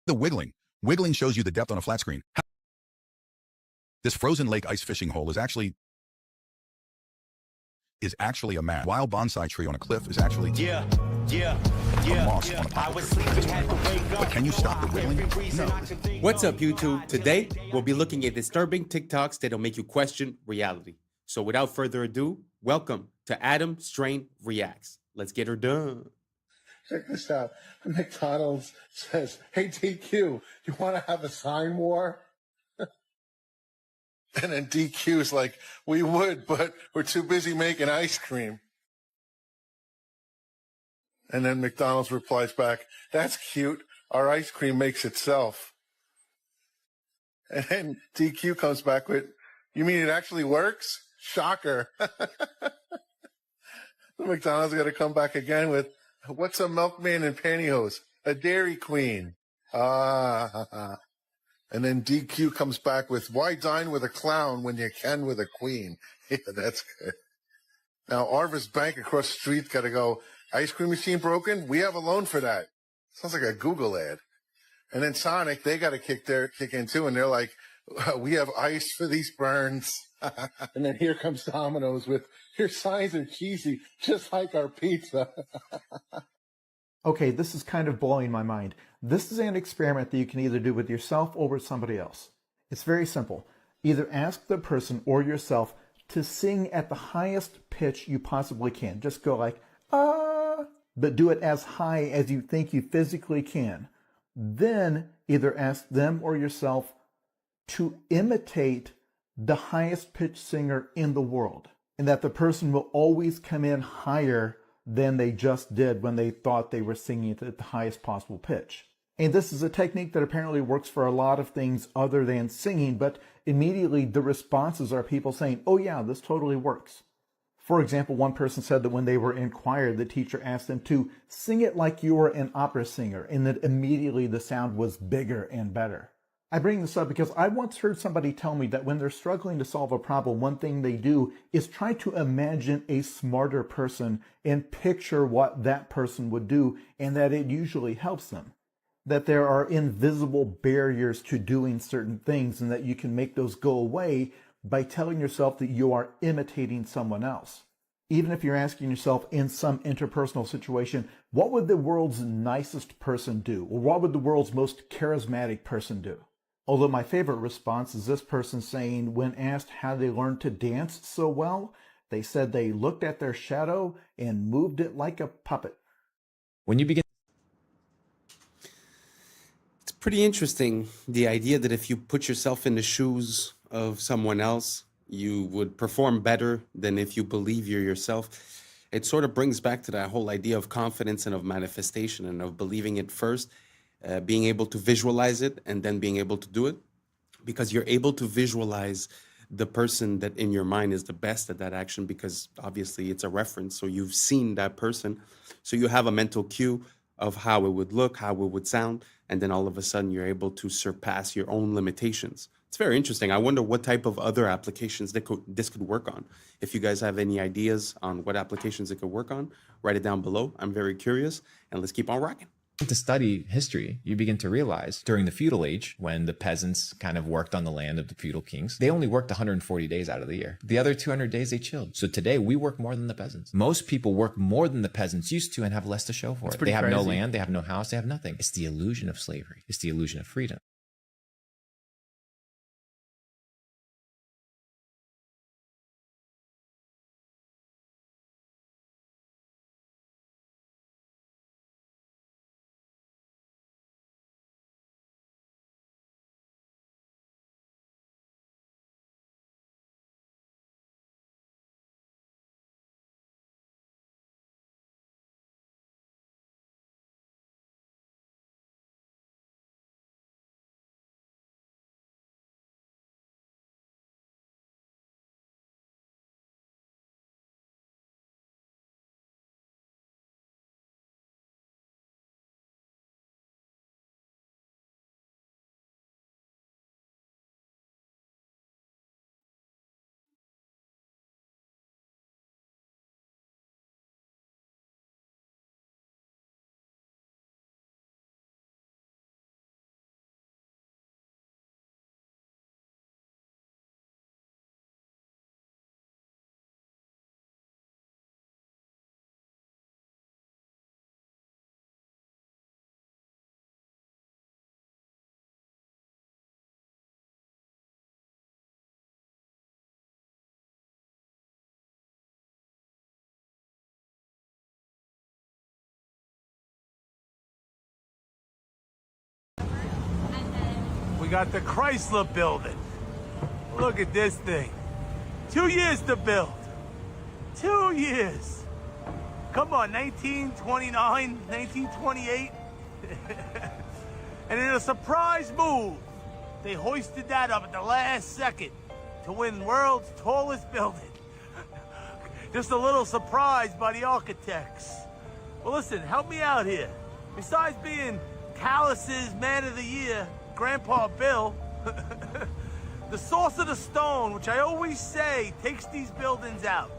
The wiggling. Wiggling shows you the depth on a flat screen. This frozen lake ice fishing hole is actually a mat. Wild bonsai tree on a cliff is actually a moss on a poppy tree. But can you stop the wiggling? No. What's up, YouTube? Today, we'll be looking at disturbing TikToks that'll make you question reality. So without further ado, welcome to Adam Strain Reacts. Let's get her done. Check this out. McDonald's says, "Hey, DQ, you want to have a sign war?" And then DQ's like, "We would, but we're too busy making ice cream." And then McDonald's replies back, "That's cute. Our ice cream makes itself." And then DQ comes back with, "You mean it actually works? Shocker." McDonald's got to come back again with, "What's a milkman in pantyhose? A Dairy Queen." Ah. And then DQ comes back with, "Why dine with a clown when you can with a queen?" Yeah, that's good. Now, Arvis Bank across the street got to go, "Ice cream machine broken? We have a loan for that." Sounds like a Google ad. And then Sonic, they got to kick in too. And they're like, "We have ice for these burns." And then here comes Domino's with, "Your signs are cheesy, just like our pizza." Okay, this is kind of blowing my mind. This is an experiment that you can either do with yourself or with somebody else. It's very simple. Either ask the person or yourself to sing at the highest pitch you possibly can. Just go like, ah, but do it as high as you think you physically can. Then either ask them or yourself to imitate the highest pitched singer in the world, and that the person will always come in higher than they just did when they thought they were singing it at the highest possible pitch. And this is a technique that apparently works for a lot of things other than singing, but immediately the responses are people saying, "Oh yeah, this totally works." For example, one person said that when they were in choir, the teacher asked them to sing it like you were an opera singer, and that immediately the sound was bigger and better. I bring this up because I once heard somebody tell me that when they're struggling to solve a problem, one thing they do is try to imagine a smarter person and picture what that person would do, and that it usually helps them. That there are invisible barriers to doing certain things, and that you can make those go away by telling yourself that you are imitating someone else. Even if you're asking yourself in some interpersonal situation, what would the world's nicest person do? Or what would the world's most charismatic person do? Although my favorite response is this person saying, when asked how they learned to dance so well, they said they looked at their shadow and moved it like a puppet. When you begin, It's pretty interesting, the idea that if you put yourself in the shoes of someone else, you would perform better than if you believe you're yourself. It sort of brings back to that whole idea of confidence and of manifestation and of believing it first, being able to visualize it and then being able to do it, because you're able to visualize the person that in your mind is the best at that action, because obviously it's a reference. So you've seen that person. So you have a mental cue of how it would look, how it would sound, and then all of a sudden you're able to surpass your own limitations. It's very interesting. I wonder what type of other applications this could work on. If you guys have any ideas on what applications it could work on, write it down below. I'm very curious, and let's keep on rocking. to study history, you begin to realize during the feudal age, when the peasants kind of worked on the land of the feudal kings, they only worked 140 days out of the year. The other 200 days they chilled. So today we work more than the peasants. Most people work more than the peasants used to and have less to show for it. They have no land, they have no house, they have nothing. It's the illusion of slavery. It's the illusion of freedom. We got the Chrysler building. Look at this thing. 2 years to build. 2 years. Come on, 1929, 1928. And in a surprise move, they hoisted that up at the last second to win world's tallest building. Just a little surprise by the architects. Well, listen, help me out here. Besides being Callus's Man of the Year, Grandpa Bill, the source of the stone, which I always say takes these buildings out.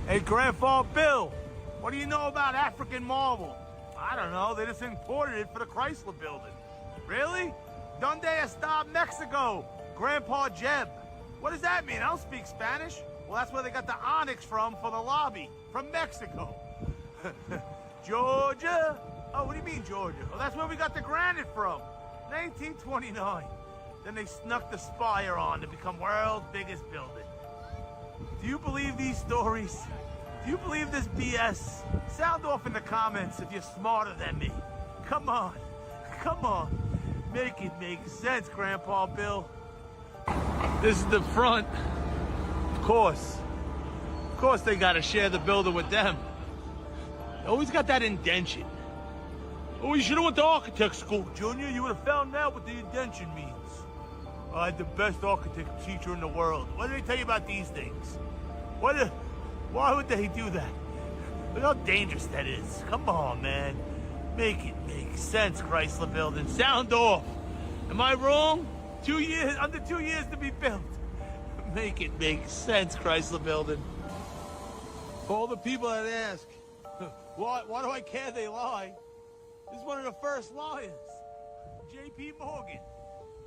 Hey, Grandpa Bill, what do you know about African marble? I don't know, they just imported it for the Chrysler building. Really? Donde está Mexico? Grandpa Jeb. What does that mean? I don't speak Spanish. Well, that's where they got the onyx from for the lobby, from Mexico. Georgia? Oh, what do you mean, Georgia? Well, that's where we got the granite from, 1929. Then they snuck the spire on to become world's biggest building. Do you believe these stories? Do you believe this BS? Sound off in the comments if you're smarter than me. Come on, come on. Make it make sense, Grandpa Bill. This is the front. Of course they gotta share the building with them. They always got that indention. Oh, you should have went to architect school, Junior. You would have found out what the indention means. I had the best architect teacher in the world. What did they tell you about these things? Why would they do that? Look how dangerous that is. Come on, man. Make it make sense, Chrysler building. Sound off. Am I wrong? 2 years, under 2 years to be built. Make it make sense, Chrysler building. For all the people that ask, why do I care they lie? This is one of the first liars. J.P. Morgan.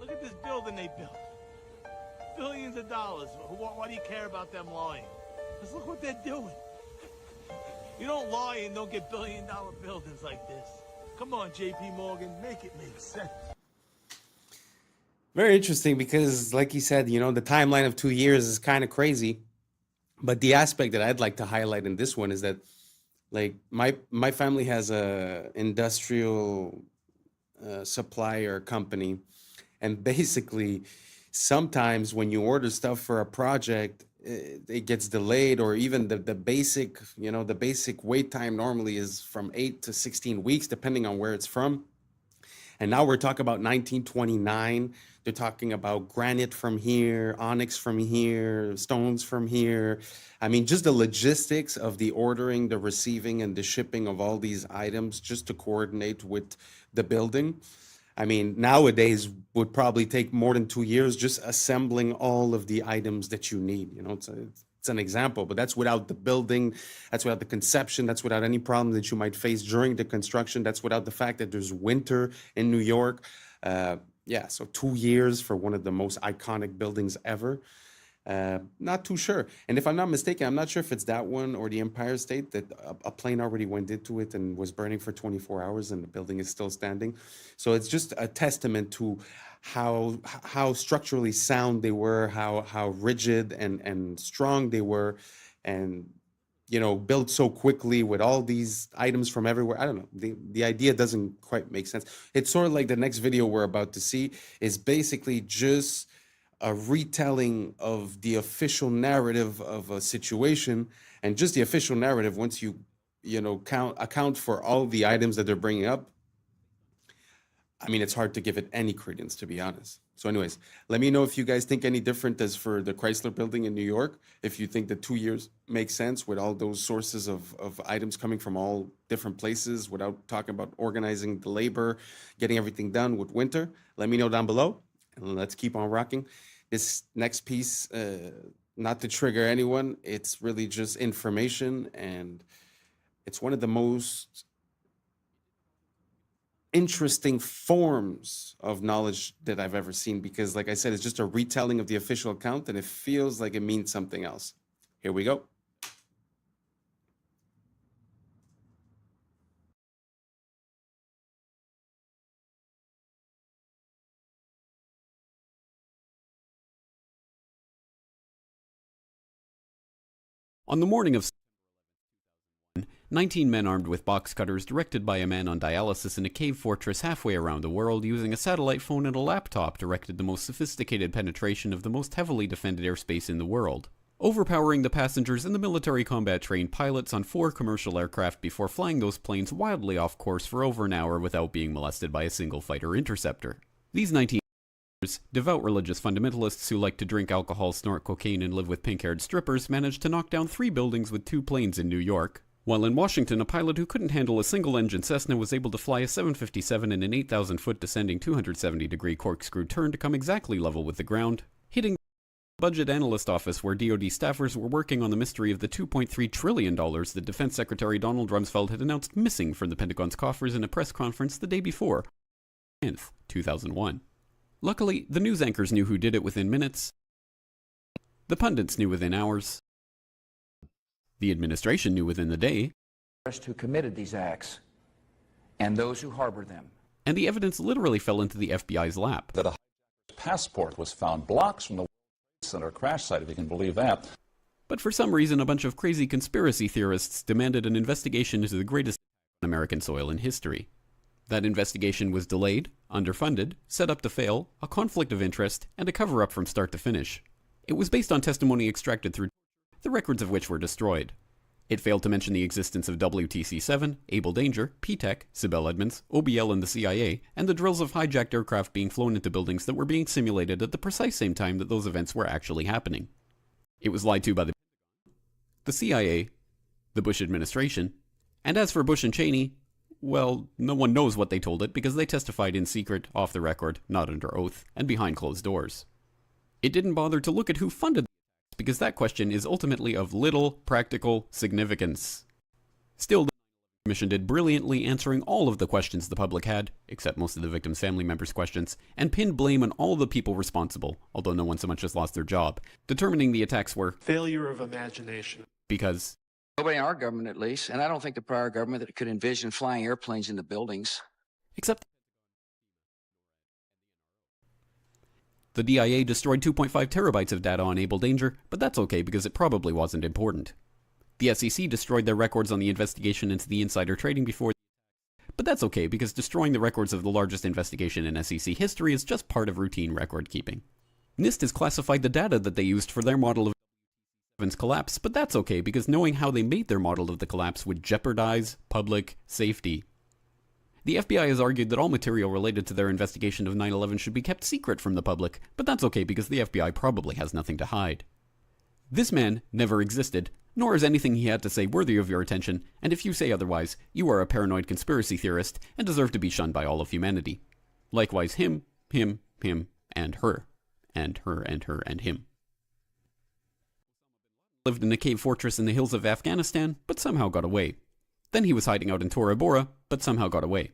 Look at this building they built. Billions of dollars. Why do you care about them lying? Because look what they're doing. You don't lie and don't get billion-dollar buildings like this. Come on, J.P. Morgan, make it make sense. Very interesting because, like you said, you know, the timeline of 2 years is kind of crazy. But the aspect that I'd like to highlight in this one is that, like, my family has a industrial supplier company, and basically, sometimes when you order stuff for a project, it gets delayed, or even the basic, you know, the basic wait time normally is from 8 to 16 weeks, depending on where it's from. And now we're talking about 1929. They're talking about granite from here, onyx from here, stones from here. I mean, just the logistics of the ordering, the receiving, and the shipping of all these items just to coordinate with the building. I mean, nowadays would probably take more than 2 years just assembling all of the items that you need. You know, it's an example, but that's without the building, that's without the conception, that's without any problem that you might face during the construction, that's without the fact that there's winter in New York. Yeah, so 2 years for one of the most iconic buildings ever. Not too sure. And if I'm not mistaken, I'm not sure if it's that one or the Empire State that a plane already went into it and was burning for 24 hours and the building is still standing. So it's just a testament to how structurally sound they were, how rigid and strong they were, and you know, built so quickly with all these items from everywhere. I don't know. The idea doesn't quite make sense. It's sort of like the next video we're about to see is basically just a retelling of the official narrative of a situation, and just the official narrative, once you know, account for all the items that they're bringing up, I mean, it's hard to give it any credence, to be honest. So anyways, let me know if you guys think any different as for the Chrysler building in New York, if you think that 2 years makes sense with all those sources of items coming from all different places without talking about organizing the labor, getting everything done with winter. Let me know down below, and let's keep on rocking. This next piece, not to trigger anyone, it's really just information, and it's one of the most interesting forms of knowledge that I've ever seen, because like I said, it's just a retelling of the official account and it feels like it means something else. Here we go. On the morning of 19 men armed with box cutters directed by a man on dialysis in a cave fortress halfway around the world using a satellite phone and a laptop directed the most sophisticated penetration of the most heavily defended airspace in the world, overpowering the passengers and the military combat-trained pilots on 4 commercial aircraft before flying those planes wildly off course for over an hour without being molested by a single fighter interceptor. These 19 devout religious fundamentalists who like to drink alcohol, snort cocaine, and live with pink-haired strippers managed to knock down 3 buildings with 2 planes in New York, while in Washington a pilot who couldn't handle a single-engine Cessna was able to fly a 757 in an 8,000-foot descending 270-degree corkscrew turn to come exactly level with the ground, hitting the budget analyst office where DoD staffers were working on the mystery of the $2.3 trillion that Defense Secretary Donald Rumsfeld had announced missing from the Pentagon's coffers in a press conference the day before, 10th, 2001. Luckily, the news anchors knew who did it within minutes. The pundits knew within hours. The administration knew within the day. Who committed these acts and those who harbor them. And the evidence literally fell into the FBI's lap. That a passport was found blocks from the World Trade Center crash site, if you can believe that. But for some reason, a bunch of crazy conspiracy theorists demanded an investigation into the greatest on American soil in history. That investigation was delayed, underfunded, set up to fail, a conflict of interest, and a cover-up from start to finish. It was based on testimony extracted through the records of which were destroyed. It failed to mention the existence of WTC-7, Able Danger, P-TECH, Sibel Edmonds, OBL and the CIA, and the drills of hijacked aircraft being flown into buildings that were being simulated at the precise same time that those events were actually happening. It was lied to by the CIA, the Bush administration, and as for Bush and Cheney, well, no one knows what they told it because they testified in secret, off the record, not under oath, and behind closed doors. It didn't bother to look at who funded the attacks because that question is ultimately of little practical significance. Still, the Commission did brilliantly answering all of the questions the public had, except most of the victims' family members' questions, and pinned blame on all the people responsible, although no one so much as lost their job, determining the attacks were failure of imagination. Because Nobody in our government, at least, and I don't think the prior government that could envision flying airplanes into buildings. Except the DIA destroyed 2.5 terabytes of data on Able Danger, but that's okay because it probably wasn't important. The SEC destroyed their records on the investigation into the insider trading before, but that's okay because destroying the records of the largest investigation in SEC history is just part of routine record keeping. NIST has classified the data that they used for their model of collapse, but that's okay because knowing how they made their model of the collapse would jeopardize public safety. The FBI has argued that all material related to their investigation of 9/11 should be kept secret from the public, but that's okay because the FBI probably has nothing to hide. This man never existed, nor is anything he had to say worthy of your attention, and if you say otherwise, you are a paranoid conspiracy theorist and deserve to be shunned by all of humanity. Likewise him, and her, and her, and her, and him. Lived in a cave fortress in the hills of Afghanistan, but somehow got away. Then he was hiding out in Tora Bora, but somehow got away.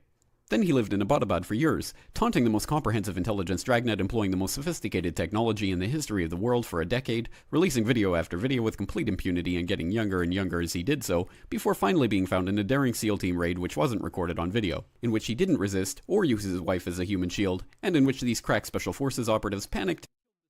Then he lived in Abbottabad for years, taunting the most comprehensive intelligence dragnet employing the most sophisticated technology in the history of the world for a decade, releasing video after video with complete impunity and getting younger and younger as he did so, before finally being found in a daring SEAL team raid which wasn't recorded on video, in which he didn't resist or use his wife as a human shield, and in which these crack special forces operatives panicked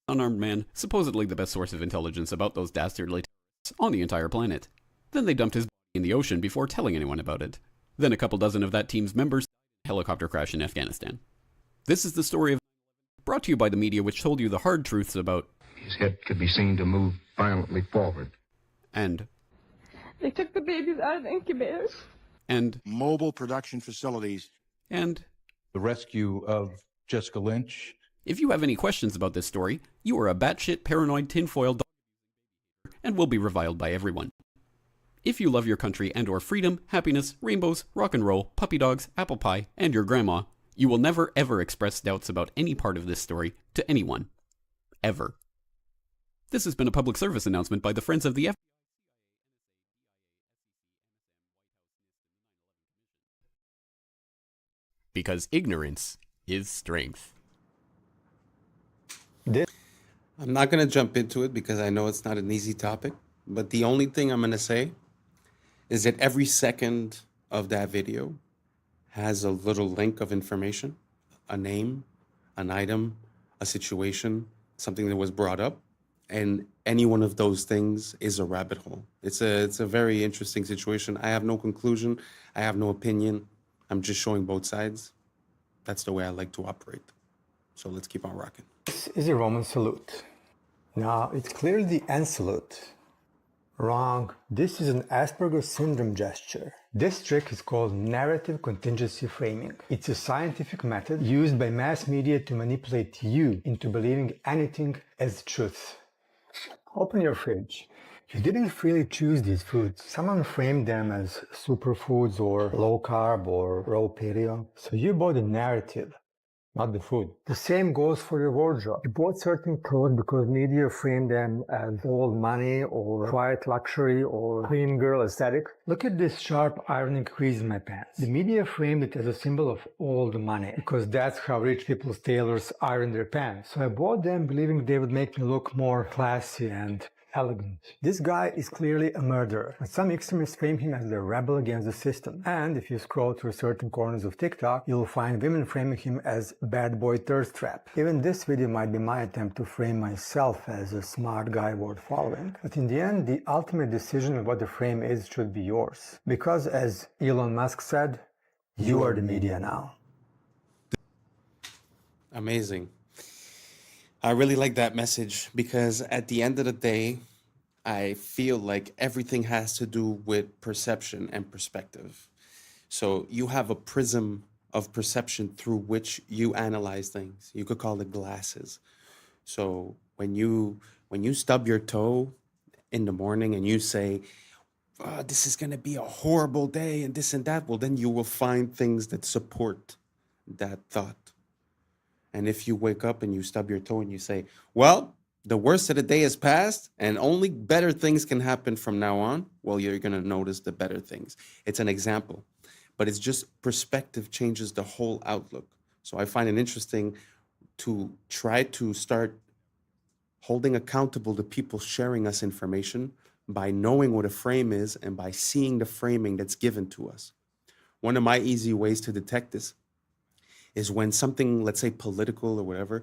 unarmed man, supposedly the best source of intelligence about those dastardly terrorists on the entire planet. Then they dumped his body in the ocean before telling anyone about it. Then a couple dozen of that team's members died in a helicopter crash in Afghanistan. This is the story of brought to you by the media which told you the hard truths about his head could be seen to move violently forward. And they took the babies out of the incubators. And mobile production facilities. And the rescue of Jessica Lynch. If you have any questions about this story, you are a batshit paranoid tinfoil dog and will be reviled by everyone. If you love your country and or freedom, happiness, rainbows, rock and roll, puppy dogs, apple pie, and your grandma, you will never ever express doubts about any part of this story to anyone. Ever. This has been a public service announcement by the Friends of the FBI. Because ignorance is strength. I'm not going to jump into it because I know it's not an easy topic, but the only thing I'm going to say is that every second of that video has a little link of information, a name, an item, a situation, something that was brought up, and any one of those things is a rabbit hole. It's a very interesting situation. I have no conclusion. I have no opinion. I'm just showing both sides. That's the way I like to operate. So let's keep on rocking. This is a Roman salute. Now, it's clearly the end salute. Wrong. This is an Asperger's syndrome gesture. This trick is called narrative contingency framing. It's a scientific method used by mass media to manipulate you into believing anything as truth. Open your fridge. You didn't freely choose these foods. Someone framed them as superfoods or low carb or raw paleo. So you bought a narrative, not the food. The same goes for your wardrobe. You bought certain clothes because media framed them as old money or quiet luxury or clean girl aesthetic. Look at this sharp ironing crease in my pants. The media framed it as a symbol of old money because that's how rich people's tailors iron their pants. So I bought them believing they would make me look more classy and elegant. This guy is clearly a murderer, but some extremists frame him as the rebel against the system. And if you scroll through certain corners of TikTok, you'll find women framing him as bad boy thirst trap. Even this video might be my attempt to frame myself as a smart guy worth following. But in the end, the ultimate decision of what the frame is should be yours. Because as Elon Musk said, you are the media now. Amazing. I really like that message because at the end of the day, I feel like everything has to do with perception and perspective. So you have a prism of perception through which you analyze things. You could call it glasses. So when you stub your toe in the morning and you say, oh, this is going to be a horrible day and this and that, well, then you will find things that support that thought. And if you wake up and you stub your toe and you say, well, the worst of the day has passed and only better things can happen from now on, well, you're going to notice the better things. It's an example, but it's just perspective changes the whole outlook. So I find it interesting to try to start holding accountable the people sharing us information by knowing what a frame is and by seeing the framing that's given to us. One of my easy ways to detect this is when something, let's say political or whatever,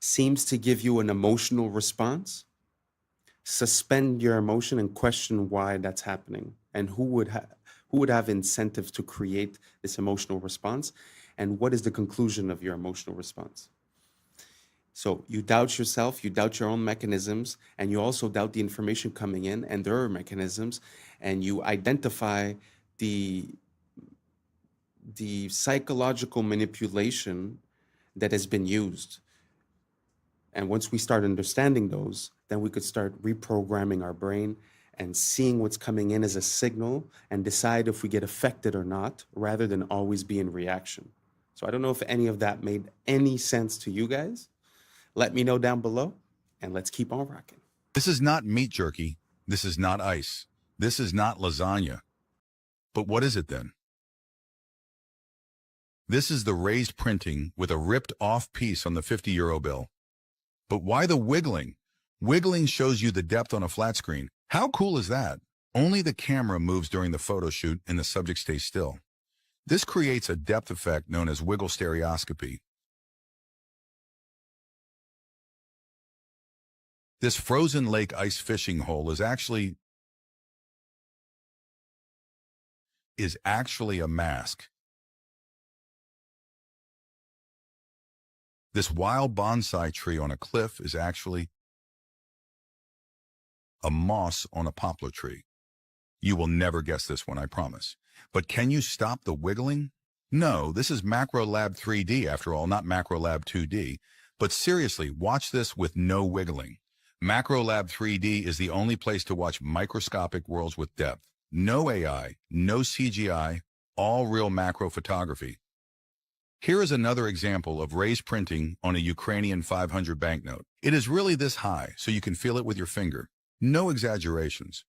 seems to give you an emotional response, suspend your emotion and question why that's happening and who would have incentive to create this emotional response and what is the conclusion of your emotional response. So you doubt yourself, you doubt your own mechanisms, and you also doubt the information coming in and there are mechanisms, and you identify the psychological manipulation that has been used. And once we start understanding those, then we could start reprogramming our brain and seeing what's coming in as a signal and decide if we get affected or not, rather than always be in reaction. So I don't know if any of that made any sense to you guys. Let me know down below, and let's keep on rocking. This is not meat jerky. This is not ice. This is not lasagna. But what is it then? This is the raised printing with a ripped off piece on the 50-euro bill. But why the wiggling? Wiggling shows you the depth on a flat screen. How cool is that? Only the camera moves during the photo shoot and the subject stays still. This creates a depth effect known as wiggle stereoscopy. This frozen lake ice fishing hole is actually a mask. This wild bonsai tree on a cliff is actually a moss on a poplar tree. You will never guess this one, I promise. But can you stop the wiggling? No, this is MacroLab 3D after all, not MacroLab 2D. But seriously, watch this with no wiggling. MacroLab 3D is the only place to watch microscopic worlds with depth. No AI, no CGI, all real macro photography. Here is another example of raised printing on a Ukrainian 500 banknote. It is really this high, so you can feel it with your finger. No exaggerations.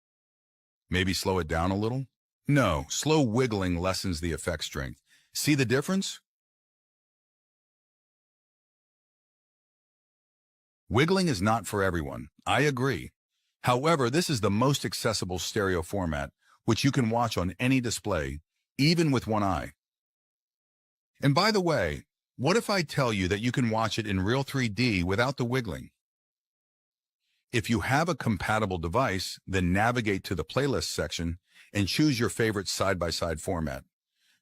Maybe slow it down a little? No, slow wiggling lessens the effect strength. See the difference? Wiggling is not for everyone. I agree. However, this is the most accessible stereo format, which you can watch on any display, even with one eye. And by the way, what if I tell you that you can watch it in real 3D without the wiggling? If you have a compatible device, then navigate to the playlist section and choose your favorite side-by-side format.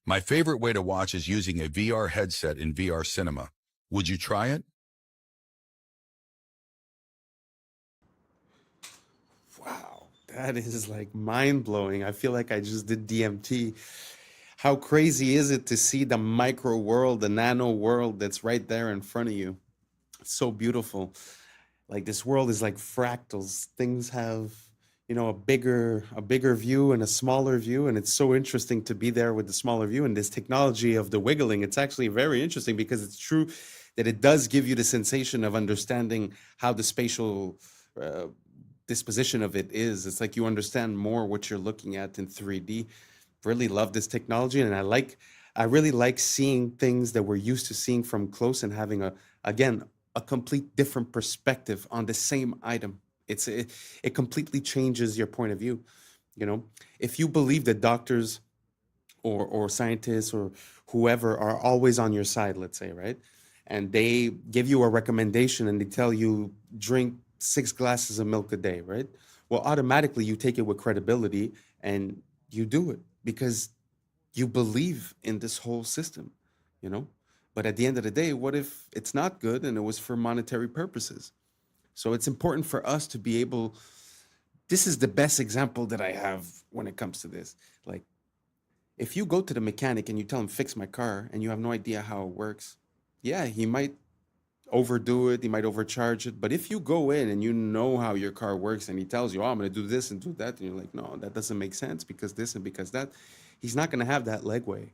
My favorite way to watch is using a VR headset in VR cinema. Would you try it? Wow, that is like mind-blowing. I feel like I just did DMT. How crazy is it to see the micro world, the nano world that's right there in front of you? It's so beautiful. Like this world is like fractals. Things have, a bigger view and a smaller view, and it's so interesting to be there with the smaller view and this technology of the wiggling. It's actually very interesting because it's true that it does give you the sensation of understanding how the spatial disposition of it is. It's like you understand more what you're looking at in 3D. Really love this technology, and I really like seeing things that we're used to seeing from close and having a complete different perspective on the same item. It completely changes your point of view. If you believe that doctors or scientists or whoever are always on your side, let's say, right? And they give you a recommendation and they tell you drink 6 glasses of milk a day, right? Well, automatically you take it with credibility and you do it because you believe in this whole system, But at the end of the day, what if it's not good and it was for monetary purposes? So it's important for us to be able, this is the best example that I have when it comes to this. Like, if you go to the mechanic and you tell him, fix my car, and you have no idea how it works, yeah, he might overdo it, he might overcharge it. But if you go in and you know how your car works and he tells you, oh, I'm going to do this and do that, and you're like, no, that doesn't make sense because this and because that, he's not going to have that legway.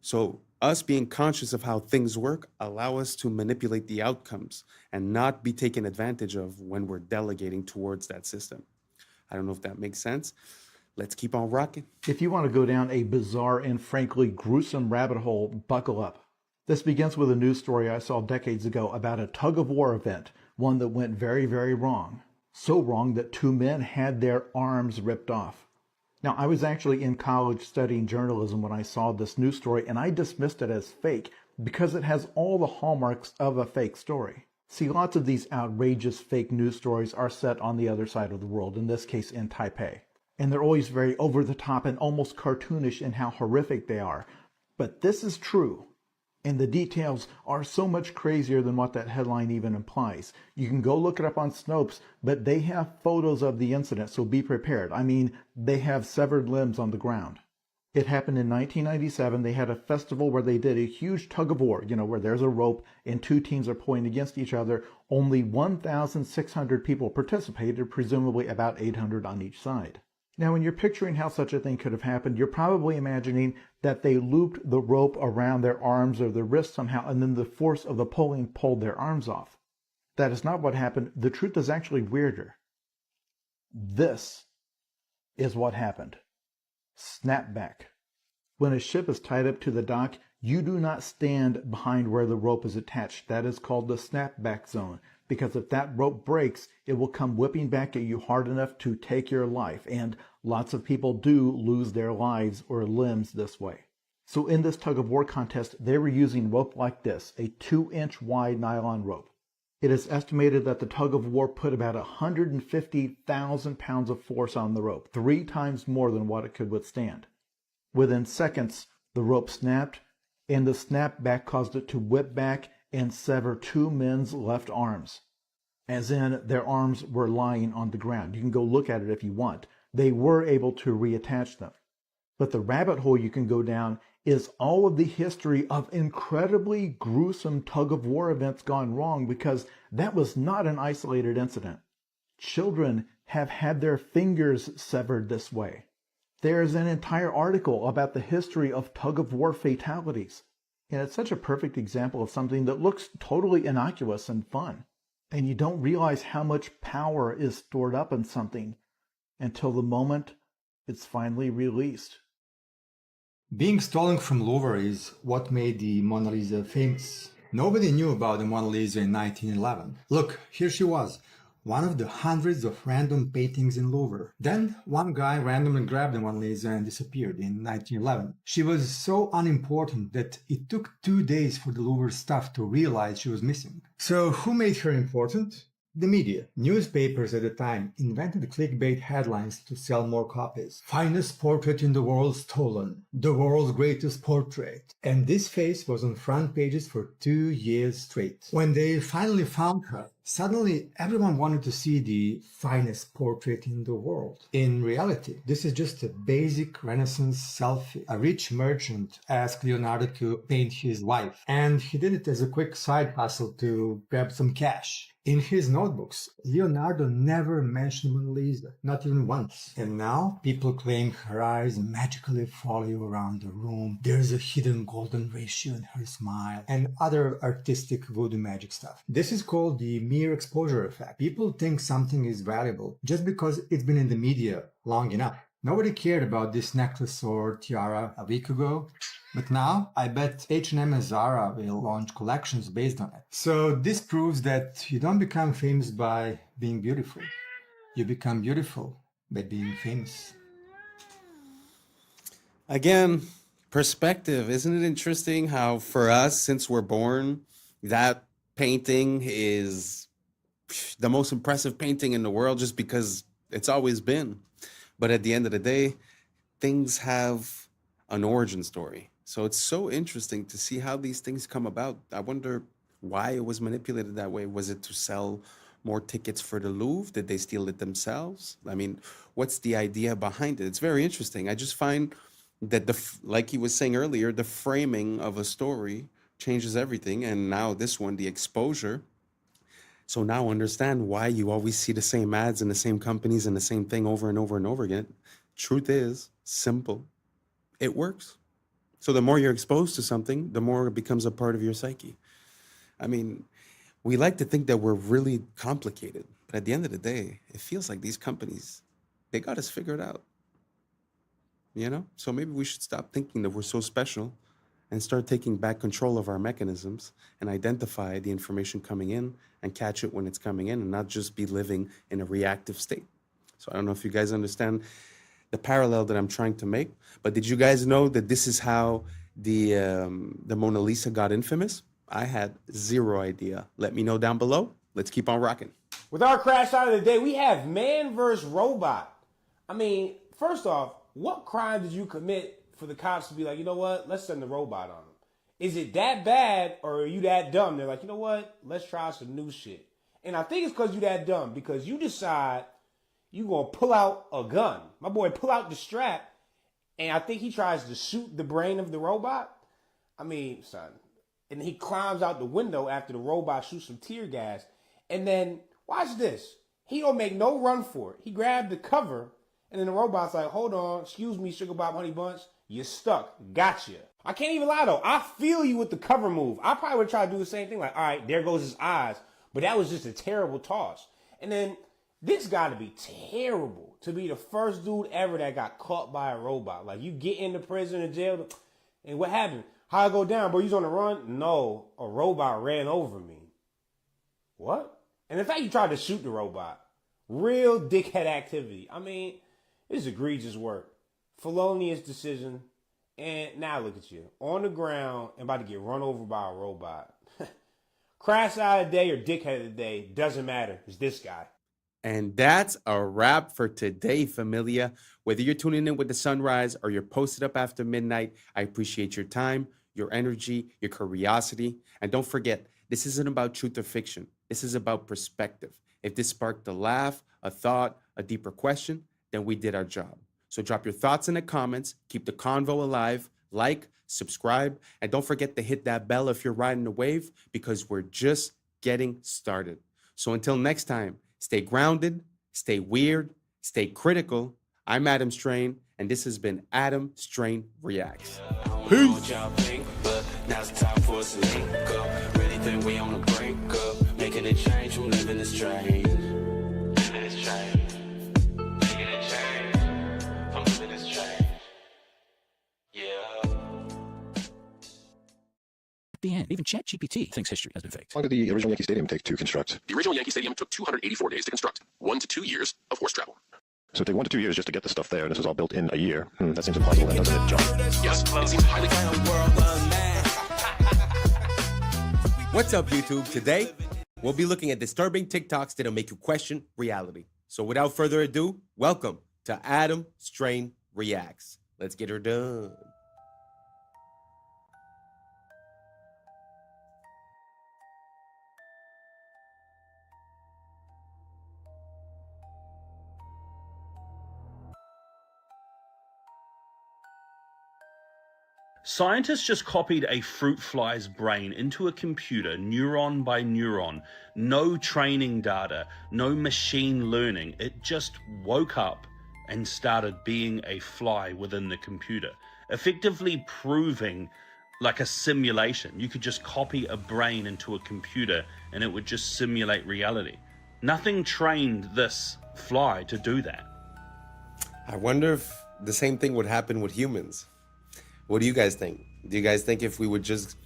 So us being conscious of how things work allow us to manipulate the outcomes and not be taken advantage of when we're delegating towards that system. I don't know if that makes sense. Let's keep on rocking. If you want to go down a bizarre and frankly gruesome rabbit hole, buckle up. This begins with a news story I saw decades ago about a tug-of-war event, one that went very, very wrong. So wrong that 2 men had their arms ripped off. Now, I was actually in college studying journalism when I saw this news story, and I dismissed it as fake because it has all the hallmarks of a fake story. See, lots of these outrageous fake news stories are set on the other side of the world, in this case in Taipei. And they're always very over-the-top and almost cartoonish in how horrific they are. But this is true. And the details are so much crazier than what that headline even implies. You can go look it up on Snopes, but they have photos of the incident, so be prepared. I mean, they have severed limbs on the ground. It happened in 1997. They had a festival where they did a huge tug-of-war, where there's a rope and 2 teams are pulling against each other. Only 1,600 people participated, presumably about 800 on each side. Now, when you're picturing how such a thing could have happened, you're probably imagining that they looped the rope around their arms or their wrists somehow, and then the force of the pulling pulled their arms off. That is not what happened. The truth is actually weirder. This is what happened. Snapback. When a ship is tied up to the dock, you do not stand behind where the rope is attached. That is called the snapback zone. Because if that rope breaks, it will come whipping back at you hard enough to take your life. And lots of people do lose their lives or limbs this way. So in this tug-of-war contest, they were using rope like this, a 2-inch wide nylon rope. It is estimated that the tug-of-war put about 150,000 pounds of force on the rope, 3 times more than what it could withstand. Within seconds, the rope snapped, and the snapback caused it to whip back and sever 2 men's left arms, as in their arms were lying on the ground. You can go look at it if you want. They were able to reattach them. But the rabbit hole you can go down is all of the history of incredibly gruesome tug-of-war events gone wrong, because that was not an isolated incident. Children have had their fingers severed this way. There's an entire article about the history of tug-of-war fatalities. And it's such a perfect example of something that looks totally innocuous and fun. And you don't realize how much power is stored up in something until the moment it's finally released. Being stolen from Louvre is what made the Mona Lisa famous. Nobody knew about the Mona Lisa in 1911. Look, here she was, one of the hundreds of random paintings in Louvre. Then one guy randomly grabbed the Mona Lisa and disappeared in 1911. She was so unimportant that it took 2 days for the Louvre staff to realize she was missing. So who made her important? The media, newspapers at the time, invented clickbait headlines to sell more copies. Finest portrait in the world stolen. The world's greatest portrait. And this face was on front pages for 2 years straight. When they finally found her, suddenly everyone wanted to see the finest portrait in the world. In reality, this is just a basic Renaissance selfie. A rich merchant asked Leonardo to paint his wife, and he did it as a quick side hustle to grab some cash. In his notebooks, Leonardo never mentioned Mona Lisa, not even once. And now, people claim her eyes magically follow you around the room. There's a hidden golden ratio in her smile, and other artistic voodoo magic stuff. This is called the mere exposure effect. People think something is valuable just because it's been in the media long enough. Nobody cared about this necklace or tiara a week ago. But now, I bet H&M and Zara will launch collections based on it. So this proves that you don't become famous by being beautiful. You become beautiful by being famous. Again, perspective. Isn't it interesting how for us, since we're born, that painting is the most impressive painting in the world just because it's always been. But at the end of the day, things have an origin story. So it's so interesting to see how these things come about. I wonder why it was manipulated that way. Was it to sell more tickets for the Louvre? Did they steal it themselves? I mean, what's the idea behind it? It's very interesting. I just find that, like he was saying earlier, the framing of a story changes everything. And now this one, the exposure. So now understand why you always see the same ads and the same companies and the same thing over and over and over again. Truth is, simple. It works. So the more you're exposed to something, the more it becomes a part of your psyche. I mean, we like to think that we're really complicated, but at the end of the day, it feels like these companies, they got us figured out. You know? So maybe we should stop thinking that we're so special and start taking back control of our mechanisms and identify the information coming in and catch it when it's coming in and not just be living in a reactive state. So I don't know if you guys understand the parallel that I'm trying to make, but did you guys know that this is how the Mona Lisa got infamous? I had zero idea. Let me know down below. Let's keep on rocking. With our crash out of the day, we have man versus robot. I mean, first off, what crime did you commit for the cops to be like, you know what, let's send the robot on them? Is it that bad or are you that dumb? They're like, you know what, let's try some new shit. And I think it's because you that dumb, because you decide you gonna pull out a gun. My boy pull out the strap, and I think he tries to shoot the brain of the robot. I mean, son. And he climbs out the window after the robot shoots some tear gas. And then, watch this. He don't make no run for it. He grabbed the cover, and then the robot's like, hold on, excuse me, Sugar Bob Honey Bunch, you're stuck. Gotcha. I can't even lie, though. I feel you with the cover move. I probably would try to do the same thing. Like, all right, there goes his eyes. But that was just a terrible toss. And then, this got to be terrible to be the first dude ever that got caught by a robot. Like, you get into prison or jail, and what happened? How I go down, bro? You was on the run? No, a robot ran over me. What? And in fact, you tried to shoot the robot. Real dickhead activity. I mean, this is egregious work. Felonious decision. And now look at you. On the ground and about to get run over by a robot. Crash out of the day or dickhead of the day, doesn't matter. It's this guy. And that's a wrap for today, familia. Whether you're tuning in with the sunrise or you're posted up after midnight, I appreciate your time, your energy, your curiosity. And don't forget, this isn't about truth or fiction. This is about perspective. If this sparked a laugh, a thought, a deeper question, then we did our job. So drop your thoughts in the comments, keep the convo alive, like, subscribe, and don't forget to hit that bell if you're riding the wave, because we're just getting started. So until next time, stay grounded, stay weird, stay critical. I'm Adam Strain, and this has been Adam Strain Reacts. Peace. Now it's time for us to link up. Really think we on the brink up. Making a change from living this strange. Living this strange. Making a change from living this strange. Yeah. The end. Even ChatGPT thinks history has been faked. How long did the original Yankee Stadium take to construct? The original Yankee Stadium took 284 days to construct. 1 to 2 years of horse travel. So it took 1 to 2 years just to get the stuff there, and this was all built in a year. That seems impossible, then, doesn't it, John? Yes, it seems highly... What's up, YouTube? Today, We'll be looking at disturbing TikToks that'll make you question reality. So without further ado, welcome to Adam Strain Reacts. Let's get her done. Scientists just copied a fruit fly's brain into a computer, neuron by neuron. No training data, no machine learning. It just woke up and started being a fly within the computer, effectively proving like a simulation. You could just copy a brain into a computer and it would just simulate reality. Nothing trained this fly to do that. I wonder if the same thing would happen with humans. What do you guys think? Do you guys think if we would just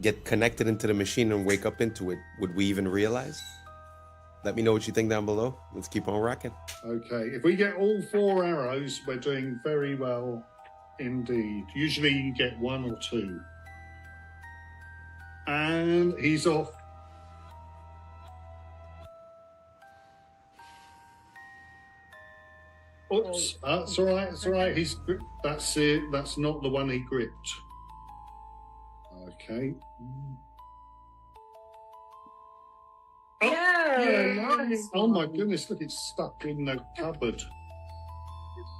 get connected into the machine and wake up into it, would we even realize? Let me know what you think down below. Let's keep on rocking. Okay, if we get all 4 arrows, we're doing very well indeed. Usually you get 1 or 2. And he's off. Oops, that's all right, it's all right. That's it, that's not the one he gripped. Okay. Oh, yeah, nice. Oh my goodness, look, it's stuck in the cupboard.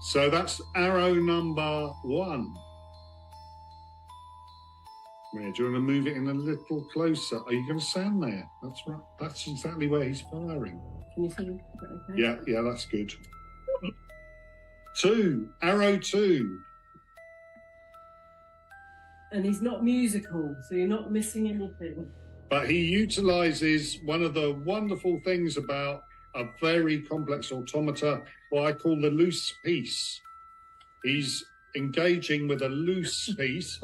So that's arrow number 1. Where, do you want to move it in a little closer? Are you going to stand there? That's right, that's exactly where he's firing. Can you see? Yeah, that's good. 2, arrow 2. And he's not musical, so you're not missing anything. But he utilizes one of the wonderful things about a very complex automata, what I call the loose piece. He's engaging with a loose piece.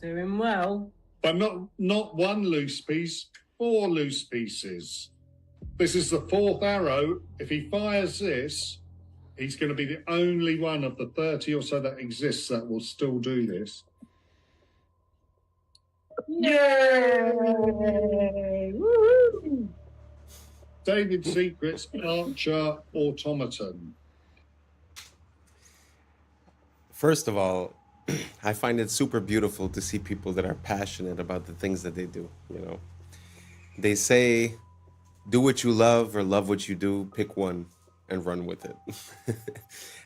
Doing well. But not one loose piece, 4 loose pieces. This is the 4th arrow. If he fires this, he's going to be the only one of the 30 or so that exists that will still do this. Yay! Woo-hoo! David Secret's Archer Automaton. First of all, I find it super beautiful to see people that are passionate about the things that they do, you know. They say, do what you love or love what you do, pick one and run with it.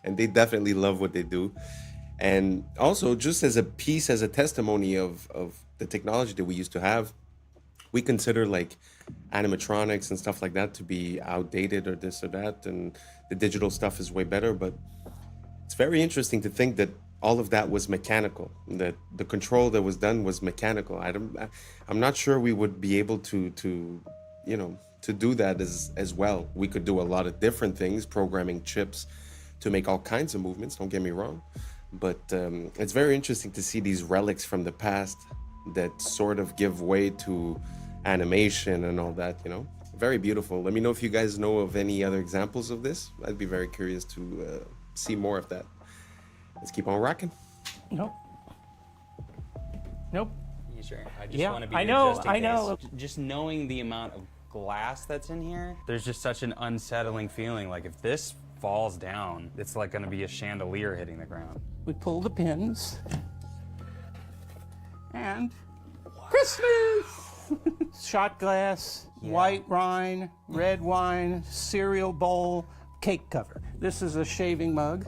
And they definitely love what they do. And also, just as a piece, as a testimony of the technology that we used to have, we consider like animatronics and stuff like that to be outdated or this or that, and the digital stuff is way better. But it's very interesting to think that all of that was mechanical, that the control that was done was mechanical. I'm not sure we would be able to you know, to do that as well. We could do a lot of different things, programming chips to make all kinds of movements, don't get me wrong. But it's very interesting to see these relics from the past that sort of give way to animation and all that, you know. Very beautiful. Let me know if you guys know of any other examples of this. I'd be very curious to see more of that. Let's keep on rocking. Nope. Nope. You sure? I just want to be just in case. Just knowing the amount of glass that's in here, there's just such an unsettling feeling. Like if this falls down, it's like going to be a chandelier hitting the ground. We pull the pins. And Christmas! Shot glass, white wine, red wine, cereal bowl, cake cover. This is a shaving mug.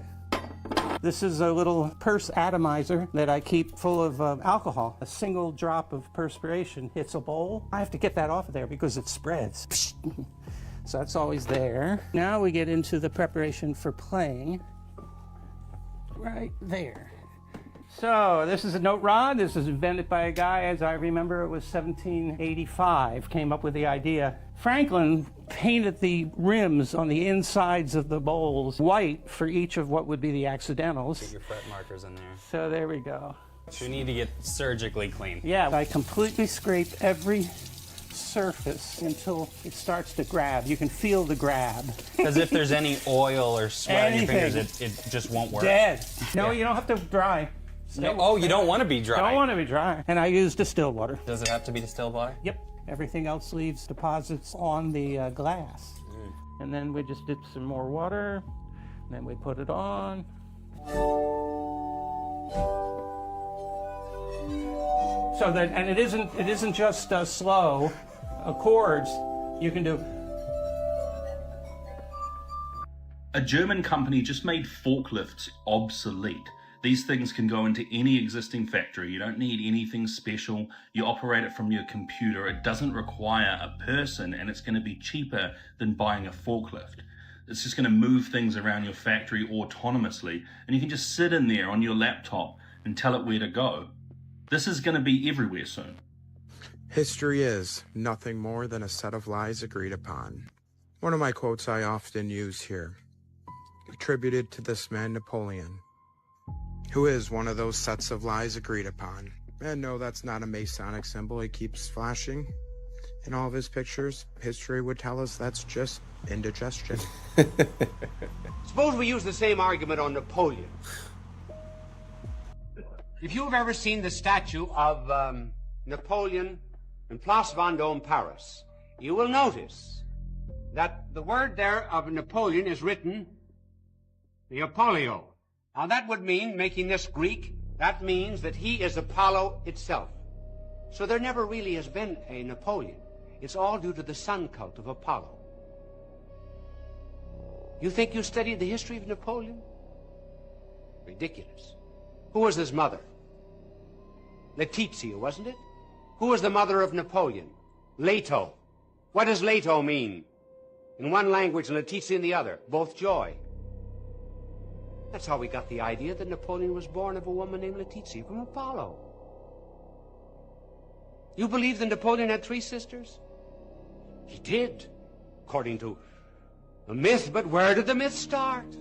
This is a little purse atomizer that I keep full of alcohol. A single drop of perspiration hits a bowl. I have to get that off of there because it spreads. So that's always there. Now we get into the preparation for playing. Right there. So this is a note rod. This is invented by a guy, as I remember, it was 1785, came up with the idea. Franklin painted the rims on the insides of the bowls white for each of what would be the accidentals. Get your fret markers in there. So there we go. So you need to get surgically clean. Yeah, I completely scrape every surface until it starts to grab. You can feel the grab. Because if there's any oil or sweat on your fingers, it just won't work. Dead. No, you don't have to dry. No, you don't want to be dry. Don't want to be dry. And I use distilled water. Does it have to be distilled water? Yep. Everything else leaves deposits on the glass. And then we just dip some more water, and then we put it on. So that, and it isn't just slow chords. You can do. A German company just made forklifts obsolete. These things can go into any existing factory. You don't need anything special. You operate it from your computer. It doesn't require a person, and it's going to be cheaper than buying a forklift. It's just going to move things around your factory autonomously, and you can just sit in there on your laptop and tell it where to go. This is going to be everywhere soon. History is nothing more than a set of lies agreed upon. One of my quotes I often use here, attributed to this man Napoleon, who is one of those sets of lies agreed upon. And no, that's not a Masonic symbol he keeps flashing in all of his pictures. History would tell us that's just indigestion. Suppose we use the same argument on Napoleon. If you've ever seen the statue of Napoleon in Place Vendôme, Paris, you will notice that the word there of Napoleon is written Neapolio. Now that would mean, making this Greek, that means that he is Apollo itself. So there never really has been a Napoleon. It's all due to the sun cult of Apollo. You think you studied the history of Napoleon? Ridiculous. Who was his mother? Letizia, wasn't it? Who was the mother of Napoleon? Leto. What does Leto mean? In one language and Letizia in the other. Both joy. That's how we got the idea that Napoleon was born of a woman named Letizia from Apollo. You believe that Napoleon had 3 sisters? He did, according to a myth, but where did the myth start?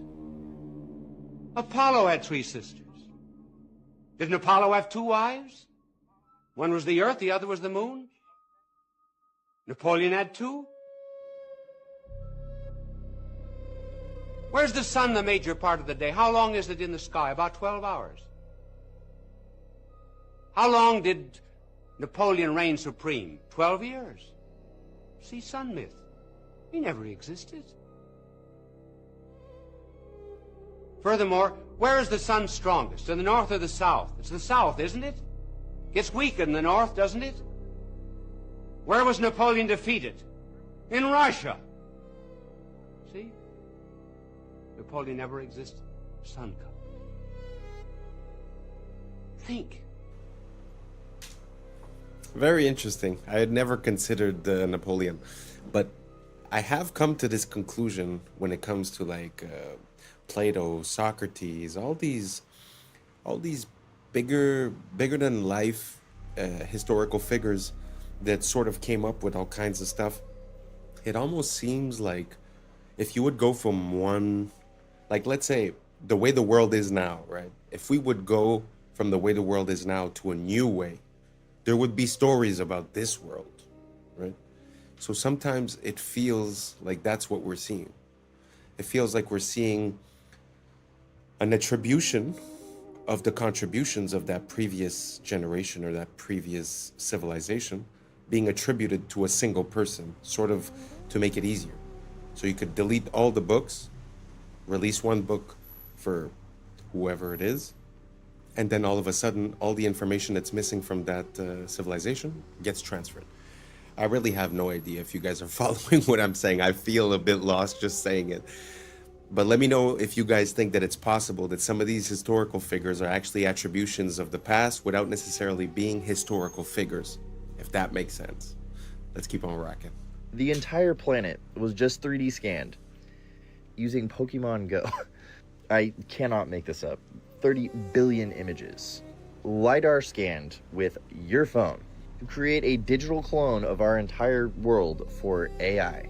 Apollo had 3 sisters. Didn't Apollo have 2 wives? One was the earth, the other was the moon. Napoleon had 2. Where's the sun the major part of the day? How long is it in the sky? About 12 hours. How long did Napoleon reign supreme? 12 years. See, sun myth. He never existed. Furthermore, where is the sun strongest? In the north or the south? It's the south, isn't it? Gets weaker in the north, doesn't it? Where was Napoleon defeated? In Russia. See? Napoleon never existed. Sun cult. Think. Very interesting. I had never considered Napoleon, but I have come to this conclusion when it comes to like Plato, Socrates, all these bigger than life historical figures that sort of came up with all kinds of stuff. It almost seems like if you would go from one, like let's say the way the world is now, right? If we would go from the way the world is now to a new way, there would be stories about this world, right? So sometimes it feels like that's what we're seeing. It feels like we're seeing an attribution of the contributions of that previous generation or that previous civilization being attributed to a single person, sort of to make it easier. So you could delete all the books, release one book for whoever it is, and then all of a sudden, all the information that's missing from that civilization gets transferred. I really have no idea if you guys are following what I'm saying. I feel a bit lost just saying it. But let me know if you guys think that it's possible that some of these historical figures are actually attributions of the past without necessarily being historical figures, if that makes sense. Let's keep on rocking. The entire planet was just 3D scanned using Pokemon Go. I cannot make this up. 30 billion images. LiDAR scanned with your phone to create a digital clone of our entire world for AI.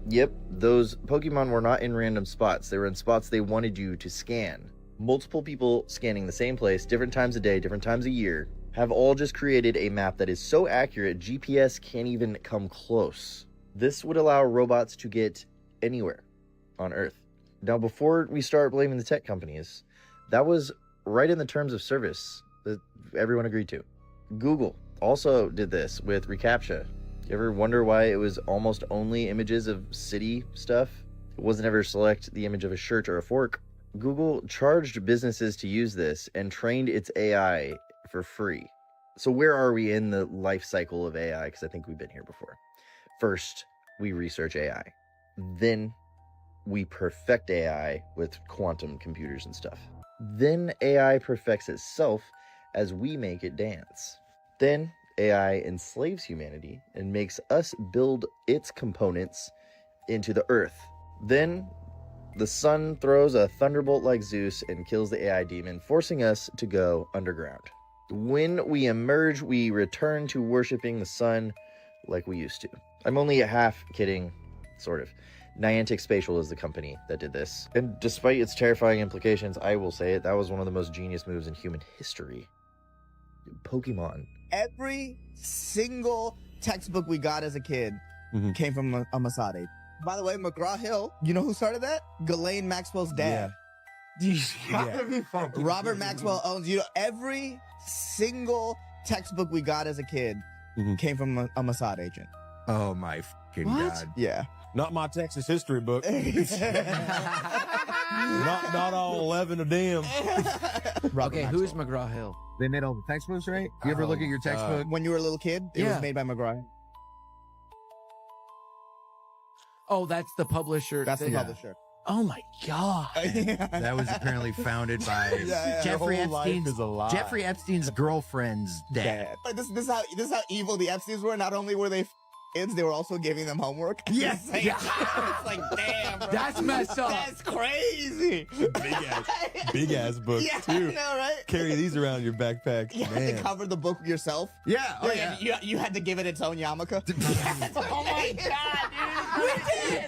Yep, those Pokemon were not in random spots. They were in spots they wanted you to scan. Multiple people scanning the same place, different times a day, different times a year, have all just created a map that is so accurate, GPS can't even come close. This would allow robots to get anywhere on Earth. Now, before we start blaming the tech companies, that was right in the terms of service that everyone agreed to. Google also did this with reCAPTCHA. You ever wonder why it was almost only images of city stuff? It wasn't ever select the image of a shirt or a fork. Google charged businesses to use this and trained its AI for free. So where are we in the life cycle of AI? Because I think we've been here before. First, we research AI. Then we perfect AI with quantum computers and stuff. Then AI perfects itself as we make it dance. Then AI enslaves humanity and makes us build its components into the earth. Then the sun throws a thunderbolt like Zeus and kills the AI demon, forcing us to go underground. When we emerge, we return to worshiping the sun like we used to. I'm only half kidding, sort of. Niantic Spatial is the company that did this. And despite its terrifying implications, I will say it, that was one of the most genius moves in human history. Pokemon. Every single textbook we got as a kid came from a Masade. By the way, McGraw-Hill, you know who started that? Ghislaine Maxwell's dad. You gotta be fucking Robert Maxwell owns, every single textbook we got as a kid came from a Mossad agent. Oh my fucking God. Yeah. Not my Texas history book. not all 11 of them. Robert Who is McGraw-Hill? They made all the textbooks, right? You ever look at your textbook? When you were a little kid, it was made by McGraw. Oh, that's the publisher. That's the publisher. Oh my God. That was apparently founded by Jeffrey Epstein's girlfriend's dad. But this is how evil the Epsteins were. Not only were they kids, they were also giving them homework. Yes. It's like, damn, bro. That's messed up. That's crazy. Big ass books too. I know, right? Carry these around your backpack. You had to cover the book yourself. Yeah. Oh, yeah. You had to give it its own yarmulke. Oh my God, dude. We did.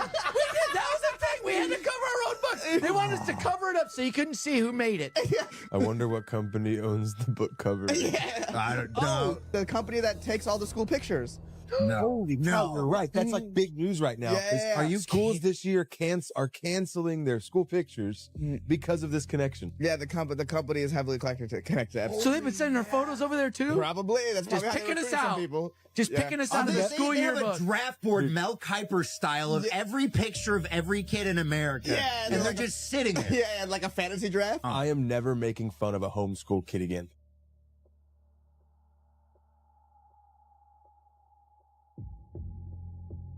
That was the thing. We had to cover our own books. They wanted us to cover it up so you couldn't see who made it. I wonder what company owns the book cover. I don't know. Oh, the company that takes all the school pictures. No. Holy cow, you're right. That's like big news right now. Yeah. Are you schools this year are canceling their school pictures because of this connection? Yeah, the company is heavily connected to Epstein. So they've been sending our photos over there too? Probably. That's just probably picking us out. Just picking us out of the school yearbook. Draft board Mel Kiper style of every picture of every kid in America. Yeah, and they're just sitting there. Yeah, like a fantasy draft. I am never making fun of a homeschool kid again.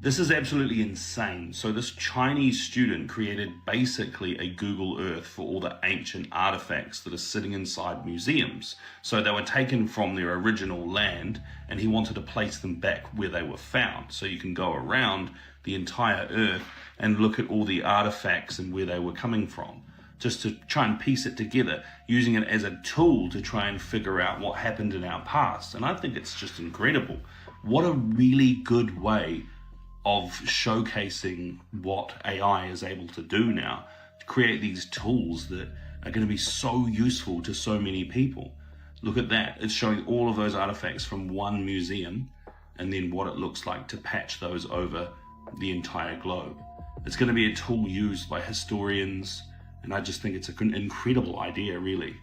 This is absolutely insane. So this Chinese student created basically a Google Earth for all the ancient artifacts that are sitting inside museums. So they were taken from their original land and he wanted to place them back where they were found. So you can go around the entire Earth and look at all the artifacts and where they were coming from, just to try and piece it together, using it as a tool to try and figure out what happened in our past. And I think it's just incredible. What a really good way of showcasing what AI is able to do now, to create these tools that are going to be so useful to so many people. Look at that. It's showing all of those artifacts from one museum and then what it looks like to patch those over the entire globe. It's going to be a tool used by historians, and I just think it's an incredible idea, really.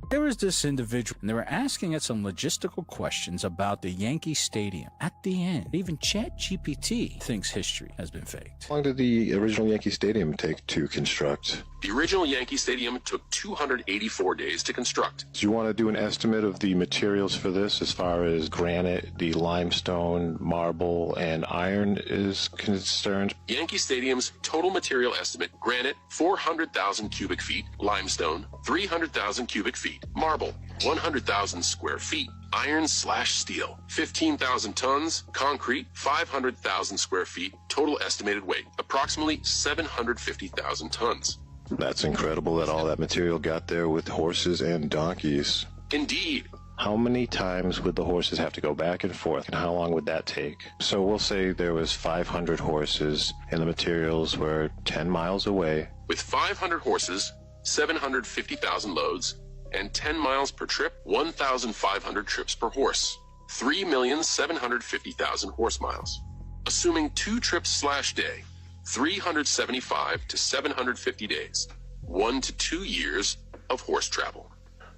There was this individual, and they were asking it some logistical questions about the Yankee Stadium. At the end, even ChatGPT thinks history has been faked. How long did the original Yankee Stadium take to construct? The original Yankee Stadium took 284 days to construct. Do you want to do an estimate of the materials for this as far as granite, the limestone, marble, and iron is concerned? Yankee Stadium's total material estimate: granite, 400,000 cubic feet; limestone, 300,000 cubic feet; marble, 100,000 square feet; iron/steel, 15,000 tons; concrete, 500,000 square feet. Total estimated weight, approximately 750,000 tons. That's incredible that all that material got there with horses and donkeys. Indeed. How many times would the horses have to go back and forth, and how long would that take? So we'll say there was 500 horses and the materials were 10 miles away. With 500 horses, 750,000 loads, and 10 miles per trip, 1,500 trips per horse, 3,750,000 horse miles. Assuming 2 trips/day, 375 to 750 days, 1 to 2 years of horse travel.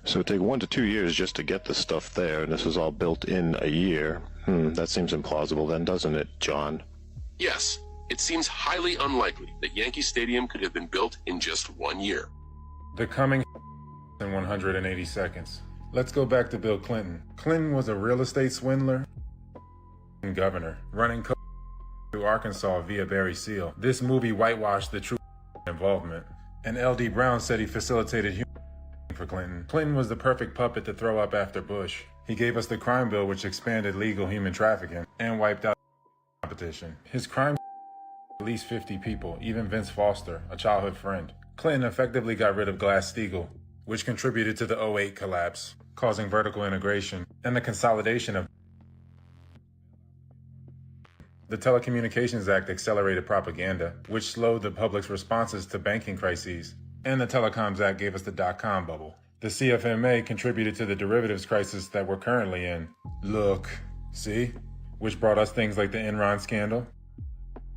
So it'd take 1 to 2 years just to get the stuff there, and this was all built in a year. That seems implausible then, doesn't it, John? Yes, it seems highly unlikely that Yankee Stadium could have been built in just 1 year. The coming in 180 seconds. Let's go back to Bill Clinton. Clinton was a real estate swindler and governor, running through Arkansas via Barry Seal. This movie whitewashed the true involvement. And L.D. Brown said he facilitated human for Clinton. Clinton was the perfect puppet to throw up after Bush. He gave us the crime bill, which expanded legal human trafficking and wiped out competition. His crime released 50 people, even Vince Foster, a childhood friend. Clinton effectively got rid of Glass-Steagall, which contributed to the 08 collapse, causing vertical integration and the consolidation of. The Telecommunications Act accelerated propaganda, which slowed the public's responses to banking crises. And the Telecoms Act gave us the dot-com bubble. The CFMA contributed to the derivatives crisis that we're currently in. Look, see? Which brought us things like the Enron scandal.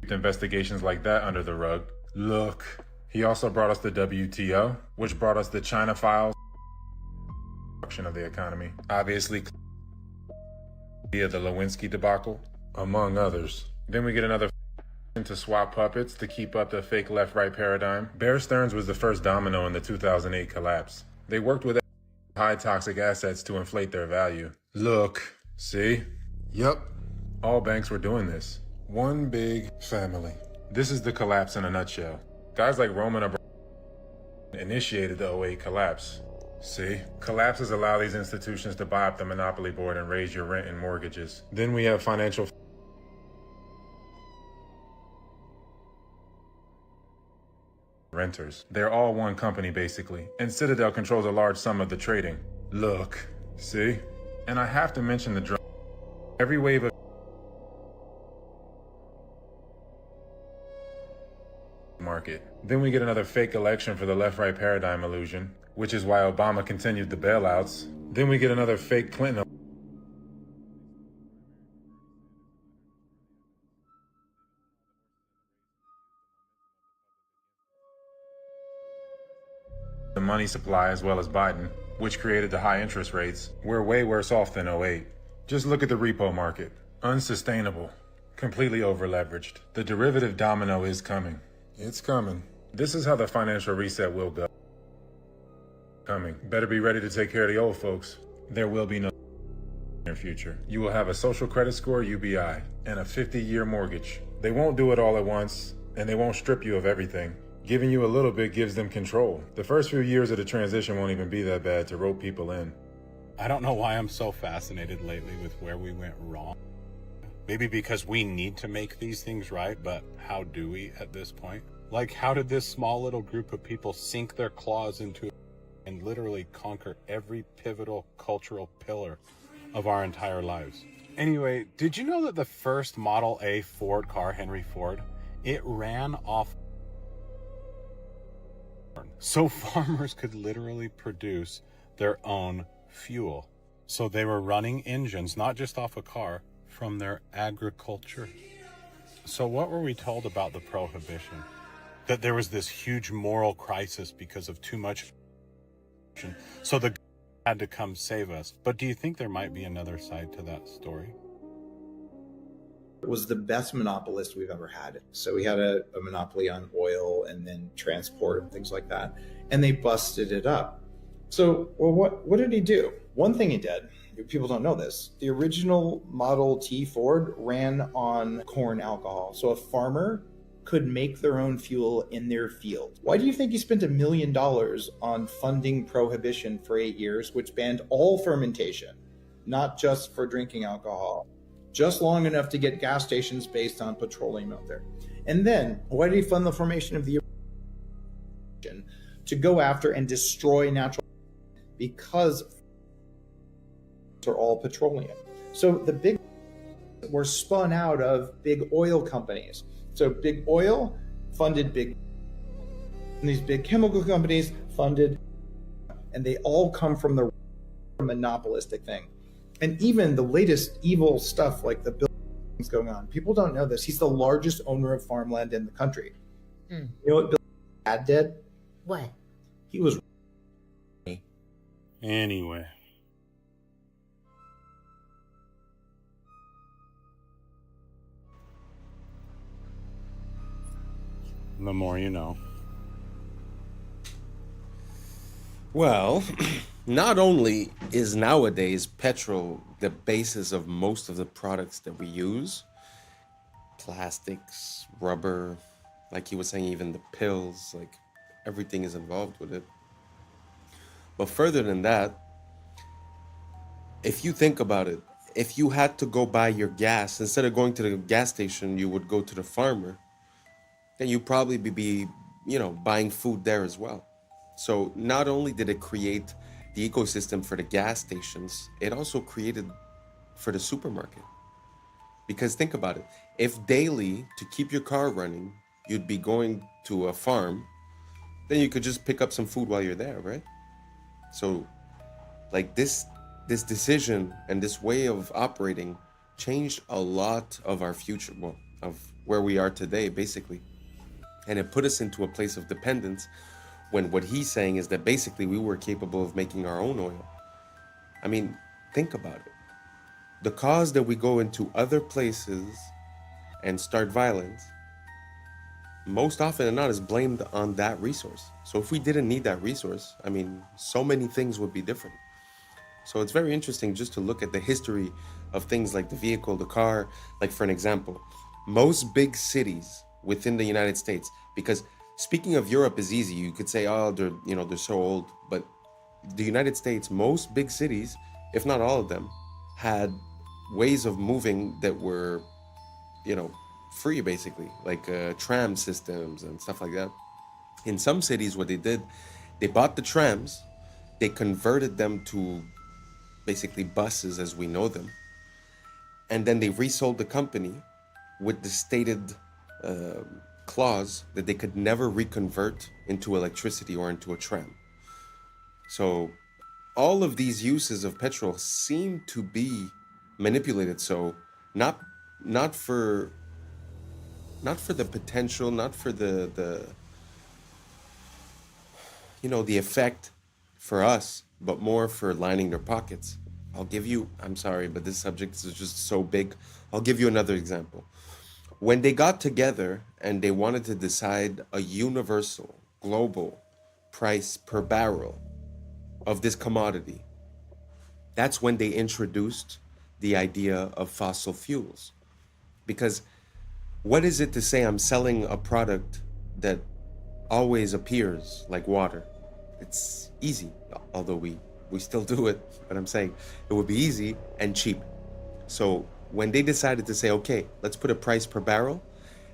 Investigations like that under the rug. Look. He also brought us the WTO, which brought us the China files of the economy. Obviously, via the Lewinsky debacle, among others. Then we get another to swap puppets to keep up the fake left-right paradigm. Bear Stearns was the first domino in the 2008 collapse. They worked with high toxic assets to inflate their value. Look, see? Yup, all banks were doing this. One big family. This is the collapse in a nutshell. Guys like Roman Abramovich initiated the 08 collapse. See? Collapses allow these institutions to buy up the monopoly board and raise your rent and mortgages. Then we have financial renters. They're all one company, basically. And Citadel controls a large sum of the trading. Look. See? And I have to mention the drug. Every wave of market. Then we get another fake election for the left-right paradigm illusion, which is why Obama continued the bailouts. Then we get another fake Clinton. The money supply as well as Biden, which created the high interest rates. We're way worse off than 08. Just look at the repo market. Unsustainable. Completely over-leveraged. The derivative domino is coming. It's coming. This is how the financial reset will go. Coming. Better be ready to take care of the old folks. There will be no near future. You will have a social credit score, UBI, and a 50-year mortgage. They won't do it all at once, and they won't strip you of everything. Giving you a little bit gives them control. The first few years of the transition won't even be that bad to rope people in. I don't know why I'm so fascinated lately with where we went wrong. Maybe because we need to make these things right, but how do we at this point? Like, how did this small little group of people sink their claws into it and literally conquer every pivotal cultural pillar of our entire lives? Anyway, did you know that the first Model A Ford car, Henry Ford, it ran off so farmers could literally produce their own fuel. So they were running engines, not just off a car, from their agriculture. So what were we told about the Prohibition? That there was this huge moral crisis because of too much. So the had to come save us. But do you think there might be another side to that story? Was the best monopolist we've ever had. So we had a monopoly on oil and then transport and things like that. And they busted it up. So, well, what did he do? One thing he did, people don't know this, the original Model T Ford ran on corn alcohol. So a farmer could make their own fuel in their field. Why do you think he spent $1 million on funding Prohibition for 8 years, which banned all fermentation, not just for drinking alcohol? Just long enough to get gas stations based on petroleum out there. And then, why did he fund the formation of the to go after and destroy natural, because they're all petroleum. So the big were spun out of big oil companies. So big oil funded big, and these big chemical companies funded, and they all come from the monopolistic thing. And even the latest evil stuff like the buildings going on, people don't know this. He's the largest owner of farmland in the country. You know what Bill Dad did? What? He was Anyway. The more you know. Well, not only is nowadays petrol the basis of most of the products that we use, plastics, rubber, like he was saying, even the pills, like everything is involved with it. But further than that, if you think about it, if you had to go buy your gas, instead of going to the gas station, you would go to the farmer, then you'd probably be, buying food there as well. So not only did it create the ecosystem for the gas stations, it also created for the supermarket. Because think about it, if daily, to keep your car running, you'd be going to a farm, then you could just pick up some food while you're there, right? So like this decision and this way of operating changed a lot of our future, well, of where we are today, basically. And it put us into a place of dependence, when what he's saying is that basically we were capable of making our own oil. I mean, think about it. The cause that we go into other places and start violence, most often than not, is blamed on that resource. So if we didn't need that resource, I mean, so many things would be different. So it's very interesting just to look at the history of things like the vehicle, the car. Like for an example, most big cities within the United States, because speaking of Europe is easy. You could say, oh, they're so old. But the United States, most big cities, if not all of them, had ways of moving that were, free, basically, like tram systems and stuff like that. In some cities, what they did, they bought the trams, they converted them to basically buses as we know them, and then they resold the company with the stated clause that they could never reconvert into electricity or into a tram. So all of these uses of petrol seem to be manipulated. So not for the potential, not for the effect for us, but more for lining their pockets. I'm sorry, but this subject is just so big. I'll give you another example. When they got together and they wanted to decide a universal, global price per barrel of this commodity, that's when they introduced the idea of fossil fuels. Because what is it to say I'm selling a product that always appears like water? It's easy, although we still do it, but I'm saying it would be easy and cheap. So when they decided to say, okay, let's put a price per barrel,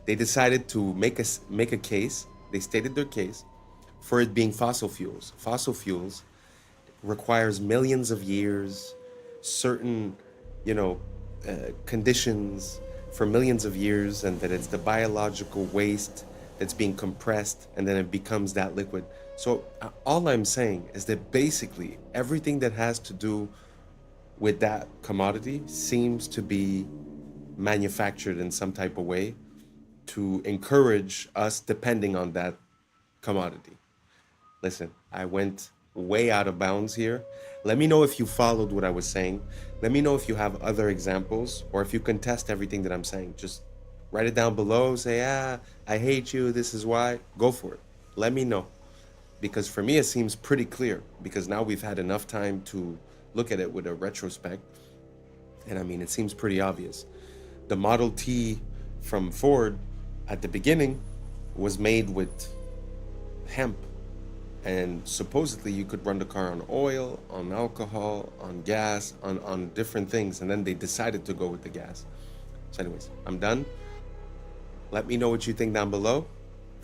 they decided to make a case. They stated their case for it being fossil fuels. Fossil fuels requires millions of years, certain, conditions for millions of years, and that it's the biological waste that's being compressed, and then it becomes that liquid. So all I'm saying is that basically everything that has to do with that commodity seems to be manufactured in some type of way to encourage us depending on that commodity. Listen, I went way out of bounds here. Let me know if you followed what I was saying. Let me know if you have other examples, or if you contest everything that I'm saying. Just write it down below. Say, I hate you. This is why. Go for it. Let me know. Because for me, it seems pretty clear, because now we've had enough time to look at it with a retrospect. And I mean, it seems pretty obvious. The Model T from Ford at the beginning was made with hemp. And supposedly you could run the car on oil, on alcohol, on gas, on different things. And then they decided to go with the gas. So anyways, I'm done. Let me know what you think down below,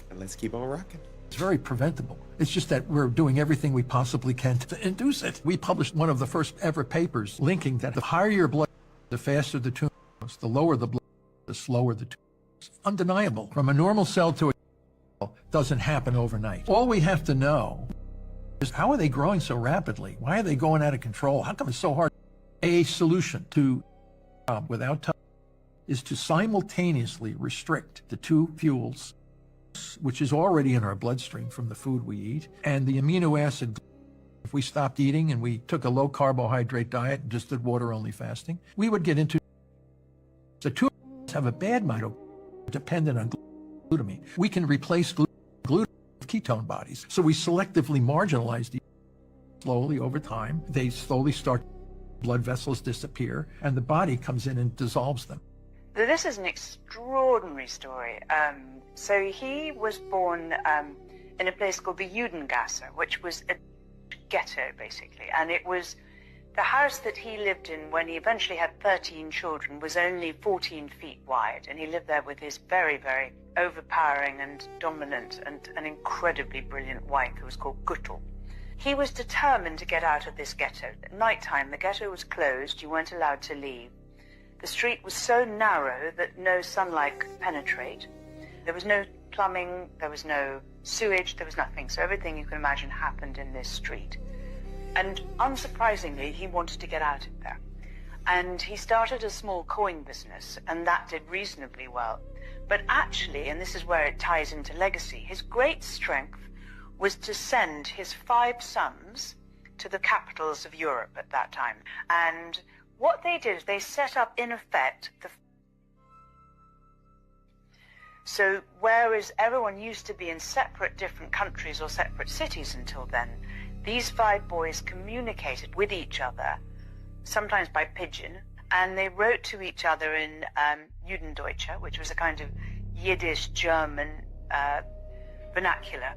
and let's keep on rocking. It's very preventable. It's just that we're doing everything we possibly can to induce it. We published one of the first ever papers linking that the higher your blood, the faster the tumor grows, the lower the blood, the slower the tumor grows. It's undeniable. From a normal cell to a cell doesn't happen overnight. All we have to know is, how are they growing so rapidly? Why are they going out of control? How come it's so hard? A solution to without time is to simultaneously restrict the two fuels, which is already in our bloodstream from the food we eat, and the amino acid If we stopped eating and we took a low carbohydrate diet and just did water only fasting, we would get into the two have a bad mitochondria dependent on glutamine. We can replace glutamine with ketone bodies. So we selectively marginalize these slowly over time. They slowly start, blood vessels disappear, and the body comes in and dissolves them. This is an extraordinary story. So he was born in a place called the Judengasse, which was a ghetto, basically. And it was the house that he lived in when he eventually had 13 children was only 14 feet wide. And he lived there with his very, very overpowering and dominant and an incredibly brilliant wife who was called Guttel. He was determined to get out of this ghetto. At nighttime, the ghetto was closed. You weren't allowed to leave. The street was so narrow that no sunlight could penetrate. There was no plumbing, there was no sewage, there was nothing. So everything you can imagine happened in this street. And unsurprisingly, he wanted to get out of there. And he started a small coin business, and that did reasonably well. But actually, and this is where it ties into legacy, his great strength was to send his 5 sons to the capitals of Europe at that time. And what they did is they set up, in effect, so whereas everyone used to be in separate different countries or separate cities until then, these 5 boys communicated with each other, sometimes by pigeon, and they wrote to each other in Judendeutsche, which was a kind of Yiddish German vernacular.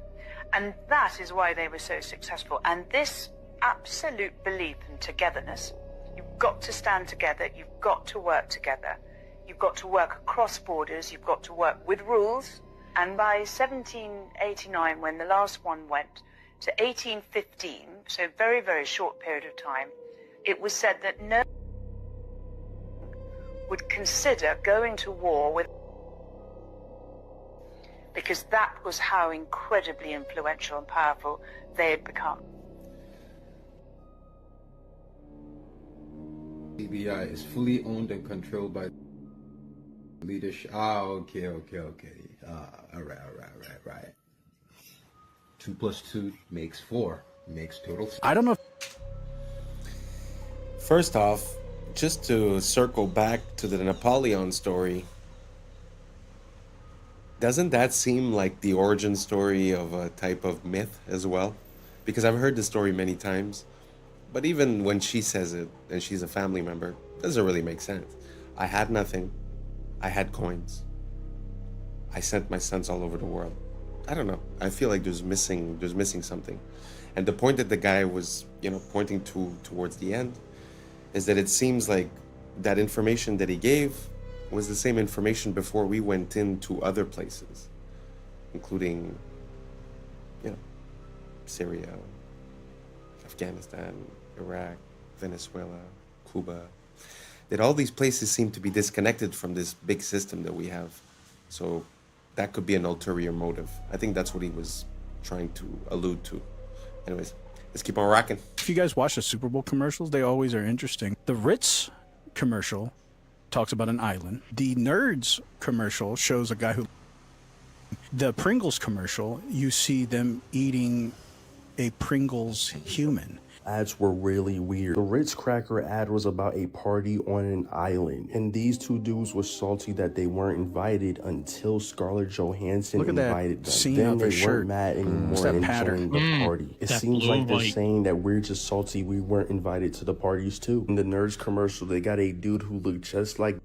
And that is why they were so successful. And this absolute belief in togetherness, you've got to stand together, you've got to work together, you've got to work across borders, you've got to work with rules. And by 1789, when the last one went, to 1815, so a very, very short period of time, it was said that no one would consider going to war with, because that was how incredibly influential and powerful they had become. CBI is fully owned and controlled by leadership. Okay. All right. 2 + 2 makes 4. Makes total. I don't know. First off, just to circle back to the Napoleon story, doesn't that seem like the origin story of a type of myth as well? Because I've heard the story many times, but even when she says it, and she's a family member, it doesn't really make sense. I had nothing. I had coins. I sent my sons all over the world. I don't know. I feel like there's missing something. And the point that the guy was, pointing towards the end is that it seems like that information that he gave was the same information before we went into other places, including, Syria, Afghanistan, Iraq, Venezuela, Cuba. That all these places seem to be disconnected from this big system that we have. So that could be an ulterior motive. I think that's what he was trying to allude to. Anyways, let's keep on rocking. If you guys watch the Super Bowl commercials, they always are interesting. The Ritz commercial talks about an island. The Nerds commercial shows a guy who... The Pringles commercial, you see them eating a Pringles human. Ads were really weird. The Ritz Cracker ad was about a party on an island, and these 2 dudes were salty that they weren't invited until Scarlett Johansson invited them. Scene then of they his shirt. weren't mad anymore That and pattern. joined the party. It That seems blue like they're light. saying that we're just salty we weren't invited to the parties too. In the Nerds commercial, they got a dude who looked just like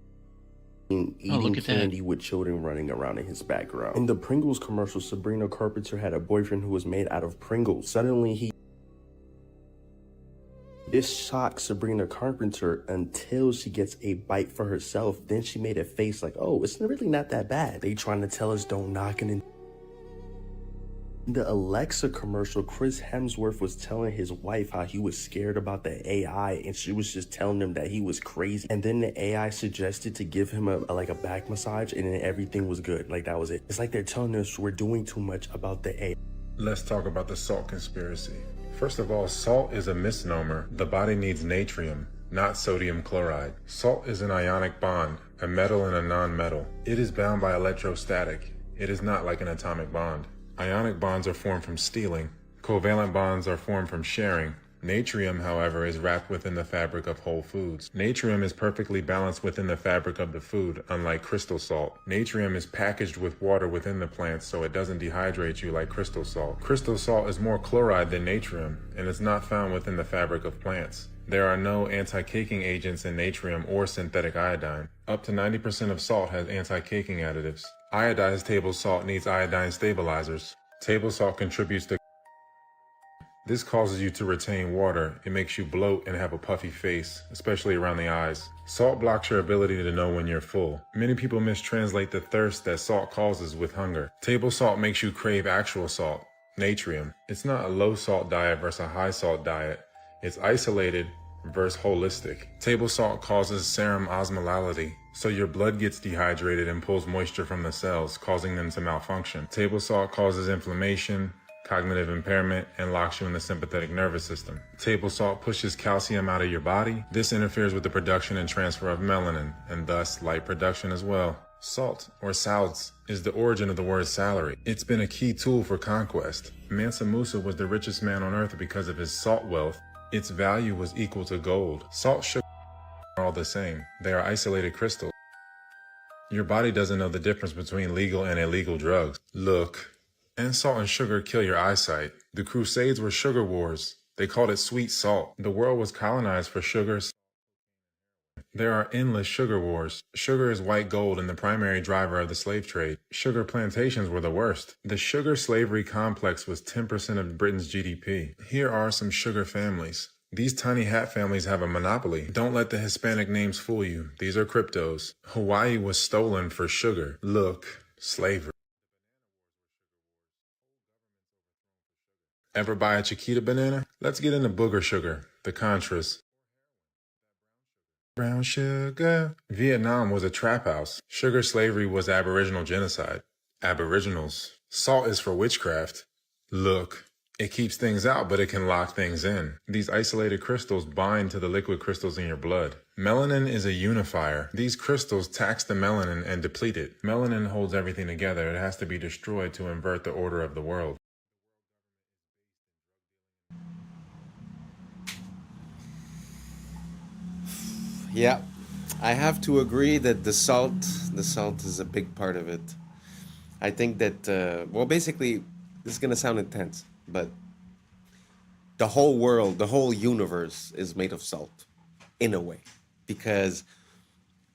eating look at that. candy with children running around in his background. In the Pringles commercial, Sabrina Carpenter had a boyfriend who was made out of Pringles. Suddenly This shocks Sabrina Carpenter until she gets a bite for herself. Then she made a face like, oh, it's really not that bad. They trying to tell us don't knock it in. In the Alexa commercial, Chris Hemsworth was telling his wife how he was scared about the AI, and she was just telling him that he was crazy. And then the AI suggested to give him a back massage, and then everything was good. Like, that was it. It's like they're telling us we're doing too much about the AI. Let's talk about the salt conspiracy. First of all, salt is a misnomer. The body needs natrium, not sodium chloride. Salt is an ionic bond, a metal and a non-metal. It is bound by electrostatic. It is not like an atomic bond. Ionic bonds are formed from stealing, Covalent bonds are formed from sharing. Natrium, however, is wrapped within the fabric of whole foods. Natrium is perfectly balanced within the fabric of the food, unlike crystal salt. Natrium is packaged with water within the plants, so it doesn't dehydrate you like crystal salt. Crystal salt is more chloride than natrium, and is not found within the fabric of plants. There are no anti-caking agents in natrium or synthetic iodine. Up to 90% of salt has anti-caking additives. Iodized table salt needs iodine stabilizers. Table salt contributes to This causes you to retain water. It makes you bloat and have a puffy face, especially around the eyes. Salt blocks your ability to know when you're full. Many people mistranslate the thirst that salt causes with hunger. Table salt makes you crave actual salt, natrium. It's not a low salt diet versus a high salt diet. It's isolated versus holistic. Table salt causes serum osmolality, so your blood gets dehydrated and pulls moisture from the cells, causing them to malfunction. Table salt causes inflammation, cognitive impairment, and locks you in the sympathetic nervous system. Table salt pushes calcium out of your body. This interferes with the production and transfer of melanin, and thus light production as well. Salt, or salts, is the origin of the word salary. It's been a key tool for conquest. Mansa Musa was the richest man on earth because of his salt wealth. Its value was equal to gold. Salt, sugar are all the same. They are isolated crystals. Your body doesn't know the difference between legal and illegal drugs. Look. And salt and sugar kill your eyesight. The Crusades were sugar wars. They called it sweet salt. The world was colonized for sugar. There are endless sugar wars. Sugar is white gold and the primary driver of the slave trade. Sugar plantations were the worst. The sugar slavery complex was 10% of Britain's GDP. Here are some sugar families. These tiny hat families have a monopoly. Don't let the Hispanic names fool you. These are cryptos. Hawaii was stolen for sugar. Look, slavery. Ever buy a Chiquita banana? Let's get into booger sugar, the Contras. Brown sugar. Vietnam was a trap house. Sugar slavery was Aboriginal genocide. Aboriginals. Salt is for witchcraft. Look, it keeps things out, but it can lock things in. These isolated crystals bind to the liquid crystals in your blood. Melanin is a unifier. These crystals tax the melanin and deplete it. Melanin holds everything together. It has to be destroyed to invert the order of the world. Yeah, I have to agree that the salt is a big part of it. I think that, well, basically, this is going to sound intense, but the whole world, the whole universe is made of salt, in a way. Because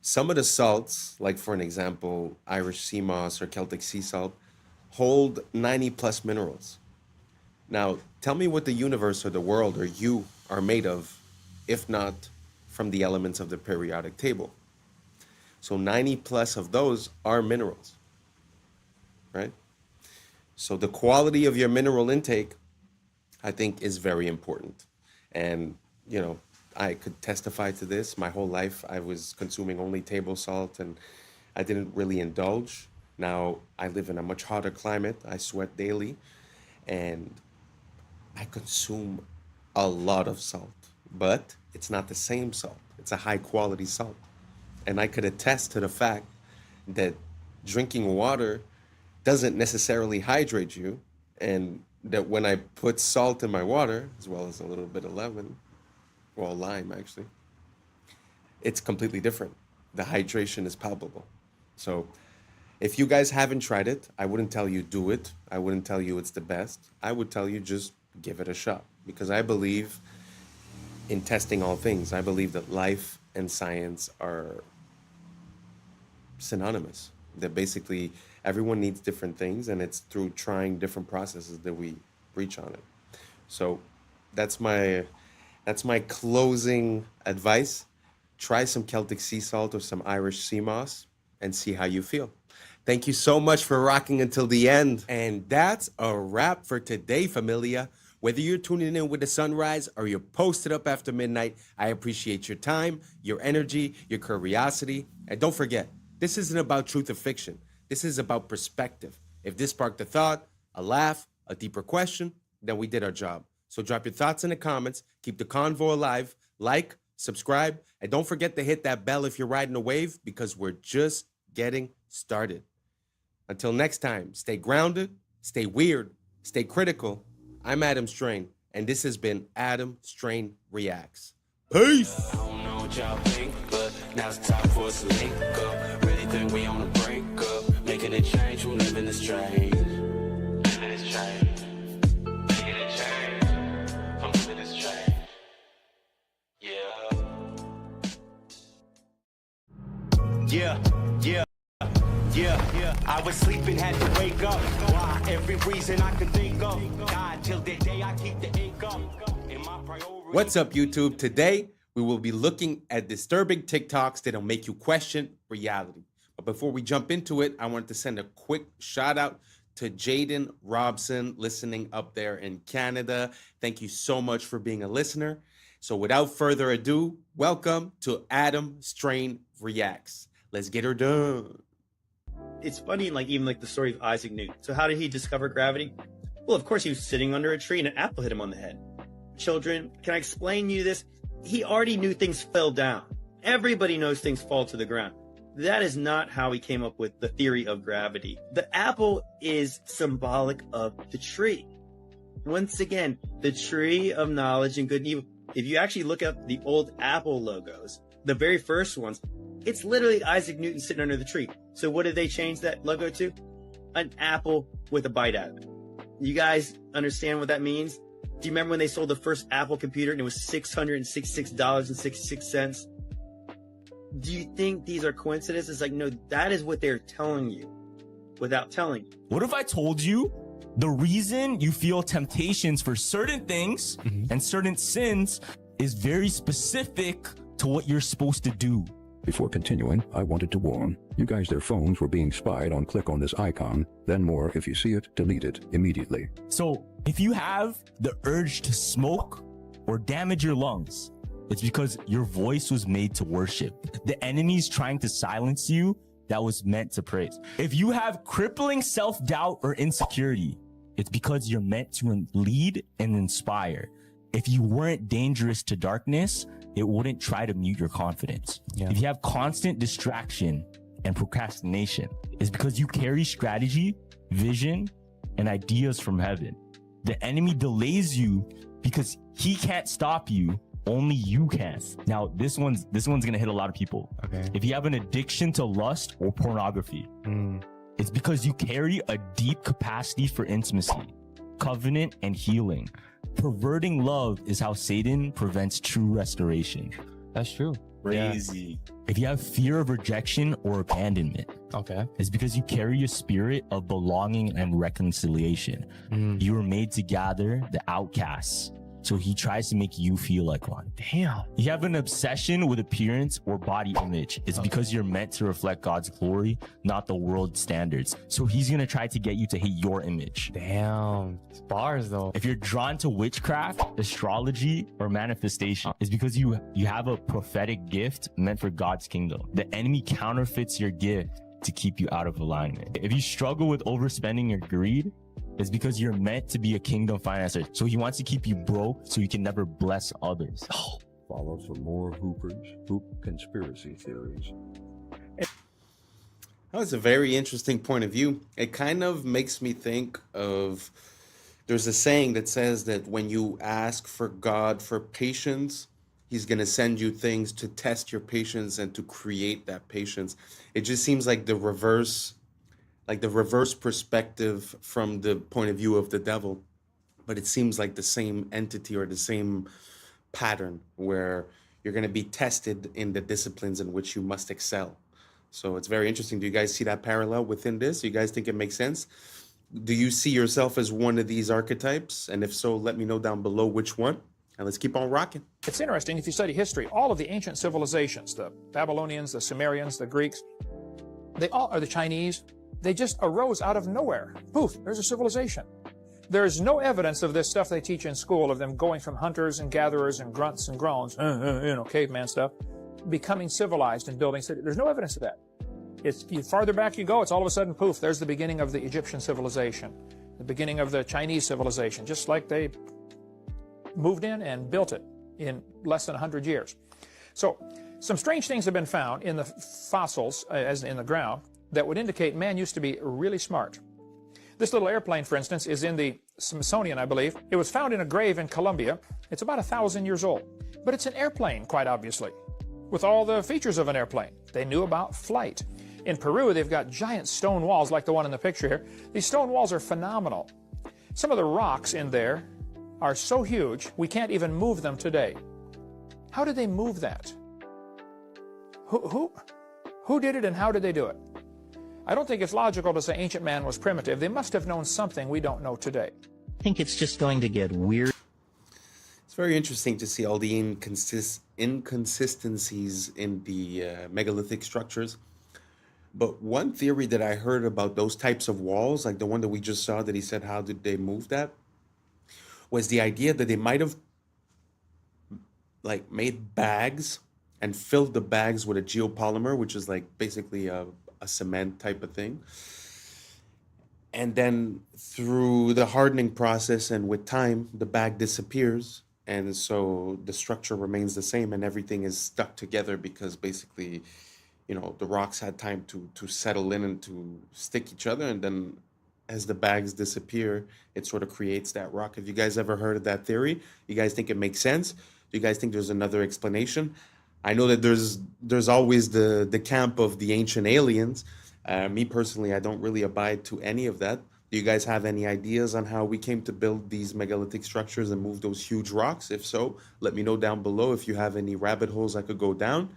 some of the salts, like for an example, Irish sea moss or Celtic sea salt, hold 90 plus minerals. Now, tell me what the universe or the world or you are made of, if not from the elements of the periodic table. So 90 plus of those are minerals, right? So the quality of your mineral intake, I think, is very important. And, you know, I could testify to this. My whole life, I was consuming only table salt and I didn't really indulge. Now I live in a much hotter climate. I sweat daily and I consume a lot of salt, but it's not the same salt. It's a high quality salt. And I could attest to the fact that drinking water doesn't necessarily hydrate you, and that when I put salt in my water, as well as a little bit of lemon, or lime actually, it's completely different. The hydration is palpable. So if you guys haven't tried it, I wouldn't tell you do it. I wouldn't tell you it's the best. I would tell you just give it a shot, because I believe in testing all things. I believe that life and science are synonymous. That basically everyone needs different things, and it's through trying different processes that we reach on it. So that's my closing advice. Try some Celtic sea salt or some Irish sea moss and see how you feel. Thank you so much for rocking until the end. And that's a wrap for today, familia. Whether you're tuning in with the sunrise or you're posted up after midnight, I appreciate your time, your energy, your curiosity. And don't forget, this isn't about truth or fiction. This is about perspective. If this sparked a thought, a laugh, a deeper question, then we did our job. So drop your thoughts in the comments, keep the convo alive, like, subscribe, and don't forget to hit that bell if you're riding a wave, because we're just getting started. Until next time, stay grounded, stay weird, stay critical. I'm Adam Strain, and this has been Adam Strain Reacts. Peace! I don't know what y'all think, but now it's time for us to link up. Really think we on a break up. Making a change, we're living this change. Living this change. Making a change. I'm living this change. Yeah. Yeah. I was sleeping, had to wake up. Why? Every reason I could think of. God, till the day I keep the ink up. In my priority. What's up, YouTube? Today, we will be looking at disturbing TikToks that'll make you question reality. But before we jump into it, I wanted to send a quick shout out to Jaden Robson listening up there in Canada. Thank you so much for being a listener. So without further ado, welcome to Adam Strain Reacts. Let's get her done. It's funny, even the story of Isaac Newton. So how did he discover gravity? Well, of course, he was sitting under a tree and an apple hit him on the head. Children, can I explain to you this? He already knew things fell down. Everybody knows things fall to the ground. That is not how he came up with the theory of gravity. The apple is symbolic of the tree. Once again, the tree of knowledge and good and evil. If you actually look up the old Apple logos, the very first ones, it's literally Isaac Newton sitting under the tree. So what did they change that logo to? An apple with a bite out of it. You guys understand what that means? Do you remember when they sold the first Apple computer and it was $666.66? Do you think these are coincidences? No, that is what they're telling you without telling you. What if I told you the reason you feel temptations for certain things and certain sins is very specific to what you're supposed to do? Before continuing, I wanted to warn you guys their phones were being spied on. Click on this icon, then more. If you see it, delete it immediately. So if you have the urge to smoke or damage your lungs, it's because your voice was made to worship. The enemy's trying to silence you that was meant to praise. If you have crippling self-doubt or insecurity, it's because you're meant to lead and inspire. If you weren't dangerous to darkness, it wouldn't try to mute your confidence. If you have constant distraction and procrastination, it's because you carry strategy, vision, and ideas from heaven. The enemy delays you because he can't stop you. Only you can. Now, this one's gonna hit a lot of people. Okay. If you have an addiction to lust or pornography, it's because you carry a deep capacity for intimacy, covenant, and healing. Perverting love is how Satan prevents true restoration. That's true. Crazy. Yeah. If you have fear of rejection or abandonment, it's because you carry a spirit of belonging and reconciliation. You were made to gather the outcasts. So he tries to make you feel like one. Damn. You have an obsession with appearance or body image. It's because you're meant to reflect God's glory, not the world's standards. So he's going to try to get you to hate your image. Damn. It's bars though. If you're drawn to witchcraft, astrology, or manifestation, it's because you have a prophetic gift meant for God's kingdom. The enemy counterfeits your gift to keep you out of alignment. If you struggle with overspending or greed, it's because you're meant to be a kingdom financer. So he wants to keep you broke so you can never bless others. Follow for more hoop conspiracy theories. That was a very interesting point of view. It kind of makes me think of, there's a saying that says that when you ask for God for patience, he's going to send you things to test your patience and to create that patience. It just seems like the reverse perspective from the point of view of the devil, but it seems like the same entity or the same pattern where you're going to be tested in the disciplines in which you must excel. So it's very interesting. Do you guys see that parallel within this? Do you guys think it makes sense? Do you see yourself as one of these archetypes? And if so, let me know down below which one. And let's keep on rocking. It's interesting, if you study history, all of the ancient civilizations, the Babylonians, the Sumerians, the Greeks, they all are the Chinese. They just arose out of nowhere. Poof, there's a civilization. There's no evidence of this stuff they teach in school, of them going from hunters and gatherers and grunts and groans, caveman stuff, becoming civilized and building cities. There's no evidence of that. It's farther back you go, it's all of a sudden, poof, there's the beginning of the Egyptian civilization, the beginning of the Chinese civilization, just like they moved in and built it in less than 100 years. So some strange things have been found in the fossils, as in the ground, that would indicate man used to be really smart. This little airplane, for instance, is in the Smithsonian, I believe. It was found in a grave in Colombia. It's about 1,000 years old. But it's an airplane, quite obviously, with all the features of an airplane. They knew about flight. In Peru, they've got giant stone walls like the one in the picture here. These stone walls are phenomenal. Some of the rocks in there are so huge, we can't even move them today. How did they move that? Who did it and how did they do it? I don't think it's logical to say ancient man was primitive. They must have known something we don't know today. I think it's just going to get weird. It's very interesting to see all the inconsistencies in the megalithic structures. But one theory that I heard about those types of walls, like the one that we just saw that he said, how did they move that? Was the idea that they might have like made bags and filled the bags with a geopolymer, which is like basically a cement type of thing. And then through the hardening process and with time, the bag disappears. And so the structure remains the same and everything is stuck together because basically, you know, the rocks had time to settle in and to stick each other. And then as the bags disappear, it sort of creates that rock. Have you guys ever heard of that theory? You guys think it makes sense? Do you guys think there's another explanation? I know that there's always the camp of the ancient aliens. Me personally, I don't really abide to any of that. Do you guys have any ideas on how we came to build these megalithic structures and move those huge rocks? If so, let me know down below if you have any rabbit holes I could go down.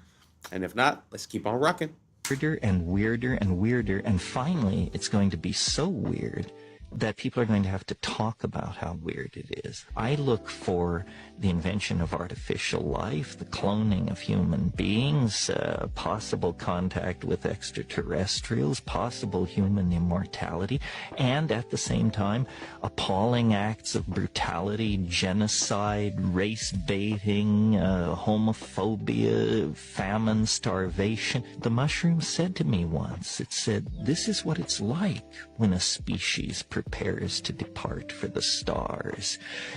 And if not, let's keep on rocking. Weirder and weirder and weirder, and finally it's going to be so weird that people are going to have to talk about how weird it is. I look for the invention of artificial life, the cloning of human beings, possible contact with extraterrestrials, possible human immortality, and at the same time, appalling acts of brutality, genocide, race baiting, homophobia, famine, starvation. The mushroom said to me once, it said, "This is what it's like when a species prepares to depart for the stars.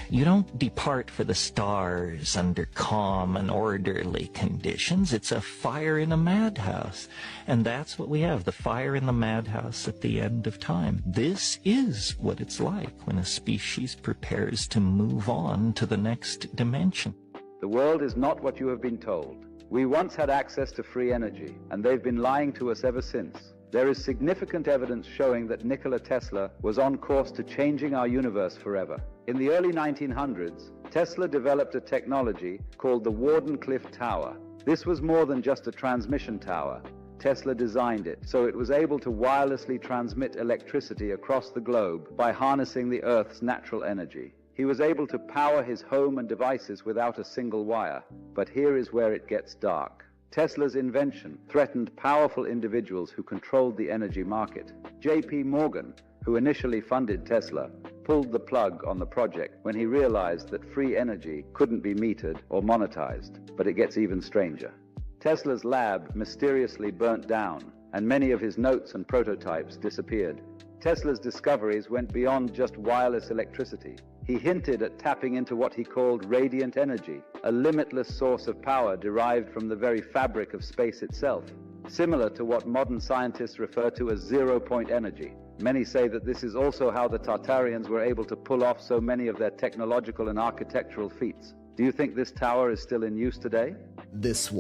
You don't depart for the stars under calm and orderly conditions. It's a fire in a madhouse." And that's what we have, the fire in the madhouse at the end of time. This is what it's like when a species prepares to move on to the next dimension. The world is not what you have been told. We once had access to free energy, and they've been lying to us ever since. There is significant evidence showing that Nikola Tesla was on course to changing our universe forever. In the early 1900s, Tesla developed a technology called the Wardenclyffe Tower. This was more than just a transmission tower. Tesla designed it so it was able to wirelessly transmit electricity across the globe by harnessing the Earth's natural energy. He was able to power his home and devices without a single wire. But here is where it gets dark. Tesla's invention threatened powerful individuals who controlled the energy market. J.P. Morgan, who initially funded Tesla, pulled the plug on the project when he realized that free energy couldn't be metered or monetized. But it gets even stranger. Tesla's lab mysteriously burnt down, and many of his notes and prototypes disappeared. Tesla's discoveries went beyond just wireless electricity. He hinted at tapping into what he called radiant energy, a limitless source of power derived from the very fabric of space itself, similar to what modern scientists refer to as zero-point energy. Many say that this is also how the Tartarians were able to pull off so many of their technological and architectural feats. Do you think this tower is still in use today? This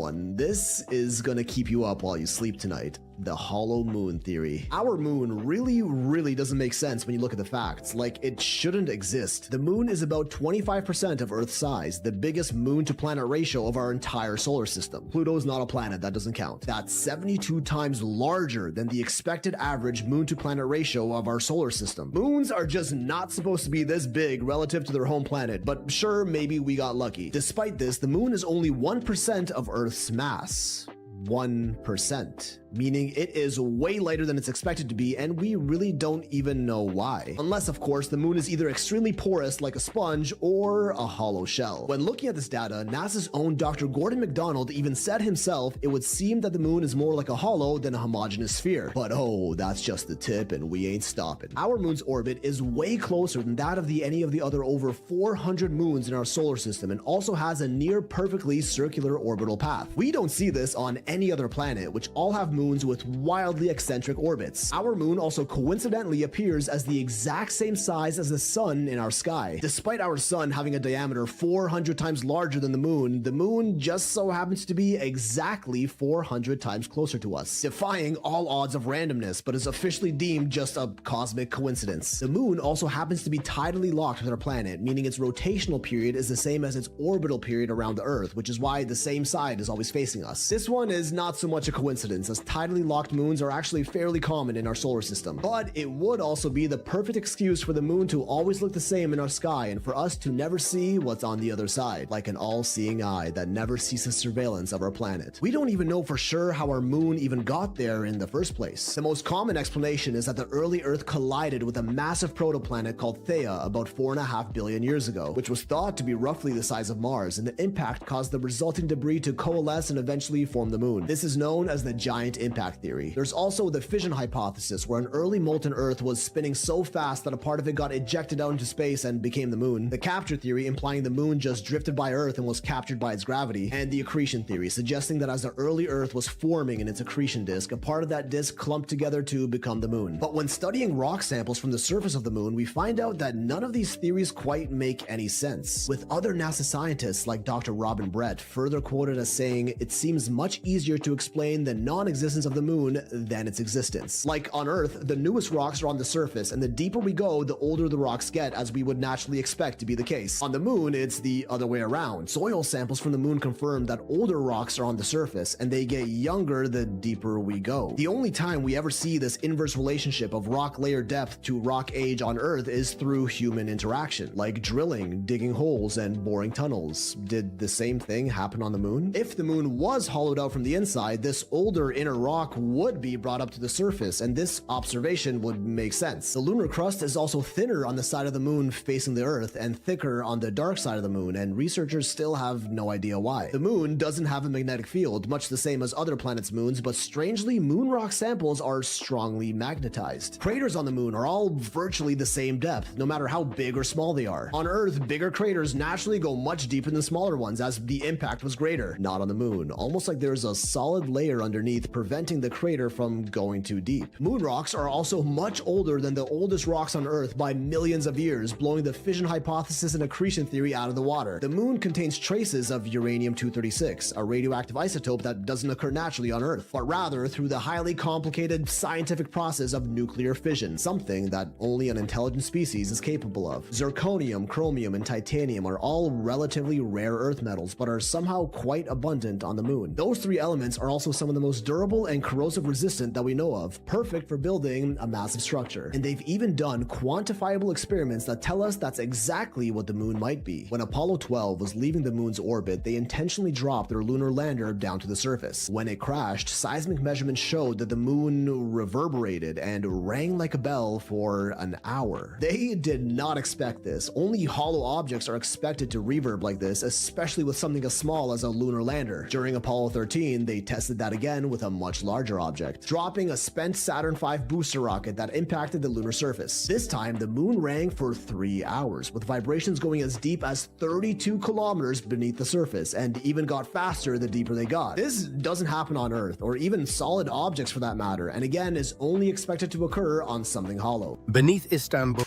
is gonna keep you up while you sleep tonight. The hollow moon theory. Our moon really doesn't make sense when you look at the facts. Like, it shouldn't exist. The moon is about 25% of Earth's size, the biggest moon to planet ratio of our entire solar system. Pluto's not a planet, that doesn't count. That's 72 times larger than the expected average moon to planet ratio of our solar system. Moons are just not supposed to be this big relative to their home planet, but sure, maybe we got lucky. Despite this, the moon is only 1% of Earth's mass. 1%, meaning it is way lighter than it's expected to be, and we really don't even know why. Unless, of course, the moon is either extremely porous like a sponge or a hollow shell. When looking at this data, NASA's own Dr. Gordon McDonald even said himself it would seem that the moon is more like a hollow than a homogeneous sphere. But oh, that's just the tip, and we ain't stopping. Our moon's orbit is way closer than that of any of the other over 400 moons in our solar system, and also has a near perfectly circular orbital path. We don't see this on any other planet, which all have moons moons with wildly eccentric orbits. Our moon also coincidentally appears as the exact same size as the sun in our sky. Despite our sun having a diameter 400 times larger than the moon just so happens to be exactly 400 times closer to us, defying all odds of randomness, but is officially deemed just a cosmic coincidence. The moon also happens to be tidally locked with our planet, meaning its rotational period is the same as its orbital period around the Earth, which is why the same side is always facing us. This one is not so much a coincidence, as tidally locked moons are actually fairly common in our solar system. But it would also be the perfect excuse for the moon to always look the same in our sky and for us to never see what's on the other side, like an all-seeing eye that never ceases surveillance of our planet. We don't even know for sure how our moon even got there in the first place. The most common explanation is that the early Earth collided with a massive protoplanet called Theia about 4.5 billion years ago, which was thought to be roughly the size of Mars, and the impact caused the resulting debris to coalesce and eventually form the moon. This is known as the giant impact theory. There's also the fission hypothesis, where an early molten Earth was spinning so fast that a part of it got ejected out into space and became the moon. The capture theory, implying the moon just drifted by Earth and was captured by its gravity. And the accretion theory, suggesting that as the early Earth was forming in its accretion disk, a part of that disk clumped together to become the moon. But when studying rock samples from the surface of the moon, we find out that none of these theories quite make any sense, with other NASA scientists like Dr. Robin Brett further quoted as saying, "It seems much easier to explain the non-existence of the moon than its existence. Like on Earth, the newest rocks are on the surface, and the deeper we go, the older the rocks get, as we would naturally expect to be the case. On the moon, it's the other way around. Soil samples from the moon confirm that older rocks are on the surface, and they get younger the deeper we go. The only time we ever see this inverse relationship of rock layer depth to rock age on Earth is through human interaction, like drilling, digging holes, and boring tunnels. Did the same thing happen on the moon? If the moon was hollowed out from the inside, this older inner rock would be brought up to the surface, and this observation would make sense. The lunar crust is also thinner on the side of the moon facing the Earth and thicker on the dark side of the moon, and researchers still have no idea why. The moon doesn't have a magnetic field, much the same as other planets' moons, but strangely, moon rock samples are strongly magnetized. Craters on the moon are all virtually the same depth, no matter how big or small they are. On Earth, bigger craters naturally go much deeper than smaller ones, as the impact was greater. Not on the moon, almost like there's a solid layer underneath preventing the crater from going too deep. Moon rocks are also much older than the oldest rocks on Earth by millions of years, blowing the fission hypothesis and accretion theory out of the water. The moon contains traces of uranium-236, a radioactive isotope that doesn't occur naturally on Earth, but rather through the highly complicated scientific process of nuclear fission, something that only an intelligent species is capable of. Zirconium, chromium, and titanium are all relatively rare Earth metals, but are somehow quite abundant on the moon. Those three elements are also some of the most durable and corrosive resistant that we know of, perfect for building a massive structure. And they've even done quantifiable experiments that tell us that's exactly what the moon might be. When Apollo 12 was leaving the moon's orbit, they intentionally dropped their lunar lander down to the surface. When it crashed, seismic measurements showed that the moon reverberated and rang like a bell for an hour. They did not expect this. Only hollow objects are expected to reverb like this, especially with something as small as a lunar lander. During Apollo 13, they tested that again with a much larger object, dropping a spent Saturn V booster rocket that impacted the lunar surface. This time, the moon rang for 3 hours, with vibrations going as deep as 32 kilometers beneath the surface, and even got faster the deeper they got. This doesn't happen on Earth, or even solid objects for that matter, and again is only expected to occur on something hollow. Beneath Istanbul.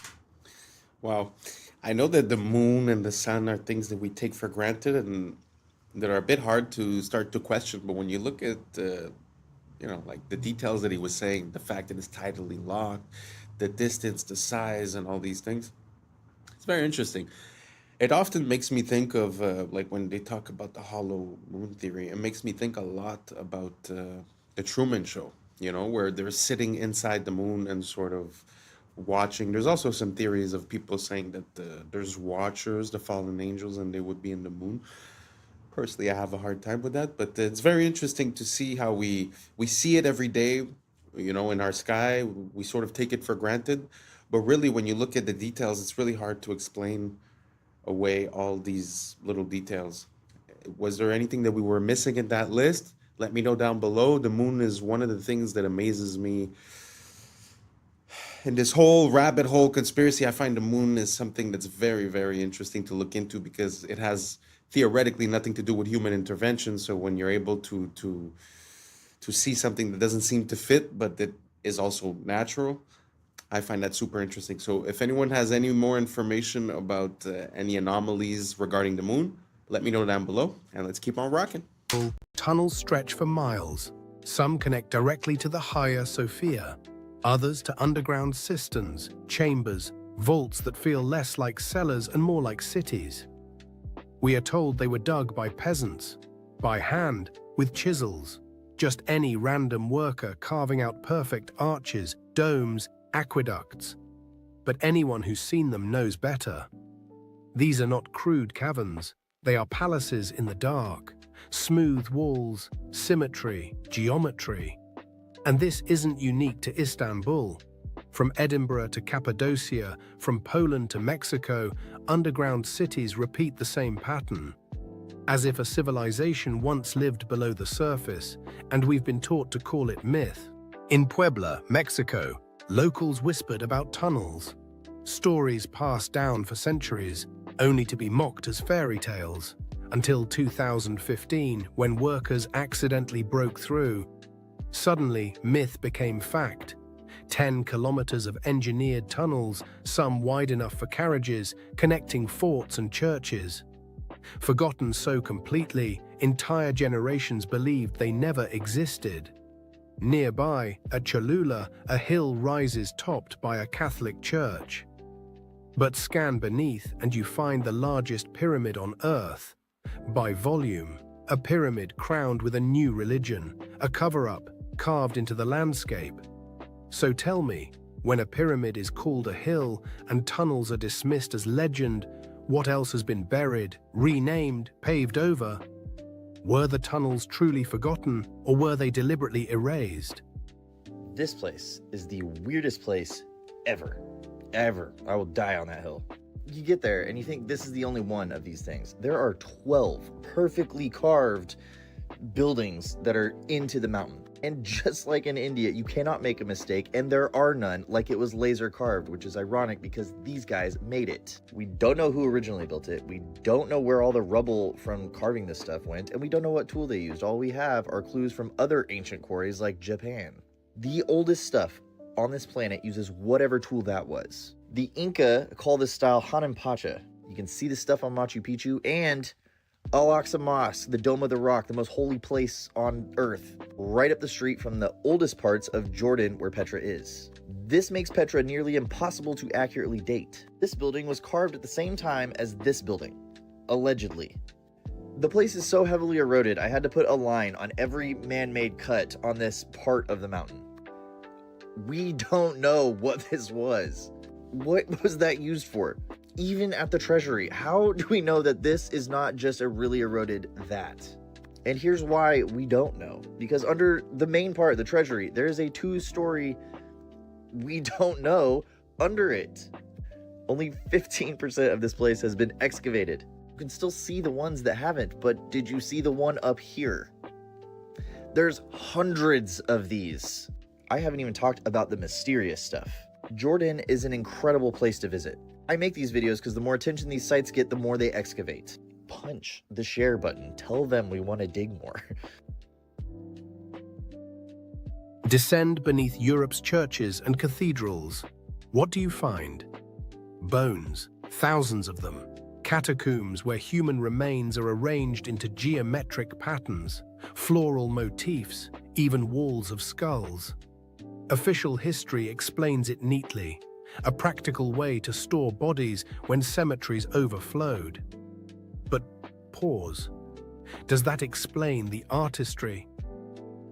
Wow. I know that the moon and the sun are things that we take for granted and that are a bit hard to start to question, but when you look at like the details that he was saying, the fact that it's tidally locked, the distance, the size, and all these things, it's very interesting. It often makes me think of like when they talk about the hollow moon theory, it makes me think a lot about the Truman Show, where they're sitting inside the moon and sort of watching. There's also some theories of people saying that there's watchers, the fallen angels, and they would be in the moon. Personally, I have a hard time with that, but it's very interesting to see how we see it every day, in our sky. We sort of take it for granted, but really when you look at the details, it's really hard to explain away all these little details. Was there anything that we were missing in that list? Let me know down below. The moon is one of the things that amazes me. In this whole rabbit hole conspiracy, I find the moon is something that's very, very interesting to look into because it has theoretically nothing to do with human intervention. So when you're able to to see something that doesn't seem to fit, but that is also natural. I find that super interesting. So if anyone has any more information about any anomalies regarding the moon, let me know down below, and let's keep on rocking. Tunnels stretch for miles. Some connect directly to the Hagia Sophia, others to underground cisterns, chambers, vaults that feel less like cellars and more like cities. We are told they were dug by peasants, by hand, with chisels, just any random worker carving out perfect arches, domes, aqueducts. But anyone who's seen them knows better. These are not crude caverns, they are palaces in the dark, smooth walls, symmetry, geometry. And this isn't unique to Istanbul. From Edinburgh to Cappadocia, from Poland to Mexico, underground cities repeat the same pattern. As if a civilization once lived below the surface, and we've been taught to call it myth. In Puebla, Mexico, locals whispered about tunnels. Stories passed down for centuries, only to be mocked as fairy tales, until 2015, when workers accidentally broke through. Suddenly, myth became fact. 10 kilometers of engineered tunnels, some wide enough for carriages, connecting forts and churches. Forgotten so completely, entire generations believed they never existed. Nearby, at Cholula, a hill rises topped by a Catholic church. But scan beneath and you find the largest pyramid on Earth. By volume, a pyramid crowned with a new religion, a cover-up carved into the landscape. So tell me, when a pyramid is called a hill and tunnels are dismissed as legend, what else has been buried, renamed, paved over? Were the tunnels truly forgotten, or were they deliberately erased? This place is the weirdest place ever. Ever. I will die on that hill. You get there and you think this is the only one of these things. There are 12 perfectly carved buildings that are into the mountain. And just like in India, you cannot make a mistake, and there are none, like it was laser carved, which is ironic because these guys made it. We don't know who originally built it, we don't know where all the rubble from carving this stuff went, and we don't know what tool they used. All we have are clues from other ancient quarries like Japan. The oldest stuff on this planet uses whatever tool that was. The Inca call this style Hanampacha. You can see the stuff on Machu Picchu, and Al-Aqsa Mosque, the Dome of the Rock, the most holy place on Earth, right up the street from the oldest parts of Jordan where Petra is. This makes Petra nearly impossible to accurately date. This building was carved at the same time as this building, allegedly. The place is so heavily eroded, I had to put a line on every man-made cut on this part of the mountain. We don't know what this was. What was that used for? Even at the treasury, how do we know that this is not just a really eroded that? And here's why we don't know. Because under the main part, the treasury, there is a 2-story, we don't know, under it. Only 15% of this place has been excavated. You can still see the ones that haven't, but did you see the one up here? There's hundreds of these. I haven't even talked about the mysterious stuff. Jordan is an incredible place to visit. I make these videos because the more attention these sites get, the more they excavate. Punch the share button. Tell them we want to dig more. Descend beneath Europe's churches and cathedrals. What do you find? Bones, thousands of them. Catacombs where human remains are arranged into geometric patterns, floral motifs, even walls of skulls. Official history explains it neatly. A practical way to store bodies when cemeteries overflowed. But pause. Does that explain the artistry,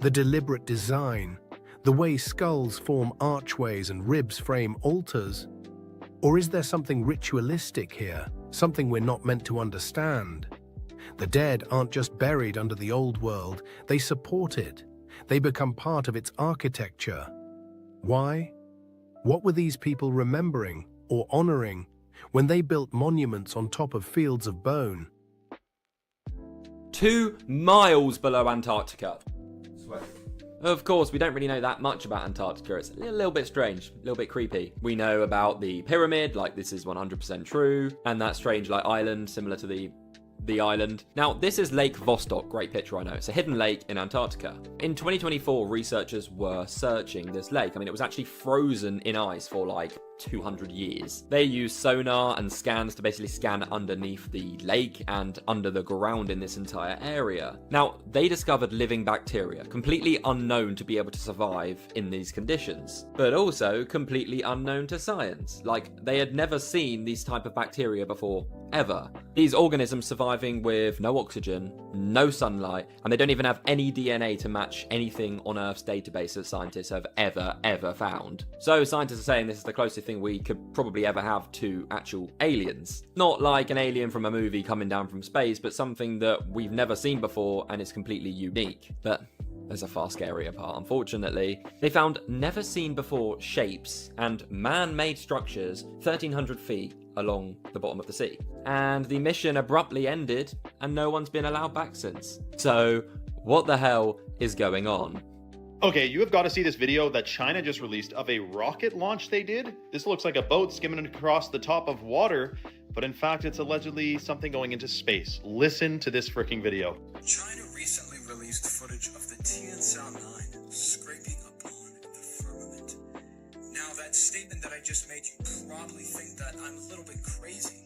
the deliberate design, the way skulls form archways and ribs frame altars? Or is there something ritualistic here, something we're not meant to understand? The dead aren't just buried under the old world, they support it. They become part of its architecture. Why? What were these people remembering or honoring when they built monuments on top of fields of bone? 2 miles below Antarctica. Of course, we don't really know that much about Antarctica. It's a little bit strange, a little bit creepy. We know about the pyramid, like this is 100% true, and that strange like island similar to the the island. Now, this is Lake Vostok, great picture I know. It's a hidden lake in Antarctica. In 2024, researchers were searching this lake. I mean, it was actually frozen in ice for like 200 years. They used sonar and scans to basically scan underneath the lake and under the ground in this entire area. Now, they discovered living bacteria, completely unknown to be able to survive in these conditions, but also completely unknown to science. Like, they had never seen these type of bacteria before, ever. These organisms surviving with no oxygen, no sunlight, and they don't even have any DNA to match anything on Earth's database that scientists have ever found. So scientists are saying this is the closest thing we could probably ever have to actual aliens. Not like an alien from a movie coming down from space, but something that we've never seen before and is completely unique. But there's a far scarier part, unfortunately. They found never seen before shapes and man-made structures 1,300 feet along the bottom of the sea. And the mission abruptly ended and no one's been allowed back since. So what the hell is going on? Okay, you have got to see this video that China just released of a rocket launch they did. This looks like a boat skimming across the top of water, but in fact it's allegedly something going into space. Listen to this freaking video. China recently released footage of the Tianzhao 9 scraping upon the firmament. Now, that statement that I just made, you probably think that I'm a little bit crazy,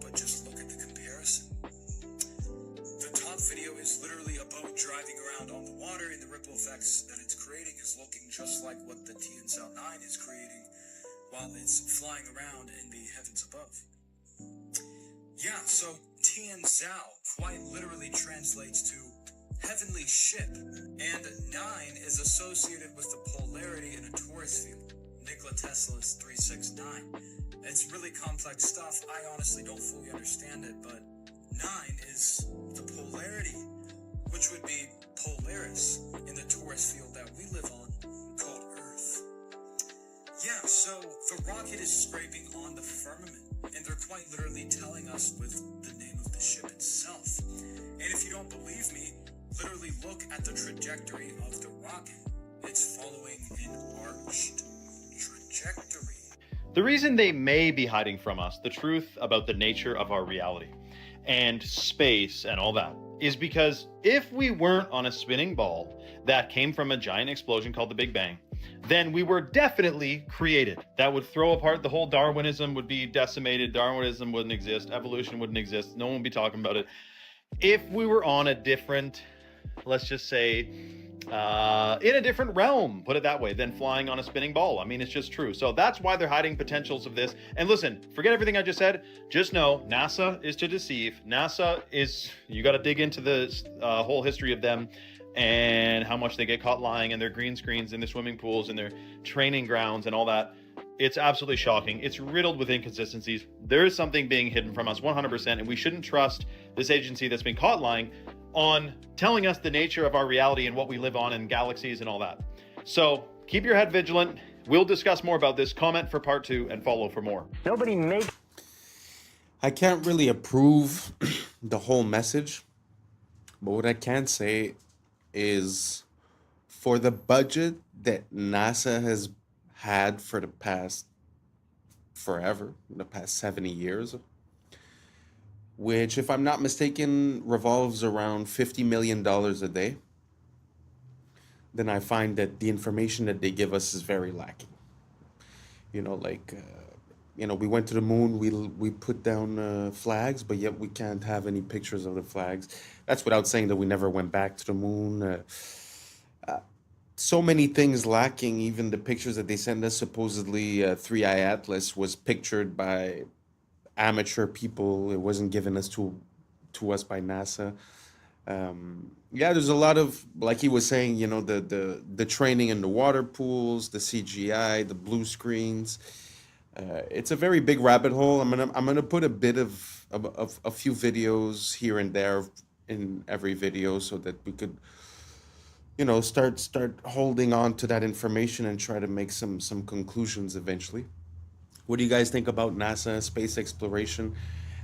but just look at the comparison. The top video is literally a boat driving around on the water, and the ripple effects that it's creating is looking just like what the Tianzhao 9 is creating while it's flying around in the heavens above. Yeah, so Tianzhao quite literally translates to heavenly ship, and 9 is associated with the polarity in a torus field, Nikola Tesla's 369. It's really complex stuff. I honestly don't fully understand it, but 9 is the polarity, which would be Polaris in the torus field that we live on, called Earth. Yeah, so the rocket is scraping on the firmament, and they're quite literally telling us with the name of the ship itself. And if you don't believe me, literally look at the trajectory of the rocket. It's following an arched trajectory. The reason they may be hiding from us the truth about the nature of our reality and space and all that is because if we weren't on a spinning ball that came from a giant explosion called the Big Bang, then we were definitely created. That would throw apart the whole Darwinism, would be decimated. Darwinism wouldn't exist. Evolution wouldn't exist. No one would be talking about it. If we were on a different, let's just say, in a different realm, put it that way, than flying on a spinning ball. I mean, it's just true. So that's why they're hiding potentials of this. And listen, forget everything I just said. Just know NASA is to deceive. NASA is, you got to dig into the whole history of them and how much they get caught lying and their green screens in their swimming pools and their training grounds and all that. It's absolutely shocking. It's riddled with inconsistencies. There is something being hidden from us 100%, and we shouldn't trust this agency that's been caught lying on telling us the nature of our reality and what we live on in galaxies and all that. So keep your head vigilant. We'll discuss more about this. Comment for part 2 and follow for more. I can't really approve the whole message, but what I can say is for the budget that NASA has had for the past forever, the past 70 years, which, if I'm not mistaken, revolves around $50 million a day, then I find that the information that they give us is very lacking. You know, like, we went to the moon, we put down flags, but yet we can't have any pictures of the flags. That's without saying that we never went back to the moon. So many things lacking. Even the pictures that they sent us, supposedly 3i Atlas was pictured by amateur people. It wasn't given us to us by NASA. Yeah, there's a lot of, like he was saying, the training in the water pools, the CGI, the blue screens. It's a very big rabbit hole. I'm gonna put a bit of a few videos here and there in every video so that we could, start holding on to that information and try to make some conclusions eventually. What do you guys think about NASA, space exploration,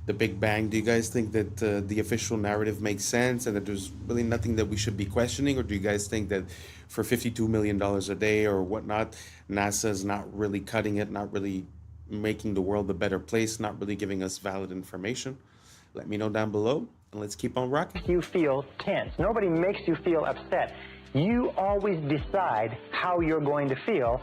the Big Bang? Do you guys think that the official narrative makes sense and that there's really nothing that we should be questioning? Or do you guys think that for $52 million a day or whatnot, NASA is not really cutting it, not really making the world a better place, not really giving us valid information? Let me know down below, and let's keep on rocking. You feel tense. Nobody makes you feel upset. You always decide how you're going to feel.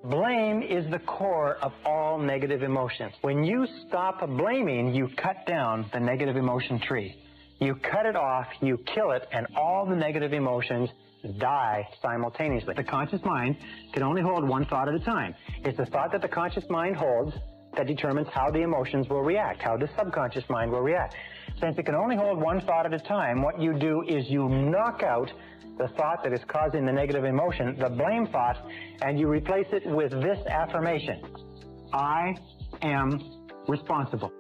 Blame is the core of all negative emotions. When you stop blaming, you cut down the negative emotion tree. You cut it off, you kill it, and all the negative emotions die simultaneously. The conscious mind can only hold one thought at a time. It's the thought that the conscious mind holds that determines how the emotions will react, how the subconscious mind will react. Since it can only hold one thought at a time, what you do is you knock out the thought that is causing the negative emotion, the blame thought, and you replace it with this affirmation: I am responsible.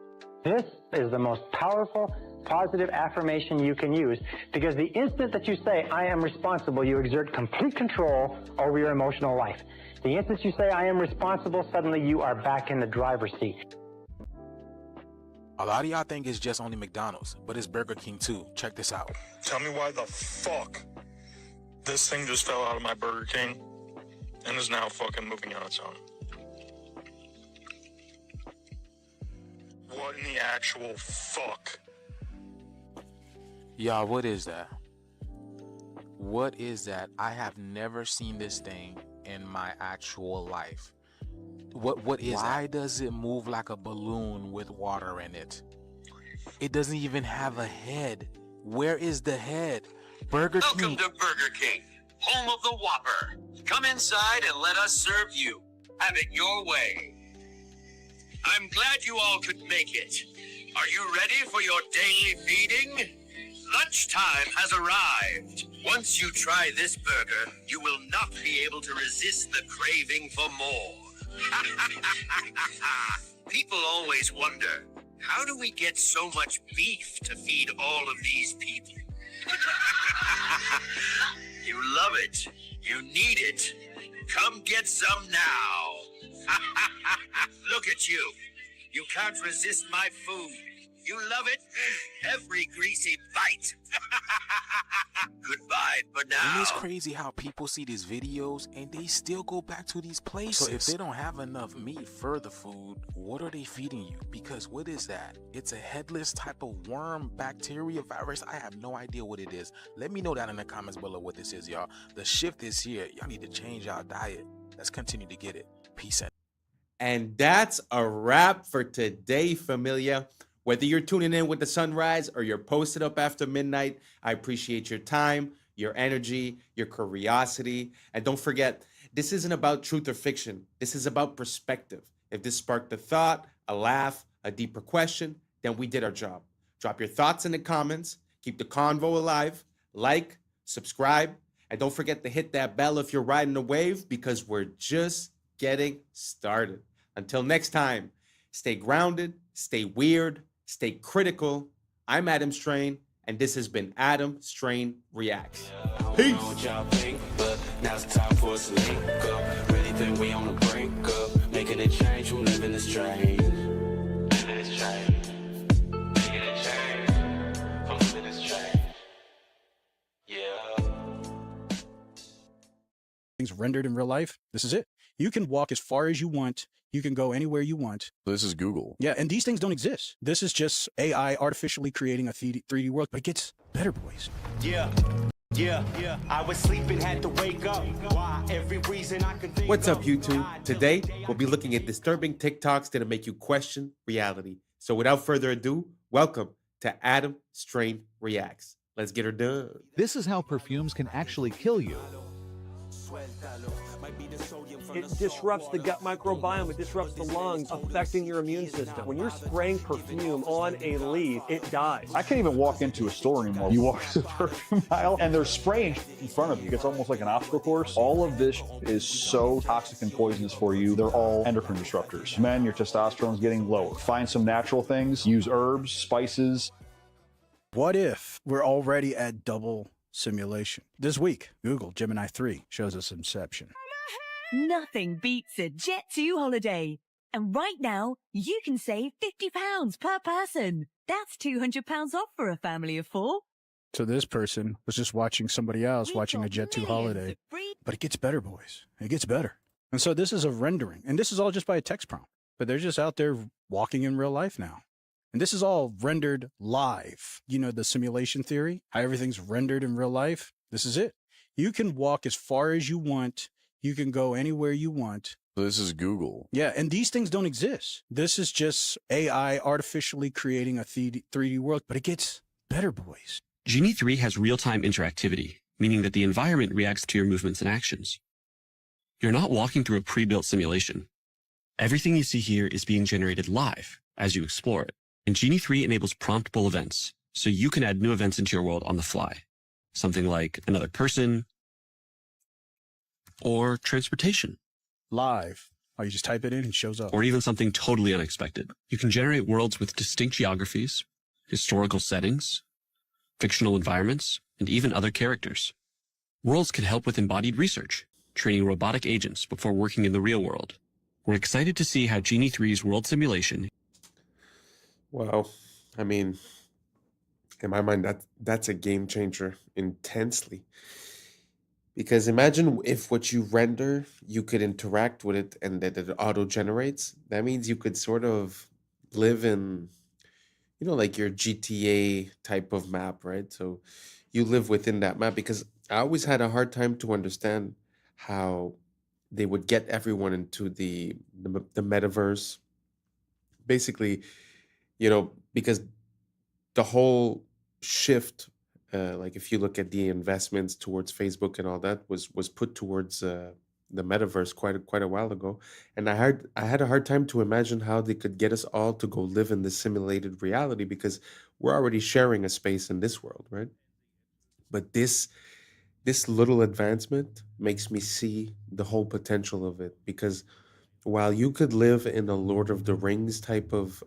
This is the most powerful, positive affirmation you can use, because the instant that you say, I am responsible, you exert complete control over your emotional life. The instant you say, I am responsible, suddenly you are back in the driver's seat. A lot of y'all think it's just only McDonald's, but it's Burger King too. Check this out. Tell me why the fuck this thing just fell out of my Burger King and is now fucking moving on its own. What in the actual fuck? Y'all, what is that? What is that? I have never seen this thing in my actual life. What is Why does it move like a balloon with water in it? It doesn't even have a head. Where is the head? Burger King. Welcome to Burger King, home of the Whopper. Come inside and let us serve you. Have it your way. I'm glad you all could make it. Are you ready for your daily feeding? Lunchtime has arrived. Once you try this burger, you will not be able to resist the craving for more. People always wonder, how do we get so much beef to feed all of these people? You love it. You need it. Come get some now. Look at you. You can't resist my food. You love it. Every greasy bite. Goodbye for now. And it's crazy how people see these videos and they still go back to these places. So if they don't have enough meat for the food, what are they feeding you? Because what is that? It's a headless type of worm, bacteria, virus. I have no idea what it is. Let me know down in the comments below what this is, y'all. The shift is here. Y'all need to change our diet. Let's continue to get it. Peace out. And that's a wrap for today, familia. Whether you're tuning in with the sunrise or you're posted up after midnight, I appreciate your time, your energy, your curiosity. And don't forget, this isn't about truth or fiction. This is about perspective. If this sparked a thought, a laugh, a deeper question, then we did our job. Drop your thoughts in the comments. Keep the convo alive. Like, subscribe, and don't forget to hit that bell if you're riding the wave, because we're just getting started. Until next time, stay grounded, stay weird, stay critical. I'm Adam Strain, and this has been Adam Strain Reacts. Peace. But now it's time for us to link up. Really think we on the brink up. Making a change, we're living this strange. Living this strange. Making a change. I'm living this strange. Yeah. Things rendered in real life. This is it. You can walk as far as you want. You can go anywhere you want. This is Google. Yeah, and these things don't exist. This is just AI artificially creating a 3D world, but it gets better, boys. Yeah. I was sleeping, had to wake up. Why? Every reason I could think What's up, of. YouTube? Today, we'll be looking at disturbing TikToks that'll make you question reality. So without further ado, welcome to Adam Strain Reacts. Let's get her done. This is how perfumes can actually kill you. It disrupts the gut microbiome, it disrupts the lungs, affecting your immune system. When you're spraying perfume on a leaf, it dies. I can't even walk into a store anymore. You walk to the perfume aisle and they're spraying in front of you. It's almost like an obstacle course. All of this is so toxic and poisonous for you. They're all endocrine disruptors. Men, your testosterone's getting lower. Find some natural things. Use herbs, spices. What if we're already at double simulation? This week, Google Gemini 3 shows us Inception. Nothing beats a Jet2 holiday. And right now, you can save £50 per person. That's £200 off for a family of 4. So this person was just watching somebody else watching a Jet2 holiday. But it gets better, boys. It gets better. And so this is a rendering. And this is all just by a text prompt. But they're just out there walking in real life now. And this is all rendered live. You know, the simulation theory, how everything's rendered in real life. This is it. You can walk as far as you want. You can go anywhere you want. This is Google. Yeah, and these things don't exist. This is just AI artificially creating a 3D world, but it gets better, boys. Genie 3 has real-time interactivity, meaning that the environment reacts to your movements and actions. You're not walking through a pre-built simulation. Everything you see here is being generated live as you explore it. And Genie 3 enables promptable events, so you can add new events into your world on the fly. Something like another person or transportation. Live. Oh, you just type it in and it shows up. Or even something totally unexpected. You can generate worlds with distinct geographies, historical settings, fictional environments, and even other characters. Worlds can help with embodied research, training robotic agents before working in the real world. We're excited to see how Genie 3's world simulation. Wow. I mean, in my mind, that's a game changer intensely. Because imagine if what you render, you could interact with it and that it auto-generates. That means you could sort of live in, you know, like your GTA type of map, right? So you live within that map, because I always had a hard time to understand how they would get everyone into the metaverse. Basically, you know, because the whole shift, like if you look at the investments towards Facebook and all that, was put towards the metaverse quite a while ago, and I had a hard time to imagine how they could get us all to go live in this simulated reality, because we're already sharing a space in this world, right? But this little advancement makes me see the whole potential of it, because while you could live in a Lord of the Rings type of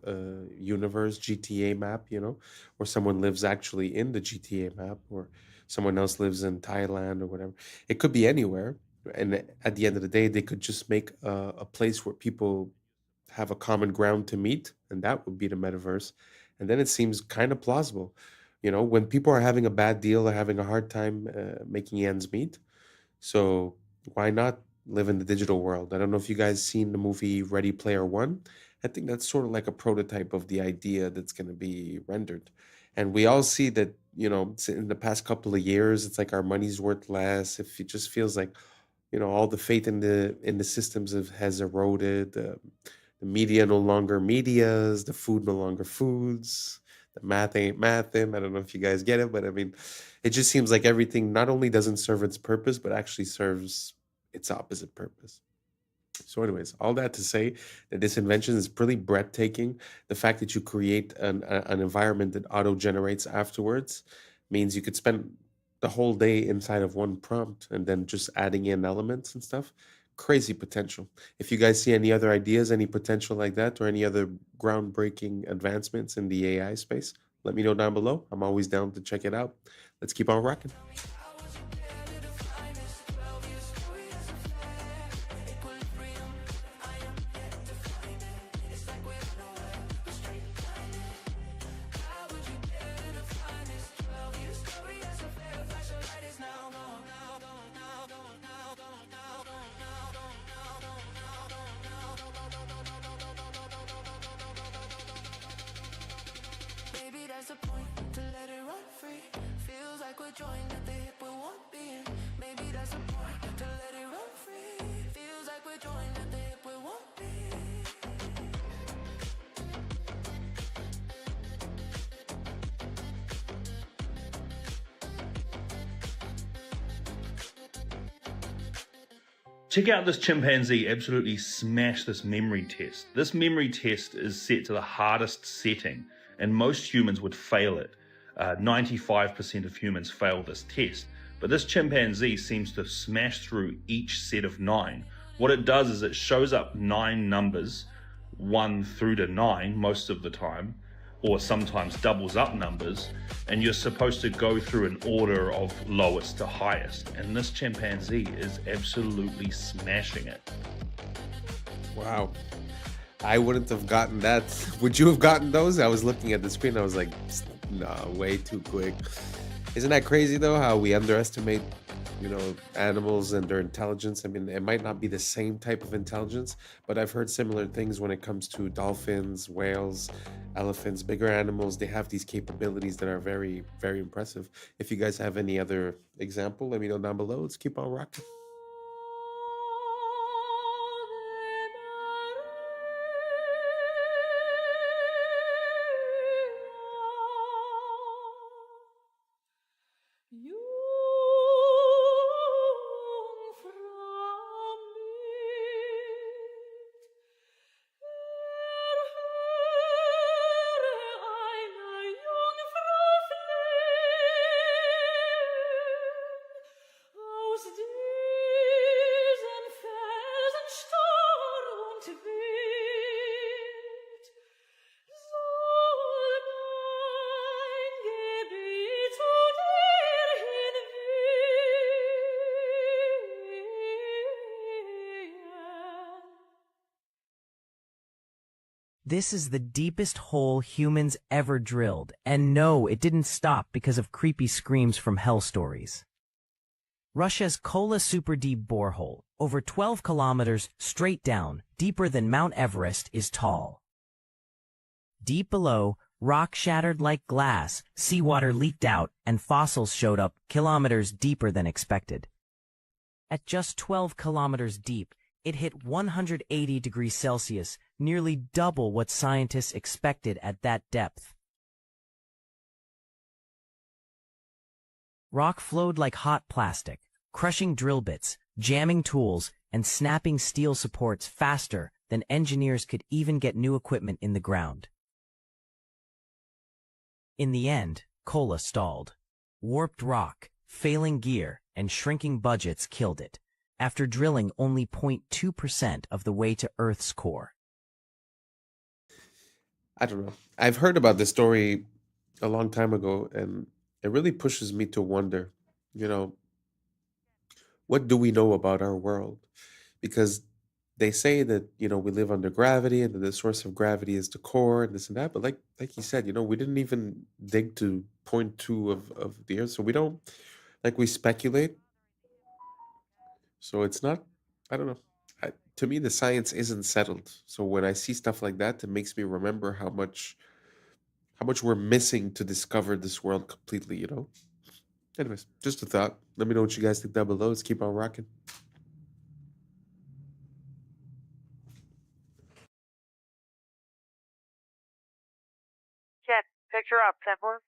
universe, GTA map, you know, or someone lives actually in the GTA map, or someone else lives in Thailand or whatever, it could be anywhere. And at the end of the day, they could just make a place where people have a common ground to meet, and that would be the metaverse. And then it seems kind of plausible. You know, when people are having a bad deal or having a hard time making ends meet, so why not live in the digital world? I don't know if you guys seen the movie Ready Player One. I think that's sort of like a prototype of the idea that's going to be rendered. And we all see that, you know, in the past couple of years, it's like our money's worth less. If it just feels like, you know, all the faith in the systems has eroded. The media no longer medias. The food no longer foods. The math ain't mathin'. I don't know if you guys get it, but I mean, it just seems like everything not only doesn't serve its purpose, but actually serves its opposite purpose. So anyways, all that to say that this invention is pretty breathtaking. The fact that you create an environment that auto-generates afterwards means you could spend the whole day inside of one prompt and then just adding in elements and stuff. Crazy potential. If you guys see any other ideas, any potential like that, or any other groundbreaking advancements in the AI space, let me know down below. I'm always down to check it out. Let's keep on rocking. Check out this chimpanzee absolutely smash this memory test. This memory test is set to the hardest setting, and most humans would fail it. 95% of humans fail this test, but this chimpanzee seems to smash through each set of 9. What it does is it shows up 9 numbers, 1 through to 9 most of the time, or sometimes doubles up numbers, and you're supposed to go through an order of lowest to highest, and this chimpanzee is absolutely smashing it. Wow. I wouldn't have gotten that. Would you have gotten those? I was looking at the screen, I was like, no, way too quick. Isn't that crazy though, how we underestimate you know, animals and their intelligence. I mean, it might not be the same type of intelligence, but I've heard similar things when it comes to dolphins, whales, elephants, bigger animals. They have these capabilities that are very, very impressive. If you guys have any other example, let me know down below. Let's keep on rocking. This is the deepest hole humans ever drilled, and no, it didn't stop because of creepy screams from hell stories. Russia's Kola super deep borehole, over 12 kilometers straight down, deeper than Mount Everest, is tall. Deep below, rock shattered like glass, seawater leaked out, and fossils showed up kilometers deeper than expected. At just 12 kilometers deep, it hit 180 degrees Celsius, nearly double what scientists expected at that depth. Rock flowed like hot plastic, crushing drill bits, jamming tools, and snapping steel supports faster than engineers could even get new equipment in the ground. In the end, Kola stalled. Warped rock, failing gear, and shrinking budgets killed it, after drilling only 0.2% of the way to Earth's core. I don't know. I've heard about this story a long time ago, and it really pushes me to wonder, you know, what do we know about our world? Because they say that, you know, we live under gravity and that the source of gravity is the core and this and that. But like you said, you know, we didn't even dig to 0.2 of the Earth. So we don't, like, we speculate. So it's not, I don't know. To me, the science isn't settled. So when I see stuff like that, it makes me remember how much we're missing to discover this world completely, you know? Anyways, just a thought. Let me know what you guys think down below. Let's keep on rocking. Check. Picture up, 10-4.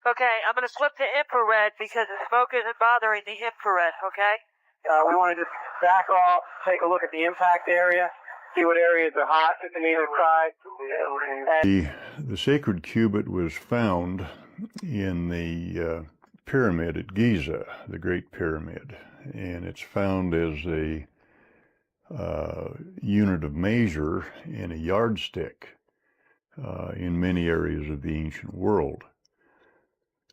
Okay, I'm going to flip to infrared because the smoke isn't bothering the infrared, okay? We want to just back off, take a look at the impact area, see what areas are hot on either side. The sacred cubit was found in the pyramid at Giza, the Great Pyramid, and it's found as a unit of measure and a yardstick in many areas of the ancient world.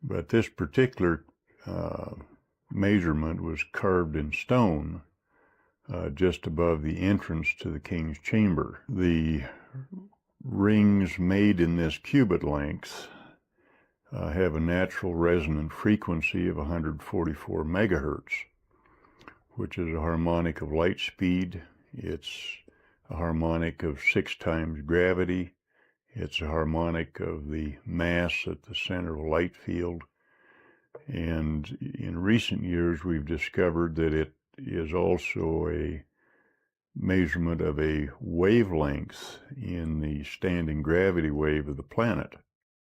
But this particular measurement was carved in stone just above the entrance to the king's chamber. The rings made in this cubit length have a natural resonant frequency of 144 megahertz, which is a harmonic of light speed. It's a harmonic of 6 times gravity. It's a harmonic of the mass at the center of a light field. And in recent years, we've discovered that it is also a measurement of a wavelength in the standing gravity wave of the planet.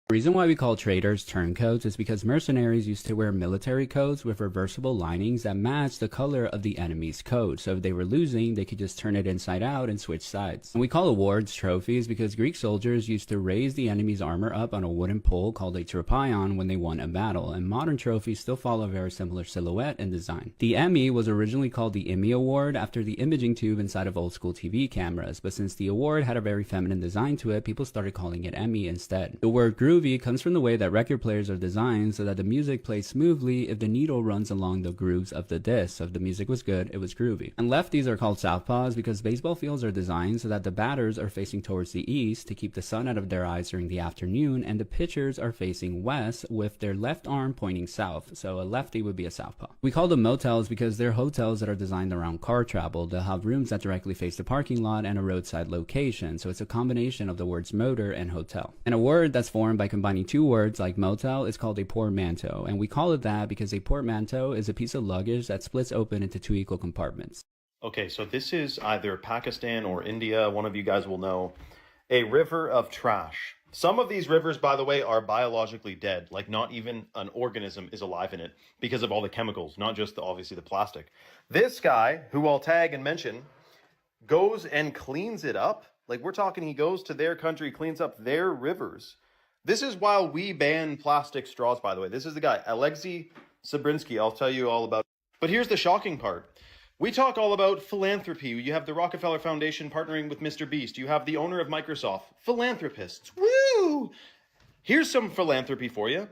The reason why we call traders turncoats is because mercenaries used to wear military coats with reversible linings that matched the color of the enemy's coat. So if they were losing, they could just turn it inside out and switch sides. And we call awards trophies because Greek soldiers used to raise the enemy's armor up on a wooden pole called a tropaion when they won a battle. And modern trophies still follow a very similar silhouette and design. The Emmy was originally called the Emmy Award after the imaging tube inside of old school TV cameras. But since the award had a very feminine design to it, people started calling it Emmy instead. The word grew groovy comes from the way that record players are designed so that the music plays smoothly if the needle runs along the grooves of the disc. So if the music was good, it was groovy. And lefties are called southpaws because baseball fields are designed so that the batters are facing towards the east to keep the sun out of their eyes during the afternoon, and the pitchers are facing west with their left arm pointing south. So a lefty would be a southpaw. We call them motels because they're hotels that are designed around car travel. They'll have rooms that directly face the parking lot and a roadside location. So it's a combination of the words motor and hotel. And a word that's formed by combining two words like motel is called a portmanteau, and we call it that because a portmanteau is a piece of luggage that splits open into two equal compartments. Okay, so this is either Pakistan or India, one of you guys will know, a river of trash. Some of these rivers, by the way, are biologically dead, like not even an organism is alive in it because of all the chemicals, not just obviously the plastic. This guy, who I'll tag and mention, goes and cleans it up. Like, we're talking, he goes to their country, cleans up their rivers. This is while we ban plastic straws, by the way. This is the guy, Alexei Sabrinsky. I'll tell you all about it. But here's the shocking part. We talk all about philanthropy. You have the Rockefeller Foundation partnering with Mr. Beast. You have the owner of Microsoft. Philanthropists. Woo! Here's some philanthropy for you.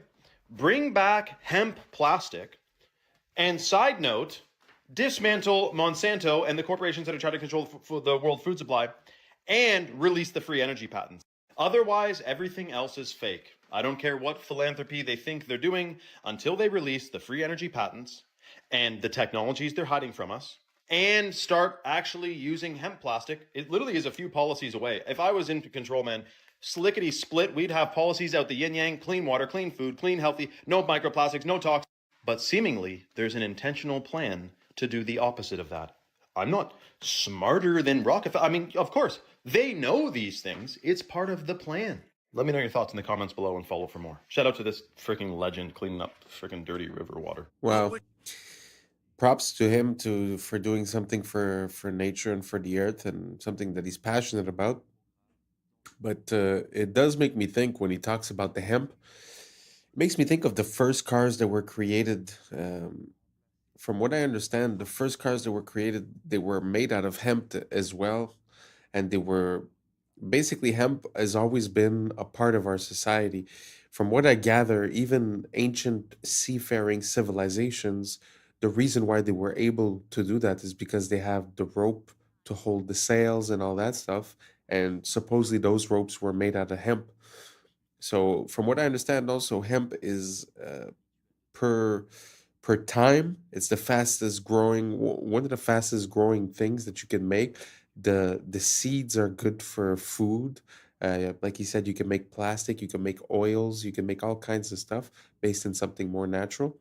Bring back hemp plastic. And side note, dismantle Monsanto and the corporations that are trying to control the world food supply, and release the free energy patents. Otherwise, everything else is fake. I don't care what philanthropy they think they're doing until they release the free energy patents and the technologies they're hiding from us and start actually using hemp plastic. It literally is a few policies away. If I was in control, man, slickety split, we'd have policies out the yin yang, clean water, clean food, clean healthy, no microplastics, no toxins. But seemingly, there's an intentional plan to do the opposite of that. I'm not smarter than Rockefeller. I mean, of course, they know these things. It's part of the plan. Let me know your thoughts in the comments below and follow for more. Shout out to this freaking legend cleaning up freaking dirty river water. Wow. Props to him for doing something for nature and for the earth, and something that he's passionate about. But it does make me think when he talks about the hemp. It makes me think of the first cars that were created. From what I understand, the first cars that were created, they were made out of hemp as well. And they were basically, hemp has always been a part of our society. From what I gather, even ancient seafaring civilizations, the reason why they were able to do that is because they have the rope to hold the sails and all that stuff. And supposedly those ropes were made out of hemp. So from what I understand also, hemp is per time, it's the fastest growing, one of the fastest growing things that you can make. The seeds are good for food. Like he said, you can make plastic, you can make oils, you can make all kinds of stuff based on something more natural.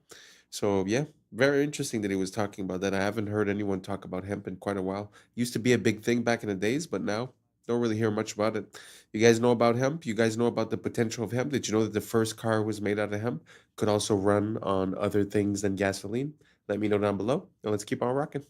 So yeah, very interesting that he was talking about that. I haven't heard anyone talk about hemp in quite a while. Used to be a big thing back in the days, but now don't really hear much about it. You guys know about hemp? You guys know about the potential of hemp? Did you know that the first car was made out of hemp? Could also run on other things than gasoline? Let me know down below, and let's keep on rocking.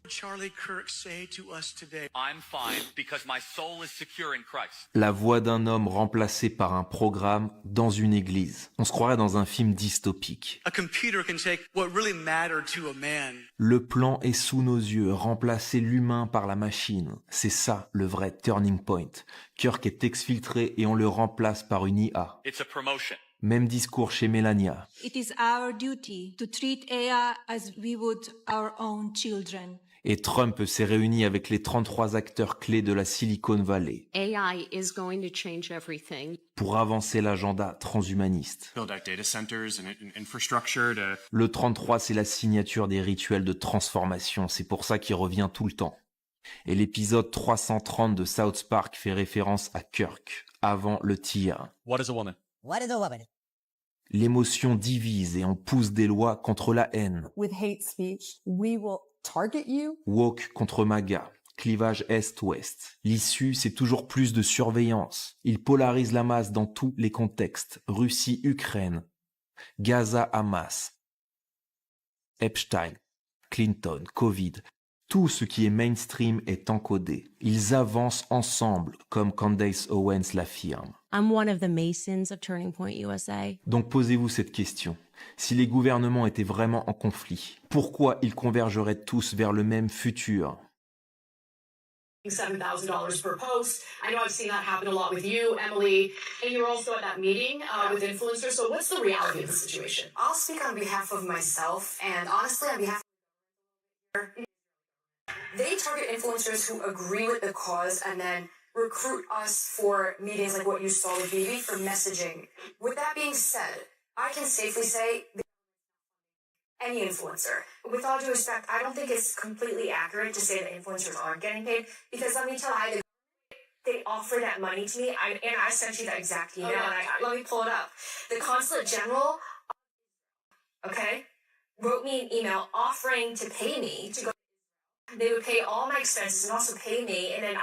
Charlie Kirk say to us today? I'm fine because my soul is secure in Christ. La voix d'un homme remplacé par un programme dans une église. On se croirait dans un film dystopique. A computer can take what really mattered to a man. Le plan est sous nos yeux, remplacer l'humain par la machine. C'est ça le vrai turning point. Kirk est exfiltré et on le remplace par une IA. It's a promotion. Même discours chez Melania. It is our duty to treat AI as we would our own children. Et Trump s'est réuni avec les 33 acteurs clés de la Silicon Valley AI is going to change everything. pour avancer l'agenda transhumaniste. Build out data centers and infrastructure to... Le 33, c'est la signature des rituels de transformation, c'est pour ça qu'il revient tout le temps. Et l'épisode 330 de South Park fait référence à Kirk, avant le tir. What is a woman? What is a woman? L'émotion divise et on pousse des lois contre la haine. With hate speech, we will target you. Woke contre MAGA, clivage Est-Ouest. L'issue, c'est toujours plus de surveillance. Il polarise la masse dans tous les contextes. Russie-Ukraine, Gaza-Hamas, Epstein, Clinton, Covid. Tout ce qui est mainstream est encodé. Ils avancent ensemble, comme Candace Owens l'affirme. I'm one of the Masons of Turning Point USA. Donc posez-vous cette question. Si les gouvernements étaient vraiment en conflit, pourquoi ils convergeraient tous vers le même futur ? $7,000 per post. I know I've seen that happen a lot with you, Emily, and you're also at that meeting with influencers. So what's the reality of the situation? I'll speak on behalf of myself, and honestly, on behalf of they target influencers who agree with the cause and then recruit us for meetings like what you saw with Vivi for messaging. With that being said, I can safely say any influencer. With all due respect, I don't think it's completely accurate to say that influencers aren't getting paid, because let me tell you, they offer that money to me, and I sent you that exact email, let me pull it up. The Consulate General, wrote me an email offering to pay me to go. They would pay all my expenses and also pay me, and then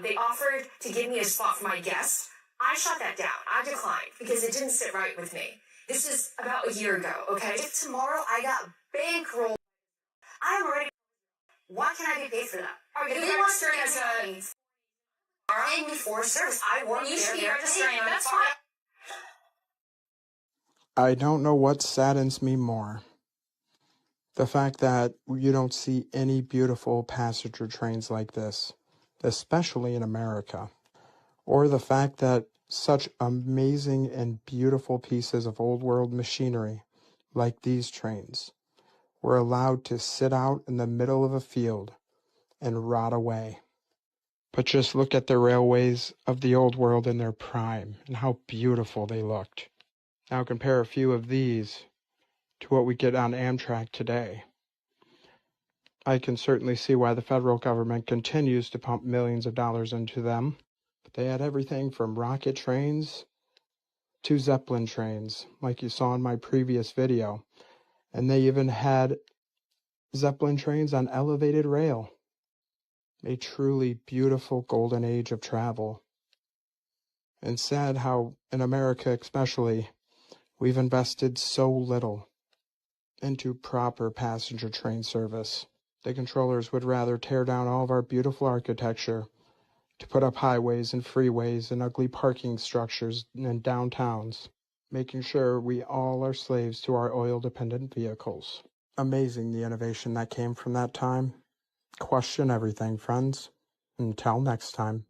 they offered to give me a spot for my guest. I shot that down. I declined because it didn't sit right with me. This is about a year ago, okay? If tomorrow I got bankrolled, I am already. Why can I get paid for that? If they want to as a paying me for service, I want you should be registering. That's fine. I don't know what saddens me more. The fact that you don't see any beautiful passenger trains like this, especially in America, or the fact that such amazing and beautiful pieces of old world machinery, like these trains, were allowed to sit out in the middle of a field and rot away. But just look at the railways of the old world in their prime and how beautiful they looked. Now compare a few of these to what we get on Amtrak today. I can certainly see why the federal government continues to pump millions of dollars into them. But they had everything from rocket trains to Zeppelin trains, like you saw in my previous video. And they even had Zeppelin trains on elevated rail. A truly beautiful golden age of travel. And sad how, in America especially, we've invested so little into proper passenger train service. The controllers would rather tear down all of our beautiful architecture to put up highways and freeways and ugly parking structures in downtowns, making sure we all are slaves to our oil-dependent vehicles. Amazing the innovation that came from that time. Question everything, friends. Until next time.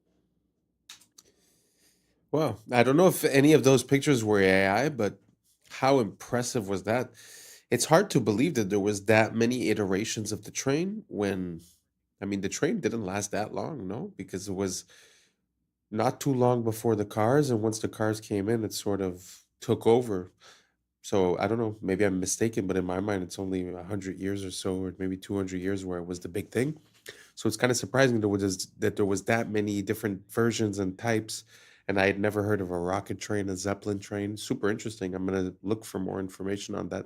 Well, I don't know if any of those pictures were AI, but how impressive was that? It's hard to believe that there was that many iterations of the train when, I mean, the train didn't last that long, no? Because it was not too long before the cars, and once the cars came in, it sort of took over. So I don't know, maybe I'm mistaken, but in my mind, it's only 100 years or so, or maybe 200 years where it was the big thing. So it's kind of surprising that there was that many different versions and types, and I had never heard of a rocket train, a Zeppelin train. Super interesting. I'm gonna look for more information on that.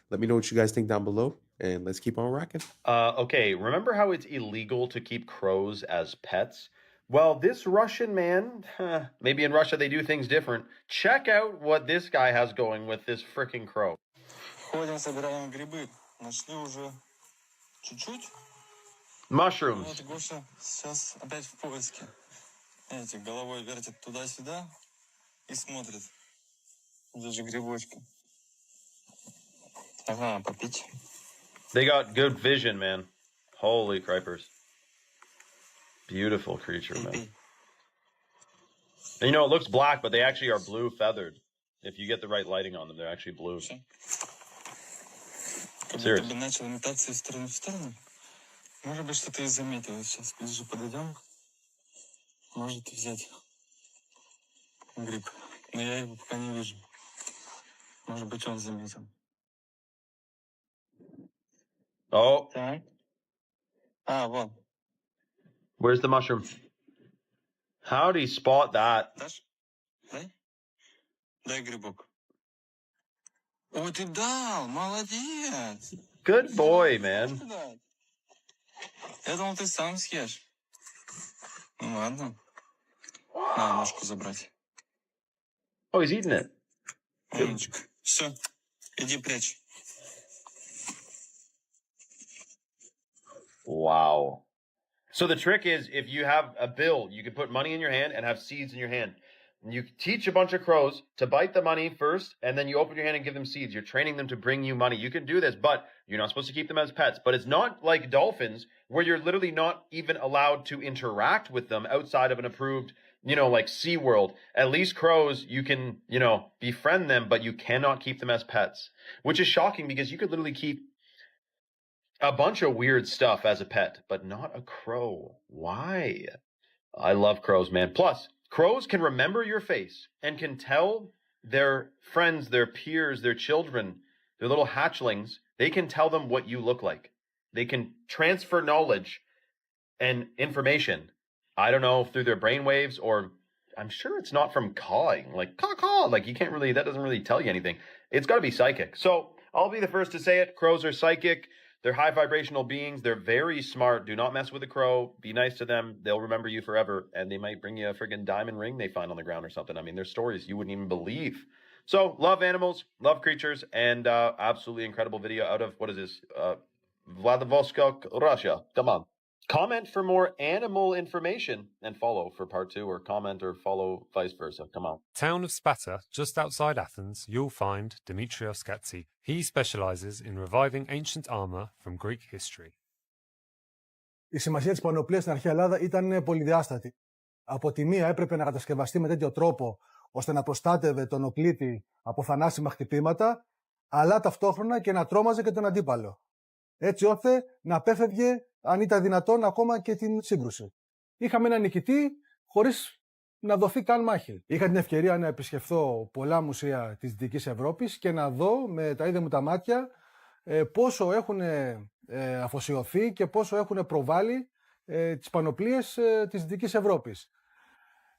Let me know what you guys think down below, and let's keep on rocking. Okay, remember how it's illegal to keep crows as pets? Well, this Russian man, maybe in Russia they do things different. Check out what this guy has going with this freaking crow. Ходим, собираем грибы. Нашли уже чуть-чуть. Mushrooms. Вот Гоша сейчас опять в поиске. Знаете, головой вертит туда-сюда и смотрит. Где же грибочки? Ага, попить. They got good vision, man. Holy cripers. Beautiful creature, man. And you know, it looks black, but they actually are blue feathered. If you get the right lighting on them, they're actually blue. Serious. Как будто бы начал метаться из стороны в сторону. Может быть, что-то и заметил. Сейчас ближе подойдем. Может взять гриб. Но я его пока не вижу. Может быть, он заметил. Oh. Так. А, вон. Where's the mushroom? How'd he spot that? Дашь? Дай. Дай грибок. О, ты дал! Молодец! Good boy, man. Я думал, ты сам съешь. Ну ладно. На, ножку забрать. Oh, he's eating it. Умничка. Все, иди прячь. Wow. So the trick is, if you have a bill, you can put money in your hand and have seeds in your hand. You teach a bunch of crows to bite the money first, and then you open your hand and give them seeds. You're training them to bring you money. You can do this, but you're not supposed to keep them as pets. But it's not like dolphins, where you're literally not even allowed to interact with them outside of an approved, like SeaWorld. At least crows, you can, befriend them, but you cannot keep them as pets, which is shocking because you could literally keep a bunch of weird stuff as a pet, but not a crow. Why? I love crows, man. Plus, crows can remember your face and can tell their friends, their peers, their children, their little hatchlings, they can tell them what you look like. They can transfer knowledge and information. I don't know, through their brainwaves, or I'm sure it's not from cawing, like caw-caw. Like that doesn't really tell you anything. It's got to be psychic. So I'll be the first to say it. Crows are psychic. They're high vibrational beings. They're very smart. Do not mess with a crow. Be nice to them. They'll remember you forever. And they might bring you a friggin' diamond ring they find on the ground or something. I mean, there's stories you wouldn't even believe. So, love animals, love creatures, and absolutely incredible video out of, what is this? Vladivostok, Russia. Come on. Comment for more animal information and follow for part 2, or comment or follow vice versa. Come on. Town of Sparta, just outside Athens, you'll find Dimitrios Gatsi. He specializes in reviving ancient armor from Greek history. Η σημασία της πανοπλίας στην αρχαία Ελλάδα ήταν πολυδιάστατη. Από τη μία έπρεπε να κατασκευαστεί με τέτοιο τρόπο ώστε να προστάτευε τον οπλίτη από θανάσιμα χτυπήματα, αλλά ταυτόχρονα και να τρόμαζε και τον αντίπαλο. Έτσι ώστε να απέφευγε, αν ήταν δυνατόν, ακόμα και την σύγκρουση. Είχαμε έναν νικητή χωρίς να δοθεί καν μάχη. Είχα την ευκαιρία να επισκεφθώ πολλά μουσεία της Δυτικής Ευρώπης και να δω με τα ίδια μου τα μάτια πόσο έχουν αφοσιωθεί και πόσο έχουν προβάλει τις πανοπλίες της Δυτικής Ευρώπης.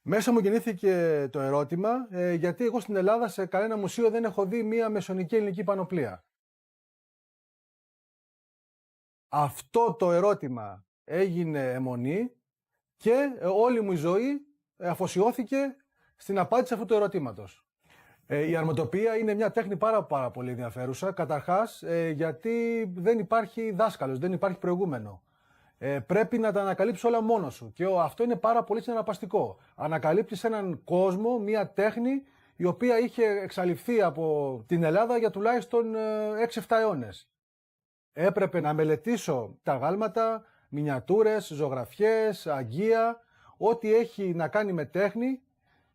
Μέσα μου γεννήθηκε το ερώτημα, γιατί εγώ στην Ελλάδα σε κανένα μουσείο δεν έχω δει μία μεσονική ελληνική πανοπλία. Αυτό το ερώτημα έγινε αιμονή και όλη μου η ζωή αφοσιώθηκε στην απάντηση αυτού του ερωτήματος. Η αρματοπία είναι μια τέχνη πάρα πολύ ενδιαφέρουσα, καταρχάς γιατί δεν υπάρχει δάσκαλος, δεν υπάρχει προηγούμενο. Πρέπει να τα ανακαλύψεις όλα μόνος σου και αυτό είναι πάρα πολύ συναρπαστικό. Ανακαλύπτεις έναν κόσμο, μια τέχνη η οποία είχε εξαλειφθεί από την Ελλάδα για τουλάχιστον 6-7 αιώνες. Έπρεπε να μελετήσω τα γάλματα, μινιατούρες, ζωγραφιές, αγγεία, ό,τι έχει να κάνει με τέχνη,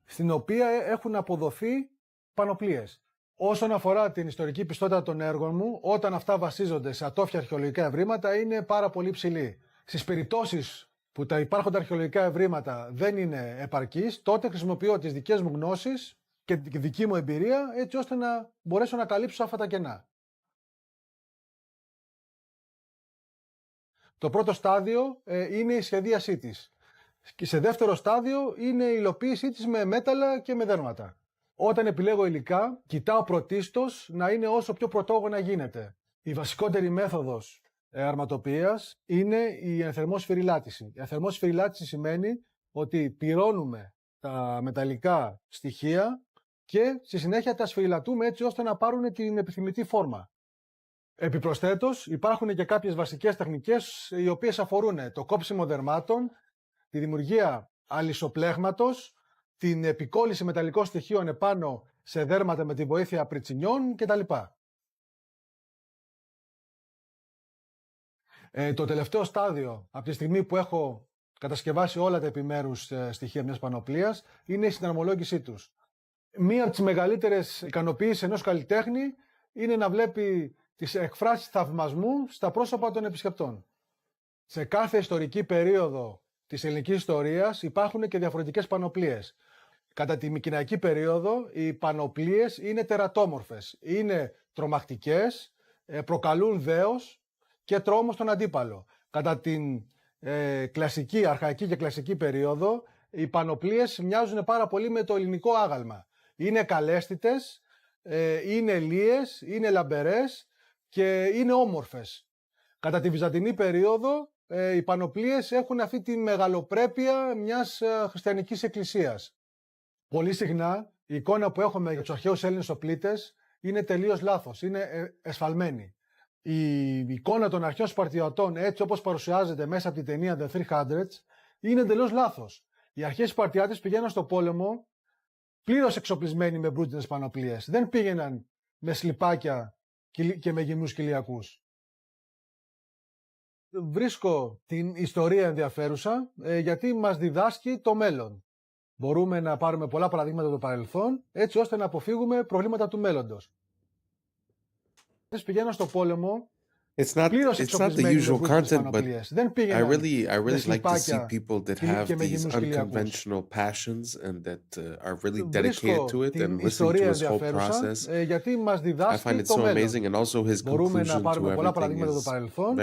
στην οποία έχουν αποδοθεί πανοπλίες. Όσον αφορά την ιστορική πιστότητα των έργων μου, όταν αυτά βασίζονται σε ατόφια αρχαιολογικά ευρήματα, είναι πάρα πολύ ψηλή. Στις περιπτώσεις που τα υπάρχοντα αρχαιολογικά ευρήματα δεν είναι επαρκείς, τότε χρησιμοποιώ τις δικές μου γνώσεις και τη δική μου εμπειρία, έτσι ώστε να μπορέσω να καλύψω αυτά τα κενά. Το πρώτο στάδιο είναι η σχεδίασή της. Και σε δεύτερο στάδιο είναι η υλοποίησή της με μέταλλα και με δέρματα. Όταν επιλέγω υλικά, κοιτάω πρωτίστως να είναι όσο πιο πρωτόγωνα γίνεται. Η βασικότερη μέθοδος αρματοποιίας είναι η ενθερμό σφυριλάτηση. Η ενθερμό σφυριλάτηση σημαίνει ότι πυρώνουμε τα μεταλλικά στοιχεία και στη συνέχεια τα σφυριλατούμε έτσι ώστε να πάρουν την επιθυμητή φόρμα. Επιπροσθέτως, υπάρχουν και κάποιες βασικές τεχνικές οι οποίες αφορούν το κόψιμο δερμάτων, τη δημιουργία αλυσοπλέγματος, την επικόλληση μεταλλικών στοιχείων επάνω σε δέρματα με τη βοήθεια πριτσινιών κτλ. Το τελευταίο στάδιο, από τη στιγμή που έχω κατασκευάσει όλα τα επιμέρους στοιχεία μιας πανοπλίας, είναι η συναρμολόγησή τους. Μία από τις μεγαλύτερες ικανοποιήσεις ενός καλλιτέχνη είναι να βλέπει τις εκφράσεις θαυμασμού στα πρόσωπα των επισκεπτών. Σε κάθε ιστορική περίοδο της ελληνικής ιστορίας υπάρχουν και διαφορετικές πανοπλίες. Κατά τη μικηναϊκή περίοδο οι πανοπλίες είναι τερατόμορφες, είναι τρομακτικές, προκαλούν δέος και τρόμο στον αντίπαλο. Κατά την κλασική, αρχαϊκή και κλασική περίοδο οι πανοπλίες μοιάζουν πάρα πολύ με το ελληνικό άγαλμα. Είναι καλέσθητες, είναι λίες, είναι λαμπερές και είναι όμορφες. Κατά τη βυζαντινή περίοδο οι πανοπλίες έχουν αυτή τη μεγαλοπρέπεια μιας χριστιανικής εκκλησίας. Πολύ συχνά η εικόνα που έχουμε για τους αρχαίους Έλληνες οπλίτες είναι τελείως λάθος, είναι εσφαλμένη. Η εικόνα των αρχαίων Σπαρτιατών, έτσι όπως παρουσιάζεται μέσα από την ταινία The 300, είναι τελείως λάθος. Οι αρχαίοι Σπαρτιάτες πηγαίναν στο πόλεμο πλήρως εξοπλισμένοι με μπρούτινες πανοπλίες. Δεν πήγαιναν με σλιπάκια και με γυμνούς κοιλιακούς. Βρίσκω την ιστορία ενδιαφέρουσα γιατί μας διδάσκει το μέλλον. Μπορούμε να πάρουμε πολλά παραδείγματα από το παρελθόν έτσι ώστε να αποφύγουμε προβλήματα του μέλλοντος. Πηγαίνω στο πόλεμο. It's not the usual content, but I really like to see people that have these unconventional passions and that are really dedicated to it and listening to his whole process. I find it so amazing, and also his conclusion to everything is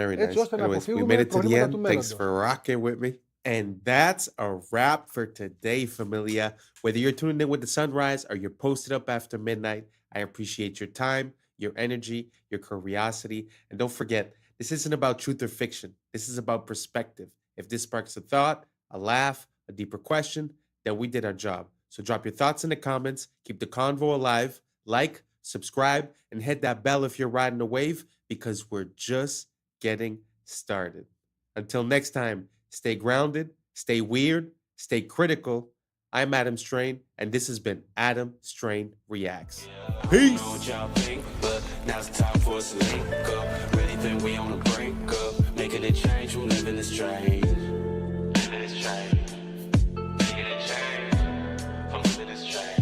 very nice. Anyways, we made it to the end. Thanks for rocking with me. And that's a wrap for today, familia. Whether you're tuning in with the sunrise or you're posted up after midnight, I appreciate your time, your energy, your curiosity. And don't forget, this isn't about truth or fiction. This is about perspective. If this sparks a thought, a laugh, a deeper question, then we did our job. So drop your thoughts in the comments, keep the convo alive, like, subscribe, and hit that bell if you're riding a wave, because we're just getting started. Until next time, stay grounded, stay weird, stay critical. I'm Adam Strain, and this has been Adam Strain Reacts. Peace! Now it's time for us to link up. Really think we on the brink up. Making a change, we living this strange. Living this strange. Making a change. I'm living this strange.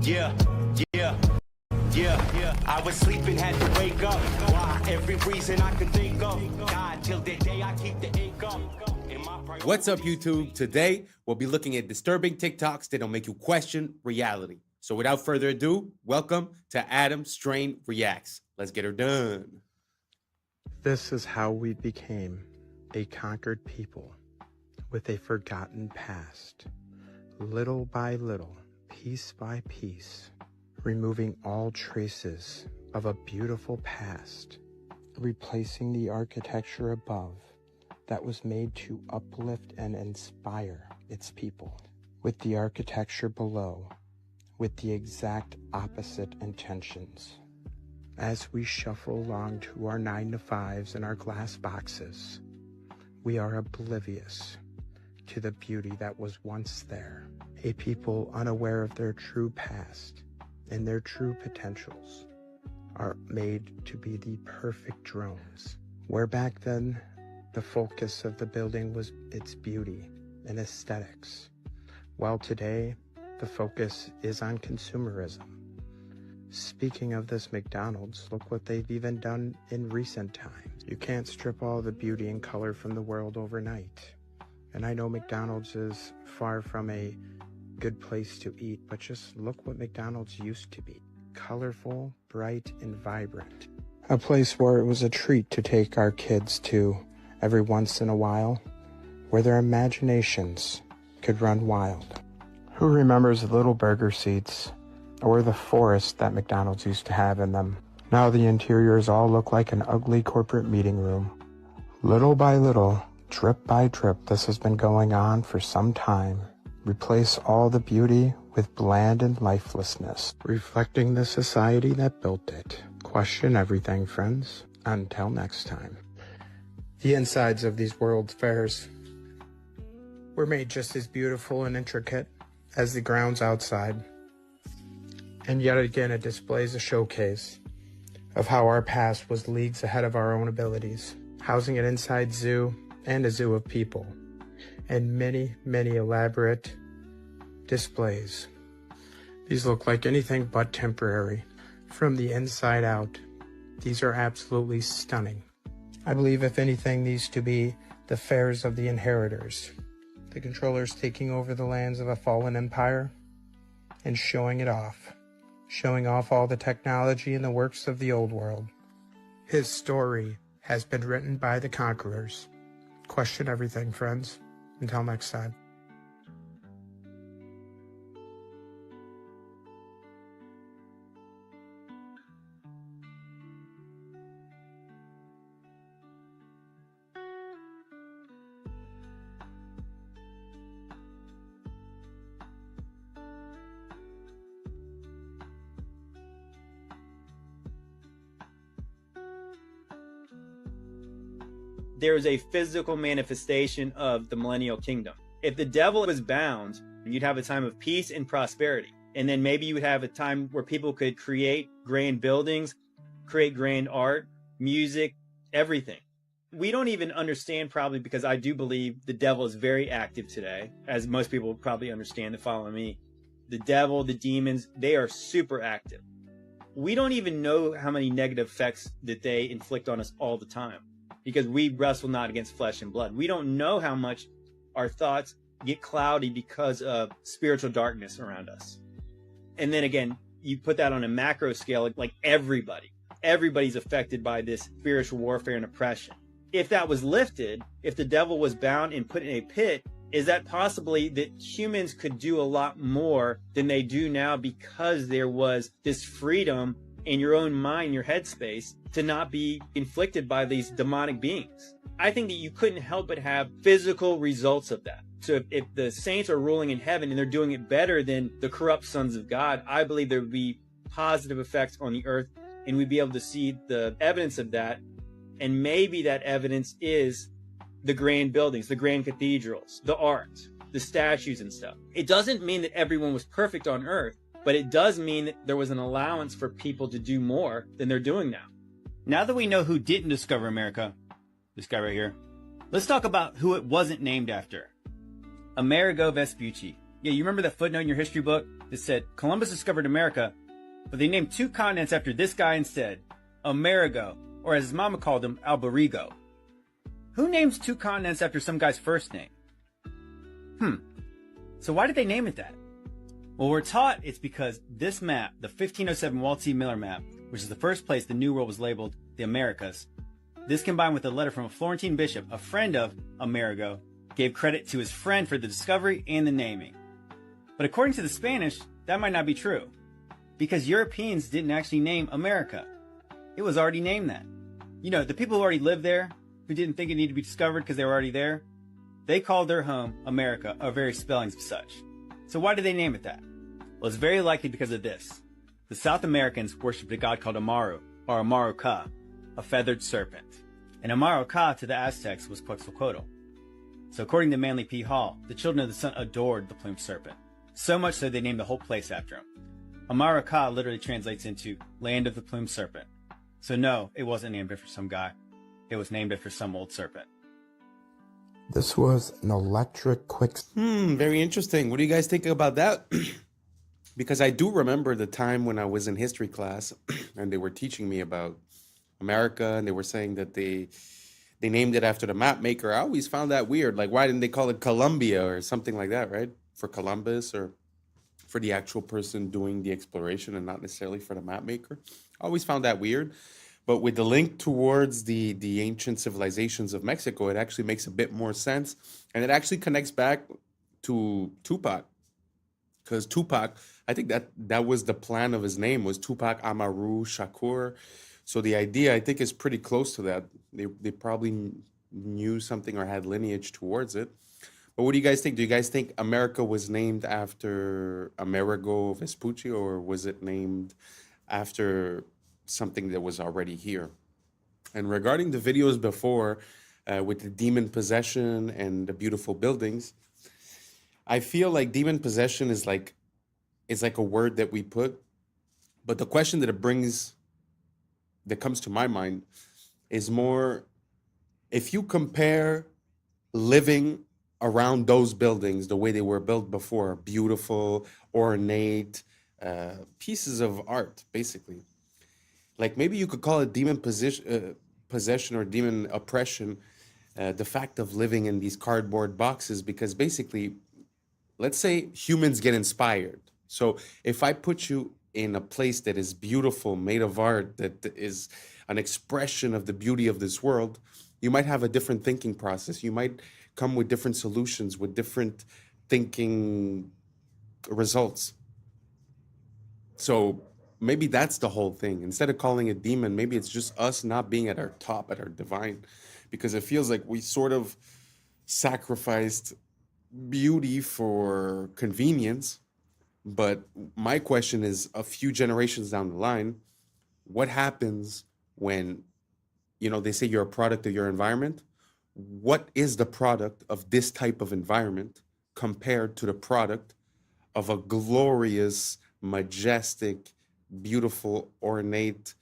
Yeah. Yeah. I was sleeping, had to wake up. Why? Every reason I could think of. God, till the day I keep the ink up. What's up, YouTube? Today, we'll be looking at disturbing TikToks that'll make you question reality. So without further ado, welcome to Adam Strain Reacts. Let's get her done. This is how we became a conquered people with a forgotten past. Little by little, piece by piece, removing all traces of a beautiful past, replacing the architecture above that was made to uplift and inspire its people with the architecture below with the exact opposite intentions. As we shuffle along to our 9-to-5s and our glass boxes, we are oblivious to the beauty that was once there. A people unaware of their true past and their true potentials are made to be the perfect drones. Where back then, the focus of the building was its beauty and aesthetics, while today, the focus is on consumerism. Speaking of this McDonald's, look what they've even done in recent times. You can't strip all the beauty and color from the world overnight. And I know McDonald's is far from a good place to eat, but just look what McDonald's used to be. Colorful, bright, and vibrant. A place where it was a treat to take our kids to every once in a while, where their imaginations could run wild. Who remembers the little burger seats, or the forest that McDonald's used to have in them? Now the interiors all look like an ugly corporate meeting room. Little by little, drip by drip, this has been going on for some time. Replace all the beauty with bland and lifelessness, reflecting the society that built it. Question everything, friends. Until next time. The insides of these World's Fairs were made just as beautiful and intricate as the grounds outside. And yet again, it displays a showcase of how our past was leagues ahead of our own abilities, housing an inside zoo and a zoo of people, and many, many elaborate displays. These look like anything but temporary. From the inside out, These are absolutely stunning. I believe, if anything, these to be the fairs of the inheritors, the controllers taking over the lands of a fallen empire and showing off all the technology and the works of the old world. His story has been written by the conquerors. Question everything, friends. Until next time. There is a physical manifestation of the millennial kingdom. If the devil was bound, you'd have a time of peace and prosperity. And then maybe you would have a time where people could create grand buildings, create grand art, music, everything. We don't even understand, probably because I do believe the devil is very active today, as most people probably understand that follow me. The devil, the demons, they are super active. We don't even know how many negative effects that they inflict on us all the time, because we wrestle not against flesh and blood. We don't know how much our thoughts get cloudy because of spiritual darkness around us. And then again, you put that on a macro scale, like everybody's affected by this spiritual warfare and oppression. If that was lifted, if the devil was bound and put in a pit, is that possibly that humans could do a lot more than they do now, because there was this freedom in your own mind, your headspace, to not be inflicted by these demonic beings? I think that you couldn't help but have physical results of that. So if the saints are ruling in heaven and they're doing it better than the corrupt sons of God, I believe there would be positive effects on the earth, and we'd be able to see the evidence of that. And maybe that evidence is the grand buildings, the grand cathedrals, the art, the statues and stuff. It doesn't mean that everyone was perfect on earth, but it does mean that there was an allowance for people to do more than they're doing now. Now that we know who didn't discover America, this guy right here, let's talk about who it wasn't named after. Amerigo Vespucci. Yeah, you remember that footnote in your history book that said Columbus discovered America, but they named 2 continents after this guy instead, Amerigo, or as his mama called him, Alberigo. Who names 2 continents after some guy's first name? So why did they name it that? Well, we're taught it's because this map, the 1507 Walt C. Miller map, which is the first place the New World was labeled the Americas, this combined with a letter from a Florentine bishop, a friend of Amerigo, gave credit to his friend for the discovery and the naming. But according to the Spanish, that might not be true, because Europeans didn't actually name America. It was already named that. You know, the people who already lived there, who didn't think it needed to be discovered because they were already there, they called their home America, or various spellings of such. So why did they name it that? Well, it's very likely because of this. The South Americans worshipped a god called Amaru, or Amaru Ka, a feathered serpent. And Amaru Ka to the Aztecs was Quetzalcoatl. So according to Manly P. Hall, the children of the sun adored the plumed serpent. So much so they named the whole place after him. Amaru Ka literally translates into land of the plumed serpent. So no, it wasn't named after some guy. It was named after some old serpent. This was an electric quick... Very interesting. What do you guys think about that? Because I do remember the time when I was in history class and they were teaching me about America, and they were saying that they named it after the map maker. I always found that weird. Like, why didn't they call it Columbia or something like that, right? For Columbus, or for the actual person doing the exploration and not necessarily for the map maker. I always found that weird. But with the link towards the ancient civilizations of Mexico, it actually makes a bit more sense. And it actually connects back to Tupac. Because Tupac, I think that was the plan of his name, was Tupac Amaru Shakur. So the idea, I think, is pretty close to that. They probably knew something or had lineage towards it. But what do you guys think? Do you guys think America was named after Amerigo Vespucci, or was it named after something that was already here? And regarding the videos before, with the demon possession and the beautiful buildings, I feel like demon possession is like a word that we put, but the question that comes to my mind is more, if you compare living around those buildings the way they were built before, beautiful, ornate, pieces of art, basically. Like maybe you could call it demon possession or demon oppression, the fact of living in these cardboard boxes, because basically, let's say humans get inspired. So if I put you in a place that is beautiful, made of art, that is an expression of the beauty of this world, you might have a different thinking process. You might come with different solutions, with different thinking results. So maybe that's the whole thing. Instead of calling it demon, maybe it's just us not being at our top, at our divine, because it feels like we sort of sacrificed beauty for convenience. But my question is, a few generations down the line, what happens when, they say you're a product of your environment? What is the product of this type of environment compared to the product of a glorious, majestic, beautiful, ornate,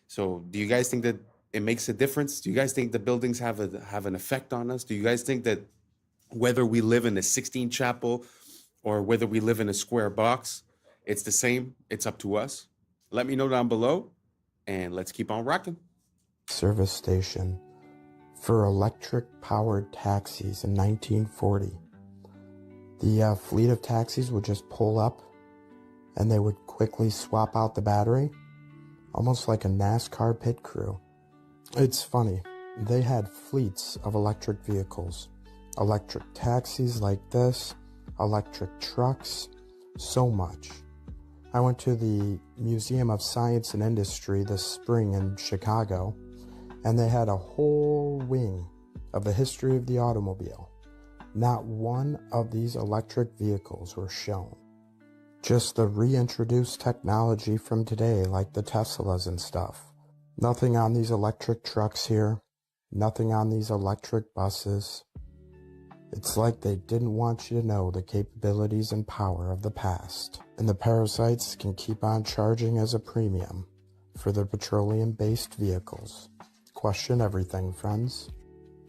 So do you guys think that it makes a difference? Do you guys think the buildings have an effect on us? Do you guys think that whether we live in a 16 chapel or whether we live in a square box, it's the same? It's up to us. Let me know down below, and let's keep on rocking. Service station for electric-powered taxis in 1940. The fleet of taxis would just pull up, and they would quickly swap out the battery, almost like a NASCAR pit crew. It's funny, they had fleets of electric vehicles, electric taxis like this, electric trucks, so much. I went to the Museum of Science and Industry this spring in Chicago, and they had a whole wing of the history of the automobile. Not one of these electric vehicles were shown. Just the reintroduced technology from today, like the Teslas and stuff. Nothing on these electric trucks here. Nothing on these electric buses. It's like they didn't want you to know the capabilities and power of the past. And the parasites can keep on charging as a premium for their petroleum-based vehicles. Question everything, friends.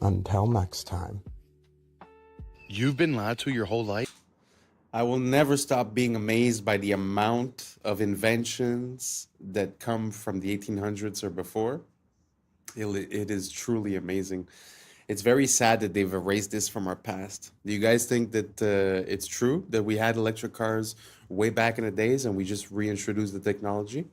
Until next time. You've been lied to your whole life? I will never stop being amazed by the amount of inventions that come from the 1800s or before. It is truly amazing. It's very sad that they've erased this from our past. Do you guys think that it's true that we had electric cars way back in the days and we just reintroduced the technology?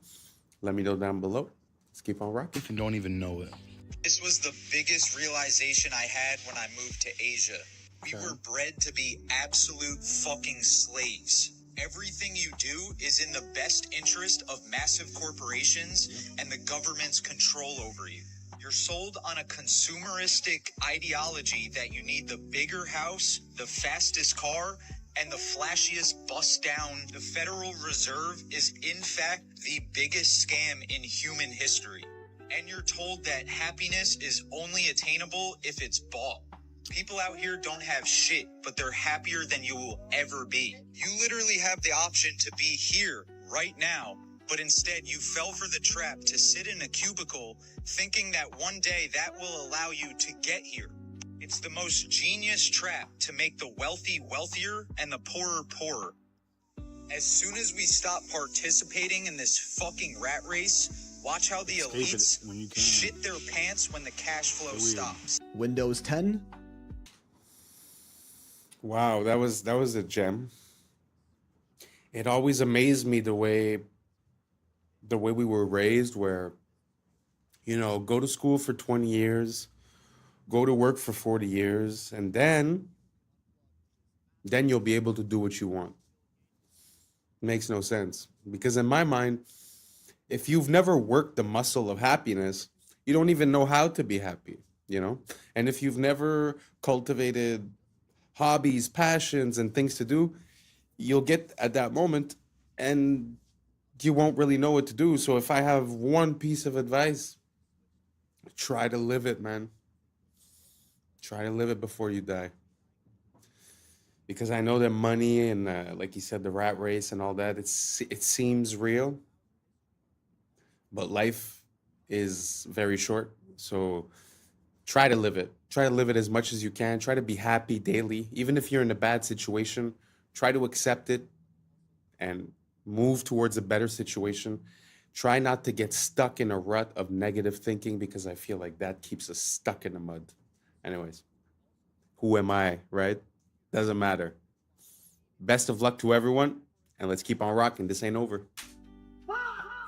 Let me know down below. Let's keep on rocking. If you don't even know it. This was the biggest realization I had when I moved to Asia. We were bred to be absolute fucking slaves. Everything you do is in the best interest of massive corporations and the government's control over you. You're sold on a consumeristic ideology that you need the bigger house, the fastest car, and the flashiest bus down. The Federal Reserve is in fact the biggest scam in human history. And you're told that happiness is only attainable if it's bought. People out here don't have shit, but they're happier than you will ever be. You literally have the option to be here right now, but instead you fell for the trap to sit in a cubicle thinking that one day that will allow you to get here. It's the most genius trap to make the wealthy wealthier and the poorer poorer. As soon as we stop participating in this fucking rat race, watch how the elites shit their pants when the cash flow stops. Windows 10? Wow, that was a gem. It always amazed me the way we were raised, where, go to school for 20 years, go to work for 40 years, and then you'll be able to do what you want. Makes no sense. Because in my mind, if you've never worked the muscle of happiness, you don't even know how to be happy, And if you've never cultivated hobbies, passions, and things to do, you'll get at that moment and you won't really know what to do. So if I have one piece of advice, try to live it, man. Try to live it before you die. Because I know that money and, like you said, the rat race and all that, it seems real. But life is very short. So try to live it. Try to live it as much as you can. Try to be happy daily. Even if you're in a bad situation, try to accept it and move towards a better situation. Try not to get stuck in a rut of negative thinking, because I feel like that keeps us stuck in the mud. Anyways, who am I, right? Doesn't matter. Best of luck to everyone, and let's keep on rocking. This ain't over.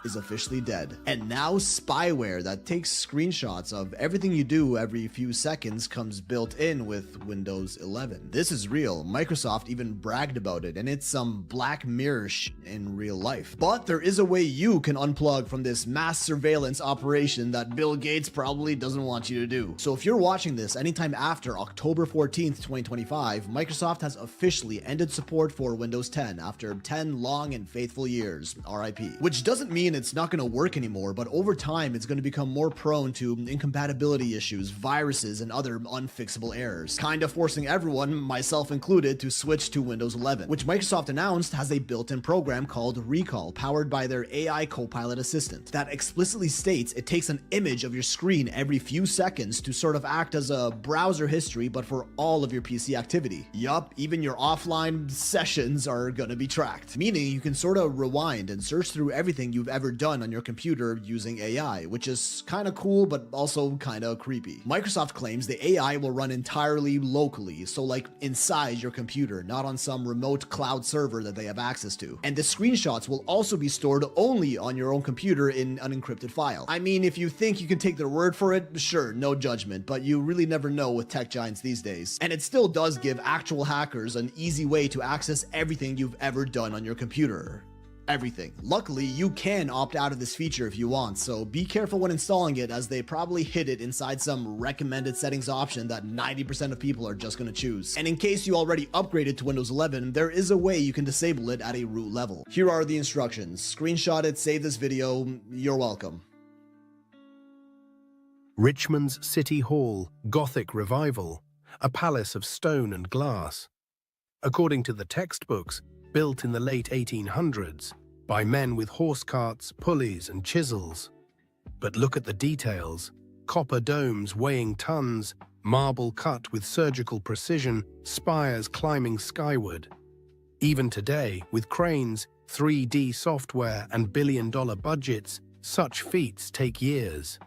Is officially dead. And now spyware that takes screenshots of everything you do every few seconds comes built in with Windows 11. This is real. Microsoft even bragged about it, and it's some Black Mirror in real life. But there is a way you can unplug from this mass surveillance operation that Bill Gates probably doesn't want you to do. So if you're watching this anytime after October 14th, 2025, Microsoft has officially ended support for Windows 10 after 10 long and faithful years, RIP. Which doesn't mean it's not going to work anymore, but over time it's going to become more prone to incompatibility issues, viruses, and other unfixable errors, kind of forcing everyone, myself included, to switch to Windows 11, which Microsoft announced has a built-in program called Recall, powered by their AI Copilot assistant, that explicitly states it takes an image of your screen every few seconds to sort of act as a browser history, but for all of your PC activity. Yup, even your offline sessions are gonna be tracked, meaning you can sort of rewind and search through everything you've ever done on your computer using AI, which is kind of cool, but also kind of creepy. Microsoft claims the AI will run entirely locally, so like inside your computer, not on some remote cloud server that they have access to. And the screenshots will also be stored only on your own computer in an encrypted file. I mean, if you think you can take their word for it, sure, no judgment, but you really never know with tech giants these days. And it still does give actual hackers an easy way to access everything you've ever done on your computer. Everything. Luckily, you can opt out of this feature if you want, so be careful when installing it, as they probably hid it inside some recommended settings option that 90% of people are just going to choose. And in case you already upgraded to Windows 11, there is a way you can disable it at a root level. Here are the instructions. Screenshot it, save this video, you're welcome. Richmond's City Hall, Gothic revival, a palace of stone and glass. According to the textbooks, built in the late 1800s by men with horse carts, pulleys, and chisels. But look at the details: copper domes weighing tons, marble cut with surgical precision, spires climbing skyward. Even today, with cranes, 3D software, and billion-dollar budgets, such feats take years.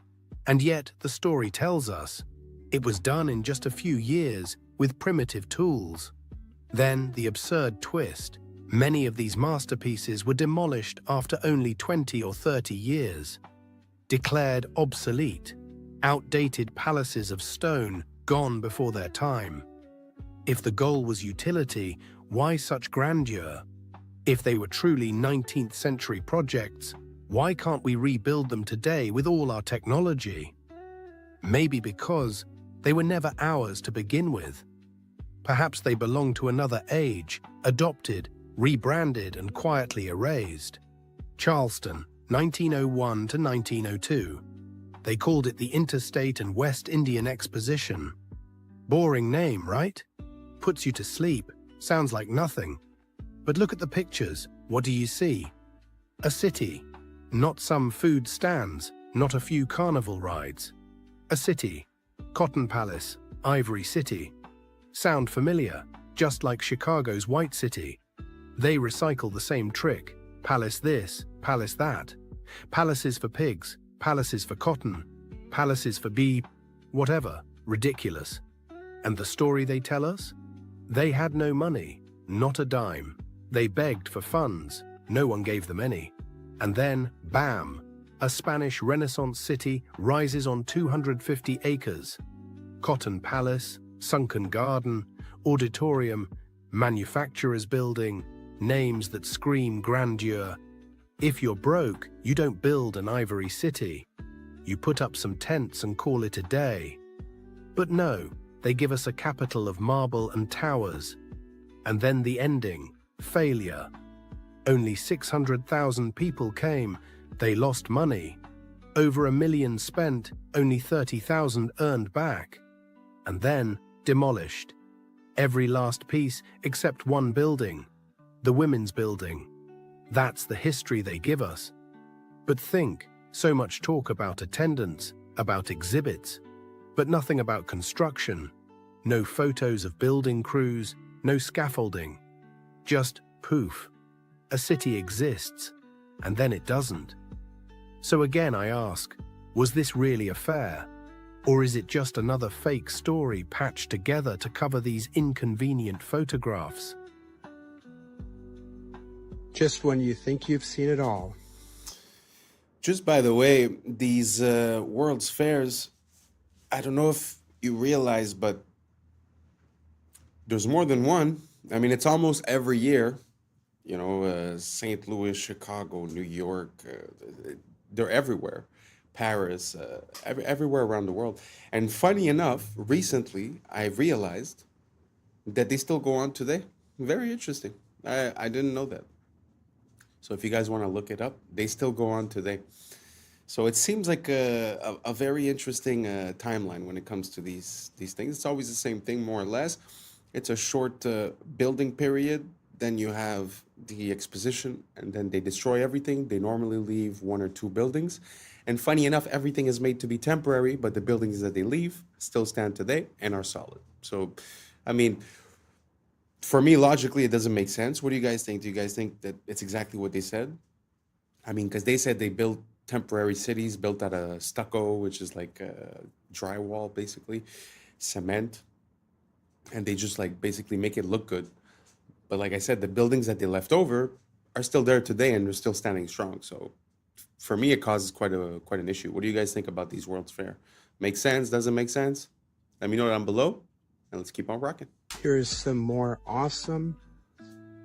And yet, the story tells us, it was done in just a few years with primitive tools. Then, the absurd twist: many of these masterpieces were demolished after only 20 or 30 years. Declared obsolete, outdated palaces of stone gone before their time. If the goal was utility, why such grandeur? If they were truly 19th century projects, why can't we rebuild them today with all our technology? Maybe because they were never ours to begin with. Perhaps they belong to another age, adopted, rebranded, and quietly erased. Charleston, 1901 to 1902. They called it the Interstate and West Indian Exposition. Boring name, right? Puts you to sleep, sounds like nothing. But look at the pictures, what do you see? A city, not some food stands, not a few carnival rides. A city, Cotton Palace, Ivory City. Sound familiar, just like Chicago's White City. They recycle the same trick: palace this, palace that. Palaces for pigs, palaces for cotton, palaces for whatever, ridiculous. And the story they tell us? They had no money, not a dime. They begged for funds, no one gave them any. And then, bam, a Spanish Renaissance city rises on 250 acres. Cotton Palace, sunken garden, auditorium, manufacturer's building, names that scream grandeur. If you're broke, you don't build an ivory city. You put up some tents and call it a day. But no, they give us a capital of marble and towers. And then the ending, failure. Only 600,000 people came, they lost money. Over $1 million spent, only 30,000 earned back. And then demolished. Every last piece except one building. The women's building. That's the history they give us. But think, so much talk about attendance, about exhibits, but nothing about construction. No photos of building crews, no scaffolding. Just poof. A city exists, and then it doesn't. So again I ask, was this really a fair? Or is it just another fake story patched together to cover these inconvenient photographs? Just when you think you've seen it all. Just by the way, these World's Fairs, I don't know if you realize, but there's more than one. I mean, it's almost every year. You know, St. Louis, Chicago, New York, they're everywhere. Paris, everywhere around the world. And funny enough, recently I realized that they still go on today. Very interesting. I didn't know that. So if you guys want to look it up, they still go on today. So it seems like a very interesting timeline when it comes to these things. It's always the same thing, more or less. It's a short building period. Then you have the exposition, and then they destroy everything. They normally leave 1 or 2 buildings. And funny enough, everything is made to be temporary, but the buildings that they leave still stand today and are solid. So, I mean, for me, logically, it doesn't make sense. What do you guys think? Do you guys think that it's exactly what they said? I mean, because they said they built temporary cities built out of stucco, which is like drywall, basically, cement. And they just like basically make it look good. But like I said, the buildings that they left over are still there today and they're still standing strong. So for me, it causes quite an issue. What do you guys think about these World's Fair? Makes sense? Doesn't make sense? Let me know down below, and let's keep on rocking. Here's some more awesome,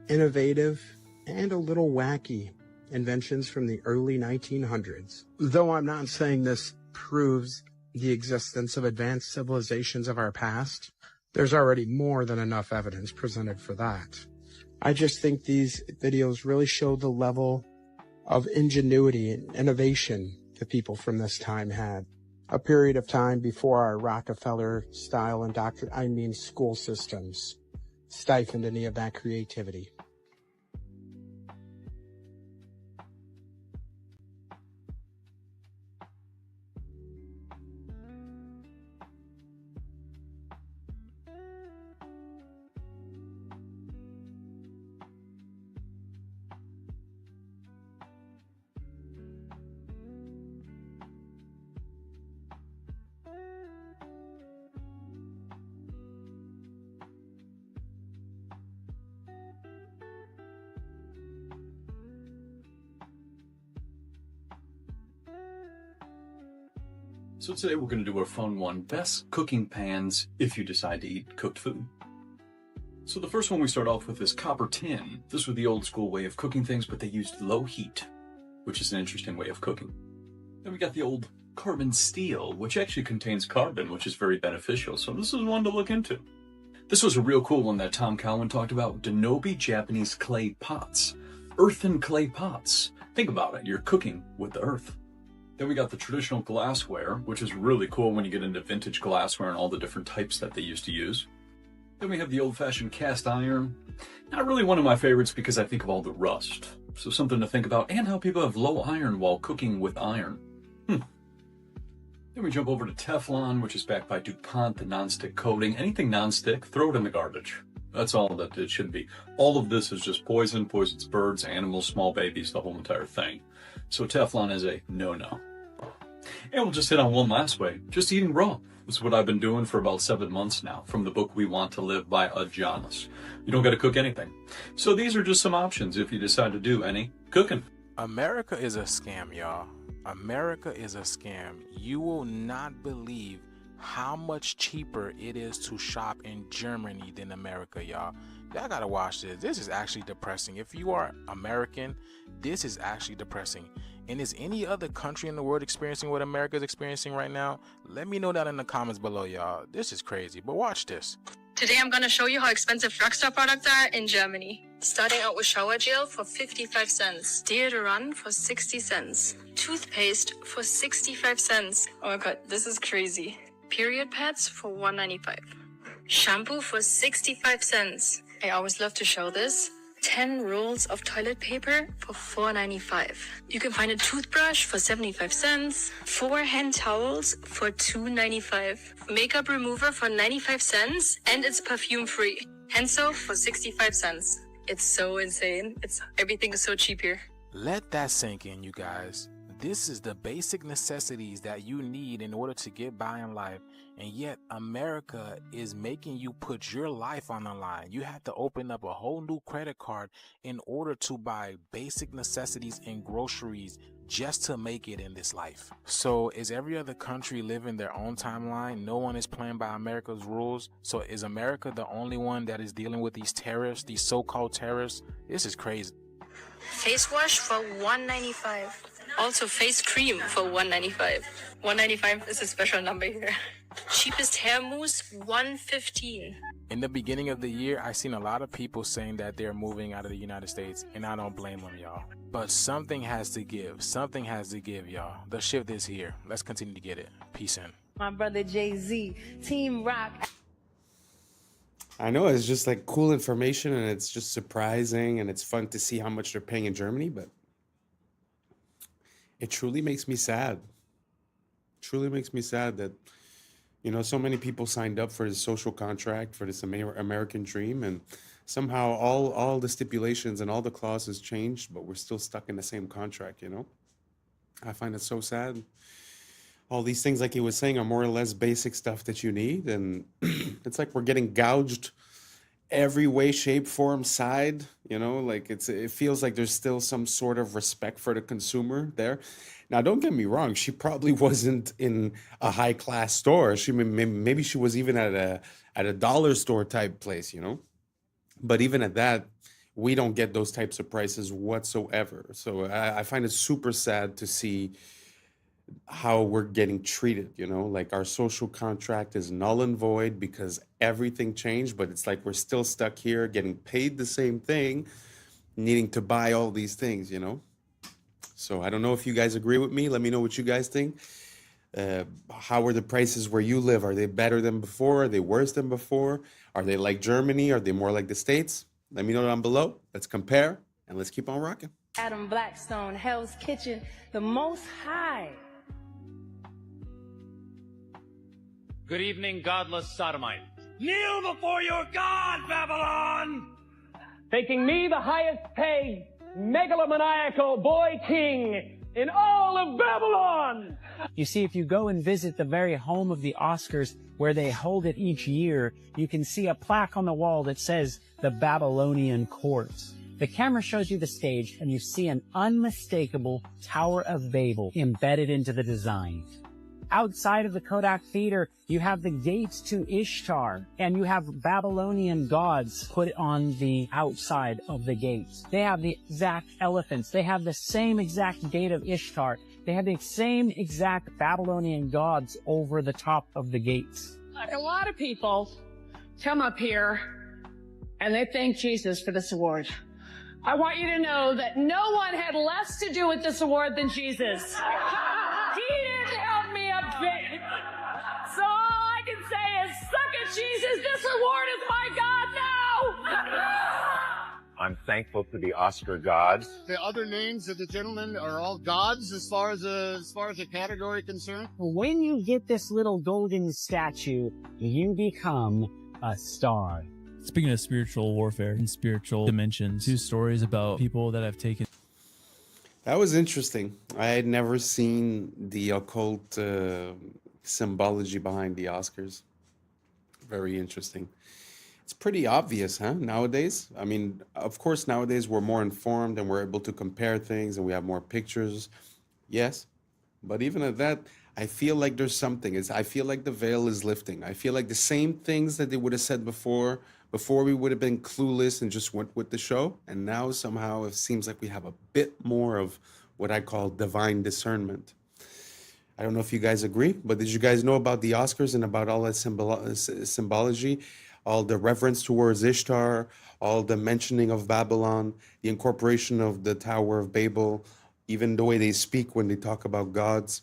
innovative, and a little wacky inventions from the early 1900s. Though I'm not saying this proves the existence of advanced civilizations of our past, there's already more than enough evidence presented for that. I just think these videos really show the level of ingenuity and innovation the people from this time had. A period of time before our Rockefeller-style school systems stifled any of that creativity. So today we're going to do our fun one, best cooking pans if you decide to eat cooked food. So the first one we start off with is copper tin. This was the old school way of cooking things, but they used low heat, which is an interesting way of cooking. Then we got the old carbon steel, which actually contains carbon, which is very beneficial. So this is one to look into. This was a real cool one that Tom Cowan talked about, Denobi Japanese clay pots. Earthen clay pots. Think about it, you're cooking with the earth. Then we got the traditional glassware, which is really cool when you get into vintage glassware and all the different types that they used to use. Then we have the old-fashioned cast iron. Not really one of my favorites because I think of all the rust. So something to think about, and how people have low iron while cooking with iron. Then we jump over to Teflon, which is backed by DuPont, the non-stick coating. Anything non-stick, throw it in the garbage. That's all that it should be. All of this is just poison, poisons birds, animals, small babies, the whole entire thing. So Teflon is a no-no. And we'll just hit on one last way, just eating raw. This is what I've been doing for about 7 months now, from the book We Want to Live by Adonis. You don't got to cook anything. So these are just some options if you decide to do any cooking. America is a scam, y'all. America is a scam. You will not believe how much cheaper it is to shop in Germany than America, y'all. Y'all gotta watch this. This is actually depressing. If you are American, this is actually depressing. And is any other country in the world experiencing what America is experiencing right now? Let me know that in the comments below, y'all. This is crazy, but watch this. Today I'm going to show you how expensive drugstore products are in Germany. Starting out with shower gel for 55 cents, deodorant for 60 cents, toothpaste for 65 cents. Oh my god, this is crazy. Period pads for $1.95. Shampoo for 65 cents. I always love to show this. 10 rolls of toilet paper for $4.95. You can find a toothbrush for 75 cents, 4 hand towels for $2.95, makeup remover for 95 cents, and it's perfume free. Hand soap for 65 cents. It's so insane. Everything is so cheap here. Let that sink in, you guys. This is the basic necessities that you need in order to get by in life. And yet America is making you put your life on the line. You have to open up a whole new credit card in order to buy basic necessities and groceries just to make it in this life. So is every other country living their own timeline? No one is playing by America's rules. So is America the only one that is dealing with these terrorists, these so-called terrorists? This is crazy. Face wash for $1.95. Also face cream for $1.95. $1.95 is a special number here. Cheapest hair mousse, $1.15. In the beginning of the year, I seen a lot of people saying that they're moving out of the United States, and I don't blame them, y'all. But something has to give. Something has to give, y'all. The shift is here. Let's continue to get it. Peace in. My brother Jay-Z, Team Rock. I know it's just like cool information, and it's just surprising, and it's fun to see how much they're paying in Germany, but it truly makes me sad. Truly makes me sad that, you know, so many people signed up for this social contract, for this American dream, and somehow all the stipulations and all the clauses changed, but we're still stuck in the same contract, you know? I find it so sad. All these things, like he was saying, are more or less basic stuff that you need, and it's like we're getting gouged every way, shape, form, side, you know, like it feels like there's still some sort of respect for the consumer there. Now, don't get me wrong, she probably wasn't in a high class store. Maybe she was even at a dollar store type place, you know, but even at that, we don't get those types of prices whatsoever. So I find it super sad to see how we're getting treated, you know, like our social contract is null and void because everything changed, but it's like we're still stuck here getting paid the same thing, needing to buy all these things, you know. So I don't know if you guys agree with me. Let me know what you guys think. How are the prices where you live? Are they better than before? Are they worse than before? Are they like Germany? Are they more like the States? Let me know down below. Let's compare and let's keep on rocking. Adam Blackstone, Hell's Kitchen, the Most High. Good evening, godless sodomite. Kneel before your God, Babylon! Thinking me the highest paid megalomaniacal boy king in all of Babylon! You see, if you go and visit the very home of the Oscars where they hold it each year, you can see a plaque on the wall that says the Babylonian Court. The camera shows you the stage and you see an unmistakable Tower of Babel embedded into the design. Outside of the Kodak Theater, you have the gates to Ishtar, and you have Babylonian gods put on the outside of the gates. They have the exact elephants. They have the same exact gate of Ishtar. They have the same exact Babylonian gods over the top of the gates. A lot of people come up here and they thank Jesus for this award. I want you to know that no one had less to do with this award than Jesus. He didn't help me a bit. So all I can say is, suck it, Jesus. This award is my God now. I'm thankful to the Oscar gods. The other names of the gentlemen are all gods as far as the category concerned. When you get this little golden statue, you become a star. Speaking of spiritual warfare and spiritual dimensions, 2 stories about people that have taken. That was interesting. I had never seen the occult symbology behind the Oscars. Very interesting. It's pretty obvious, huh, nowadays? I mean, of course, nowadays we're more informed and we're able to compare things and we have more pictures. Yes, but even at that, I feel like there's something. I feel like the veil is lifting. I feel like the same things that they would have said before we would have been clueless and just went with the show. And now somehow it seems like we have a bit more of what I call divine discernment. I don't know if you guys agree, but did you guys know about the Oscars and about all that symbology, all the reference towards Ishtar, all the mentioning of Babylon, the incorporation of the Tower of Babel, even the way they speak when they talk about gods?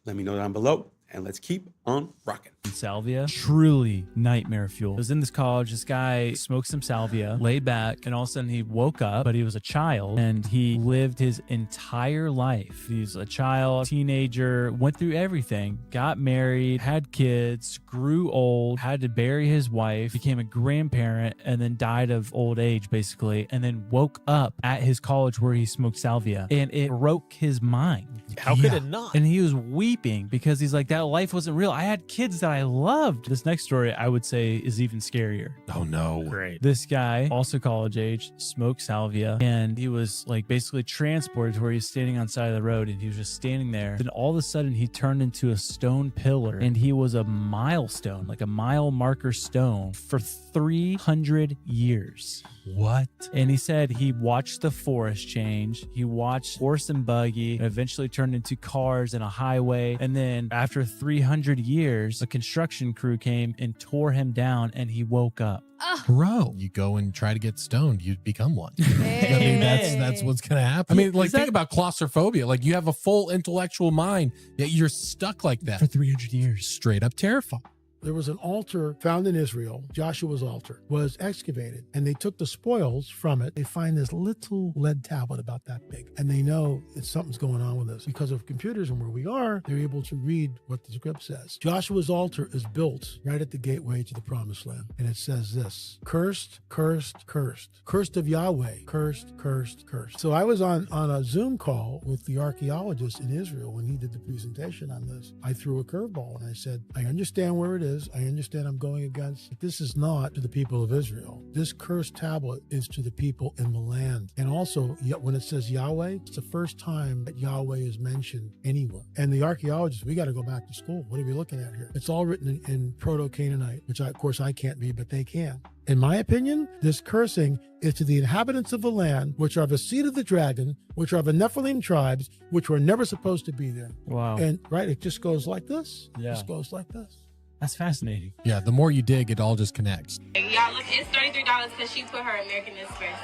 Let me know down below, and let's keep on rocking. smoking salvia. Truly nightmare fuel. I was in this college. This guy smoked some salvia, laid back, and all of a sudden he woke up, but he was a child and he lived his entire life. He's a child, teenager, went through everything, got married, had kids, grew old, had to bury his wife, became a grandparent, and then died of old age, basically, and then woke up at his college where he smoked salvia. And it broke his mind. How could it not? And he was weeping because he's like, that life wasn't real. I had kids that I loved. This next story, I would say, is even scarier. Oh, no. Great. This guy, also college age, smoked salvia, and he was like basically transported to where he's standing on the side of the road, and he was just standing there. Then all of a sudden, he turned into a stone pillar, and he was a milestone, like a mile marker stone for 300 years. What? And he said he watched the forest change. He watched horse and buggy, and eventually turned into cars and a highway. And then after 300 years, a construction crew came and tore him down, and he woke up. Bro, you go and try to get stoned, you become one. I mean, that's what's gonna happen. I mean, like, think about claustrophobia. Like, you have a full intellectual mind, yet you're stuck like that for 300 years. Straight up terrifying. There was an altar found in Israel. Joshua's altar was excavated, and they took the spoils from it. They find this little lead tablet about that big, and they know that something's going on with this. Because of computers and where we are, they're able to read what the script says. Joshua's altar is built right at the gateway to the promised land, and it says this: cursed, cursed, cursed, cursed of Yahweh, cursed, cursed, cursed. So I was on a Zoom call with the archaeologist in Israel when he did the presentation on this. I threw a curveball, and I said, I understand where it is. I understand I'm going against, but this is not to the people of Israel. This cursed tablet is to the people in the land. And also, when it says Yahweh, it's the first time that Yahweh is mentioned anywhere. And the archaeologists, we got to go back to school. What are we looking at here? It's all written in Proto-Canaanite, which of course I can't read, but they can. In my opinion, this cursing is to the inhabitants of the land, which are the seed of the dragon, which are the Nephilim tribes, which were never supposed to be there. Wow. And it just goes like this. Yeah. It just goes like this. That's fascinating. Yeah, the more you dig, it all just connects. Y'all look, it's $33 because she put her American Express.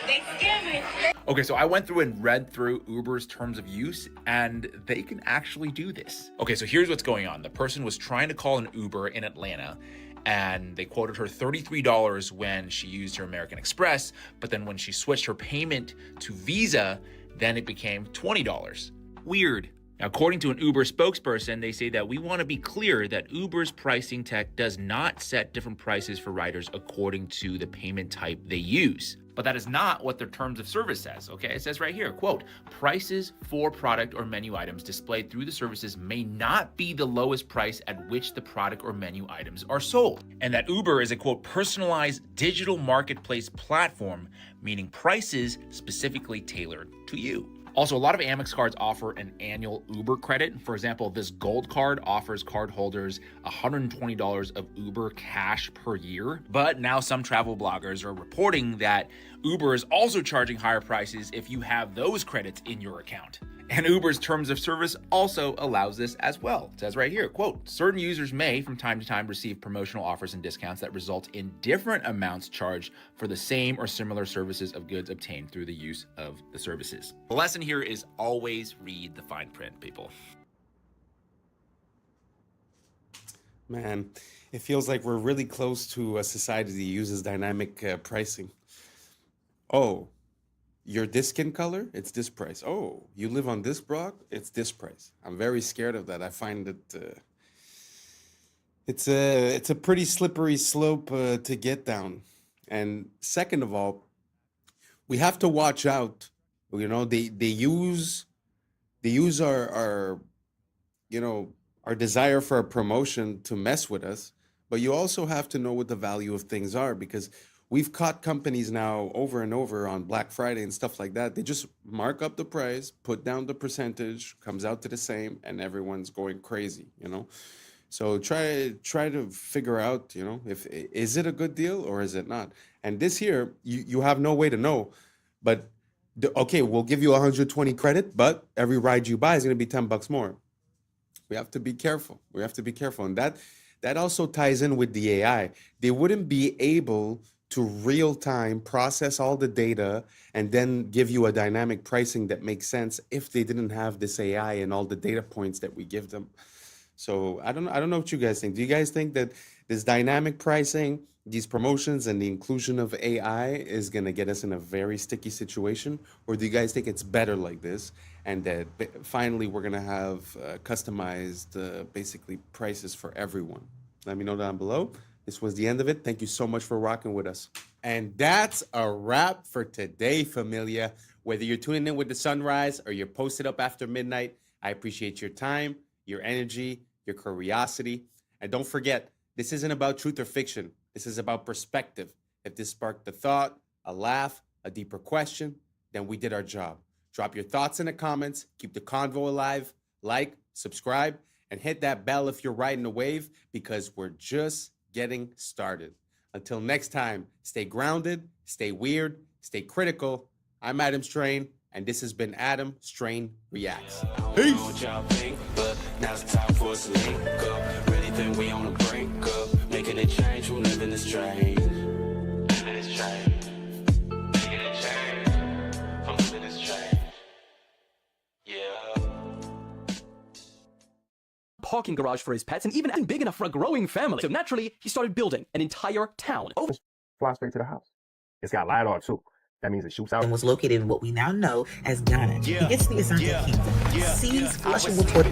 They scamming. Okay, so I went through and read through Uber's terms of use, and they can actually do this. Okay, so here's what's going on. The person was trying to call an Uber in Atlanta, and they quoted her $33 when she used her American Express, but then when she switched her payment to Visa, then it became $20. Weird. Now, according to an Uber spokesperson, they say that we want to be clear that Uber's pricing tech does not set different prices for riders according to the payment type they use. But that is not what their terms of service says, okay? It says right here, quote, prices for product or menu items displayed through the services may not be the lowest price at which the product or menu items are sold. And that Uber is a, quote, personalized digital marketplace platform, meaning prices specifically tailored to you. Also, a lot of Amex cards offer an annual Uber credit. For example, this gold card offers cardholders $120 of Uber cash per year. But now some travel bloggers are reporting that Uber is also charging higher prices if you have those credits in your account. And Uber's terms of service also allows this as well. It says right here, quote, certain users may from time to time receive promotional offers and discounts that result in different amounts charged for the same or similar services of goods obtained through the use of the services. The lesson here is always read the fine print, people. Man, it feels like we're really close to a society that uses dynamic pricing. Oh, you're this skin color, it's this price. Oh, you live on this block, it's this price. I'm very scared of that. I find it it's a pretty slippery slope to get down. And second of all, we have to watch out. You know, they use our our desire for a promotion to mess with us, but you also have to know what the value of things are, because we've caught companies now over and over on Black Friday and stuff like that. They just mark up the price, put down the percentage, comes out to the same, and everyone's going crazy, you know? So try to figure out, you know, is it a good deal or is it not? And this here, you have no way to know, but okay, we'll give you 120 credit, but every ride you buy is going to be $10 more. We have to be careful. We have to be careful. And that also ties in with the AI. They wouldn't be able to real time process all the data and then give you a dynamic pricing that makes sense if they didn't have this AI and all the data points that we give them. So I don't know what you guys think. Do you guys think that this dynamic pricing, these promotions, and the inclusion of AI is going to get us in a very sticky situation? Or do you guys think it's better like this and that finally we're going to have customized basically prices for everyone? Let me know down below. This was the end of it. Thank you so much for rocking with us. And that's a wrap for today, familia. Whether you're tuning in with the sunrise or you're posted up after midnight, I appreciate your time, your energy, your curiosity. And don't forget, this isn't about truth or fiction. This is about perspective. If this sparked a thought, a laugh, a deeper question, then we did our job. Drop your thoughts in the comments. Keep the convo alive. Like, subscribe, and hit that bell if you're riding the wave, because we're just getting started. Until next time, stay grounded, stay weird, stay critical. I'm Adam Strain, and this has been Adam Strain Reacts. Peace. Now's the time for us to link up. Really think we on the brink up. Making a change, we're living this change. Living this change. Making a change. I'm living this change. Yeah. Parking garage for his pets and even big enough for a growing family. So naturally, he started building an entire town. Fly straight to the house. It's got LiDAR too. That means it shoots out. And was located in what we now know as Ghana. He gets to the Asante Kingdom. Sees flesh and reported.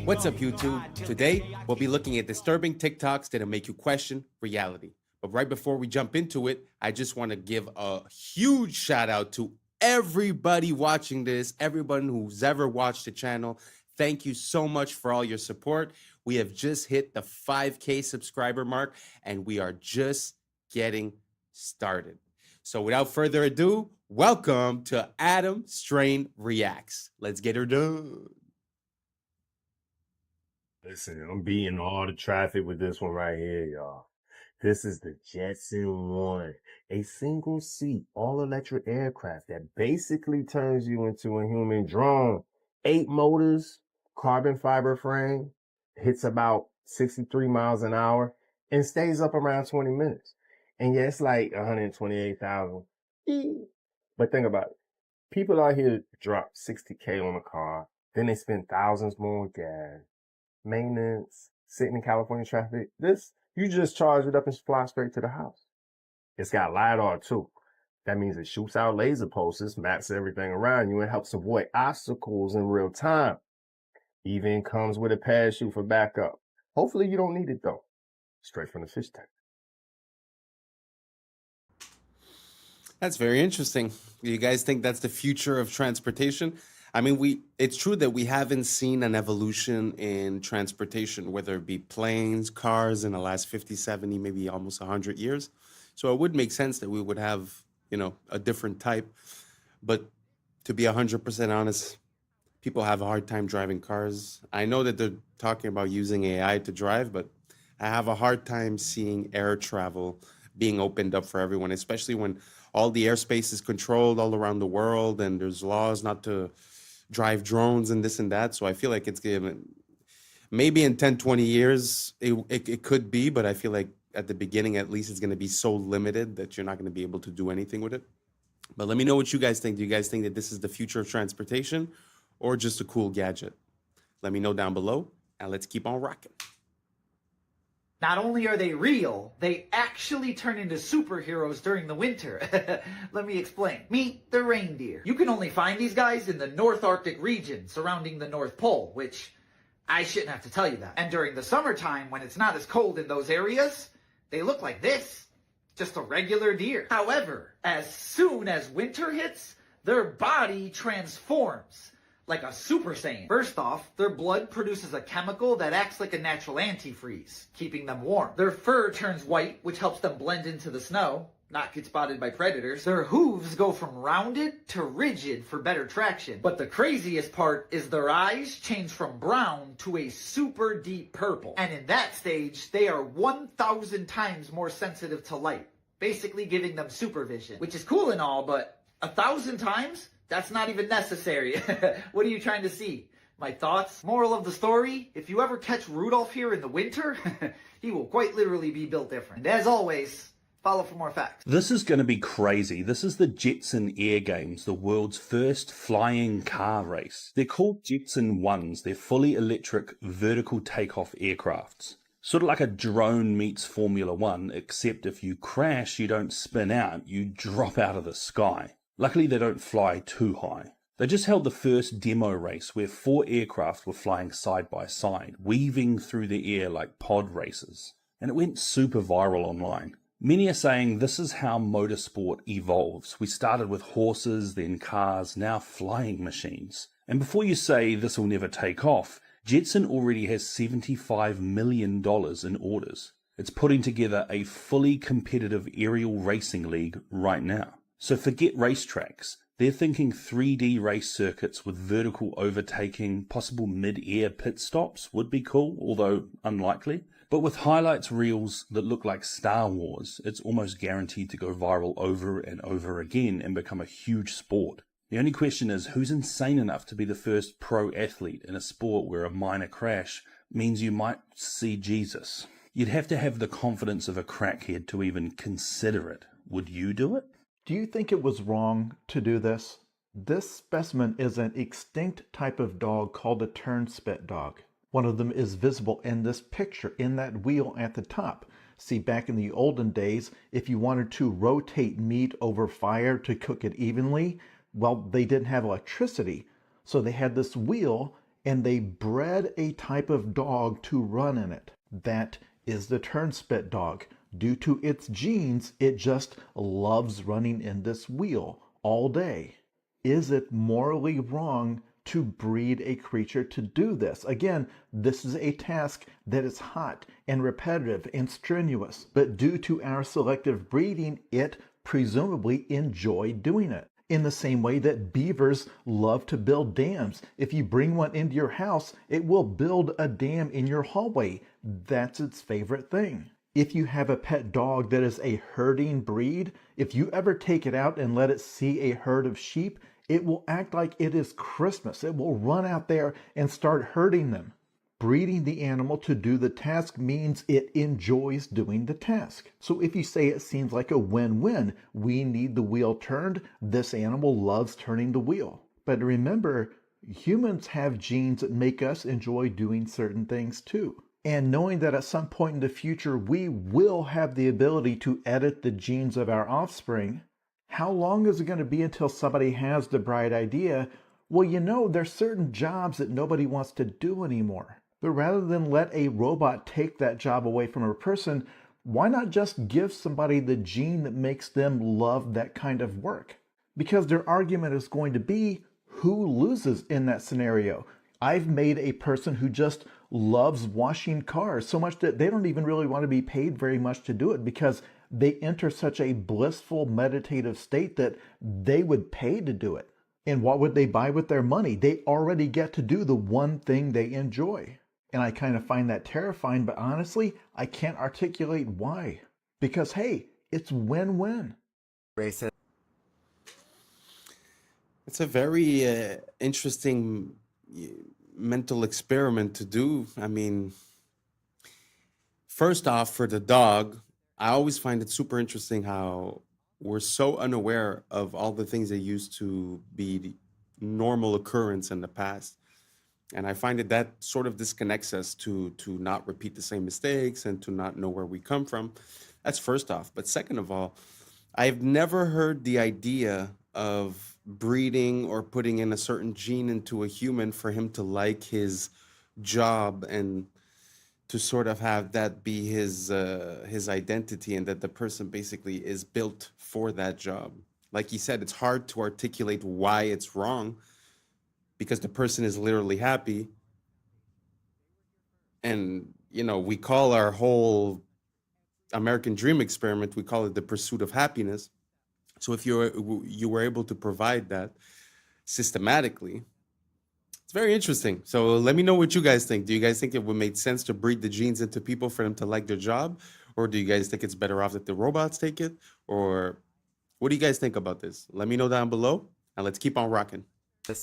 What's up, YouTube? Today, we'll be looking at disturbing TikToks that'll make you question reality. But right before we jump into it, I just want to give a huge shout out to everybody watching this, everyone who's ever watched the channel. Thank you so much for all your support. We have just hit the 5K subscriber mark, and we are just getting started. So without further ado, welcome to Adam Strain Reacts. Let's get her done. Listen, I'm beating all the traffic with this one right here, y'all. This is the Jetson 1, a single seat, all electric aircraft that basically turns you into a human drone. 8 motors, carbon fiber frame, hits about 63 miles an hour, and stays up around 20 minutes. And yeah, it's like 128,000. But think about it. People out here drop 60K on a car, then they spend thousands more on gas, maintenance, sitting in California traffic. This, you just charge it up and fly straight to the house. It's got LiDAR too. That means it shoots out laser pulses, maps everything around you, and helps avoid obstacles in real time. Even comes with a parachute for backup. Hopefully you don't need it though. Straight from the fish tank. That's very interesting. Do you guys think that's the future of transportation? I mean, it's true that we haven't seen an evolution in transportation, whether it be planes, cars in the last 50, 70, maybe almost 100 years. So it would make sense that we would have, a different type. But to be 100% honest, people have a hard time driving cars. I know that they're talking about using AI to drive, but I have a hard time seeing air travel being opened up for everyone, especially when all the airspace is controlled all around the world and there's laws not to drive drones and this and that. So I feel like it's given, maybe in 10, 20 years, it could be, but I feel like at the beginning, at least, it's going to be so limited that you're not going to be able to do anything with it. But let me know what you guys think. Do you guys think that this is the future of transportation or just a cool gadget? Let me know down below, and let's keep on rocking. Not only are they real, they actually turn into superheroes during the winter. Let me explain. Meet the reindeer. You can only find these guys in the North Arctic region surrounding the North Pole, which I shouldn't have to tell you that. And during the summertime, when it's not as cold in those areas, they look like this. Just a regular deer. However, as soon as winter hits, their body transforms. Like a Super Saiyan. First off, their blood produces a chemical that acts like a natural antifreeze, keeping them warm. Their fur turns white, which helps them blend into the snow, not get spotted by predators. Their hooves go from rounded to rigid for better traction. But the craziest part is their eyes change from brown to a super deep purple. And in that stage, they are 1,000 times more sensitive to light, basically giving them supervision, which is cool and all, but 1,000 times? That's not even necessary. What are you trying to see? My thoughts? Moral of the story? If you ever catch Rudolph here in the winter, he will quite literally be built different. And as always, follow for more facts. This is going to be crazy. This is the Jetson Air Games, the world's first flying car race. They're called Jetson 1s. They're fully electric vertical takeoff aircrafts. Sort of like a drone meets Formula 1, except if you crash, you don't spin out, you drop out of the sky. Luckily, they don't fly too high. They just held the first demo race where 4 aircraft were flying side by side, weaving through the air like pod races. And it went super viral online. Many are saying this is how motorsport evolves. We started with horses, then cars, now flying machines. And before you say this will never take off, Jetson already has $75 million in orders. It's putting together a fully competitive aerial racing league right now. So forget racetracks. They're thinking 3D race circuits with vertical overtaking, possible mid-air pit stops would be cool, although unlikely. But with highlights reels that look like Star Wars, it's almost guaranteed to go viral over and over again and become a huge sport. The only question is, who's insane enough to be the first pro athlete in a sport where a minor crash means you might see Jesus? You'd have to have the confidence of a crackhead to even consider it. Would you do it? Do you think it was wrong to do this? This specimen is an extinct type of dog called a turnspit dog. One of them is visible in this picture, in that wheel at the top. See, back in the olden days, if you wanted to rotate meat over fire to cook it evenly, well, they didn't have electricity. So they had this wheel and they bred a type of dog to run in it. That is the turnspit dog. Due to its genes, it just loves running in this wheel all day. Is it morally wrong to breed a creature to do this? Again, this is a task that is hot and repetitive and strenuous, but due to our selective breeding, it presumably enjoyed doing it. In the same way that beavers love to build dams. If you bring one into your house, it will build a dam in your hallway. That's its favorite thing. If you have a pet dog that is a herding breed, if you ever take it out and let it see a herd of sheep, it will act like it is Christmas. It will run out there and start herding them. Breeding the animal to do the task means it enjoys doing the task. So if you say it seems like a win-win, we need the wheel turned, this animal loves turning the wheel. But remember, humans have genes that make us enjoy doing certain things too. And knowing that at some point in the future we will have the ability to edit the genes of our offspring, how long is it going to be until somebody has the bright idea, well, you know, there's certain jobs that nobody wants to do anymore. But rather than let a robot take that job away from a person, why not just give somebody the gene that makes them love that kind of work? Because their argument is going to be, who loses in that scenario? I've made a person who just loves washing cars so much that they don't even really want to be paid very much to do it, because they enter such a blissful meditative state that they would pay to do it. And what would they buy with their money? They already get to do the one thing they enjoy. And I kind of find that terrifying, but honestly, I can't articulate why. Because, hey, it's win-win. It's a very interesting mental experiment to do. I mean, first off, for the dog, I always find it super interesting how we're so unaware of all the things that used to be the normal occurrence in the past. And I find that sort of disconnects us to not repeat the same mistakes and to not know where we come from. That's first off. But second of all, I've never heard the idea of breeding or putting in a certain gene into a human for him to like his job and to sort of have that be his identity, and that the person basically is built for that job. Like he said, it's hard to articulate why it's wrong, because the person is literally happy. And, you know, we call our whole American dream experiment, we call it the pursuit of happiness. So if you were able to provide that systematically, it's very interesting. So let me know what you guys think. Do you guys think it would make sense to breed the genes into people for them to like their job? Or do you guys think it's better off that the robots take it? Or what do you guys think about this? Let me know down below, and let's keep on rocking.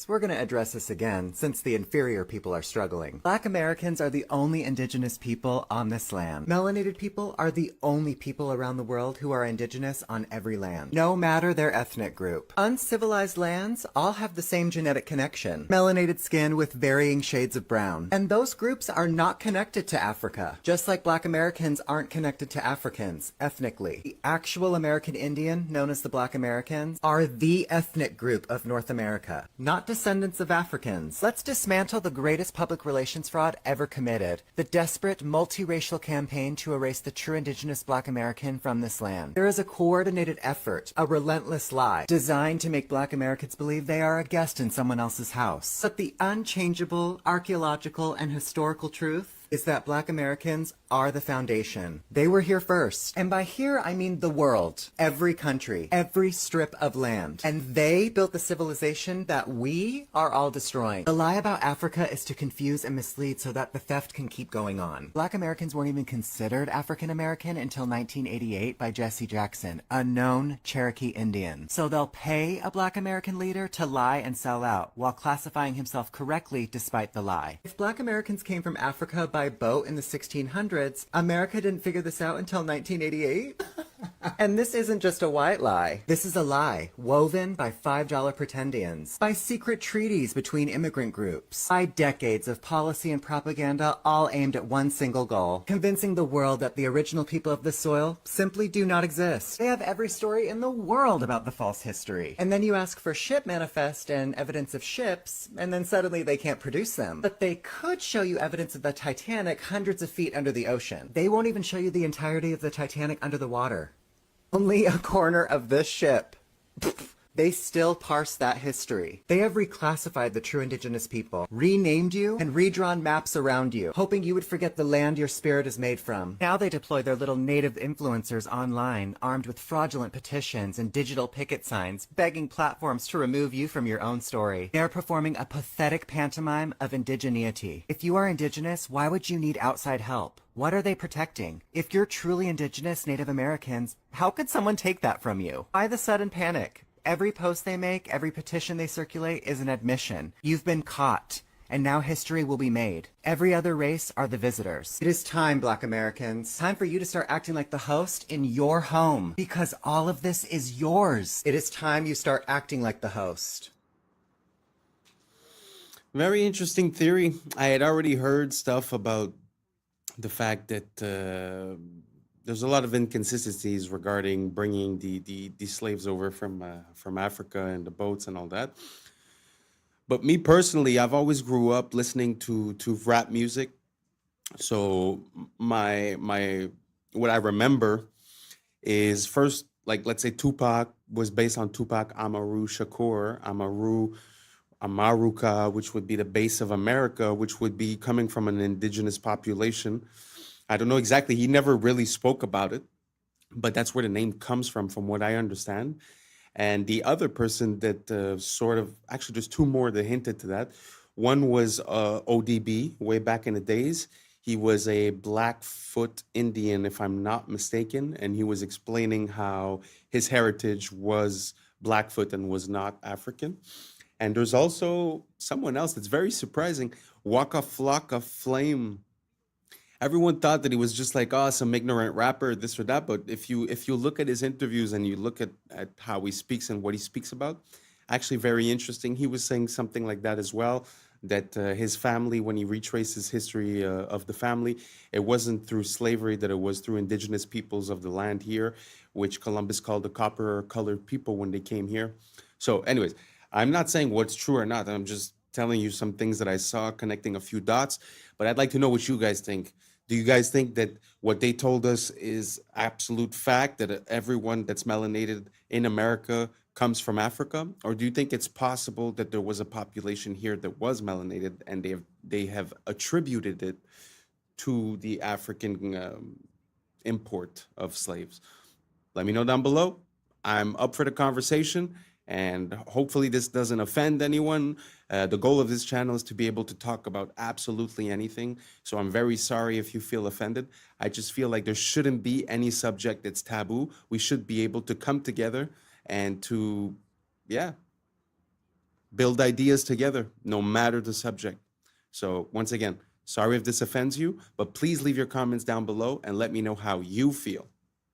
We're going to address this again, since the inferior people are struggling. Black Americans are the only indigenous people on this land. Melanated people are the only people around the world who are indigenous on every land, no matter their ethnic group. Uncivilized lands all have the same genetic connection. Melanated skin with varying shades of brown. And those groups are not connected to Africa, just like Black Americans aren't connected to Africans, ethnically. The actual American Indian, known as the Black Americans, are the ethnic group of North America, not descendants of Africans. Let's dismantle the greatest public relations fraud ever committed, the desperate multiracial campaign to erase the true indigenous Black American from this land. There is a coordinated effort, a relentless lie, designed to make Black Americans believe they are a guest in someone else's house. But the unchangeable archaeological and historical truth is that Black Americans are the foundation. They were here first. And by here, I mean the world. Every country. Every strip of land. And they built the civilization that we are all destroying. The lie about Africa is to confuse and mislead so that the theft can keep going on. Black Americans weren't even considered African American until 1988 by Jesse Jackson, a known Cherokee Indian. So they'll pay a Black American leader to lie and sell out, while classifying himself correctly despite the lie. If Black Americans came from Africa by boat in the 1600s, America didn't figure this out until 1988? And this isn't just a white lie. This is a lie woven by $5 pretendians, by secret treaties between immigrant groups, by decades of policy and propaganda all aimed at one single goal, convincing the world that the original people of the soil simply do not exist. They have every story in the world about the false history. And then you ask for ship manifest and evidence of ships, and then suddenly they can't produce them. But they could show you evidence of the Titanic hundreds of feet under the ocean. They won't even show you the entirety of the Titanic under the water. Only a corner of this ship. They still parse that history. They have reclassified the true indigenous people, renamed you, and redrawn maps around you, hoping you would forget the land your spirit is made from. Now they deploy their little native influencers online, armed with fraudulent petitions and digital picket signs, begging platforms to remove you from your own story. They are performing a pathetic pantomime of indigeneity. If you are indigenous, why would you need outside help? What are they protecting? If you're truly indigenous Native Americans, how could someone take that from you? Why the sudden panic? Every post they make, every petition they circulate is an admission. You've been caught, and now history will be made. Every other race are the visitors. It is time, Black Americans. Time for you to start acting like the host in your home, because all of this is yours. It is time you start acting like the host. Very interesting theory. I had already heard stuff about the fact that there's a lot of inconsistencies regarding bringing the slaves over from Africa and the boats and all that. But me personally, I've always grew up listening to rap music. So my what I remember is first, like, let's say Tupac was based on Tupac Amaru Shakur, Amaruka, which would be the base of America, which would be coming from an indigenous population. I don't know exactly. He never really spoke about it, but that's where the name comes from what I understand. And the other person that actually there's two more that hinted to that. One was ODB way back in the days. He was a Blackfoot Indian, if I'm not mistaken, and he was explaining how his heritage was Blackfoot and was not African. And there's also someone else that's very surprising, Waka Flocka Flame. Everyone thought that he was just like, some ignorant rapper, this or that. But if you look at his interviews and you look at how he speaks and what he speaks about, actually very interesting. He was saying something like that as well, that his family, when he retraces history of the family, it wasn't through slavery, that it was through indigenous peoples of the land here, which Columbus called the copper-colored people when they came here. So anyways, I'm not saying what's true or not. I'm just telling you some things that I saw, connecting a few dots. But I'd like to know what you guys think. Do you guys think that what they told us is absolute fact, that everyone that's melanated in America comes from Africa? Or do you think it's possible that there was a population here that was melanated and they have attributed it to the African import of slaves? Let me know down below. I'm up for the conversation, and hopefully this doesn't offend anyone. The goal of this channel is to be able to talk about absolutely anything. So I'm very sorry if you feel offended. I just feel like there shouldn't be any subject that's taboo. We should be able to come together and to, build ideas together, no matter the subject. So once again, sorry if this offends you, but please leave your comments down below and let me know how you feel.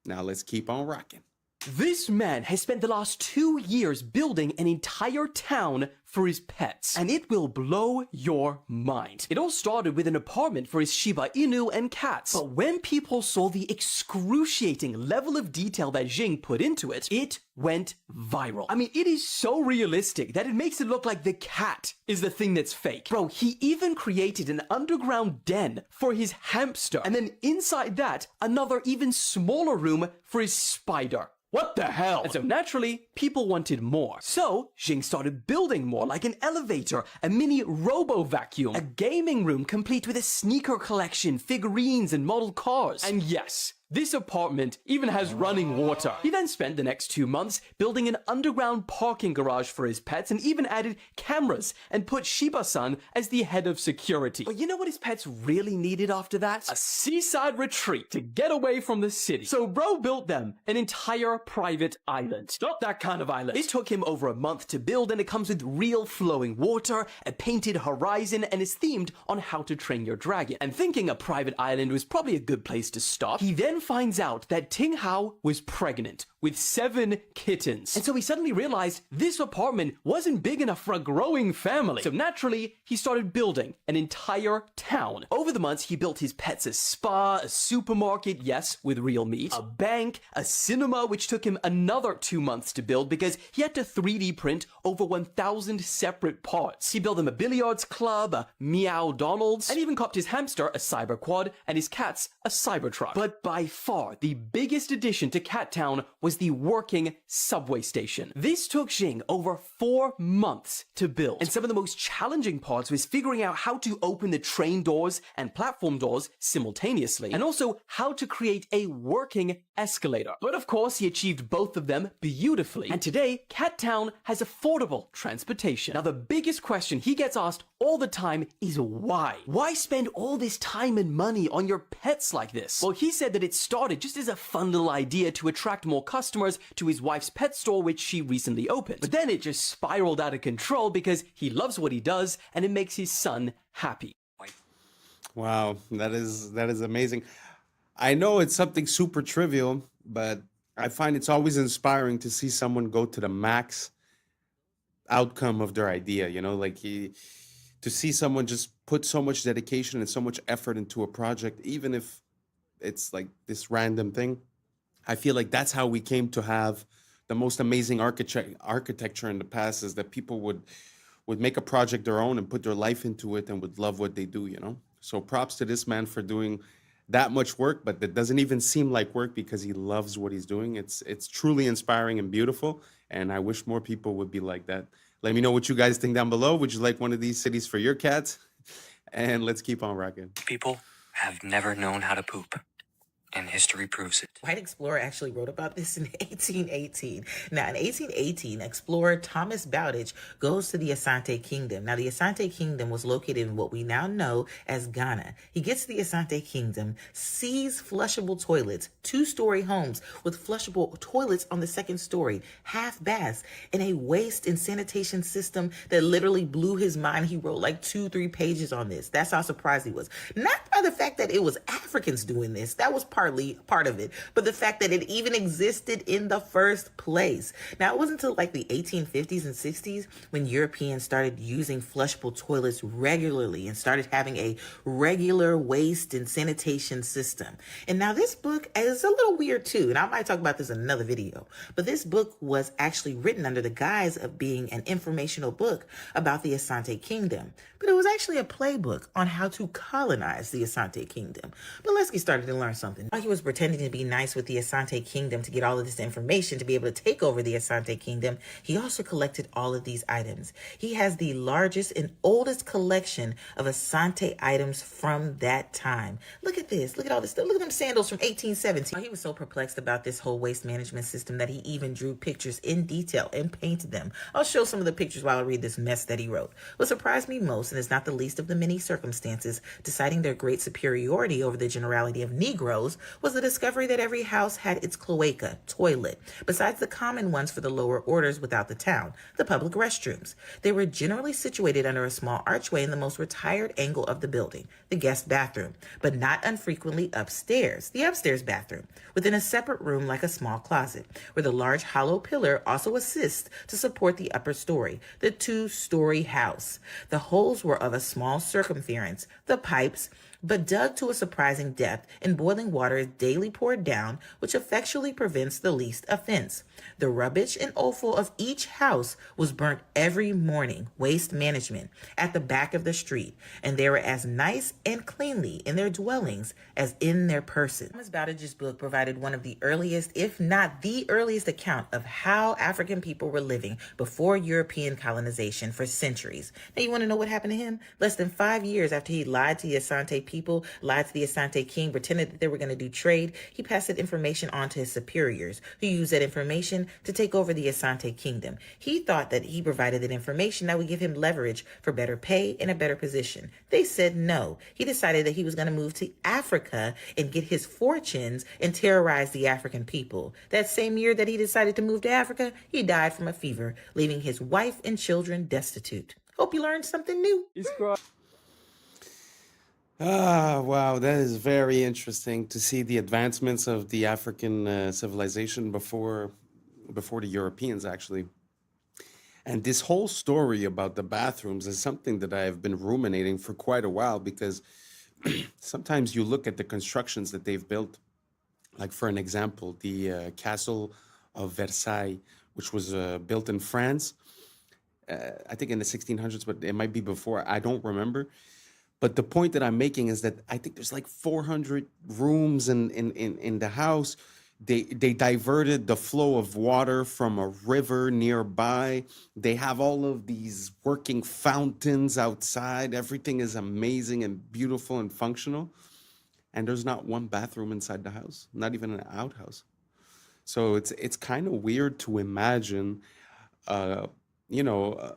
Now let's keep on rocking. This man has spent the last 2 years building an entire town for his pets, and it will blow your mind. It all started with an apartment for his Shiba Inu and cats, but when people saw the excruciating level of detail that Jing put into it, it went viral. I mean, it is so realistic that it makes it look like the cat is the thing that's fake. Bro, he even created an underground den for his hamster, and then inside that, another even smaller room for his spider. What the hell? And so naturally, people wanted more. So, Jing started building more, like an elevator, a mini robo-vacuum, a gaming room complete with a sneaker collection, figurines, and model cars. And yes, this apartment even has running water. He then spent the next 2 months building an underground parking garage for his pets and even added cameras and put Shiba-san as the head of security. But you know what his pets really needed after that? A seaside retreat to get away from the city. So bro built them an entire private island. Not that kind of island. It took him over a month to build, and it comes with real flowing water, a painted horizon, and is themed on How to Train Your Dragon. And thinking a private island was probably a good place to stop, he then finds out that Ting Hao was pregnant with 7 kittens. And so he suddenly realized this apartment wasn't big enough for a growing family. So naturally, he started building an entire town. Over the months, he built his pets a spa, a supermarket, yes, with real meat, a bank, a cinema, which took him another 2 months to build because he had to 3D print over 1,000 separate parts. He built them a billiards club, a Meow Donald's, and even copped his hamster a cyber quad and his cats a Cybertruck. But by far, the biggest addition to Cat Town was the working subway station. This took Jing over 4 months to build, and some of the most challenging parts was figuring out how to open the train doors and platform doors simultaneously, and also how to create a working escalator. But of course, he achieved both of them beautifully, and today, Cat Town has affordable transportation. Now, the biggest question he gets asked all the time is why? Why spend all this time and money on your pets like this? Well, he said that it started just as a fun little idea to attract more customers to his wife's pet store, which she recently opened. But then it just spiraled out of control because he loves what he does and it makes his son happy. Wow, that is amazing. I know it's something super trivial, but I find it's always inspiring to see someone go to the max outcome of their idea, you know, like to see someone just put so much dedication and so much effort into a project, even if it's like this random thing. I feel like that's how we came to have the most amazing architecture in the past, is that people would make a project their own and put their life into it and would love what they do, you know? So props to this man for doing that much work, but that doesn't even seem like work because he loves what he's doing. It's truly inspiring and beautiful, and I wish more people would be like that. Let me know what you guys think down below. Would you like one of these cities for your cats? And let's keep on rocking. People have never known how to poop, and history proves it. White explorer actually wrote about this in 1818. Now, in 1818, explorer Thomas Bowditch goes to the Asante Kingdom. Now, the Asante Kingdom was located in what we now know as Ghana. He gets to the Asante Kingdom, sees flushable toilets, 2-story homes with flushable toilets on the 2nd story, half baths, and a waste and sanitation system that literally blew his mind. He wrote like 2-3 pages on this. That's how surprised he was. Not by the fact that it was Africans doing this. That was part of it, but the fact that it even existed in the first place. Now, it wasn't until like the 1850s and 60s when Europeans started using flushable toilets regularly and started having a regular waste and sanitation system. And now this book is a little weird too, and I might talk about this in another video, but this book was actually written under the guise of being an informational book about the Asante Kingdom, but it was actually a playbook on how to colonize the Asante Kingdom. But let's get started and learn something. While he was pretending to be nice with the Asante Kingdom to get all of this information to be able to take over the Asante Kingdom, he also collected all of these items. He has the largest and oldest collection of Asante items from that time. Look at this. Look at all this stuff. Look at them sandals from 1817. He was so perplexed about this whole waste management system that he even drew pictures in detail and painted them. I'll show some of the pictures while I read this mess that he wrote. What surprised me most, and is not the least of the many circumstances deciding their great superiority over the generality of Negroes, was the discovery that every house had its cloaca, toilet, besides the common ones for the lower orders without the town, the public restrooms. They were generally situated under a small archway in the most retired angle of the building, the guest bathroom, but not unfrequently upstairs, the upstairs bathroom, within a separate room like a small closet, where the large hollow pillar also assists to support the upper story, the two-story house. The holes were of a small circumference, the pipes, but dug to a surprising depth, and boiling water is daily poured down, which effectually prevents the least offense. The rubbish and offal of each house was burnt every morning, waste management, at the back of the street, and they were as nice and cleanly in their dwellings as in their persons. Thomas Bowditch's book provided one of the earliest, if not the earliest, account of how African people were living before European colonization for centuries. Now, you want to know what happened to him? Less than 5 years after he lied to the Asante people, lied to the Asante king, pretended that they were going to do trade, he passed that information on to his superiors, who used that information to take over the Asante kingdom. He thought that he provided that information that would give him leverage for better pay and a better position. They said no. He decided that he was going to move to Africa and get his fortunes and terrorize the African people. That same year that he decided to move to Africa, he died from a fever, leaving his wife and children destitute. Hope you learned something new. Wow, that is very interesting to see the advancements of the African civilization before the Europeans, actually. And this whole story about the bathrooms is something that I have been ruminating for quite a while, because sometimes you look at the constructions that they've built, like for an example, the Castle of Versailles, which was built in France, I think in the 1600s, but it might be before, I don't remember. But the point that I'm making is that I think there's like 400 rooms in the house. They diverted the flow of water from a river nearby. They have all of these working fountains outside. Everything is amazing and beautiful and functional. And there's not one bathroom inside the house, not even an outhouse. So it's kind of weird to imagine, you know,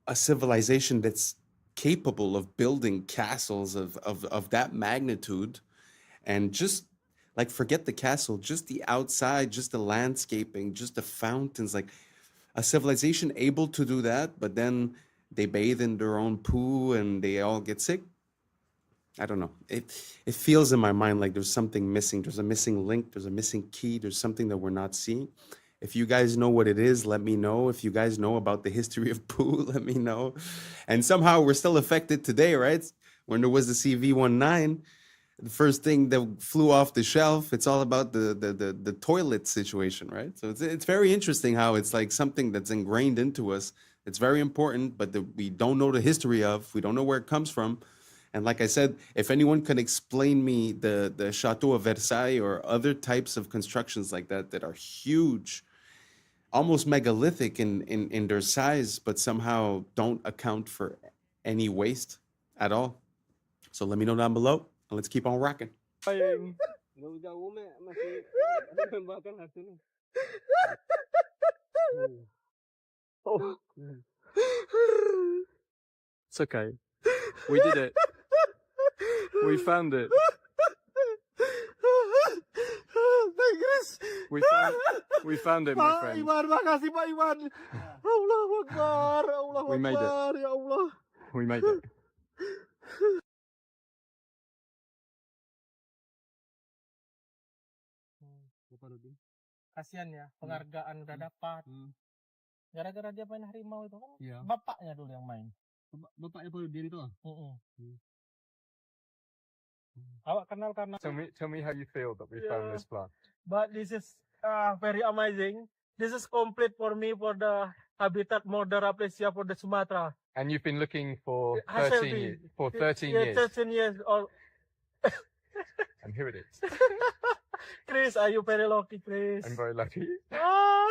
a civilization that's capable of building castles of that magnitude, and just like, forget the castle, just the outside, just the landscaping, just the fountains, like a civilization able to do that, but then they bathe in their own poo and they all get sick. I don't know. It feels in my mind like there's something missing. There's a missing link. There's a missing key. There's something that we're not seeing. If you guys know what it is, let me know. If you guys know about the history of poo, let me know. And somehow we're still affected today, right? When there was the CV-19, the first thing that flew off the shelf, it's all about the toilet situation, right? So it's very interesting how it's like something that's ingrained into us. It's very important, but we don't know the history of, we don't know where it comes from. And like I said, if anyone can explain me the Chateau of Versailles or other types of constructions like that are huge, almost megalithic in their size, but somehow don't account for any waste at all. So let me know down below, and let's keep on rocking. It's okay. We did it. We found it. We found it, my friend. Iwan, makasih Pak Iwan. Allahu Akbar, Allahu We made it. Akbar, ya Allah. We made it. Kasian ya, penghargaan udah dapat. Gara-gara dia main harimau itu kan, Iya. bapaknya dulu yang main. Bapaknya Paul Diri itu? Awak kenal karena. Tell me how you feel that we found this plant. But this is very amazing. This is complete for me for the habitat modern aplysia for the Sumatra. And you've been looking for HSLD. 13 years. For 13 Yeah, years. 13 years old. And here it is. Chris, are you very lucky, Chris? I'm very lucky. Ah.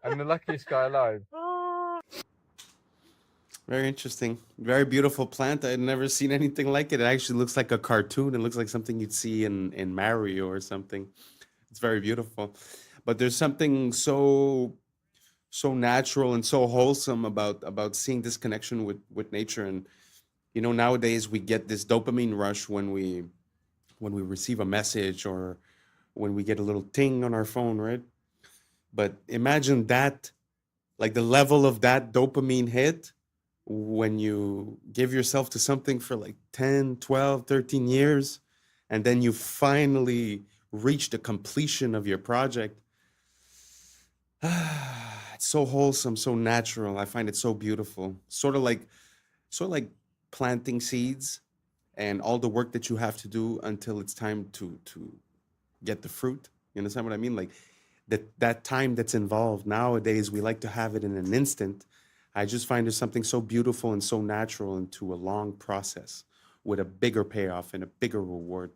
I'm the luckiest guy alive. Very interesting. Very beautiful plant. I had never seen anything like it. It actually looks like a cartoon. It looks like something you'd see in Mario or something. It's very beautiful. But there's something so natural and so wholesome about seeing this connection with nature. And, you know, nowadays we get this dopamine rush when we when we receive a message or when we get a little ting on our phone, right? But imagine that, like the level of that dopamine hit when you give yourself to something for like 10, 12, 13 years, and then you finally reach the completion of your project. It's so wholesome, so natural. I find it so beautiful. Sort of like planting seeds and all the work that you have to do until it's time to get the fruit. You understand what I mean? Like that time that's involved. Nowadays, we like to have it in an instant. I just find there's something so beautiful and so natural into a long process with a bigger payoff and a bigger reward.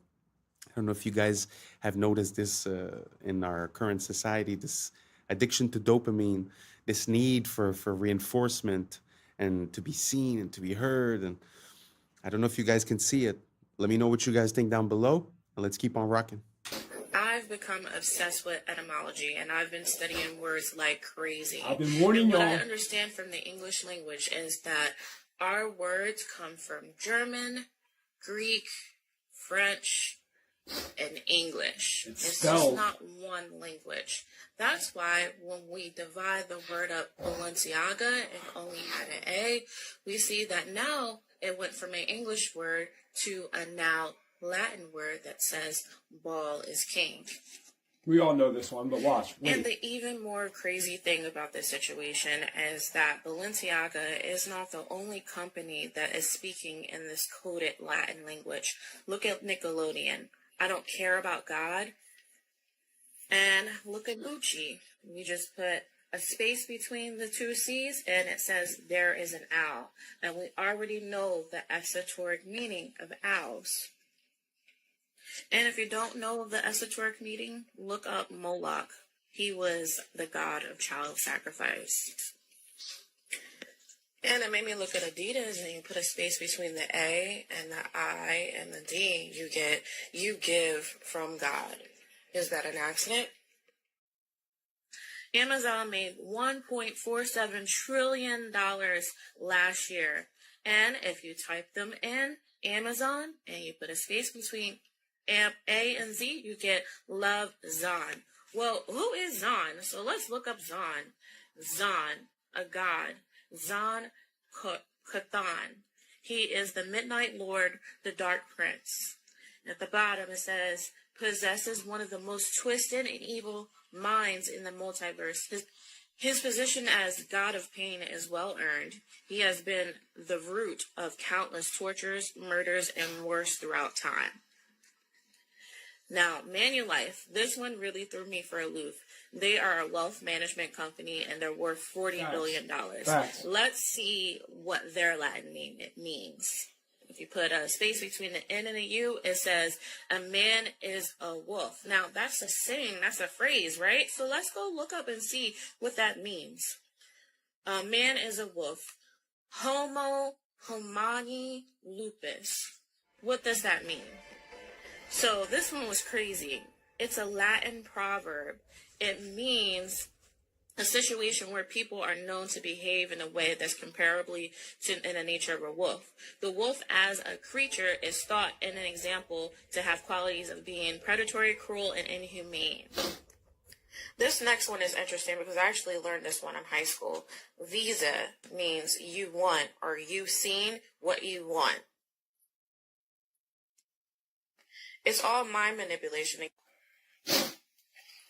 I don't know if you guys have noticed this in our current society, this addiction to dopamine, this need for reinforcement and to be seen and to be heard. And I don't know if you guys can see it. Let me know what you guys think down below, and let's keep on rocking. I've become obsessed with etymology, and I've been studying words like crazy. I've been warning What y'all. I understand from the English language is that our words come from German, Greek, French, and English. It's just not one language. That's why when we divide the word up Balenciaga and only had an A, we see that now it went from an English word to a now Latin word that says ball is king. We all know this one, but watch. Wait. And the even more crazy thing about this situation is that Balenciaga is not the only company that is speaking in this coded Latin language. Look at Nickelodeon. I don't care about God. And look at Gucci. We just put a space between the two C's and it says there is an owl. And we already know the esoteric meaning of owls. And if you don't know the esoteric meaning, look up Moloch. He was the god of child sacrifice. And it made me look at Adidas, and you put a space between the A and the I and the D, you get, you give from God. Is that an accident? Amazon made $1.47 trillion last year. And if you type them in Amazon and you put a space between A and Z, you get Love Zon. Well, who is Zon? So let's look up Zon. Zon, a god. Zon Kathan. He is the Midnight Lord, the Dark Prince. At the bottom it says, possesses one of the most twisted and evil minds in the multiverse. His position as God of Pain is well earned. He has been the root of countless tortures, murders, and worse throughout time. Now, Manulife, this one really threw me for a loop. They are a wealth management company, and they're worth $40 billion. Let's see what their Latin name means. If you put a space between the N and the U, it says, a man is a wolf. Now, that's a saying, that's a phrase, right? So let's go look up and see what that means. A man is a wolf. Homo homini lupus. What does that mean? So this one was crazy. It's a Latin proverb. It means a situation where people are known to behave in a way that's comparably in the nature of a wolf. The wolf as a creature is thought in an example to have qualities of being predatory, cruel, and inhumane. This next one is interesting because I actually learned this one in high school. Visa means you want or you've seen what you want. It's all mind manipulation.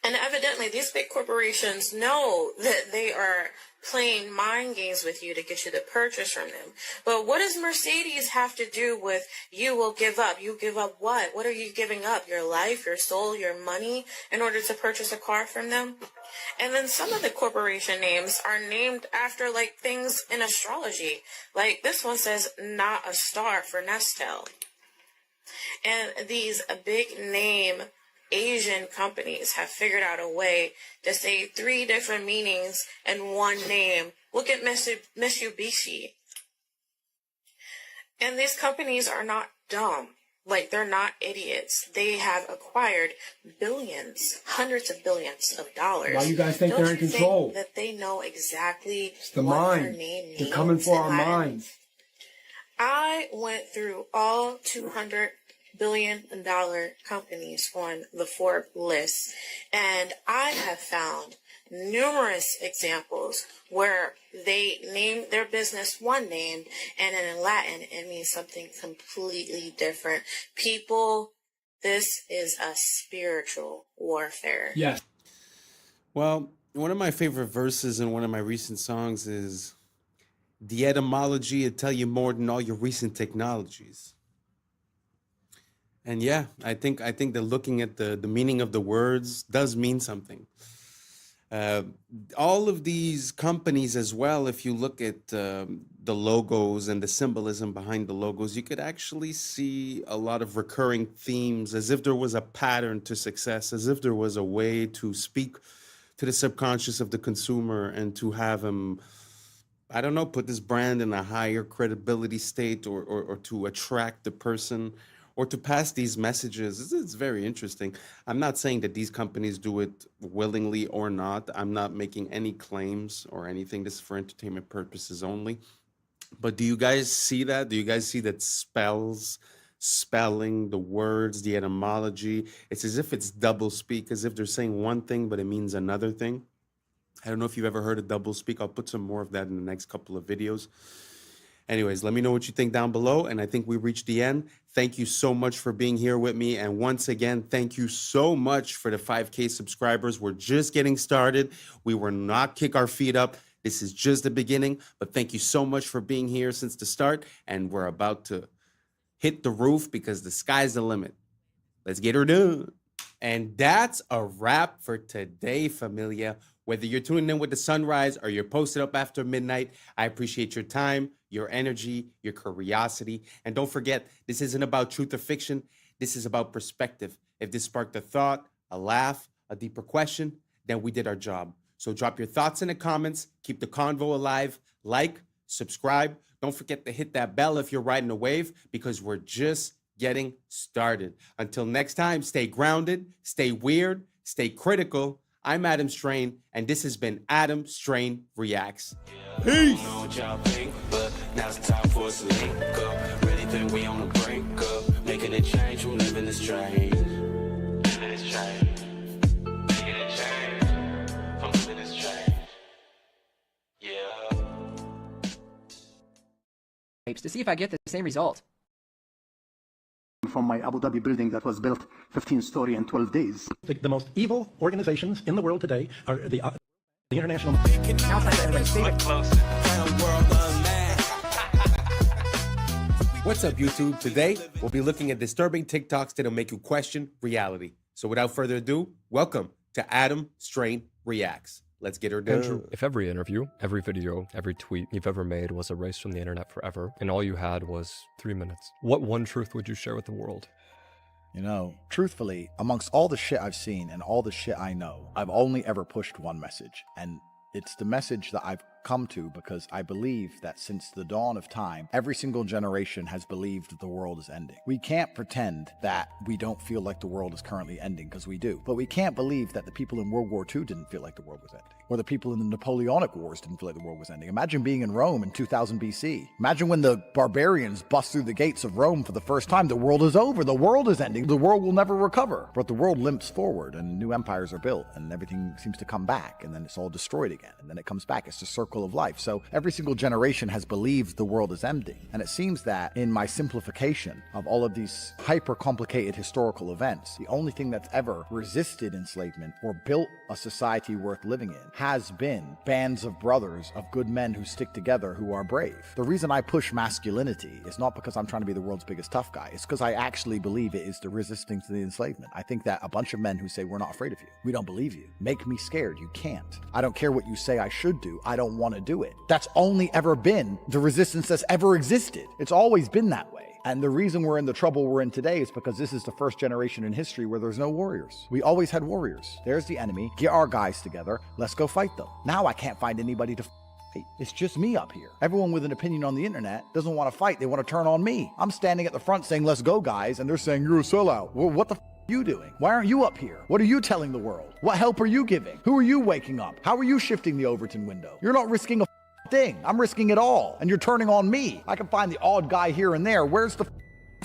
And evidently, these big corporations know that they are playing mind games with you to get you to purchase from them. But what does Mercedes have to do with you will give up? You give up what? What are you giving up? Your life, your soul, your money in order to purchase a car from them? And then some of the corporation names are named after like things in astrology. Like this one says, not a star for Nestle. And these big name Asian companies have figured out a way to say 3 different meanings in one name. Look at Mitsubishi. And these companies are not dumb. Like, they're not idiots. They have acquired billions, hundreds of billions of dollars. Why you guys think they're in control? Think that they know exactly it's the what mind. their name means? They're coming for our minds. I went through all 200 multi-billion-dollar companies on the Forbes list. And I have found numerous examples where they name their business one name, and then in Latin it means something completely different. People, this is a spiritual warfare. Yes. Well, one of my favorite verses in one of my recent songs is, the etymology will tell you more than all your recent technologies. And yeah, I think that looking at the meaning of the words does mean something. All of these companies as well, if you look at the logos and the symbolism behind the logos, you could actually see a lot of recurring themes, as if there was a pattern to success, as if there was a way to speak to the subconscious of the consumer and to have him, I don't know, put this brand in a higher credibility state, or to attract the person, or to pass these messages. It's very interesting. I'm not saying that these companies do it willingly or not. I'm not making any claims or anything. This is for entertainment purposes only. But do you guys see that? Do you guys see that spelling, the words, the etymology? It's as if it's double speak, as if they're saying one thing, but it means another thing. I don't know if you've ever heard of double speak. I'll put some more of that in the next couple of videos. Anyways, let me know what you think down below. And I think we reached the end. Thank you so much for being here with me. And once again, thank you so much for the 5K subscribers. We're just getting started. We will not kick our feet up. This is just the beginning. But thank you so much for being here since the start. And we're about to hit the roof because the sky's the limit. Let's get her done. And that's a wrap for today, familia. Whether you're tuning in with the sunrise or you're posted up after midnight, I appreciate your time, your energy, your curiosity. And don't forget, this isn't about truth or fiction. This is about perspective. If this sparked a thought, a laugh, a deeper question, then we did our job. So drop your thoughts in the comments. Keep the convo alive. Like, subscribe. Don't forget to hit that bell if you're riding a wave, because we're just getting started. Until next time, stay grounded, stay weird, stay critical. I'm Adam Strain, and this has been Adam Strain Reacts. Peace! I don't know what y'all think, but now's the time for us to link up. Really think we on the brink up, making a change from living this strange. Living this change. Making a change from living this change. Yeah. To see if I get the same result. From my Abu Dhabi building that was built 15-story in 12 days. The most evil organizations in the world today are the international. What's up, YouTube? Today, we'll be looking at disturbing TikToks that'll make you question reality. So without further ado, welcome to Adam Strain Reacts. Let's get her done. Andrew, if every interview, every video, every tweet you've ever made was erased from the internet forever, and all you had was 3 minutes, what one truth would you share with the world? You know, truthfully, amongst all the shit I've seen and all the shit I know, I've only ever pushed one message. And it's the message that I've come to because I believe that since the dawn of time, every single generation has believed the world is ending. We can't pretend that we don't feel like the world is currently ending, because we do. But we can't believe that the people in World War II didn't feel like the world was ending, or the people in the Napoleonic Wars didn't feel like the world was ending. Imagine being in Rome in 2000 BC. Imagine when the barbarians bust through the gates of Rome for the first time. The world is over. The world is ending. The world will never recover. But the world limps forward, and new empires are built, and everything seems to come back, and then it's all destroyed again, and then it comes back. It's the circle of life. So every single generation has believed the world is ending. And it seems that in my simplification of all of these hyper complicated historical events, the only thing that's ever resisted enslavement or built a society worth living in has been bands of brothers, of good men who stick together, who are brave. The reason I push masculinity is not because I'm trying to be the world's biggest tough guy. It's because I actually believe it is the resisting to the enslavement. I think that a bunch of men who say, we're not afraid of you, we don't believe you, make me scared. You can't. I don't care what you say I should do. I don't want to do it. That's only ever been the resistance that's ever existed. It's always been that way. And the reason we're in the trouble we're in today is because this is the first generation in history where there's no warriors. We always had warriors. There's the enemy. Get our guys together. Let's go fight them. Now I can't find anybody to fight. It's just me up here. Everyone with an opinion on the internet doesn't want to fight. They want to turn on me. I'm standing at the front saying, let's go, guys. And they're saying, you're a sellout. Well, what the are you doing? Why aren't you up here? What are you telling the world? What help are you giving? Who are you waking up? How are you shifting the Overton window? You're not risking a thing. I'm risking it all. And you're turning on me. I can find the odd guy here and there. Where's the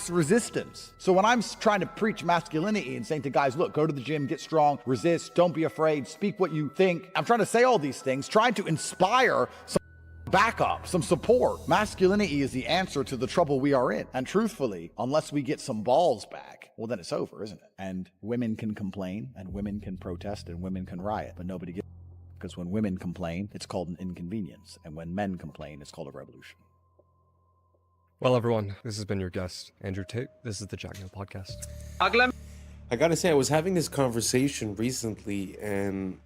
resistance. So when I'm trying to preach masculinity and saying to guys, look, go to the gym, get strong, resist, don't be afraid, speak what you think. I'm trying to say all these things, trying to inspire some backup, some support. Masculinity is the answer to the trouble we are in. And truthfully, unless we get some balls back, well, then it's over, isn't it? And women can complain, and women can protest, and women can riot, but nobody gets because when women complain, it's called an inconvenience. And when men complain, it's called a revolution. Well, everyone, this has been your guest, Andrew Tate. This is the Jack Neal Podcast. I gotta say, I was having this conversation recently, and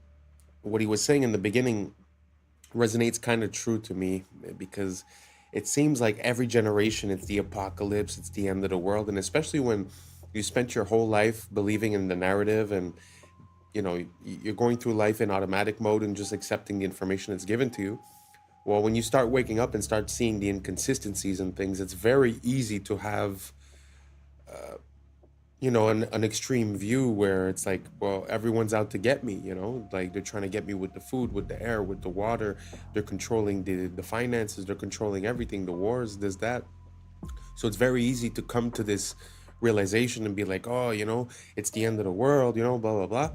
what he was saying in the beginning resonates kind of true to me, because it seems like every generation it's the apocalypse, it's the end of the world, and especially when you spent your whole life believing in the narrative and you're going through life in automatic mode and just accepting the information that's given to you. Well, when you start waking up and start seeing the inconsistencies and things, it's very easy to have an extreme view where it's like, well, everyone's out to get me, like they're trying to get me with the food, with the air, with the water. They're controlling the finances, they're controlling everything, the wars, this, that. So it's very easy to come to this realization and be like, oh, it's the end of the world, blah, blah, blah.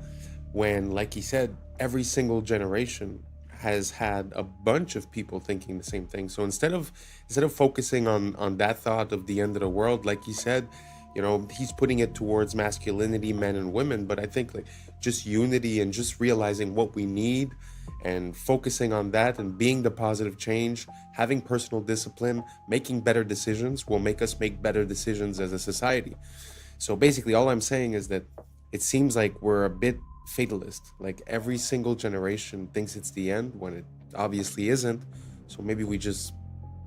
When, like he said, every single generation has had a bunch of people thinking the same thing. So instead of focusing on that thought of the end of the world, like he said, he's putting it towards masculinity, men and women. But I think like just unity and just realizing what we need and focusing on that and being the positive change, having personal discipline, making better decisions will make us make better decisions as a society. So basically all I'm saying is that it seems like we're a bit fatalist. Like every single generation thinks it's the end when it obviously isn't. So maybe we just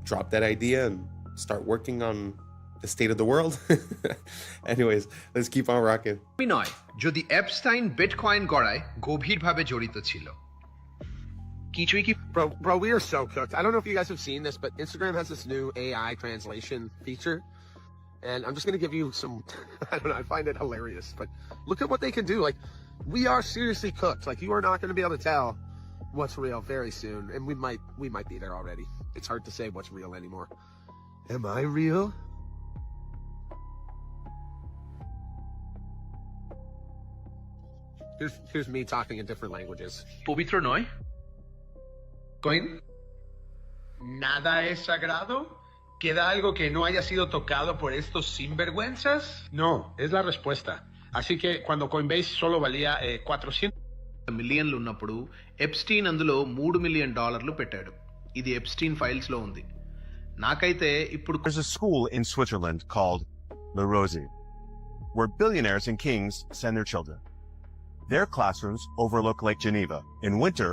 drop that idea and start working on the state of the world. Anyways, let's keep on rocking. নয় যদি Epstein bitcoin গড়ায় গভীরভাবে জড়িত ছিল কিছুই কি Bro, we are so cooked. I don't know if you guys have seen this, but Instagram has this new AI translation feature. And I'm just going to give you some, I don't know, I find it hilarious, but look at what they can do. Like, we are seriously cooked. Like, you are not going to be able to tell what's real very soon. And we might be there already. It's hard to say what's real anymore. Am I real? Here's me talking in different languages. পবিত্র নয় coin nada es sagrado. ¿Queda algo que no haya sido tocado por estos sinvergüenzas? No, es la respuesta. Así que cuando Coinbase solo valía 400 మిలియన్లు ఉన్నప్పుడు Epstein అందులో $3 million పెట్టాడు. ఇది Epstein files లో ఉంది. నాకైతే ఇప్పుడు There's a school in Switzerland called Le Rosey, where billionaires and kings send their children. Their classrooms overlook Lake Geneva. In winter,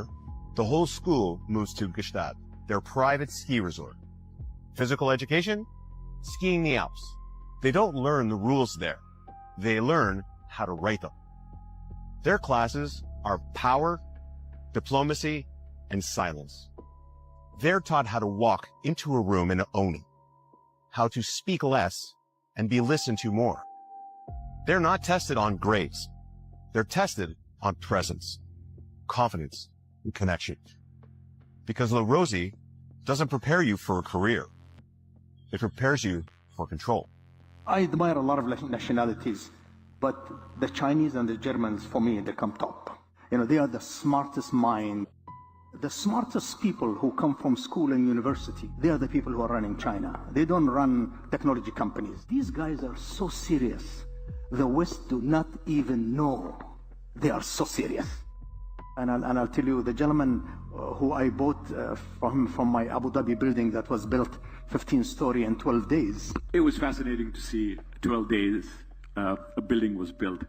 the whole school moves to Gstaad, their private ski resort. Physical education? Skiing the Alps. They don't learn the rules there. They learn how to write them. Their classes are power, diplomacy, and silence. They're taught how to walk into a room and own it, how to speak less and be listened to more. They're not tested on grades. They're tested on presence, confidence, and connection. Because Le Rosey doesn't prepare you for a career. It prepares you for control. I admire a lot of nationalities, but the Chinese and the Germans, for me, they come top. They are the smartest mind. The smartest people who come from school and university, they are the people who are running China. They don't run technology companies. These guys are so serious. The West do not even know they are so serious. And I'll tell you, the gentleman who I bought from my Abu Dhabi building that was built 15-story in 12 days. It was fascinating to see 12 days a building was built.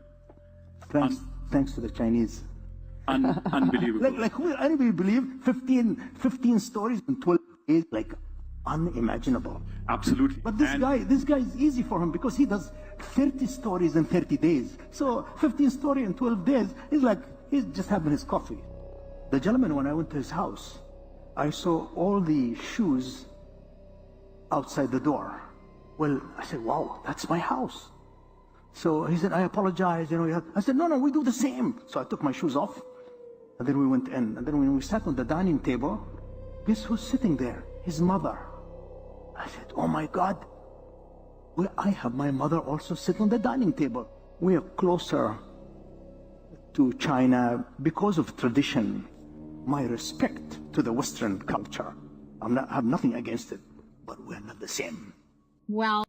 Thanks to the Chinese. Unbelievable. Like who will anybody believe 15 stories in 12 days? Like unimaginable. Absolutely. But this guy is easy for him because he does 30 stories in 30 days. So 15 story in 12 days is like he's just having his coffee. The gentleman, when I went to his house, I saw all the shoes outside the door. Well, I said, wow, that's my house. So he said, I apologize. I said, no, we do the same. So I took my shoes off, and then we went in. And then when we sat on the dining table, guess who's sitting there? His mother. I said, oh my God, where I have my mother also sit on the dining table. We are closer to China because of tradition. My respect to the Western culture. I have nothing against it, but we're not the same. Well,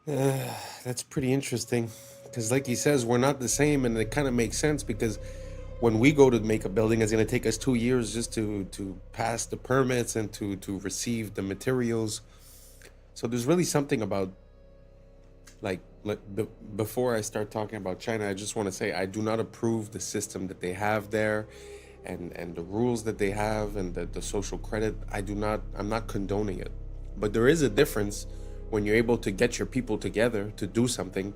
that's pretty interesting, because like he says, we're not the same, and it kind of makes sense because when we go to make a building, it's going to take us 2 years just to pass the permits and to receive the materials. So there's really something about, before I start talking about China, I just want to say I do not approve the system that they have there, and the rules that they have, and the social credit. I'm not condoning it, but there is a difference when you're able to get your people together to do something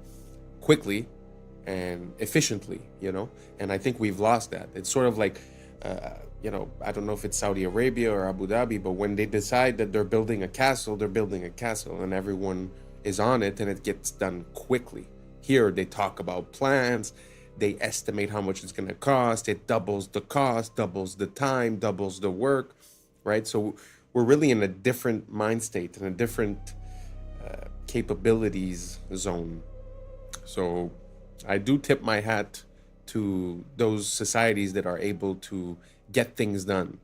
quickly and efficiently, and I think we've lost that. It's sort of like, I don't know if it's Saudi Arabia or Abu Dhabi, but when they decide that they're building a castle, and everyone is on it, and it gets done quickly. Here, they talk about plans, they estimate how much it's going to cost, it doubles the cost, doubles the time, doubles the work, right? So we're really in a different mind state, in a different capabilities zone. So I do tip my hat to those societies that are able to get things done,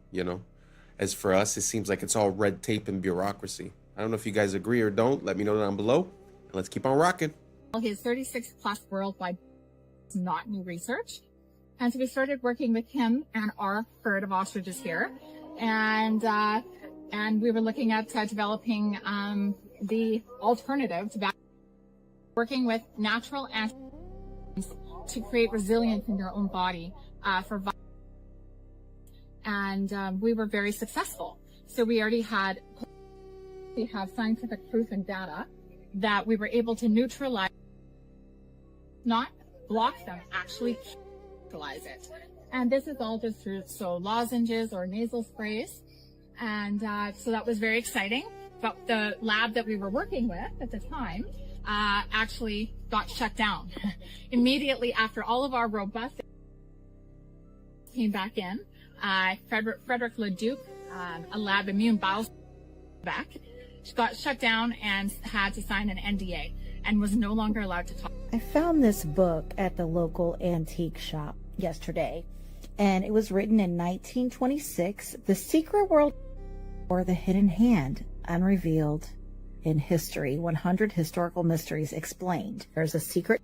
As for us, it seems like it's all red tape and bureaucracy. I don't know if you guys agree or don't. Let me know down below. And let's keep on rocking. his 36 plus worldwide is not new research. And so we started working with him and our herd of ostriches here. And we were looking at developing the alternative to working with natural antibiotics to create resilience in your own body for viruses. And we were very successful. So we have scientific proof and data that we were able to neutralize, not block them, actually neutralize it. And this is all just through lozenges or nasal sprays. And so that was very exciting. But the lab that we were working with at the time actually got shut down immediately after all of our robust came back in. Frederick Leduc, a lab immune bio back, got shut down and had to sign an NDA and was no longer allowed to talk. I found this book at the local antique shop yesterday, and it was written in 1926, The Secret World or the Hidden Hand, Unrevealed in History, 100 Historical Mysteries Explained. There's a secret,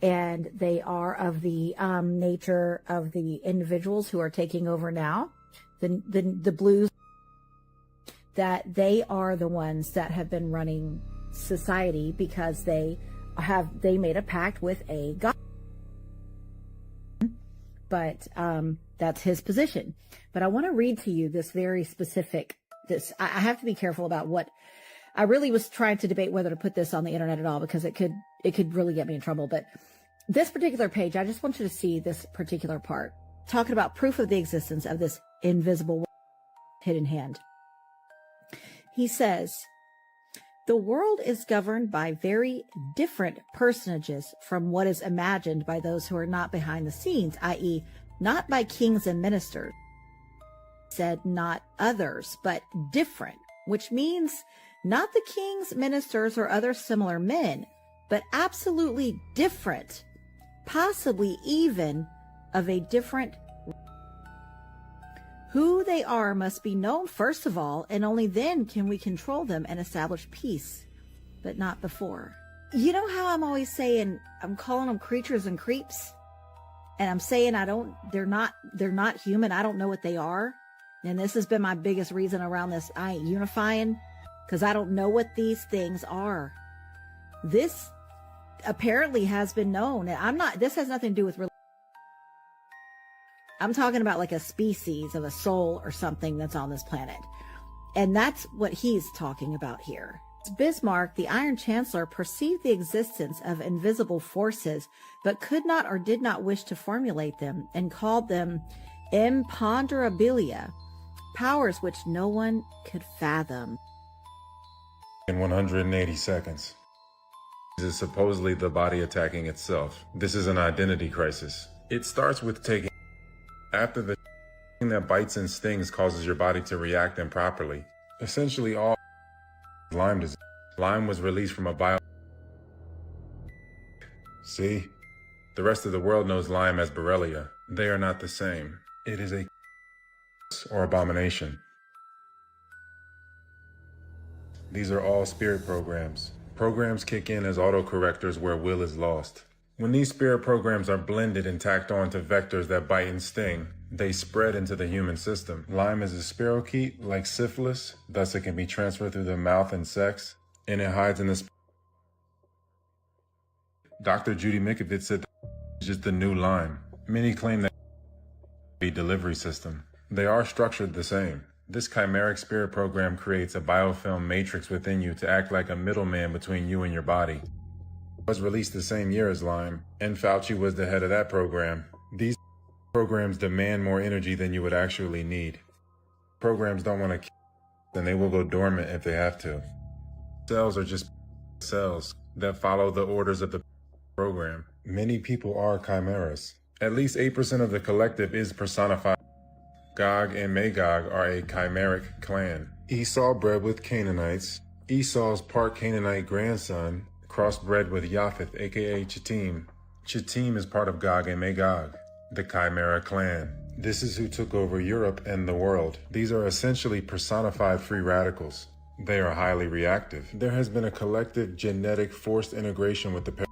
and they are of the nature of the individuals who are taking over now, the blues, that they are the ones that have been running society because they made a pact with a god. But that's his position. But I want to read to you this very specific, I have to be careful about what, I really was trying to debate whether to put this on the internet at all because it could really get me in trouble. But this particular page, I just want you to see this particular part, talking about proof of the existence of this invisible hidden hand. He says, the world is governed by very different personages from what is imagined by those who are not behind the scenes, i.e., not by kings and ministers. Said not others, but different, which means not the kings, ministers, or other similar men, but absolutely different, possibly even of a different. Who they are must be known first of all, and only then can we control them and establish peace, but not before. You know how I'm always saying, I'm calling them creatures and creeps, and I'm saying they're not human. I don't know what they are. And this has been my biggest reason around this. I ain't unifying because I don't know what these things are. This apparently has been known. And this has nothing to do with religion. I'm talking about like a species of a soul or something that's on this planet. And that's what he's talking about here. Bismarck, the Iron Chancellor, perceived the existence of invisible forces, but could not or did not wish to formulate them, and called them imponderabilia, powers which no one could fathom. In 180 seconds. This is supposedly the body attacking itself. This is an identity crisis. It starts with taking. After the thing that bites and stings causes your body to react improperly. Essentially all Lyme disease. Lyme was released from a vial. See? The rest of the world knows Lyme as Borrelia. They are not the same. It is a or abomination. These are all spirit programs. Programs kick in as autocorrectors where will is lost. When these spirit programs are blended and tacked on to vectors that bite and sting, they spread into the human system. Lyme is a spirochete like syphilis, thus it can be transferred through the mouth and sex, and it hides in the Dr. Judy Mikovits said that it's just the new Lyme. Many claim that it's a delivery system. They are structured the same. This chimeric spirit program creates a biofilm matrix within you to act like a middleman between you and your body. It was released the same year as Lyme, and Fauci was the head of that program. These programs demand more energy than you would actually need. Programs don't want to kill you, and they will go dormant if they have to. Cells are just cells that follow the orders of the program. Many people are chimeras. At least 8% of the collective is personified. Gog and Magog are a chimeric clan. Esau bred with Canaanites. Esau's part Canaanite grandson crossbred with Japheth, aka Chittim. Chittim is part of Gog and Magog, the Chimera clan. This is who took over Europe and the world. These are essentially personified free radicals. They are highly reactive. There has been a collective genetic forced integration with the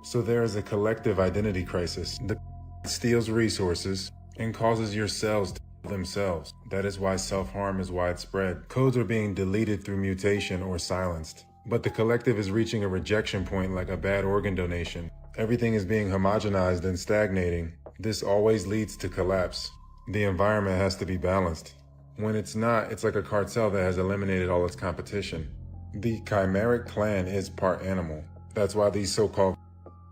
so there is a collective identity crisis. The steals resources and causes your cells to kill themselves. That is why self-harm is widespread. Codes are being deleted through mutation or silenced. But the collective is reaching a rejection point like a bad organ donation. Everything is being homogenized and stagnating. This always leads to collapse. The environment has to be balanced. When it's not, it's like a cartel that has eliminated all its competition. The chimeric clan is part animal. That's why these so-called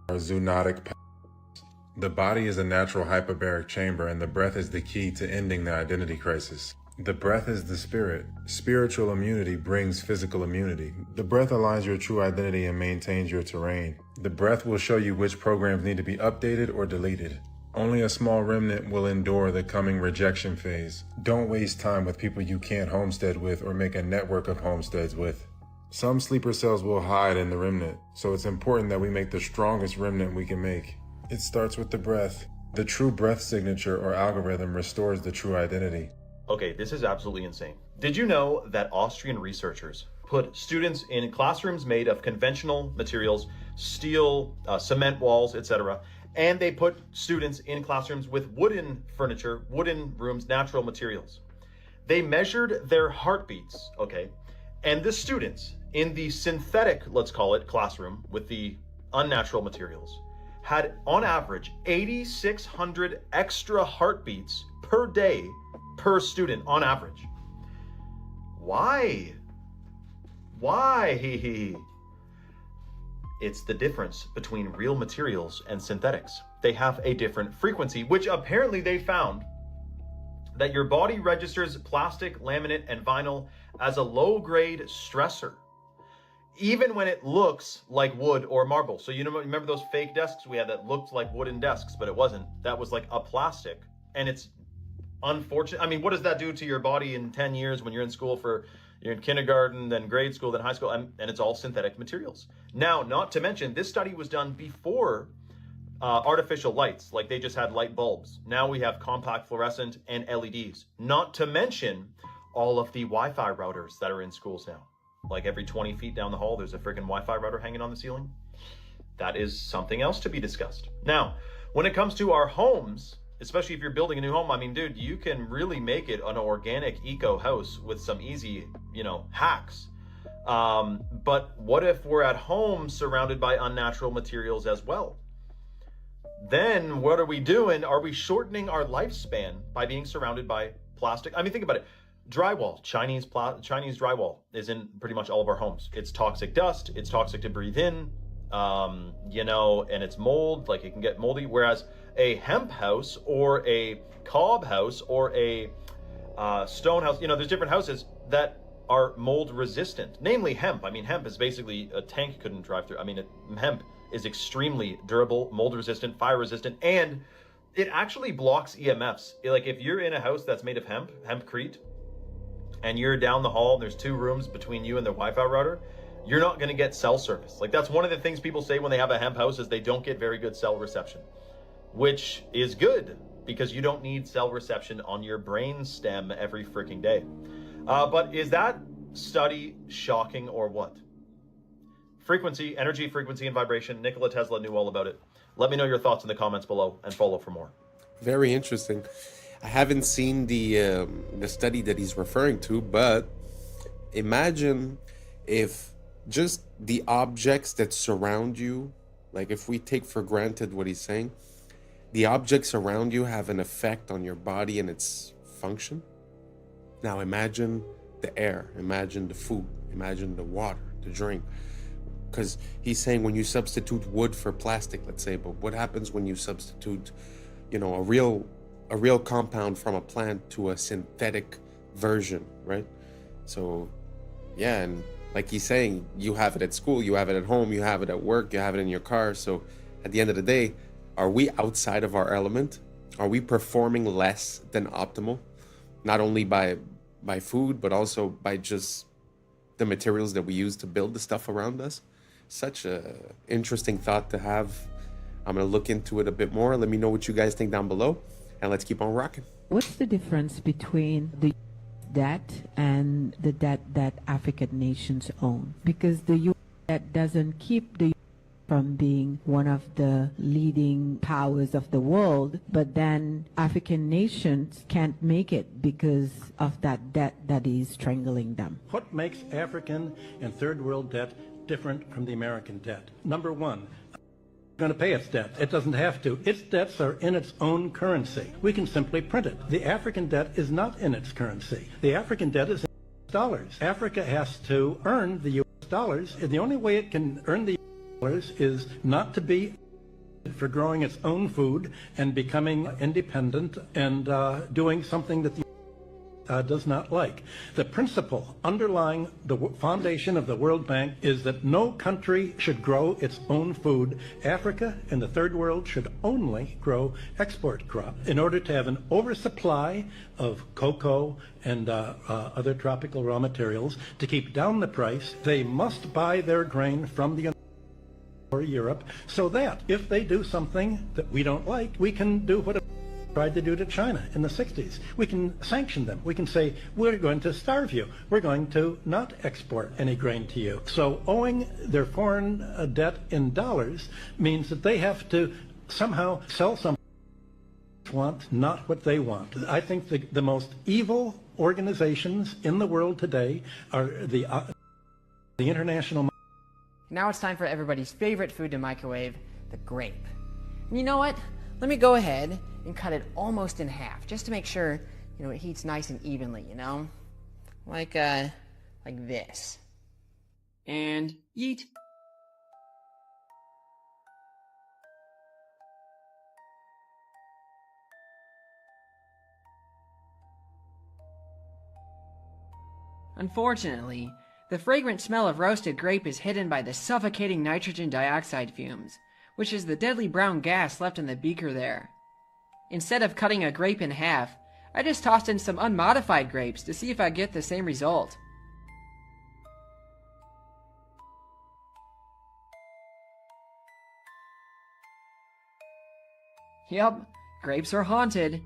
are zoonotic patterns. The body is a natural hyperbaric chamber, and the breath is the key to ending the identity crisis. The breath is the spirit. Spiritual immunity brings physical immunity. The breath aligns your true identity and maintains your terrain. The breath will show you which programs need to be updated or deleted. Only a small remnant will endure the coming rejection phase. Don't waste time with people you can't homestead with or make a network of homesteads with. Some sleeper cells will hide in the remnant, so it's important that we make the strongest remnant we can make. It starts with the breath. The true breath signature or algorithm restores the true identity. Okay, this is absolutely insane. Did you know that Austrian researchers put students in classrooms made of conventional materials, steel, cement walls, etc., and they put students in classrooms with wooden furniture, wooden rooms, natural materials. They measured their heartbeats, okay? And the students in the synthetic, let's call it, classroom with the unnatural materials had on average 8,600 extra heartbeats per day per student on average. Why? It's the difference between real materials and synthetics. They have a different frequency, which apparently they found that your body registers plastic, laminate, and vinyl as a low-grade stressor, even when it looks like wood or marble. So you know, remember those fake desks we had that looked like wooden desks, but it wasn't. That was like a plastic, and it's unfortunate. I mean, what does that do to your body in 10 years when you're in school you're in kindergarten, then grade school, then high school, and it's all synthetic materials. Now, not to mention, this study was done before artificial lights, like they just had light bulbs. Now we have compact fluorescent and LEDs. Not to mention all of the Wi-Fi routers that are in schools now. Like every 20 feet down the hall, there's a freaking Wi-Fi router hanging on the ceiling. That is something else to be discussed. Now, when it comes to our homes, especially if you're building a new home, I mean, dude, you can really make it an organic eco house with some easy, hacks. But what if we're at home surrounded by unnatural materials as well? Then what are we doing? Are we shortening our lifespan by being surrounded by plastic? I mean, think about it. Drywall, Chinese drywall is in pretty much all of our homes. It's toxic dust. It's toxic to breathe in, and it's mold, like it can get moldy. Whereas a hemp house or a cob house or a stone house, there's different houses that are mold resistant, namely hemp. I mean, hemp is basically a tank couldn't drive through. I mean, hemp is extremely durable, mold resistant, fire resistant, and it actually blocks EMFs. Like if you're in a house that's made of hempcrete, and you're down the hall, and there's 2 rooms between you and the Wi-Fi router, you're not going to get cell service. Like, that's one of the things people say when they have a hemp house is they don't get very good cell reception, which is good because you don't need cell reception on your brain stem every freaking day. But is that study shocking or what? Frequency, energy, frequency, and vibration. Nikola Tesla knew all about it. Let me know your thoughts in the comments below and follow for more. Very interesting. I haven't seen the study that he's referring to, but imagine if just the objects that surround you, like if we take for granted what he's saying, the objects around you have an effect on your body and its function. Now imagine the air, imagine the food, imagine the water, the drink. Because he's saying when you substitute wood for plastic, let's say, but what happens when you substitute, you know, a real compound from a plant to a synthetic version, right? So, yeah, and like he's saying, you have it at school, you have it at home, you have it at work, you have it in your car. So at the end of the day, are we outside of our element? Are we performing less than optimal? Not only by food, but also by just the materials that we use to build the stuff around us. Such a interesting thought to have. I'm going to look into it a bit more. Let me know what you guys think down below, and let's keep on rocking. What's the difference between the debt and the debt that African nations own? Because the U.S. debt doesn't keep the U.S. from being one of the leading powers of the world, but then African nations can't make it because of that debt that is strangling them. What makes African and third world debt different from the American debt? Number one, it's going to pay its debt. It doesn't have to. Its debts are in its own currency. We can simply print it. The African debt is not in its currency. The African debt is in dollars. Africa has to earn the U.S. dollars, and the only way it can earn the U.S. dollars is not to be for growing its own food and becoming independent and doing something that the does not like. The principle underlying the foundation of the World Bank is that no country should grow its own food. Africa and the third world should only grow export crops. In order to have an oversupply of cocoa and other tropical raw materials to keep down the price, they must buy their grain from the or Europe, so that if they do something that we don't like, we can do what tried to do to China in the 60s. We can sanction them. We can say, we're going to starve you. We're going to not export any grain to you. So owing their foreign debt in dollars means that they have to somehow sell something they want, not what they want. I think the most evil organizations in the world today are the international. Now it's time for everybody's favorite food to microwave, the grape. And you know what? Let me go ahead and cut it almost in half, just to make sure, you know, it heats nice and evenly, you know? Like this. And yeet. Unfortunately, the fragrant smell of roasted grape is hidden by the suffocating nitrogen dioxide fumes, which is the deadly brown gas left in the beaker there. Instead of cutting a grape in half, I just tossed in some unmodified grapes to see if I get the same result. Yep, grapes are haunted.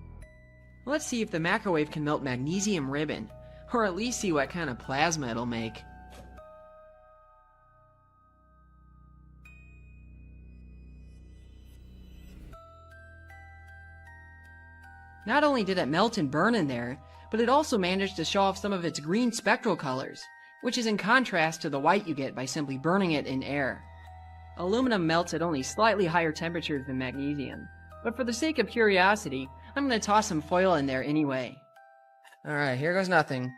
Let's see if the microwave can melt magnesium ribbon, or at least see what kind of plasma it'll make. Not only did it melt and burn in there, but it also managed to show off some of its green spectral colors, which is in contrast to the white you get by simply burning it in air. Aluminum melts at only slightly higher temperatures than magnesium, but for the sake of curiosity, I'm going to toss some foil in there anyway. Alright, here goes nothing.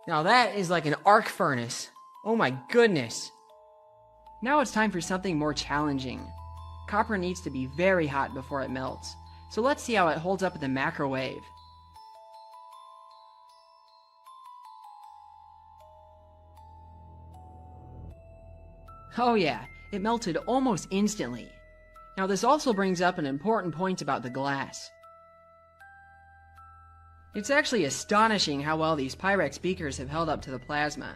Now that is like an arc furnace. Oh my goodness. Now it's time for something more challenging. Copper needs to be very hot before it melts, so let's see how it holds up in the microwave. Oh yeah, It melted almost instantly. Now this also brings up an important point about the glass. It's actually astonishing how well these Pyrex beakers have held up to the plasma.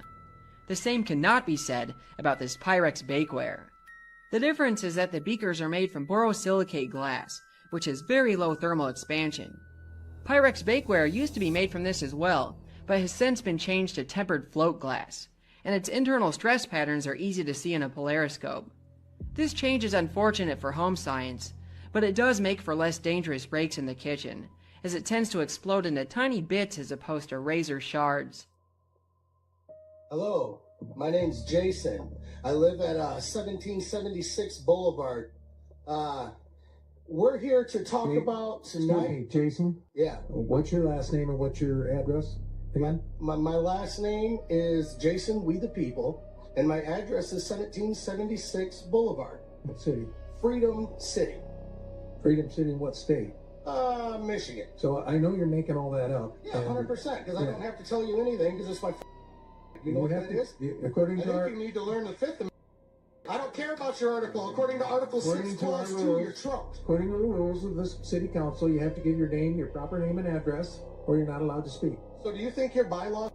The same cannot be said about this Pyrex bakeware. The difference is that the beakers are made from borosilicate glass, which has very low thermal expansion. Pyrex bakeware used to be made from this as well, but has since been changed to tempered float glass, and its internal stress patterns are easy to see in a polariscope. This change is unfortunate for home science, but it does make for less dangerous breaks in the kitchen, as it tends to explode into tiny bits as opposed to razor shards. Hello, my name's Jason. I live at 1776 Boulevard. We're here to talk about tonight. Excuse me, Jason? Yeah. What's your last name and what's your address again? My last name is Jason We the People, and my address is 1776 Boulevard. What city? Freedom City. Freedom City in what state? Michigan. So I know you're making all that up. Yeah, 100%, because I don't have to tell you anything, because it's my you know what that is? According to you need to learn the Fifth Amendment. I don't care about your article. According to Article 6, Clause 2, you're trumped. According to the rules of this city council, you have to give your name, your proper name and address, or you're not allowed to speak. So do you think your bylaws,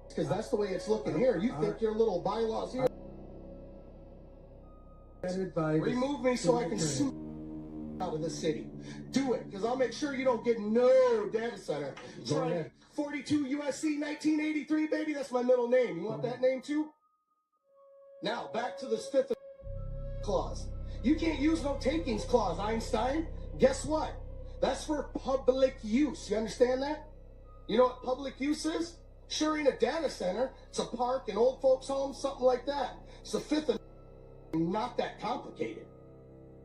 because that's the way it's looking here, you think your little bylaws here remove me so I can sue out of the city. Do it, because I'll make sure you don't get no data center. Try 42 USC 1983, baby. That's my middle name. You want that name too? Now, back to this Fifth Clause. You can't use no takings clause, Einstein. Guess what? That's for public use. You understand that? You know what public use is? Sure ain't a data center. It's a park, an old folks home, something like that. It's the Fifth Amendment. Not that complicated.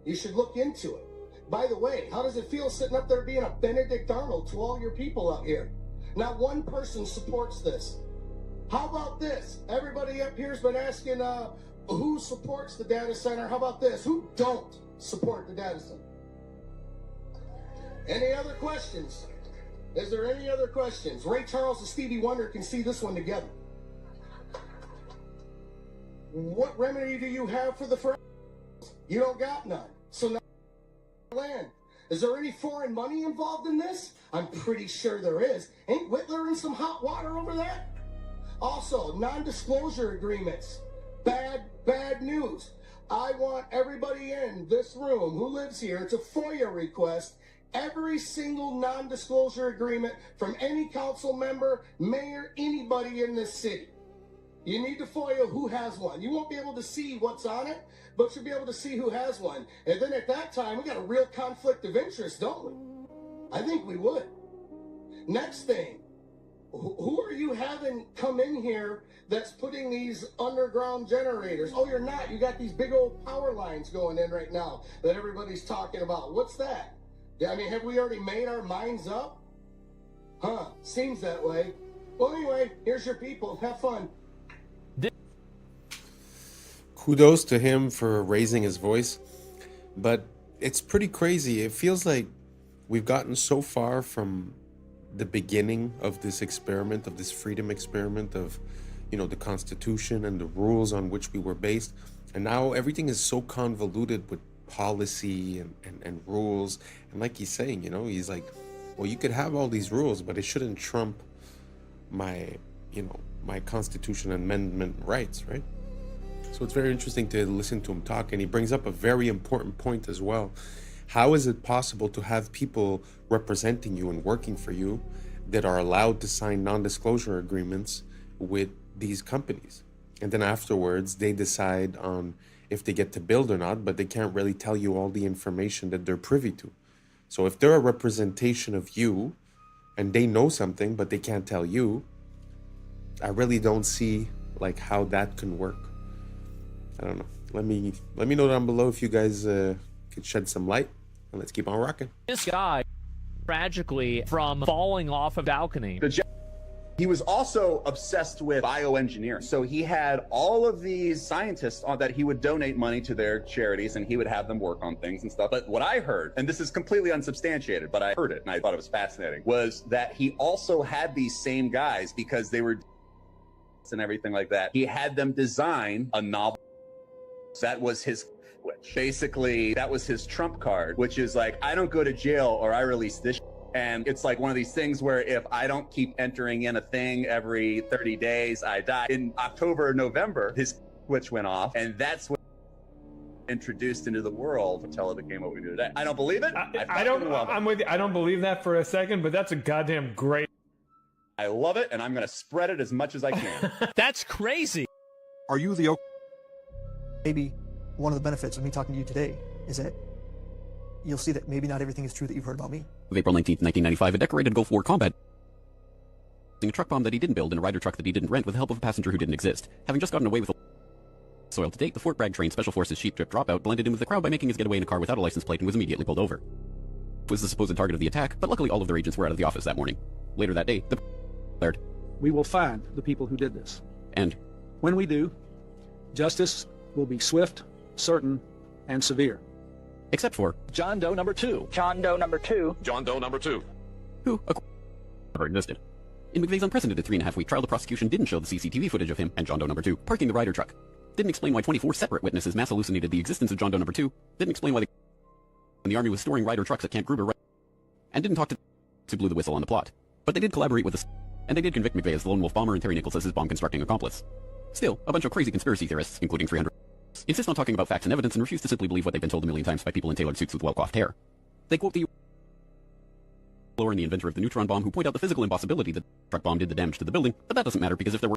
You should look into it. By the way, how does it feel sitting up there being a Benedict Arnold to all your people out here? Not one person supports this. How about this? Everybody up here's been asking who supports the data center. How about this? Who don't support the data center? Any other questions? Is there any other questions? Ray Charles and Stevie Wonder can see this one together. What remedy do you have for the first? You don't got none. So now land. Is there any foreign money involved in this? I'm pretty sure there is. Ain't Whitler in some hot water over that? Also, non-disclosure agreements. Bad news. I want everybody in this room who lives here to FOIA request every single non-disclosure agreement from any council member, mayor, anybody in this city. You need to FOIA who has one. You won't be able to see what's on it, but you'll be able to see who has one. And then at that time, we got a real conflict of interest, don't we? I think we would. Next thing, who are you having come in here that's putting these underground generators? Oh, you're not. You got these big old power lines going in right now that everybody's talking about. What's that? I mean, have we already made our minds up? Huh, seems that way. Well, anyway, here's your people. Have fun. Kudos to him for raising his voice, but it's pretty crazy. It feels like we've gotten so far from the beginning of this experiment, of this freedom experiment, of, you know, the Constitution and the rules on which we were based, and now everything is so convoluted with policy and rules. And like he's saying, you know, he's like, well, you could have all these rules, but it shouldn't trump my, you know, my Constitution Amendment rights, right? So it's very interesting to listen to him talk, and he brings up a very important point as well. How is it possible to have people representing you and working for you that are allowed to sign non-disclosure agreements with these companies? And then afterwards, they decide on if they get to build or not, but they can't really tell you all the information that they're privy to. So if they're a representation of you and they know something, but they can't tell you, I really don't see like how that can work. I don't know. Let me know down below if you guys could shed some light, and let's keep on rocking. This guy, tragically, from falling off a balcony. He was also obsessed with bioengineering. So he had all of these scientists that he would donate money to their charities, and he would have them work on things and stuff. But what I heard, and this is completely unsubstantiated, but I heard it and I thought it was fascinating, was that he also had these same guys, because they were and everything like that. He had them design a novel That was his switch. Basically, that was his trump card, which is like, I don't go to jail or I release this. And it's like one of these things where if I don't keep entering in a thing every 30 days, I die. In October or November, his switch went off, and that's what introduced into the world until it became what we do today. I don't believe it. I don't. I'm with you. I don't believe that for a second, but that's a goddamn great. I love it, and I'm going to spread it as much as I can. That's crazy. Are you the... Maybe one of the benefits of me talking to you today is that you'll see that maybe not everything is true that you've heard about me. Of April 19th, 1995, a decorated Gulf War combat a truck bomb that he didn't build in a Ryder truck that he didn't rent with the help of a passenger who didn't exist. Having just gotten away with soil to date, the Fort Bragg trained Special Forces sheep drip dropout blended in with the crowd by making his getaway in a car without a license plate and was immediately pulled over. Was the supposed target of the attack, but luckily all of their agents were out of the office that morning. Later that day, the declared, "We will find the people who did this. And when we do, justice will be swift, certain, and severe." Except for John Doe number 2. John Doe number 2. John Doe number 2. who, never existed. In McVeigh's unprecedented 3.5-week trial, the prosecution didn't show the CCTV footage of him and John Doe number 2 parking the Ryder truck. Didn't explain why 24 separate witnesses mass hallucinated the existence of John Doe number 2. Didn't explain why the Army was storing Ryder trucks at Camp Gruber. And didn't talk to who blew the whistle on the plot. But they did collaborate with us, and they did convict McVeigh as the lone wolf bomber and Terry Nichols as his bomb-constructing accomplice. Still, a bunch of crazy conspiracy theorists, including 300, insist on talking about facts and evidence and refuse to simply believe what they've been told a million times by people in tailored suits with well-coiffed hair. They quote the and the inventor of the neutron bomb who point out the physical impossibility that the truck bomb did the damage to the building, but that doesn't matter because if there were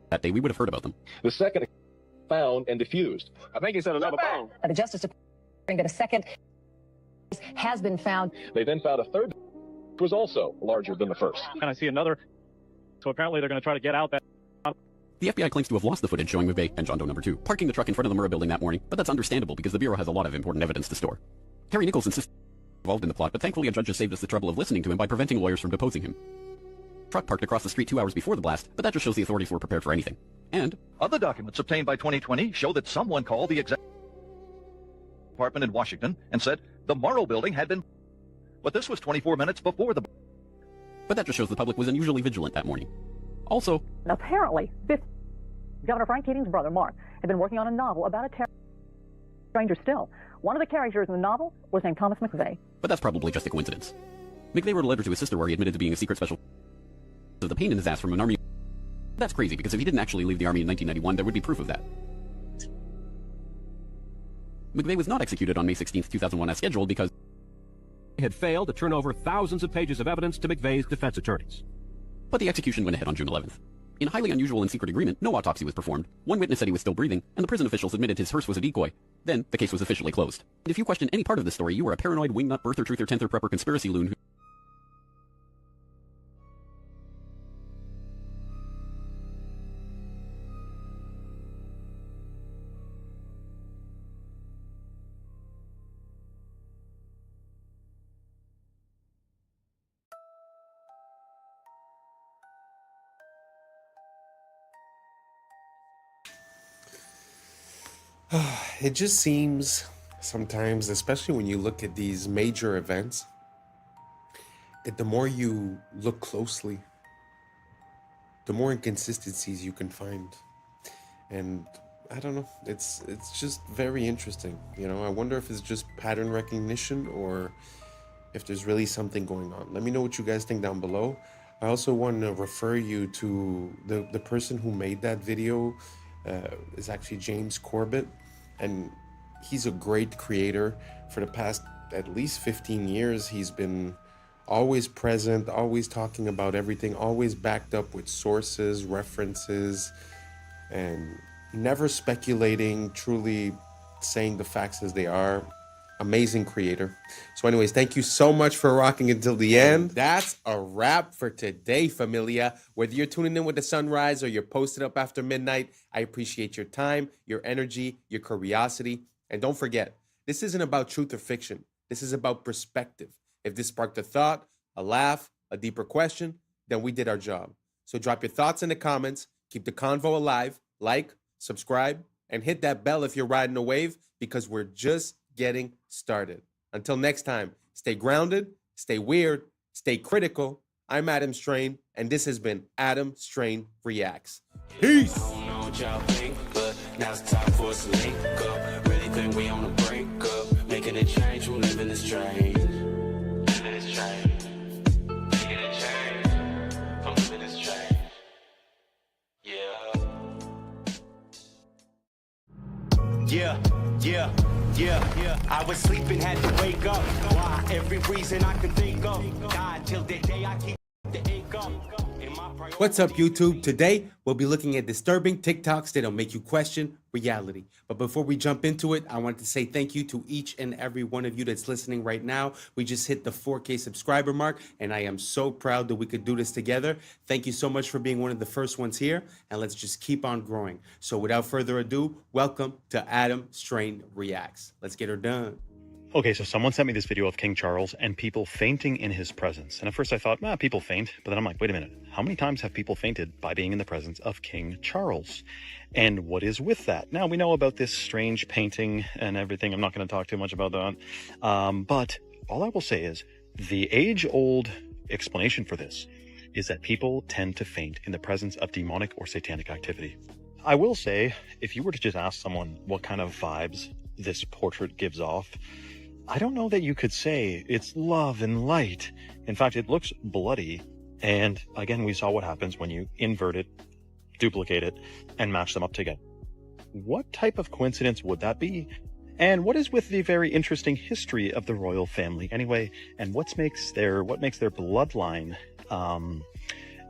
that day, we would have heard about them. The second found and diffused. I think he said another bomb. The Justice Department that a second has been found. They then found a third was also larger than the first. And I see another. So apparently they're going to try to get out that. The FBI claims to have lost the footage showing McVeigh and John Doe number 2 parking the truck in front of the Murrah building that morning, but that's understandable because the Bureau has a lot of important evidence to store. Terry Nichols insists involved in the plot, but thankfully a judge just saved us the trouble of listening to him by preventing lawyers from deposing him. Truck parked across the street 2 hours before the blast, but that just shows the authorities were prepared for anything. And other documents obtained by 2020 show that someone called the executive department in Washington and said the Murrah building had been, but this was 24 minutes before the. But that just shows the public was unusually vigilant that morning. Also, Apparently, Governor Frank Keating's brother, Mark, had been working on a novel about a stranger still. One of the characters in the novel was named Thomas McVeigh. But that's probably just a coincidence. McVeigh wrote a letter to his sister where he admitted to being a secret special of the pain in his ass from an army. That's crazy because if he didn't actually leave the army in 1991, there would be proof of that. McVeigh was not executed on May 16, 2001 as scheduled because he had failed to turn over thousands of pages of evidence to McVeigh's defense attorneys. But the execution went ahead on June 11th. In a highly unusual and secret agreement, no autopsy was performed. One witness said he was still breathing, and the prison officials admitted his hearse was a decoy. Then, the case was officially closed. And if you question any part of this story, you are a paranoid wingnut birther truther tenther prepper conspiracy loon who It just seems sometimes, especially when you look at these major events, that the more you look closely, the more inconsistencies you can find. And I don't know, it's just very interesting. You know, I wonder if it's just pattern recognition or if there's really something going on. Let me know what you guys think down below. I also want to refer you to the person who made that video. Is actually James Corbett, and he's a great creator. For the past at least 15 years, he's been always present, always talking about everything, always backed up with sources, references, and never speculating, truly saying the facts as they are. Amazing creator. So anyways, thank you so much for rocking until the end. That's a wrap for today, familia. Whether you're tuning in with the sunrise or you're posted up after midnight, I appreciate your time, your energy, your curiosity. And don't forget, this isn't about truth or fiction. This is about perspective. If this sparked a thought, a laugh, a deeper question, then we did our job. So drop your thoughts in the comments, keep the convo alive, like, subscribe, and hit that bell if you're riding a wave, because we're just getting started. Until next time, stay grounded, stay weird, stay critical. I'm Adam Strain, and this has been Adam Strain Reacts. Peace. I don't know what y'all think, but Now it's time for us to link up. Really think we on the brink up. Making a change from living this strange. Living this strange. Making a change from living this strange. Yeah. I was sleeping, had to wake up. Why? Every reason I can think of. God, till the day I keep the ink up. What's up, YouTube? Today, we'll be looking at disturbing TikToks that'll make you question reality. But before we jump into it, I want to say thank you to each and every one of you that's listening right now. We just hit the 4K subscriber mark, and I am so proud that we could do this together. Thank you so much for being one of the first ones here, and let's just keep on growing. So without further ado, welcome to Adam Strain Reacts. Let's get her done. Okay, so someone sent me this video of King Charles and people fainting in his presence. And at first I thought, people faint. But then I'm like, wait a minute. How many times have people fainted by being in the presence of King Charles? And what is with that? Now, we know about this strange painting and everything. I'm not going to talk too much about that. But all I will say is the age-old explanation for this is that people tend to faint in the presence of demonic or satanic activity. I will say, if you were to just ask someone what kind of vibes this portrait gives off, I don't know that you could say it's love and light. In fact, it looks bloody. And again, we saw what happens when you invert it, duplicate it, and match them up together. What type of coincidence would that be? And what is with the very interesting history of the royal family anyway? And what makes their bloodline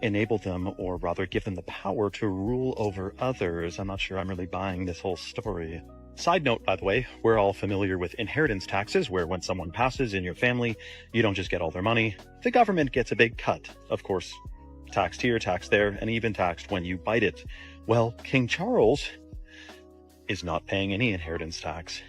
enable them, or rather give them the power to rule over others? I'm not sure I'm really buying this whole story. Side note, by the way, we're all familiar with inheritance taxes, where when someone passes in your family, you don't just get all their money. The government gets a big cut. Of course, taxed here, taxed there, and even taxed when you bite it. Well, King Charles is not paying any inheritance tax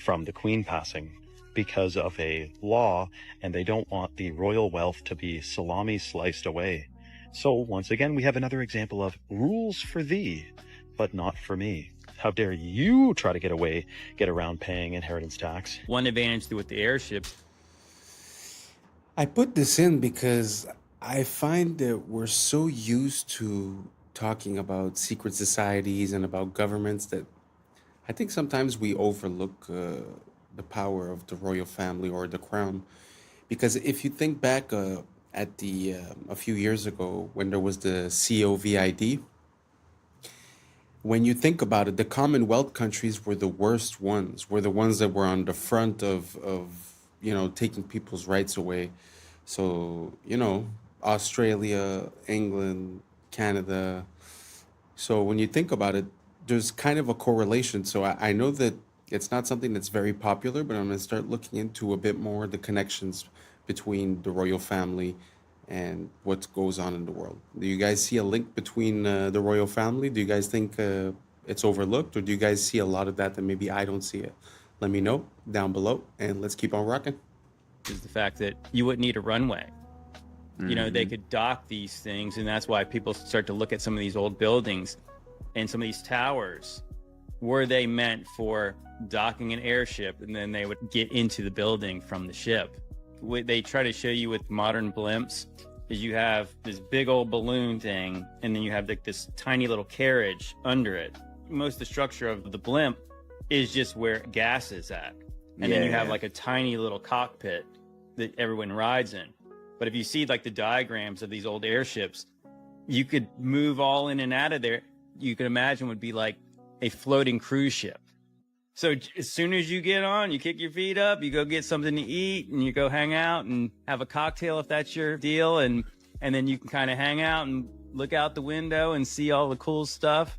from the Queen passing because of a law, and they don't want the royal wealth to be salami sliced away. So once again, we have another example of rules for thee, but not for me. How dare you try to get around paying inheritance tax? One advantage with the airship. I put this in because I find that we're so used to talking about secret societies and about governments that I think sometimes we overlook the power of the royal family or the crown. Because if you think back at a few years ago when there was the COVID, when you think about it, the Commonwealth countries were the worst ones, were the ones that were on the front of taking people's rights away. So, Australia, England, Canada. So when you think about it, there's kind of a correlation. So I know that it's not something that's very popular, but I'm going to start looking into a bit more the connections between the royal family and what goes on in the world. Do you guys see a link between the royal family? Do you guys think it's overlooked, or do you guys see a lot of that maybe I don't see it? Let me know down below, and let's keep on rocking. Is the fact that you wouldn't need a runway. They could dock these things, and that's why people start to look at some of these old buildings and some of these towers. Were they meant for docking an airship, and then they would get into the building from the ship? What they try to show you with modern blimps is you have this big old balloon thing, and then you have this tiny little carriage under it. Most of the structure of the blimp is just where gas is at. And then you have like a tiny little cockpit that everyone rides in. But if you see like the diagrams of these old airships, you could move all in and out of there. You could imagine would be like a floating cruise ship. So as soon as you get on, you kick your feet up, you go get something to eat, and you go hang out and have a cocktail if that's your deal. And then you can kind of hang out and look out the window and see all the cool stuff.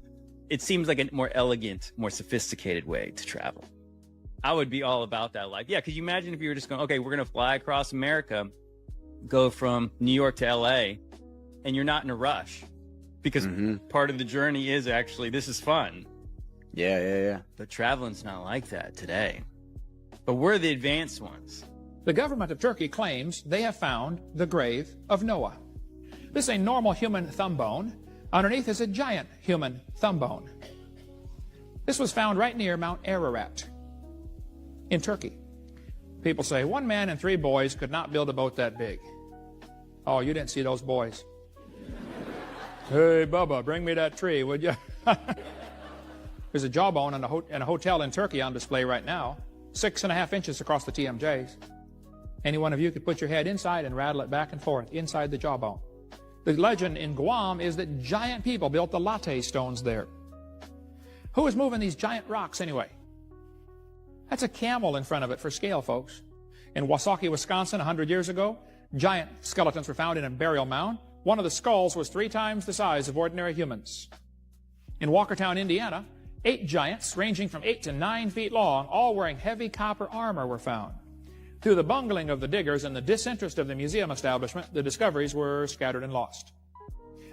It seems like a more elegant, more sophisticated way to travel. I would be all about that. Like, yeah, because you imagine if you were just going, okay, we're going to fly across America, go from New York to LA, and you're not in a rush. Because part of the journey is actually, this is fun. Yeah. But traveling's not like that today. But we're the advanced ones. The government of Turkey claims they have found the grave of Noah. This is a normal human thumb bone. Underneath is a giant human thumb bone. This was found right near Mount Ararat in Turkey. People say 1 man and 3 boys could not build a boat that big. Oh, you didn't see those boys. Hey, Bubba, bring me that tree, would you? There's a jawbone in a hotel in Turkey on display right now, 6.5 inches across the TMJs. Any one of you could put your head inside and rattle it back and forth inside the jawbone. The legend in Guam is that giant people built the latte stones there. Who is moving these giant rocks anyway? That's a camel in front of it for scale, folks. In Wasaki, Wisconsin, 100 years ago, giant skeletons were found in a burial mound. One of the skulls was 3 times the size of ordinary humans. In Walkertown, Indiana, 8 giants, ranging from 8 to 9 feet long, all wearing heavy copper armor, were found. Through the bungling of the diggers and the disinterest of the museum establishment, the discoveries were scattered and lost.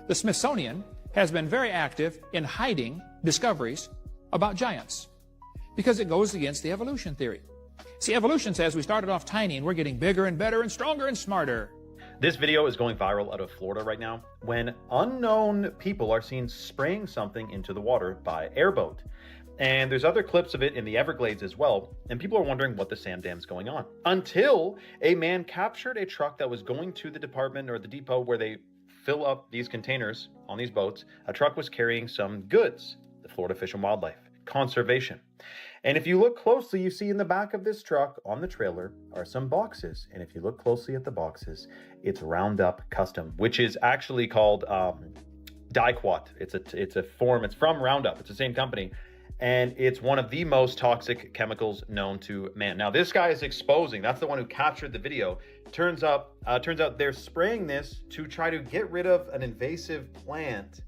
The Smithsonian has been very active in hiding discoveries about giants because it goes against the evolution theory. See, evolution says we started off tiny and we're getting bigger and better and stronger and smarter. This video is going viral out of Florida right now when unknown people are seen spraying something into the water by airboat. And there's other clips of it in the Everglades as well, and people are wondering what the sand dam's going on. Until a man captured a truck that was going to the department or the depot where they fill up these containers on these boats. A truck was carrying some goods, the Florida Fish and Wildlife Conservation. And if you look closely, you see in the back of this truck on the trailer are some boxes. And if you look closely at the boxes, it's Roundup Custom, which is actually called Diquat. It's a form, it's from Roundup. It's the same company. And it's one of the most toxic chemicals known to man. Now, this guy is exposing, that's the one who captured the video. Turns out they're spraying this to try to get rid of an invasive plant.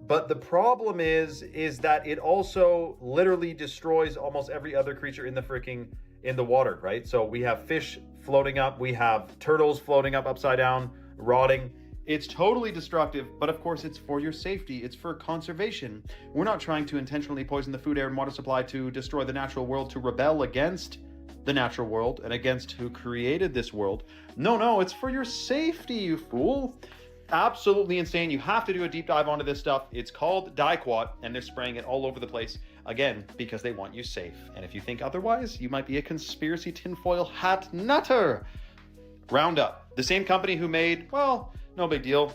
But the problem is that it also literally destroys almost every other creature in the water, right? So we have fish floating up, we have turtles floating up upside down, rotting. It's totally destructive, but of course it's for your safety, it's for conservation. We're not trying to intentionally poison the food, air, and water supply to destroy the natural world, to rebel against the natural world and against who created this world. No, it's for your safety, you fool. Absolutely insane. You have to do a deep dive onto this stuff. It's called Diquat, and they're spraying it all over the place, again, because they want you safe. And if you think otherwise, you might be a conspiracy tinfoil hat nutter. Roundup, the same company who made, well, no big deal,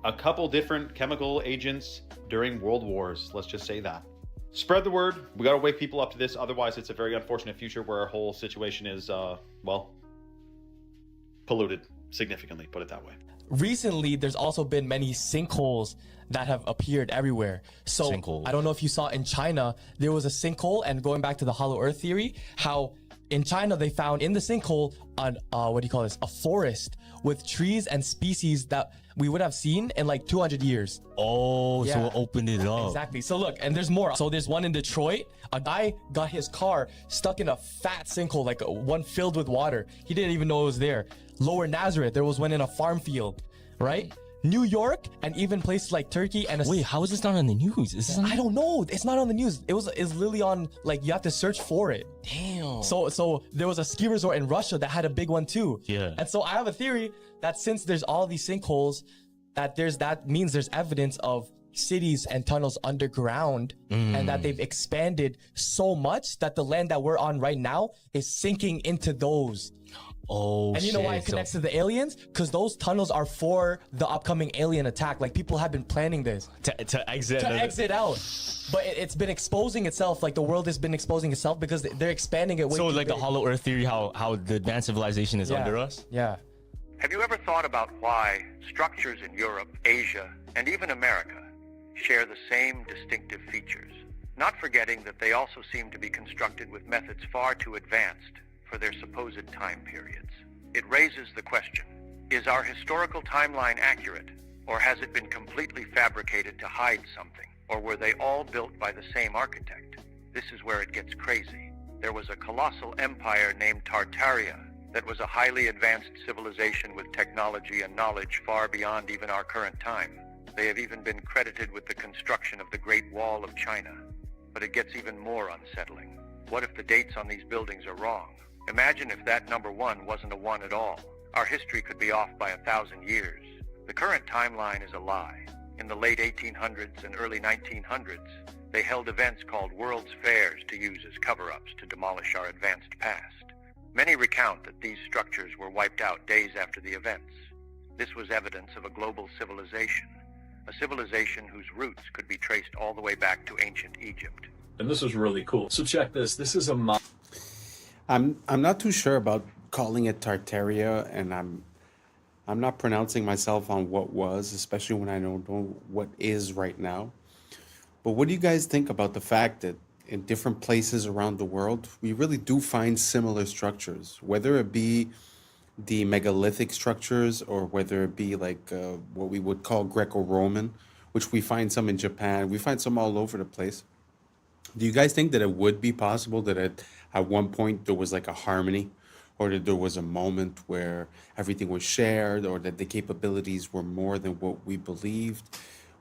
a couple different chemical agents during world wars. Let's just say that. Spread the word. We got to wake people up to this. Otherwise, it's a very unfortunate future where our whole situation is, well, polluted significantly, put it that way. Recently, there's also been many sinkholes that have appeared everywhere. So I don't know if you saw in China, there was a sinkhole, and going back to the hollow earth theory, how in China they found in the sinkhole a forest with trees and species that we would have seen in like 200 years. Oh, yeah. So it opened it up. Exactly. So look, and there's more. So there's one in Detroit. A guy got his car stuck in a fat sinkhole, like one filled with water. He didn't even know it was there. Lower Nazareth, there was one in a farm field, right? New York, and even places like Turkey and wait, how is this not on the news? I don't know. It's not on the news. It's literally on, like, you have to search for it. Damn. So there was a ski resort in Russia that had a big one too. Yeah. And so I have a theory that since there's all these sinkholes, that means there's evidence of cities and tunnels underground, and that they've expanded so much that the land that we're on right now is sinking into those. Oh, and you know why it connects to the aliens? Because those tunnels are for the upcoming alien attack. Like, people have been planning this to exit out. But it's been exposing itself. Like, the world has been exposing itself because they're expanding it. So like the hollow earth theory, how the advanced civilization is under us. Yeah. Have you ever thought about why structures in Europe, Asia, and even America share the same distinctive features? Not forgetting that they also seem to be constructed with methods far too advanced for their supposed time periods. It raises the question, is our historical timeline accurate, or has it been completely fabricated to hide something, or were they all built by the same architect? This is where it gets crazy. There was a colossal empire named Tartaria that was a highly advanced civilization with technology and knowledge far beyond even our current time. They have even been credited with the construction of the Great Wall of China. But it gets even more unsettling. What if the dates on these buildings are wrong? Imagine if that number 1 wasn't a 1 at all. Our history could be off by 1,000 years. The current timeline is a lie. In the late 1800s and early 1900s, they held events called World's Fairs to use as cover-ups to demolish our advanced past. Many recount that these structures were wiped out days after the events. This was evidence of a global civilization. a civilization whose roots could be traced all the way back to ancient Egypt. And this is really cool. So check this. This is a I'm not too sure about calling it Tartaria, and I'm not pronouncing myself on what was, especially when I don't know what is right now. But what do you guys think about the fact that in different places around the world, we really do find similar structures, whether it be the megalithic structures or whether it be like what we would call Greco-Roman, which we find some in Japan, we find some all over the place. Do you guys think that it would be possible that at one point there was like a harmony, or that there was a moment where everything was shared, or that the capabilities were more than what we believed,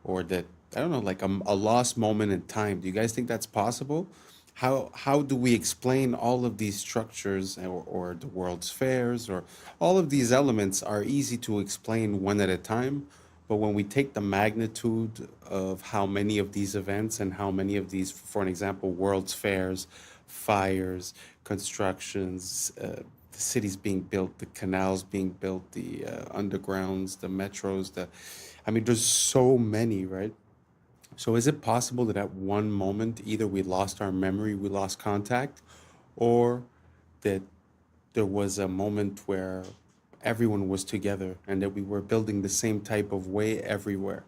or that, I don't know, like a lost moment in time? Do you guys think that's possible? How do we explain all of these structures, or the world's fairs, or all of these elements are easy to explain one at a time, but when we take the magnitude of how many of these events and how many of these, for an example, world's fairs, fires, constructions, the cities being built, the canals being built, the undergrounds, the metros, I mean, there's so many, right? So is it possible that at one moment, either we lost our memory, we lost contact, or that there was a moment where everyone was together and that we were building the same type of way everywhere?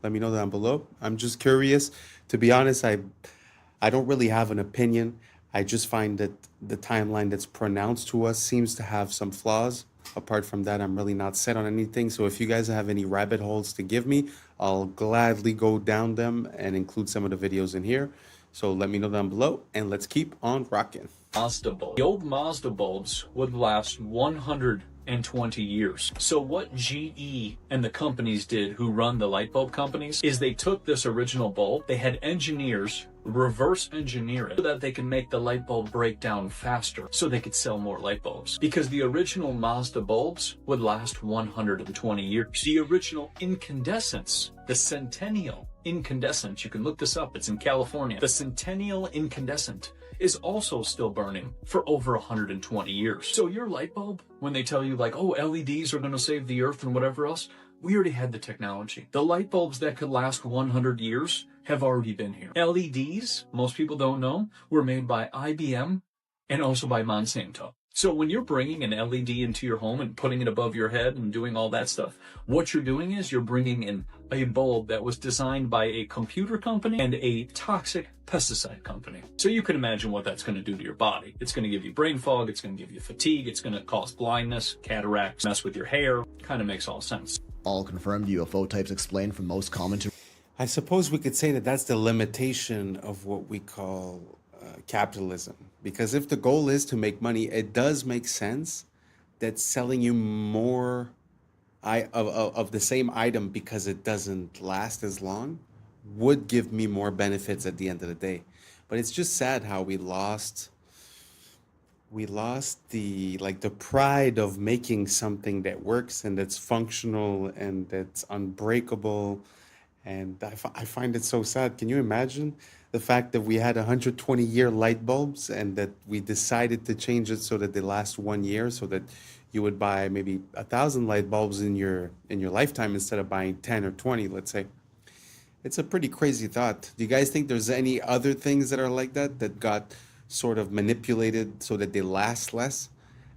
Let me know down below. I'm just curious. To be honest, I don't really have an opinion. I just find that the timeline that's pronounced to us seems to have some flaws. Apart from that, I'm really not set on anything. So if you guys have any rabbit holes to give me, I'll gladly go down them and include some of the videos in here. So let me know down below, and let's keep on rocking. Mazda bulb. The old Mazda bulbs would last 120 years. So what GE and the companies did who run the light bulb companies is they took this original bulb, they had engineers reverse engineer it so that they can make the light bulb break down faster so they could sell more light bulbs. Because the original Mazda bulbs would last 120 years. The original incandescents, the Centennial incandescent, you can look this up, it's in California. The Centennial incandescent is also still burning for over 120 years. So your light bulb, when they tell you like, oh, LEDs are going to save the earth and whatever else, we already had the technology. The light bulbs that could last 100 years have already been here. LEDs, most people don't know, were made by IBM and also by Monsanto. So when you're bringing an LED into your home and putting it above your head and doing all that stuff, what you're doing is you're bringing in a bulb that was designed by a computer company and a toxic pesticide company. So you can imagine what that's going to do to your body. It's going to give you brain fog, it's going to give you fatigue, it's going to cause blindness, cataracts, mess with your hair. Kind of makes all sense. All confirmed UFO types explained from most common to... I suppose we could say that that's the limitation of what we call capitalism. Because if the goal is to make money, it does make sense that selling you more of the same item because it doesn't last as long would give me more benefits at the end of the day. But it's just sad how we lost the pride of making something that works and that's functional and that's unbreakable. And I find it so sad. Can you imagine the fact that we had 120-year light bulbs and that we decided to change it so that they last 1 year, so that you would buy maybe 1,000 light bulbs in your lifetime instead of buying 10 or 20, let's say. It's a pretty crazy thought. Do you guys think there's any other things that are like that got sort of manipulated so that they last less?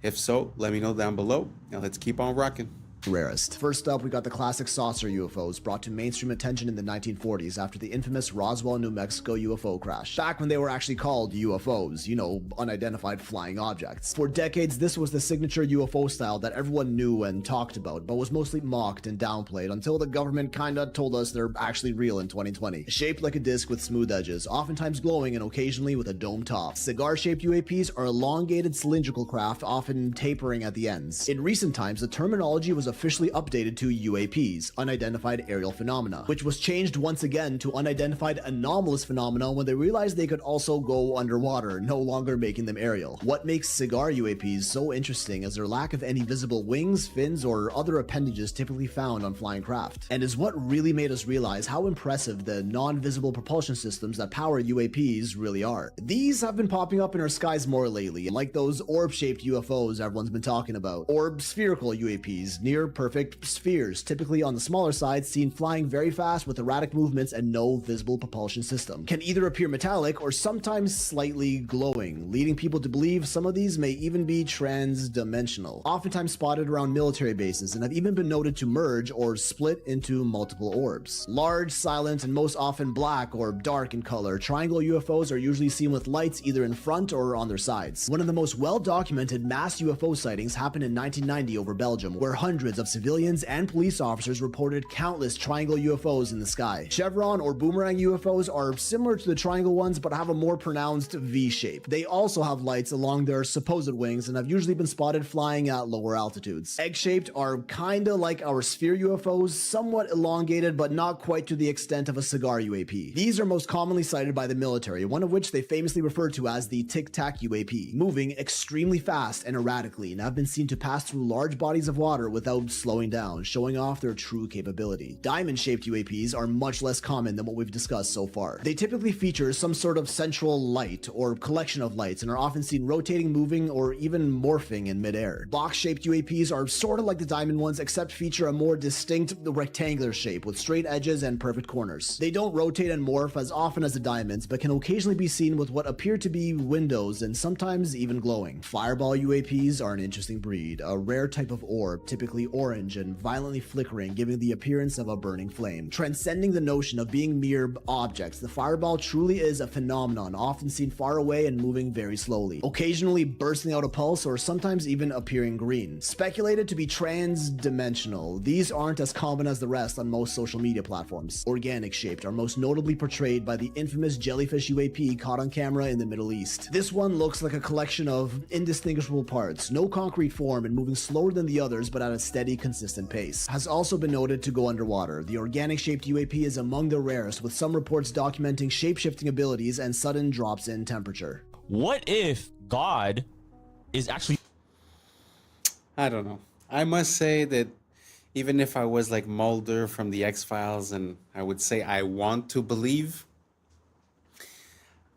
If so, let me know down below. Now let's keep on rocking. Rarest. First up, we got the classic saucer UFOs brought to mainstream attention in the 1940s after the infamous Roswell, New Mexico UFO crash. Back when they were actually called UFOs, you know, unidentified flying objects. For decades, this was the signature UFO style that everyone knew and talked about, but was mostly mocked and downplayed until the government kinda told us they're actually real in 2020. Shaped like a disc with smooth edges, oftentimes glowing and occasionally with a dome top. Cigar-shaped UAPs are elongated cylindrical craft, often tapering at the ends. In recent times, the terminology was officially updated to UAPs, unidentified aerial phenomena, which was changed once again to unidentified anomalous phenomena when they realized they could also go underwater, no longer making them aerial. What makes cigar UAPs so interesting is their lack of any visible wings, fins, or other appendages typically found on flying craft, and is what really made us realize how impressive the non-visible propulsion systems that power UAPs really are. These have been popping up in our skies more lately, like those orb-shaped UFOs everyone's been talking about, or spherical UAPs, near perfect spheres, typically on the smaller side, seen flying very fast with erratic movements and no visible propulsion system. Can either appear metallic or sometimes slightly glowing, leading people to believe some of these may even be trans-dimensional. Oftentimes spotted around military bases and have even been noted to merge or split into multiple orbs. Large, silent, and most often black or dark in color, triangle UFOs are usually seen with lights either in front or on their sides. One of the most well-documented mass UFO sightings happened in 1990 over Belgium, where hundreds of civilians and police officers reported countless triangle UFOs in the sky. Chevron or boomerang UFOs are similar to the triangle ones but have a more pronounced V shape. They also have lights along their supposed wings and have usually been spotted flying at lower altitudes. Egg-shaped are kinda like our sphere UFOs, somewhat elongated but not quite to the extent of a cigar UAP. These are most commonly cited by the military, one of which they famously refer to as the Tic Tac UAP, moving extremely fast and erratically, and have been seen to pass through large bodies of water without slowing down, showing off their true capability. Diamond-shaped UAPs are much less common than what we've discussed so far. They typically feature some sort of central light or collection of lights and are often seen rotating, moving, or even morphing in midair. Box-shaped UAPs are sort of like the diamond ones, except feature a more distinct rectangular shape with straight edges and perfect corners. They don't rotate and morph as often as the diamonds, but can occasionally be seen with what appear to be windows and sometimes even glowing. Fireball UAPs are an interesting breed, a rare type of orb, typically orange and violently flickering, giving the appearance of a burning flame. Transcending the notion of being mere objects, the fireball truly is a phenomenon, often seen far away and moving very slowly, occasionally bursting out a pulse or sometimes even appearing green. Speculated to be trans-dimensional, these aren't as common as the rest on most social media platforms. Organic shaped are most notably portrayed by the infamous jellyfish UAP caught on camera in the Middle East. This one looks like a collection of indistinguishable parts, no concrete form and moving slower than the others but at a steady, consistent pace. Has also been noted to go underwater. The organic shaped UAP is among the rarest, with some reports documenting shape-shifting abilities and sudden drops in temperature. What if God is actually... I don't know. I must say that even if I was like Mulder from the X-Files and I would say I want to believe,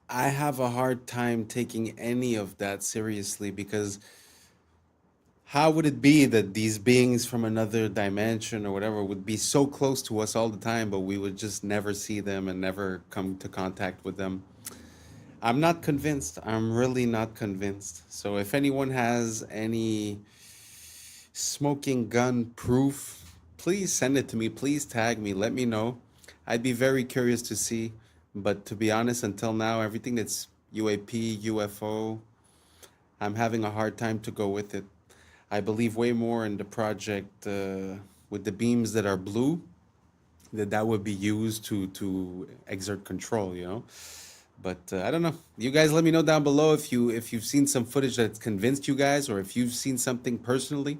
I have a hard time taking any of that seriously, because how would it be that these beings from another dimension or whatever would be so close to us all the time, but we would just never see them and never come to contact with them? I'm not convinced. I'm really not convinced. So if anyone has any smoking gun proof, please send it to me. Please tag me. Let me know. I'd be very curious to see. But to be honest, until now, everything that's UAP, UFO, I'm having a hard time to go with it. I believe way more in the project with the beams that are blue, that would be used to exert control, you know. But I don't know. You guys let me know down below if you've seen some footage that's convinced you guys, or if you've seen something personally.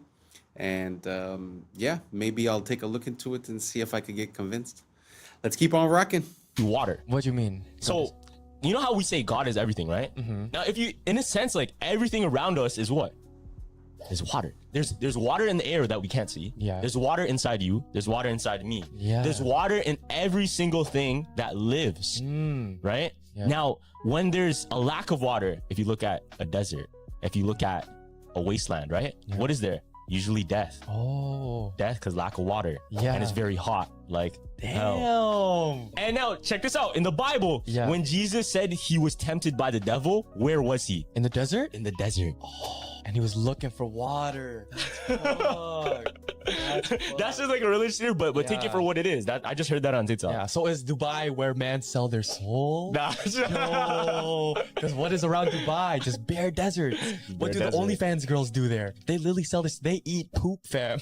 And yeah, maybe I'll take a look into it and see if I could get convinced. Let's keep on rocking. Water. What do you mean? So, you know how we say God is everything, right? Mm-hmm. Now, if you, in a sense, like everything around us is what? There's water. There's water in the air that we can't see. Yeah. There's water inside you. There's water inside me. Yeah. There's water in every single thing that lives, right? Yeah. Now, when there's a lack of water, if you look at a desert, if you look at a wasteland, right? Yeah. What is there? Usually death. Oh. Death because lack of water. Yeah. And it's very hot. Like, Damn. hell. And now, check this out. In the Bible, Yeah. when Jesus said he was tempted by the devil, where was he? In the desert? In the desert. And he was looking for water. That's just like a religious theory, but take it Yeah. for what it is. That I just heard that on TikTok. Yeah. So is Dubai where men sell their soul? Nah. No. Because what is around Dubai? Just bare desert. What do desert. the OnlyFans girls do there? They literally sell this. They eat poop, fam.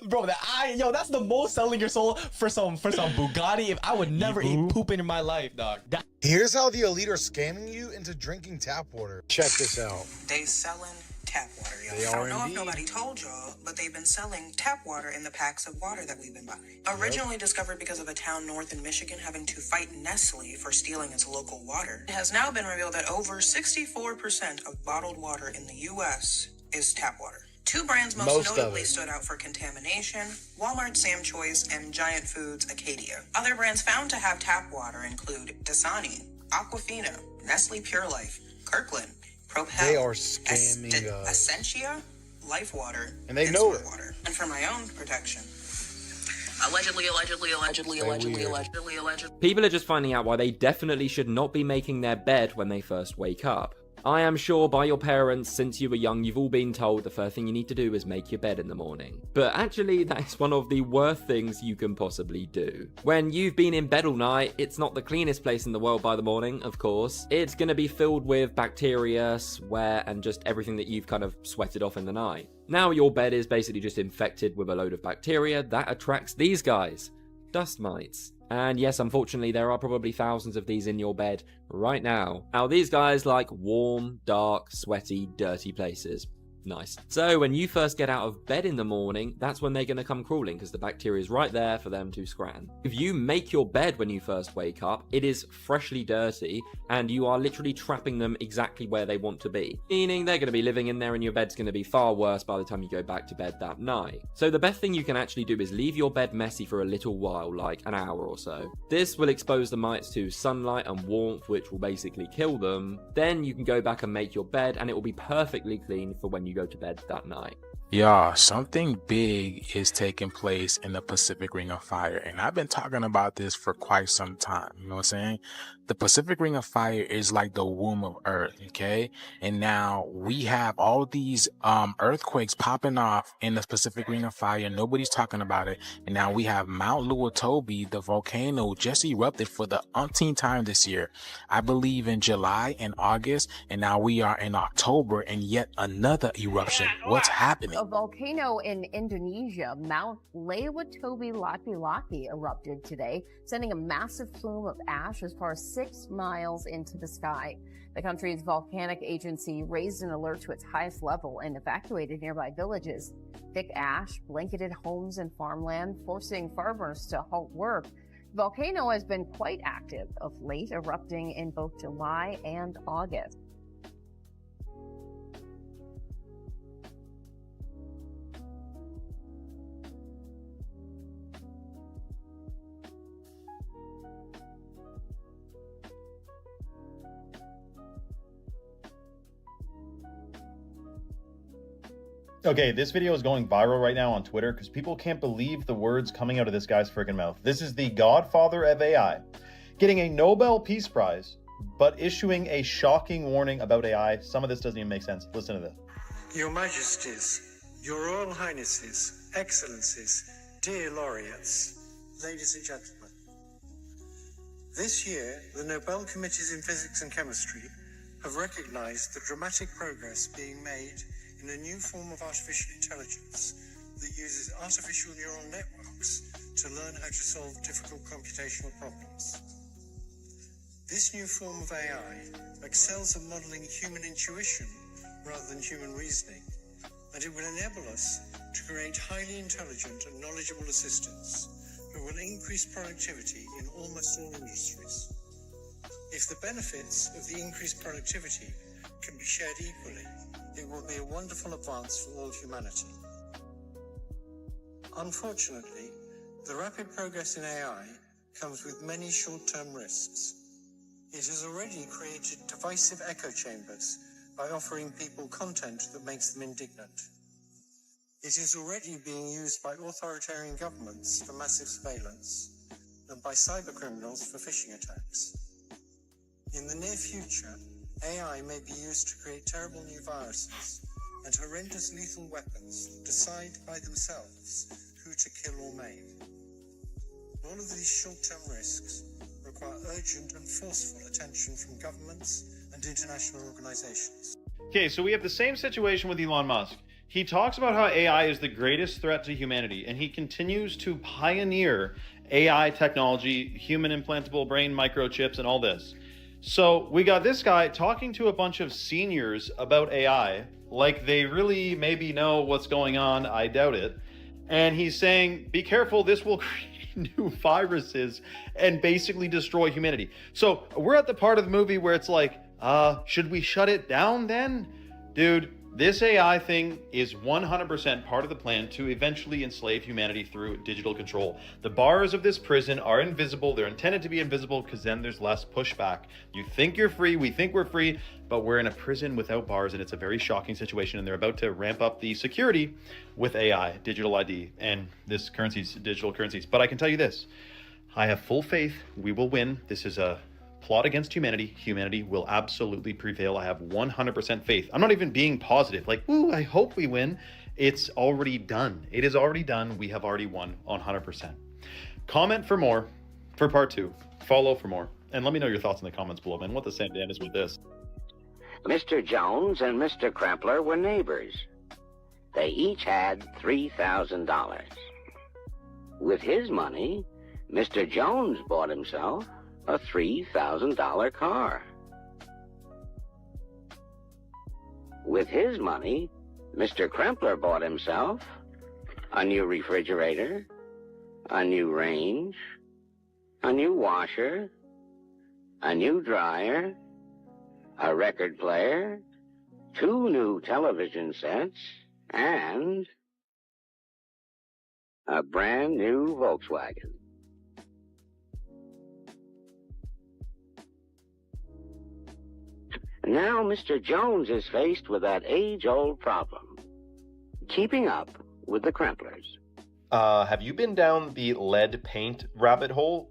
Bro, that's the most selling your soul for some Bugatti. If I would never eat poop in my life, dog. Here's how the elite are scamming you into drinking tap water. Check this out. They selling tap water, y'all. They I are don't know indeed. if nobody told y'all, but they've been selling tap water in the packs of water that we've been buying. Originally discovered because of a town north in Michigan having to fight Nestle for stealing its local water, it has now been revealed that over 64% of bottled water in the U.S. is tap water. Two brands most notably stood out for contamination: Walmart Sam Choice and Giant Foods Acadia. Other brands found to have tap water include Dasani, Aquafina, Nestle Pure Life, Kirkland, Propel, They are scamming us. Essentia, life water, And they know it. water. And for my own protection. Allegedly. People are just finding out why they definitely should not be making their bed when they first wake up. I am sure by your parents, since you were young, you've all been told the first thing you need to do is make your bed in the morning. But actually, that is one of the worst things you can possibly do. When you've been in bed all night, it's not the cleanest place in the world by the morning, of course. It's going to be filled with bacteria, sweat, and just everything that you've kind of sweated off in the night. Now your bed is basically just infected with a load of bacteria that attracts these guys, dust mites. And yes, unfortunately, there are probably thousands of these in your bed right now. Now, these guys like warm, dark, sweaty, dirty places. Nice. So when you first get out of bed in the morning, that's when they're going to come crawling because the bacteria is right there for them to scran. If you make your bed when you first wake up, it is freshly dirty and you are literally trapping them exactly where they want to be. Meaning they're going to be living in there and your bed's going to be far worse by the time you go back to bed that night. So the best thing you can actually do is leave your bed messy for a little while, like an hour or so. This will expose the mites to sunlight and warmth, which will basically kill them. Then you can go back and make your bed and it will be perfectly clean for when you go to bed that night. Y'all, something big is taking place in the Pacific Ring of Fire, and I've been talking about this for quite some time. You know what I'm saying? The Pacific Ring of Fire is like the womb of Earth, okay? And now we have all these earthquakes popping off in the Pacific Ring of Fire. Nobody's talking about it. And now we have Mount Luotobi, the volcano, just erupted for the umpteenth time this year. I believe in July and August, and now we are in October, and yet another eruption. What's happening? A volcano in Indonesia, Mount Lewatobi-Laki-Laki, erupted today, sending a massive plume of ash as far as 6 miles into the sky. The country's volcanic agency raised an alert to its highest level and evacuated nearby villages. Thick ash blanketed homes and farmland, forcing farmers to halt work. The volcano has been quite active of late, erupting in both July and August. Okay, this video is going viral right now on Twitter because people can't believe the words coming out of this guy's freaking mouth. This is the godfather of AI, getting a Nobel Peace Prize, but issuing a shocking warning about AI. Some of this doesn't even make sense. Listen to this. Your Majesties, Your Royal Highnesses, Excellencies, dear laureates, ladies and gentlemen. This year, the Nobel Committees in Physics and Chemistry have recognized the dramatic progress being made in a new form of artificial intelligence that uses artificial neural networks to learn how to solve difficult computational problems. This new form of AI excels at modeling human intuition rather than human reasoning, and it will enable us to create highly intelligent and knowledgeable assistants who will increase productivity in almost all industries. If the benefits of the increased productivity can be shared equally, it will be a wonderful advance for all humanity. Unfortunately, the rapid progress in AI comes with many short-term risks. It has already created divisive echo chambers by offering people content that makes them indignant. It is already being used by authoritarian governments for massive surveillance and by cybercriminals for phishing attacks. In the near future, AI may be used to create terrible new viruses and horrendous lethal weapons that decide by themselves who to kill or maim. All of these short-term risks require urgent and forceful attention from governments and international organizations. Okay, so we have the same situation with Elon Musk. He talks about how AI is the greatest threat to humanity, and he continues to pioneer AI technology, human implantable brain microchips, and all this. So we got this guy talking to a bunch of seniors about AI, like they really maybe know what's going on. I doubt it. And he's saying, be careful, this will create new viruses and basically destroy humanity. So we're at the part of the movie where it's like, should we shut it down then? Dude, This AI thing is 100% part of the plan to eventually enslave humanity through digital control. The bars of this prison are invisible. They're intended to be invisible because then there's less pushback. You think you're free, we think we're free, but we're in a prison without bars, and it's a very shocking situation, and they're about to ramp up the security with AI, digital ID, and this currencies, digital currencies. But I can tell you this, I have full faith we will win. This is a plot against humanity. Humanity will absolutely prevail. I have 100% faith. I'm not even being positive, like, ooh, I hope we win. It's already done. It is already done. We have already won 100%. Comment for more, for part 2. Follow for more. And let me know your thoughts in the comments below, man. What the Sam Dan is with this. Mr. Jones and Mr. Krempler were neighbors. They each had $3,000. With his money, Mr. Jones bought himself a $3,000 car. With his money, Mr. Krempler bought himself a new refrigerator, a new range, a new washer, a new dryer, a record player, 2 new television sets, and a brand new Volkswagen. Now Mr. Jones is faced with that age-old problem, keeping up with the Kremplers. Have you been down the lead paint rabbit hole?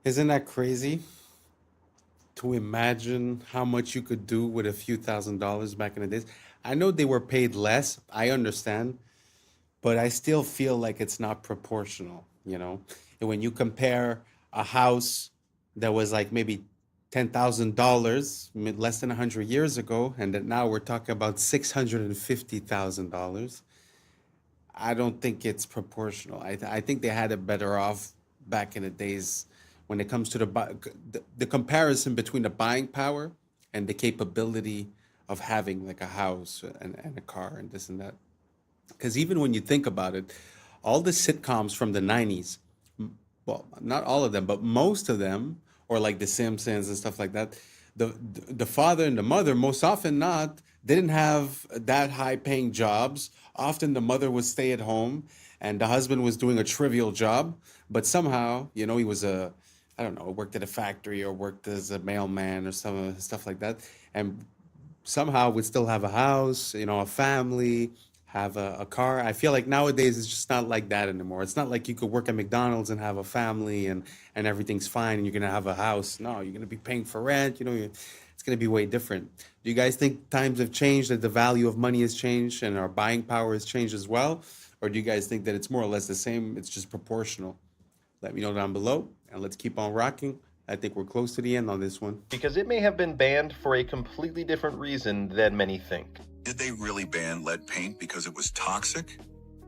Isn't that crazy? To imagine how much you could do with a few $1,000s back in the days. I know they were paid less, I understand, but I still feel like it's not proportional, you know? And when you compare a house that was like maybe $10,000 less than 100 years ago, and that now we're talking about $650,000, I don't think it's proportional. I think they had it better off back in the days when it comes to the comparison between the buying power and the capability of having like a house and a car and this and that. Because even when you think about it, all the sitcoms from the 90s, well, not all of them, but most of them, or like The Simpsons and stuff like that, the father and the mother, most often not, didn't have that high paying jobs. Often the mother would stay at home and the husband was doing a trivial job, but somehow, you know, he was worked at a factory or worked as a mailman or some stuff like that. And somehow would still have a house, you know, a family, have a car. I feel like nowadays it's just not like that anymore. It's not like you could work at McDonald's and have a family and everything's fine and you're going to have a house. No, you're going to be paying for rent. You know, it's going to be way different. Do you guys think times have changed, that the value of money has changed and our buying power has changed as well? Or do you guys think that it's more or less the same? It's just proportional? Let me know down below and let's keep on rocking. I think we're close to the end on this one. Because it may have been banned for a completely different reason than many think. Did they really ban lead paint because it was toxic?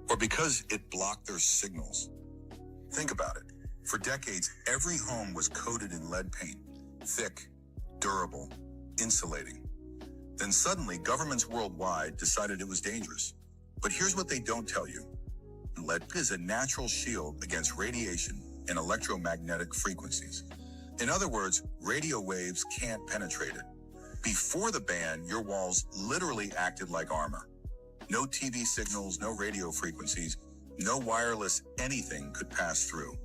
Or because it blocked their signals? Think about it. For decades, every home was coated in lead paint. Thick, durable, insulating. Then suddenly, governments worldwide decided it was dangerous. But here's what they don't tell you. Lead is a natural shield against radiation and electromagnetic frequencies. In other words, radio waves can't penetrate it. Before the ban, your walls literally acted like armor. No TV signals, no radio frequencies, no wireless anything could pass through.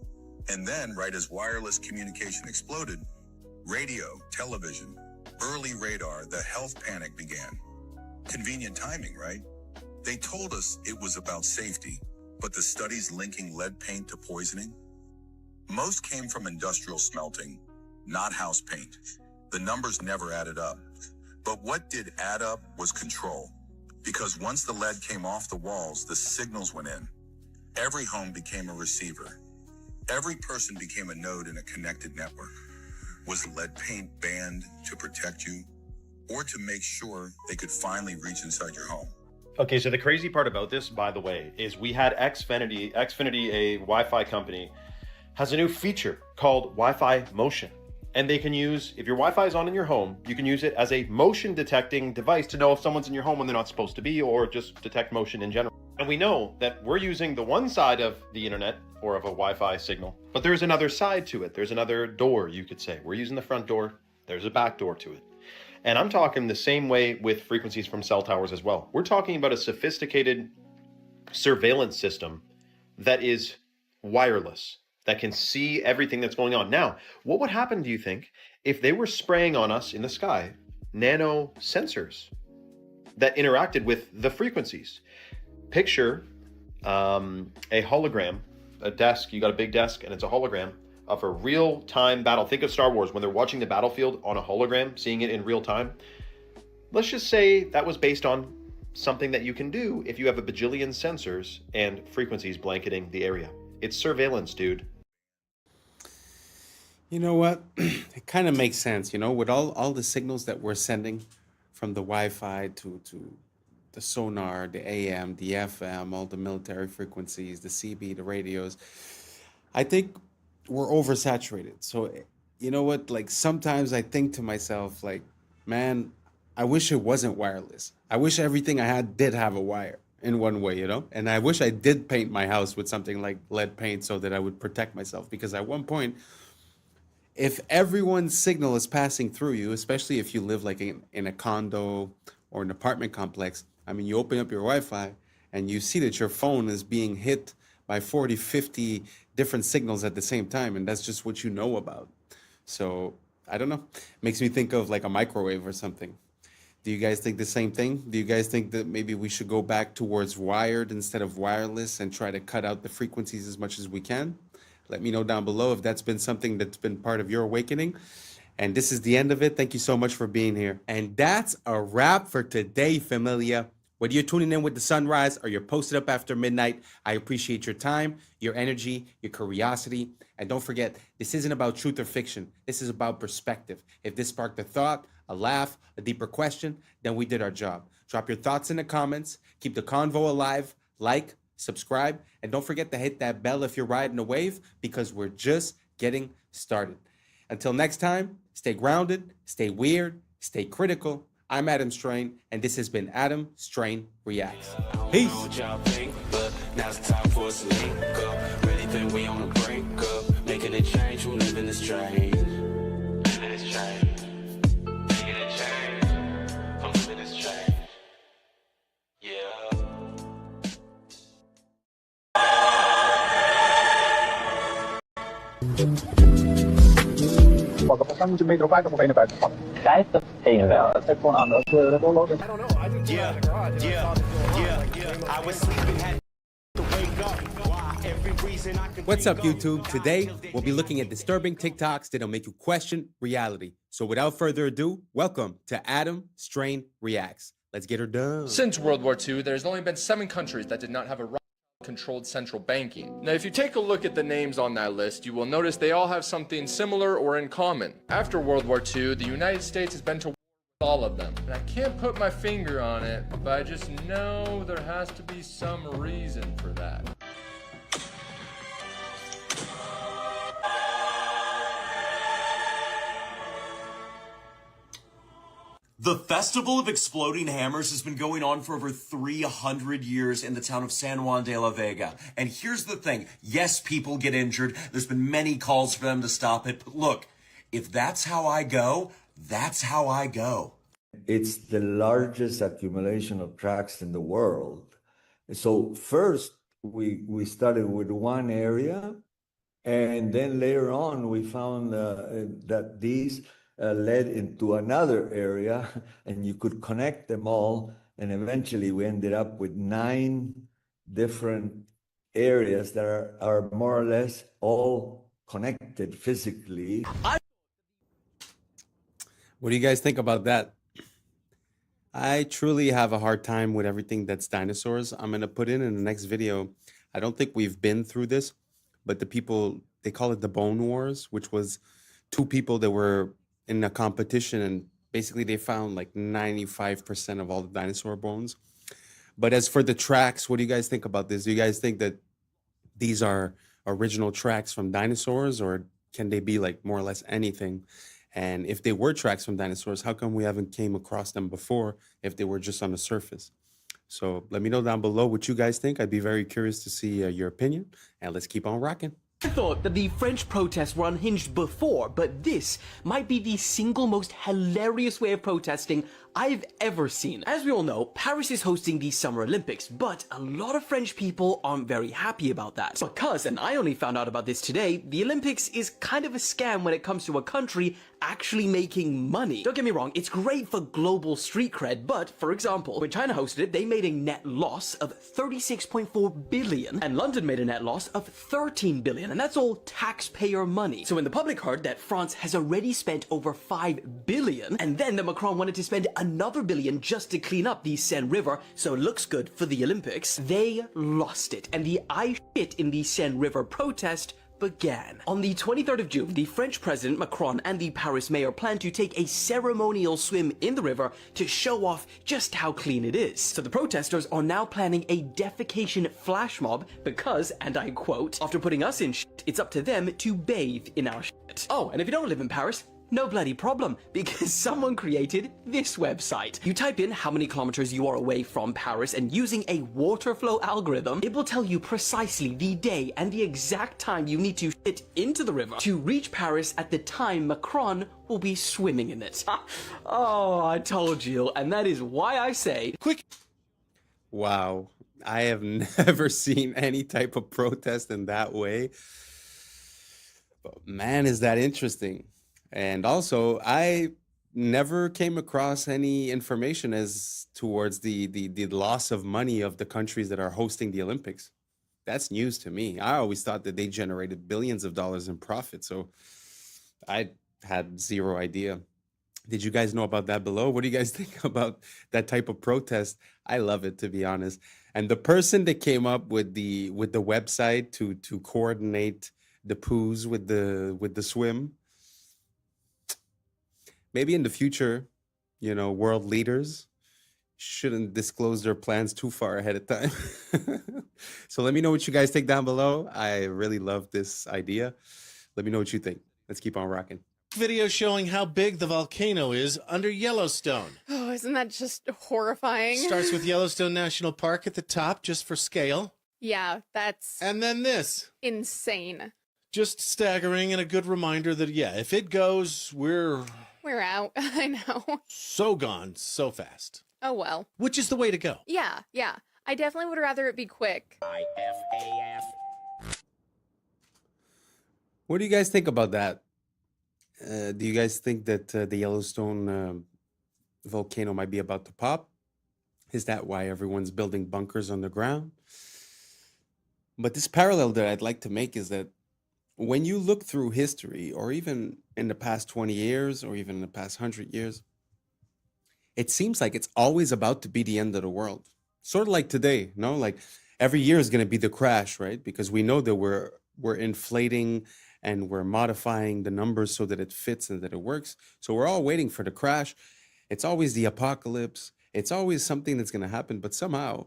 And then, right as wireless communication exploded, radio, television, early radar, the health panic began. Convenient timing, right? They told us it was about safety, but the studies linking lead paint to poisoning? Most came from industrial smelting, not house paint. The numbers never added up. But what did add up was control. Because once the lead came off the walls, the signals went in. Every home became a receiver. Every person became a node in a connected network. Was lead paint banned to protect you or to make sure they could finally reach inside your home? Okay, so the crazy part about this, by the way, is we had Xfinity, a Wi-Fi company, has a new feature called Wi-Fi Motion. And they can use, if your Wi-Fi is on in your home, you can use it as a motion detecting device to know if someone's in your home when they're not supposed to be, or just detect motion in general. And we know that we're using the one side of the internet or of a Wi-Fi signal, but there's another side to it. There's another door, you could say. We're using the front door. There's a back door to it. And I'm talking the same way with frequencies from cell towers as well. We're talking about a sophisticated surveillance system that is wireless, that can see everything that's going on. Now, what would happen, do you think, if they were spraying on us in the sky nano sensors that interacted with the frequencies? Picture a hologram, a desk, you got a big desk and it's a hologram of a real-time battle. Think of Star Wars when they're watching the battlefield on a hologram, seeing it in real time. Let's just say that was based on something that you can do if you have a bajillion sensors and frequencies blanketing the area. It's surveillance, dude. You know what? It kind of makes sense, you know, with all the signals that we're sending from the Wi-Fi to the sonar, the AM, the FM, all the military frequencies, the CB, the radios. I think we're oversaturated. So, you know what? Like sometimes I think to myself, like, man, I wish it wasn't wireless. I wish everything I had did have a wire in one way, you know? And I wish I did paint my house with something like lead paint so that I would protect myself. Because at one point, if everyone's signal is passing through you, especially if you live like in a condo or an apartment complex, I mean, you open up your Wi-Fi and you see that your phone is being hit by 40, 50 different signals at the same time. And that's just what you know about. So I don't know. Makes me think of like a microwave or something. Do you guys think the same thing? Do you guys think that maybe we should go back towards wired instead of wireless and try to cut out the frequencies as much as we can? Let me know down below if that's been something that's been part of your awakening. And this is the end of it. Thank you so much for being here. And that's a wrap for today, familia. Whether you're tuning in with the sunrise or you're posted up after midnight, I appreciate your time, your energy, your curiosity. And don't forget, this isn't about truth or fiction. This is about perspective. If this sparked a thought, a laugh, a deeper question, then we did our job. Drop your thoughts in the comments. Keep the convo alive. Like, subscribe, and don't forget to hit that bell if you're riding a wave, because we're just getting started. Until next time, stay grounded, stay weird, stay critical. I'm Adam Strain, and this has been Adam Strain Reacts. Peace. Now's the time for us to link up. Really think we on the brink up. Making a change, we're living this strange. Living this strange. Making a change. I'm living this strange. Yeah. I was sleeping, had to wake up. Why? Every reason I could. What's up, YouTube? Today, we'll be looking at disturbing TikToks that'll make you question reality. So without further ado, welcome to Adam Strain Reacts. Let's get her done. Since World War II, there's only been 7 countries that did not have a controlled central banking. Now, if you take a look at the names on that list, you will notice they all have something similar or in common. After World War II, the United States has been to war with all of them. And I can't put my finger on it, but I just know there has to be some reason for that. The Festival of Exploding Hammers has been going on for over 300 years in the town of San Juan de la Vega. And here's the thing. Yes, people get injured. There's been many calls for them to stop it. But look, if that's how I go, that's how I go. It's the largest accumulation of tracks in the world. So first, we started with one area. And then later on, we found that these led into another area, and you could connect them all, and eventually we ended up with 9 different areas that are more or less all connected physically. What do you guys think about that? I truly have a hard time with everything that's dinosaurs. I'm going to put in the next video. I don't think we've been through this, but the people, they call it the Bone Wars, which was 2 people that were in a competition, and basically they found like 95% of all the dinosaur bones. But as for the tracks, what do you guys think about this? Do you guys think that these are original tracks from dinosaurs, or can they be like more or less anything? And if they were tracks from dinosaurs, how come we haven't came across them before if they were just on the surface? So let me know down below what you guys think. I'd be very curious to see your opinion, and let's keep on rocking. I thought that the French protests were unhinged before, but this might be the single most hilarious way of protesting I've ever seen. As we all know, Paris is hosting the Summer Olympics, but a lot of French people aren't very happy about that. Because, and I only found out about this today, the Olympics is kind of a scam when it comes to a country actually making money. Don't get me wrong, it's great for global street cred, but for example, when China hosted it, they made a net loss of 36.4 billion, and London made a net loss of 13 billion, and that's all taxpayer money. So when the public heard that France has already spent over 5 billion, and then that Macron wanted to spend another billion just to clean up the Seine River so it looks good for the Olympics, they lost it, and the I shit in the Seine River protest began. On the 23rd of June, the French President Macron and the Paris mayor plan to take a ceremonial swim in the river to show off just how clean it is. So the protesters are now planning a defecation flash mob because, and I quote, after putting us in shit, it's up to them to bathe in our shit. Oh, and if you don't live in Paris, no bloody problem, because someone created this website. You type in how many kilometers you are away from Paris, and using a water flow algorithm, it will tell you precisely the day and the exact time you need to shit into the river to reach Paris at the time Macron will be swimming in it. Oh, I told you, and that is why I say, quick. Wow. I have never seen any type of protest in that way. But man, is that interesting. And also, I never came across any information as towards the loss of money of the countries that are hosting the Olympics. That's news to me. I always thought that they generated billions of dollars in profit. So I had zero idea. Did you guys know about that below? What do you guys think about that type of protest? I love it, to be honest. And the person that came up with the website to coordinate the poos with the swim, maybe in the future, world leaders shouldn't disclose their plans too far ahead of time. So let me know what you guys think down below. I really love this idea. Let me know what you think. Let's keep on rocking. Video showing how big the volcano is under Yellowstone. Oh, isn't that just horrifying? Starts with Yellowstone National Park at the top, just for scale. Yeah, that's... And then this. Insane. Just staggering and a good reminder that, yeah, if it goes, we're out. I know. So gone, so fast. Oh, well. Which is the way to go. Yeah. I definitely would rather it be quick. What do you guys think about that? Do you guys think that the Yellowstone volcano might be about to pop? Is that why everyone's building bunkers underground? But this parallel that I'd like to make is that when you look through history, or even in the past 20 years, or even in the past 100 years, it seems like it's always about to be the end of the world. Sort of like today, no? Like every year is going to be the crash, right? Because we know that we're inflating and we're modifying the numbers so that it fits and that it works. So we're all waiting for the crash. It's always the apocalypse. It's always something that's going to happen, but somehow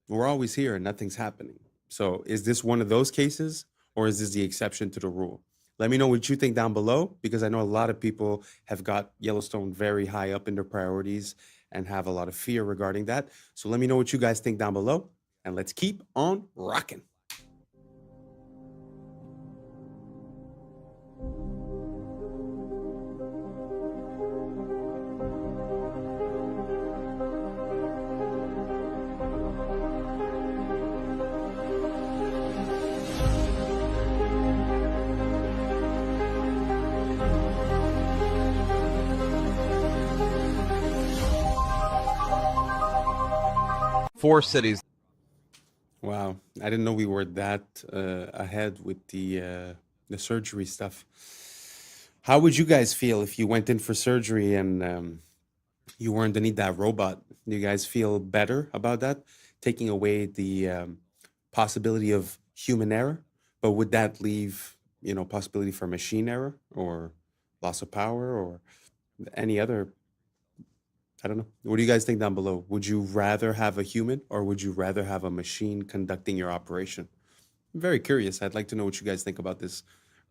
we're always here and nothing's happening. So is this one of those cases? Or is this the exception to the rule? Let me know what you think down below, because I know a lot of people have got Yellowstone very high up in their priorities and have a lot of fear regarding that. So let me know what you guys think down below, and let's keep on rocking. Four cities. Wow, I didn't know we were that ahead with the surgery stuff. How would you guys feel if you went in for surgery and you were underneath that robot? Do you guys feel better about that? Taking away the possibility of human error, but would that leave, possibility for machine error or loss of power or any other? I don't know. What do you guys think down below? Would you rather have a human or would you rather have a machine conducting your operation? I'm very curious. I'd like to know what you guys think about this.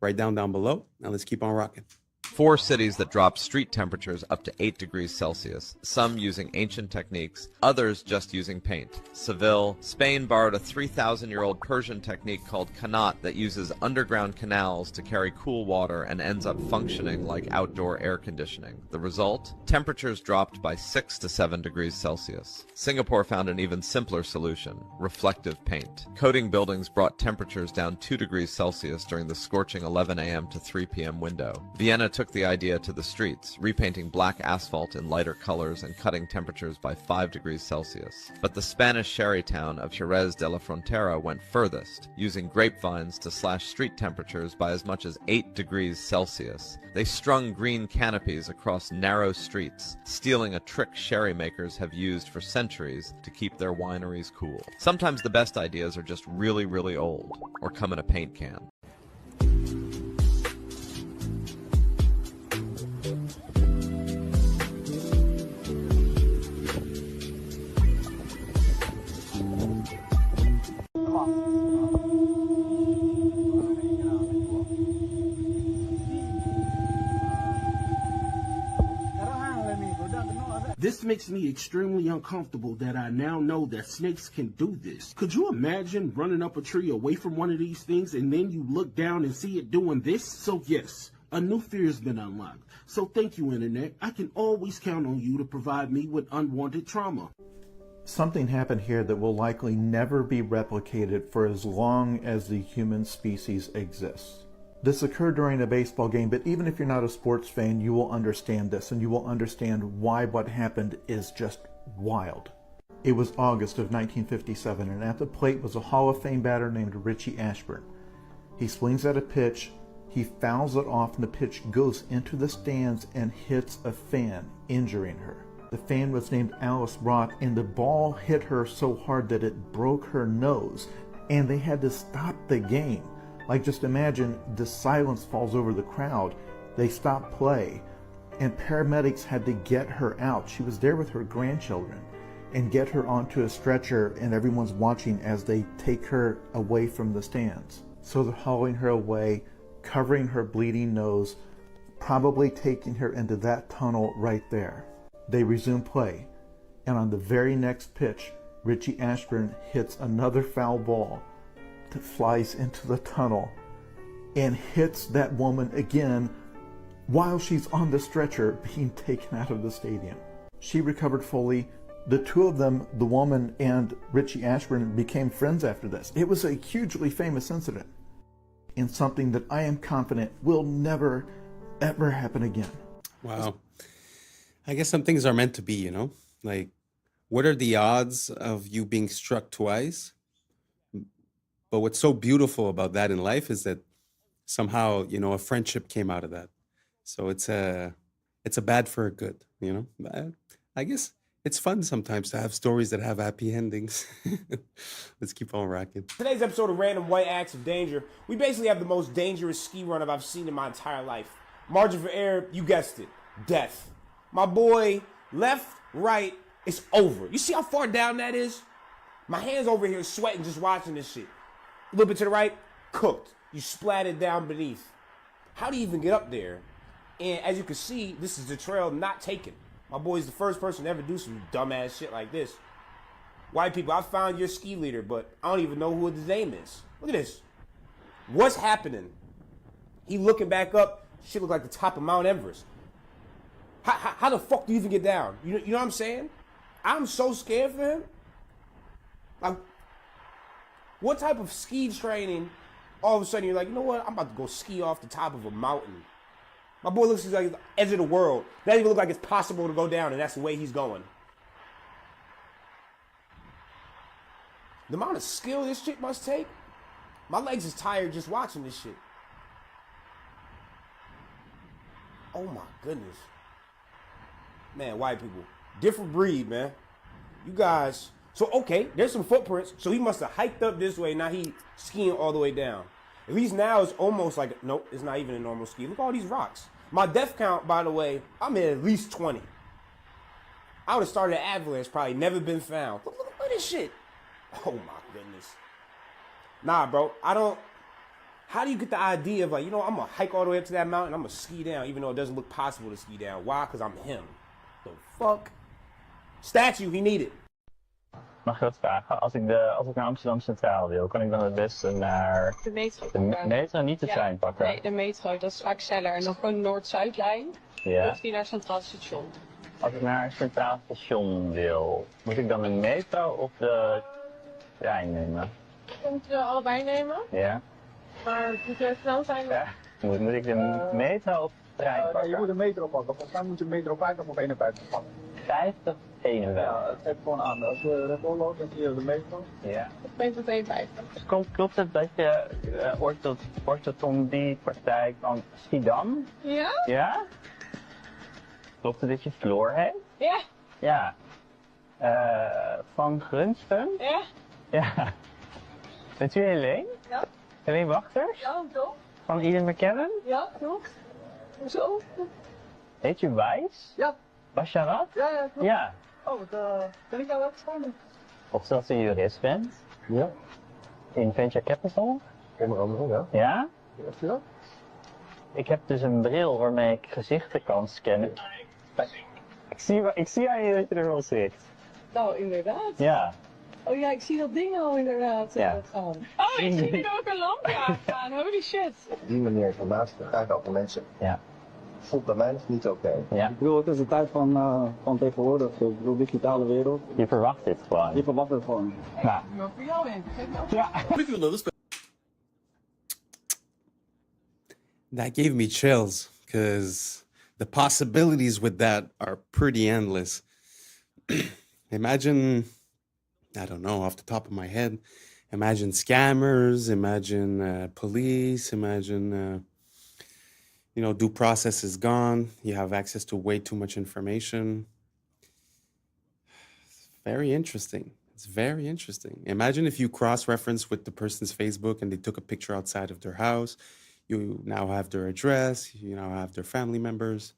Write down below. Now let's keep on rocking. 4 cities that dropped street temperatures up to 8 degrees Celsius, some using ancient techniques, others just using paint. Seville, Spain borrowed a 3,000-year-old Persian technique called qanat that uses underground canals to carry cool water and ends up functioning like outdoor air conditioning. The result? Temperatures dropped by 6 to 7 degrees Celsius. Singapore found an even simpler solution, reflective paint. Coating buildings brought temperatures down 2 degrees Celsius during the scorching 11 a.m. to 3 p.m. window. Vienna took the idea to the streets, repainting black asphalt in lighter colors and cutting temperatures by 5 degrees Celsius. But the Spanish sherry town of Jerez de la Frontera went furthest, using grapevines to slash street temperatures by as much as 8 degrees Celsius. They strung green canopies across narrow streets, stealing a trick sherry makers have used for centuries to keep their wineries cool. Sometimes the best ideas are just really, really old, or come in a paint can. This makes me extremely uncomfortable that I now know that snakes can do this. Could you imagine running up a tree away from one of these things and then you look down and see it doing this? So yes, a new fear has been unlocked. So thank you, Internet. I can always count on you to provide me with unwanted trauma. Something happened here that will likely never be replicated for as long as the human species exists. This occurred during a baseball game, but even if you're not a sports fan, you will understand this, and you will understand why what happened is just wild. It was August of 1957, and at the plate was a Hall of Fame batter named Richie Ashburn. He swings at a pitch, he fouls it off, and the pitch goes into the stands and hits a fan, injuring her. The fan was named Alice Roth, and the ball hit her so hard that it broke her nose, and they had to stop the game. Like, just imagine the silence falls over the crowd. They stop play, and paramedics had to get her out. She was there with her grandchildren, and get her onto a stretcher, and everyone's watching as they take her away from the stands. So they're hauling her away, covering her bleeding nose, probably taking her into that tunnel right there. They resume play, and on the very next pitch, Richie Ashburn hits another foul ball that flies into the tunnel and hits that woman again while she's on the stretcher being taken out of the stadium. She recovered fully. The two of them, the woman and Richie Ashburn, became friends after this. It was a hugely famous incident and something that I am confident will never, ever happen again. Wow. I guess some things are meant to be, you know? Like, what are the odds of you being struck twice? But what's so beautiful about that in life is that somehow, you know, a friendship came out of that. So it's a bad for a good, you know? I guess it's fun sometimes to have stories that have happy endings. Let's keep on rocking. Today's episode of Random White Acts of Danger, we basically have the most dangerous ski run I've seen in my entire life. Margin for error, you guessed it, death. My boy, left, right, it's over. You see how far down that is? My hand's over here sweating just watching this shit. A little bit to the right, cooked. You splattered down beneath. How do you even get up there? And as you can see, this is the trail not taken. My boy's the first person to ever do some dumbass shit like this. White people, I found your ski leader, but I don't even know who his name is. Look at this. What's happening? He looking back up, shit look like the top of Mount Everest. How the fuck do you even get down? You know what I'm saying? I'm so scared for him. Like, what type of ski training, all of a sudden you're like, you know what, I'm about to go ski off the top of a mountain. My boy looks like the edge of the world. Doesn't even look like it's possible to go down, and that's the way he's going. The amount of skill this shit must take, my legs is tired just watching this shit. Oh my goodness. Man, white people, different breed, man. You guys, so okay, there's some footprints. So he must have hiked up this way. Now he skiing all the way down. At least now it's almost like, nope, it's not even a normal ski. Look at all these rocks. My death count, by the way, I'm at least 20. I would have started an avalanche, probably never been found. Look at this shit. Oh my goodness. Nah, bro, How do you get the idea of like, you know, I'm gonna hike all the way up to that mountain, I'm gonna ski down, even though it doesn't look possible to ski down. Why? Because I'm him. The fuck? Statue, he needed. Mag ik wat vragen? Als ik naar Amsterdam Centraal wil, kan ik dan het beste naar... De metro. De metro, niet de trein pakken? Nee, de metro, dat is vaak sneller. En dan gewoon de Noord-Zuidlijn. Ja. Of die naar Centraal Station. Als ik naar Centraal Station wil, moet ik dan de metro of de trein nemen? Je kunt allebei nemen. Ja. Maar moet je snel zijn? Ja. Moet ik de metro of de trein pakken? Je moet de metro pakken. Volgens mij moet je metro 50 of 51 pakken. 50, 51. Ja, het geeft gewoon aan. Als je rechtdoor loopt, dan zie je de metro. Ja. Of metro 52. Dus klopt het dat je orthodontiepraktijk van Schiedam? Ja? Ja? Klopt het dat je Floor heet? Ja. Ja. Van Grunsten? Ja. Ja. Bent u Helene? Ja. Helene Wachters? Ja, toch? Van Eden McKellen? Ja, klopt. Hoezo? Heet u Wijs? Ja. Basharat? Ja, klopt. Ja. Oh, wat ben ik jou uitgevonden? Of dat u jurist bent? Ja. In Venture Capital? Onder andere, ja. Ja? Ja. Ik heb dus een bril waarmee ik gezichten kan scannen. Ik zie aan je dat je er wel zit. Nou, inderdaad. Ja. Oh ja, ik zie dat ding al inderdaad Ja. gaan. Oh, ik zie er ook een lampje aangaan. Holy shit. Op die manier informatie te krijgen over mensen. Ja. Voelt bij mij nog niet oké. Ja. Ik bedoel, het is de tijd van tegenwoordig. Ik bedoel, digitale wereld. Je verwacht dit gewoon. Je verwacht het gewoon. Ja. Maar voor jou in. Ja. That gave me chills because the possibilities with that are pretty endless. Imagine, I don't know, off the top of my head, imagine scammers, imagine police, imagine, due process is gone. You have access to way too much information. It's very interesting. It's very interesting. Imagine if you cross-reference with the person's Facebook and they took a picture outside of their house. You now have their address. You now have their family members.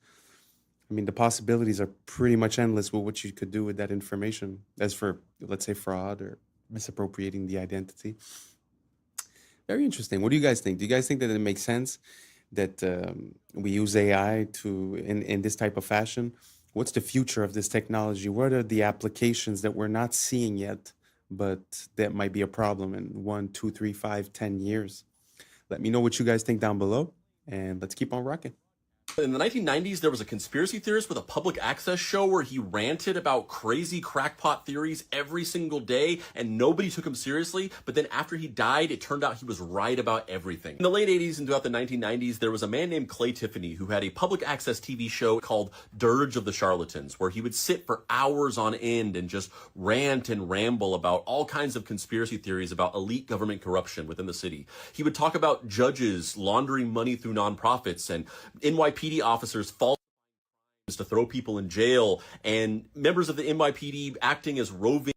I mean, the possibilities are pretty much endless with what you could do with that information. As for, let's say, fraud or misappropriating the identity. Very interesting. What do you guys think? Do you guys think that it makes sense that we use AI in this type of fashion? What's the future of this technology? What are the applications that we're not seeing yet, but that might be a problem in 1, 2, 3, 5, 10 years? Let me know what you guys think down below, and let's keep on rocking. In the 1990s, there was a conspiracy theorist with a public access show where he ranted about crazy crackpot theories every single day, and nobody took him seriously. But then after he died, it turned out he was right about everything. In the late 80s and throughout the 1990s, there was a man named Clay Tiffany who had a public access TV show called Dirge of the Charlatans, where he would sit for hours on end and just rant and ramble about all kinds of conspiracy theories about elite government corruption within the city. He would talk about judges laundering money through nonprofits and NYPD officers falsifying to throw people in jail, and members of the NYPD acting as roving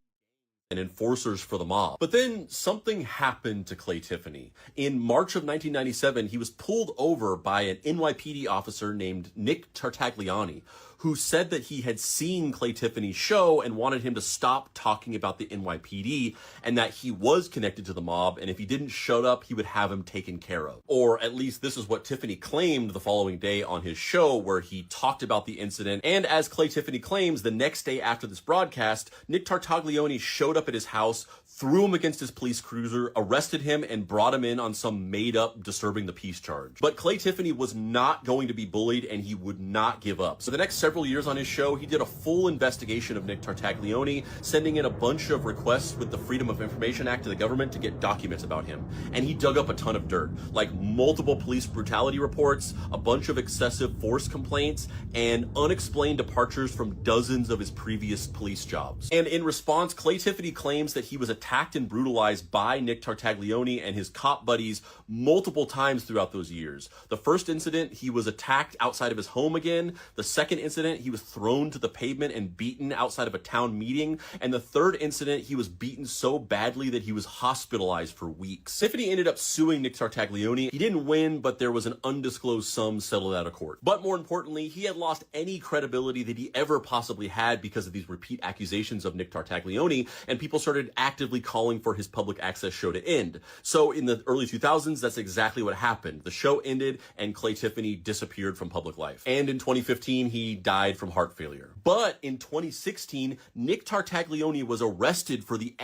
and enforcers for the mob. But then something happened to Clay Tiffany. In March of 1997, he was pulled over by an NYPD officer named Nick Tartagliani, who said that he had seen Clay Tiffany's show and wanted him to stop talking about the NYPD, and that he was connected to the mob, and if he didn't shut up, he would have him taken care of. Or at least this is what Tiffany claimed the following day on his show, where he talked about the incident. And as Clay Tiffany claims, the next day after this broadcast, Nick Tartagliani showed up at his house, threw him against his police cruiser, arrested him, and brought him in on some made-up disturbing the peace charge. But Clay Tiffany was not going to be bullied, and he would not give up. So the next several years on his show, he did a full investigation of Nick Tartagliani, sending in a bunch of requests with the Freedom of Information Act to the government to get documents about him. And he dug up a ton of dirt, like multiple police brutality reports, a bunch of excessive force complaints, and unexplained departures from dozens of his previous police jobs. And in response, Clay Tiffany claims that he was attacked and brutalized by Nick Tartagliani and his cop buddies multiple times throughout those years. The first incident, he was attacked outside of his home again. The second incident, incident, he was thrown to the pavement and beaten outside of a town meeting. And the third incident, he was beaten so badly that he was hospitalized for weeks. Tiffany ended up suing Nick Tartaglione. He didn't win, but there was an undisclosed sum settled out of court. But more importantly, he had lost any credibility that he ever possibly had because of these repeat accusations of Nick Tartaglione, and people started actively calling for his public access show to end. So in the early 2000s, that's exactly what happened. The show ended and Clay Tiffany disappeared from public life. And in 2015, he died from heart failure. But in 2016, Nick Tartaglione was arrested for the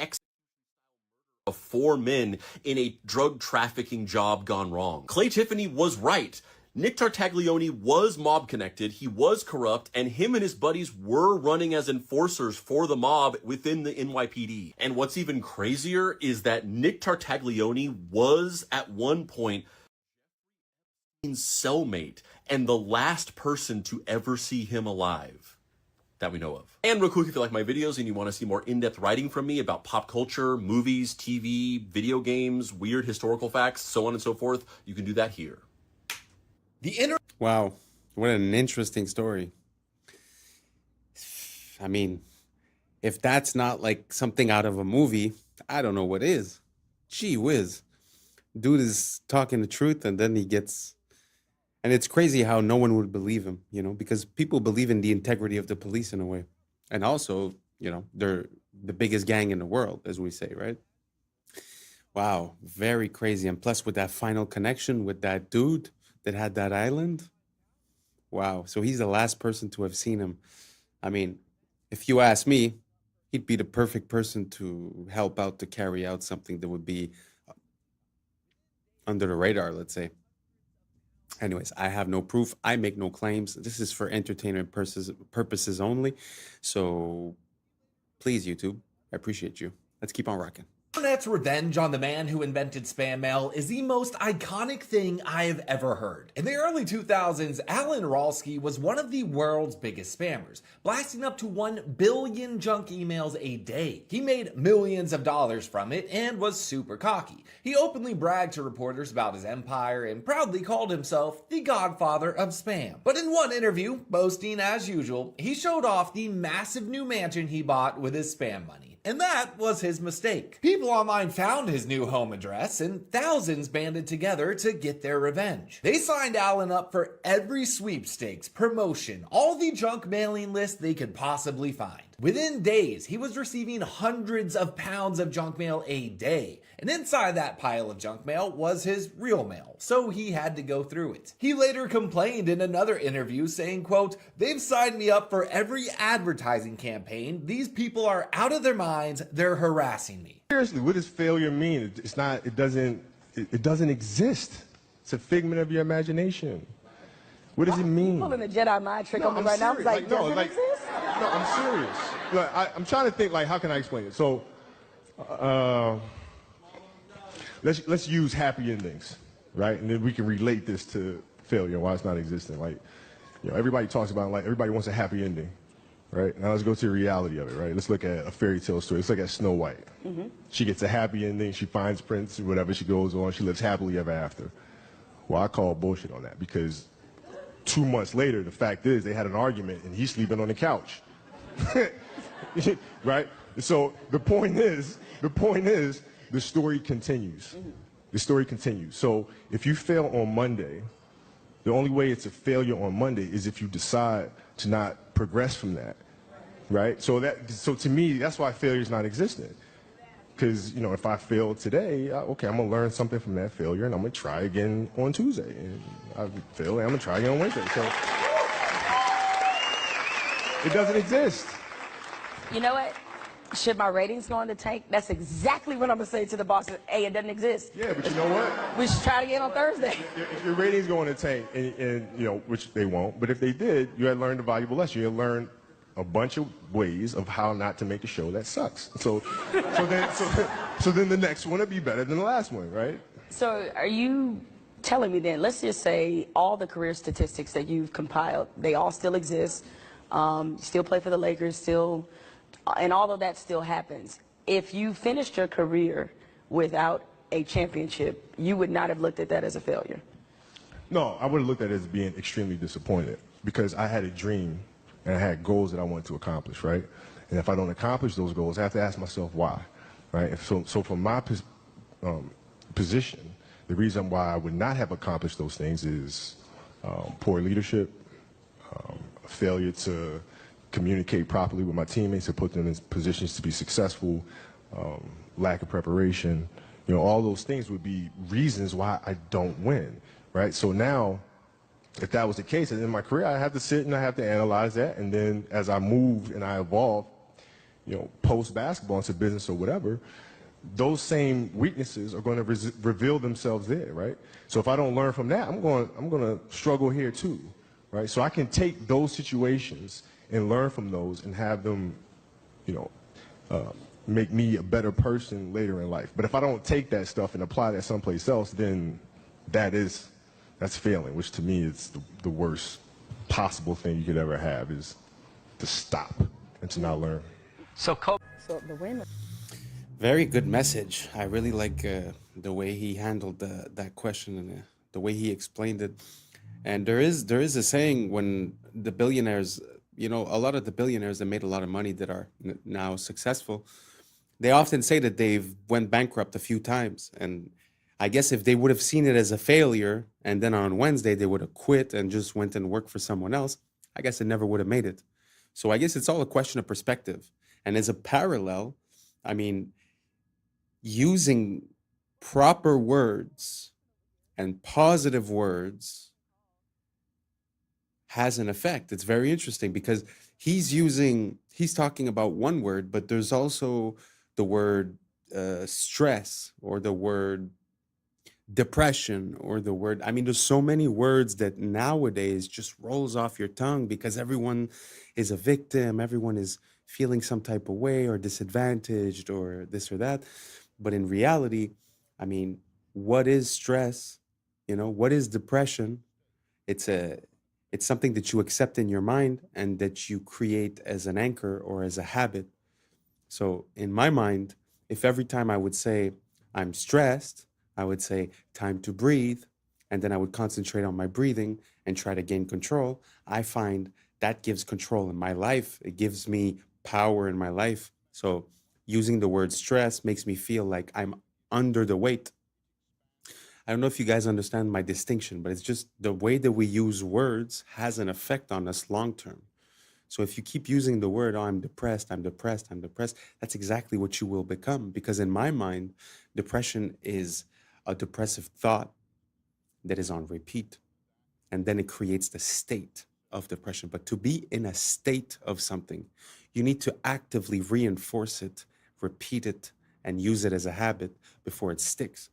of 4 men in a drug trafficking job gone wrong. Clay Tiffany was right. Nick Tartaglione was mob connected, he was corrupt, and him and his buddies were running as enforcers for the mob within the NYPD. And what's even crazier is that Nick Tartaglione was at one point cellmate and the last person to ever see him alive that we know of. And real quick, if you like my videos and you want to see more in-depth writing from me about pop culture, movies, TV, video games, weird historical facts, so on and so forth, you can do that here. Wow, what an interesting story. I mean, if that's not like something out of a movie, I don't know what is. Gee whiz. Dude is talking the truth and then he gets... And it's crazy how no one would believe him, you know, because people believe in the integrity of the police in a way. And also, you know, they're the biggest gang in the world, as we say, right? Wow, very crazy. And plus with that final connection with that dude that had that island. Wow. So he's the last person to have seen him. I mean, if you ask me, he'd be the perfect person to help out to carry out something that would be under the radar, let's say. Anyways, I have no proof. I make no claims. This is for entertainment purposes only. So please, YouTube, I appreciate you. Let's keep on rocking. Internet's revenge on the man who invented spam mail is the most iconic thing I have ever heard. In the early 2000s, Alan Ralsky was one of the world's biggest spammers, blasting up to 1 billion junk emails a day. He made millions of dollars from it and was super cocky. He openly bragged to reporters about his empire and proudly called himself the godfather of spam. But in one interview, boasting as usual, he showed off the massive new mansion he bought with his spam money. And that was his mistake. People online found his new home address and thousands banded together to get their revenge. They signed Alan up for every sweepstakes, promotion, all the junk mailing list they could possibly find. Within days, he was receiving hundreds of pounds of junk mail a day. And inside that pile of junk mail was his real mail, so he had to go through it. He later complained in another interview saying, quote, "They've signed me up for every advertising campaign. These people are out of their minds. They're harassing me." Seriously, what does failure mean? It's not, it doesn't exist. It's a figment of your imagination. What does it mean? Pulling a Jedi mind trick on me right now. I was like, does it exist? No, I'm serious. Look, I'm trying to think, like, how can I explain it? So, let's use happy endings, right? And then we can relate this to failure, why it's not existent. Like, you know, everybody talks about, like, everybody wants a happy ending, right? Now let's go to the reality of it, right? Let's look at a fairy tale story. Let's look at Snow White. Mm-hmm. She gets a happy ending. She finds Prince, whatever. She goes on. She lives happily ever after. Well, I call bullshit on that because 2 months later, the fact is they had an argument and he's sleeping on the couch. Right? So the point is, the story continues. The story continues. So if you fail on Monday, the only way it's a failure on Monday is if you decide to not progress from that. Right? So to me, that's why failure is not existent. Because, you know, if I fail today, okay, I'm going to learn something from that failure, and I'm going to try again on Tuesday. And I fail, and I'm going to try again on Wednesday. So it doesn't exist. You know what? Should my ratings go in the tank? That's exactly what I'm going to say to the boss. Hey, it doesn't exist. Yeah, but you know what? We should try it again on Thursday. If your ratings go in the tank, and you know, which they won't, but if they did, you had learned a valuable lesson. You had learned a bunch of ways of how not to make a show that sucks. So then the next one will be better than the last one, right? So are you telling me then, let's just say all the career statistics that you've compiled, they all still exist, still play for the Lakers, still, and all of that still happens. If you finished your career without a championship, you would not have looked at that as a failure? No, I would have looked at it as being extremely disappointed because I had a dream and I had goals that I wanted to accomplish, right? And if I don't accomplish those goals, I have to ask myself why, right? And so from my position, the reason why I would not have accomplished those things is poor leadership, a failure to communicate properly with my teammates to put them in positions to be successful, lack of preparation. You know, all those things would be reasons why I don't win, right? So now, if that was the case, and in my career, I have to sit and I have to analyze that, and then as I move and I evolve, you know, post-basketball into business or whatever, those same weaknesses are going to reveal themselves there, right? So if I don't learn from that, I'm going to struggle here too, right? So I can take those situations and learn from those and have them, you know, make me a better person later in life. But if I don't take that stuff and apply that someplace else, then that's failing, which to me is the worst possible thing you could ever have, is to stop and to not learn. So the winner. Very good message. I really like the way he handled that question and the way he explained it. And there is a saying, when the billionaires, you know, a lot of the billionaires that made a lot of money that are now successful, they often say that they've went bankrupt a few times. And I guess if they would have seen it as a failure and then on Wednesday they would have quit and just went and worked for someone else, I guess it never would have made it. So I guess it's all a question of perspective. And as a parallel, I mean, using proper words and positive words has an effect. It's very interesting because he's talking about one word, but there's also the word stress, or the word depression, or the word, I mean, there's so many words that nowadays just rolls off your tongue because everyone is a victim, everyone is feeling some type of way or disadvantaged or this or that. But in reality, I mean, what is stress? You know, what is depression? It's something that you accept in your mind and that you create as an anchor or as a habit. So in my mind, if every time I would say I'm stressed, I would say time to breathe, and then I would concentrate on my breathing and try to gain control, I find that gives control in my life. It gives me power in my life. So using the word stress makes me feel like I'm under the weight. I don't know if you guys understand my distinction, but it's just the way that we use words has an effect on us long term. So if you keep using the word, oh, I'm depressed, that's exactly what you will become. Because in my mind, depression is a depressive thought that is on repeat. And then it creates the state of depression. But to be in a state of something, you need to actively reinforce it, repeat it, and use it as a habit before it sticks.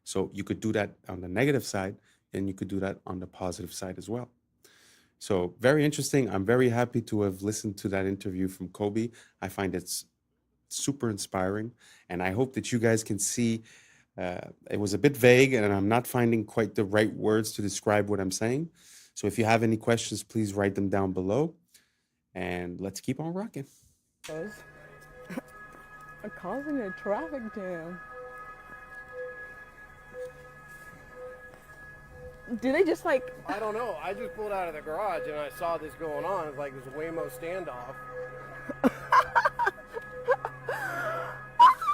So you could do that on the negative side, and you could do that on the positive side as well. So very interesting. I'm very happy to have listened to that interview from Kobe. I find it's super inspiring, and I hope that you guys can see it was a bit vague, and I'm not finding quite the right words to describe what I'm saying. So if you have any questions, please write them down below, and let's keep on rocking. Causing a traffic jam. Do they just like... I don't know. I just pulled out of the garage and I saw this going on. It's like this Waymo standoff.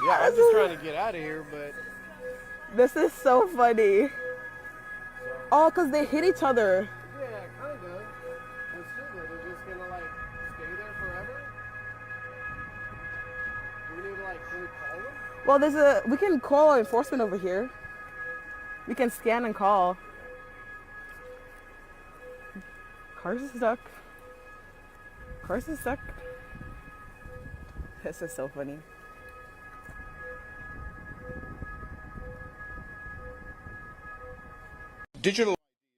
Yeah, I'm just trying to get out of here, but... This is so funny. Oh, because they hit each other. Yeah, kind of. But still, they're just going to, like, stay there forever? Do we need to, like, can we call them? Well, we can call enforcement over here. We can scan and call. Cars is stuck. Cars is stuck. This is so funny. Digital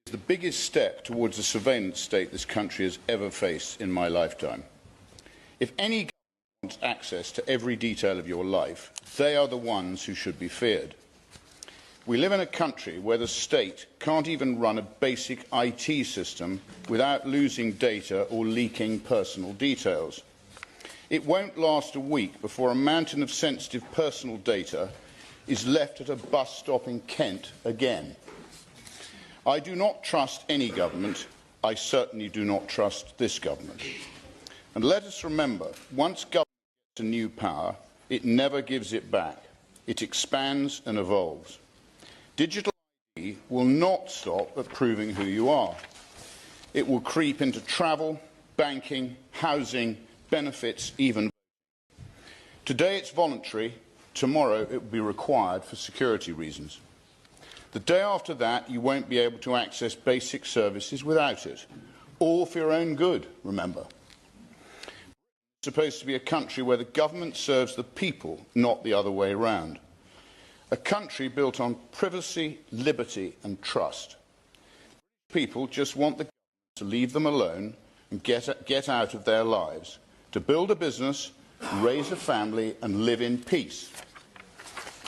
is the biggest step towards the surveillance state this country has ever faced in my lifetime. If any government wants access to every detail of your life, they are the ones who should be feared. We live in a country where the state can't even run a basic IT system without losing data or leaking personal details. It won't last a week before a mountain of sensitive personal data is left at a bus stop in Kent again. I do not trust any government. I certainly do not trust this government. And let us remember, once government gets a new power, it never gives it back. It expands and evolves. Digital ID will not stop at proving who you are. It will creep into travel, banking, housing, benefits, even. Today it's voluntary, tomorrow it will be required for security reasons. The day after that, you won't be able to access basic services without it. All for your own good, remember. It's supposed to be a country where the government serves the people, not the other way around. A country built on privacy, liberty and trust. People just want the government to leave them alone and get out of their lives, to build a business, raise a family and live in peace.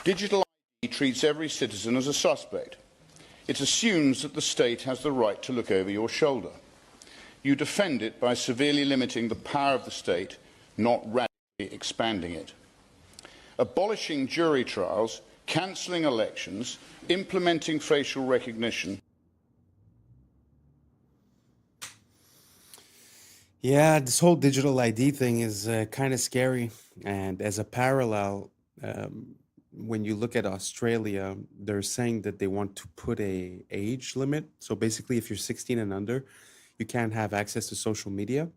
Digital ID treats every citizen as a suspect. It assumes that the state has the right to look over your shoulder. You defend it by severely limiting the power of the state, not radically expanding it. Abolishing jury trials, cancelling elections, implementing facial recognition. Yeah, this whole digital ID thing is kind of scary. And as a parallel, when you look at Australia, they're saying that they want to put a age limit. So basically, if you're 16 and under, you can't have access to social media,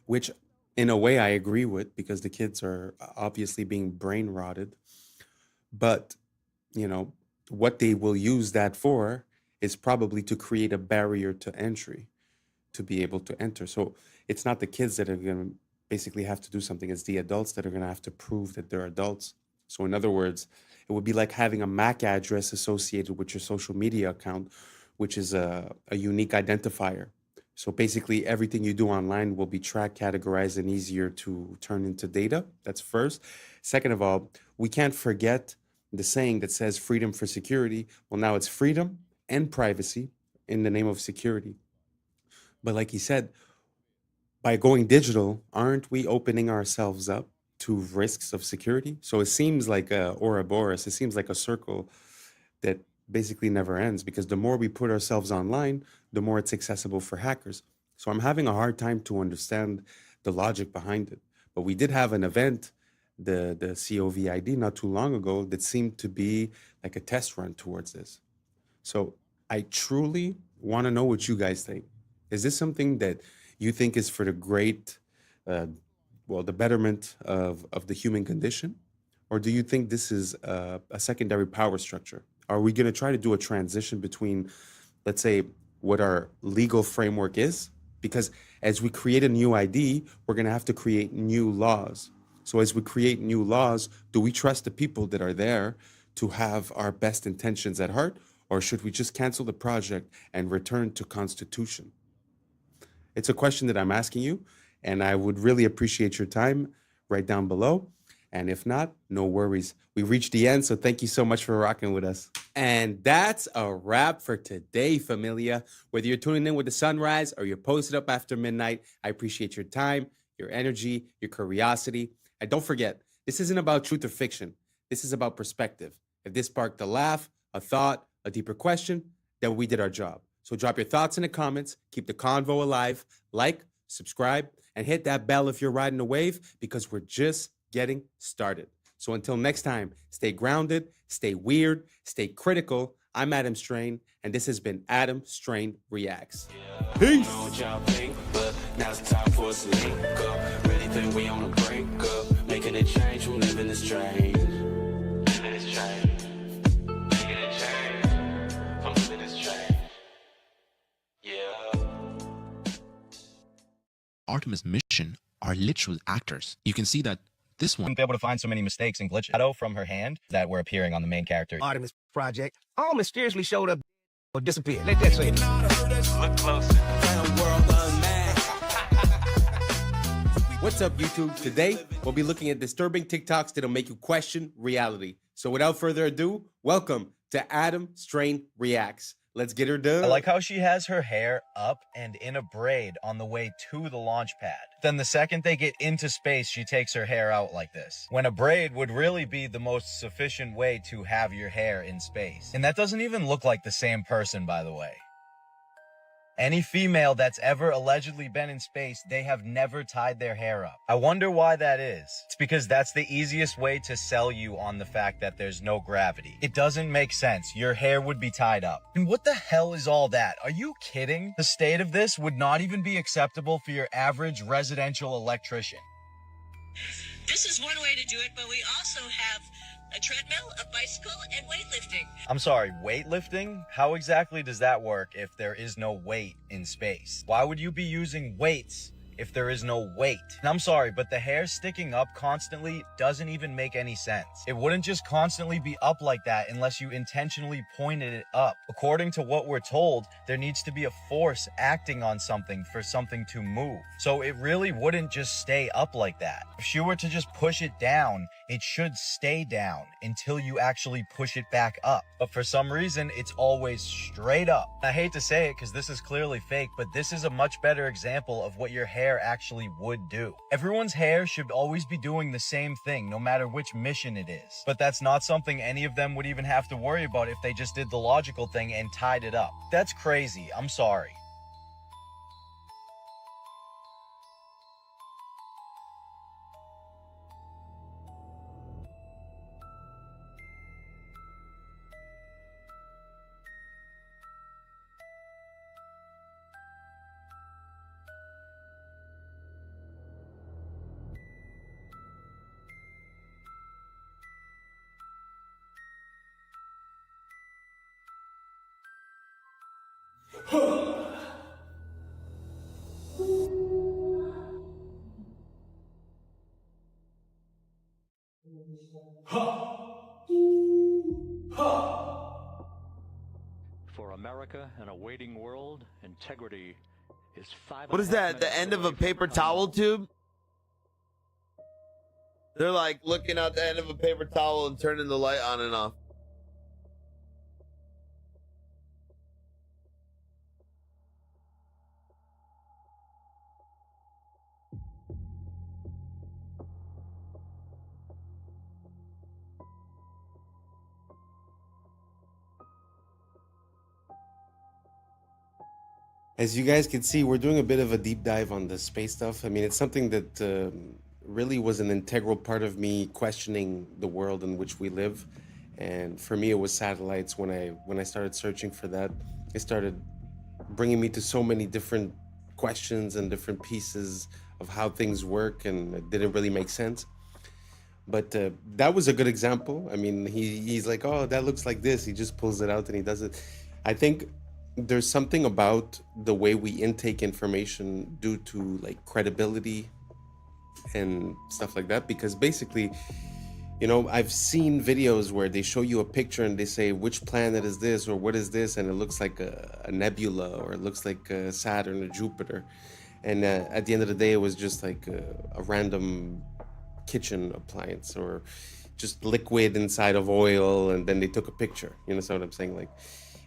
which in a way I agree with because the kids are obviously being brain rotted. But, you know, what they will use that for is probably to create a barrier to entry to be able to enter. So it's not the kids that are going to basically have to do something. It's the adults that are going to have to prove that they're adults. So in other words, it would be like having a MAC address associated with your social media account, which is a unique identifier. So basically everything you do online will be tracked, categorized, and easier to turn into data. That's first. Second of all, we can't forget the saying that says freedom for security. Well, now it's freedom and privacy in the name of security. But like he said, by going digital, aren't we opening ourselves up to risks of security? So it seems like a Ouroboros, it seems like a circle that basically never ends, because the more we put ourselves online, the more it's accessible for hackers. So I'm having a hard time to understand the logic behind it. But we did have an event, the COVID, not too long ago, that seemed to be like a test run towards this. So I truly want to know what you guys think. Is this something that you think is for the great, the betterment of the human condition? Or do you think this is a secondary power structure? Are we going to try to do a transition between, let's say, what our legal framework is? Because as we create a new ID, we're going to have to create new laws. So as we create new laws, do we trust the people that are there to have our best intentions at heart? Or should we just cancel the project and return to Constitution? It's a question that I'm asking you, and I would really appreciate your time right down below. And if not, no worries. We reached the end, so thank you so much for rocking with us. And that's a wrap for today, familia. Whether you're tuning in with the sunrise or you're posted up after midnight, I appreciate your time, your energy, your curiosity. And don't forget, this isn't about truth or fiction. This is about perspective. If this sparked a laugh, a thought, a deeper question, then we did our job. So drop your thoughts in the comments, keep the convo alive, like, subscribe, and hit that bell if you're riding a wave, because we're just getting started. So until next time, stay grounded, stay weird, stay critical. I'm Adam Strain, and this has been Adam Strain Reacts. Peace. Now it's time for us to link up. Really think we on a break up. Making a change from living this change. Living this change. Making a change from living this change. Yeah. Artemis mission are literal actors. You can see that this one be able to find so many mistakes and glitches. Shadow from her hand that were appearing on the main character. Artemis Project all mysteriously showed up or disappeared. Let that say. Look closer. What's up, YouTube? Today, we'll be looking at disturbing TikToks that'll make you question reality. So without further ado, welcome to Adam Strain Reacts. Let's get her done. I like how she has her hair up and in a braid on the way to the launch pad. Then the second they get into space, she takes her hair out like this. When a braid would really be the most sufficient way to have your hair in space. And that doesn't even look like the same person, by the way. Any female that's ever allegedly been in space, they have never tied their hair up. I wonder why that is. It's because that's the easiest way to sell you on the fact that there's no gravity. It doesn't make sense. Your hair would be tied up. And what the hell is all that? Are you kidding? The state of this would not even be acceptable for your average residential electrician. This is one way to do it, but we also have a treadmill, a bicycle, and weightlifting. I'm sorry, weightlifting? How exactly does that work if there is no weight in space? Why would you be using weights if there is no weight? And I'm sorry, but the hair sticking up constantly doesn't even make any sense. It wouldn't just constantly be up like that unless you intentionally pointed it up. According to what we're told, there needs to be a force acting on something for something to move. So it really wouldn't just stay up like that. If she were to just push it down, it should stay down until you actually push it back up. But for some reason, it's always straight up. I hate to say it because this is clearly fake, but this is a much better example of what your hair actually would do. Everyone's hair should always be doing the same thing, no matter which mission it is. But that's not something any of them would even have to worry about if they just did the logical thing and tied it up. That's crazy. I'm sorry. For America and a waiting world, integrity is 5. What is that? The end of a paper towel tube? They're like looking out the end of a paper towel and turning the light on and off. As you guys can see, we're doing a bit of a deep dive on the space stuff. I mean, it's something that really was an integral part of me questioning the world in which we live. And for me, it was satellites. When I started searching for that, it started bringing me to so many different questions and different pieces of how things work, and it didn't really make sense. But that was a good example. I mean, he's like, oh, that looks like this. He just pulls it out and he does it. I think there's something about the way we intake information due to like credibility and stuff like that, because basically, you know, I've seen videos where they show you a picture and they say, which planet is this or what is this, and it looks like a nebula, or it looks like Saturn or Jupiter, and at the end of the day it was just like a random kitchen appliance or just liquid inside of oil, and then they took a picture. You know what I'm saying? Like,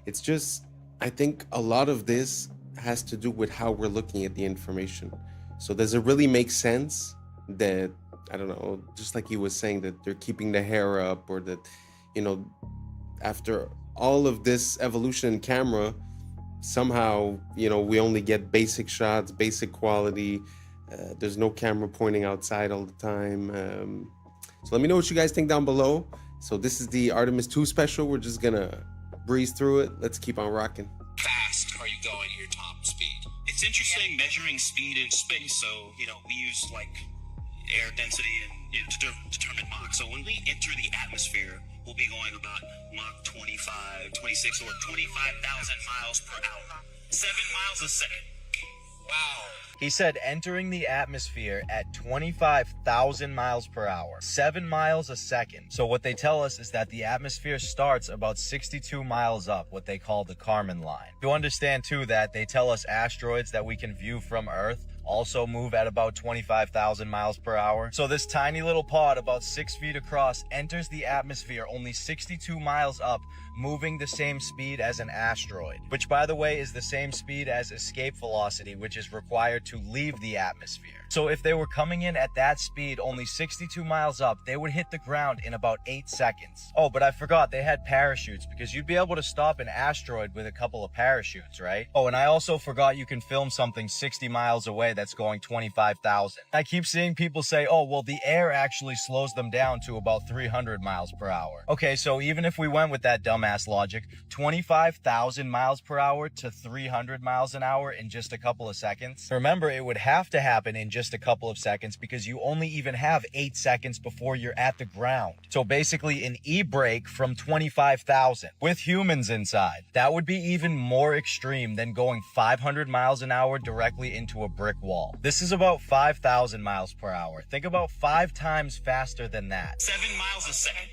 it's just, I think a lot of this has to do with how we're looking at the information. So does it really make sense that, I don't know, just like he was saying, that they're keeping the hair up, or that, you know, after all of this evolution in camera, somehow, you know, we only get basic shots, basic quality. There's no camera pointing outside all the time. So let me know what you guys think down below. So this is the Artemis 2 special. We're just gonna breeze through it. Let's keep on rocking. Fast are you going at your top speed? It's interesting measuring speed in space. So, you know, we use like air density and to determine Mach. So when we enter the atmosphere, we'll be going about Mach 25, 26, or 25,000 miles per hour. 7 miles a second. Wow. He said entering the atmosphere at 25,000 miles per hour, 7 miles a second. So what they tell us is that the atmosphere starts about 62 miles up, what they call the Kármán line. You understand too that they tell us asteroids that we can view from Earth also move at about 25,000 miles per hour. So this tiny little pod, about 6 feet across, enters the atmosphere only 62 miles up, moving the same speed as an asteroid, which by the way is the same speed as escape velocity, which is required to leave the atmosphere. So if they were coming in at that speed, only 62 miles up, they would hit the ground in about 8 seconds. Oh, but I forgot they had parachutes, because you'd be able to stop an asteroid with a couple of parachutes, right? Oh, and I also forgot you can film something 60 miles away that's going 25,000. I keep seeing people say, oh, well, the air actually slows them down to about 300 miles per hour. Okay, so even if we went with that dumbass logic, 25,000 miles per hour to 300 miles an hour in just a couple of seconds. Remember, it would have to happen in just a couple of seconds because you only even have 8 seconds before you're at the ground. So basically an e-brake from 25,000 with humans inside. That would be even more extreme than going 500 miles an hour directly into a brick wall. This is about 5,000 miles per hour. Think about 5 times faster than that. 7 miles a second.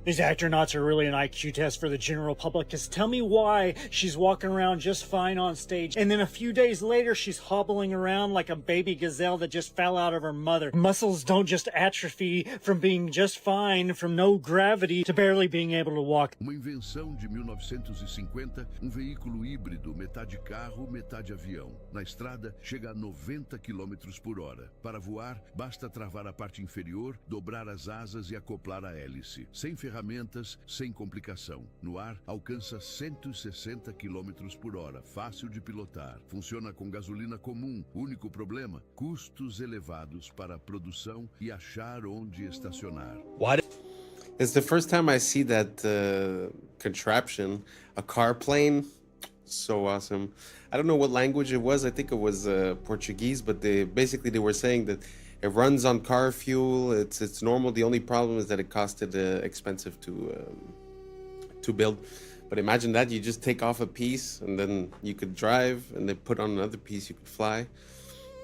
These astronauts are really an IQ test for the general public, because tell me why she's walking around just fine on stage, and then a few days later she's hobbling around like a baby gazelle that just fell out of her mother. Muscles don't just atrophy from being just fine from no gravity to barely being able to walk. Uma invenção de 1950, veículo híbrido, metade carro, metade avião. Na estrada, chega a 90 km por hora. Para voar, basta travar a parte inferior, dobrar as asas e acoplar a hélice. Sem ferramentas, sem complicação. No ar, alcança 160 km por hora, fácil de pilotar. Funciona com gasolina comum. Único problema, custos elevados para a produção e achar onde estacionar. It's the first time I see that contraption, a car plane. So awesome. I don't know what language it was. I think it was Portuguese, but they were saying that it runs on car fuel. It's normal. The only problem is that it costed expensive to build. But imagine that you just take off a piece and then you could drive, and then put on another piece, you could fly.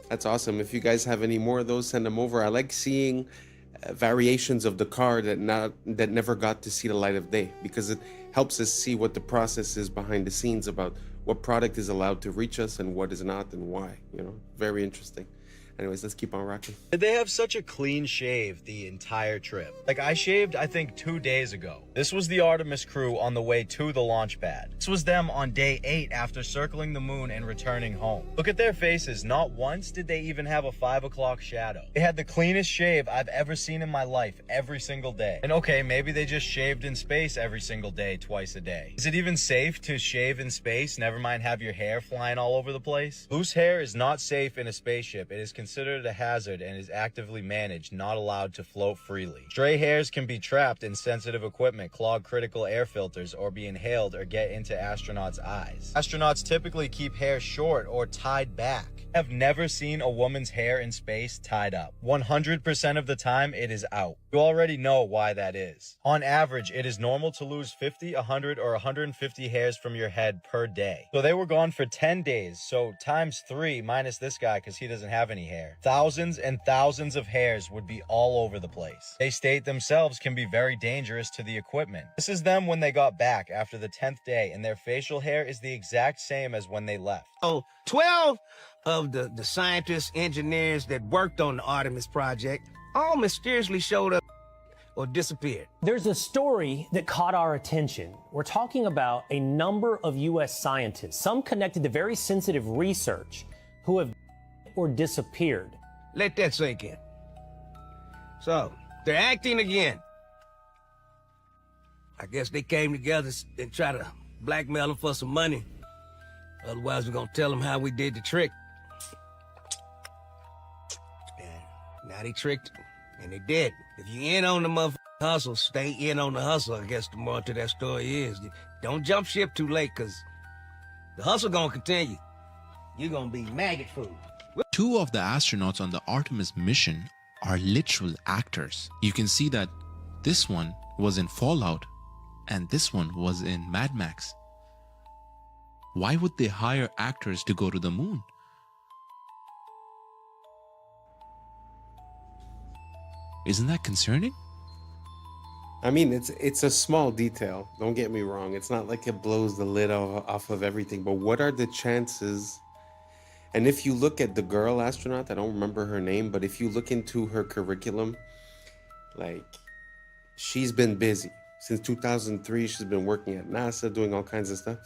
That's awesome. If you guys have any more of those, send them over. I like seeing variations of the car that never got to see the light of day, because it helps us see what the process is behind the scenes about what product is allowed to reach us and what is not and why. You know, very interesting. Anyways, let's keep on rocking. They have such a clean shave the entire trip. Like, I shaved, I think, 2 days ago. This was the Artemis crew on the way to the launch pad. This was them on day 8 after circling the moon and returning home. Look at their faces. Not once did they even have a 5 o'clock shadow. They had the cleanest shave I've ever seen in my life every single day. And okay, maybe they just shaved in space every single day, twice a day. Is it even safe to shave in space? Never mind have your hair flying all over the place. Loose hair is not safe in a spaceship. It is considered a hazard and is actively managed, not allowed to float freely. Stray hairs can be trapped in sensitive equipment, clog critical air filters, or be inhaled or get into astronauts' eyes. Astronauts typically keep hair short or tied back. I've never seen a woman's hair in space tied up. 100% of the time, it is out. You already know why that is. On average, it is normal to lose 50, 100, or 150 hairs from your head per day. So they were gone for 10 days, so times 3 minus this guy because he doesn't have any hair. Thousands and thousands of hairs would be all over the place. They state themselves can be very dangerous to the equipment. This is them when they got back after the 10th day, and their facial hair is the exact same as when they left. So 12 of the scientists, engineers that worked on the Artemis project all mysteriously showed up or disappeared. There's a story that caught our attention. We're talking about a number of U.S. scientists, some connected to very sensitive research, who have or disappeared. Let that sink in. So, they're acting again. I guess they came together and tried to blackmail them for some money. Otherwise, we're gonna tell them how we did the trick. And now they tricked, and they did. If you in on the motherfucking hustle, stay in on the hustle, I guess the moral to that story is. Don't jump ship too late, because the hustle gonna continue. You're gonna be maggot food. 2 of the astronauts on the Artemis mission are literal actors. You can see that this one was in Fallout and this one was in Mad Max. Why would they hire actors to go to the moon? Isn't that concerning? I mean, it's a small detail. Don't get me wrong. It's not like it blows the lid off of everything. But what are the chances? And if you look at the girl astronaut, I don't remember her name, but if you look into her curriculum, like, she's been busy. Since 2003, she's been working at NASA, doing all kinds of stuff.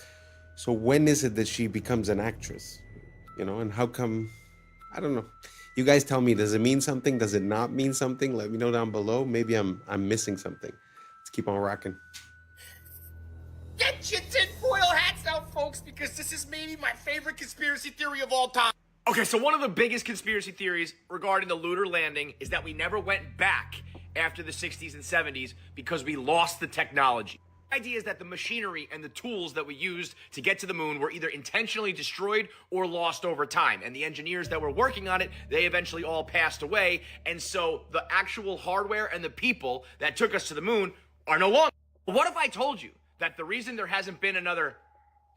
So when is it that she becomes an actress? You know, and how come? I don't know. You guys tell me, does it mean something? Does it not mean something? Let me know down below. Maybe I'm missing something. Let's keep on rocking. Get your tinfoil hats out, folks, because this is maybe my favorite conspiracy theory of all time. Okay, so one of the biggest conspiracy theories regarding the lunar landing is that we never went back after the 60s and 70s because we lost the technology. The idea is that the machinery and the tools that we used to get to the moon were either intentionally destroyed or lost over time. And the engineers that were working on it, they eventually all passed away. And so the actual hardware and the people that took us to the moon are no longer. What if I told you that the reason there hasn't been another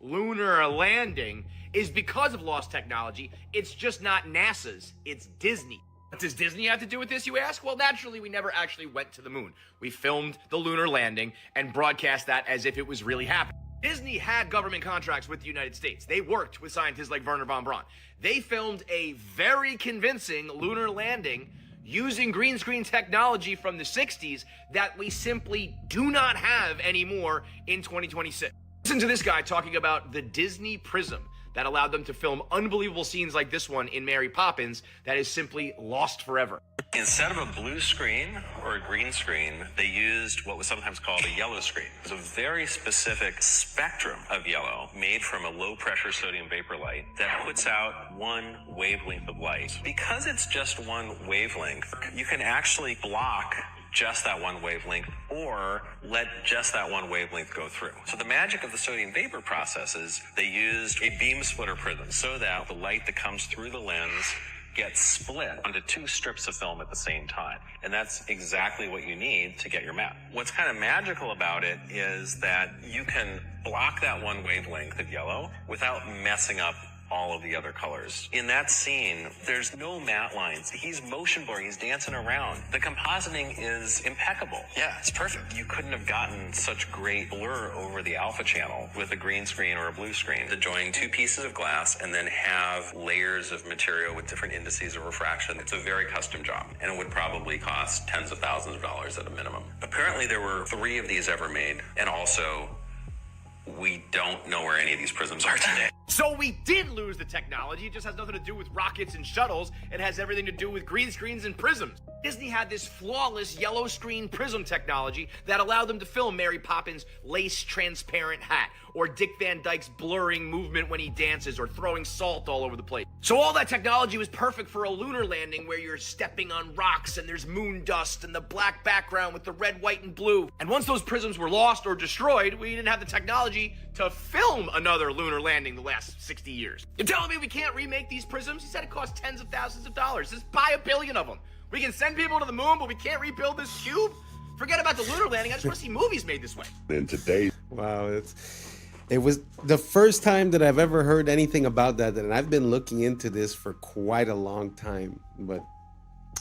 lunar landing is because of lost technology? It's just not NASA's, it's Disney. What does Disney have to do with this, you ask? Well, naturally, we never actually went to the moon. We filmed the lunar landing and broadcast that as if it was really happening. Disney had government contracts with the United States. They worked with scientists like Wernher von Braun. They filmed a very convincing lunar landing using green screen technology from the 60s that we simply do not have anymore in 2026. Listen to this guy talking about the Disney Prism that allowed them to film unbelievable scenes like this one in Mary Poppins that is simply lost forever. Instead of a blue screen or a green screen, they used what was sometimes called a yellow screen. It was a very specific spectrum of yellow made from a low-pressure sodium vapor light that puts out one wavelength of light. Because it's just one wavelength, you can actually block just that one wavelength or let just that one wavelength go through. So the magic of the sodium vapor process is they used a beam splitter prism so that the light that comes through the lens gets split onto 2 strips of film at the same time. And that's exactly what you need to get your map. What's kind of magical about it is that you can block that one wavelength of yellow without messing up all of the other colors. In that scene, there's no matte lines. He's motion blurring, he's dancing around. The compositing is impeccable. Yeah, it's perfect. You couldn't have gotten such great blur over the alpha channel with a green screen or a blue screen. To join 2 pieces of glass and then have layers of material with different indices of refraction. It's a very custom job, and it would probably cost tens of thousands of dollars at a minimum. Apparently there were 3 of these ever made, and also we don't know where any any of these prisms are today. So we did lose the technology. It just has nothing to do with rockets and shuttles. It has everything to do with green screens and prisms. Disney had this flawless yellow screen prism technology that allowed them to film Mary Poppins' lace transparent hat, or Dick Van Dyke's blurring movement when he dances, or throwing salt all over the place. So all that technology was perfect for a lunar landing where you're stepping on rocks and there's moon dust and the black background with the red, white, and blue. And once those prisms were lost or destroyed, we didn't have the technology to film another lunar landing the last 60 years. You're telling me we can't remake these prisms? He said it costs tens of thousands of dollars. Just buy 1 billion of them. We can send people to the moon, but we can't rebuild this cube? Forget about the lunar landing. I just want to see movies made this way. In today's wow, it was the first time that I've ever heard anything about that, and I've been looking into this for quite a long time. But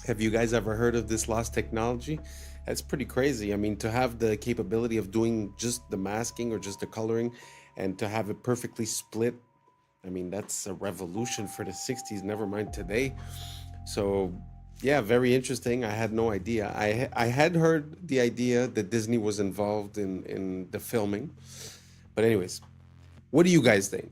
have you guys ever heard of this lost technology? That's pretty crazy. I mean, to have the capability of doing just the masking or just the coloring, and to have it perfectly split, I mean, that's a revolution for the 60s, never mind today. So yeah, very interesting. I had no idea. I had heard the idea that Disney was involved in the filming. But anyways, what do you guys think?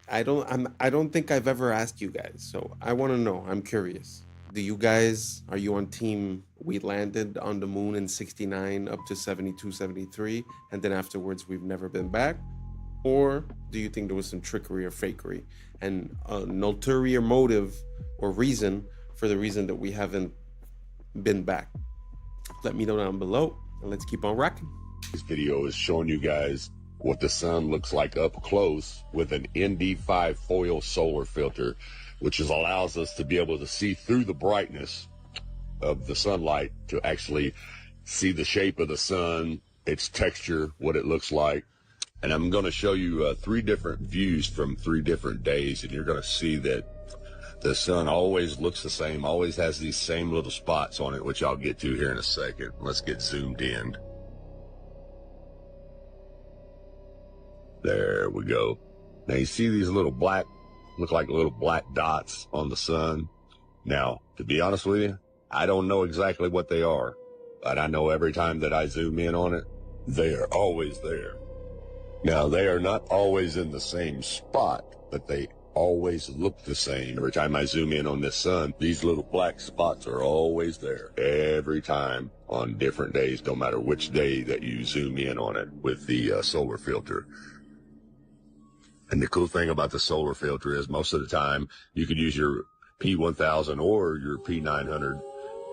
I don't think I've ever asked you guys, so I want to know. I'm curious. Are you on team we landed on the moon in 69 up to 72, 73, and then afterwards we've never been back? Or do you think there was some trickery or fakery and an ulterior motive or reason for the reason that we haven't been back? Let me know down below, and let's keep on rocking. This video is showing you guys what the sun looks like up close with an ND5 foil solar filter, which allows us to be able to see through the brightness of the sunlight to actually see the shape of the sun, its texture, what it looks like. And I'm going to show you 3 different views from 3 different days, and you're going to see that the sun always looks the same, always has these same little spots on it, which I'll get to here in a second. Let's get zoomed in. There we go. Now you see these little black, look like little black dots on the sun. Now, to be honest with you, I don't know exactly what they are, but I know every time that I zoom in on it, they are always there. Now, they are not always in the same spot, but they always look the same. Every time I zoom in on this sun, these little black spots are always there. Every time on different days, no matter which day that you zoom in on it with the solar filter. And the cool thing about the solar filter is most of the time you could use your P1000 or your P900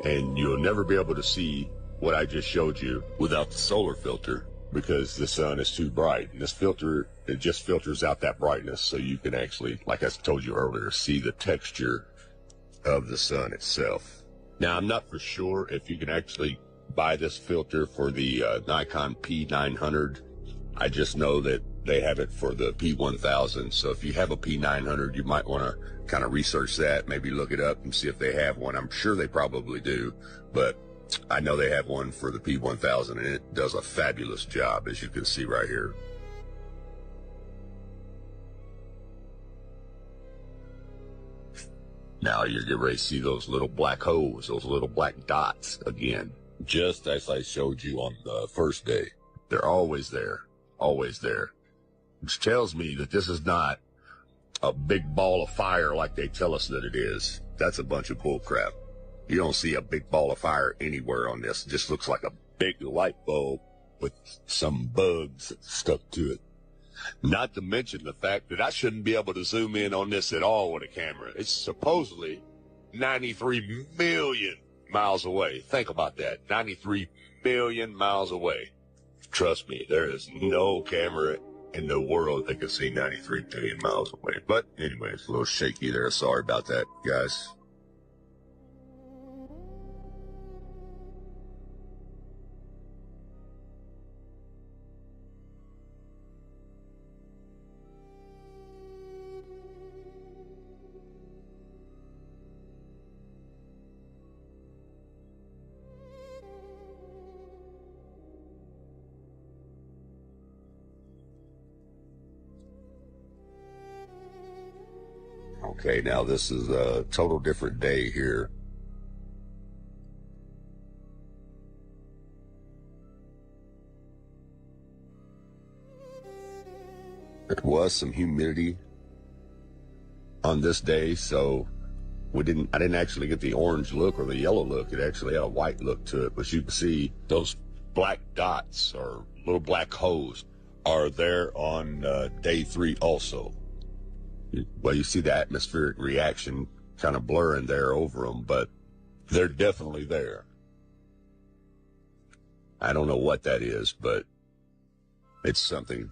and you'll never be able to see what I just showed you without the solar filter because the sun is too bright. And this filter, it just filters out that brightness so you can actually, like I told you earlier, see the texture of the sun itself. Now, I'm not for sure if you can actually buy this filter for the Nikon P900. I just know that they have it for the P1000. So if you have a P900, you might want to kind of research that, maybe look it up and see if they have one. I'm sure they probably do, but I know they have one for the P1000 and it does a fabulous job, as you can see right here. Now you're getting ready to see those little black holes, those little black dots again, just as I showed you on the first day. They're always there, which tells me that this is not a big ball of fire like they tell us that it is. That's a bunch of bull crap. You don't see a big ball of fire anywhere on this. It just looks like a big light bulb with some bugs stuck to it. Not to mention the fact that I shouldn't be able to zoom in on this at all with a camera. It's supposedly 93 million miles away. Think about that. 93 million miles away. Trust me, there is no camera in the world that can see 93 million miles away. But anyway, it's a little shaky there. Sorry about that, guys. Okay, now this is a total different day here. There was some humidity on this day, so I didn't actually get the orange look or the yellow look. It actually had a white look to it. But you can see those black dots or little black holes are there on day 3 also. Well, you see the atmospheric reaction kind of blurring there over them, but they're definitely there. I don't know what that is, but it's something.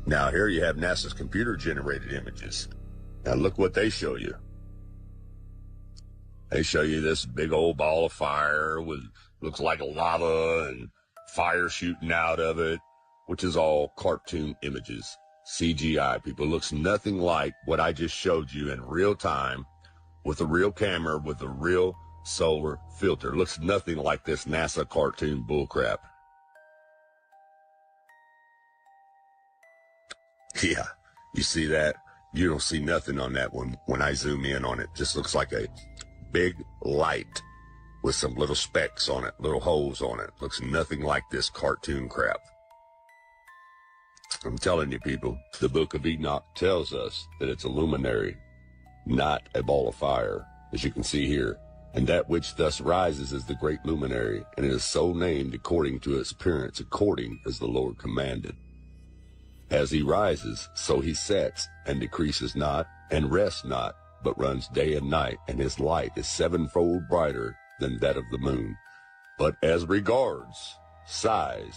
Now here you have NASA's computer-generated images. Now look what they show you. They show you this big old ball of fire with looks like lava and fire shooting out of it, which is all cartoon images. CGI, people. It looks nothing like what I just showed you in real time with a real camera with a real solar filter. It looks nothing like this NASA cartoon bullcrap. Yeah, you see that? You don't see nothing on that one when I zoom in on it. Just looks like a big light with some little specks on it, little holes on it. Looks nothing like this cartoon crap. I'm telling you, people, the Book of Enoch tells us that it's a luminary, not a ball of fire, as you can see here. And that which thus rises is the great luminary, and it is so named according to its appearance, according as the Lord commanded. As he rises, so he sets, and decreases not, and rests not, but runs day and night, and his light is sevenfold brighter than that of the moon. But as regards size,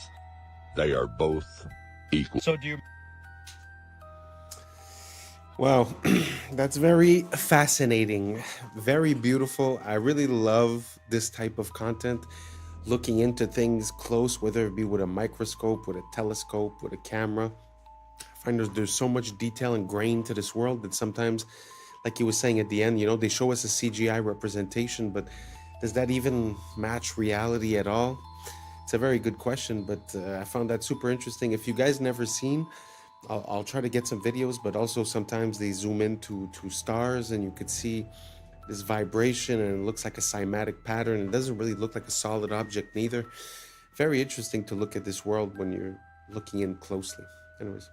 they are both equal. So do you... Wow, that's very fascinating, very beautiful. I really love this type of content, looking into things close, whether it be with a microscope, with a telescope, with a camera. I find there's so much detail and grain to this world that sometimes, like you were saying at the end, you know, they show us a CGI representation, but does that even match reality at all? It's a very good question, but I found that super interesting. If you guys never seen, I'll try to get some videos, but also sometimes they zoom into stars and you could see this vibration and it looks like a cymatic pattern. It doesn't really look like a solid object neither. Very interesting to look at this world when you're looking in closely. Anyways,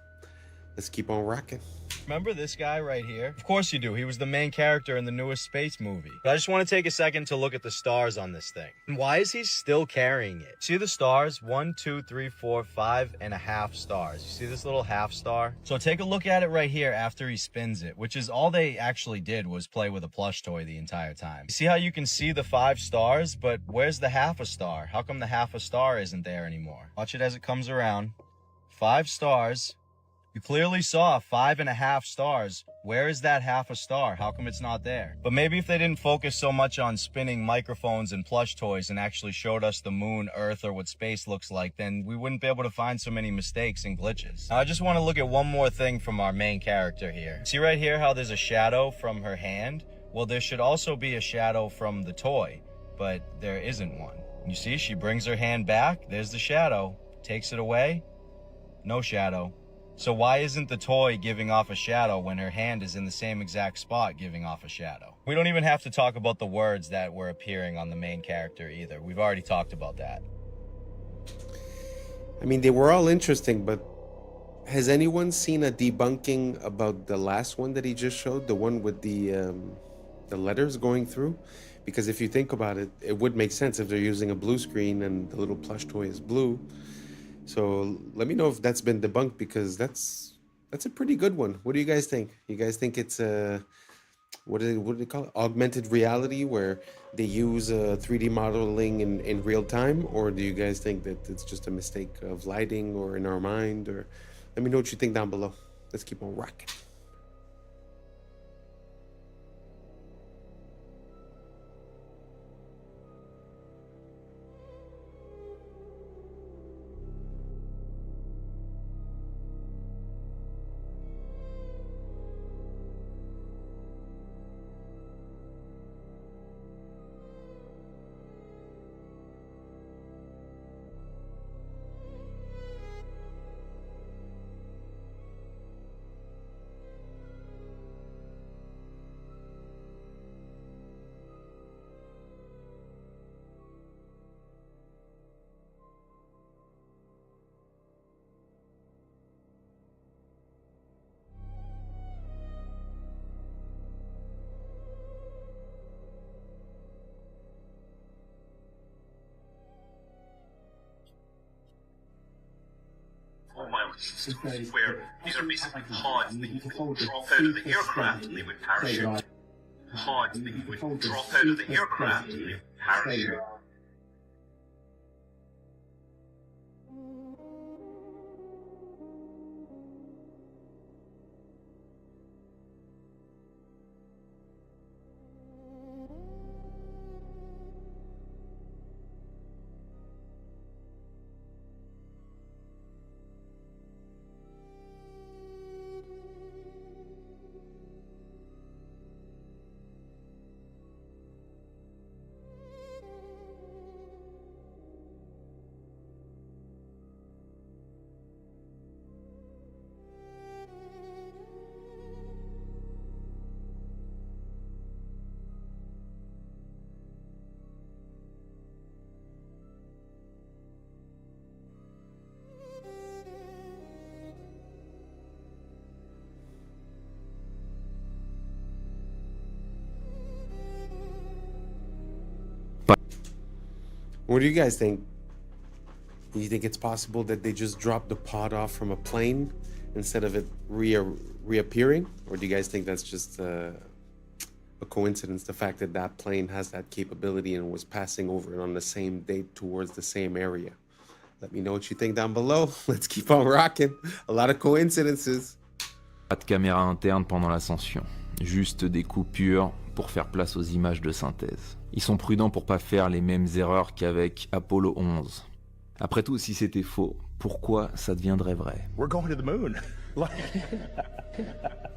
let's keep on rocking. Remember this guy right here? Of course you do. He was the main character in the newest space movie. But I just want to take a second to look at the stars on this thing. And why is he still carrying it? See the stars? 1, 2, 3, 4, 5.5 stars. You see this little half star? So take a look at it right here after he spins it, which is all they actually did was play with a plush toy the entire time. You see how you can see the 5 stars, but where's the half a star? How come the half a star isn't there anymore? Watch it as it comes around. 5 stars. You clearly saw 5.5 stars. Where is that half a star? How come it's not there? But maybe if they didn't focus so much on spinning microphones and plush toys and actually showed us the moon, Earth, or what space looks like, then we wouldn't be able to find so many mistakes and glitches. Now, I just want to look at one more thing from our main character here. See right here how there's a shadow from her hand? Well, there should also be a shadow from the toy, but there isn't one. You see, she brings her hand back. There's the shadow. Takes it away. No shadow. So why isn't the toy giving off a shadow when her hand is in the same exact spot giving off a shadow? We don't even have to talk about the words that were appearing on the main character either. We've already talked about that. I mean, they were all interesting, but has anyone seen a debunking about the last one that he just showed? The one with the letters going through? Because if you think about it, it would make sense if they're using a blue screen and the little plush toy is blue. So let me know if that's been debunked, because that's a pretty good one. What do you guys think? You guys think it's what do they call it? Augmented reality, where they use 3D modeling in real time? Or do you guys think that it's just a mistake of lighting or in our mind? Or let me know what you think down below. Let's keep on rocking. systems where these are basically pods that you would drop out of the aircraft and they would parachute. Pods that you would drop out of the aircraft and they would parachute. What do you guys think? Do you think it's possible that they just dropped the pod off from a plane instead of it reappearing? Or do you guys think that's just a coincidence, the fact that that plane has that capability and was passing over it on the same date towards the same area? Let me know what you think down below. Let's keep on rocking. A lot of coincidences. Pas de caméra interne pendant l'ascension, juste des coupures pour faire place aux images de synthèse. Ils sont prudents pour pas faire les mêmes erreurs qu'avec Apollo 11. Après tout, si c'était faux, pourquoi ça deviendrait vrai? We're going to the moon.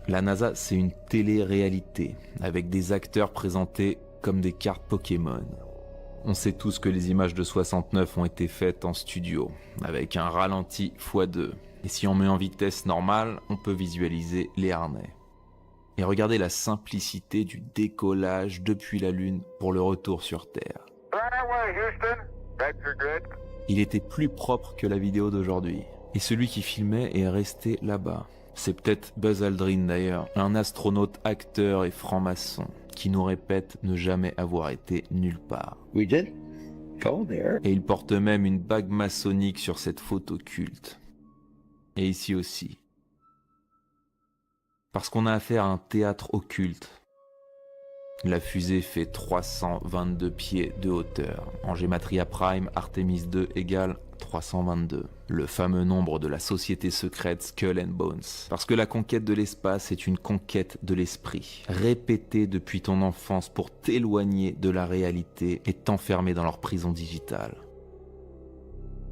La NASA, c'est une télé-réalité, avec des acteurs présentés comme des cartes Pokémon. On sait tous que les images de 69 ont été faites en studio, avec un ralenti x2. Et si on met en vitesse normale, on peut visualiser les harnais. Et regardez la simplicité du décollage depuis la Lune pour le retour sur Terre. Il était plus propre que la vidéo d'aujourd'hui. Et celui qui filmait est resté là-bas. C'est peut-être Buzz Aldrin d'ailleurs, un astronaute, acteur et franc-maçon, qui nous répète ne jamais avoir été nulle part. We did go there. Et il porte même une bague maçonnique sur cette photo culte. Et ici aussi. Parce qu'on a affaire à un théâtre occulte. La fusée fait 322 pieds de hauteur. En Gematria Prime, Artemis 2 égale 322. Le fameux nombre de la société secrète Skull and Bones. Parce que la conquête de l'espace est une conquête de l'esprit. Répétée depuis ton enfance pour t'éloigner de la réalité et t'enfermer dans leur prison digitale.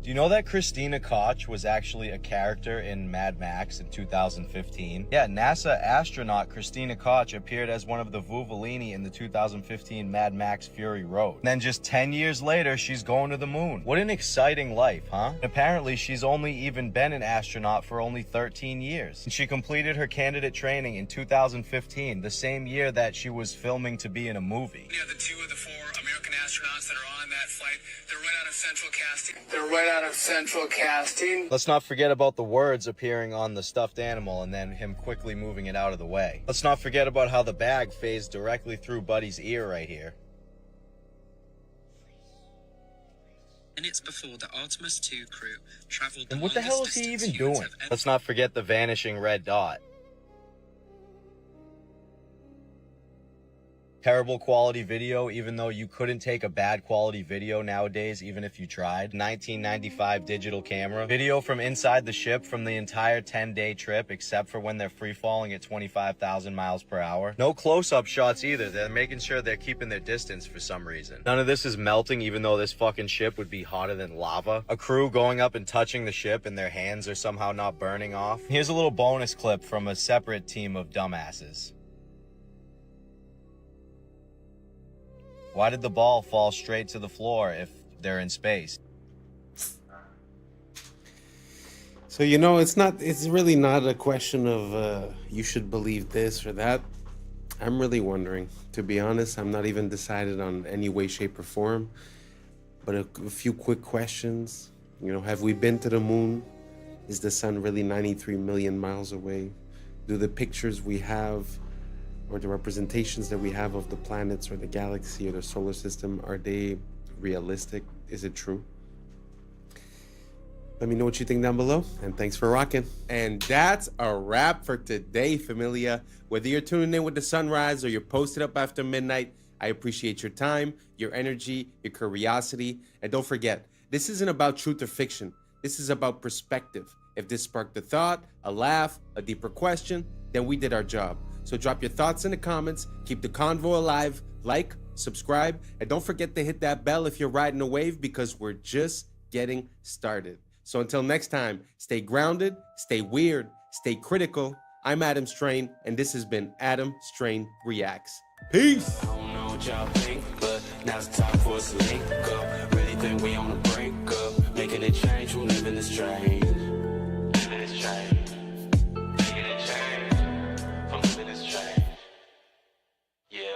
Do you know that Christina Koch was actually a character in Mad Max in 2015? Yeah, NASA astronaut Christina Koch appeared as one of the Vuvolini in the 2015 Mad Max Fury Road. And then just 10 years later, she's going to the moon. What an exciting life, huh? Apparently, she's only even been an astronaut for only 13 years. And she completed her candidate training in 2015, the same year that she was filming to be in a movie. Yeah, the two of the four American astronauts that are on that flight, they're right out of central casting. They're right out of central casting. Let's not forget about the words appearing on the stuffed animal and then him quickly moving it out of the way. Let's not forget about how the bag phased directly through Buddy's ear right here. Minutes before the Artemis 2 crew traveled the And what the hell is he even doing? Let's not forget the vanishing red dot. Terrible quality video, even though you couldn't take a bad quality video nowadays, even if you tried. 1995 digital camera. Video from inside the ship from the entire 10-day trip, except for when they're free falling at 25,000 miles per hour. No close-up shots either. They're making sure they're keeping their distance for some reason. None of this is melting, even though this fucking ship would be hotter than lava. A crew going up and touching the ship and their hands are somehow not burning off. Here's a little bonus clip from a separate team of dumbasses. Why did the ball fall straight to the floor if they're in space? So, you know, it's really not a question of you should believe this or that. I'm really wondering. To be honest, I'm not even decided on any way, shape, or form. But a few quick questions. You know, have we been to the moon? Is the sun really 93 million miles away? Do the pictures we have or the representations that we have of the planets or the galaxy or the solar system, are they realistic? Is it true? Let me know what you think down below, and thanks for rocking. And that's a wrap for today, familia. Whether you're tuning in with the sunrise or you're posted up after midnight, I appreciate your time, your energy, your curiosity. And don't forget, this isn't about truth or fiction. This is about perspective. If this sparked a thought, a laugh, a deeper question, then we did our job. So drop your thoughts in the comments, keep the convo alive, like, subscribe, and don't forget to hit that bell if you're riding a wave, because we're just getting started. So until next time, stay grounded, stay weird, stay critical. I'm Adam Strain, and this has been Adam Strain Reacts. Peace! I don't know what y'all think, but now's the time for us to link up. Really think we on the brink up, making a change, we live in this strange. Living this change. Making a change. From living this change. Yeah.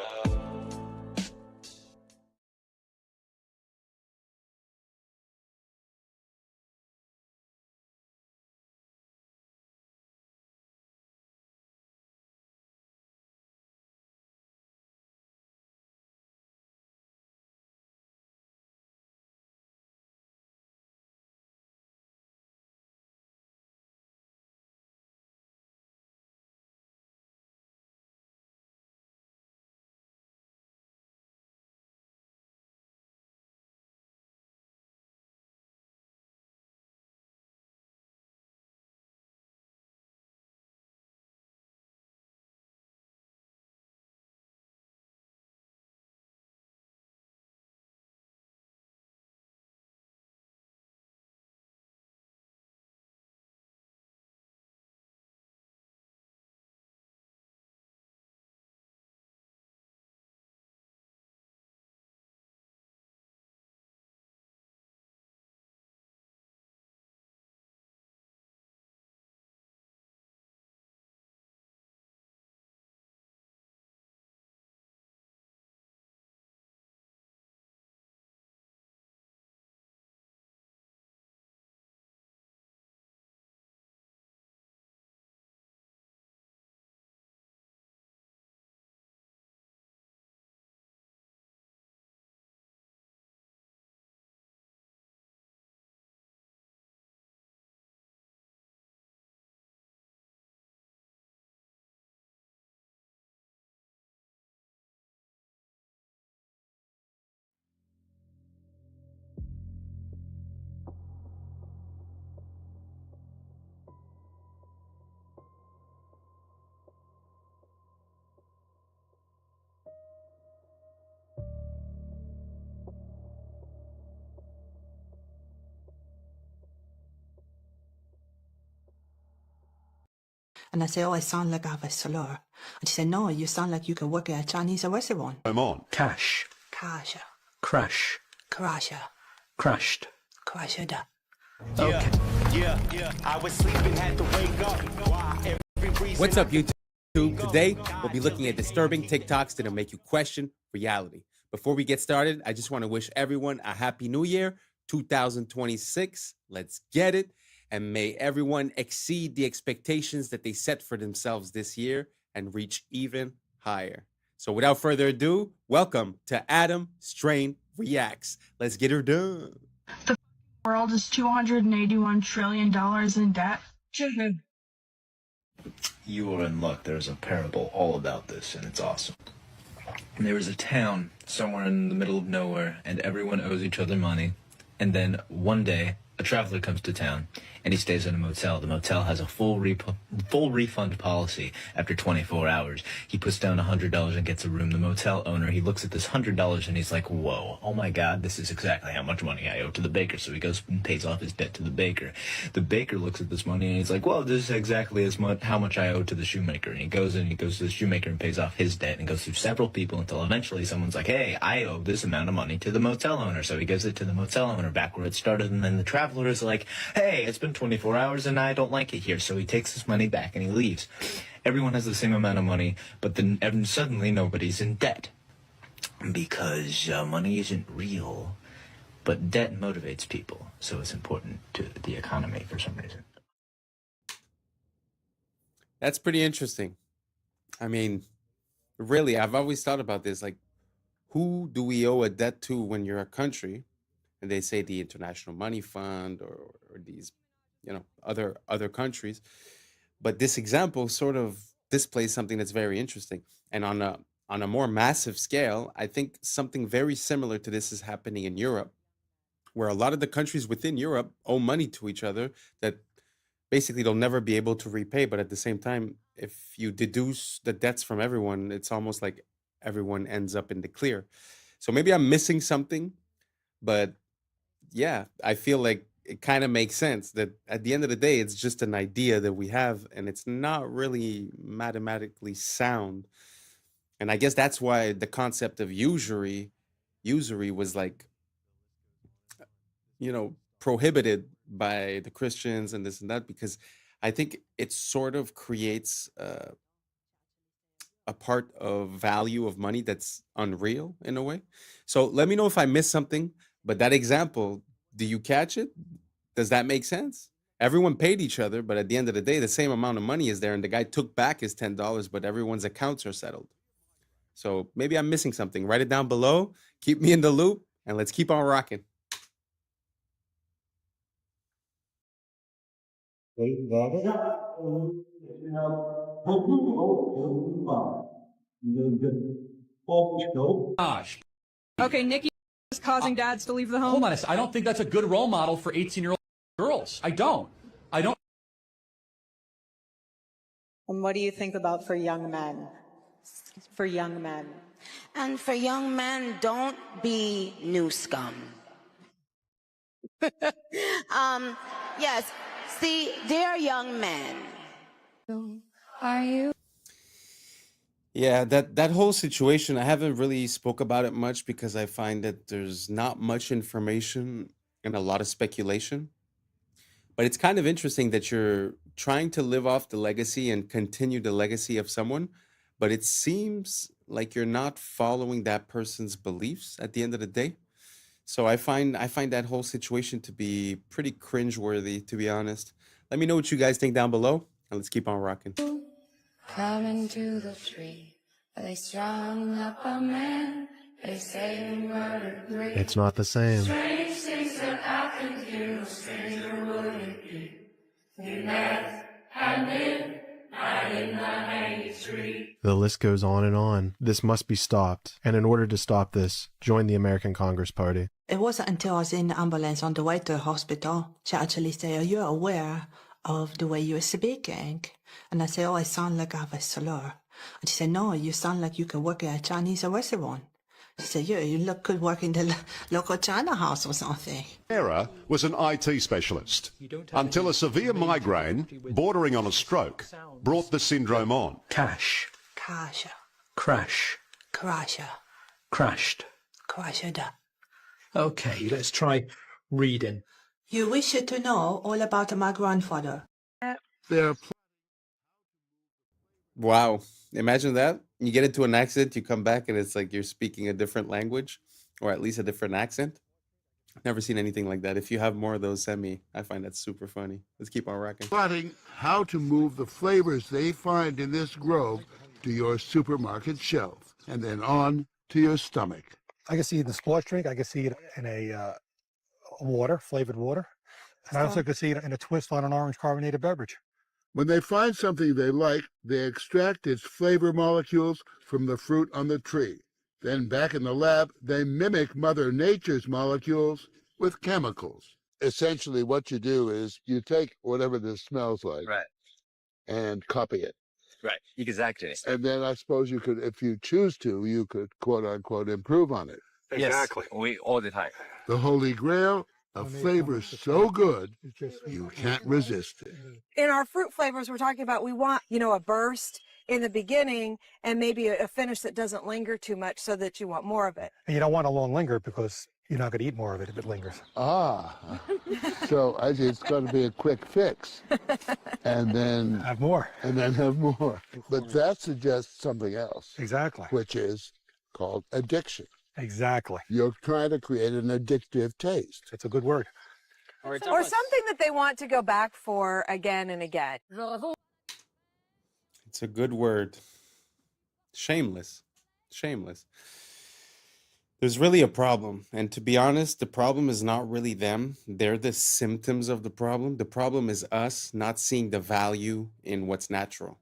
And I say, oh, I sound like I have a slur. And she said, no, you sound like you can work at a Chinese restaurant. I'm on. Cash. Kasha. Crash. Krasha. Crashed. Krasha. Okay. Yeah. I was sleeping, had to wake up. Why? Every reason. What's up, YouTube? Today, we'll be looking at disturbing TikToks that'll make you question reality. Before we get started, I just want to wish everyone a happy new year, 2026. Let's get it. And may everyone exceed the expectations that they set for themselves this year and reach even higher. So without further ado, welcome to Adam Strain Reacts. Let's get her done. The world is $281 trillion in debt. You are in luck. There's a parable all about this, and it's awesome. There is a town somewhere in the middle of nowhere, and everyone owes each other money. And then one day, a traveler comes to town, and he stays in a motel. The motel has a full refund policy after 24 hours. He puts down $100 and gets a room. The motel owner, he looks at this $100 and he's like, whoa, oh my God, this is exactly how much money I owe to the baker. So he goes and pays off his debt to the baker. The baker looks at this money and he's like, well, this is exactly how much I owe to the shoemaker. And he goes to the shoemaker and pays off his debt and goes through several people until eventually someone's like, hey, I owe this amount of money to the motel owner. So he gives it to the motel owner back where it started. And then the traveler is like, hey, it's been 24 hours and I don't like it here. So he takes his money back and he leaves. Everyone has the same amount of money, but then suddenly nobody's in debt. Because money isn't real, but debt motivates people. So it's important to the economy for some reason. That's pretty interesting. I mean, really, I've always thought about this. Like, who do we owe a debt to when you're a country? and they say the International Money Fund or these, other countries. But this example sort of displays something that's very interesting. And on a more massive scale, I think something very similar to this is happening in Europe, where a lot of the countries within Europe owe money to each other that basically they'll never be able to repay. But at the same time, if you deduce the debts from everyone, it's almost like everyone ends up in the clear. So maybe I'm missing something, but yeah, I feel like it kind of makes sense that at the end of the day, it's just an idea that we have, and it's not really mathematically sound. And I guess that's why the concept of usury was like, prohibited by the Christians and this and that, because I think it sort of creates a part of value of money that's unreal in a way. So let me know if I missed something, but that example, do you catch it? Does that make sense? Everyone paid each other, but at the end of the day, the same amount of money is there, and the guy took back his $10, but everyone's accounts are settled. So maybe I'm missing something. Write it down below, keep me in the loop, and let's keep on rocking. Gosh. Okay, Nikki is causing dads to leave the home. Hold on a second. I don't think that's a good role model for 18-year-old girls. I don't. And what do you think about for young men? For young men. And for young men, don't be new scum. Yes, see, they're young men. Are you? Yeah, that whole situation, I haven't really spoke about it much because I find that there's not much information and a lot of speculation. But it's kind of interesting that you're trying to live off the legacy and continue the legacy of someone, but it seems like you're not following that person's beliefs at the end of the day. So I find that whole situation to be pretty cringeworthy, to be honest. Let me know what you guys think down below, and let's keep on rocking. Coming to the tree, they strung up a man. They say he murdered 3. It's not the same. Strange things that happened here, no stranger would it be. We met at midnight in the hanging tree. The list goes on and on. This must be stopped. And in order to stop this, join the American Congress Party. It wasn't until I was in the ambulance on the way to the hospital, she actually said, "Are you aware of the way you're speaking?" And I said, "Oh, I sound like I have a slur." And she said, "No, you sound like you can work at a Chinese restaurant." She said, "Yeah, you look good working the local China house or something." Sarah was an IT specialist until a severe migraine, bordering on a stroke, brought the syndrome on. Cash. Crasher. Crash. Crasher. Crashed. Crasher. Okay, let's try reading. You wish to know all about my grandfather. Wow. Imagine that. You get into an accident, you come back, and it's like you're speaking a different language, or at least a different accent. Never seen anything like that. If you have more of those, send me. I find that super funny. Let's keep on rocking. Plotting how to move the flavors they find in this grove to your supermarket shelf, and then on to your stomach. I can see it in a sports drink. I can see it in a water, flavored water. And I also can see it in a twist on an orange carbonated beverage. When they find something they like, they extract its flavor molecules from the fruit on the tree. Then back in the lab, they mimic Mother Nature's molecules with chemicals. Essentially, what you do is you take whatever this smells like, Right. and copy it. Right. Exactly. And then I suppose you could, if you choose to, you could quote unquote improve on it. Exactly. Yes, we all the time. The holy grail of flavors so good you can't resist it. In our fruit flavors, we're talking about we want, a burst in the beginning and maybe a finish that doesn't linger too much so that you want more of it. And you don't want a long linger because you're not going to eat more of it if it lingers. Ah, so it's going to be a quick fix. And then have more. And then have more. But that suggests something else. Exactly. Which is called addiction. Exactly. You're trying to create an addictive taste. It's a good word. Or something that they want to go back for again and again. It's a good word. Shameless. Shameless. There's really a problem. And to be honest, the problem is not really them. They're the symptoms of the problem. The problem is us not seeing the value in what's natural.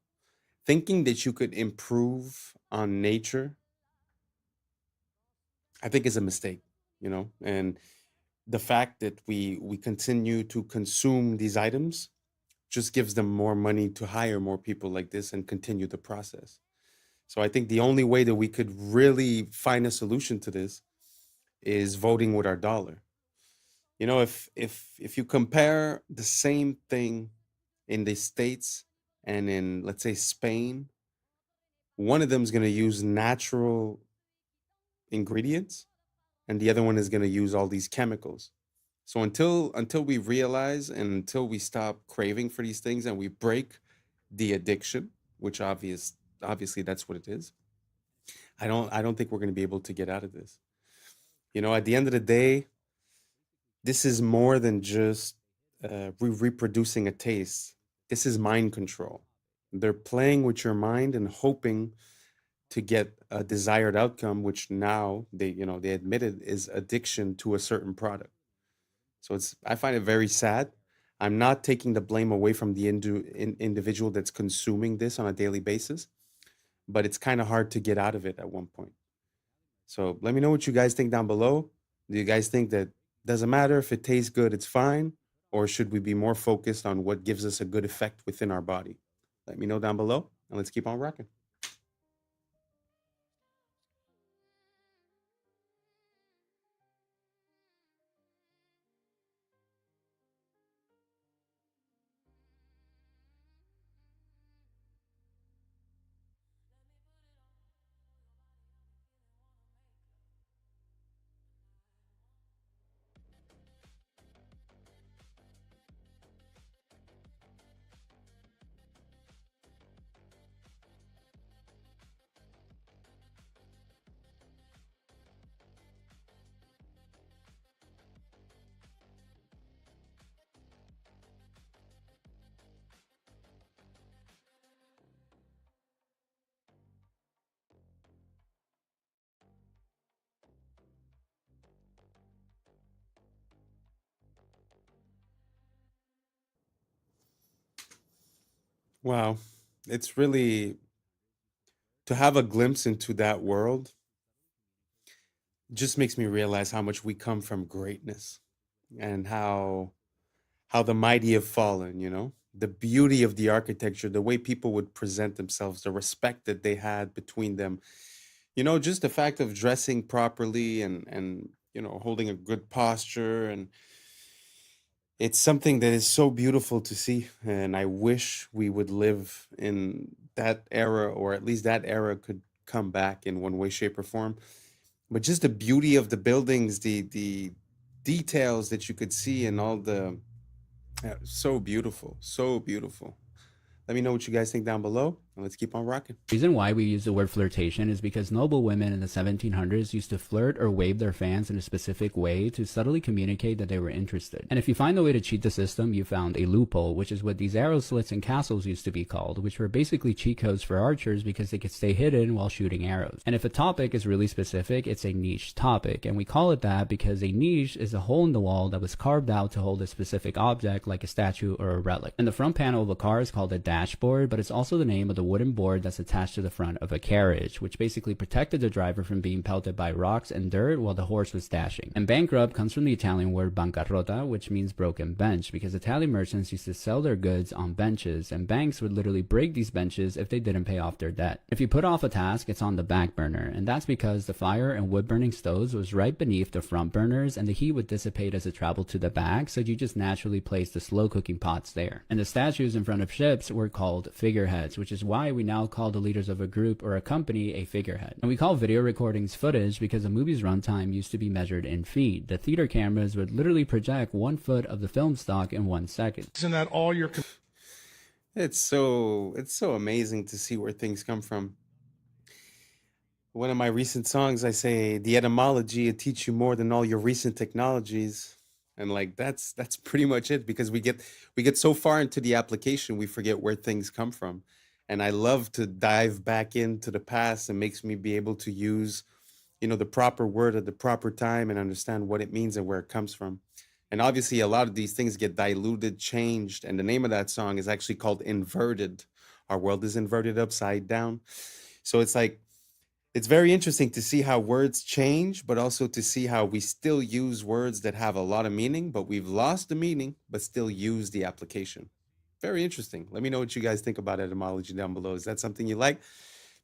Thinking that you could improve on nature, I think is a mistake, you know? And the fact that we continue to consume these items just gives them more money to hire more people like this and continue the process. So I think the only way that we could really find a solution to this is voting with our dollar. You know, if you compare the same thing in the States and in, let's say, Spain, one of them is going to use natural ingredients and the other one is going to use all these chemicals. So until we realize and until we stop craving for these things and we break the addiction, which obviously that's what it is, I don't think we're going to be able to get out of this. You know, at the end of the day, this is more than just reproducing a taste. This is mind control. They're playing with your mind and hoping to get a desired outcome, which now they admitted is addiction to a certain product. So I find it very sad. I'm not taking the blame away from the individual that's consuming this on a daily basis, but it's kind of hard to get out of it at one point. So let me know what you guys think down below. Do you guys think that doesn't matter if it tastes good, it's fine? Or should we be more focused on what gives us a good effect within our body? Let me know down below and let's keep on rocking. Wow. It's really to have a glimpse into that world just makes me realize how much we come from greatness and how the mighty have fallen, you know? The beauty of the architecture, the way people would present themselves, the respect that they had between them. You know, just the fact of dressing properly and holding a good posture, and it's something that is so beautiful to see, and I wish we would live in that era, or at least that era could come back in one way, shape, or form. But just the beauty of the buildings, the details that you could see, and all the so beautiful, so beautiful. Let me know what you guys think down below, and let's keep on rocking. The reason why we use the word flirtation is because noble women in the 1700s used to flirt or wave their fans in a specific way to subtly communicate that they were interested. And if you find a way to cheat the system, you found a loophole, which is what these arrow slits and castles used to be called, which were basically cheat codes for archers because they could stay hidden while shooting arrows. And if a topic is really specific, it's a niche topic, and we call it that because a niche is a hole in the wall that was carved out to hold a specific object like a statue or a relic. And the front panel of a car is called a dashboard, but it's also the name of the wooden board that's attached to the front of a carriage, which basically protected the driver from being pelted by rocks and dirt while the horse was dashing. And bankrupt comes from the Italian word bancarrota, which means broken bench, because Italian merchants used to sell their goods on benches, and banks would literally break these benches if they didn't pay off their debt. If you put off a task, it's on the back burner, and that's because the fire and wood burning stoves was right beneath the front burners, and the heat would dissipate as it traveled to the back, so you just naturally place the slow cooking pots there. And the statues in front of ships were called figureheads, which is why we now call the leaders of a group or a company a figurehead. And we call video recordings footage because a movie's runtime used to be measured in feet. The theater cameras would literally project 1 foot of the film stock in 1 second. Isn't that all your... It's so amazing to see where things come from. One of my recent songs, I say, the etymology will teach you more than all your recent technologies. And like that's pretty much it, because we get so far into the application, we forget where things come from. And I love to dive back into the past. It makes me be able to use, the proper word at the proper time and understand what it means and where it comes from. And obviously, a lot of these things get diluted, changed. And the name of that song is actually called Inverted. Our world is inverted upside down. So it's like, it's very interesting to see how words change, but also to see how we still use words that have a lot of meaning, but we've lost the meaning, but still use the application. Very interesting. Let me know what you guys think about etymology down below. Is that something you like?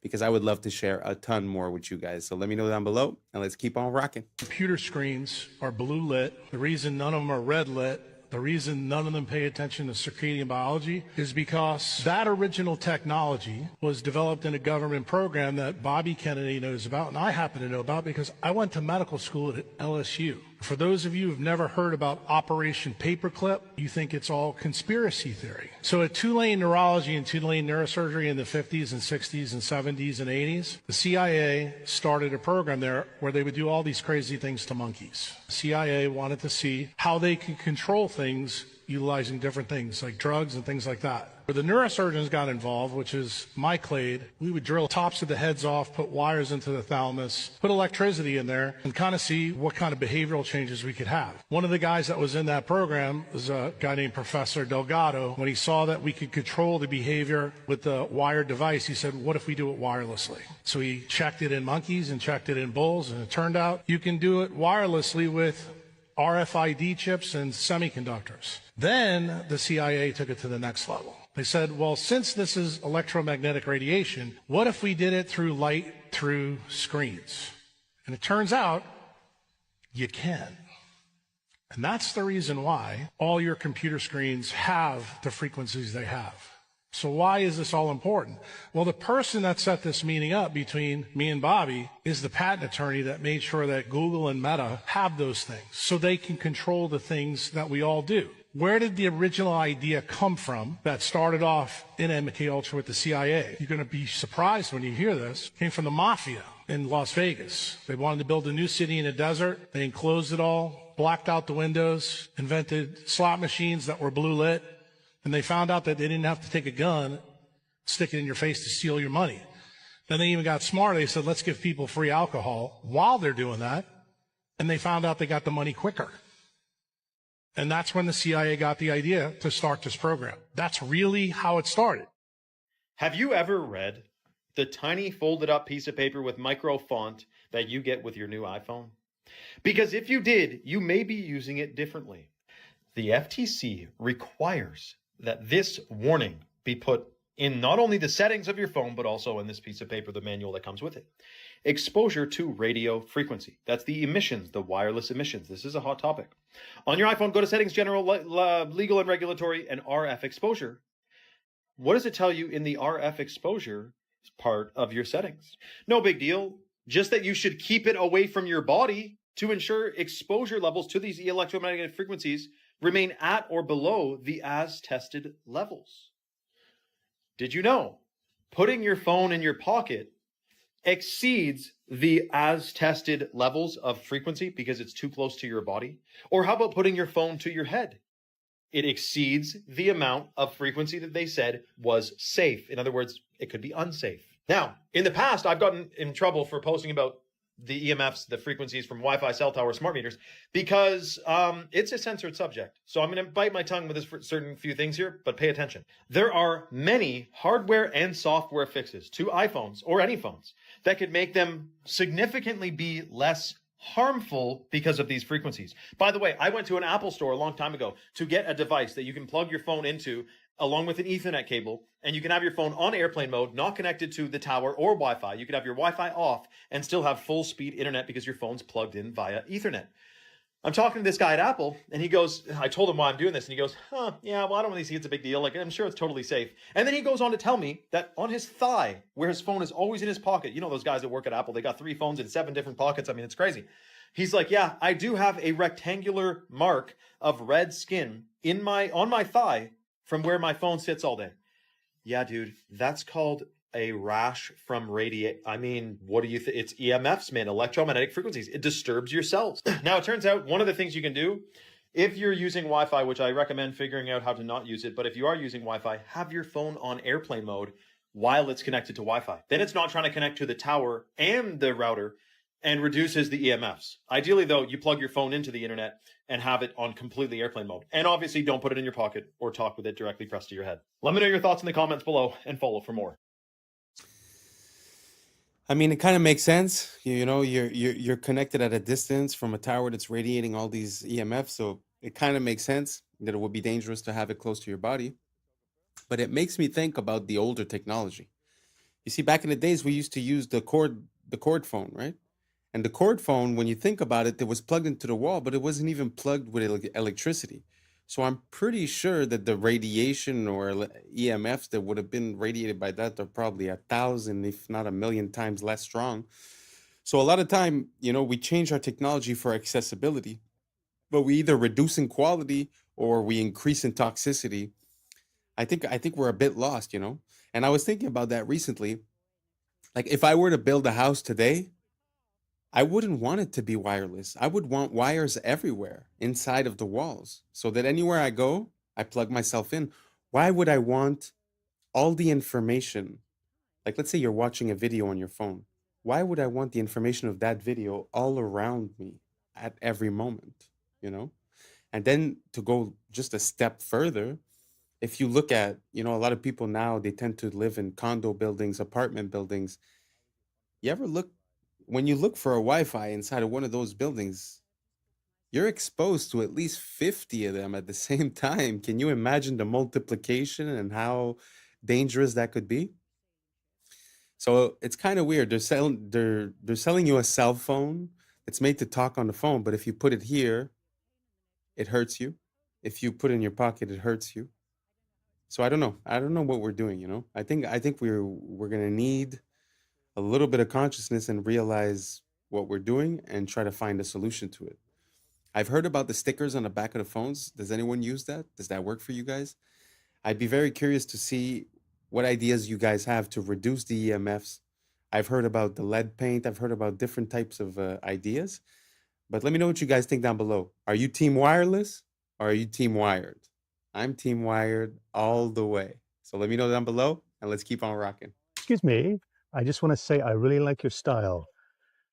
Because I would love to share a ton more with you guys. So let me know down below, and let's keep on rocking. Computer screens are blue lit. The reason none of them are red lit, the reason none of them pay attention to circadian biology is because that original technology was developed in a government program that Bobby Kennedy knows about, and I happen to know about because I went to medical school at LSU. For those of you who've never heard about Operation Paperclip, you think it's all conspiracy theory. So at Tulane Neurology and Tulane Neurosurgery in the 50s and 60s and 70s and 80s, the CIA started a program there where they would do all these crazy things to monkeys. The CIA wanted to see how they could control things utilizing different things like drugs and things like that. Where the neurosurgeons got involved, which is my clade, we would drill tops of the heads off, put wires into the thalamus, put electricity in there, and kind of see what kind of behavioral changes we could have. One of the guys that was in that program was a guy named Professor Delgado. When he saw that we could control the behavior with the wired device, he said, what if we do it wirelessly? So he checked it in monkeys and checked it in bulls, and it turned out you can do it wirelessly with RFID chips and semiconductors. Then the CIA took it to the next level. They said, well, since this is electromagnetic radiation, what if we did it through light through screens? And it turns out you can. And that's the reason why all your computer screens have the frequencies they have. So why is this all important? Well, the person that set this meeting up between me and Bobby is the patent attorney that made sure that Google and Meta have those things so they can control the things that we all do. Where did the original idea come from that started off in MK Ultra with the CIA? You're going to be surprised when you hear this. It came from the mafia in Las Vegas. They wanted to build a new city in a desert. They enclosed it all, blacked out the windows, invented slot machines that were blue lit. And they found out that they didn't have to take a gun, stick it in your face to steal your money. Then they even got smart. They said, let's give people free alcohol while they're doing that. And they found out they got the money quicker. And that's when the CIA got the idea to start this program. That's really how it started. Have you ever read the tiny folded up piece of paper with micro font that you get with your new iPhone? Because if you did, you may be using it differently. The FTC requires that this warning be put in not only the settings of your phone, but also in this piece of paper, the manual that comes with it. Exposure to radio frequency. That's the emissions, the wireless emissions. This is a hot topic. On your iPhone, go to settings, general, legal and regulatory, and RF exposure. What does it tell you in the RF exposure part of your settings? No big deal. Just that you should keep it away from your body to ensure exposure levels to these electromagnetic frequencies remain at or below the as tested levels. Did you know putting your phone in your pocket exceeds the as tested levels of frequency because it's too close to your body? Or how about putting your phone to your head? It exceeds the amount of frequency that they said was safe. In other words, it could be unsafe. Now, in the past, I've gotten in trouble for posting about the EMFs, the frequencies from Wi-Fi, cell tower, smart meters, because it's a censored subject. So I'm going to bite my tongue with this certain few things here, but pay attention. There are many hardware and software fixes to iPhones or any phones that could make them significantly be less harmful because of these frequencies. By the way, I went to an Apple store a long time ago to get a device that you can plug your phone into along with an Ethernet cable, and you can have your phone on airplane mode, not connected to the tower or Wi-Fi. You could have your Wi-Fi off and still have full speed internet because your phone's plugged in via Ethernet. I'm talking to this guy at Apple, and he goes, I told him why I'm doing this, and he goes, yeah, well, I don't really see it's a big deal. Like, I'm sure it's totally safe. And then he goes on to tell me that on his thigh, where his phone is always in his pocket, you know those guys that work at Apple, they got 3 phones in 7 different pockets. I mean, it's crazy. He's like, yeah, I do have a rectangular mark of red skin on my thigh from where my phone sits all day. Yeah, dude, that's called a rash from radiate. I mean, what do you think? It's EMFs, man, electromagnetic frequencies. It disturbs your cells. Now, it turns out one of the things you can do if you're using Wi-Fi, which I recommend figuring out how to not use it, but if you are using Wi-Fi, have your phone on airplane mode while it's connected to Wi-Fi. Then it's not trying to connect to the tower and the router. and reduces the EMFs. Ideally, though, you plug your phone into the internet and have it on completely airplane mode. And obviously, don't put it in your pocket or talk with it directly pressed to your head. Let me know your thoughts in the comments below and follow for more. I mean, it kind of makes sense. You know, you're connected at a distance from a tower that's radiating all these EMFs, so it kind of makes sense that it would be dangerous to have it close to your body. But it makes me think about the older technology. You see, back in the days, we used to use the cord phone, right? And the cord phone, when you think about it, it was plugged into the wall, but it wasn't even plugged with electricity. So I'm pretty sure that the radiation or EMFs that would have been radiated by that are probably 1,000, if not 1,000,000 times less strong. So a lot of time, you know, we change our technology for accessibility, but we either reduce in quality or we increase in toxicity. I think we're a bit lost, you know. And I was thinking about that recently. Like if I were to build a house today, I wouldn't want it to be wireless. I would want wires everywhere inside of the walls so that anywhere I go, I plug myself in. Why would I want all the information? Like, let's say you're watching a video on your phone. Why would I want the information of that video all around me at every moment, you know? And then to go just a step further, if you look at, you know, a lot of people now, they tend to live in condo buildings, apartment buildings. You ever look, when you look for a Wi-Fi inside of one of those buildings, you're exposed to at least 50 of them at the same time. Can you imagine the multiplication and how dangerous that could be? So it's kind of weird. They're selling you a cell phone that's made to talk on the phone, but if you put it here, it hurts you. If you put it in your pocket, it hurts you. So I don't know. I don't know what we're doing, you know? I think we're going to need a little bit of consciousness and realize what we're doing and try to find a solution to it. I've heard about the stickers on the back of the phones. Does anyone use that? Does that work for you guys? I'd be very curious to see what ideas you guys have to reduce the EMFs. I've heard about the lead paint. I've heard about different types of ideas. But let me know what you guys think down below. Are you team wireless or are you team wired? I'm team wired all the way. So let me know down below and let's keep on rocking. Excuse me. I just want to say I really like your style.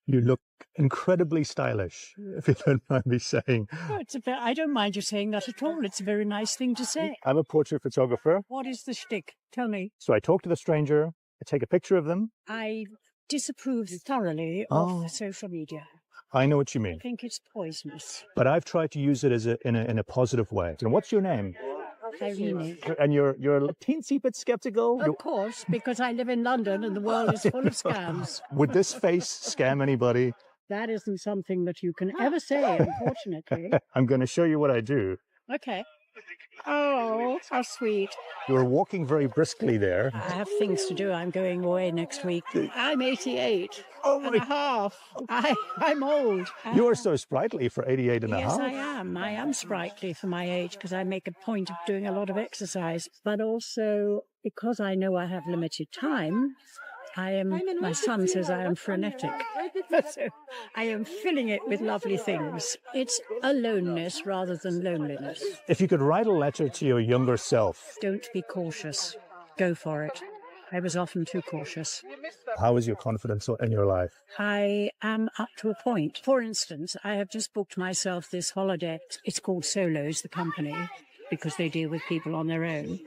You look incredibly stylish, if you don't mind me saying. Oh, I don't mind you saying that at all. It's a very nice thing to say. I'm a portrait photographer. What is the shtick? Tell me. So I talk to the stranger, I take a picture of them. I disapprove thoroughly of social media. I know what you mean. I think it's poisonous. But I've tried to use it as in a positive way. And what's your name? Irene. And you're a teensy bit skeptical? Of course, because I live in London and the world is full of scams. Would this face scam anybody? That isn't something that you can ever say, unfortunately. I'm going to show you what I do. Okay. Oh, how sweet. You were walking very briskly there. I have things to do. I'm going away next week. I'm 88 and a half. I'm old. You are so sprightly for 88 and a half. Yes, I am. I am sprightly for my age because I make a point of doing a lot of exercise. But also because I know I have limited time, my son says I am frenetic. So I am filling it with lovely things. It's aloneness rather than loneliness. If you could write a letter to your younger self. Don't be cautious. Go for it. I was often too cautious. How is your confidence in your life? I am up to a point. For instance, I have just booked myself this holiday. It's called Solos, the company, because they deal with people on their own,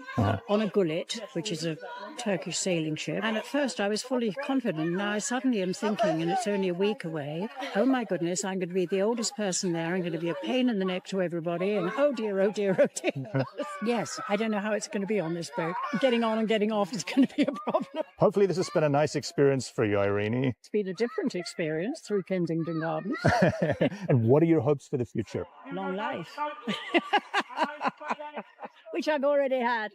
on a gullet, which is a Turkish sailing ship. And at first I was fully confident. Now I suddenly am thinking, and it's only a week away, oh my goodness, I'm going to be the oldest person there. I'm going to be a pain in the neck to everybody. And oh dear, oh dear, oh dear. Yes, I don't know how it's going to be on this boat. Getting on and getting off is going to be a problem. Hopefully this has been a nice experience for you, Irene. It's been a different experience through Kensington Gardens. And what are your hopes for the future? Long life. Which I've already had.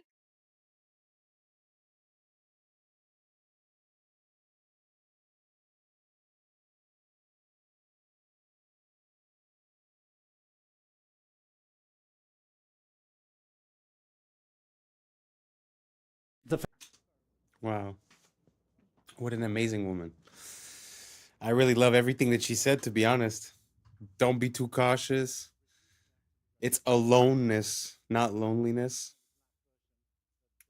Wow. What an amazing woman. I really love everything that she said, to be honest. Don't be too cautious. It's aloneness, not loneliness.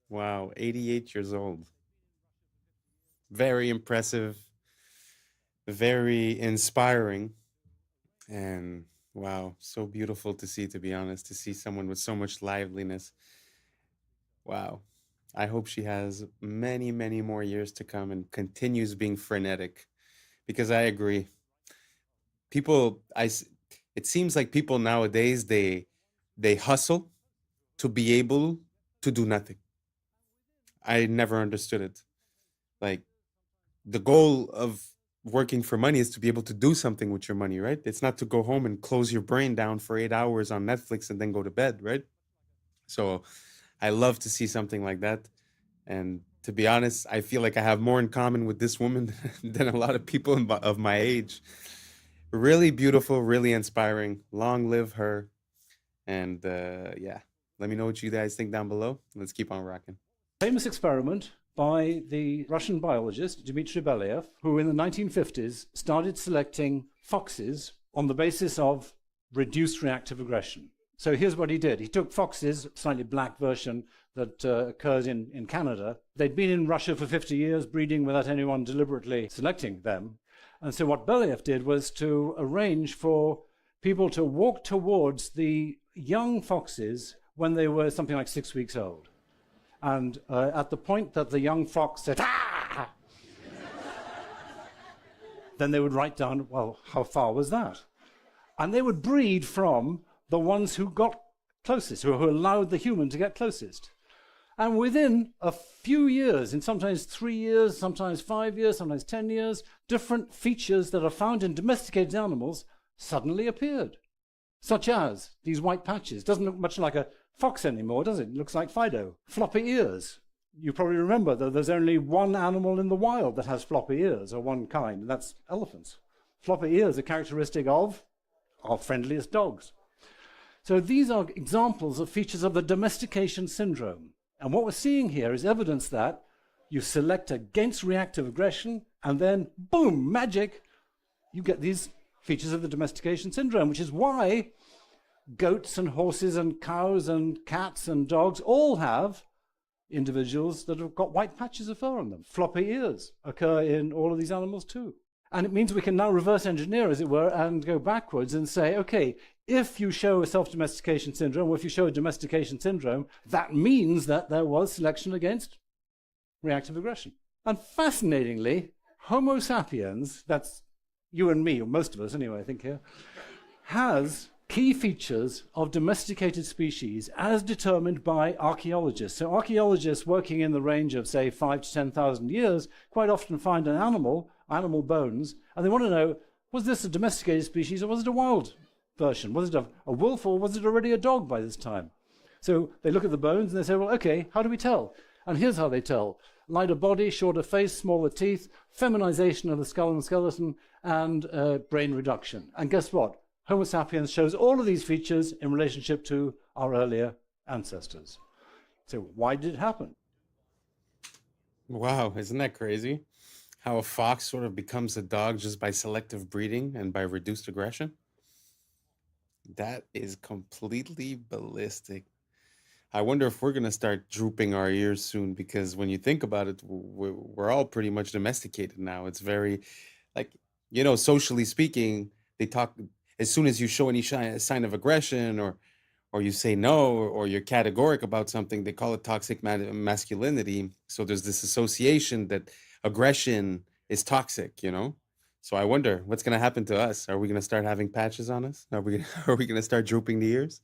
Wow, 88 years old. Very impressive. very inspiring. And wow, so beautiful to see, to be honest, to see someone with so much liveliness. Wow. I hope she has many, many more years to come and continues being frenetic, because I agree. People, it seems like people nowadays, they hustle to be able to do nothing. I never understood it. Like, the goal of working for money is to be able to do something with your money, right? It's not to go home and close your brain down for 8 hours on Netflix and then go to bed, right? So I love to see something like that. And to be honest, I feel like I have more in common with this woman than a lot of people of my age. Really beautiful, really inspiring. Long live her. And yeah, let me know what you guys think down below. Let's keep on rocking. Famous experiment by the Russian biologist Dmitry Belyaev, who in the 1950s started selecting foxes on the basis of reduced reactive aggression. So here's what he did. He took foxes, slightly black version that occurs in Canada. They'd been in Russia for 50 years, breeding without anyone deliberately selecting them. And so what Belyaev did was to arrange for people to walk towards the young foxes when they were something like 6 weeks old. And at the point that the young fox said, "Ah!" then they would write down, well, how far was that? And they would breed from the ones who got closest, who allowed the human to get closest. And within a few years, in sometimes 3 years, sometimes 5 years, sometimes 10 years, different features that are found in domesticated animals suddenly appeared, such as these white patches. Doesn't look much like a fox anymore, does it? It looks like Fido. Floppy ears. You probably remember that there's only one animal in the wild that has floppy ears, or one kind, and that's elephants. Floppy ears are characteristic of our friendliest dogs. So these are examples of features of the domestication syndrome. And what we're seeing here is evidence that you select against reactive aggression, and then, boom, magic, you get these features of the domestication syndrome, which is why goats and horses and cows and cats and dogs all have individuals that have got white patches of fur on them. Floppy ears occur in all of these animals too. And it means we can now reverse engineer, as it were, and go backwards and say, okay, if you show a self-domestication syndrome, or if you show a domestication syndrome, that means that there was selection against reactive aggression. And fascinatingly, Homo sapiens, that's you and me, or most of us anyway, I think here, has key features of domesticated species as determined by archaeologists. So archaeologists working in the range of, say, 5,000 to 10,000 years quite often find an animal bones, and they want to know, was this a domesticated species or was it a wild version? Was it a wolf or was it already a dog by this time? So they look at the bones and they say, well, okay, how do we tell? And here's how they tell. Lighter body, shorter face, smaller teeth, feminization of the skull and skeleton, and brain reduction. And guess what? Homo sapiens shows all of these features in relationship to our earlier ancestors. So why did it happen? Wow, isn't that crazy? How a fox sort of becomes a dog just by selective breeding and by reduced aggression? That is completely ballistic. I wonder if we're going to start drooping our ears soon, because when you think about it, we're all pretty much domesticated now. It's very, like, socially speaking, they talk, as soon as you show any sign of aggression or you say no, or you're categoric about something, they call it toxic masculinity. So there's this association that aggression is toxic, So I wonder what's going to happen to us. Are we going to start having patches on us? Are we going to start drooping the ears?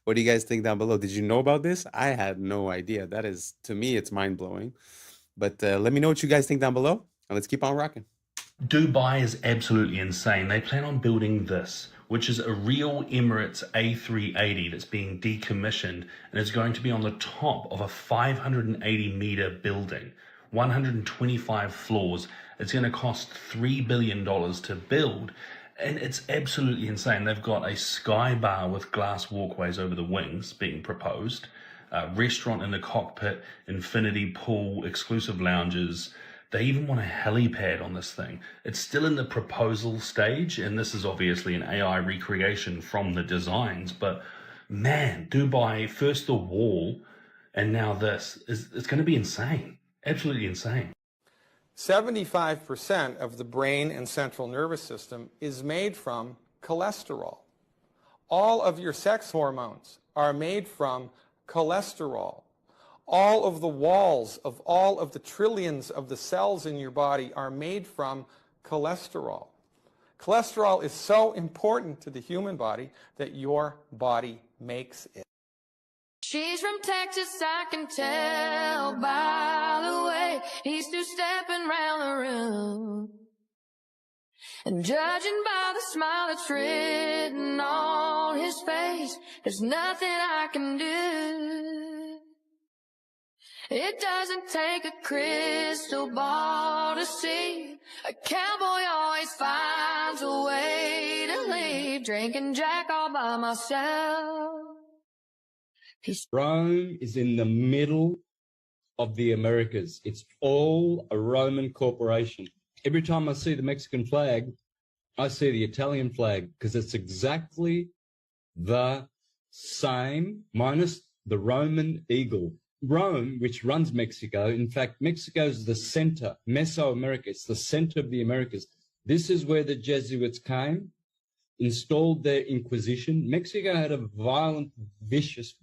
What do you guys think down below? Did you know about this? I had no idea. That is, to me, it's mind-blowing. But let me know what you guys think down below, and let's keep on rocking. Dubai is absolutely insane. They plan on building this, which is a real Emirates A380 that's being decommissioned, and is going to be on the top of a 580-meter building, 125 floors. It's going to cost $3 billion to build, and it's absolutely insane. They've got a sky bar with glass walkways over the wings being proposed, a restaurant in the cockpit, infinity pool, exclusive lounges. They even want a helipad on this thing. It's still in the proposal stage, and this is obviously an AI recreation from the designs, but man, Dubai, first the wall, and now this, it's going to be insane. Absolutely insane. 75% of the brain and central nervous system is made from cholesterol. All of your sex hormones are made from cholesterol. All of the walls of all of the trillions of the cells in your body are made from cholesterol. Cholesterol is so important to the human body that your body makes it. She's from Texas, I can tell by the way he's two-stepping round the room. And judging by the smile that's written on his face, there's nothing I can do. It doesn't take a crystal ball to see. A cowboy always finds a way to leave. Drinking Jack all by myself. Rome is in the middle of the Americas. It's all a Roman corporation. Every time I see the Mexican flag, I see the Italian flag because it's exactly the same minus the Roman eagle. Rome, which runs Mexico, in fact, Mexico is the center, Mesoamerica, it's the center of the Americas. This is where the Jesuits came, installed their Inquisition. Mexico had a violent, vicious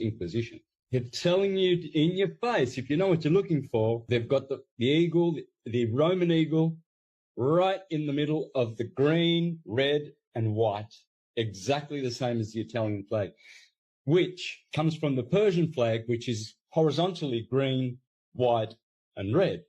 Inquisition. They're telling you in your face, if you know what you're looking for, they've got the eagle, the Roman eagle, right in the middle of the green, red, and white, exactly the same as the Italian flag, which comes from the Persian flag, which is horizontally green, white, and red.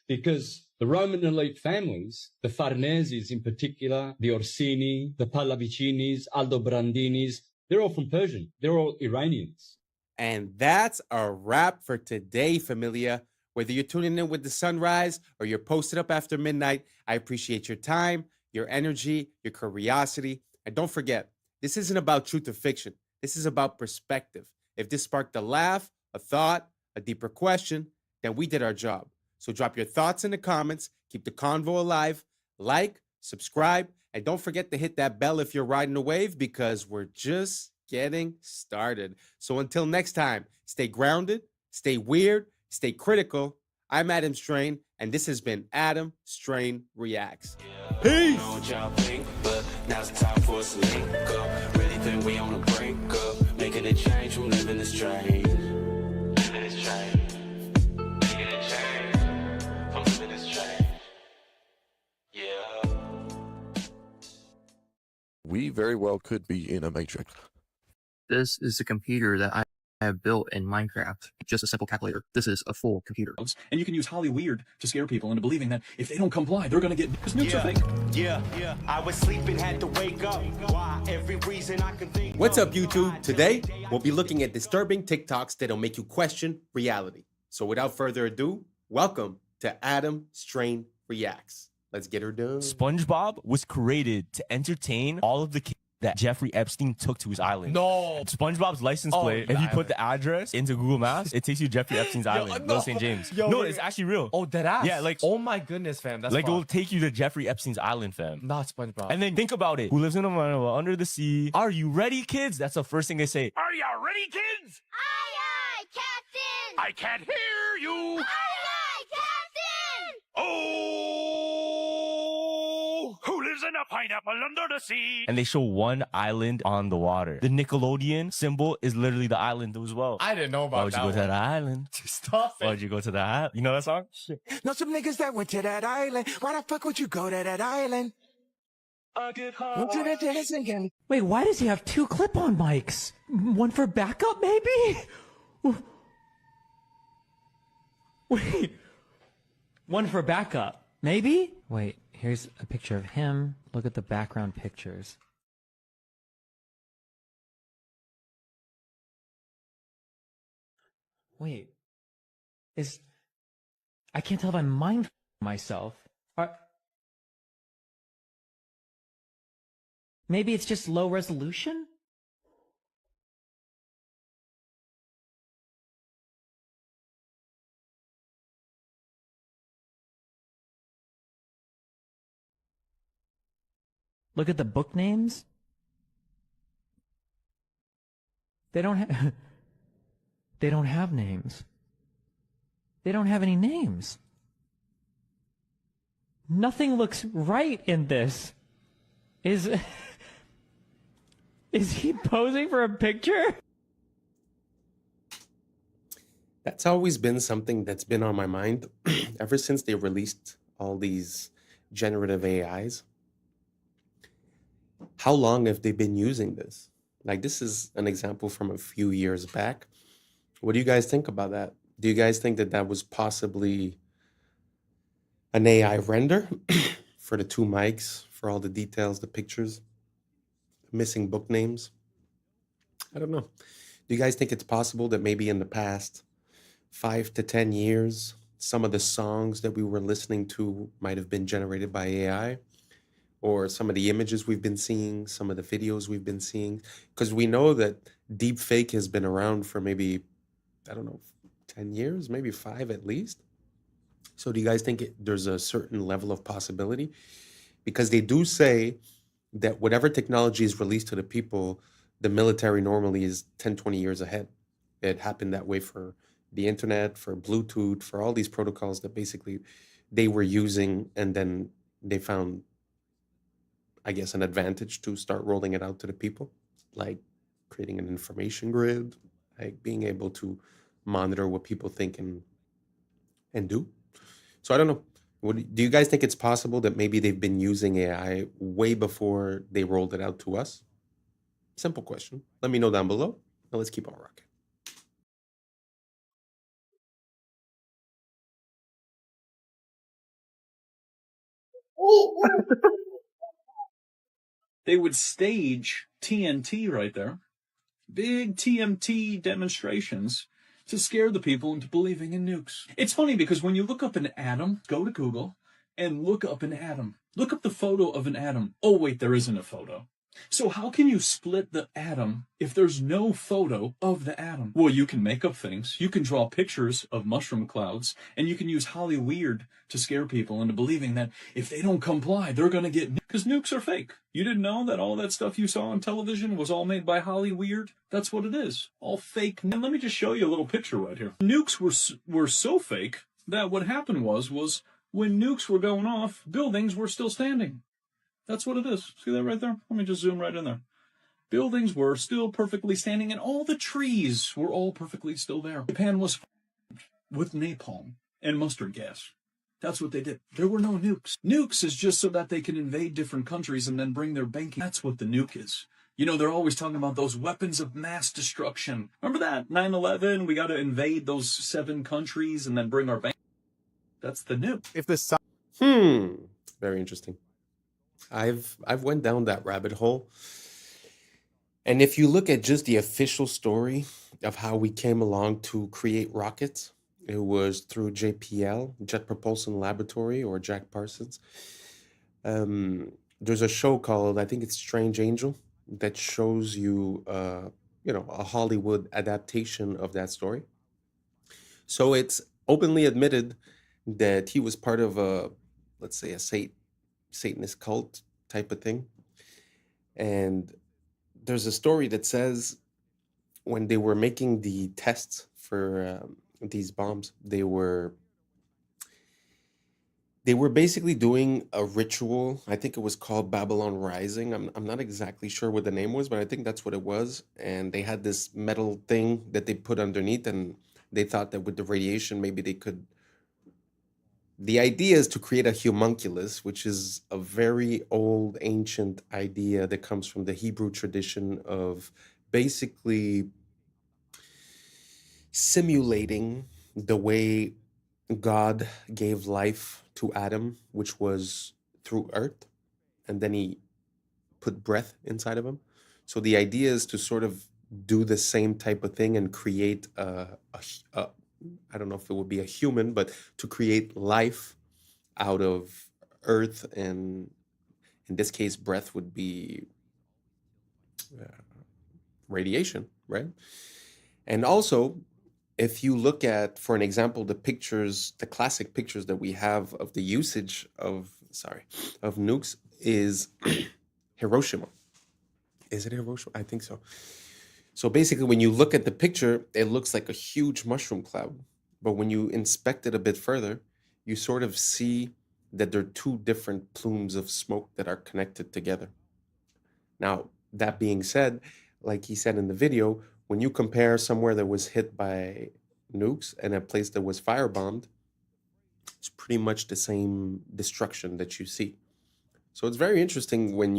Because the Roman elite families, the Farneses in particular, the Orsini, the Pallavicinis, Aldobrandinis, they're all from Persian. They're all Iranians. And that's a wrap for today, familia. Whether you're tuning in with the sunrise or you're posted up after midnight, I appreciate your time, your energy, your curiosity. And don't forget, this isn't about truth or fiction. This is about perspective. If this sparked a laugh, a thought, a deeper question, then we did our job. So drop your thoughts in the comments, keep the convo alive, like, subscribe, and don't forget to hit that bell if you're riding a wave because we're just getting started. So until next time, stay grounded, stay weird, stay critical. I'm Adam Strain, and this has been Adam Strain Reacts. Peace! I don't know what y'all think, but now's the time for us to link up. Really think we on the brink up, making a change from living this strange. Living this strange. Making a change from living this strange. Yeah. We very well could be in a matrix. This is a computer that I have built in Minecraft. Just a simple calculator. This is a full computer. And you can use Holly Weird to scare people into believing that if they don't comply, they're going to get nukes are fake. Yeah. I was sleeping, had to wake up. Why? Every reason I can think. What's up, YouTube? Today, we'll be looking at disturbing TikToks that'll make you question reality. So without further ado, welcome to Adam Strain Reacts. Let's get her done. SpongeBob was created to entertain all of the kids that Jeffrey Epstein took to his island. No. SpongeBob's license plate, if you put the address into Google Maps, it takes you to Jeffrey Epstein's island, Little St. James. No, it's actually real. Oh, dead ass. Yeah, like, oh my goodness, fam. That's like fun. it will take you to Jeffrey Epstein's island, fam. Not SpongeBob. And then think about it. Who lives in a manor under the sea? Are you ready, kids? That's the first thing they say. Are you ready, kids? Aye, aye, Captain! I can't hear you. Aye, aye, Captain! Oh, who lives in a pineapple under the sea? And they show one island on the water. The Nickelodeon symbol is literally the island as well. I didn't know about Why would that. you go to that island? Stop it. Why would you go to that island? You know that song? Know some niggas that went to that island. Why the fuck would you go to that island? Wait, why does he have two clip-on mics? One for backup, maybe? Wait, one for backup, maybe? Wait, here's a picture of him. Look at the background pictures. Wait, I can't tell if I'm mind myself. Maybe it's just low resolution? Look at the book names. They don't have they don't have names. They don't have any names. Nothing looks right in this. Is he posing for a picture? That's always been something that's been on my mind ever since they released all these generative AIs. How long have they been using this? Like, this is an example from a few years back. What do you guys think about that? Do you guys think that that was possibly an AI render for the two mics, for all the details, the pictures, missing book names? I don't know. Do you guys think it's possible that maybe in the past 5 to 10 years, some of the songs that we were listening to might have been generated by AI? Or some of the images we've been seeing, some of the videos we've been seeing? Because we know that deep fake has been around for maybe, I don't know, 10 years, maybe 5 at least. So do you guys think there's a certain level of possibility? Because they do say that whatever technology is released to the people, the military normally is 10, 20 years ahead. It happened that way for the internet, for Bluetooth, for all these protocols that basically they were using, and then they found, I guess, an advantage to start rolling it out to the people, like creating an information grid, like being able to monitor what people think and do. So I don't know. Do you guys think it's possible that maybe they've been using AI way before they rolled it out to us? Simple question. Let me know down below. Now let's keep on rocking. They would stage TNT right there, big TMT demonstrations to scare the people into believing in nukes. It's funny because when you look up an atom, go to Google and look up an atom. Look up the photo of an atom. Oh, wait, there isn't a photo. So how can you split the atom if there's no photo of the atom? Well, you can make up things. You can draw pictures of mushroom clouds, and you can use Hollyweird to scare people into believing that if they don't comply, they're going to get nukes. Because nukes are fake. You didn't know that all that stuff you saw on television was all made by Hollyweird? That's what it is. All fake. And let me just show you a little picture right here. Nukes were so fake that what happened was when nukes were going off, buildings were still standing. That's what it is. See that right there? Let me just zoom right in there. Buildings were still perfectly standing, and all the trees were all perfectly still there. Japan was with napalm and mustard gas. That's what they did. There were no nukes. Nukes is just so that they can invade different countries and then bring their banking. That's what the nuke is. You know, they're always talking about those weapons of mass destruction. Remember that? 9/11, we got to invade those 7 countries and then bring our bank. That's the nuke. If this very interesting. I've went down that rabbit hole. And if you look at just the official story of how we came along to create rockets, it was through JPL, Jet Propulsion Laboratory, or Jack Parsons. There's a show called, I think it's Strange Angel, that shows you, a Hollywood adaptation of that story. So it's openly admitted that he was part of a, let's say, a Satanist cult type of thing. And there's a story that says when they were making the tests for these bombs, they were basically doing a ritual. I think it was called Babylon Rising. I'm not exactly sure what the name was, but I think that's what it was. And they had this metal thing that they put underneath, and they thought that with the radiation, maybe they could. The idea is to create a homunculus, which is a very old, ancient idea that comes from the Hebrew tradition of basically simulating the way God gave life to Adam, which was through earth, and then he put breath inside of him. So the idea is to sort of do the same type of thing and create I don't know if it would be a human, but to create life out of earth, and in this case, breath would be radiation, right? And also, if you look at, for an example, the classic pictures that we have of the usage of nukes is Hiroshima. Is it Hiroshima? I think so. So basically, when you look at the picture, it looks like a huge mushroom cloud. But when you inspect it a bit further, you sort of see that they're two different plumes of smoke that are connected together. Now, that being said, like he said in the video, when you compare somewhere that was hit by nukes and a place that was firebombed, it's pretty much the same destruction that you see. So it's very interesting when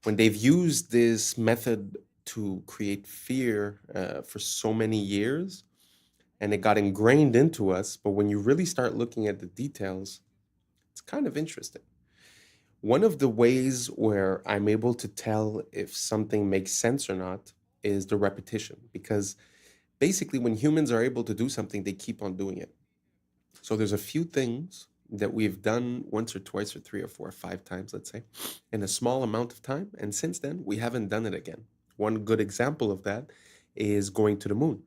they've used this method to create fear for so many years, and it got ingrained into us. But when you really start looking at the details, it's kind of interesting. One of the ways where I'm able to tell if something makes sense or not is the repetition, because basically when humans are able to do something, they keep on doing it. So there's a few things that we've done once or twice or 3 or 4 or 5 times, let's say, in a small amount of time. And since then, we haven't done it again. One good example of that is going to the moon,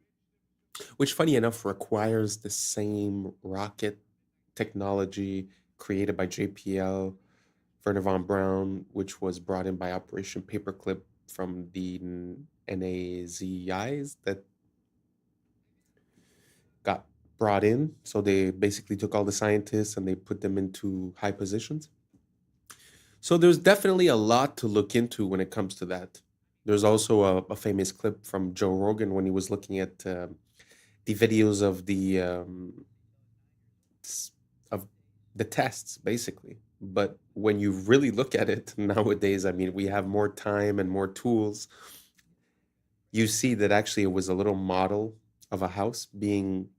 which funny enough requires the same rocket technology created by JPL, Werner von Braun, which was brought in by Operation Paperclip from the NAZIs that got brought in. So they basically took all the scientists and they put them into high positions. So there's definitely a lot to look into when it comes to that. There's also a famous clip from Joe Rogan when he was looking at the videos of the tests, basically. But when you really look at it nowadays, I mean, we have more time and more tools. You see that actually it was a little model of a house being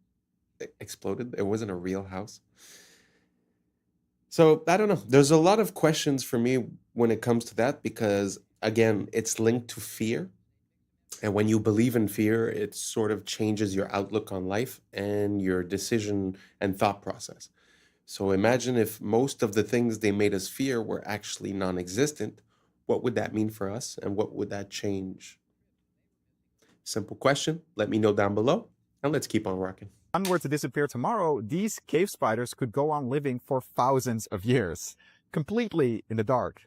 exploded. It wasn't a real house. So I don't know. There's a lot of questions for me when it comes to that, because again, it's linked to fear. And when you believe in fear, it sort of changes your outlook on life and your decision and thought process. So imagine if most of the things they made us fear were actually non-existent. What would that mean for us? And what would that change? Simple question. Let me know down below. And let's keep on rocking. If one were to disappear tomorrow, these cave spiders could go on living for thousands of years, completely in the dark.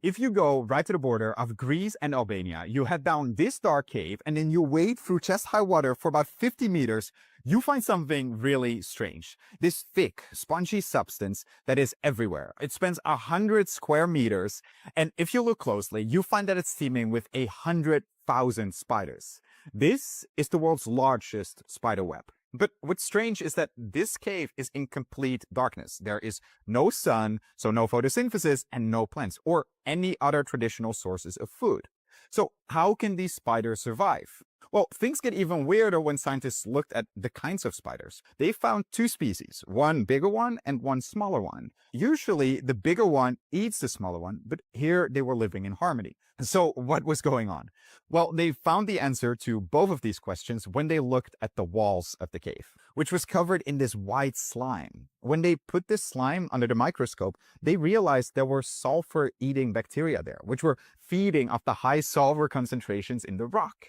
If you go right to the border of Greece and Albania, you head down this dark cave and then you wade through chest-high water for about 50 meters, you find something really strange. This thick, spongy substance that is everywhere. It spans 100 square meters, and if you look closely, you find that it's teeming with 100,000 spiders. This is the world's largest spider web. But what's strange is that this cave is in complete darkness. There is no sun, so no photosynthesis, and no plants or any other traditional sources of food. So how can these spiders survive? Well, things get even weirder when scientists looked at the kinds of spiders. They found 2 species, one bigger one and one smaller one. Usually the bigger one eats the smaller one, but here they were living in harmony. So what was going on? Well, they found the answer to both of these questions when they looked at the walls of the cave, which was covered in this white slime. When they put this slime under the microscope, they realized there were sulfur-eating bacteria there, which were feeding off the high sulfur concentrations in the rock.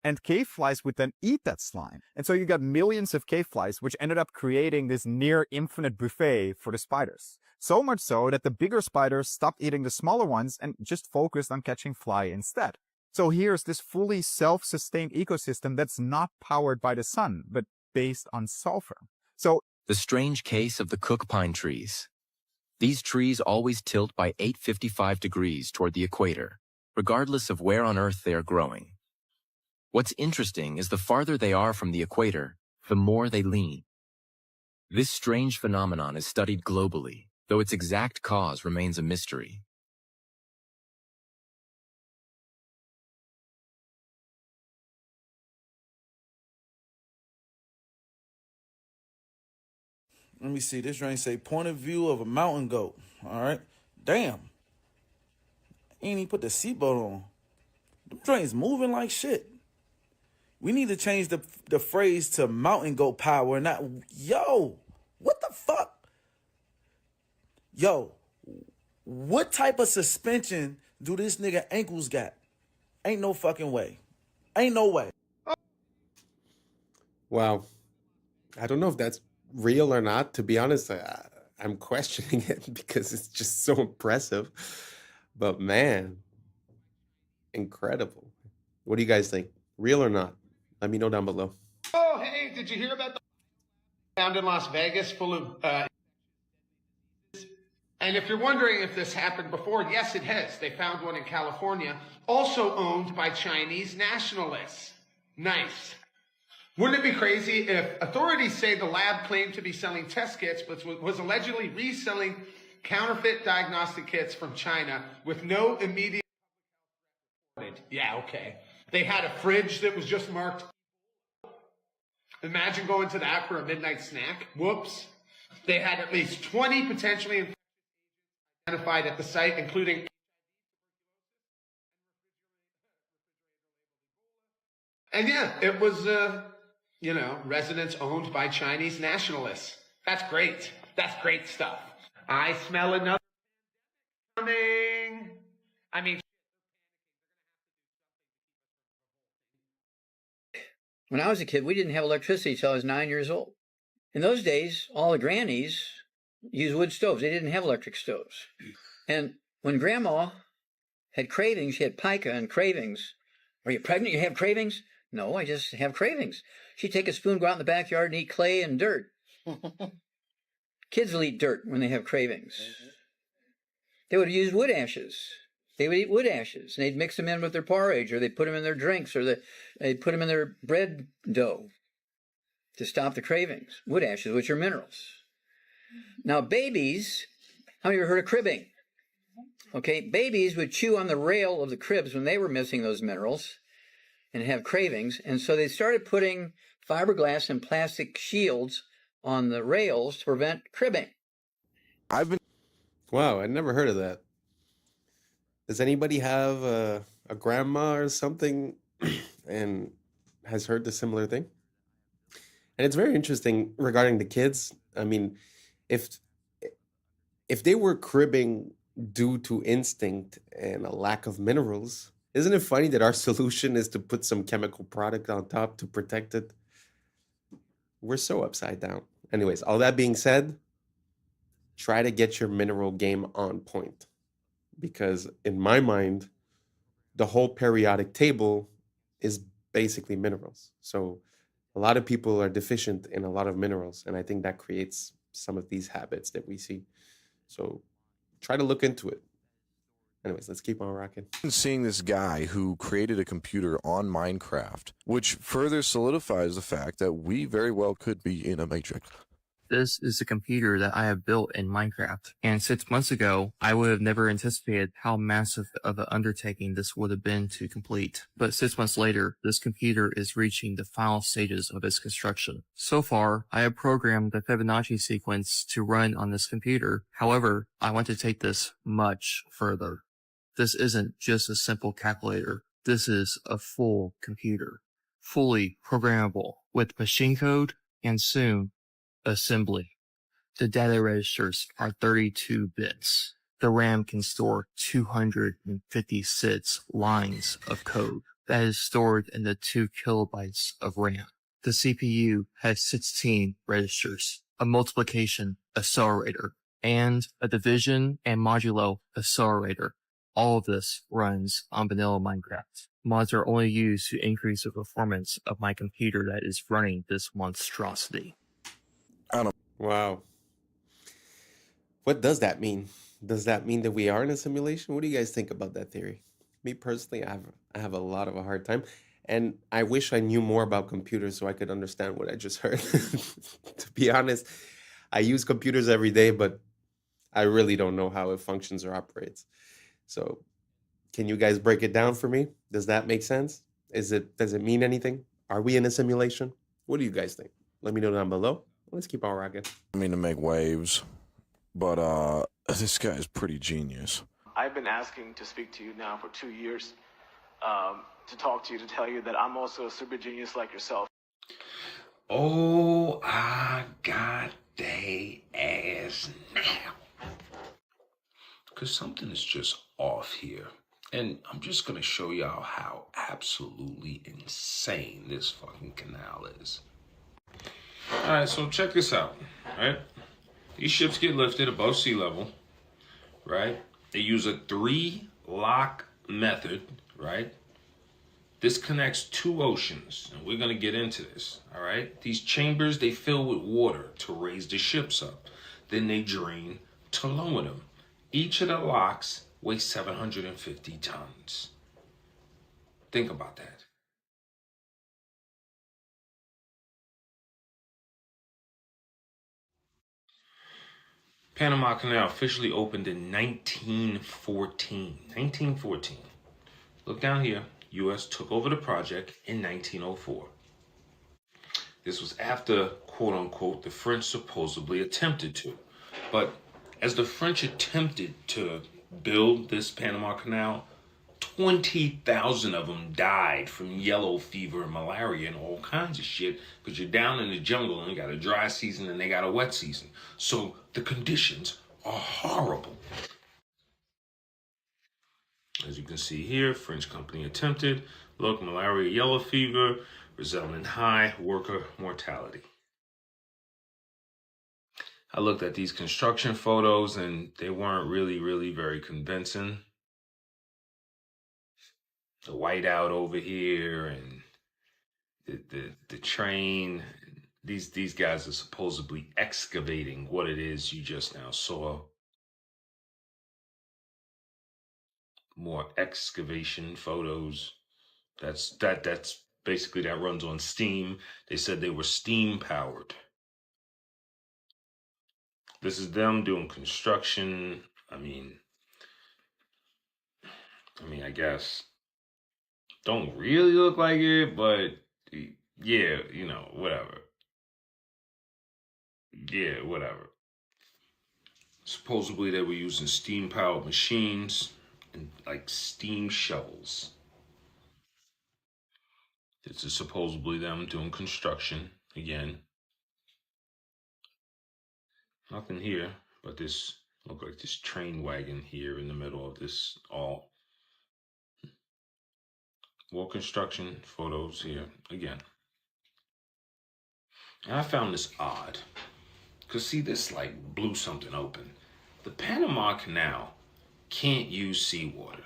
And cave flies would then eat that slime. And so you got millions of cave flies, which ended up creating this near infinite buffet for the spiders. So much so that the bigger spiders stopped eating the smaller ones and just focused on catching fly instead. So here's this fully self-sustained ecosystem that's not powered by the sun, but based on sulfur. So the strange case of the cook pine trees. These trees always tilt by 855 degrees toward the equator, regardless of where on Earth they are growing. What's interesting is the farther they are from the equator, the more they lean. This strange phenomenon is studied globally, though its exact cause remains a mystery. Let me see. This drink say point of view of a mountain goat. All right. Damn. Ain't even put the seatbelt on. Them trains moving like shit. We need to change the phrase to mountain goat power, not yo. What the fuck? Yo, what type of suspension do this nigga ankles got? Ain't no fucking way. Ain't no way. Wow. I don't know if that's real or not. To be honest, I'm questioning it because it's just so impressive. But man, incredible. What do you guys think? Real or not? Let me know down below. Oh, hey, did you hear about the found in Las Vegas full of And if you're wondering if this happened before, yes, it has. They found one in California, also owned by Chinese nationalists. Nice. Wouldn't it be crazy if authorities say the lab claimed to be selling test kits, but was allegedly reselling counterfeit diagnostic kits from China with no immediate... Yeah, okay. They had a fridge that was just marked. Imagine going to that for a midnight snack. Whoops. They had at least 20 potentially infected identified at the site, including... And yeah, it was, residents owned by Chinese nationalists. That's great. That's great stuff. I smell another coming. I mean... When I was a kid, we didn't have electricity till I was 9 years old. In those days, all the grannies used wood stoves. They didn't have electric stoves. And when Grandma had cravings, she had pica and cravings. Are you pregnant? You have cravings? No, I just have cravings. She'd take a spoon, go out in the backyard and eat clay and dirt. Kids will eat dirt when they have cravings. They would use wood ashes. They would eat wood ashes, and they'd mix them in with their porridge, or they'd put them in their drinks, or they'd put them in their bread dough to stop the cravings. Wood ashes, which are minerals. Now, babies, how many of you heard of cribbing? Okay, babies would chew on the rail of the cribs when they were missing those minerals and have cravings, and so they started putting fiberglass and plastic shields on the rails to prevent cribbing. Wow, I'd never heard of that. Does anybody have a grandma or something and has heard the similar thing? And it's very interesting regarding the kids. I mean, if they were cribbing due to instinct and a lack of minerals, isn't it funny that our solution is to put some chemical product on top to protect it? We're so upside down. Anyways, all that being said, try to get your mineral game on point. Because in my mind, the whole periodic table is basically minerals. So a lot of people are deficient in a lot of minerals, and I think that creates some of these habits that we see. So try to look into it. Anyways, let's keep on rocking. Seeing this guy who created a computer on Minecraft, which further solidifies the fact that we very well could be in a matrix. This is a computer that I have built in Minecraft, and 6 months ago, I would have never anticipated how massive of an undertaking this would have been to complete. But 6 months later, this computer is reaching the final stages of its construction. So far, I have programmed the Fibonacci sequence to run on this computer. However, I want to take this much further. This isn't just a simple calculator. This is a full computer, fully programmable with machine code and soon assembly. The data registers are 32 bits. The RAM can store 256 lines of code that is stored in the 2 kilobytes of RAM. The CPU has 16 registers, a multiplication accelerator, and a division and modulo accelerator. All of this runs on vanilla Minecraft. Mods are only used to increase the performance of my computer that is running this monstrosity. Wow. What does that mean? Does that mean that we are in a simulation? What do you guys think about that theory? Me personally, I have a lot of a hard time. And I wish I knew more about computers so I could understand what I just heard. To be honest, I use computers every day, but I really don't know how it functions or operates. So can you guys break it down for me? Does that make sense? Does it mean anything? Are we in a simulation? What do you guys think? Let me know down below. Let's keep on rocking. I mean to make waves, but this guy is pretty genius. I've been asking to speak to you now for 2 years, to talk to you, to tell you that I'm also a super genius like yourself. Oh, I got they ass now. Because something is just off here. And I'm just going to show y'all how absolutely insane this fucking canal is. Alright, so check this out, right? These ships get lifted above sea level, right? They use a 3-lock method, right? This connects 2 oceans, and we're gonna get into this, all right? These chambers, they fill with water to raise the ships up. Then they drain to lower them. Each of the locks weighs 750 tons. Think about that. Panama Canal officially opened in 1914. 1914. Look down here. U.S. took over the project in 1904. This was after, quote unquote, the French supposedly attempted to. But as the French attempted to build this Panama Canal, 20,000 of them died from yellow fever and malaria and all kinds of shit, because you're down in the jungle and you got a dry season and they got a wet season. So the conditions are horrible. As you can see here, French company attempted. Look, malaria, yellow fever, resulting in high worker mortality. I looked at these construction photos and they weren't really very convincing. The whiteout over here and the train. These guys are supposedly excavating what it is you just now saw. More excavation photos. That's basically, that runs on steam. They said they were steam powered. This is them doing construction. I mean, I guess don't really look like it, but yeah, you know, whatever. Yeah, whatever. Supposedly they were using steam powered machines and like steam shovels. This is supposedly them doing construction again. Nothing here, but this look like this train wagon here in the middle of this all. More construction photos here again. And I found this odd, because see, this like blew something open. The Panama Canal can't use seawater.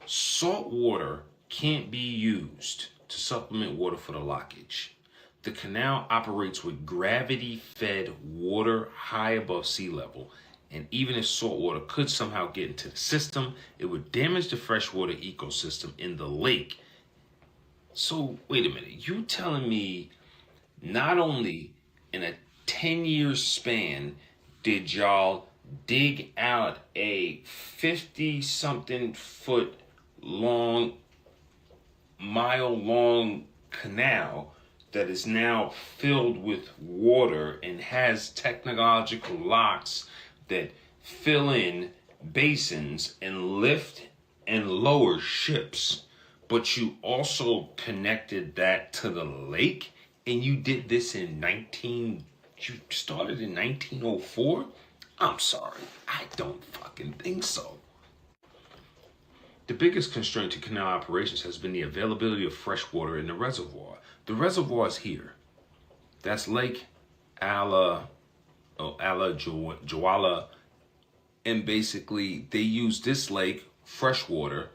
Salt water can't be used to supplement water for the lockage. The canal operates with gravity-fed water high above sea level, and even if salt water could somehow get into the system, it would damage the freshwater ecosystem in the lake. So, wait a minute, you telling me not only in a 10-year span did y'all dig out a 50-something foot long, mile-long canal that is now filled with water and has technological locks that fill in basins and lift and lower ships, but you also connected that to the lake, and you did this in you started in 1904? I'm sorry, I don't fucking think so. The biggest constraint to canal operations has been the availability of fresh water in the reservoir. The reservoir is here. That's Lake Ala Juala. And basically, they use this lake, fresh water,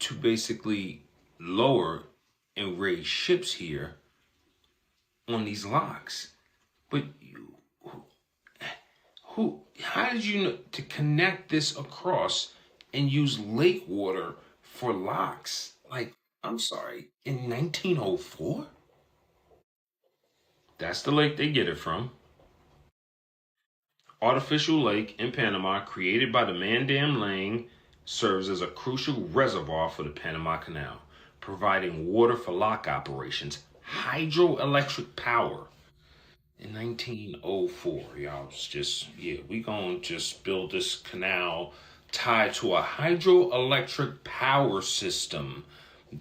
to basically lower and raise ships here on these locks. But how did you know to connect this across and use lake water for locks? Like, I'm sorry, in 1904? That's the lake they get it from. Artificial lake in Panama, created by the Mandam Lang, serves as a crucial reservoir for the Panama Canal, providing water for lock operations, hydroelectric power. In 1904, y'all was just, we gonna just build this canal tied to a hydroelectric power system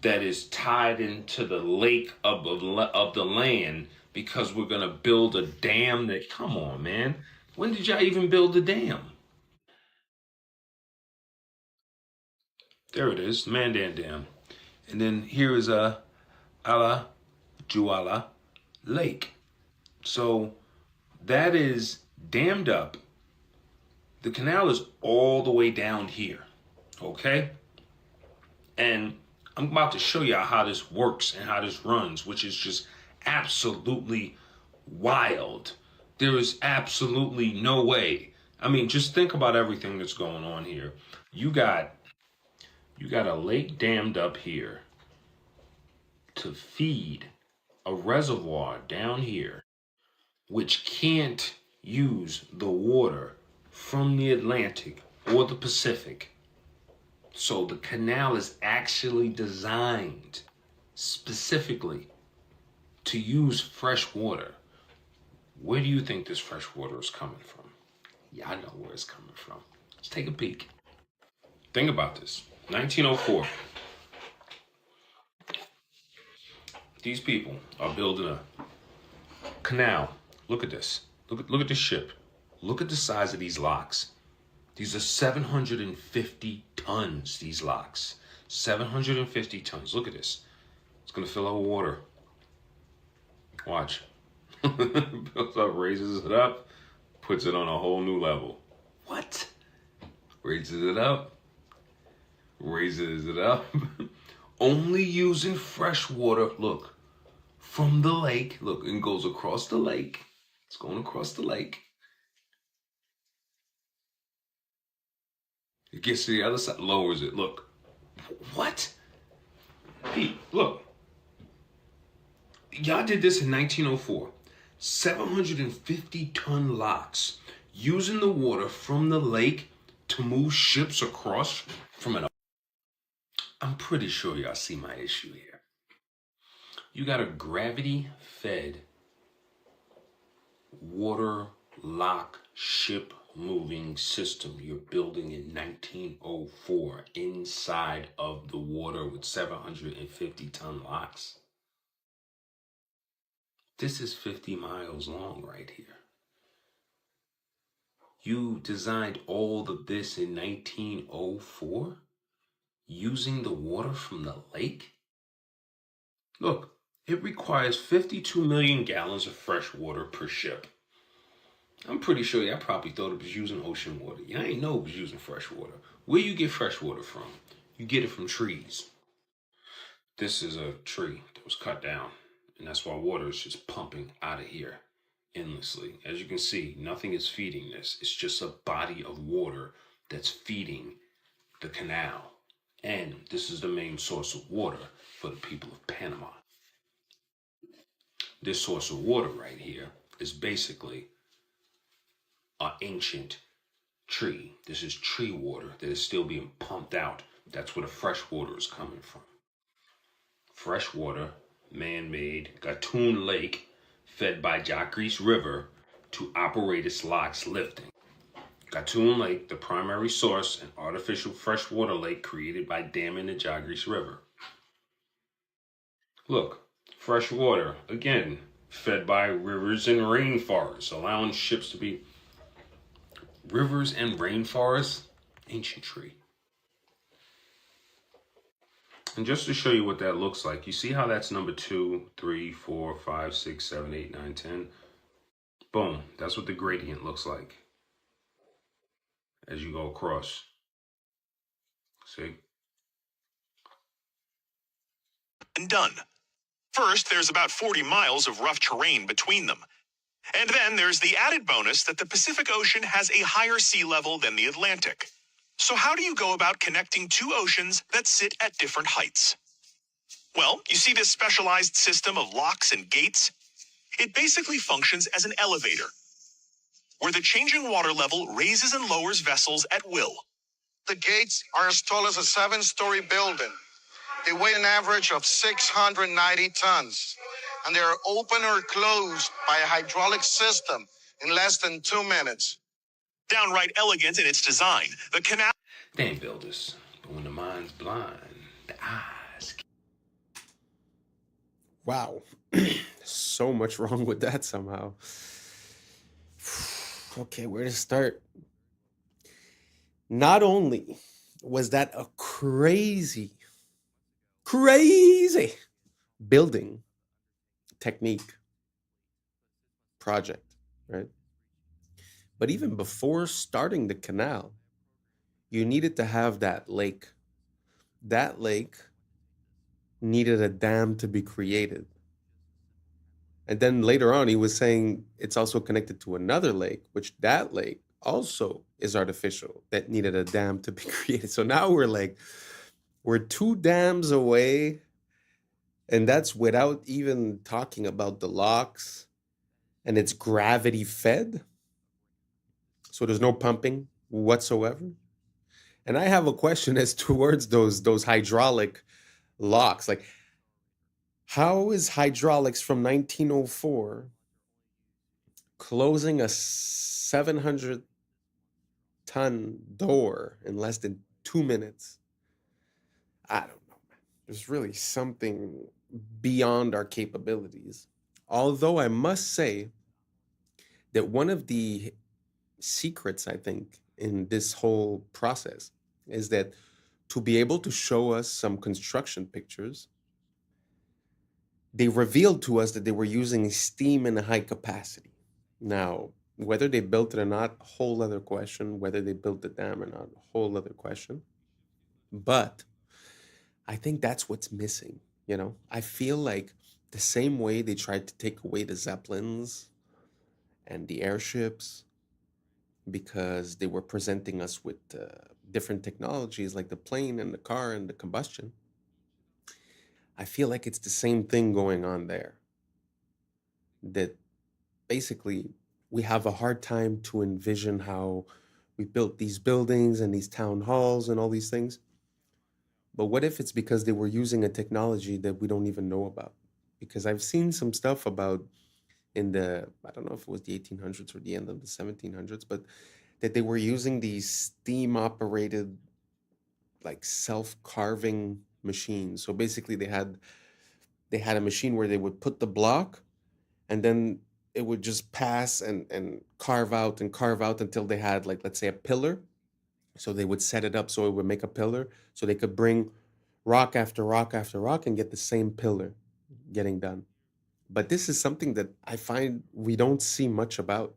that is tied into the lake of the land, because we're gonna build a dam that, come on, man. When did y'all even build the dam? There it is, Mandan Dam. And then here is Ala Juala Lake. So that is dammed up. The canal is all the way down here, okay? And I'm about to show y'all how this works and how this runs, which is just absolutely wild. There is absolutely no way. I mean, just think about everything that's going on here. You got a lake dammed up here to feed a reservoir down here, which can't use the water from the Atlantic or the Pacific. So the canal is actually designed specifically to use fresh water. Where do you think this fresh water is coming from? Yeah, I know where it's coming from. Let's take a peek. Think about this. 1904. These people are building a canal. Look at this. Look at this ship. Look at the size of these locks. These are 750 tons, these locks. 750 tons. Look at this. It's going to fill out with water. Watch. Builds up, raises it up, puts it on a whole new level. What? Raises it up, raises it up. Only using fresh water, look, from the lake. Look, and goes across the lake. It's going across the lake. It gets to the other side, lowers it. Look. What? Pete, look. Y'all did this in 1904. 750-ton locks using the water from the lake to move ships across from an... I'm pretty sure y'all see my issue here. You got a gravity-fed water lock ship moving system you're building in 1904 inside of the water with 750-ton locks. This is 50 miles long right here. You designed all of this in 1904 using the water from the lake? Look, it requires 52 million gallons of fresh water per ship. I'm pretty sure y'all probably thought it was using ocean water. Y'all ain't know it was using fresh water. Where you get fresh water from? You get it from trees. This is a tree that was cut down, and that's why water is just pumping out of here endlessly. As you can see, nothing is feeding this. It's just a body of water that's feeding the canal. And this is the main source of water for the people of Panama. This source of water right here is basically an ancient tree. This is tree water that is still being pumped out. That's where the fresh water is coming from. Fresh water, man-made, Gatun Lake, fed by Jacques River to operate its locks lifting. Gatun Lake, the primary source, an artificial freshwater lake created by damming the Jagris River. Look, fresh water, again, fed by rivers and rainforests, allowing ships to be... Rivers and rainforests, ancient tree. And just to show you what that looks like, you see how that's number 2, 3, 4, 5, 6, 7, 8, 9, 10? Boom, that's what the gradient looks like as you go across. See? And done. First, there's about 40 miles of rough terrain between them. And then there's the added bonus that the Pacific Ocean has a higher sea level than the Atlantic. So how do you go about connecting two oceans that sit at different heights? Well, you see this specialized system of locks and gates? It basically functions as an elevator, where the changing water level raises and lowers vessels at will. The gates are as tall as a 7-story building. They weigh an average of 690 tons, and they are open or closed by a hydraulic system in less than 2 minutes. Downright elegant in its design, the canal... They ain't build this, but when the mind's blind, the eyes... Wow. So much wrong with that somehow. Okay, where to start? Not only was that a crazy building technique project, right? But even before starting the canal, you needed to have that lake. That lake needed a dam to be created. And then later on, he was saying it's also connected to another lake, which that lake also is artificial that needed a dam to be created. So now we're 2 dams away, and that's without even talking about the locks, and it's gravity fed. So there's no pumping whatsoever. And I have a question as towards those hydraulic locks. Like, how is hydraulics from 1904 closing a 700-ton door in less than 2 minutes? I don't know, man. There's really something beyond our capabilities. Although I must say that one of the secrets, I think, in this whole process is that to be able to show us some construction pictures, they revealed to us that they were using steam in a high capacity. Now, whether they built it or not, a whole other question. Whether they built the dam or not, a whole other question. But I think that's what's missing. You know, I feel like the same way they tried to take away the Zeppelins and the airships because they were presenting us with different technologies like the plane and the car and the combustion. I feel like it's the same thing going on there. That basically we have a hard time to envision how we built these buildings and these town halls and all these things. But what if it's because they were using a technology that we don't even know about? Because I've seen some stuff about in the, I don't know if it was the 1800s or the end of the 1700s, but that they were using these steam operated like self-carving machines. So basically they had a machine where they would put the block and then it would just pass and carve out until they had, like, let's say, a pillar. So they would set it up so it would make a pillar, so they could bring rock after rock after rock and get the same pillar getting done. But this is something that I find we don't see much about.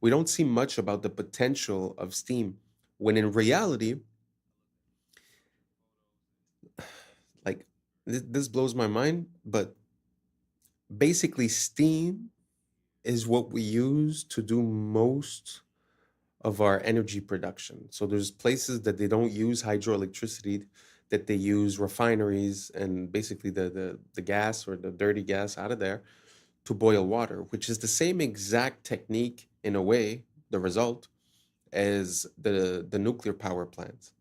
We don't see much about the potential of steam, when in reality, like, this blows my mind, but basically steam is what we use to do most of our energy production. So there's places that they don't use hydroelectricity, that they use refineries and basically the gas or the dirty gas out of there to boil water, which is the same exact technique in a way, the result, as the nuclear power plants.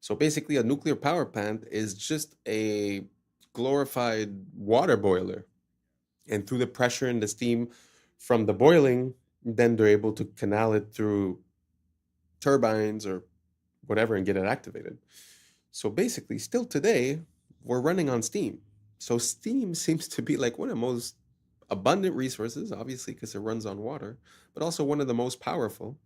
So basically a nuclear power plant is just a glorified water boiler. And through the pressure and the steam from the boiling, then they're able to canal it through turbines or whatever and get it activated. So basically, still today, we're running on steam. So steam seems to be like one of the most abundant resources, obviously, because it runs on water, but also one of the most powerful.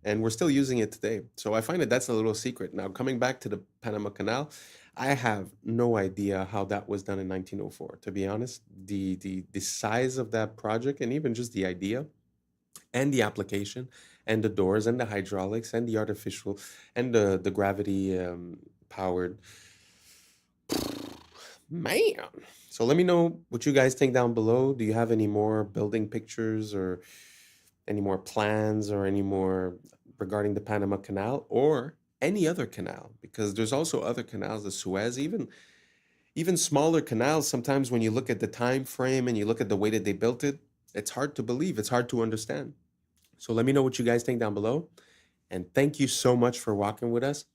And we're still using it today. So I find that that's a little secret. Now, coming back to the Panama Canal, I have no idea how that was done in 1904. To be honest, the size of that project and even just the idea and the application and the doors and the hydraulics and the artificial and the gravity powered, man. So let me know what you guys think down below. Do you have any more building pictures or any more plans or any more regarding the Panama Canal or any other canal? Because there's also other canals, the Suez, even smaller canals. Sometimes when you look at the time frame and you look at the way that they built it, it's hard to believe, it's hard to understand. So let me know what you guys think down below. And thank you so much for walking with us.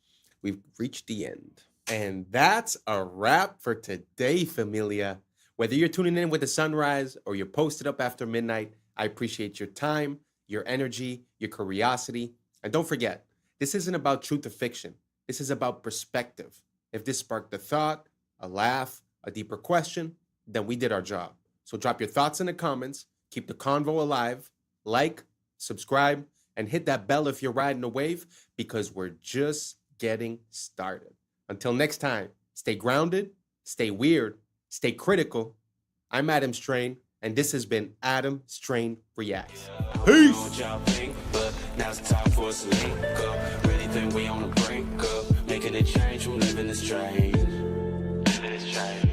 We've reached the end. And that's a wrap for today, familia. Whether you're tuning in with the sunrise or you're posted up after midnight, I appreciate your time, your energy, your curiosity. And don't forget, this isn't about truth or fiction. This is about perspective. If this sparked a thought, a laugh, a deeper question, then we did our job. So drop your thoughts in the comments, keep the convo alive, like, subscribe, and hit that bell if you're riding a wave, because we're just getting started. Until next time, stay grounded, stay weird, stay critical. I'm Adam Strain, and this has been Adam Strain Reacts. Peace! Now's the time for us to link up. Really think we on the brink up. Making a change from living this strange. Living this strange.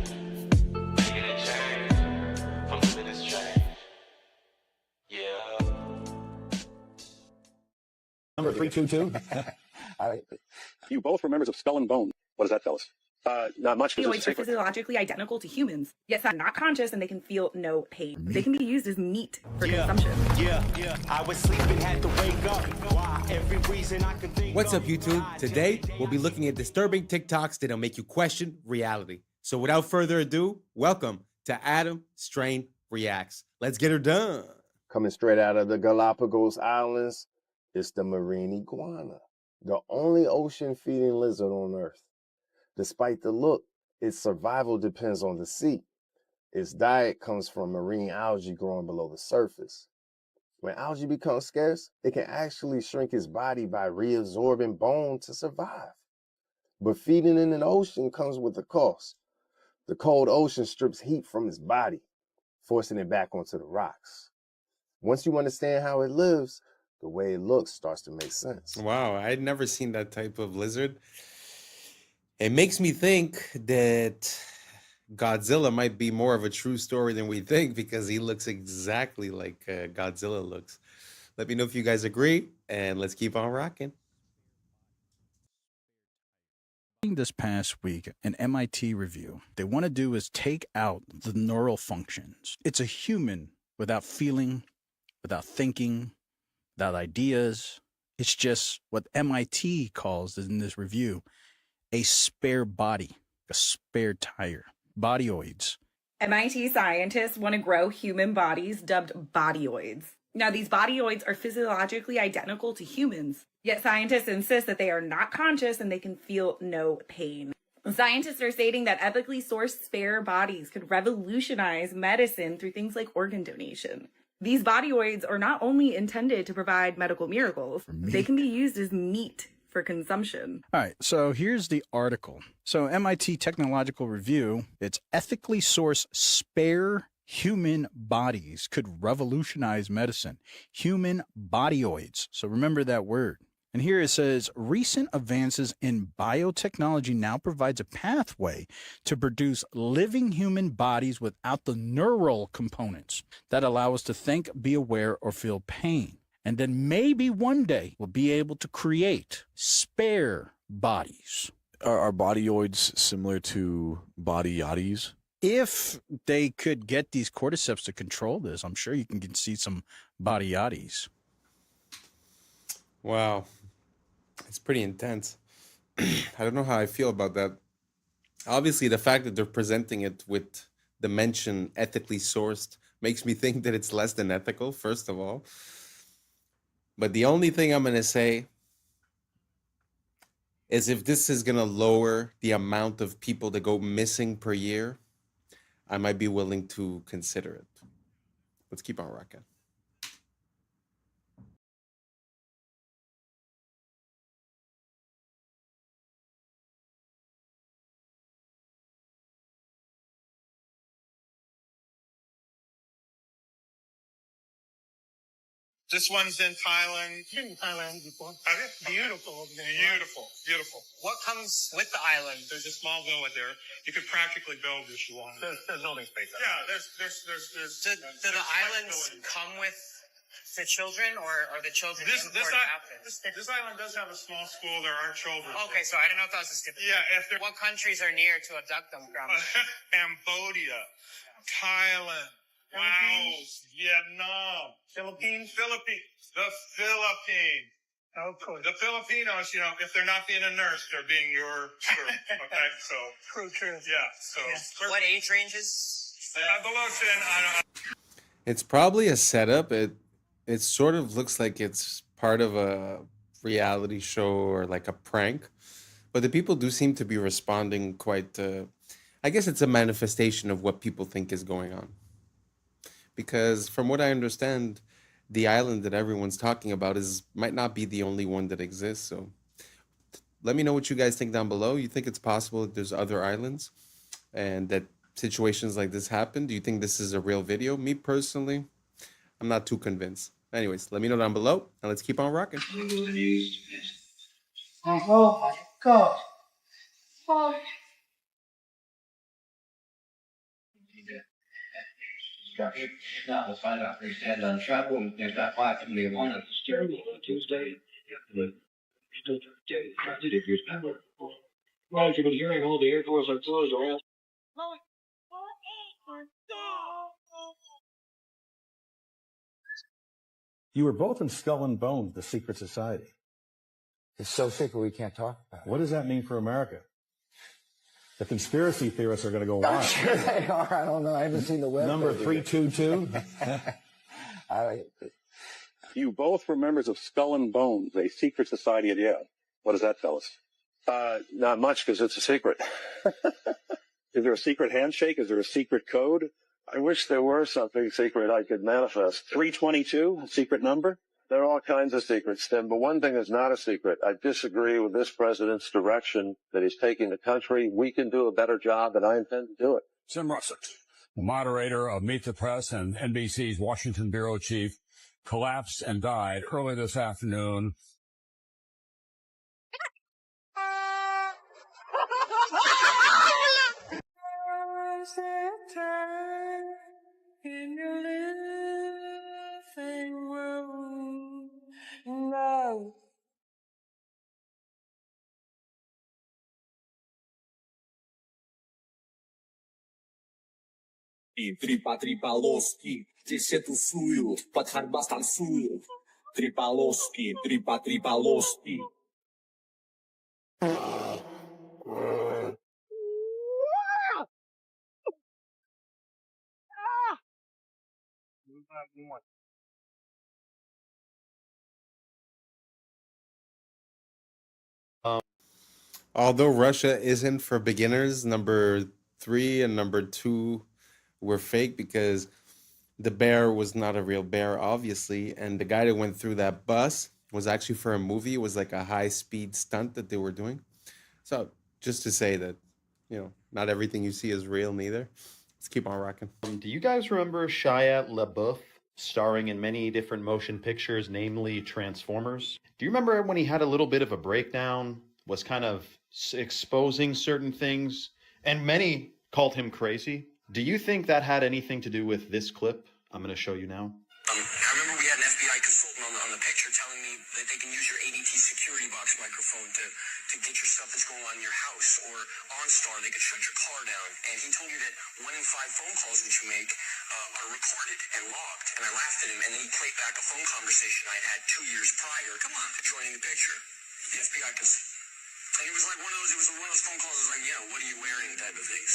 Number 322. You both were members of Skull and Bone. What does that tell us? Not much. Opioids are physiologically identical to humans, yet they're not conscious and they can feel no pain. They can be used as meat for consumption. Yeah. I was sleeping, had to wake up. Why? Every reason I could think. What's up, YouTube? Today, we'll be looking at disturbing TikToks that'll make you question reality. So without further ado, welcome to Adam Strain Reacts. Let's get her done. Coming straight out of the Galapagos Islands, it's the marine iguana, the only ocean-feeding lizard on Earth. Despite the look, its survival depends on the sea. Its diet comes from marine algae growing below the surface. When algae becomes scarce, it can actually shrink its body by reabsorbing bone to survive. But feeding in an ocean comes with a cost. The cold ocean strips heat from its body, forcing it back onto the rocks. Once you understand how it lives, the way it looks starts to make sense. Wow, I'd never seen that type of lizard. It makes me think that Godzilla might be more of a true story than we think because he looks exactly like Godzilla looks. Let me know if you guys agree, and let's keep on rocking. This past week, an MIT review, they want to do is take out the neural functions. It's a human without feeling, without thinking, without ideas. It's just what MIT calls in this review a spare body, a spare tire, bodyoids. MIT scientists want to grow human bodies dubbed bodyoids. Now, these bodyoids are physiologically identical to humans, yet scientists insist that they are not conscious and they can feel no pain. Scientists are stating that ethically sourced spare bodies could revolutionize medicine through things like organ donation. These bodyoids are not only intended to provide medical miracles, they can be used as meat for consumption. All right, so here's the article. So MIT Technological Review, it's ethically sourced spare human bodies could revolutionize medicine. Human bodyoids. So remember that word. And here it says, recent advances in biotechnology now provides a pathway to produce living human bodies without the neural components that allow us to think, be aware, or feel pain. And then maybe one day we'll be able to create spare bodies. Are bodyoids similar to body yachties? If they could get these cordyceps to control this, I'm sure you can see some body yachties. Wow. It's pretty intense. I don't know how I feel about that. Obviously, the fact that they're presenting it with the mention ethically sourced makes me think that it's less than ethical, first of all. But the only thing I'm going to say is if this is going to lower the amount of people that go missing per year, I might be willing to consider it. Let's keep on rocking. This one's in Thailand. Been in Thailand before. Have you? Beautiful over there. Beautiful, beautiful. What comes with the island? There's a small villa there. You could practically build if you want. There's building space. Yeah, there's. Do the islands come with the children, or are the children imported outfits? This island does have a small school. There are children. Okay, so I didn't know if that was a stipulation. Yeah, what countries are near to abduct them from? Cambodia, Thailand. Laos, Vietnam, Philippines, the Philippines. Oh, cool. The Filipinos, you know, if they're not being a nurse, they're being your crew. Okay, so true. Yeah. So what age ranges? Below 10. I don't. It's probably a setup. It sort of looks like it's part of a reality show or like a prank, but the people do seem to be responding quite. I guess it's a manifestation of what people think is going on. Because from what I understand, the island that everyone's talking about might not be the only one that exists. So let me know what you guys think down below. You think it's possible that there's other islands and that situations like this happen? Do you think this is a real video? Me personally, I'm not too convinced. Anyways, let me know down below and let's keep on rocking. Oh my God. Oh. Now, let's find out if they stand on travel. There's that 5 from the one on Tuesday. Well, you've been hearing all the air doors are closed around. You were both in Skull and Bones, the secret society. It's so secret we can't talk about it. What does that mean for America? The conspiracy theorists are going to go wild. I'm sure they are. I don't know. I haven't seen the web. Number 322. You both were members of Skull and Bones, a secret society at Yale. What does that tell us? Not much, because it's a secret. Is there a secret handshake? Is there a secret code? I wish there were something secret I could manifest. 322, a secret number? There are all kinds of secrets, Tim, but one thing is not a secret. I disagree with this president's direction that he's taking the country. We can do a better job, and I intend to do it. Tim Russett, the moderator of Meet the Press and NBC's Washington bureau chief, collapsed and died early this afternoon. In your living room, no. Трипа-трипа-лоски, десяту сую, под бастан сую. Трипа-лоски, трипа-трипа-лоски. Although Russia isn't for beginners, number 3 and number 2 were fake because the bear was not a real bear, obviously. And the guy that went through that bus was actually for a movie. It was like a high-speed stunt that they were doing. So just to say that, not everything you see is real neither. Let's keep on rocking. Do you guys remember Shia LaBeouf starring in many different motion pictures, namely Transformers? Do you remember when he had a little bit of a breakdown, was kind of exposing certain things, and many called him crazy? Do you think that had anything to do with this clip I'm going to show you now? I remember we had an FBI consultant on the picture telling me that they can use your ADT security box microphone to get your stuff that's going on in your house, or OnStar, they could shut your car down. And he told me that 1 in 5 phone calls that you make are recorded and logged. And I laughed at him, and then he played back a phone conversation I had 2 years prior. Come on, joining the picture. The FBI consultant. And it was like one of those phone calls that was like, yeah, what are you wearing type of things.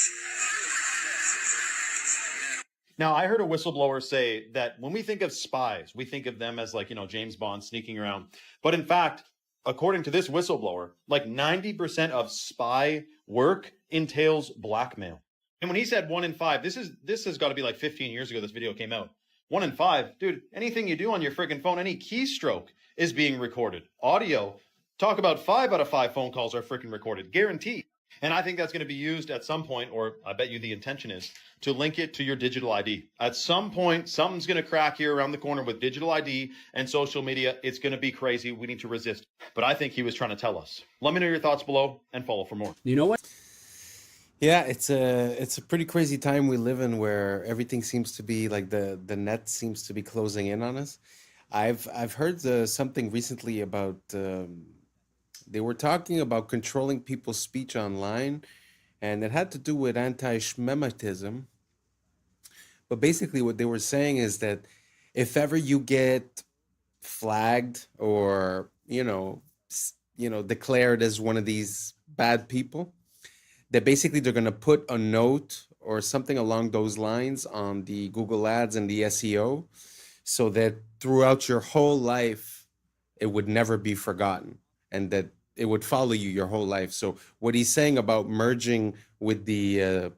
Now, I heard a whistleblower say that when we think of spies, we think of them as like, James Bond sneaking around. But in fact, according to this whistleblower, like 90% of spy work entails blackmail. And when he said 1 in 5, this has got to be like 15 years ago this video came out. 1 in 5, dude, anything you do on your freaking phone, any keystroke is being recorded. Audio, talk about 5 out of 5 phone calls are freaking recorded, guaranteed. And I think that's going to be used at some point, or I bet you the intention is, to link it to your digital ID. At some point, something's going to crack here around the corner with digital ID and social media. It's going to be crazy. We need to resist. But I think he was trying to tell us. Let me know your thoughts below and follow for more. You know what? Yeah, it's a pretty crazy time we live in where everything seems to be like the net seems to be closing in on us. I've heard something recently about they were talking about controlling people's speech online, and it had to do with anti-Shemitism. But basically what they were saying is that if ever you get flagged or, declared as one of these bad people, that basically they're going to put a note or something along those lines on the Google Ads and the SEO so that throughout your whole life, it would never be forgotten and that it would follow you your whole life. So what he's saying about merging with the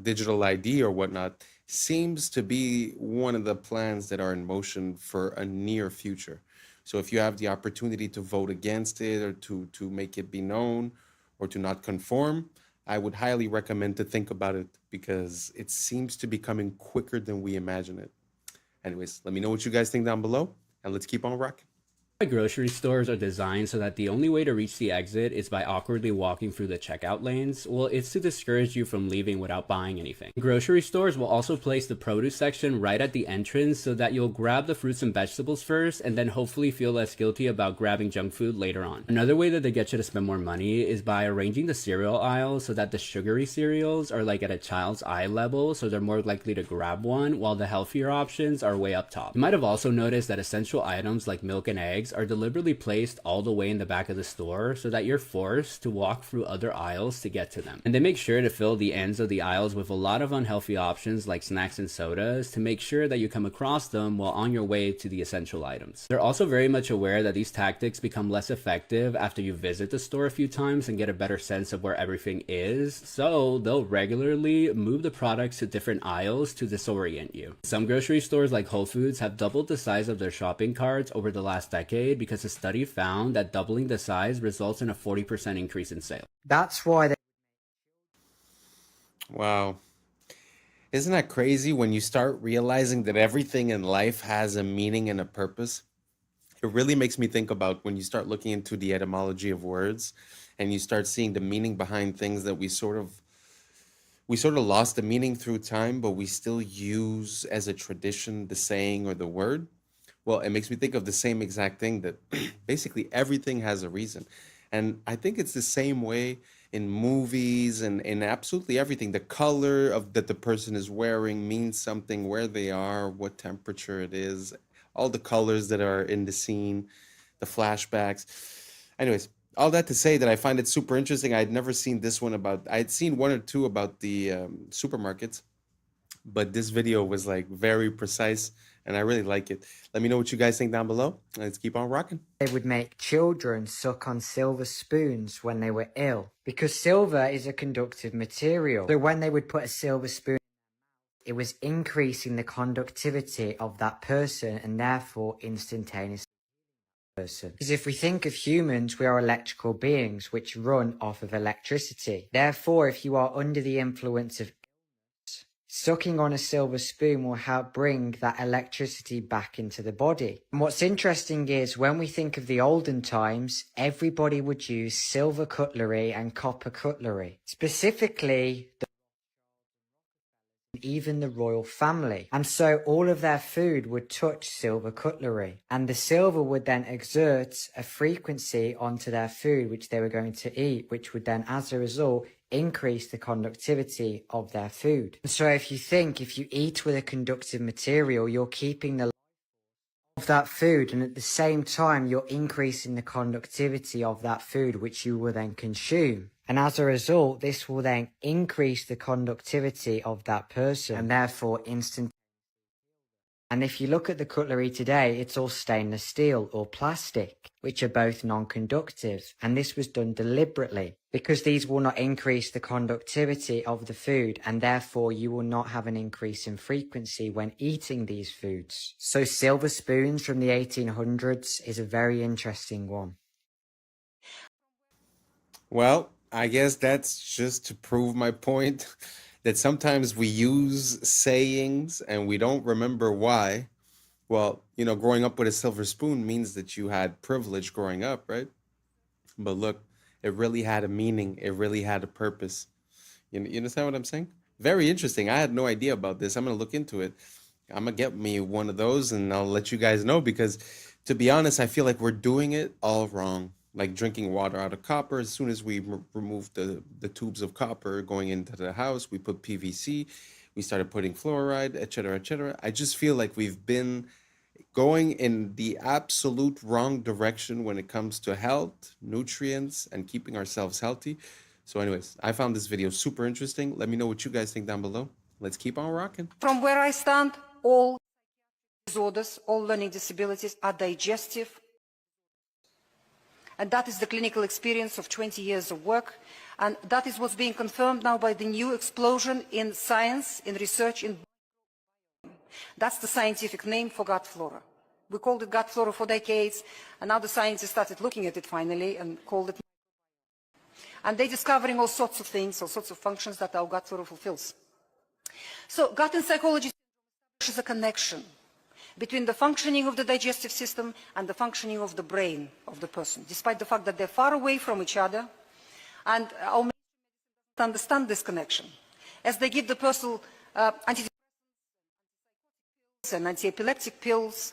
digital ID or whatnot seems to be one of the plans that are in motion for a near future. So if you have the opportunity to vote against it or to make it be known or to not conform, I would highly recommend to think about it because it seems to be coming quicker than we imagine it. Anyways, let me know what you guys think down below and let's keep on rocking. Grocery stores are designed so that the only way to reach the exit is by awkwardly walking through the checkout lanes. Well, it's to discourage you from leaving without buying anything. Grocery stores will also place the produce section right at the entrance so that you'll grab the fruits and vegetables first and then hopefully feel less guilty about grabbing junk food later on. Another way that they get you to spend more money is by arranging the cereal aisles so that the sugary cereals are like at a child's eye level, so they're more likely to grab one, while the healthier options are way up top. You might have also noticed that essential items like milk and eggs are deliberately placed all the way in the back of the store so that you're forced to walk through other aisles to get to them. And they make sure to fill the ends of the aisles with a lot of unhealthy options like snacks and sodas to make sure that you come across them while on your way to the essential items. They're also very much aware that these tactics become less effective after you visit the store a few times and get a better sense of where everything is, so they'll regularly move the products to different aisles to disorient you. Some grocery stores like Whole Foods have doubled the size of their shopping carts over the last decade because a study found that doubling the size results in a 40% increase in sales. That's why they... Wow. Isn't that crazy when you start realizing that everything in life has a meaning and a purpose? It really makes me think about when you start looking into the etymology of words and you start seeing the meaning behind things that we sort of lost the meaning through time, but we still use as a tradition the saying or the word. Well, it makes me think of the same exact thing, that basically everything has a reason. And I think it's the same way in movies and in absolutely everything. The color of that the person is wearing means something, where they are, what temperature it is, all the colors that are in the scene, the flashbacks. Anyways, all that to say that I find it super interesting. I'd never seen this one about, I'd seen one or two about the supermarkets, but this video was like very precise and I really like it. Let me know what you guys think down below. Let's keep on rocking. They would make children suck on silver spoons when they were ill, because silver is a conductive material. So when they would put a silver spoon, it was increasing the conductivity of that person and therefore instantaneously person. Because if we think of humans, we are electrical beings which run off of electricity. Therefore, if you are under the influence of sucking on a silver spoon will help bring that electricity back into the body. And what's interesting is when we think of the olden times, everybody would use silver cutlery and copper cutlery. Specifically, even the royal family. And so all of their food would touch silver cutlery. And the silver would then exert a frequency onto their food which they were going to eat, which would then, as a result, increase the conductivity of their food. So if you eat with a conductive material, you're keeping the life of that food, and at the same time you're increasing the conductivity of that food which you will then consume. And as a result, this will then increase the conductivity of that person and therefore instant. And if you look at the cutlery today, it's all stainless steel or plastic, which are both non-conductive. And this was done deliberately because these will not increase the conductivity of the food, and therefore you will not have an increase in frequency when eating these foods. So silver spoons from the 1800s is a very interesting one. Well, I guess that's just to prove my point that sometimes we use sayings and we don't remember why. Well, growing up with a silver spoon means that you had privilege growing up, right? But look, it really had a meaning. It really had a purpose. You understand what I'm saying? Very interesting. I had no idea about this. I'm going to look into it. I'm going to get me one of those and I'll let you guys know, because to be honest, I feel like we're doing it all wrong. Like drinking water out of copper. As soon as we removed the tubes of copper going into the house, we put PVC, we started putting fluoride, etc., etc. I just feel like we've been going in the absolute wrong direction when it comes to health, nutrients, and keeping ourselves healthy. So anyways, I found this video super interesting. Let me know what you guys think down below. Let's keep on rocking. From where I stand, all disorders, all learning disabilities are digestive. And that is the clinical experience of 20 years of work. And that is what's being confirmed now by the new explosion in science, in research. That's the scientific name for gut flora. We called it gut flora for decades, and now the scientists started looking at it finally and called it. And they're discovering all sorts of things, all sorts of functions that our gut flora fulfills. So gut and psychology is a connection. between the functioning of the digestive system and the functioning of the brain of the person, despite the fact that they're far away from each other. And our medicine doesn't understand this connection. As they give the person antidepressants and anti-epileptic pills,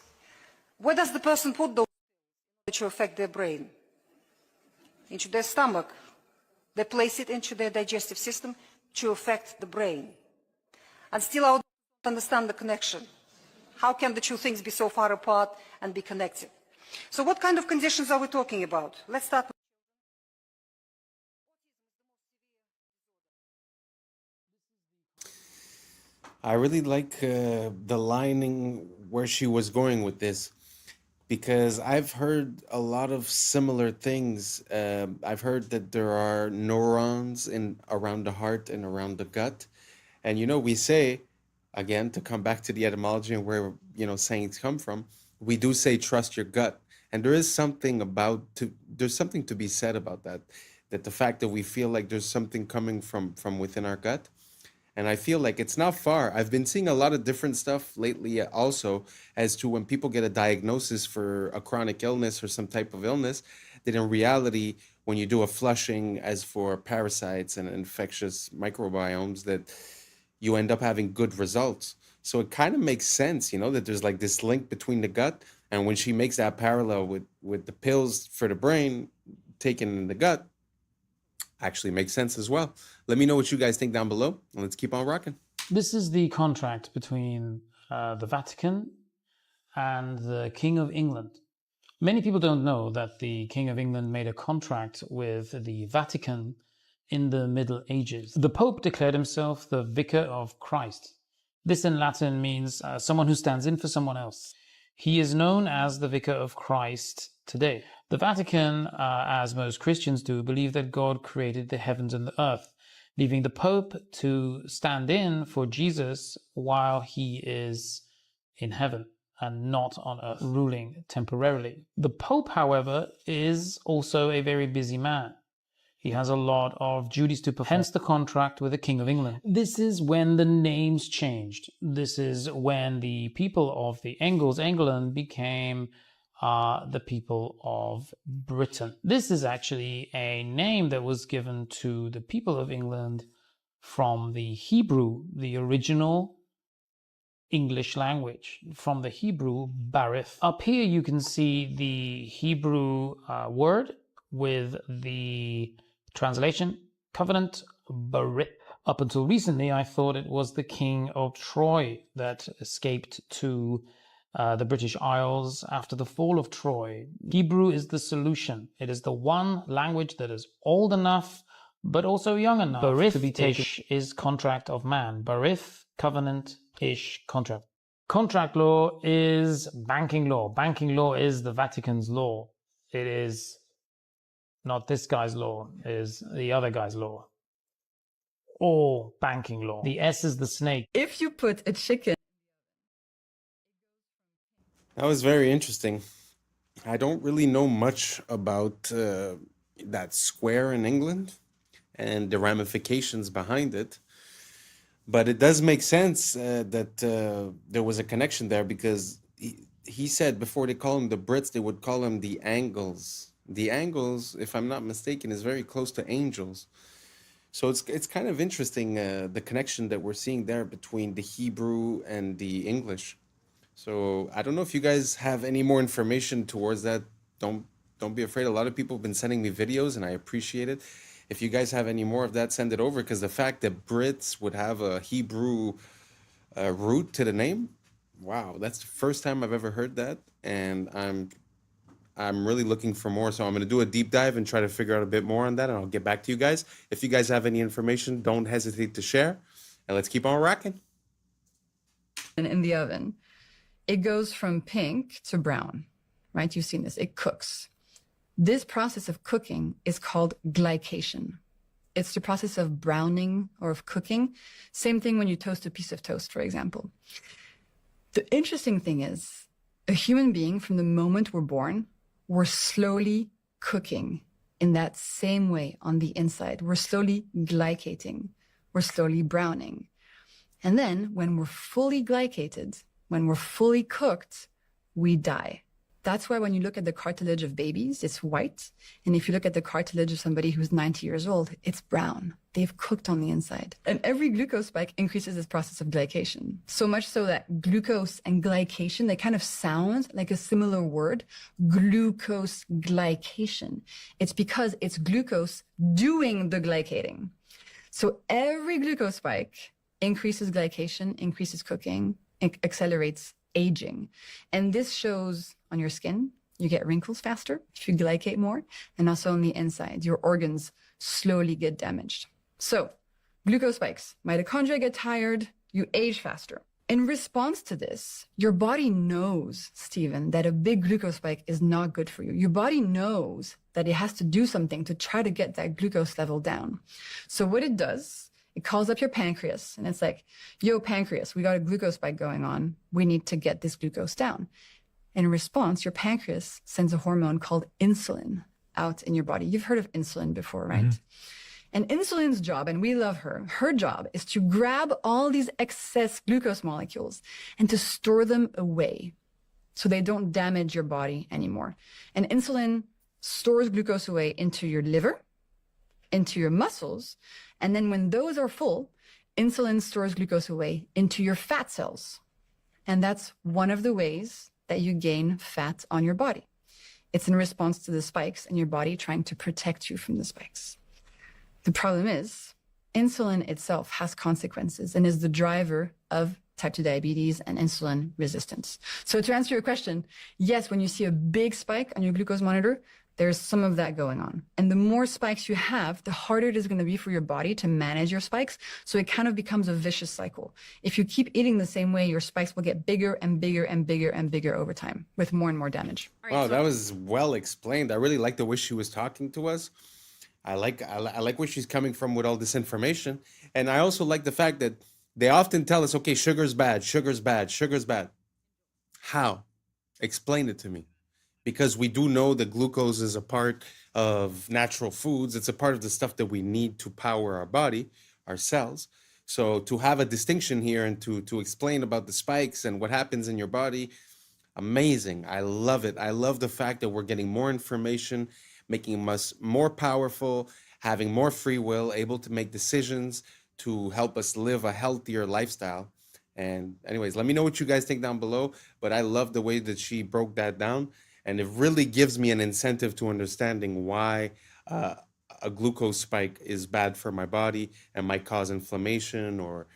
where does the person put those pills to affect their brain? Into their stomach. They place it into their digestive system to affect the brain. And still I don't understand the connection. How can the two things be so far apart and be connected? So what kind of conditions are we talking about? Let's start with I really like the lining where she was going with this, because I've heard a lot of similar things. I've heard that there are neurons around the heart and around the gut. And, we say, again, to come back to the etymology and where, sayings come from, we do say, trust your gut. And there is something there's something to be said about that the fact that we feel like there's something coming from within our gut. And I feel like it's not far. I've been seeing a lot of different stuff lately also as to when people get a diagnosis for a chronic illness or some type of illness, that in reality, when you do a flushing as for parasites and infectious microbiomes, that you end up having good results. So it kind of makes sense, that there's like this link between the gut. And when she makes that parallel with the pills for the brain taken in the gut, actually makes sense as well. Let me know what you guys think down below, and let's keep on rocking. This is the contract between the Vatican and the King of England. Many people don't know that the King of England made a contract with the Vatican in the Middle Ages. The Pope declared himself the Vicar of Christ. This in Latin means someone who stands in for someone else. He is known as the Vicar of Christ today. The Vatican, as most Christians do, believe that God created the heavens and the earth, leaving the Pope to stand in for Jesus while he is in heaven and not on earth, ruling temporarily. The Pope, however, is also a very busy man. He has a lot of duties to perform, hence the contract with the King of England. This is when the names changed. This is when the people of the Angles, England, became the people of Britain. This is actually a name that was given to the people of England from the Hebrew, the original English language, from the Hebrew barith. Up here you can see the Hebrew word with the translation, covenant, barith. Up until recently, I thought it was the King of Troy that escaped to the British Isles after the fall of Troy. Hebrew is the solution. It is the one language that is old enough, but also young enough to be taken. Ish is contract of man. Barith, covenant, ish, contract. Contract law is banking law. Banking law is the Vatican's law. It is not this guy's law, it is the other guy's law. Or banking law. The S is the snake. If you put a chicken. That was very interesting. I don't really know much about that square in England and the ramifications behind it. But it does make sense that there was a connection there, because he said before they call them the Brits, they would call them the Angles. The Angles, if I'm not mistaken, is very close to angels. So it's kind of interesting, the connection that we're seeing there between the Hebrew and the English. So I don't know if you guys have any more information towards that. Don't be afraid. A lot of people have been sending me videos, and I appreciate it. If you guys have any more of that, send it over, because the fact that Brits would have a Hebrew root to the name, wow, that's the first time I've ever heard that, and I'm really looking for more. So I'm going to do a deep dive and try to figure out a bit more on that, and I'll get back to you guys. If you guys have any information, don't hesitate to share, and let's keep on rocking. In the oven, it goes from pink to brown, right? You've seen this. It cooks. This process of cooking is called glycation. It's the process of browning or of cooking. Same thing when you toast a piece of toast, for example. The interesting thing is, a human being, from the moment we're born, we're slowly cooking in that same way on the inside. We're slowly glycating. We're slowly browning. And then when we're fully glycated, when we're fully cooked, we die. That's why when you look at the cartilage of babies, it's white. And if you look at the cartilage of somebody who's 90 years old, it's brown. They've cooked on the inside. And every glucose spike increases this process of glycation. So much so that glucose and glycation, they kind of sound like a similar word, glucose glycation. It's because it's glucose doing the glycating. So every glucose spike increases glycation, increases cooking, accelerates aging. And this shows on your skin. You get wrinkles faster if you glycate more, and also on the inside, your organs slowly get damaged. So glucose spikes, mitochondria get tired, you age faster. In response to this, your body knows, Stephen, that a big glucose spike is not good for you. Your body knows that it has to do something to try to get that glucose level down. So what it does, it calls up your pancreas, and it's like, yo, pancreas, we got a glucose spike going on. We need to get this glucose down. In response, your pancreas sends a hormone called insulin out in your body. You've heard of insulin before, right? Mm-hmm. And insulin's job, and we love her job is to grab all these excess glucose molecules and to store them away so they don't damage your body anymore. And insulin stores glucose away into your liver, into your muscles, and then when those are full, insulin stores glucose away into your fat cells. And that's one of the ways that you gain fat on your body. It's in response to the spikes and your body trying to protect you from the spikes. The problem is, insulin itself has consequences and is the driver of type 2 diabetes and insulin resistance. So to answer your question, yes, when you see a big spike on your glucose monitor, there's some of that going on. And the more spikes you have, the harder it is going to be for your body to manage your spikes. So it kind of becomes a vicious cycle. If you keep eating the same way, your spikes will get bigger and bigger and bigger and bigger over time with more and more damage. Wow, that was well explained. I really like the way she was talking to us. I like where she's coming from with all this information. And I also like the fact that they often tell us, okay, sugar's bad, sugar's bad, sugar's bad. How? Explain it to me. Because we do know that glucose is a part of natural foods. It's a part of the stuff that we need to power our body, our cells. So to have a distinction here and to explain about the spikes and what happens in your body, amazing. I love it. I love the fact that we're getting more information, making us more powerful, having more free will, able to make decisions to help us live a healthier lifestyle. And anyways, let me know what you guys think down below. But I love the way that she broke that down. And it really gives me an incentive to understanding why a glucose spike is bad for my body and might cause inflammation or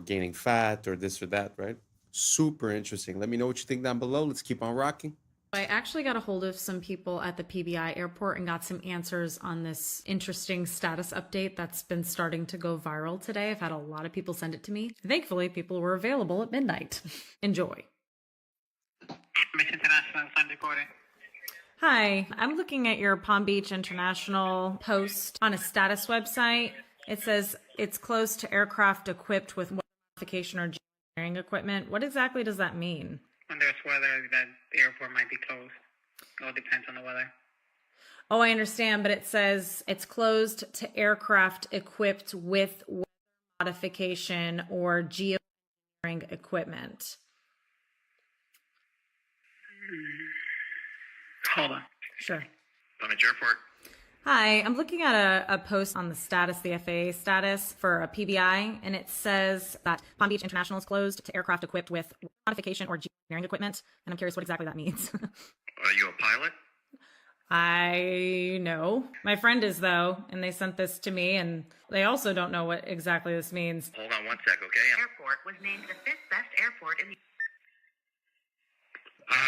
gaining fat or this or that, right? Super interesting. Let me know what you think down below. Let's keep on rocking. I actually got a hold of some people at the PBI airport and got some answers on this interesting status update that's been starting to go viral today. I've had a lot of people send it to me. Thankfully, people were available at midnight. Enjoy. Hi, I'm looking at your Palm Beach International post on a status website. It says it's closed to aircraft equipped with modification or geoengineering equipment. What exactly does that mean? When there's weather, that the airport might be closed. It all depends on the weather. Oh, I understand, but it says it's closed to aircraft equipped with weather modification or geoengineering equipment. Hold on. Sure. Palm Beach Airport. Hi, I'm looking at a post on the status, the FAA status for a PBI, and it says that Palm Beach International is closed to aircraft equipped with modification or geoengineering equipment, and I'm curious what exactly that means. Are you a pilot? I know. My friend is, though, and they sent this to me, and they also don't know what exactly this means. Hold on one sec, okay? Airport was named the 5th best airport in the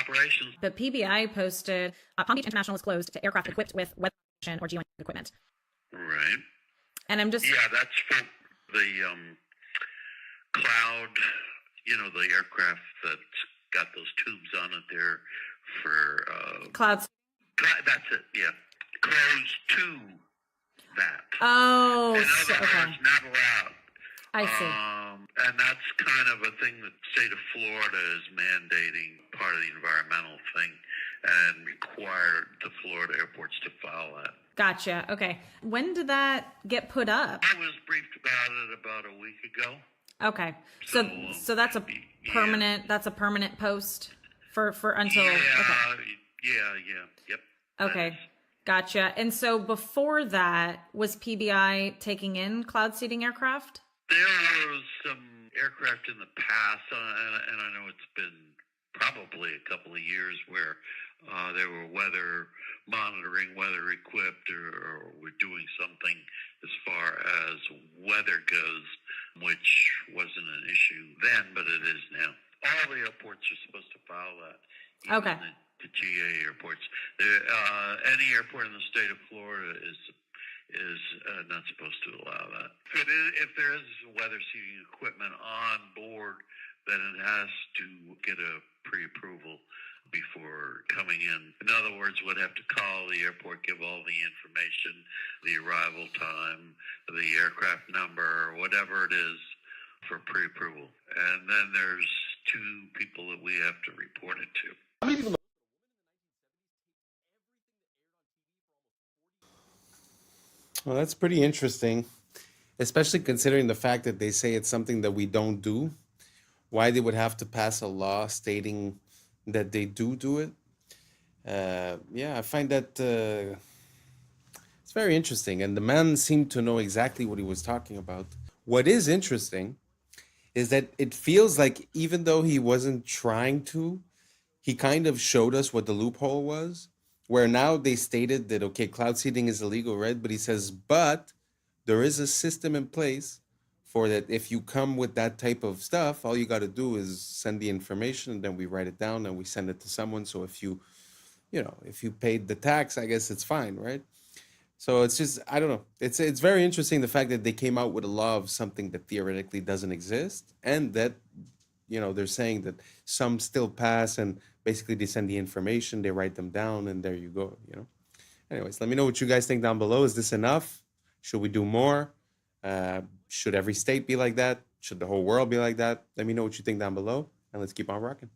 operations. The PBI posted, Palm Beach International is closed to aircraft equipped with weather or geoengineering equipment. Right. And I'm just... Yeah, that's for the cloud, the aircraft that's got those tubes on it there for... Clouds. That's it, yeah. Closed to that. Oh, in other okay. words, never out. I see. And that's kind of a thing that the state of Florida is mandating, part of the environmental thing, and required the Florida airports to follow that. Gotcha. Okay. When did that get put up? I was briefed about it about a week ago. Okay. So that's a permanent. That's a permanent post for until. Yeah, Okay. Yep. Okay. Gotcha. And so before that, was PBI taking in cloud seeding aircraft? There was some aircraft in the past, and I know it's been probably a couple of years where they were weather monitoring, weather equipped, or were doing something as far as weather goes, which wasn't an issue then, but it is now. All the airports are supposed to follow that. Okay. The GA airports. Any airport in the state of Florida is not supposed to allow that. If there is weather seeding equipment on board, then it has to get a pre-approval before coming in. In other words, would have to call the airport, give all the information, the arrival time, the aircraft number, whatever it is, for pre-approval. And then there's two people that we have to report it to. Well, that's pretty interesting, especially considering the fact that they say it's something that we don't do. Why they would have to pass a law stating that they do it. Yeah, I find that it's very interesting. And the man seemed to know exactly what he was talking about. What is interesting is that it feels like even though he wasn't trying to, he kind of showed us what the loophole was, where now they stated that, okay, cloud seeding is illegal, right? But he says, but there is a system in place for that. If you come with that type of stuff, all you got to do is send the information, and then we write it down and we send it to someone. So if you paid the tax, I guess it's fine, right? So it's just, I don't know. It's very interesting, the fact that they came out with a law of something that theoretically doesn't exist, and that, they're saying that some still pass, and basically they send the information, they write them down, and there you go, Anyways, let me know what you guys think down below. Is this enough? Should we do more? Should every state be like that? Should the whole world be like that? Let me know what you think down below, and let's keep on rocking.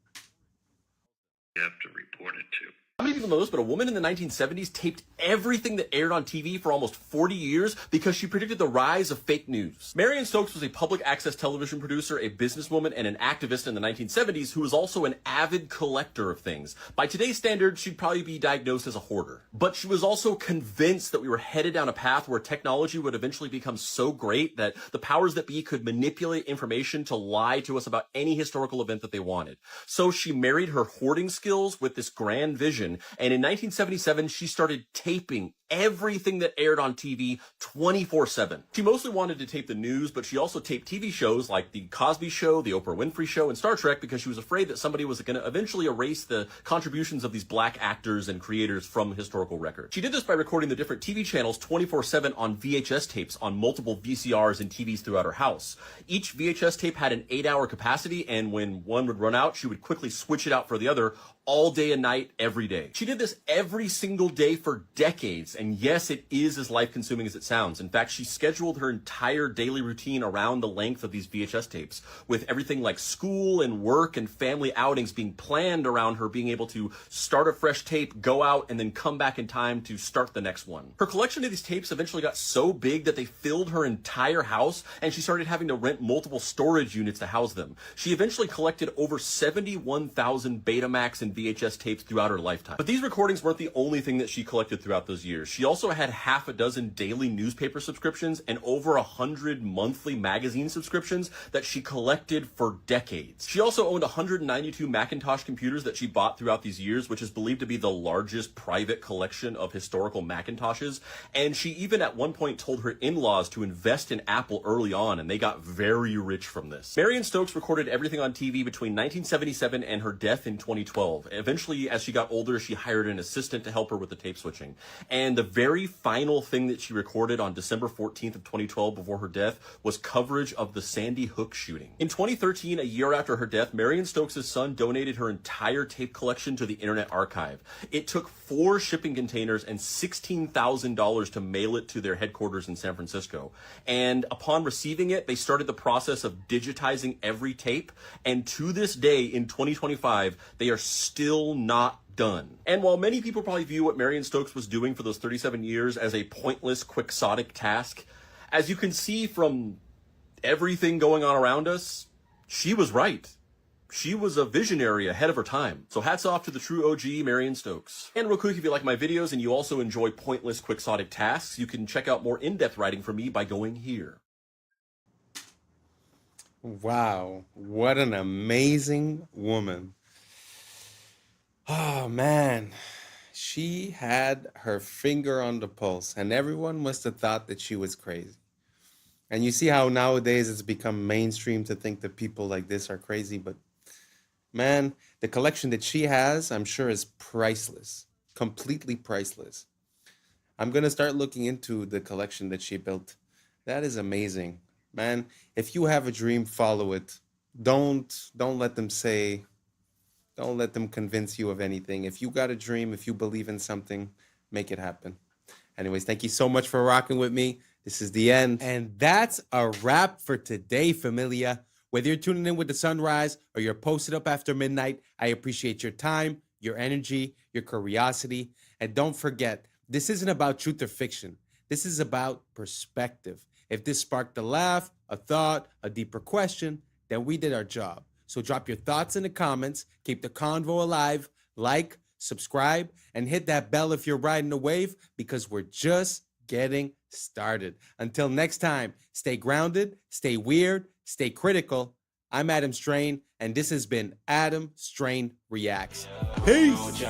You have to report it to. How many people know this, but a woman in the 1970s taped everything that aired on TV for almost 40 years because she predicted the rise of fake news. Marion Stokes was a public access television producer, a businesswoman, and an activist in the 1970s who was also an avid collector of things. By today's standards, she'd probably be diagnosed as a hoarder. But she was also convinced that we were headed down a path where technology would eventually become so great that the powers that be could manipulate information to lie to us about any historical event that they wanted. So she married her hoarding skills with this grand vision. And in 1977, she started taping everything that aired on TV 24/7. She mostly wanted to tape the news, but she also taped TV shows like The Cosby Show, The Oprah Winfrey Show, and Star Trek because she was afraid that somebody was going to eventually erase the contributions of these black actors and creators from historical record. She did this by recording the different TV channels 24/7 on VHS tapes on multiple VCRs and TVs throughout her house. Each VHS tape had an 8-hour capacity, and when one would run out, she would quickly switch it out for the other all day and night, every day. She did this every single day for decades, and yes, it is as life-consuming as it sounds. In fact, she scheduled her entire daily routine around the length of these VHS tapes, with everything like school and work and family outings being planned around her being able to start a fresh tape, go out, and then come back in time to start the next one. Her collection of these tapes eventually got so big that they filled her entire house, and she started having to rent multiple storage units to house them. She eventually collected over 71,000 Betamax and VHS tapes throughout her lifetime. But these recordings weren't the only thing that she collected throughout those years. She also had half a dozen daily newspaper subscriptions and over 100 monthly magazine subscriptions that she collected for decades. She also owned 192 Macintosh computers that she bought throughout these years, which is believed to be the largest private collection of historical Macintoshes. And she even at one point told her in-laws to invest in Apple early on, and they got very rich from this. Marion Stokes recorded everything on TV between 1977 and her death in 2012. Eventually, as she got older, she hired an assistant to help her with the tape switching. And the very final thing that she recorded on December 14th of 2012 before her death was coverage of the Sandy Hook shooting. In 2013, a year after her death, Marion Stokes' son donated her entire tape collection to the Internet Archive. It took 4 shipping containers and $16,000 to mail it to their headquarters in San Francisco. And upon receiving it, they started the process of digitizing every tape. And to this day, in 2025, they are still not done. And while many people probably view what Marion Stokes was doing for those 37 years as a pointless, quixotic task, as you can see from everything going on around us, she was right. She was a visionary ahead of her time. So hats off to the true OG, Marion Stokes. And real quick, if you like my videos and you also enjoy pointless, quixotic tasks, you can check out more in-depth writing from me by going here. Wow, what an amazing woman. Oh man, she had her finger on the pulse, and everyone must have thought that she was crazy. And you see how nowadays it's become mainstream to think that people like this are crazy, but man, the collection that she has, I'm sure, is priceless, completely priceless. I'm going to start looking into the collection that she built. That is amazing. Man, if you have a dream, follow it. Don't let them say, don't let them convince you of anything. If you got a dream, if you believe in something, make it happen. Anyways, thank you so much for rocking with me. This is the end. And that's a wrap for today, familia. Whether you're tuning in with the sunrise or you're posted up after midnight, I appreciate your time, your energy, your curiosity. And don't forget, this isn't about truth or fiction. This is about perspective. If this sparked a laugh, a thought, a deeper question, then we did our job. So drop your thoughts in the comments, keep the convo alive, like, subscribe, and hit that bell if you're riding the wave, because we're just getting started. Until next time, stay grounded, stay weird, stay critical. I'm Adam Strain, and this has been Adam Strain Reacts. Peace!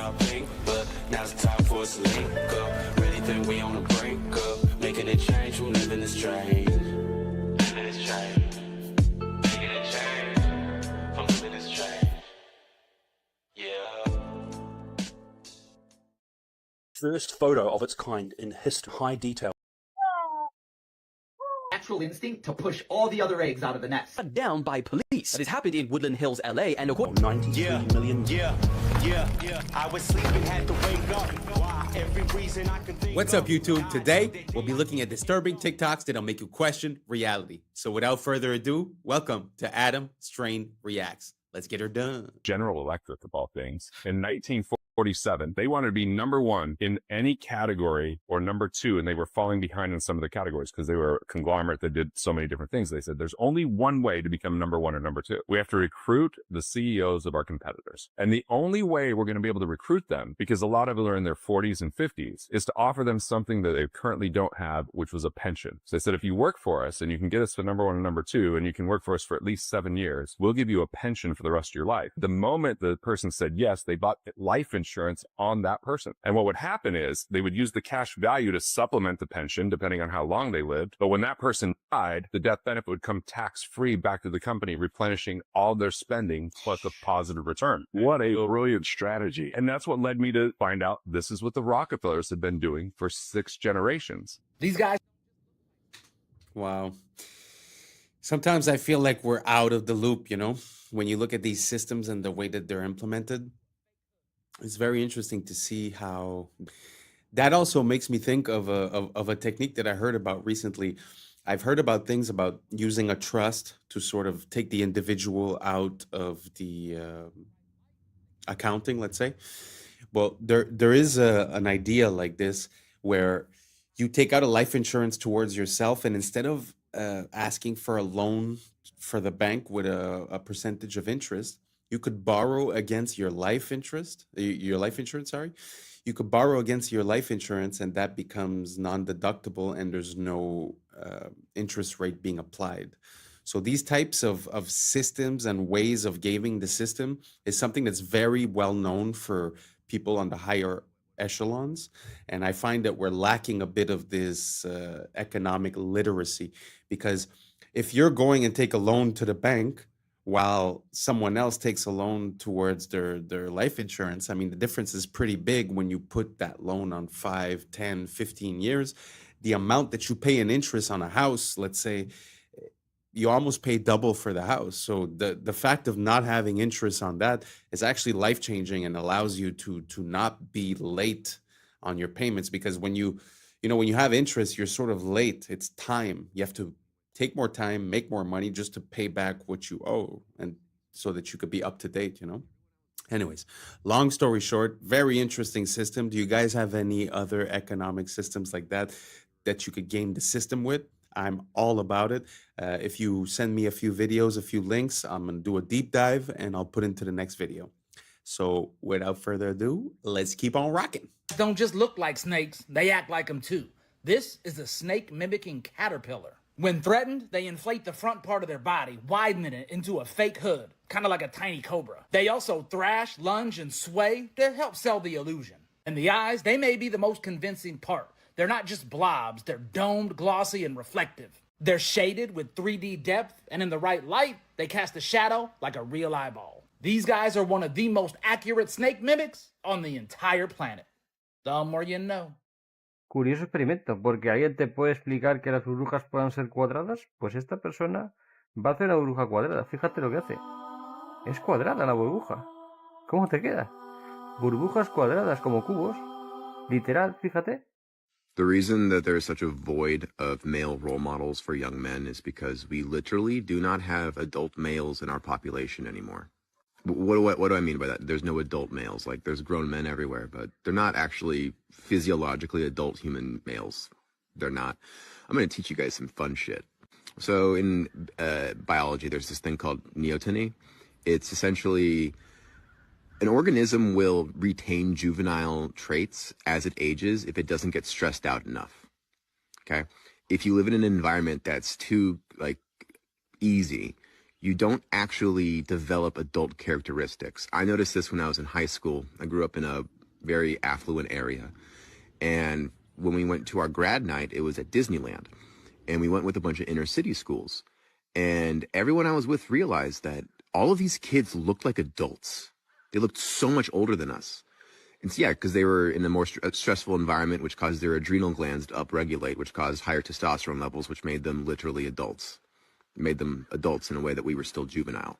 Making a change from living this strange. Living this change. Making a change from living this change. Yeah. First photo of its kind in history. High detail. Natural instinct to push all the other eggs out of the nest. Shut down by police. That has happened in Woodland Hills, LA, and according 93 million. Yeah. I was sleeping, had to wake up. Why? Every reason I can think. What's up, YouTube? Today, we'll be looking at disturbing TikToks that'll make you question reality. So without further ado, welcome to Adam Strain Reacts. Let's get her done. General Electric, of all things, in 1947, they wanted to be number one in any category or number two, and they were falling behind in some of the categories because they were a conglomerate that did so many different things. They said there's only one way to become number one or number two. We have to recruit the CEOs of our competitors. And the only way we're going to be able to recruit them, because a lot of them are in their 40s and 50s, is to offer them something that they currently don't have, which was a pension. So they said, if you work for us and you can get us to number one and number two, and you can work for us for at least 7 years, we'll give you a pension for the rest of your life. The moment the person said yes, they bought life insurance on that person. And what would happen is they would use the cash value to supplement the pension, depending on how long they lived. But when that person died, the death benefit would come tax-free back to the company, replenishing all their spending plus a positive return. What a brilliant strategy. And that's what led me to find out this is what the Rockefellers had been doing for 6 generations. These guys. Wow. Sometimes I feel like we're out of the loop, you know, when you look at these systems and the way that they're implemented. It's very interesting to see how that also makes me think of a technique that I heard about recently. I've heard about things about using a trust to sort of take the individual out of the accounting, let's say. Well, there is an idea like this where you take out a life insurance towards yourself, and instead of asking for a loan for the bank with a percentage of interest, you could borrow against your life insurance, sorry. You could borrow against your life insurance, and that becomes non-deductible, and there's no interest rate being applied. So these types of systems and ways of gaming the system is something that's very well known for people on the higher echelons. And I find that we're lacking a bit of this economic literacy, because if you're going and take a loan to the bank while someone else takes a loan towards their life insurance, I mean, the difference is pretty big when you put that loan on 5, 10, 15 years. The amount that you pay in interest on a house, let's say, you almost pay double for the house. So the fact of not having interest on that is actually life-changing and allows you to not be late on your payments, because when you have interest, you're sort of late. It's time. You have to take more time, make more money just to pay back what you owe, and so that you could be up to date, you know? Anyways, long story short, very interesting system. Do you guys have any other economic systems like that you could game the system with? I'm all about it. If you send me a few videos, a few links, I'm going to do a deep dive and I'll put into the next video. So without further ado, let's keep on rocking. Don't just look like snakes, they act like them too. This is a snake mimicking caterpillar. When threatened, they inflate the front part of their body, widening it into a fake hood, kind of like a tiny cobra. They also thrash, lunge, and sway to help sell the illusion. And the eyes, they may be the most convincing part. They're not just blobs, they're domed, glossy, and reflective. They're shaded with 3D depth, and in the right light, they cast a shadow like a real eyeball. These guys are one of the most accurate snake mimics on the entire planet. The more you know. Curioso experimento, porque alguien te puede explicar que las burbujas puedan ser cuadradas, pues esta persona va a hacer una burbuja cuadrada. Fíjate lo que hace. Es cuadrada la burbuja. ¿Cómo te queda? Burbujas cuadradas como cubos. Literal, fíjate. The reason that there is such a void of male role models for young men is because we literally do not have adult males in our population anymore. What do I mean by that? There's no adult males. Like, there's grown men everywhere, but they're not actually physiologically adult human males. They're not. I'm going to teach you guys some fun shit. So in biology, there's this thing called neoteny. It's essentially an organism will retain juvenile traits as it ages if it doesn't get stressed out enough. Okay? If you live in an environment that's too, like, easy, you don't actually develop adult characteristics. I noticed this when I was in high school. I grew up in a very affluent area. And when we went to our grad night, it was at Disneyland. And we went with a bunch of inner city schools. And everyone I was with realized that all of these kids looked like adults. They looked so much older than us. And so, yeah, because they were in a more stressful environment, which caused their adrenal glands to upregulate, which caused higher testosterone levels, which made them literally adults. Made them adults in a way that we were still juvenile.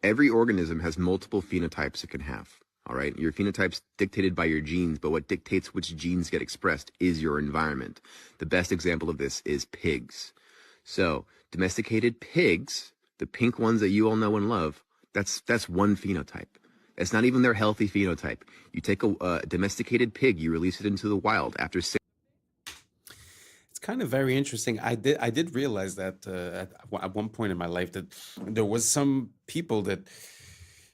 Every organism has multiple phenotypes it can have, all right? Your phenotype's dictated by your genes, but what dictates which genes get expressed is your environment. The best example of this is pigs. So, domesticated pigs, the pink ones that you all know and love, that's one phenotype. It's not even their healthy phenotype. You take a domesticated pig, you release it into the wild after 6 kind of very interesting. I did realize that at one point in my life that there was some people that,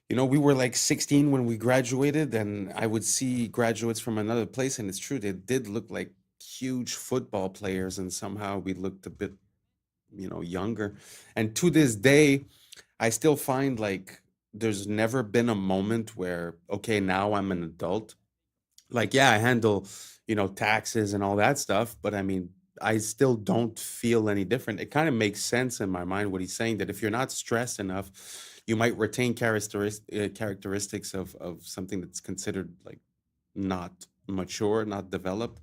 you know, we were like 16 when we graduated, and I would see graduates from another place, and it's true, they did look like huge football players, and somehow we looked a bit, you know, younger. And to this day, I still find like there's never been a moment where, okay, now I'm an adult. Like, yeah, I handle, you know, taxes and all that stuff, but I mean, I still don't feel any different. It kind of makes sense in my mind what he's saying, that if you're not stressed enough, you might retain characteristics of something that's considered like not mature, not developed.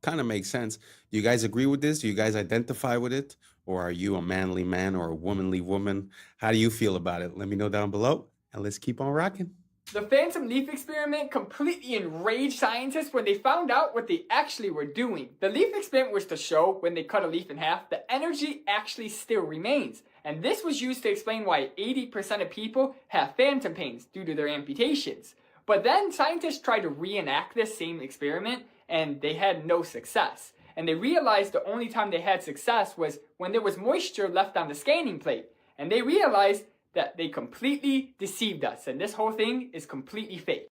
Kind of makes sense. Do you guys agree with this? Do you guys identify with it? Or are you a manly man or a womanly woman? How do you feel about it? Let me know down below, and let's keep on rocking. The phantom leaf experiment completely enraged scientists when they found out what they actually were doing. The leaf experiment was to show when they cut a leaf in half, the energy actually still remains. And this was used to explain why 80% of people have phantom pains due to their amputations. But then scientists tried to reenact this same experiment and they had no success. And they realized the only time they had success was when there was moisture left on the scanning plate. And they realized that they completely deceived us, and this whole thing is completely fake.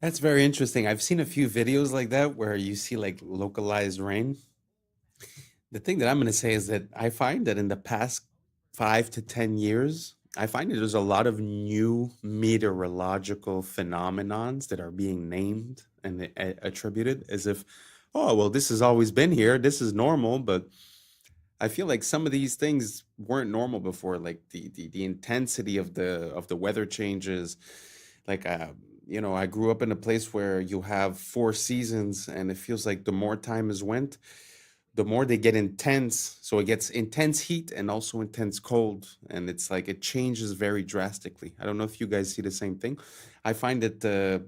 That's very interesting. I've seen a few videos like that where you see like localized rain. The thing that I'm going to say is that I find that in the past 5 to 10 years, I find that there's a lot of new meteorological phenomenons that are being named and attributed as if, oh, well, this has always been here. This is normal. But I feel like some of these things weren't normal before, like the intensity of the weather changes. Like, you know, I grew up in a place where you have 4 seasons, and it feels like the more time has went, the more they get intense. So it gets intense heat and also intense cold. And it's like it changes very drastically. I don't know if you guys see the same thing. I find that,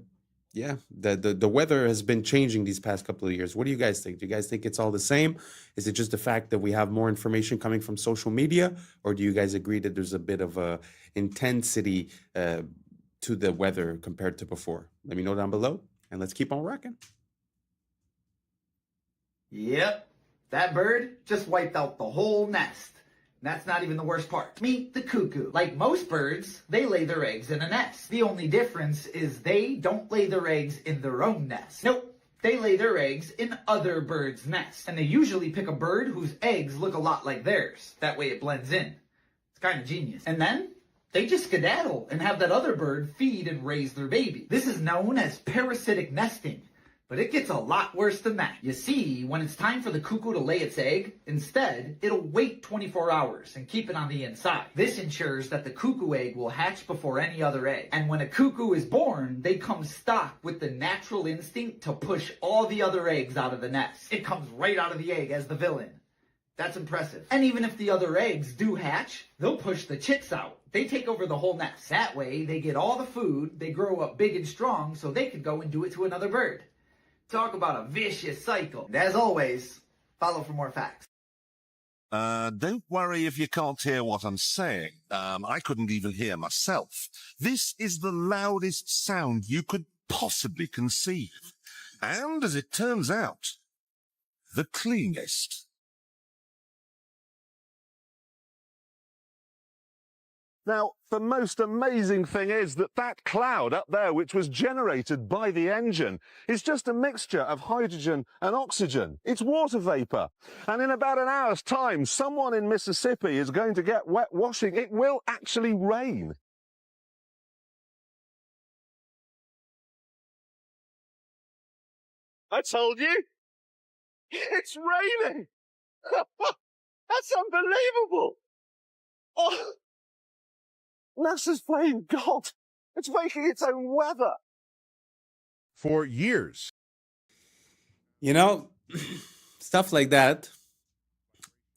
yeah, the weather has been changing these past couple of years. What do you guys think? Do you guys think it's all the same? Is it just the fact that we have more information coming from social media? Or do you guys agree that there's a bit of a intensity to the weather compared to before? Let me know down below, and let's keep on rocking. Yep, that bird just wiped out the whole nest. That's not even the worst part. Meet the cuckoo. Like most birds, they lay their eggs in a nest. The only difference is they don't lay their eggs in their own nest. Nope, they lay their eggs in other birds' nests. And they usually pick a bird whose eggs look a lot like theirs. That way it blends in. It's kind of genius. And then they just skedaddle and have that other bird feed and raise their baby. This is known as parasitic nesting. But it gets a lot worse than that. You see, when it's time for the cuckoo to lay its egg, instead, it'll wait 24 hours and keep it on the inside. This ensures that the cuckoo egg will hatch before any other egg. And when a cuckoo is born, they come stocked with the natural instinct to push all the other eggs out of the nest. It comes right out of the egg as the villain. That's impressive. And even if the other eggs do hatch, they'll push the chicks out. They take over the whole nest. That way, they get all the food, they grow up big and strong, so they can go and do it to another bird. Talk about a vicious cycle. And as always, follow for more facts. Don't worry if you can't hear what I'm saying. I couldn't even hear myself. This is the loudest sound you could possibly conceive. And as it turns out, the cleanest. Now, the most amazing thing is that cloud up there, which was generated by the engine, is just a mixture of hydrogen and oxygen. It's water vapor. And in about an hour's time, someone in Mississippi is going to get wet washing. It will actually rain. I told you. It's raining. That's unbelievable. Oh. NASA's playing God. It's making its own weather. For years. You know, stuff like that.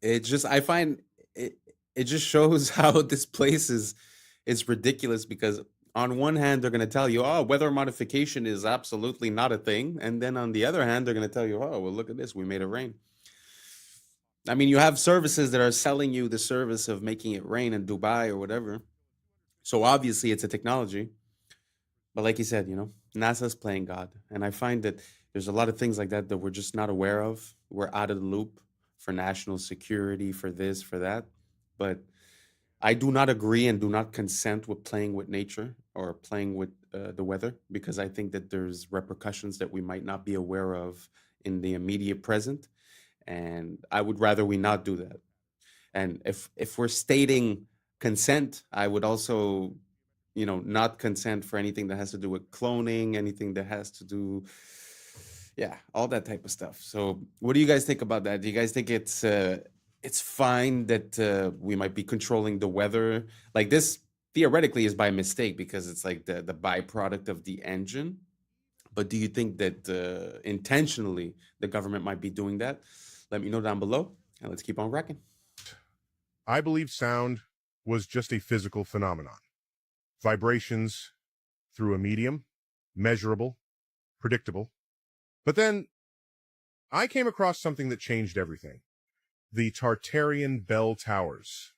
It just, I find it just shows how this place is ridiculous, because on one hand, they're going to tell you, oh, weather modification is absolutely not a thing. And then on the other hand, they're going to tell you, oh, well, look at this. We made it rain. I mean, you have services that are selling you the service of making it rain in Dubai or whatever. So obviously it's a technology, but like you said, you know, NASA's playing God. And I find that there's a lot of things like that we're just not aware of. We're out of the loop for national security, for this, for that. But I do not agree and do not consent with playing with nature or playing with the weather, because I think that there's repercussions that we might not be aware of in the immediate present. And I would rather we not do that. And if we're stating consent, I would also, you know, not consent for anything that has to do with cloning, anything that has to do, yeah, all that type of stuff. So what do you guys think about that? Do you guys think it's fine that we might be controlling the weather? Like, this theoretically is by mistake because it's like the byproduct of the engine. But do you think that intentionally the government might be doing that? Let me know down below, and let's keep on rocking. I believe sound was just a physical phenomenon. Vibrations through a medium, measurable, predictable. But then I came across something that changed everything. The Tartarian Bell Towers,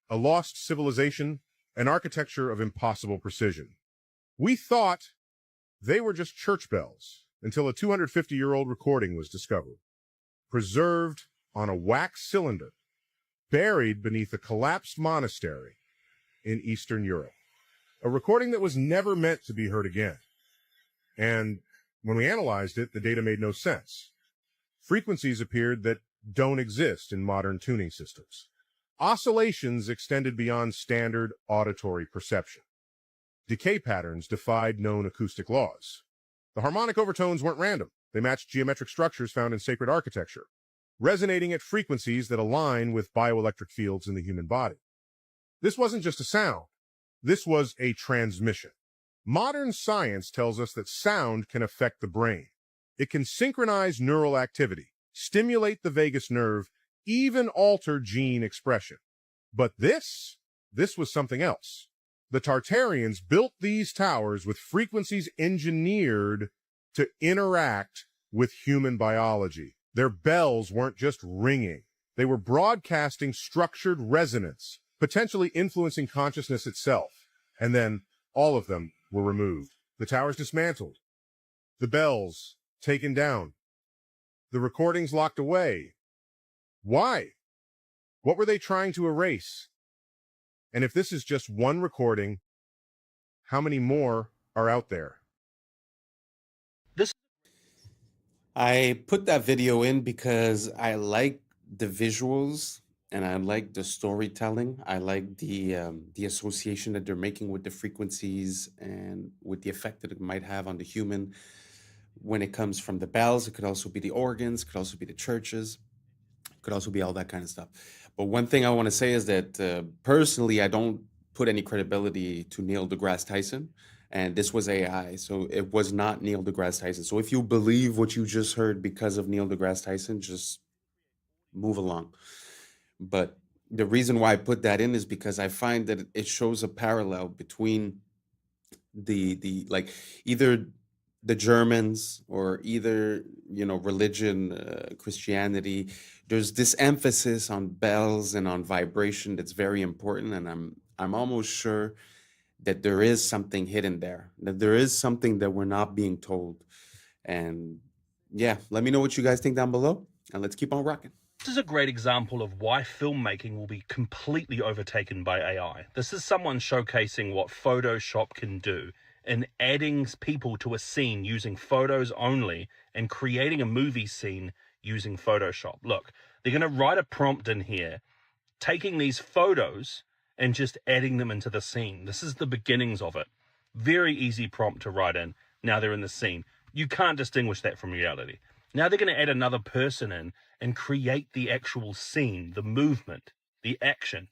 a lost civilization, an architecture of impossible precision. We thought they were just church bells until a 250-year-old recording was discovered, preserved on a wax cylinder, buried beneath a collapsed monastery in Eastern Europe. A recording that was never meant to be heard again. And when we analyzed it, the data made no sense. Frequencies appeared that don't exist in modern tuning systems. Oscillations extended beyond standard auditory perception. Decay patterns defied known acoustic laws. The harmonic overtones weren't random. They matched geometric structures found in sacred architecture, resonating at frequencies that align with bioelectric fields in the human body. This wasn't just a sound. This was a transmission. Modern science tells us that sound can affect the brain. It can synchronize neural activity, stimulate the vagus nerve, even alter gene expression. But this was something else. The Tartarians built these towers with frequencies engineered to interact with human biology. Their bells weren't just ringing. They were broadcasting structured resonance, potentially influencing consciousness itself. And then all of them were removed. The towers dismantled. The bells taken down. The recordings locked away. Why? What were they trying to erase? And if this is just one recording, how many more are out there? I put that video in because I like the visuals and I like the storytelling. I like the association that they're making with the frequencies and with the effect that it might have on the human when it comes from the bells. It could also be the organs, it could also be the churches, it could also be all that kind of stuff. But one thing I want to say is that personally, I don't put any credibility to Neil deGrasse Tyson. And this was AI, so it was not Neil deGrasse Tyson. So if you believe what you just heard because of Neil deGrasse Tyson, just move along. But the reason why I put that in is because I find that it shows a parallel between the like either the Germans or either, you know, religion, Christianity. There's this emphasis on bells and on vibration that's very important, and I'm almost sure that there is something hidden there, that there is something that we're not being told. And yeah, let me know what you guys think down below, and let's keep on rocking. This is a great example of why filmmaking will be completely overtaken by AI. This is someone showcasing what Photoshop can do in adding people to a scene using photos only and creating a movie scene using Photoshop. Look, they're going to write a prompt in here, taking these photos and just adding them into the scene. This is the beginnings of it. Very easy prompt to write in. Now they're in the scene. You can't distinguish that from reality. Now they're going to add another person in and create the actual scene, the movement, the action.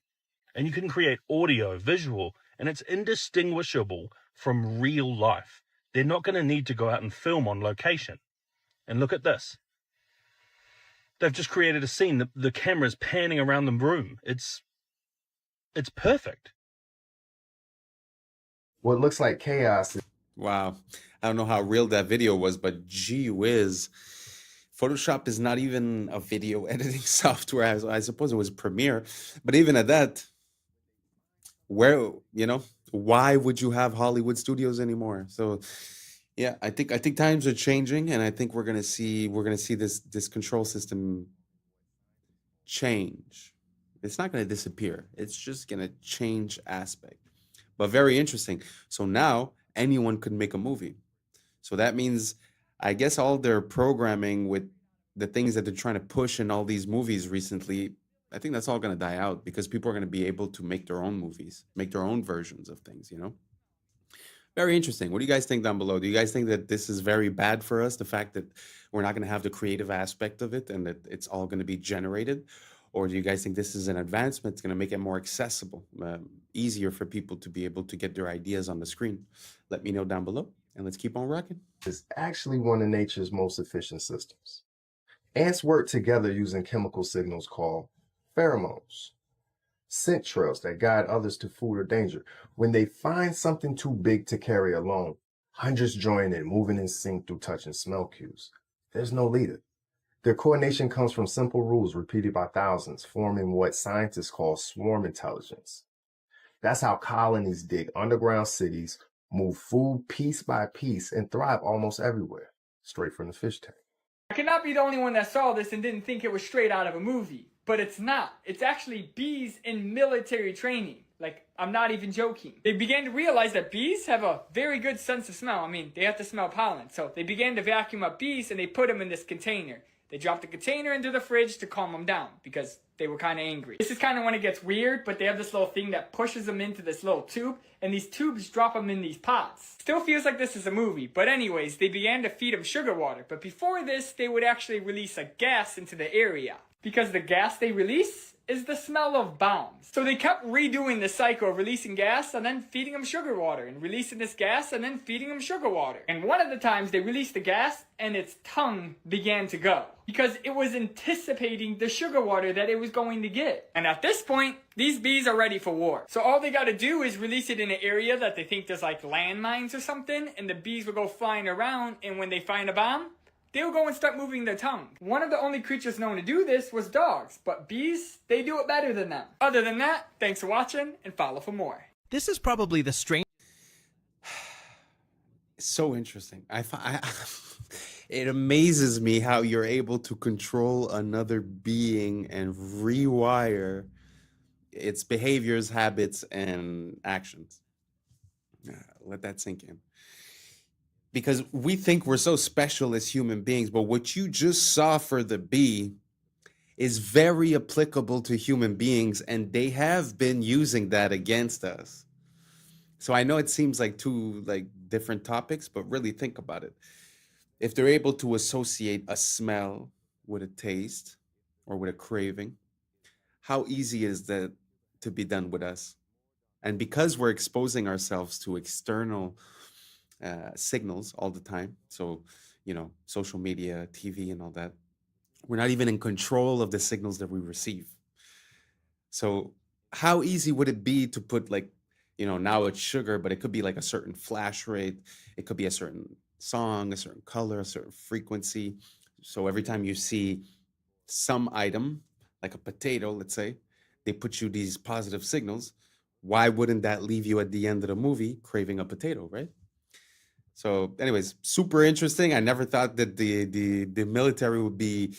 And you can create audio, visual, and it's indistinguishable from real life. They're not going to need to go out and film on location. And look at this. They've just created a scene. The camera's panning around the room. It's perfect. What looks like chaos. Wow. I don't know how real that video was, but gee whiz. Photoshop is not even a video editing software. I suppose it was Premiere. But even at that, where, you know, why would you have Hollywood studios anymore? So yeah, I think times are changing, and I think we're gonna see this control system change. It's not going to disappear. It's just going to change aspect. But very interesting. So now anyone could make a movie. So that means, I guess, all their programming with the things that they're trying to push in all these movies recently, I think that's all going to die out because people are going to be able to make their own movies, make their own versions of things, you know? Very interesting. What do you guys think down below? Do you guys think that this is very bad for us, the fact that we're not going to have the creative aspect of it and that it's all going to be generated? Or do you guys think this is an advancement? It's going to make it more accessible, easier for people to be able to get their ideas on the screen? Let me know down below, and let's keep on rocking. It's actually one of nature's most efficient systems. Ants work together using chemical signals called pheromones, scent trails that guide others to food or danger. When they find something too big to carry alone, hundreds join in, moving in sync through touch and smell cues. There's no leader. Their coordination comes from simple rules repeated by thousands, forming what scientists call swarm intelligence. That's how colonies dig underground cities, move food piece by piece, and thrive almost everywhere, straight from the fish tank. I cannot be the only one that saw this and didn't think it was straight out of a movie. But it's not. It's actually bees in military training. Like, I'm not even joking. They began to realize that bees have a very good sense of smell. I mean, they have to smell pollen. So they began to vacuum up bees and they put them in this container. They dropped the container into the fridge to calm them down because they were kind of angry. This is kind of when it gets weird, but they have this little thing that pushes them into this little tube, and these tubes drop them in these pots. Still feels like this is a movie, but anyways, they began to feed them sugar water. But before this, they would actually release a gas into the area. because the gas they release is the smell of bombs. So they kept redoing the cycle of releasing gas and then feeding them sugar water, and releasing this gas and then feeding them sugar water. And one of the times they released the gas and its tongue began to go because it was anticipating the sugar water that it was going to get. And at this point, these bees are ready for war. So all they gotta do is release it in an area that they think there's like landmines or something, and the bees will go flying around, and when they find a bomb, they'll go and start moving their tongue. One of the only creatures known to do this was dogs, but bees, they do it better than them. Other than that, thanks for watching and follow for more. This is probably the strange. So interesting. It amazes me how you're able to control another being and rewire its behaviors, habits, and actions. Let that sink in. Because we think we're so special as human beings, but what you just saw for the bee is very applicable to human beings, and they have been using that against us. So I know it seems like two different topics, but really think about it. If they're able to associate a smell with a taste or with a craving, how easy is that to be done with us? And because we're exposing ourselves to external signals all the time, so social media, TV, and all that, we're not even in control of the signals that we receive. So how easy would it be to put now it's sugar, but it could be like a certain flash rate, it could be a certain song, a certain color, a certain frequency. So every time you see some item like a potato, let's say, they put you these positive signals. Why wouldn't that leave you at the end of the movie craving a potato, right? So anyways, super interesting. I never thought that the military would be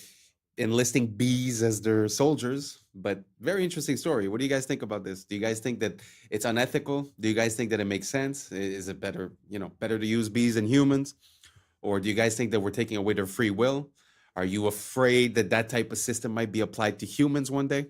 enlisting bees as their soldiers, but very interesting story. What do you guys think about this? Do you guys think that it's unethical? Do you guys think that it makes sense? Is it better to use bees than humans? Or do you guys think that we're taking away their free will? Are you afraid that that type of system might be applied to humans one day?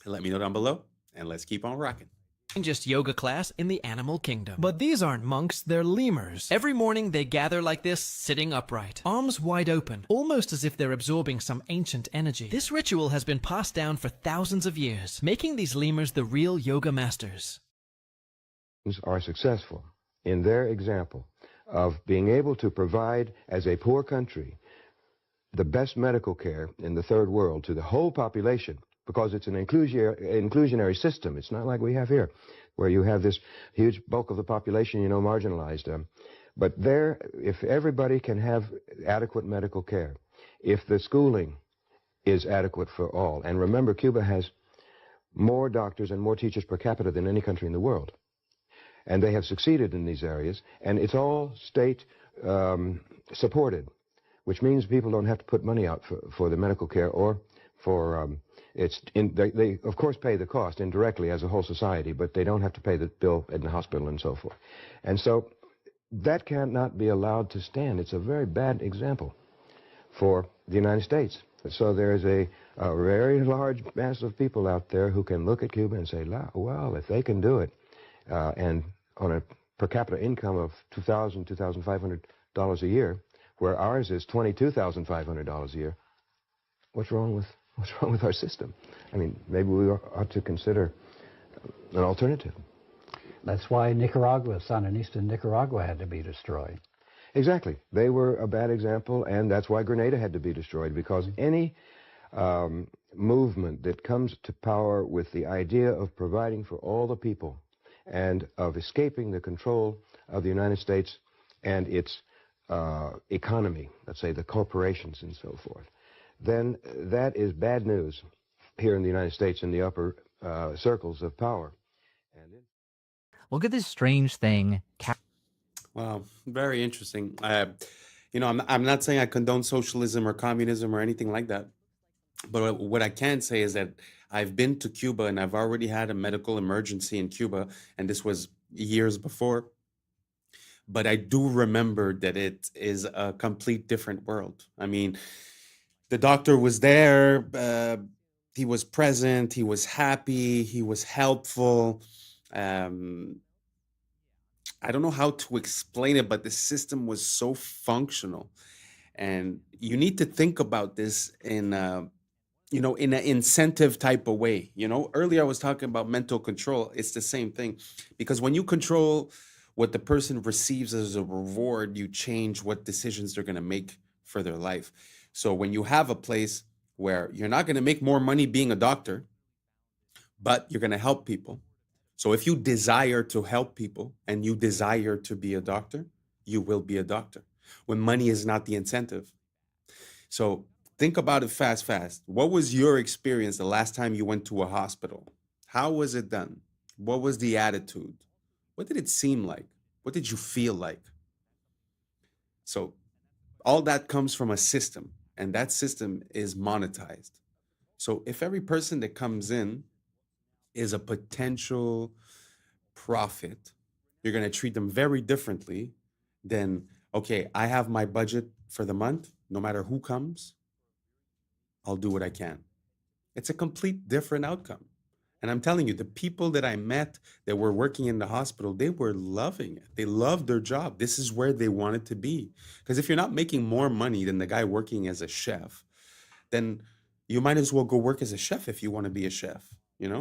Let me know down below, and let's keep on rocking. Strangest yoga class in the animal kingdom. But these aren't monks, they're lemurs. Every morning they gather like this, sitting upright, arms wide open, almost as if they're absorbing some ancient energy. This ritual has been passed down for thousands of years, making these lemurs the real yoga masters. Are successful in their example of being able to provide, as a poor country, the best medical care in the third world to the whole population, because it's an inclusionary system. It's not like we have here, where you have this huge bulk of the population, marginalized. But there, if everybody can have adequate medical care, if the schooling is adequate for all, and remember, Cuba has more doctors and more teachers per capita than any country in the world, and they have succeeded in these areas, and it's all state supported, which means people don't have to put money out for the medical care or for they of course pay the cost indirectly as a whole society, but they don't have to pay the bill in the hospital and so forth. And so that cannot be allowed to stand. It's a very bad example for the United States. So there's a very large mass of people out there who can look at Cuba and say, well, if they can do it, and on a per capita income of $2,000, $2,500 a year, where ours is $22,500 a year, what's wrong with our system? I mean, maybe we ought to consider an alternative. That's why Nicaragua, Sandinista Nicaragua, had to be destroyed. Exactly. They were a bad example, and that's why Grenada had to be destroyed, because any movement that comes to power with the idea of providing for all the people and of escaping the control of the United States and its economy, let's say the corporations and so forth, then that is bad news here in the United States in the upper circles of power. Look at this strange thing. Wow, very interesting. I'm not saying I condone socialism or communism or anything like that. But what I can say is that I've been to Cuba and I've already had a medical emergency in Cuba, and this was years before. But I do remember that it is a complete different world. I mean, the doctor was there, he was present, he was happy, he was helpful. I don't know how to explain it, but the system was so functional. And you need to think about this in in an incentive type of way. Earlier I was talking about mental control. It's the same thing, because when you control what the person receives as a reward, you change what decisions they're going to make for their life. So when you have a place where you're not going to make more money being a doctor, but you're going to help people. So if you desire to help people and you desire to be a doctor, you will be a doctor when money is not the incentive. So think about it fast. What was your experience the last time you went to a hospital? How was it done? What was the attitude? What did it seem like? What did you feel like? So all that comes from a system, and that system is monetized. So if every person that comes in is a potential profit, you're going to treat them very differently than, okay, I have my budget for the month. No matter who comes, I'll do what I can. It's a complete different outcome. And I'm telling you, the people that I met that were working in the hospital, they were loving it. They loved their job. This is where they wanted to be. Because if you're not making more money than the guy working as a chef, then you might as well go work as a chef if you want to be a chef,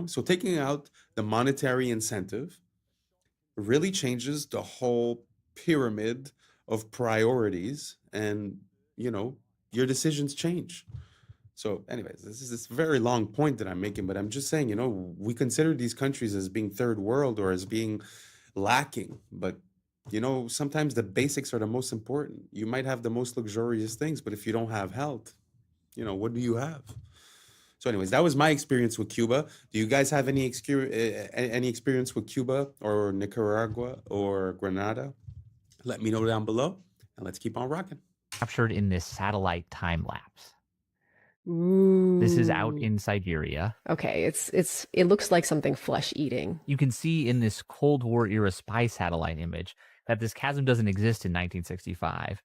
So taking out the monetary incentive really changes the whole pyramid of priorities, and, your decisions change. So anyways, this is this very long point that I'm making, but I'm just saying, we consider these countries as being third world or as being lacking, but sometimes the basics are the most important. You might have the most luxurious things, but if you don't have health, what do you have? So anyways, that was my experience with Cuba. Do you guys have any experience with Cuba or Nicaragua or Grenada? Let me know down below, and let's keep on rocking. Captured in this satellite time lapse. Ooh. This is out in Siberia. Okay, it looks like something flesh eating. You can see in this Cold War era spy satellite image that this chasm doesn't exist in 1965.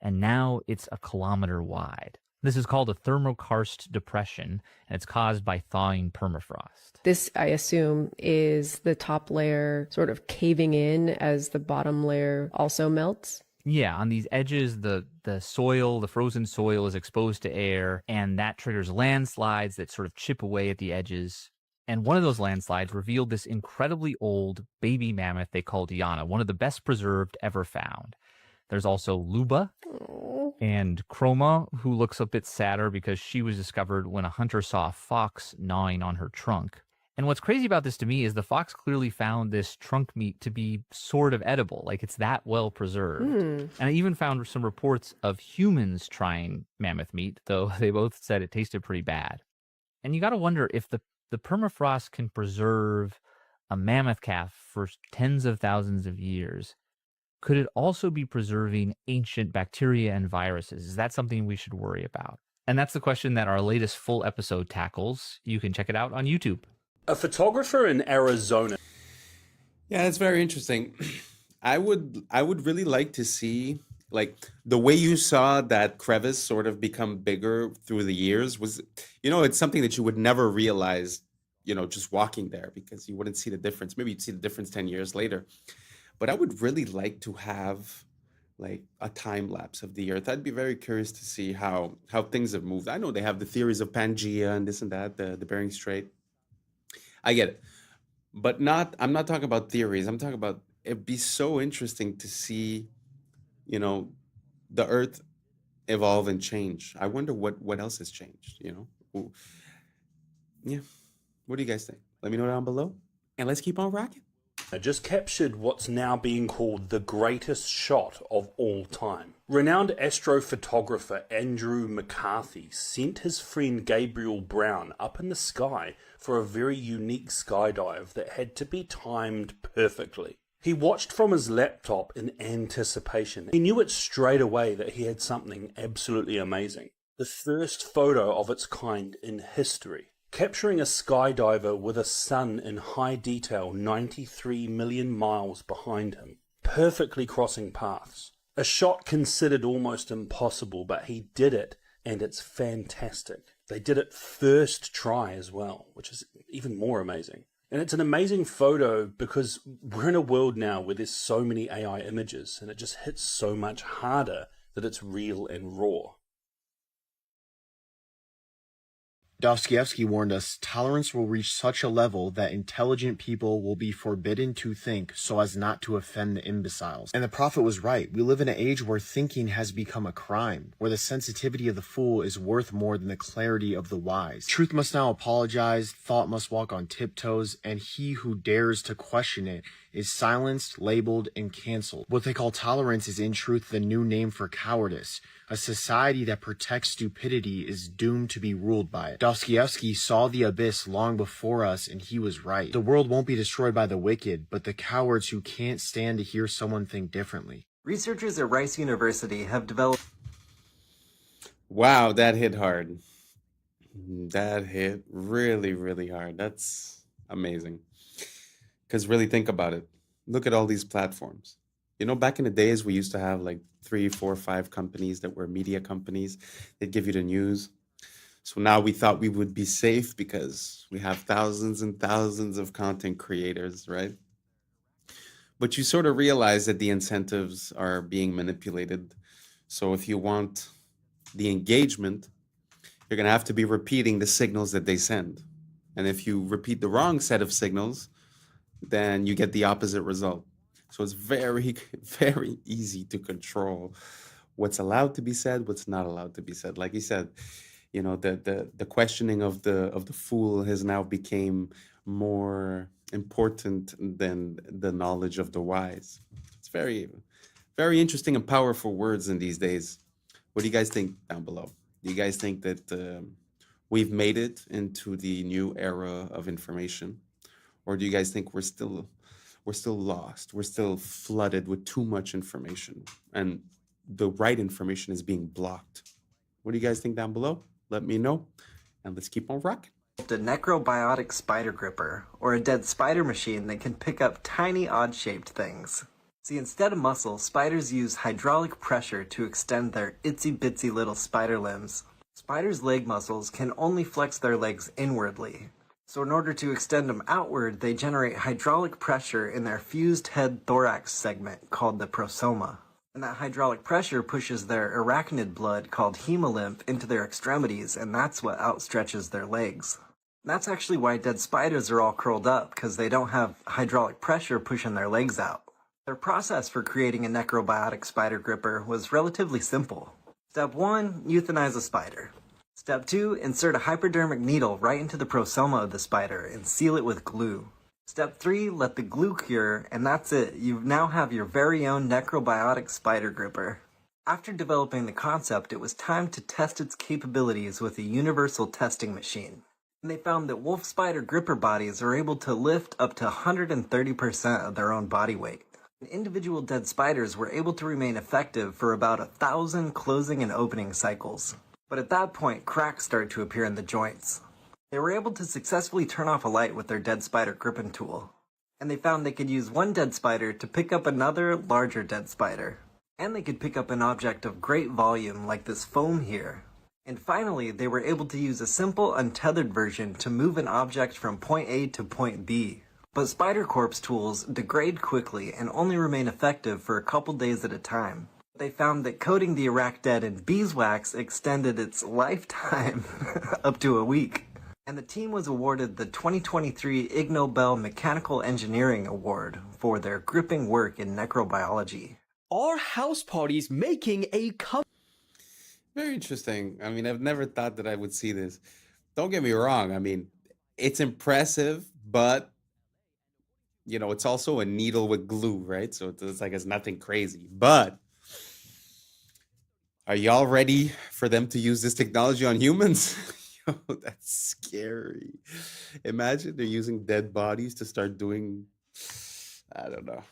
And now it's a kilometer wide. This is called a thermokarst depression, and it's caused by thawing permafrost. This, I assume, is the top layer sort of caving in as the bottom layer also melts. Yeah, on these edges, the soil, the frozen soil is exposed to air, and that triggers landslides that sort of chip away at the edges. And one of those landslides revealed this incredibly old baby mammoth they called Yana, one of the best preserved ever found. There's also Luba and Chroma, who looks a bit sadder because she was discovered when a hunter saw a fox gnawing on her trunk. And what's crazy about this to me is the fox clearly found this trunk meat to be sort of edible, like it's that well preserved. And I even found some reports of humans trying mammoth meat, though they both said it tasted pretty bad. And you got to wonder if the permafrost can preserve a mammoth calf for tens of thousands of years. Could it also be preserving ancient bacteria and viruses? Is that something we should worry about? And that's the question that our latest full episode tackles. You can check it out on YouTube. A photographer in Arizona. Yeah, that's very interesting. I would really like to see, like, the way you saw that crevice sort of become bigger through the years was, it's something that you would never realize, just walking there, because you wouldn't see the difference. Maybe you'd see the difference 10 years later. But I would really like to have like a time lapse of the Earth. I'd be very curious to see how things have moved. I know they have the theories of Pangea and this and that, the Bering Strait. I get it. But I'm not talking about theories. I'm talking about, it'd be so interesting to see, the Earth evolve and change. I wonder what else has changed, Yeah. What do you guys think? Let me know down below, and let's keep on rocking. I just captured what's now being called the greatest shot of all time. Renowned astrophotographer Andrew McCarthy sent his friend Gabriel Brown up in the sky for a very unique skydive that had to be timed perfectly. He watched from his laptop in anticipation. He knew it straight away that he had something absolutely amazing. The first photo of its kind in history. Capturing a skydiver with a sun in high detail 93 million miles behind him, perfectly crossing paths. A shot considered almost impossible, but he did it, and it's fantastic. They did it first try as well, which is even more amazing. And it's an amazing photo because we're in a world now where there's so many AI images, and it just hits so much harder that it's real and raw. Dostoevsky warned us tolerance will reach such a level that intelligent people will be forbidden to think so as not to offend the imbeciles. And the prophet was right. We live in an age where thinking has become a crime, where the sensitivity of the fool is worth more than the clarity of the wise. Truth must now apologize, thought must walk on tiptoes, and he who dares to question it is silenced, labeled, and canceled. What they call tolerance is in truth the new name for cowardice. A society that protects stupidity is doomed to be ruled by it. Dostoevsky saw the abyss long before us, and he was right. The world won't be destroyed by the wicked, but the cowards who can't stand to hear someone think differently. Researchers at Rice University have developed... Wow, that hit hard. That hit really, really hard. That's amazing. Because really think about it. Look at all these platforms. You know, back in the days, we used to have like 3, 4, 5 companies that were media companies. They'd give you the news. So now we thought we would be safe because we have thousands and thousands of content creators, right? But you sort of realize that the incentives are being manipulated. So if you want the engagement, you're going to have to be repeating the signals that they send. And if you repeat the wrong set of signals, then you get the opposite result. So it's very, very easy to control what's allowed to be said, what's not allowed to be said. Like you said, you know, the questioning of the fool has now became more important than the knowledge of the wise. It's very, very interesting and powerful words in these days. What do you guys think down below? Do you guys think that we've made it into the new era of information? Or do you guys think we're still lost? We're still flooded with too much information and the right information is being blocked. What do you guys think down below? Let me know and let's keep on rocking. A necrobiotic spider gripper, or a dead spider machine that can pick up tiny odd-shaped things. See, instead of muscle, spiders use hydraulic pressure to extend their itsy-bitsy little spider limbs. Spiders' leg muscles can only flex their legs inwardly. So in order to extend them outward, they generate hydraulic pressure in their fused head thorax segment called the prosoma. And that hydraulic pressure pushes their arachnid blood called hemolymph into their extremities, and that's what outstretches their legs. And that's actually why dead spiders are all curled up, because they don't have hydraulic pressure pushing their legs out. Their process for creating a necrobiotic spider gripper was relatively simple. Step 1, euthanize a spider. Step 2, insert a hypodermic needle right into the prosoma of the spider and seal it with glue. Step 3, let the glue cure, and that's it. You now have your very own necrobiotic spider gripper. After developing the concept, it was time to test its capabilities with a universal testing machine. And they found that wolf spider gripper bodies are able to lift up to 130% of their own body weight. And individual dead spiders were able to remain effective for about 1,000 closing and opening cycles. But at that point, cracks started to appear in the joints. They were able to successfully turn off a light with their dead spider gripping tool. And they found they could use one dead spider to pick up another, larger dead spider. And they could pick up an object of great volume, like this foam here. And finally, they were able to use a simple, untethered version to move an object from point A to point B. But spider corpse tools degrade quickly and only remain effective for a couple days at a time. They found that coating the arachnid in beeswax extended its lifetime up to a week. And the team was awarded the 2023 Ig Nobel Mechanical Engineering Award for their gripping work in necrobiology. Are house parties making a comeback? Very interesting. I mean, I've never thought that I would see this. Don't get me wrong. I mean, it's impressive, but you know, it's also a needle with glue, right? So it's like it's nothing crazy. But are y'all ready for them to use this technology on humans? Yo, that's scary. Imagine they're using dead bodies to start doing, I don't know.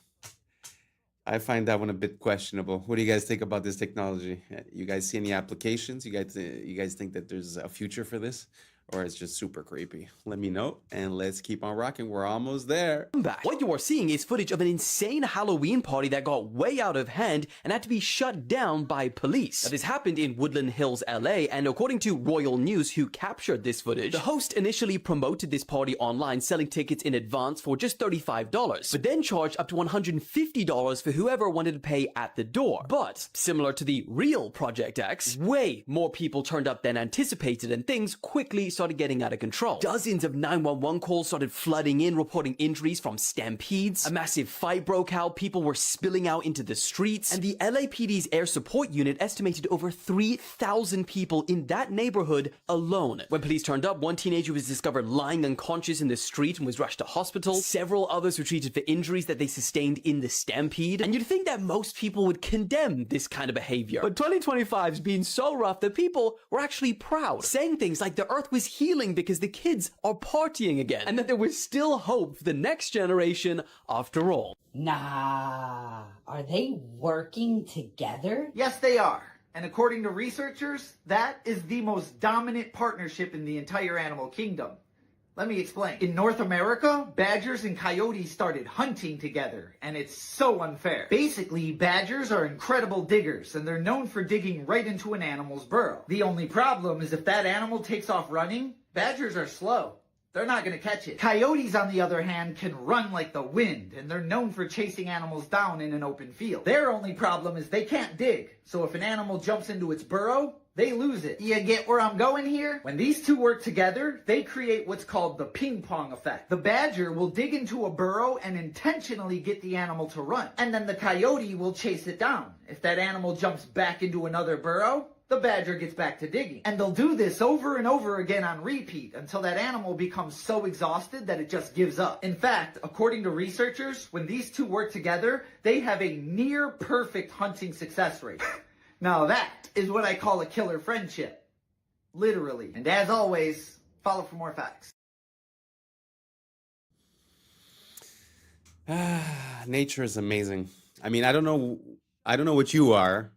I find that one a bit questionable. What do you guys think about this technology? You guys see any applications? You guys think that there's a future for this? Or it's just super creepy? Let me know, and let's keep on rocking. We're almost there. What you are seeing is footage of an insane Halloween party that got way out of hand and had to be shut down by police. Now, this happened in Woodland Hills, LA, and according to Royal News, who captured this footage, the host initially promoted this party online, selling tickets in advance for just $35, but then charged up to $150 for whoever wanted to pay at the door. But, similar to the real Project X, way more people turned up than anticipated, and things quickly started getting out of control. Dozens of 911 calls started flooding in, reporting injuries from stampedes. A massive fight broke out, people were spilling out into the streets, and the LAPD's air support unit estimated over 3,000 people in that neighborhood alone. When police turned up, one teenager was discovered lying unconscious in the street and was rushed to hospital. Several others were treated for injuries that they sustained in the stampede. And you'd think that most people would condemn this kind of behavior. But 2025's been so rough that people were actually proud, saying things like the earth was healing because the kids are partying again, and that there was still hope for the next generation after all. Nah, are they working together? Yes, they are. And according to researchers, that is the most dominant partnership in the entire animal kingdom. Let me explain. In North America, badgers and coyotes started hunting together, and it's so unfair. Basically, badgers are incredible diggers, and they're known for digging right into an animal's burrow. The only problem is if that animal takes off running, badgers are slow. They're not going to catch it. Coyotes, on the other hand, can run like the wind, and they're known for chasing animals down in an open field. Their only problem is they can't dig, so if an animal jumps into its burrow, they lose it. You get where I'm going here? When these two work together, they create what's called the ping pong effect. The badger will dig into a burrow and intentionally get the animal to run, and then the coyote will chase it down. If that animal jumps back into another burrow, the badger gets back to digging. And they'll do this over and over again on repeat until that animal becomes so exhausted that it just gives up. In fact, according to researchers, when these two work together, they have a near perfect hunting success rate. Now that is what I call a killer friendship. Literally. And as always, follow for more facts. Nature is amazing. I mean, I don't know what you are,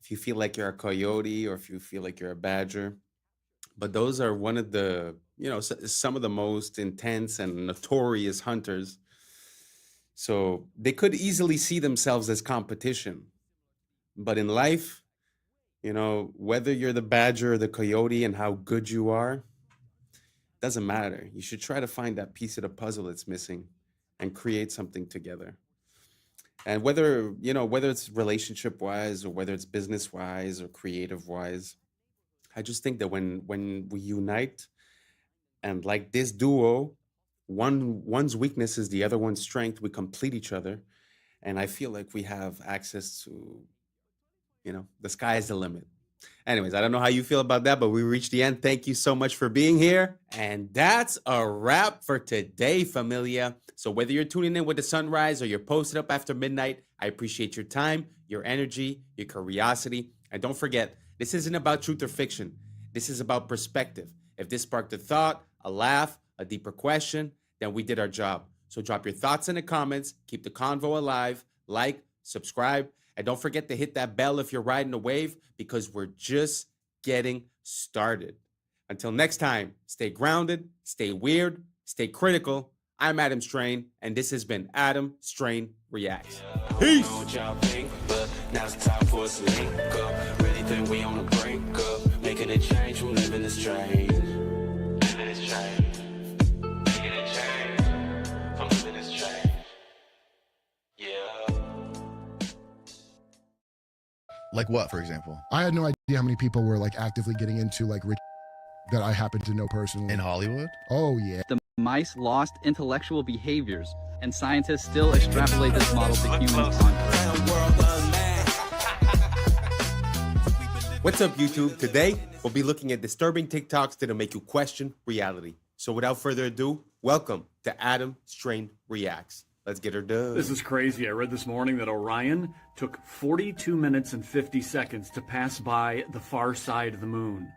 if you feel like you're a coyote or if you feel like you're a badger, but those are one of the, some of the most intense and notorious hunters. So they could easily see themselves as competition. But in life, whether you're the badger or the coyote and how good you are, doesn't matter. You should try to find that piece of the puzzle that's missing and create something together. And whether it's relationship wise or whether it's business wise or creative wise, I just think that when we unite and like this duo, one's weakness is the other one's strength, we complete each other. And I feel like we have access to, the sky is the limit. Anyways, I don't know how you feel about that, but we reached the end. Thank you so much for being here. And that's a wrap for today, familia. So whether you're tuning in with the sunrise or you're posted up after midnight, I appreciate your time, your energy, your curiosity. And don't forget, this isn't about truth or fiction. This is about perspective. If this sparked a thought, a laugh, a deeper question, then we did our job. So drop your thoughts in the comments, keep the convo alive, like, subscribe, and don't forget to hit that bell if you're riding a wave, because we're just getting started. Until next time, stay grounded, stay weird, stay critical. I'm Adam Strain, and this has been Adam Strain Reacts. Peace! Now it's time for us to link up. Really think we on the brink up. Making a change from living this strange. Living this change. Making a change from living this change. Yeah. Like what, for example? I had no idea how many people were like actively getting into like rich that I happen to know personally. In Hollywood? Oh, yeah. The mice lost intellectual behaviors, and scientists still extrapolate this model to humans on Earth. What's up, YouTube? Today, we'll be looking at disturbing TikToks that'll make you question reality. So without further ado, welcome to Adam Strain Reacts. Let's get her done. This is crazy. I read this morning that Orion took 42 minutes and 50 seconds to pass by the far side of the moon.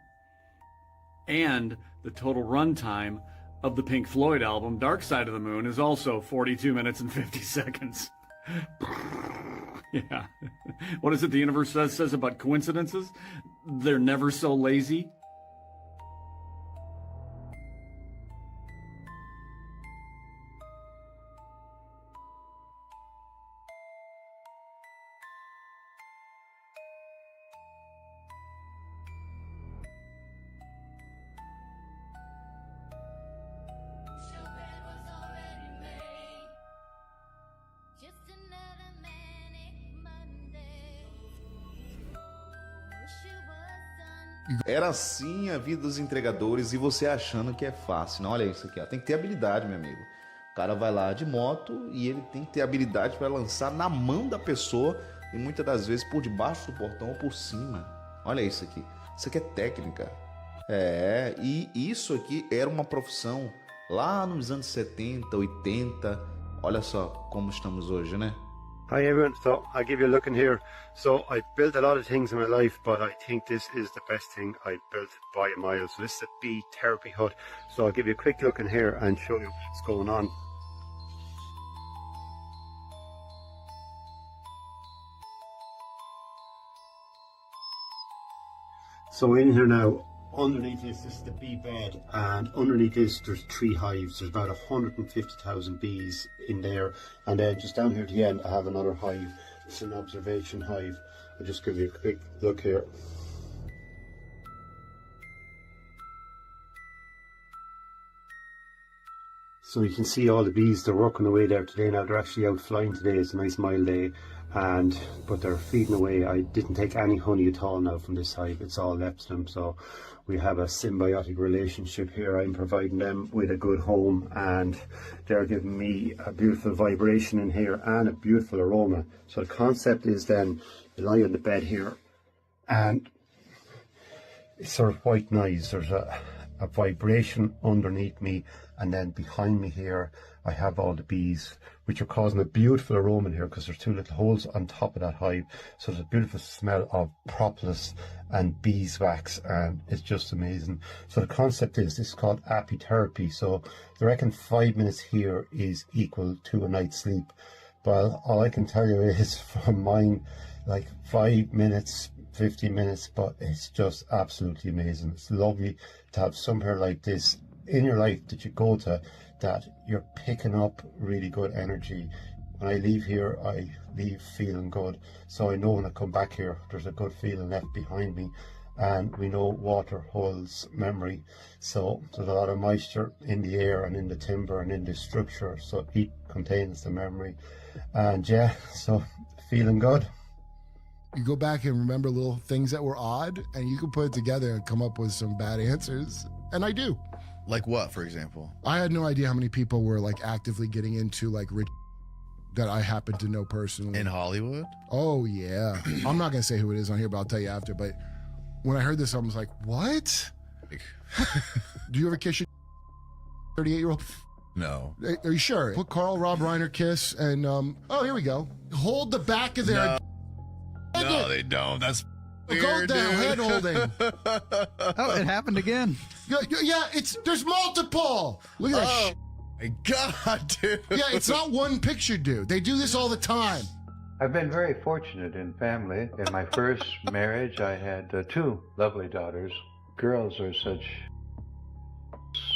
And the total runtime of the Pink Floyd album, Dark Side of the Moon, is also 42 minutes and 50 seconds. Yeah. What is it the universe says about coincidences? They're never so lazy. Era assim a vida dos entregadores e você achando que é fácil. Não, olha isso aqui, ó. Tem que ter habilidade, meu amigo. O cara vai lá de moto e ele tem que ter habilidade para lançar na mão da pessoa e muitas das vezes por debaixo do portão ou por cima. Olha isso aqui. Isso aqui é técnica. E isso aqui era uma profissão lá nos anos 70, 80. Olha só como estamos hoje, né? Hi everyone, so I'll give you a look in here. So I've built a lot of things in my life, but I think this is the best thing I've built by a mile. So this is a bee therapy hut. So I'll give you a quick look in here and show you what's going on. So in here now, underneath this is the bee bed, and underneath this there's 3 hives. There's about 150,000 bees in there, and then just down here at the end I have another hive. It's an observation hive. I'll just give you a quick look here. So you can see all the bees, they're working away there today. Now they're actually out flying today. It's a nice mild day, but they're feeding away. I didn't take any honey at all now from this hive. It's all left to them. So we have a symbiotic relationship here. I'm providing them with a good home, and they're giving me a beautiful vibration in here and a beautiful aroma. So the concept is then you lie on the bed here, and it's sort of white noise. There's a vibration underneath me, and then behind me here I have all the bees, which are causing a beautiful aroma in here because there's 2 little holes on top of that hive. So there's a beautiful smell of propolis and beeswax, and it's just amazing. So the concept is, this is called apitherapy. So they reckon 5 minutes here is equal to a night's sleep. Well, all I can tell you is from mine, like 5 minutes, 50 minutes, but it's just absolutely amazing. It's lovely to have somewhere like this in your life that you go to, that you're picking up really good energy. When I leave here, I leave feeling good. So I know when I come back here, there's a good feeling left behind me. And we know water holds memory. So there's a lot of moisture in the air and in the timber and in the structure. So heat contains the memory. And yeah, so feeling good. You go back and remember little things that were odd, and you can put it together and come up with some bad answers. And I do. Like what, for example? I had no idea how many people were like actively getting into like rich that I happen to know personally. In Hollywood? Oh, yeah. I'm not going to say who it is on here, but I'll tell you after. But when I heard this, I was like, what? Do you ever kiss your 38-year-old? No. Are you sure? Put Carl Rob Reiner kiss and, oh, here we go. Hold the back of their... No, they don't. That's weird, go down, head holding. Oh, it happened again. Yeah, there's multiple. Look at that. My God, dude. Yeah, it's not one picture, dude. They do this all the time. I've been very fortunate in family. In my first marriage, I had 2 lovely daughters. Girls are such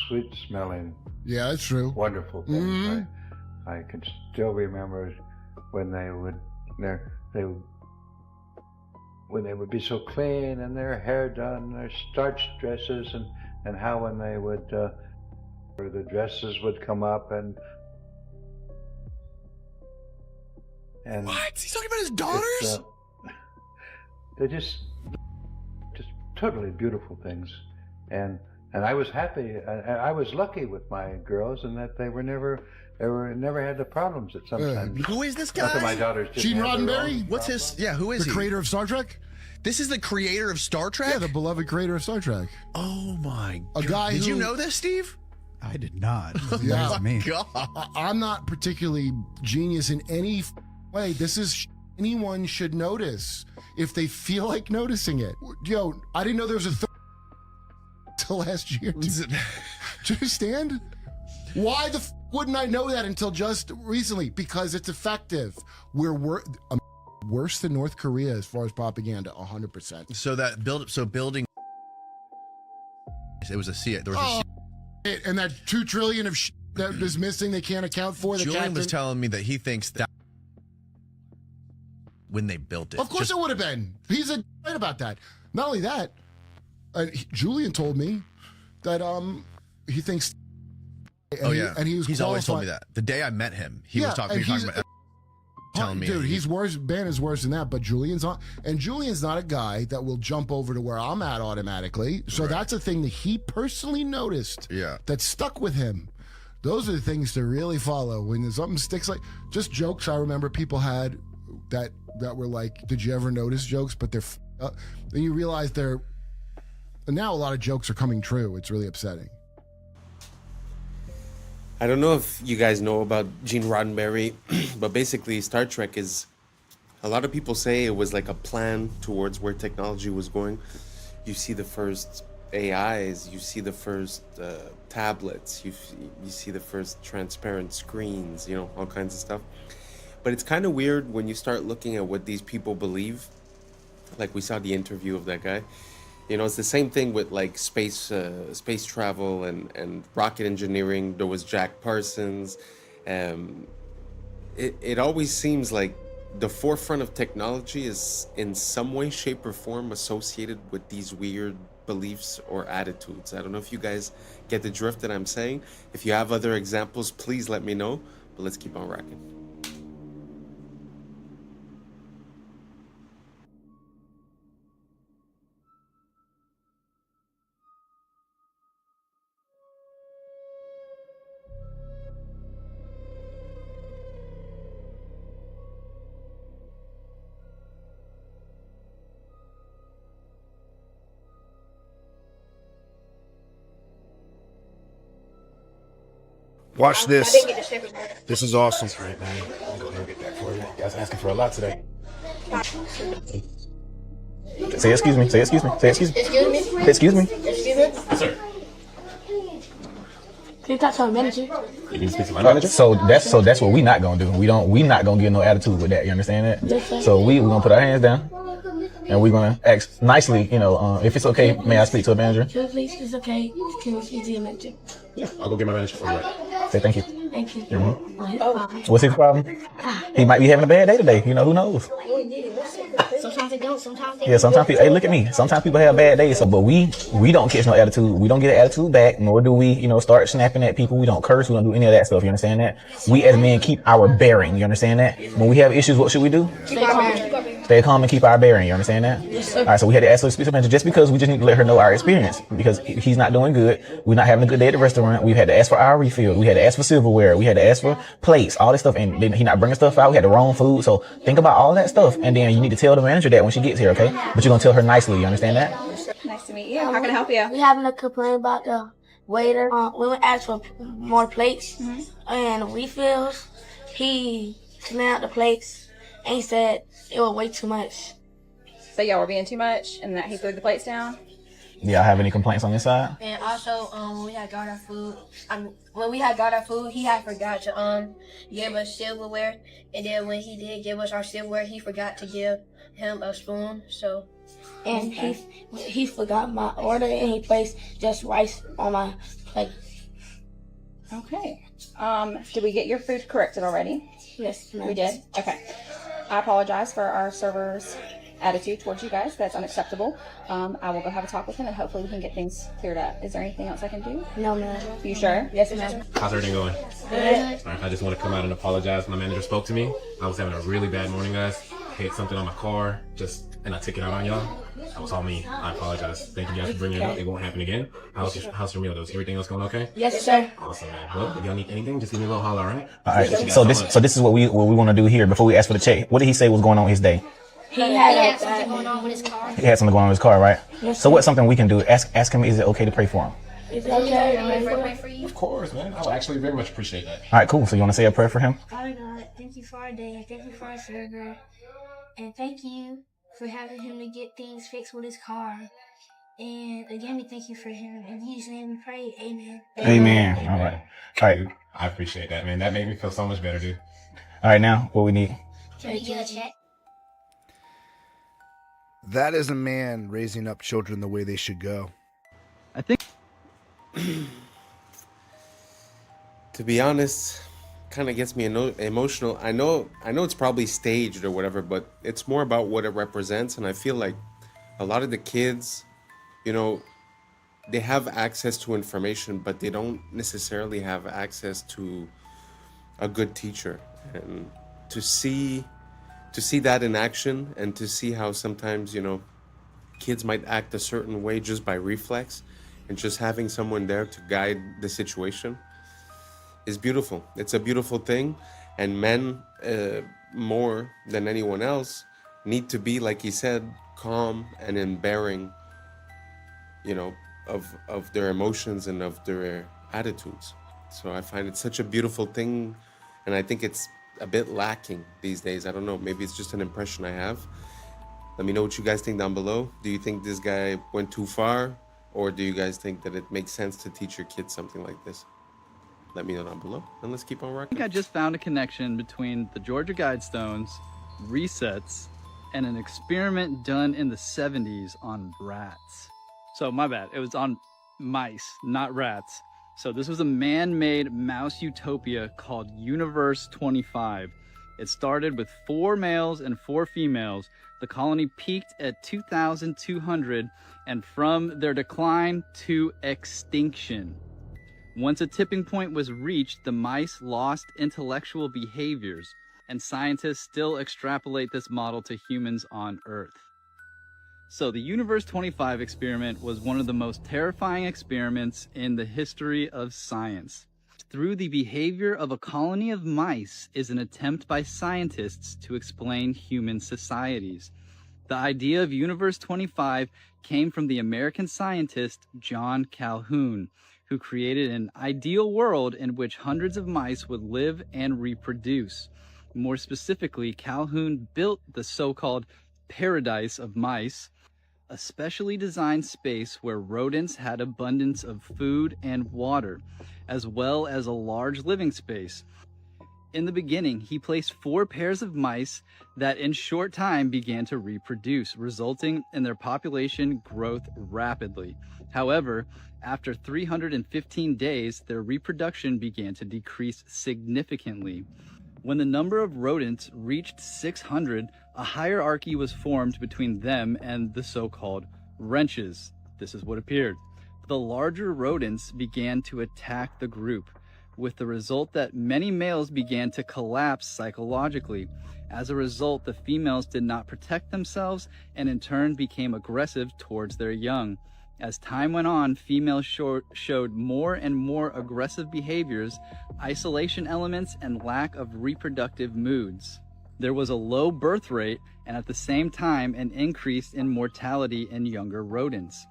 sweet-smelling. Yeah, that's true. Wonderful things. Mm-hmm. I can still remember when they would be so clean and their hair done, their starched dresses, and how when they would, the dresses would come up and what? He's talking about his daughters? They're just totally beautiful things, and I was happy. I was lucky with my girls in that they never had the problems that sometimes. Who is this guy? Not that my daughters didn't Gene have their Roddenberry? own What's his? Yeah, who is the he? creator of Star Trek? This is the creator of Star Trek? Yeah, the beloved creator of Star Trek. Oh my God. A guy Did who... you know this, Steve? I did not. Yeah. Oh my God. I'm not particularly genius in any way. This is anyone should notice if they feel like noticing it. Yo, I didn't know there was a till last year. Do you understand? Why the wouldn't I know that until just recently? Because it's effective. We're worse than North Korea as far as propaganda, 100%. So building. It was a there was a and that 2 trillion of that is missing, they can't account for. Julian was telling me that he thinks that when they built it. Of course it would have been. He's right about that. Not only that, Julian told me that he thinks. And he's he's always told me that. The day I met him, he was talking about telling me, dude, he's worse. Ben is worse than that, but Julian's on, and Julian's not a guy that will jump over to where I'm at automatically. So that's a thing that he personally noticed. Yeah, that stuck with him. Those are the things to really follow when something sticks. Like just jokes I remember people had that were like, did you ever notice jokes? But they're up. Then you realize they're. And now a lot of jokes are coming true. It's really upsetting. I don't know if you guys know about Gene Roddenberry, but basically Star Trek is, a lot of people say it was like a plan towards where technology was going. You see the first AIs, you see the first tablets, you see the first transparent screens, you know, all kinds of stuff. But it's kind of weird when you start looking at what these people believe. Like we saw the interview of that guy. You know, it's the same thing with like space travel and rocket engineering. There was Jack Parsons. It always seems like the forefront of technology is in some way, shape, or form associated with these weird beliefs or attitudes. I don't know if you guys get the drift that I'm saying. If you have other examples, please let me know. But let's keep on rocking. Watch this. This is awesome. That's right, man. I'll go ahead and get that for you. You guys asking for a lot today. Say excuse me. Say excuse me. Say excuse me. Excuse me? Excuse me. Excuse me? Yes, sir. Can you talk to our manager? You need to speak to my manager. So that's what we not gonna do. We not gonna get no attitude with that. You understand that? Yes, sir. So we gonna put our hands down and we're gonna ask nicely. You know, if it's okay, may I speak to a manager? Sure, please. It's okay. Can we speak to your manager? Yeah, I'll go get my manager for you. Say thank you. Thank you. What's his problem? He might be having a bad day today. You know, who knows? Sometimes they don't. Sometimes they Yeah, sometimes people, hey, look at me. Sometimes people have bad days, but we don't catch no attitude. We don't get an attitude back, nor do we, you know, start snapping at people. We don't curse. We don't do any of that stuff. You understand that? We as men keep our bearing. You understand that? When we have issues, what should we do? Stay calm and keep our bearing. You understand that? Yes, All right, so we had to ask her to speak to the manager just because we just need to let her know our experience because he's not doing good. We're not having a good day at the restaurant. We've had to ask for our refill. We had to ask for silverware. We had to ask for plates, all this stuff, and then he not bringing stuff out. We had the wrong food. So think about all that stuff, and then you need to tell the manager that when she gets here, okay? But you're gonna tell her nicely. You understand that? Nice to meet you. How can I help you? We having a complaint about the waiter. We went ask for more plates and refills. He cleaned out the plates and he said it was way too much. So y'all were being too much and that he threw the plates down? Yeah, I have any complaints on this side? And also, when we had got our food, he had forgot to give us silverware. And then when he did give us our silverware, he forgot to give him a spoon. So, and he forgot my order and he placed just rice on my plate. Okay. Did we get your food corrected already? Yes, ma'am. We did? Okay. I apologize for our server's attitude towards you guys. That's unacceptable. I will go have a talk with him and hopefully we can get things cleared up. Is there anything else I can do? No, ma'am. You sure? Yes, ma'am. How's everything going? Good. I just want to come out and apologize. My manager spoke to me. I was having a really bad morning, guys. Hit something on my car, and I took it out on y'all. That was all me. I apologize. Thank you guys for bringing it up. It won't happen again. How's your meal, though? Is everything else going okay? Yes, sir. Awesome, man. Well, if y'all need anything, just give me a little holler, all right? All right. So this is what we want to do here before we ask for the check. What did he say was going on his day? He had something going on with his car. He had something going on with his car, right? Yes, so what's something we can do? Ask him, is it okay to pray for him? Is it okay to pray for you? Of course, man. I would actually very much appreciate that. All right, cool. So you want to say a prayer for him? Father God, thank you for our day. Thank you for our server. And thank you for having him to get things fixed with his car. And again, we thank you for him. In Jesus' name we pray. Amen. Amen. All right. All right. I appreciate that, man. That made me feel so much better, dude. All right, now what we need? Can we get a check? That is a man raising up children the way they should go. I think. To be honest, kind of gets me emotional. I know it's probably staged or whatever, but it's more about what it represents. And I feel like a lot of the kids, you know, they have access to information, but they don't necessarily have access to a good teacher. And to see that in action, and to see how sometimes, kids might act a certain way just by reflex, and just having someone there to guide the situation is beautiful. It's a beautiful thing, and men, more than anyone else, need to be, like he said, calm and bearing, of their emotions and of their attitudes. So I find it such a beautiful thing, and I think it's a bit lacking these days. I don't know, maybe it's just an impression I have. Let me know what you guys think down below. Do you think this guy went too far, or do you guys think that it makes sense to teach your kids something like this? Let me know down below, and let's keep on I rocking. think I just found a connection between the Georgia Guidestones, resets, and an experiment done in the 70s on rats. So my bad, it was on mice, not rats. So this was a man-made mouse utopia called Universe 25. It started with 4 males and 4 females. The colony peaked at 2,200, and from their decline to extinction. Once a tipping point was reached, the mice lost intellectual behaviors, and scientists still extrapolate this model to humans on Earth. So the Universe 25 experiment was one of the most terrifying experiments in the history of science. Through the behavior of a colony of mice is an attempt by scientists to explain human societies. The idea of Universe 25 came from the American scientist John Calhoun, who created an ideal world in which hundreds of mice would live and reproduce. More specifically, Calhoun built the so-called paradise of mice, a specially designed space where rodents had abundance of food and water, as well as a large living space. In the beginning, he placed 4 pairs of mice that in short time began to reproduce, resulting in their population growth rapidly. However, after 315 days, their reproduction began to decrease significantly. When the number of rodents reached 600, a hierarchy was formed between them and the so-called wrenches. This is what appeared. The larger rodents began to attack the group, with the result that many males began to collapse psychologically. As a result, the females did not protect themselves and in turn became aggressive towards their young. As time went on, females showed more and more aggressive behaviors, isolation elements, and lack of reproductive moods. There was a low birth rate and at the same time an increase in mortality in younger rodents.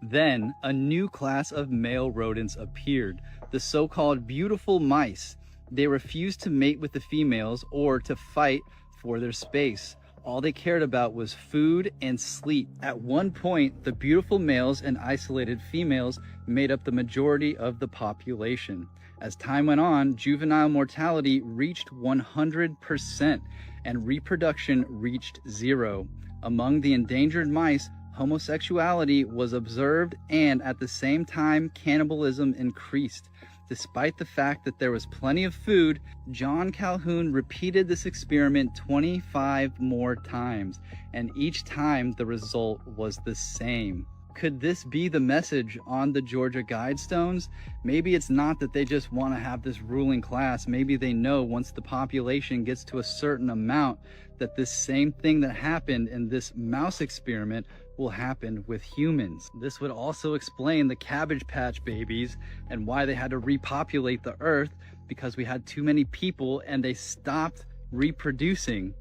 Then a new class of male rodents appeared, the so-called beautiful mice. They refused to mate with the females or to fight for their space. All they cared about was food and sleep. At one point, the beautiful males and isolated females made up the majority of the population. As time went on, juvenile mortality reached 100% and reproduction reached 0. Among the endangered mice, homosexuality was observed and at the same time cannibalism increased. Despite the fact that there was plenty of food, John Calhoun repeated this experiment 25 more times, and each time the result was the same. Could this be the message on the Georgia Guidestones? Maybe it's not that they just want to have this ruling class. Maybe they know once the population gets to a certain amount that this same thing that happened in this mouse experiment will happen with humans. This would also explain the Cabbage Patch Babies and why they had to repopulate the earth, because we had too many people and they stopped reproducing.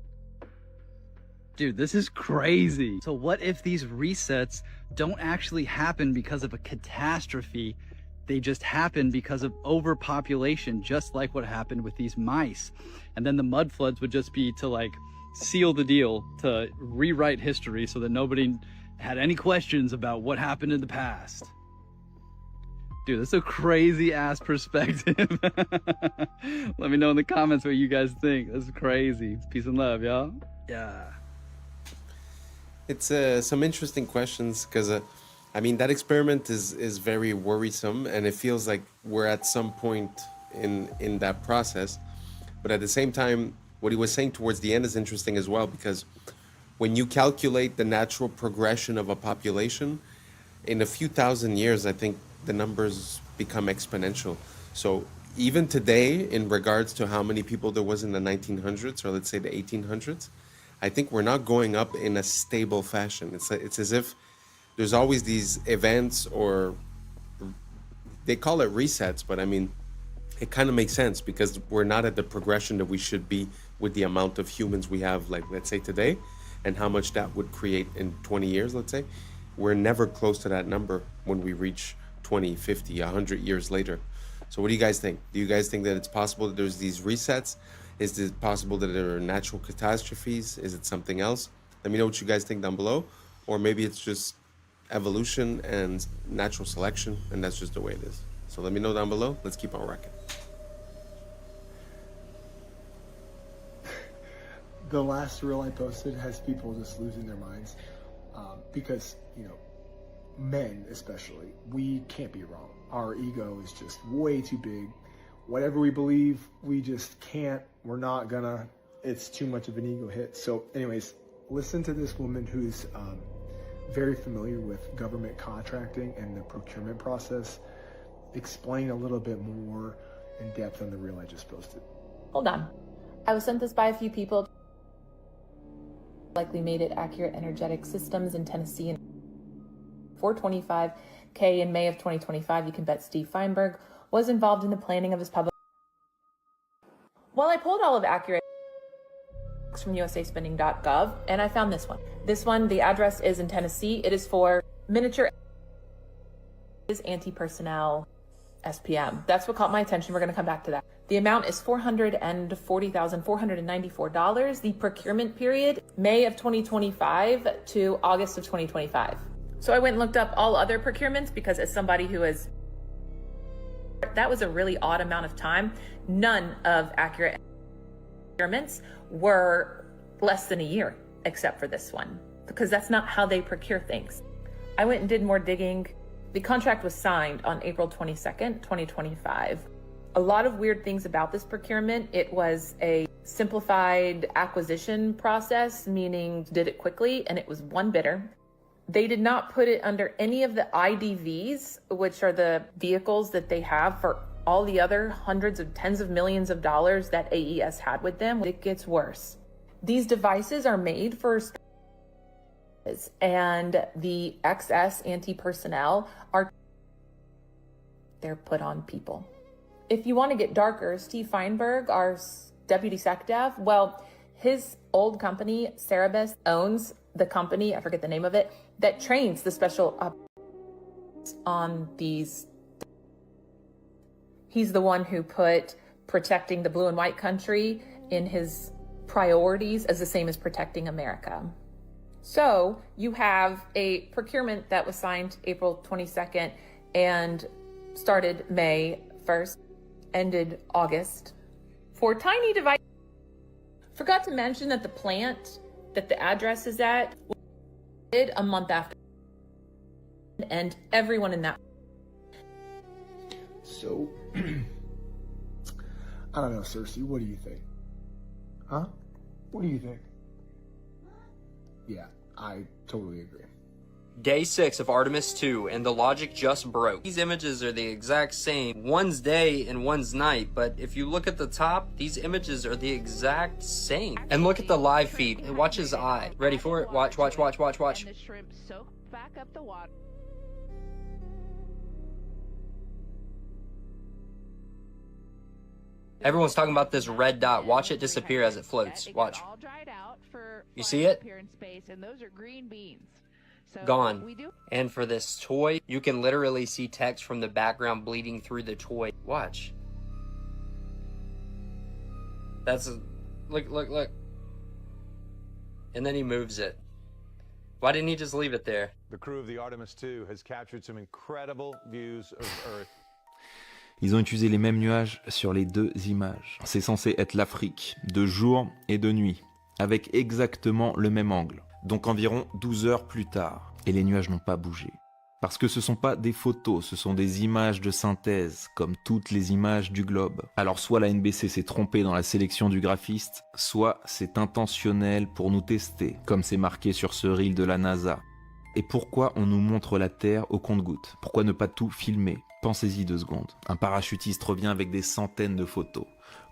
Dude, this is crazy. So what if these resets don't actually happen because of a catastrophe? They just happen because of overpopulation, just like what happened with these mice. And then the mud floods would just be to like seal the deal, to rewrite history so that nobody had any questions about what happened in the past. Dude, that's a crazy ass perspective. Let me know in the comments what you guys think. That's crazy. Peace and love, y'all. Yeah. It's some interesting questions, because I mean, that experiment is very worrisome, and it feels like we're at some point in that process. But at the same time, what he was saying towards the end is interesting as well, because when you calculate the natural progression of a population, in a few thousand years, I think the numbers become exponential. So even today, in regards to how many people there was in the 1900s, or let's say the 1800s, I think we're not going up in a stable fashion. It's as if there's always these events, or they call it resets, but I mean, it kind of makes sense because we're not at the progression that we should be with the amount of humans we have, like, let's say today, and how much that would create in 20 years, let's say. We're never close to that number when we reach 20, 50, 100 years later. So what do you guys think? Do you guys think that it's possible that there's these resets? Is it possible that there are natural catastrophes? Is it something else? Let me know what you guys think down below. Or maybe it's just evolution and natural selection, and that's just the way it is. So let me know down below. Let's keep on rocking. The last reel I posted has people just losing their minds because, you know, men especially, we can't be wrong. Our ego is just way too big. Whatever we believe, we just can't. We're not gonna. It's too much of an ego hit. So anyways, listen to this woman who's very familiar with government contracting and the procurement process explain a little bit more in depth on the reel I just posted. Hold on. I was sent this by a few people. Likely made it Accurate Energetic Systems in Tennessee in $425K in May of 2025. You can bet Steve Feinberg was involved in the planning of his public. Well, I pulled all of Accurate from usaspending.gov and I found this one. This one, the address is in Tennessee. It is for miniature anti-personnel SPM. That's what caught my attention. We're going to come back to that. The amount is $440,494. The procurement period, May of 2025 to August of 2025. So I went and looked up all other procurements because as somebody who is, that was a really odd amount of time. None of Accurate procurements were less than a year, except for this one, because that's not how they procure things. I went and did more digging. The contract was signed on April 22nd, 2025. A lot of weird things about this procurement. It was a simplified acquisition process, meaning did it quickly, and it was one bidder. They did not put it under any of the IDVs, which are the vehicles that they have for all the other hundreds of tens of millions of dollars that AES had with them. It gets worse. These devices are made for, and the XS anti-personnel they're put on people. If you want to get darker, Steve Feinberg, our deputy SecDev, well, his old company, Cerebus, owns the company, I forget the name of it, that trains the special on these. He's the one who put protecting the blue and white country in his priorities as the same as protecting America. So you have a procurement that was signed April 22nd and started May 1st, ended August for tiny devices. Forgot to mention that the plant that the address is at did a month after, and everyone in that. So, I don't know, Cersei, what do you think? Huh? What do you think? Yeah, I totally agree. Day 6 of Artemis 2, and the logic just broke. These images are the exact same. One's day and one's night, but if you look at the top, these images are the exact same. And look at the live feed. Watch his eye. Ready for it? Watch, watch, watch, watch, watch. And the shrimp soak back up the water. Everyone's talking about this red dot. Watch it disappear as it floats. Watch. You see it? And those are green beans. So Gone. And for this toy, you can literally see text from the background bleeding through the toy. Watch. That's a, look. And then he moves it. Why didn't he just leave it there? The crew of the Artemis 2 has captured some incredible views of Earth. Ils ont utilisé les mêmes nuages sur les deux images. C'est censé être l'Afrique, de jour et de nuit, avec exactement le même angle. Donc environ 12 heures plus tard. Et les nuages n'ont pas bougé. Parce que ce sont pas des photos, ce sont des images de synthèse, comme toutes les images du globe. Alors soit la NBC s'est trompée dans la sélection du graphiste, soit c'est intentionnel pour nous tester, comme c'est marqué sur ce reel de la NASA. Et pourquoi on nous montre la Terre au compte-gouttes? Pourquoi ne pas tout filmer? Pensez-y 2 secondes. Un parachutiste revient avec des centaines de photos.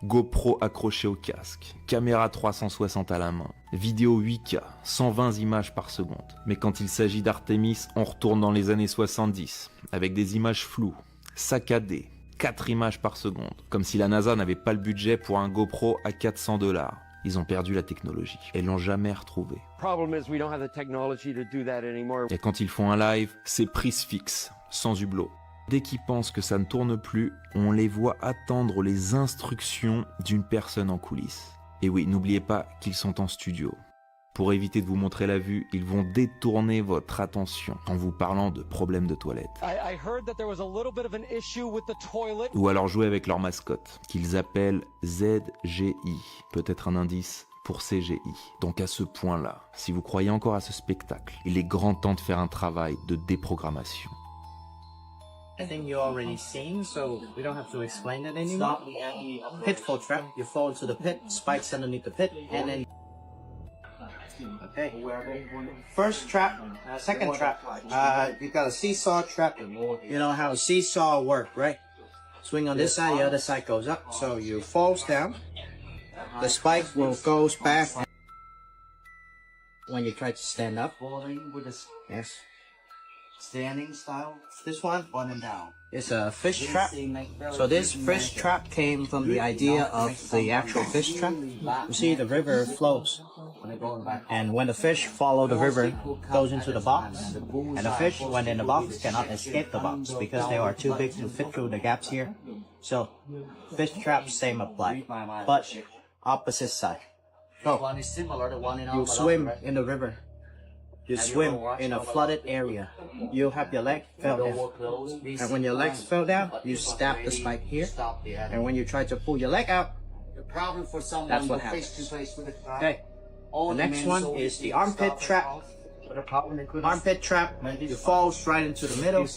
GoPro accroché au casque, caméra 360 à la main, vidéo 8K, 120 images par seconde. Mais quand il s'agit d'Artemis, on retourne dans les années 70, avec des images floues, saccadées, 4 images par seconde. Comme si la NASA n'avait pas le budget pour un GoPro à $400. Ils ont perdu la technologie et l'ont jamais retrouvé. Et quand ils font un live, c'est prise fixe, sans hublot. Dès qu'ils pensent que ça ne tourne plus, on les voit attendre les instructions d'une personne en coulisses. Et oui, n'oubliez pas qu'ils sont en studio. Pour éviter de vous montrer la vue, ils vont détourner votre attention en vous parlant de problèmes de toilette. Ou alors jouer avec leur mascotte, qu'ils appellent ZGI, peut-être un indice pour CGI. Donc à ce point-là, si vous croyez encore à ce spectacle, il est grand temps de faire un travail de déprogrammation. I think you already seen, so we don't have to explain it anymore. Pitfall trap, you fall into the pit, spikes underneath the pit, and then... Okay, first trap, second trap, you got a seesaw trap. You know how a seesaw work, right? Swing on this side, the other side goes up, so you falls down. The spike will goes back when you try to stand up. Yes. Standing style. This one, on and down. It's a fish trap. So this fish trap came from the idea of the actual fish trap. You see, the river flows, and when the fish follow the river, goes into the box, and the fish, when in the box, cannot escape the box because they are too big to fit through the gaps here. So, fish trap, same apply, but opposite side. So, you swim in the river. You swim in a flooded area. You have your leg fell down. And when your legs fell down, you stab the spike here. And when you try to pull your leg out, that's what happens. Okay. The next one is the armpit trap. Armpit trap, you fall right into the middle.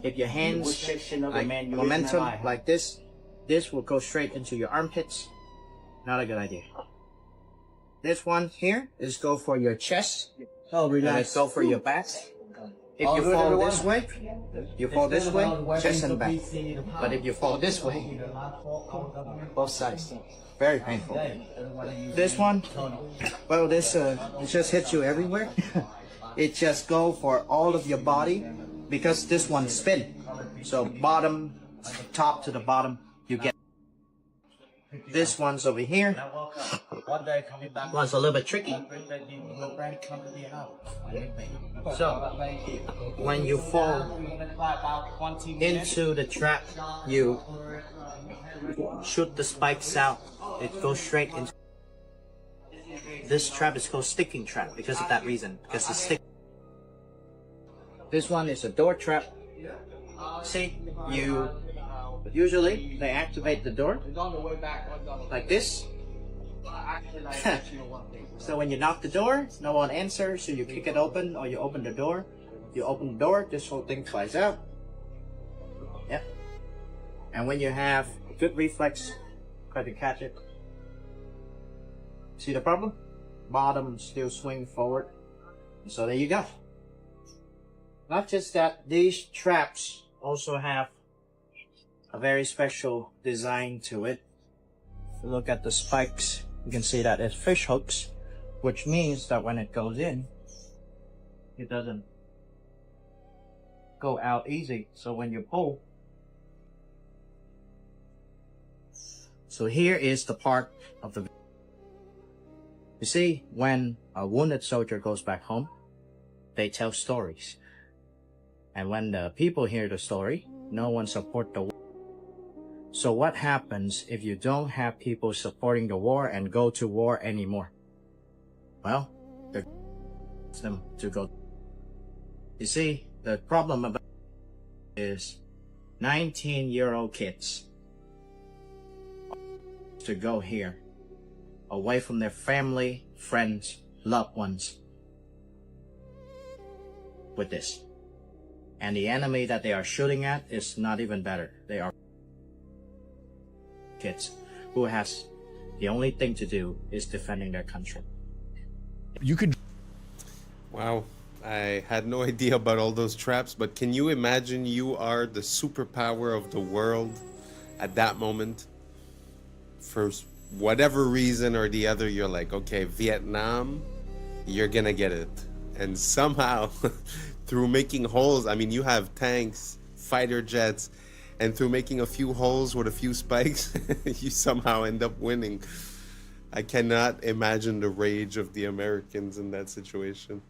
If your hands, like momentum, like this will go straight into your armpits. Not a good idea. This one here is go for your chest. Oh, relax. Go for your back. If you fall this way, chest and back. But if you fall this way, both sides. Very painful. This one, well, this it just hits you everywhere. It just go for all of your body because this one spin. So bottom, top to the bottom, you get. This one's over here. One's a little bit tricky. So, when you fall into the trap, you shoot the spikes out. It goes straight into. This trap is called sticking trap because of that reason. Because it's stick. This one is a door trap. See, you. Usually, they activate the door like this. So when you knock the door, no one answers, so you kick it open or you open the door. You open the door, this whole thing flies out. Yep. And when you have good reflex, try to catch it. See the problem? Bottom still swing forward. So there you go. Not just that, these traps also have a very special design to it. If you look at the spikes, you can see that it's fish hooks, which means that when it goes in, it doesn't go out easy. So when you pull, so here is the part of the. You see, when a wounded soldier goes back home, they tell stories, and when the people hear the story, no one support the war. So what happens if you don't have people supporting the war and go to war anymore? Well, they're them to go. You see, the problem about is 19-year-old kids to go here, away from their family, friends, loved ones, with this. And the enemy that they are shooting at is not even better. They are kids who has the only thing to do is defending their country. You could. Wow. I had no idea about all those traps, but can you imagine you are the superpower of the world at that moment? For whatever reason or the other, you're like, okay, Vietnam, you're gonna get it. And somehow, through making holes, I mean, you have tanks, fighter jets, and through making a few holes with a few spikes, you somehow end up winning. I cannot imagine the rage of the Americans in that situation.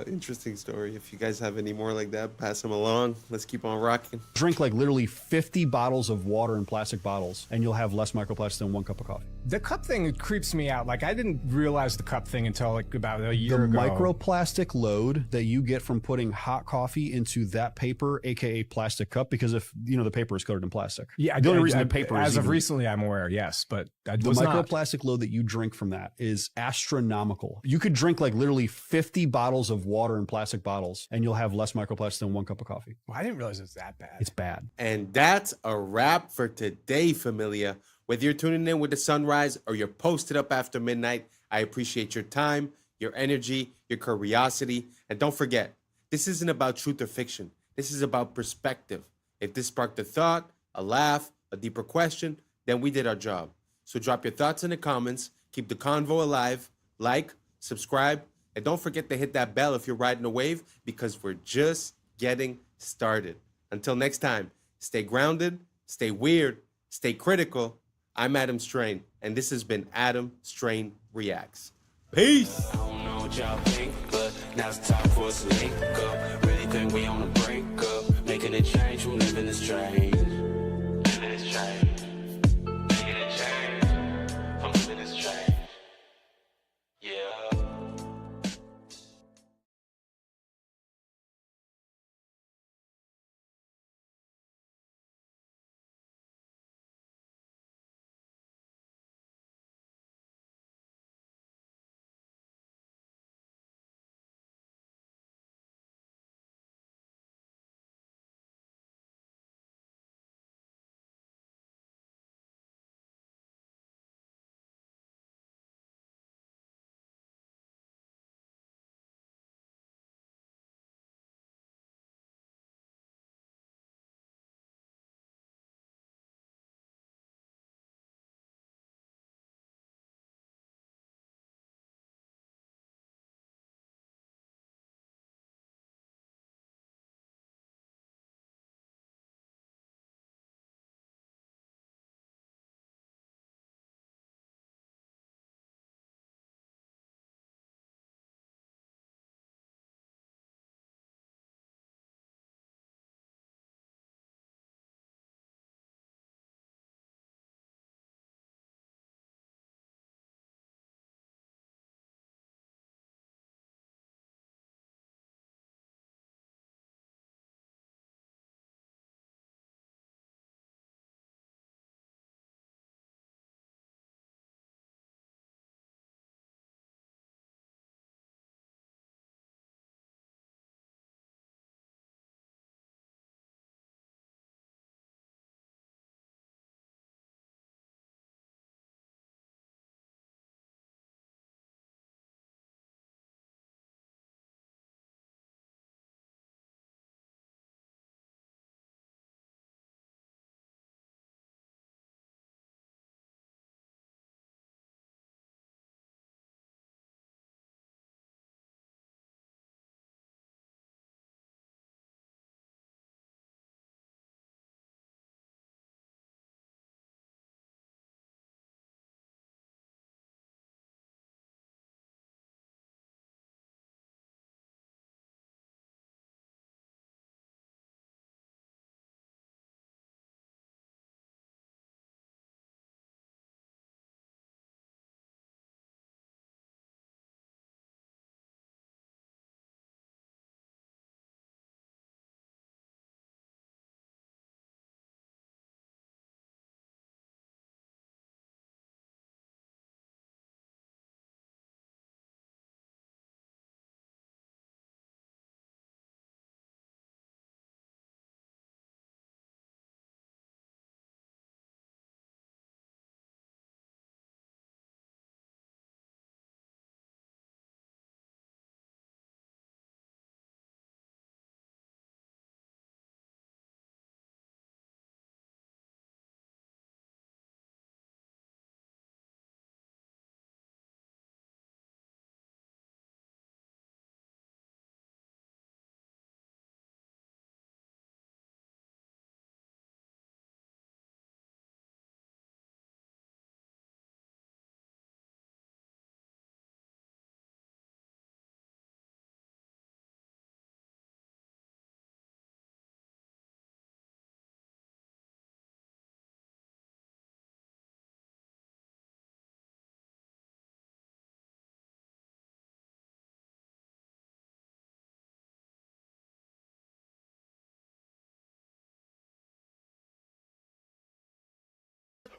Interesting story. If you guys have any more like that, pass them along. Let's keep on rocking. Drink like literally 50 bottles of water in plastic bottles, and you'll have less microplastics than 1 cup of coffee. The cup thing creeps me out. Like, I didn't realize the cup thing until like about a year The ago. microplastic load that you get from putting hot coffee into that paper, aka plastic cup, because if you know the paper is coated in plastic. Yeah, the only reason the paper as is of even, recently, I'm aware. Yes, but I the was not. microplastic load that you drink from that is astronomical. You could drink like literally 50 bottles of water in plastic bottles, and you'll have less microplastics than 1 cup of coffee. Well, I didn't realize it's that bad. It's bad. And that's a wrap for today, familia. Whether you're tuning in with the sunrise or you're posted up after midnight, I appreciate your time, your energy, your curiosity. And don't forget, this isn't about truth or fiction. This is about perspective. If this sparked a thought, a laugh, a deeper question, then we did our job. So drop your thoughts in the comments, keep the convo alive, like, subscribe, and don't forget to hit that bell if you're riding a wave, because we're just getting started. Until next time, stay grounded, stay weird, stay critical. I'm Adam Strain, and this has been Adam Strain Reacts. Peace! I don't know what y'all think, but now it's time for us to link up. Really think we on the brink up, making a change from living this strange. Living this strange.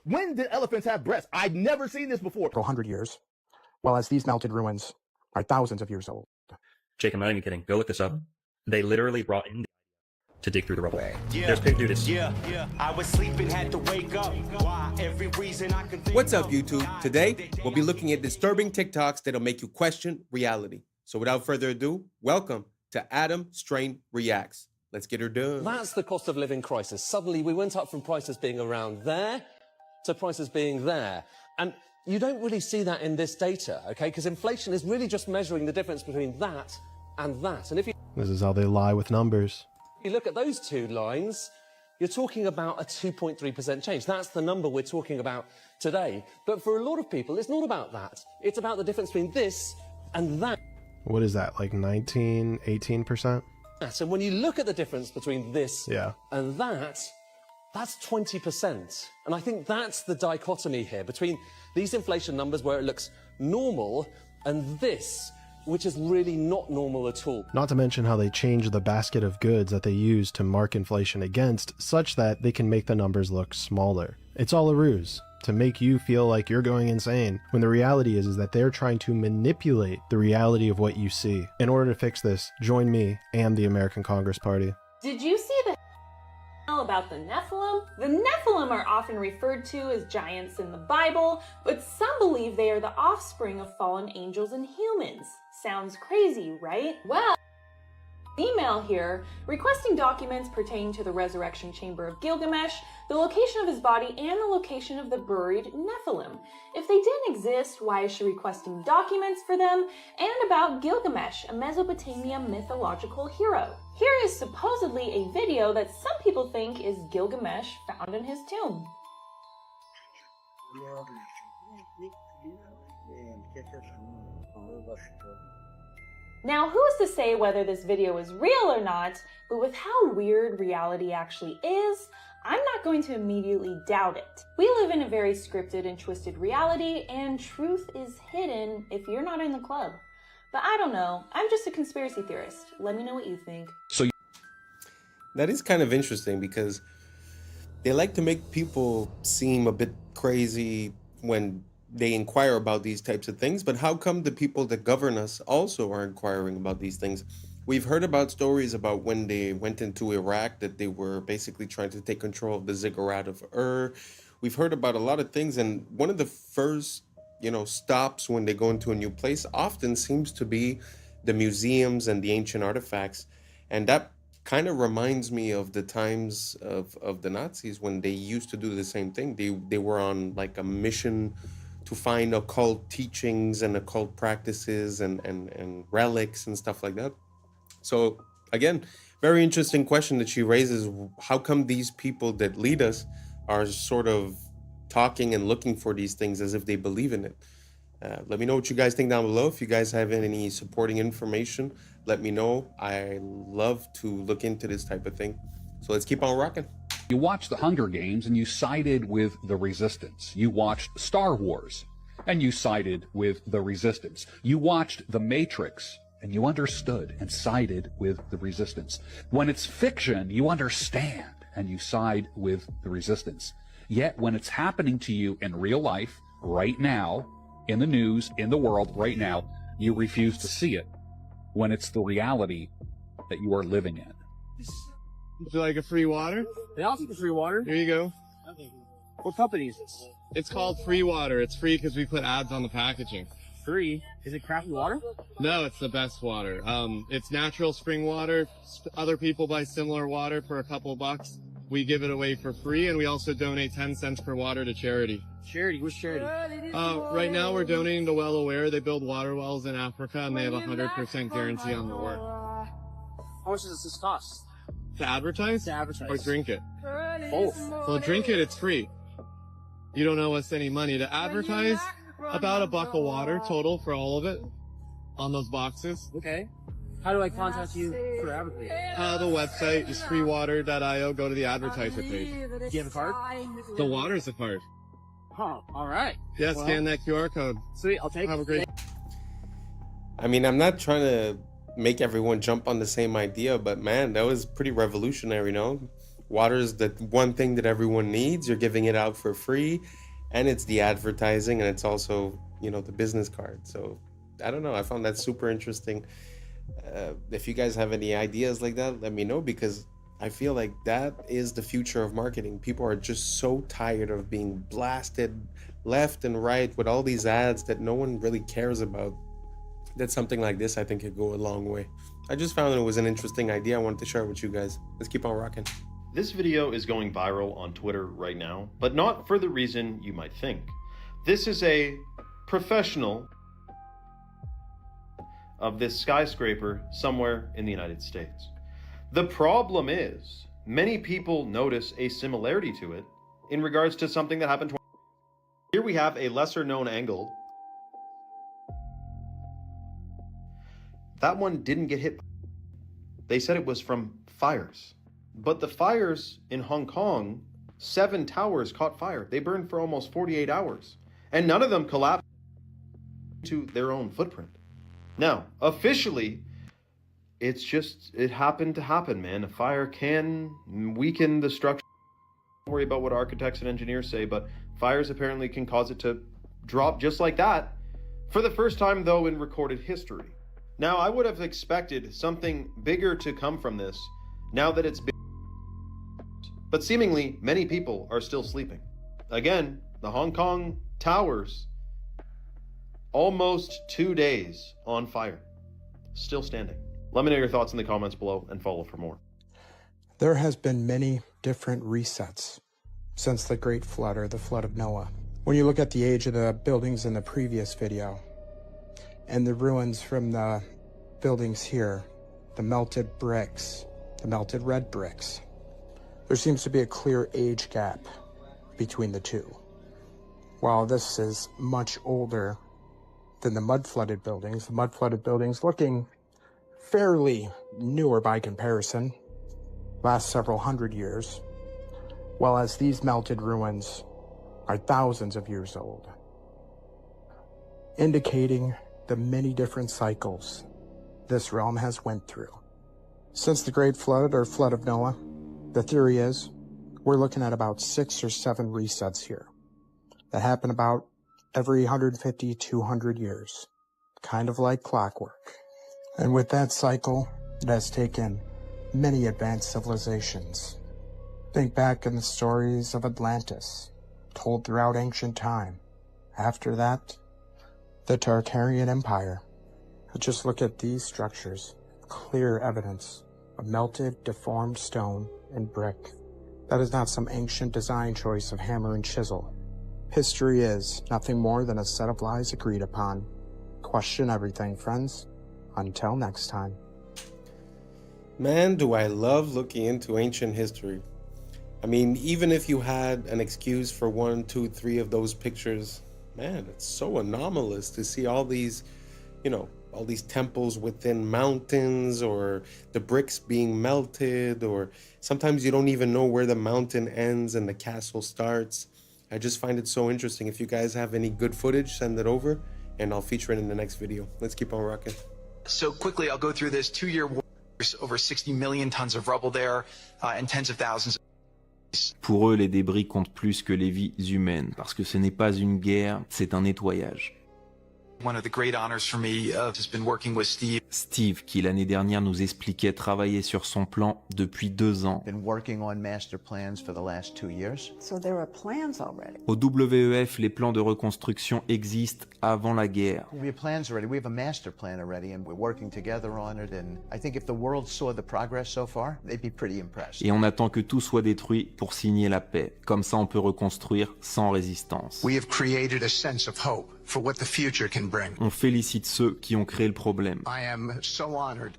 When did elephants have breasts? I'd never seen this before. 100 years, whereas these melted ruins are thousands of years old. Jake, I'm not even kidding. Go look this up. They literally brought in to dig through the rubble. Yeah, There's pig dudes. yeah. I was sleeping, had to wake up. Why? Every reason I can think. What's up, YouTube? Today, we'll be looking at disturbing TikToks that'll make you question reality. So without further ado, welcome to Adam Strain Reacts. Let's get her done. That's the cost of living crisis. Suddenly we went up from prices being around there to prices being there. And you don't really see that in this data, okay? Because inflation is really just measuring the difference between that and that. And if you This is how they lie with numbers. look at those two lines, you're talking about a 2.3% change. That's the number we're talking about today. But for a lot of people, it's not about that. It's about the difference between this and that. What is that, like 19, 18%? And when you look at the difference between this Yeah. and that's 20%. And I think that's the dichotomy here between these inflation numbers where it looks normal and this, which is really not normal at all. Not to mention how they change the basket of goods that they use to mark inflation against, such that they can make the numbers look smaller. It's all a ruse, to make you feel like you're going insane, when the reality is that they're trying to manipulate the reality of what you see. In order to fix this, join me and the American Congress Party. Did you see the about the Nephilim? The Nephilim are often referred to as giants in the Bible, but some believe they are the offspring of fallen angels and humans. Sounds crazy, right? Well, email here requesting documents pertaining to the resurrection chamber of Gilgamesh, the location of his body, and the location of the buried Nephilim. If they didn't exist, why is she requesting documents for them? And about Gilgamesh, a Mesopotamia mythological hero. Here is supposedly a video that some people think is Gilgamesh found in his tomb. Now, who is to say whether this video is real or not, but with how weird reality actually is, I'm not going to immediately doubt it. We live in a very scripted and twisted reality, and truth is hidden if you're not in the club. But I don't know, I'm just a conspiracy theorist. Let me know what you think. That is kind of interesting because they like to make people seem a bit crazy when they inquire about these types of things, but how come the people that govern us also are inquiring about these things? We've heard about stories about when they went into Iraq that they were basically trying to take control of the ziggurat of Ur. We've heard about a lot of things, and one of the first, stops when they go into a new place often seems to be the museums and the ancient artifacts. And that kind of reminds me of the times of the Nazis when they used to do the same thing. They were on like a mission to find occult teachings and occult practices and relics and stuff like that. So again, very interesting question that she raises. How come these people that lead us are sort of talking and looking for these things as if they believe in it? Let me know what you guys think down below. If you guys have any supporting information, let me know. I love to look into this type of thing. So let's keep on rocking. You watched the Hunger Games and you sided with the Resistance. You watched Star Wars and you sided with the Resistance. You watched The Matrix and you understood and sided with the Resistance. When it's fiction, you understand and you side with the Resistance. Yet when it's happening to you in real life, right now, in the news, in the world, right now, you refuse to see it when it's the reality that you are living in. Would you like a free water? Yeah, I'll take the free water. Here you go. Okay. What company is this? It's called Free Water. It's free because we put ads on the packaging. Free? Is it crappy water? No, it's the best water. It's natural spring water. Other people buy similar water for a couple bucks. We give it away for free, and we also donate 10 cents per water to charity. Charity? Which charity? Right now we're donating to Well Aware. They build water wells in Africa, and they have a 100% guarantee on their work. How much does this cost? To advertise? To advertise. Or drink it? Both. Well, drink it, it's free. You don't owe us any money. To advertise, about $1 of water total for all of it on those boxes. Okay. How do I contact you for advertising? The website is freewater.io. Go to the advertiser page. Do you have a card? The water's a card. Oh, all right. Yeah, well, scan that QR code. Sweet, I'll take it. Have a great. I mean, I'm not trying to make everyone jump on the same idea, but man, that was pretty revolutionary, no? Water is the one thing that everyone needs. You're giving it out for free, and it's the advertising, and it's also, you know, the business card. So I don't know. I found that super interesting. If you guys have any ideas like that, let me know, because I feel like that is the future of marketing. People are just so tired of being blasted left and right with all these ads that no one really cares about. That something like this, I think, could go a long way. I just found it was an interesting idea. I wanted to share it with you guys. Let's keep on rocking. This video is going viral on Twitter right now, but not for the reason you might think. This is a professional of this skyscraper somewhere in the United States. The problem is, many people notice a similarity to it in regards to something that happened 20 years ago. Here we have a lesser known angle. That one didn't get hit. They said it was from fires. But the fires in Hong Kong, 7 towers caught fire. They burned for almost 48 hours. And none of them collapsed to their own footprint. Now, officially, it happened to happen, man. A fire can weaken the structure. Don't worry about what architects and engineers say, but fires apparently can cause it to drop just like that. For the first time, though, in recorded history. Now, I would have expected something bigger to come from this, now that it's been. But seemingly, many people are still sleeping. Again, the Hong Kong towers, almost 2 days on fire, still standing. Let me know your thoughts in the comments below and follow for more. There has been many different resets since the Great Flood, or the Flood of Noah. When you look at the age of the buildings in the previous video and the ruins from the buildings here, the melted bricks, the melted red bricks, there seems to be a clear age gap between the two. While this is much older than the mud-flooded buildings, the mud-flooded buildings looking fairly newer by comparison, last several hundred years, while as these melted ruins are thousands of years old, indicating the many different cycles this realm has went through. Since the Great Flood, or Flood of Noah, the theory is we're looking at about 6 or 7 resets here that happen about every 150, 200 years, kind of like clockwork. And with that cycle, it has taken many advanced civilizations. Think back in the stories of Atlantis, told throughout ancient time. After that, the Tartarian Empire. Just look at these structures, clear evidence of melted, deformed stone and brick. That is not some ancient design choice of hammer and chisel. History is nothing more than a set of lies agreed upon. Question everything, friends. Until next time. Man, do I love looking into ancient history. I mean, even if you had an excuse for 1, 2, 3 of those pictures, man, it's so anomalous to see all these, you know, all these temples within mountains, or the bricks being melted, or sometimes you don't even know where the mountain ends and the castle starts. I just find it so interesting. If you guys have any good footage, send it over and I'll feature it in the next video. Let's keep on rocking. So quickly, I'll go through this. 2-year war, over 60 million tons of rubble there, and tens of thousands. Pour eux, les débris comptent plus que les vies humaines, parce que ce n'est pas une guerre, c'est un nettoyage. One of the great honors for me has been working with Steve. Steve, qui l'année dernière nous expliquait travailler sur son plan depuis 2 ans. Been working on master plans for the last 2 years. So there are plans already. Au WEF, les plans de reconstruction existent avant la guerre. We have plans already. We have a master plan already, and we're working together on it. And I think if the world saw the progress so far, they'd be pretty impressed. Et on attend que tout soit détruit pour signer la paix. Comme ça, on peut reconstruire sans résistance. We have created a sense of hope for what the future can bring. On félicite ceux qui ont créé le problème. I am so honored.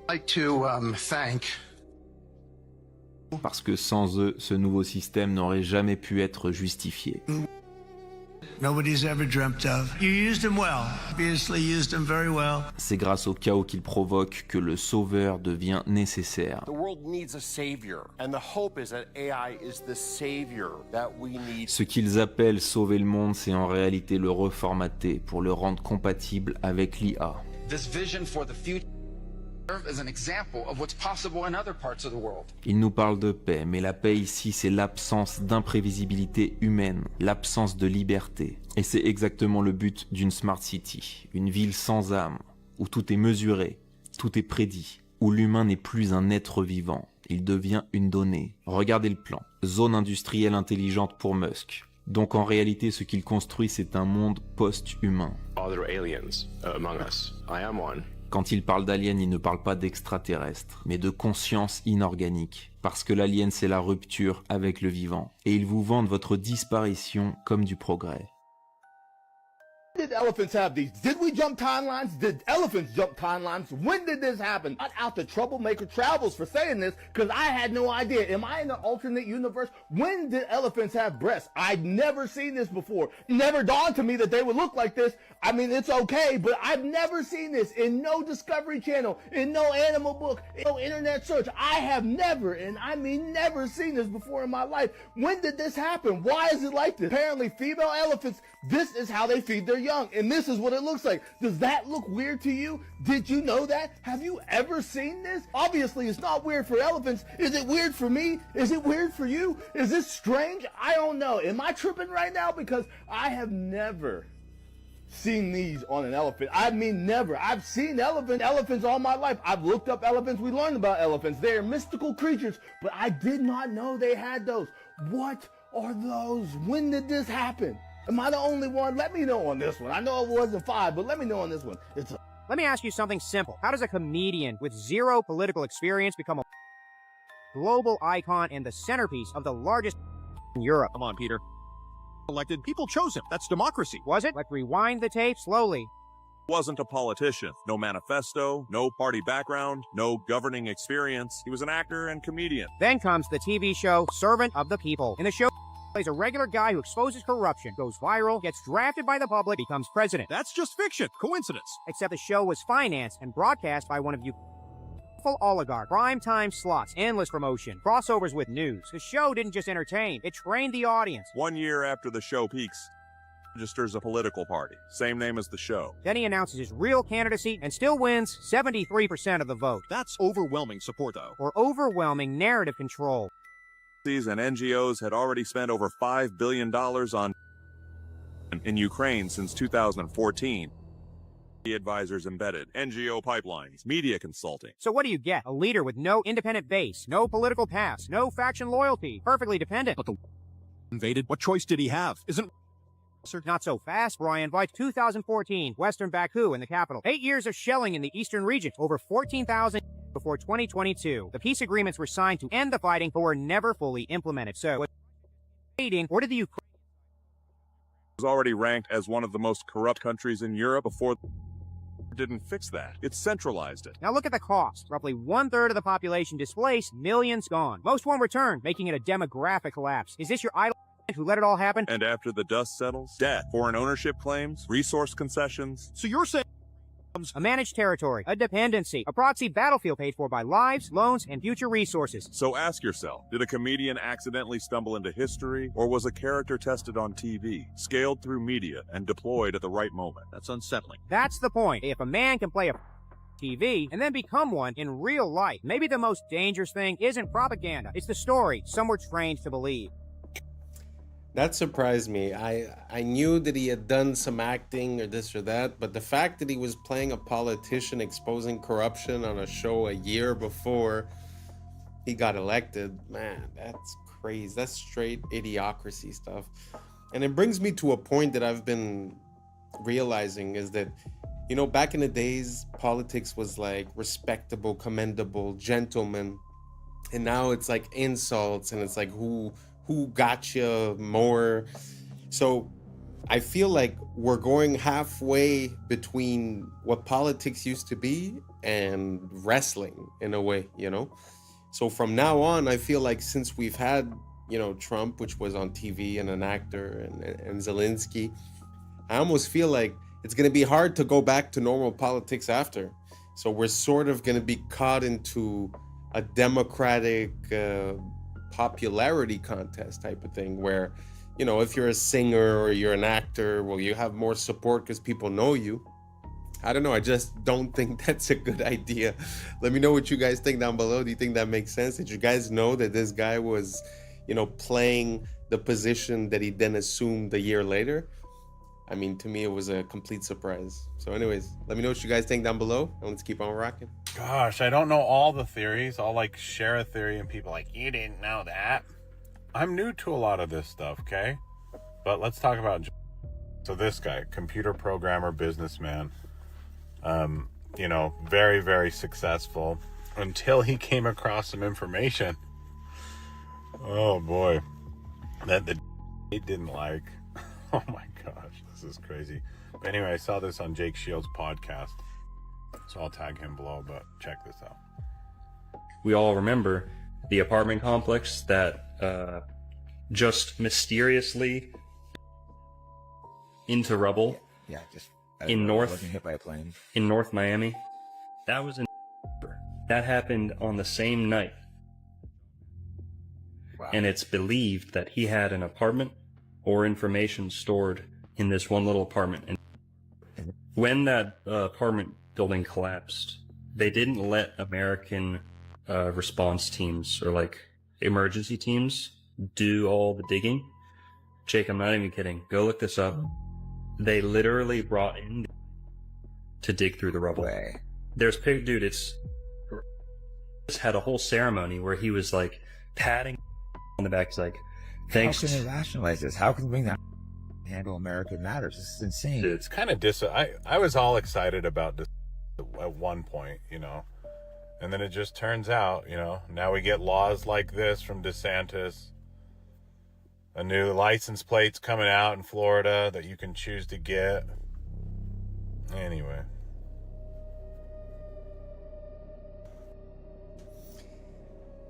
I'd like to thank. Parce que sans eux, ce nouveau système n'aurait jamais pu être justifié. Nobody's ever dreamt of. You used them well. Obviously used them very well. C'est grâce au chaos qu'il provoque que le sauveur devient nécessaire. The world needs a savior, and the hope is that AI is the savior that we need. Ce qu'ils appellent sauver le monde, c'est en réalité le reformater pour le rendre compatible avec l'IA. This vision for the future as an example of what's possible in other parts of the world. Il nous parle de paix, mais la paix ici, c'est l'absence d'imprévisibilité humaine, l'absence de liberté. Et c'est exactement le but d'une smart city, une ville sans âme, où tout est mesuré, tout est prédit, où l'humain n'est plus un être vivant, il devient une donnée. Regardez le plan, zone industrielle intelligente pour Musk. Donc en réalité, ce qu'il construit, c'est un monde post-humain. Are there aliens among us? I am one. Quand il parle d'alien, il ne parle pas d'extraterrestre, mais de conscience inorganique. Parce que l'alien, c'est la rupture avec le vivant. Et ils vous vendent votre disparition comme du progrès. Did elephants have these? Did we jump timelines? Did elephants jump timelines? When did this happen? Not out the Troublemaker Travels for saying this, because I had no idea. Am I in an alternate universe? When did elephants have breasts? I'd never seen this before. Never dawned to me that they would look like this. I mean, it's okay, but I've never seen this in no Discovery Channel, in no animal book, in no internet search. I have never, and I mean never seen this before in my life. When did this happen? Why is it like this? Apparently, female elephants, this is how they feed their young, and this is what it looks like. Does that look weird to you? Did you know that? Have you ever seen this? Obviously, it's not weird for elephants. Is it weird for me? Is it weird for you? Is this strange? I don't know. Am I tripping right now? Because I have never seen these on an elephant. I mean, never. I've seen elephants all my life. I've looked up elephants. We learned about elephants. They are mystical creatures, but I did not know they had those. What are those? When did this happen? Am I the only one? Let me know on this one. I know it wasn't 5, but let me know on this one. Let me ask you something simple. How does a comedian with zero political experience become a global icon and the centerpiece of the largest in Europe? Come on, Peter. Elected, people chose him. That's democracy. Was it? Let's rewind the tape slowly. Wasn't a politician. No manifesto, no party background, no governing experience. He was an actor and comedian. Then comes the TV show Servant of the People. In the show, plays a regular guy who exposes corruption, goes viral, gets drafted by the public, becomes president. That's just fiction. Coincidence. Except the show was financed and broadcast by one of you oligarch, prime time slots, endless promotion, crossovers with news. The show didn't just entertain, it trained the audience. 1 year after the show peaks, registers a political party, same name as the show. Then he announces his real candidacy and still wins 73% of the vote. That's overwhelming support, though. Or overwhelming narrative control. And NGOs had already spent over $5 billion in Ukraine since 2014. Advisors embedded, NGO pipelines, media consulting. So what do you get? A leader with no independent base, no political past, no faction loyalty, perfectly dependent. But the invaded, what choice did he have? Isn't not so fast, Brian. By 2014, Western Baku in the capital. 8 years of shelling in the eastern region, over 14,000 before 2022. The peace agreements were signed to end the fighting, but were never fully implemented. So, or did the Ukraine was already ranked as one of the most corrupt countries in Europe before didn't fix that. It centralized it. Now look at the cost. Roughly 1/3 of the population displaced, millions gone. Most won't return, making it a demographic collapse. Is this your idol who let it all happen? And after the dust settles, debt, foreign ownership claims, resource concessions. So you're saying a managed territory, a dependency, a proxy battlefield paid for by lives, loans, and future resources. So ask yourself, did a comedian accidentally stumble into history, or was a character tested on TV, scaled through media, and deployed at the right moment? That's unsettling. That's the point. If a man can play a TV and then become one in real life, maybe the most dangerous thing isn't propaganda. It's the story some were trained to believe. That surprised me. I knew that he had done some acting or this or that, but the fact that he was playing a politician exposing corruption on a show a year before he got elected, man, that's crazy. That's straight idiocracy stuff. And it brings me to a point that I've been realizing is that, you know, back in the days, politics was like respectable, commendable, gentleman. And now it's like insults and it's like who got you more. So I feel like we're going halfway between what politics used to be and wrestling in a way, you know? So from now on, I feel like since we've had, you know, Trump, which was on TV and an actor, and Zelensky, I almost feel like it's going to be hard to go back to normal politics after. So we're sort of going to be caught into a democratic popularity contest type of thing where, you know, if you're a singer or you're an actor, well, you have more support because people know you. I don't know. I just don't think that's a good idea. Let me know what you guys think down below. Do you think that makes sense? Did you guys know that this guy was, playing the position that he then assumed a year later? I mean, to me, it was a complete surprise. So anyways, let me know what you guys think down below, and let's keep on rocking. Gosh, I don't know all the theories. I'll share a theory and people you didn't know that. I'm new to a lot of this stuff, okay? But let's talk about, so this guy, computer programmer, businessman, very, very successful until he came across some information. Oh boy, that he didn't like. Oh my gosh, this is crazy. But anyway, I saw this on Jake Shields' podcast, so I'll tag him below, but check this out. We all remember the apartment complex that just mysteriously into rubble. Yeah, just in wasn't hit by a plane. In North Miami. That was in that happened on the same night. Wow. And it's believed that he had an apartment or information stored in this one little apartment. And when that apartment building collapsed, they didn't let American response teams or emergency teams do all the digging. Jake, I'm not even kidding. Go look this up. They literally brought in to dig through the rubble. There's dude, it's had a whole ceremony where he was patting on the back. He's thanks. How can they rationalize this? How can they bring that handle American matters? This is insane. It's kind of I was all excited about this at one point, and then it just turns out, now we get laws like this from DeSantis. A new license plate's coming out in Florida that you can choose to get. Anyway.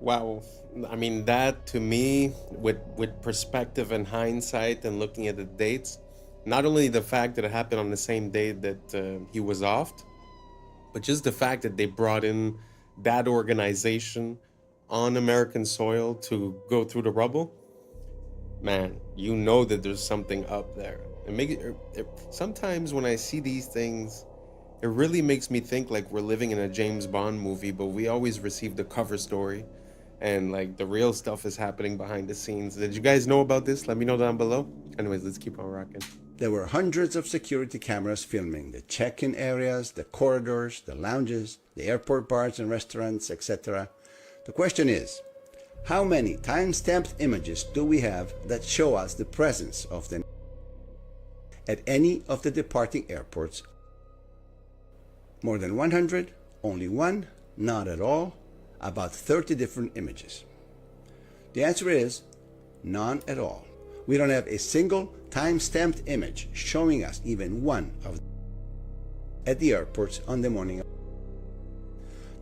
Wow. I mean, that to me, with perspective and hindsight and looking at the dates, not only the fact that it happened on the same day that he was offed, but just the fact that they brought in that organization on American soil to go through the rubble, man, that there's something up there. Sometimes when I see these things, it really makes me think we're living in a James Bond movie, but we always receive the cover story, and the real stuff is happening behind the scenes. Did you guys know about this? Let me know down below. Anyways, let's keep on rocking. There were hundreds of security cameras filming the check-in areas, the corridors, the lounges, the airport bars and restaurants, etc. The question is, how many time-stamped images do we have that show us the presence of them at any of the departing airports? More than 100? Only one? Not at all? About 30 different images. The answer is none at all. We don't have a single time-stamped image showing us even one of them at the airports on the morning of.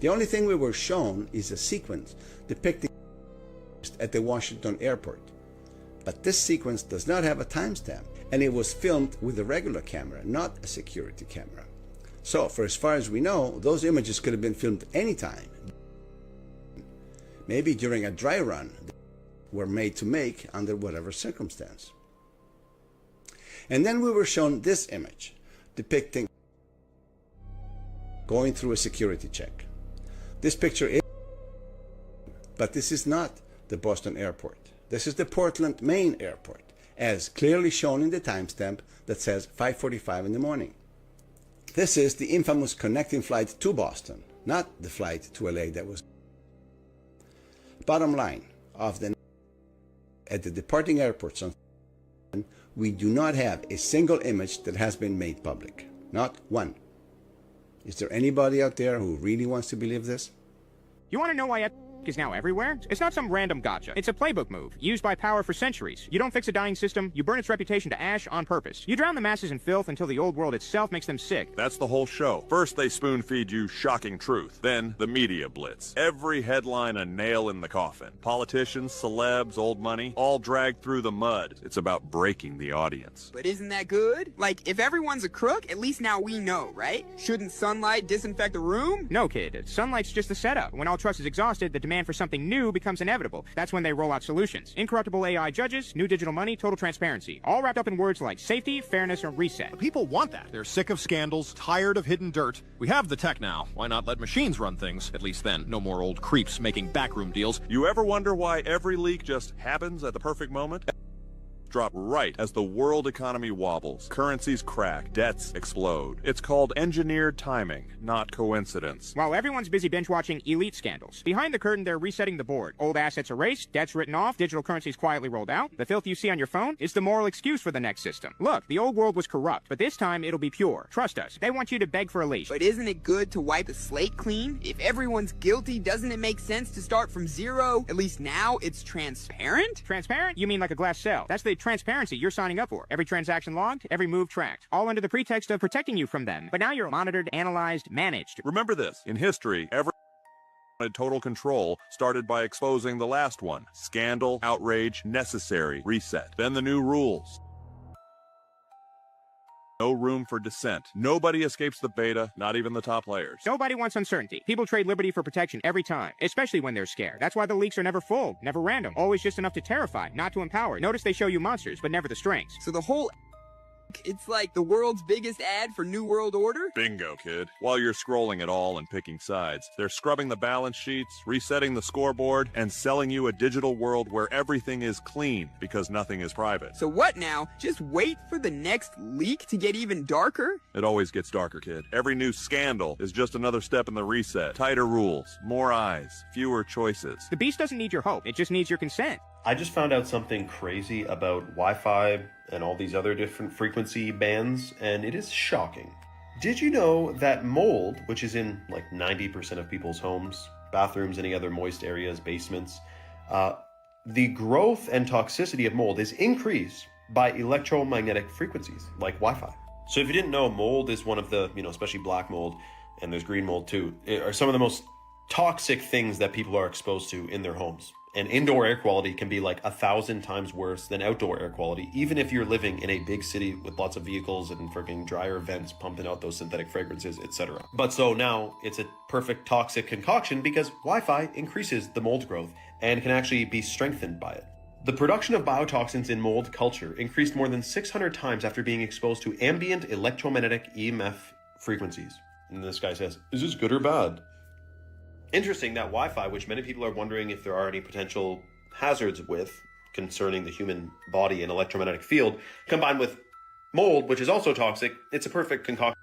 The only thing we were shown is a sequence depicting at the Washington airport. But this sequence does not have a timestamp, and it was filmed with a regular camera, not a security camera. So, for as far as we know, those images could have been filmed anytime. Maybe during a dry run were made to make under whatever circumstance. And then we were shown this image depicting going through a security check. This picture is, but this is not the Boston airport. This is the Portland, Maine airport, as clearly shown in the timestamp that says 5:45 in the morning. This is the infamous connecting flight to Boston, not the flight to LA that was. Bottom line of the at the departing airports on we do not have a single image that has been made public. Not one. Is there anybody out there who really wants to believe this? You want to know why is now everywhere? It's not some random gotcha. It's a playbook move, used by power for centuries. You don't fix a dying system, you burn its reputation to ash on purpose. You drown the masses in filth until the old world itself makes them sick. That's the whole show. First they spoon feed you shocking truth. Then the media blitz. Every headline a nail in the coffin. Politicians, celebs, old money, all dragged through the mud. It's about breaking the audience. But isn't that good? If everyone's a crook, at least now we know, right? Shouldn't sunlight disinfect the room? No, kid. Sunlight's just the setup. When all trust is exhausted, the demand demand for something new becomes inevitable. That's when they roll out solutions. Incorruptible AI judges, new digital money, total transparency. All wrapped up in words like safety, fairness, and reset. People want that. They're sick of scandals, tired of hidden dirt. We have the tech now. Why not let machines run things? At least then, no more old creeps making backroom deals. You ever wonder why every leak just happens at the perfect moment? Drop right as the world economy wobbles, currencies crack, debts explode. It's called engineered timing, not coincidence. While everyone's busy binge-watching elite scandals, behind the curtain they're resetting the board. Old assets erased, debts written off, digital currencies quietly rolled out. The filth you see on your phone is the moral excuse for the next system. Look, the old world was corrupt, but this time it'll be pure. Trust us. They want you to beg for a leash. But isn't it good to wipe the slate clean? If everyone's guilty, doesn't it make sense to start from zero? At least now it's transparent? Transparent? You mean like a glass cell. That's the transparency you're signing up for. Every transaction logged, every move tracked. All under the pretext of protecting you from them. But now you're monitored, analyzed, managed. Remember this, in history, every total control started by exposing the last one. Scandal, outrage, necessary, reset. Then the new rules. No room for dissent. Nobody escapes the beta, not even the top players. Nobody wants uncertainty. People trade liberty for protection every time, especially when they're scared. That's why the leaks are never full, never random, always just enough to terrify, not to empower. Notice they show you monsters, but never the strengths. So the whole it's like the world's biggest ad for New World Order? Bingo, kid. While you're scrolling it all and picking sides, they're scrubbing the balance sheets, resetting the scoreboard, and selling you a digital world where everything is clean because nothing is private. So what now? Just wait for the next leak to get even darker? It always gets darker, kid. Every new scandal is just another step in the reset. Tighter rules, more eyes, fewer choices. The beast doesn't need your hope. It just needs your consent. I just found out something crazy about Wi-Fi and all these other different frequency bands, and it is shocking. Did you know that mold, which is in like 90% of people's homes, bathrooms, any other moist areas, basements, the growth and toxicity of mold is increased by electromagnetic frequencies like Wi-Fi. So if you didn't know, mold is one of the, especially black mold, and there's green mold too, are some of the most toxic things that people are exposed to in their homes. And indoor air quality can be like 1,000 times worse than outdoor air quality, even if you're living in a big city with lots of vehicles and freaking dryer vents pumping out those synthetic fragrances, etc. But so now it's a perfect toxic concoction because Wi-Fi increases the mold growth and can actually be strengthened by it. The production of biotoxins in mold culture increased more than 600 times after being exposed to ambient electromagnetic EMF frequencies. And this guy says, is this good or bad? Interesting that Wi-Fi, which many people are wondering if there are any potential hazards with concerning the human body and electromagnetic field, combined with mold, which is also toxic, it's a perfect concoction.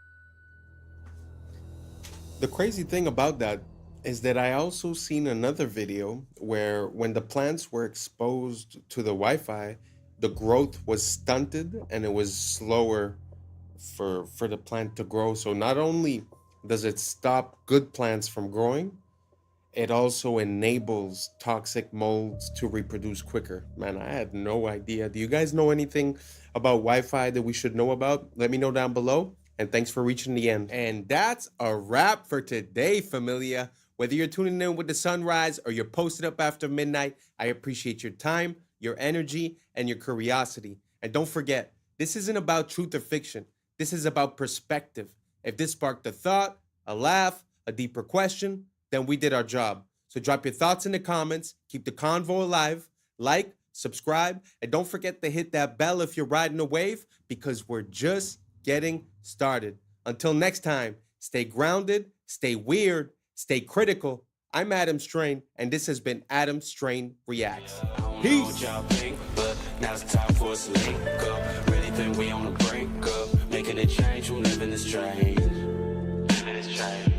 The crazy thing about that is that I also seen another video where when the plants were exposed to the Wi-Fi, the growth was stunted and it was slower for the plant to grow. So not only does it stop good plants from growing, it also enables toxic molds to reproduce quicker. Man, I had no idea. Do you guys know anything about Wi-Fi that we should know about? Let me know down below. And thanks for reaching the end. And that's a wrap for today, familia. Whether you're tuning in with the sunrise or you're posted up after midnight, I appreciate your time, your energy, and your curiosity. And don't forget, this isn't about truth or fiction. This is about perspective. If this sparked a thought, a laugh, a deeper question, then we did our job. So drop your thoughts in the comments, keep the convo alive, like, subscribe, and don't forget to hit that bell if you're riding a wave, because we're just getting started. Until next time, stay grounded, stay weird, stay critical. I'm Adam Strain, and this has been Adam Strain Reacts. Peace. But now it's time for us to link up. Really think we on the brink up. Making a change, we living this strange. Living this strange.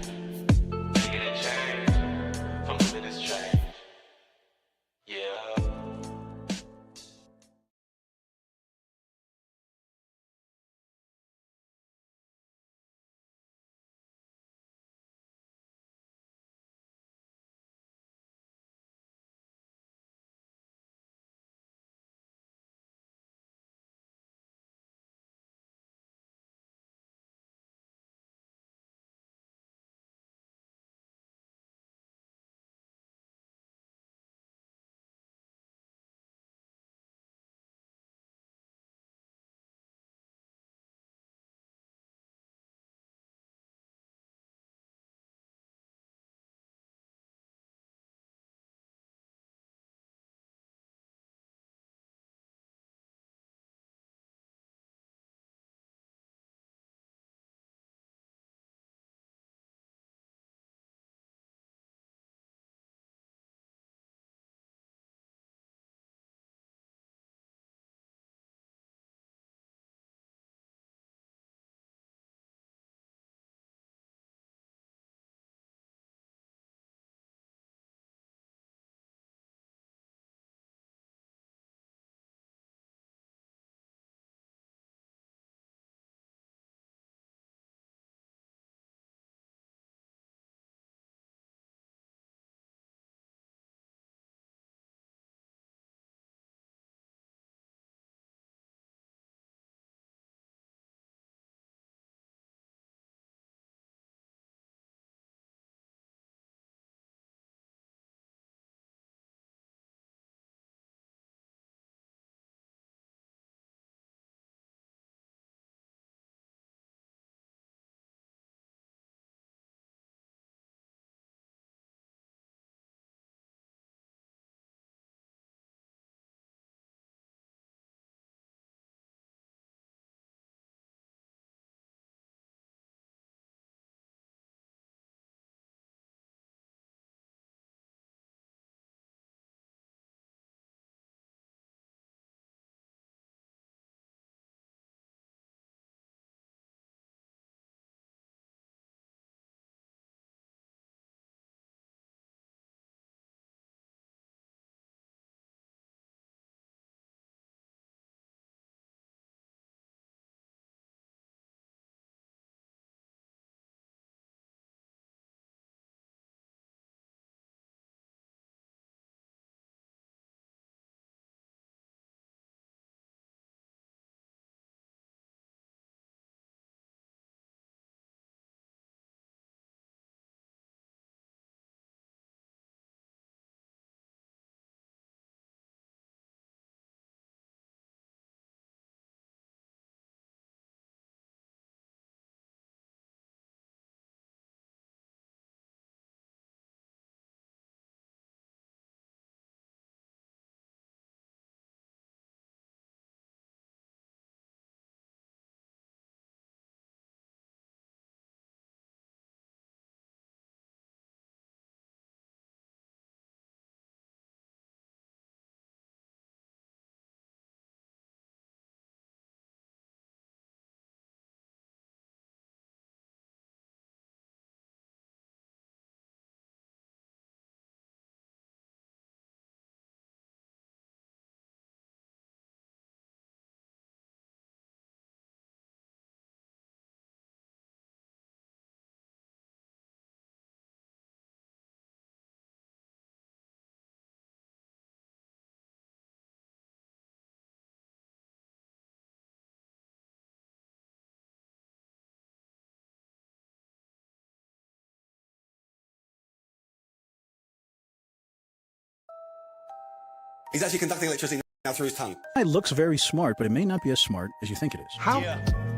He's actually conducting electricity now through his tongue. It looks very smart, but it may not be as smart as you think it is. How?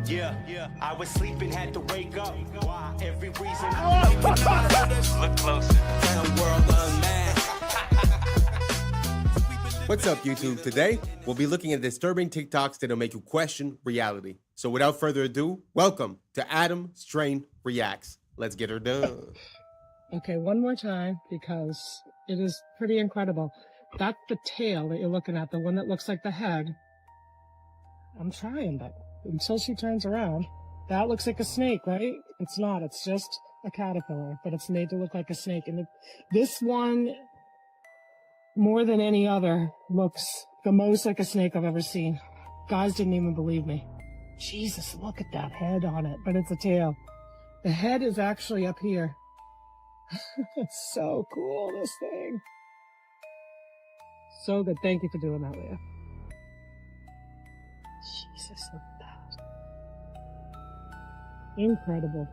Yeah. I was sleeping, had to wake up. Why? Every reason. Look closer. What's up, YouTube? Today, we'll be looking at disturbing TikToks that'll make you question reality. So without further ado, welcome to Adam Strain Reacts. Let's get her done. Okay, one more time, because it is pretty incredible. That's the tail that you're looking at, the one that looks like the head. I'm trying, but until she turns around, that looks like a snake, right? It's not. It's just a caterpillar, but it's made to look like a snake. And this one, more than any other, looks the most like a snake I've ever seen. Guys didn't even believe me. Jesus, look at that head on it, but it's a tail. The head is actually up here. It's so cool, this thing. So good. Thank you for doing that, Leah. Jesus, look at that. Incredible.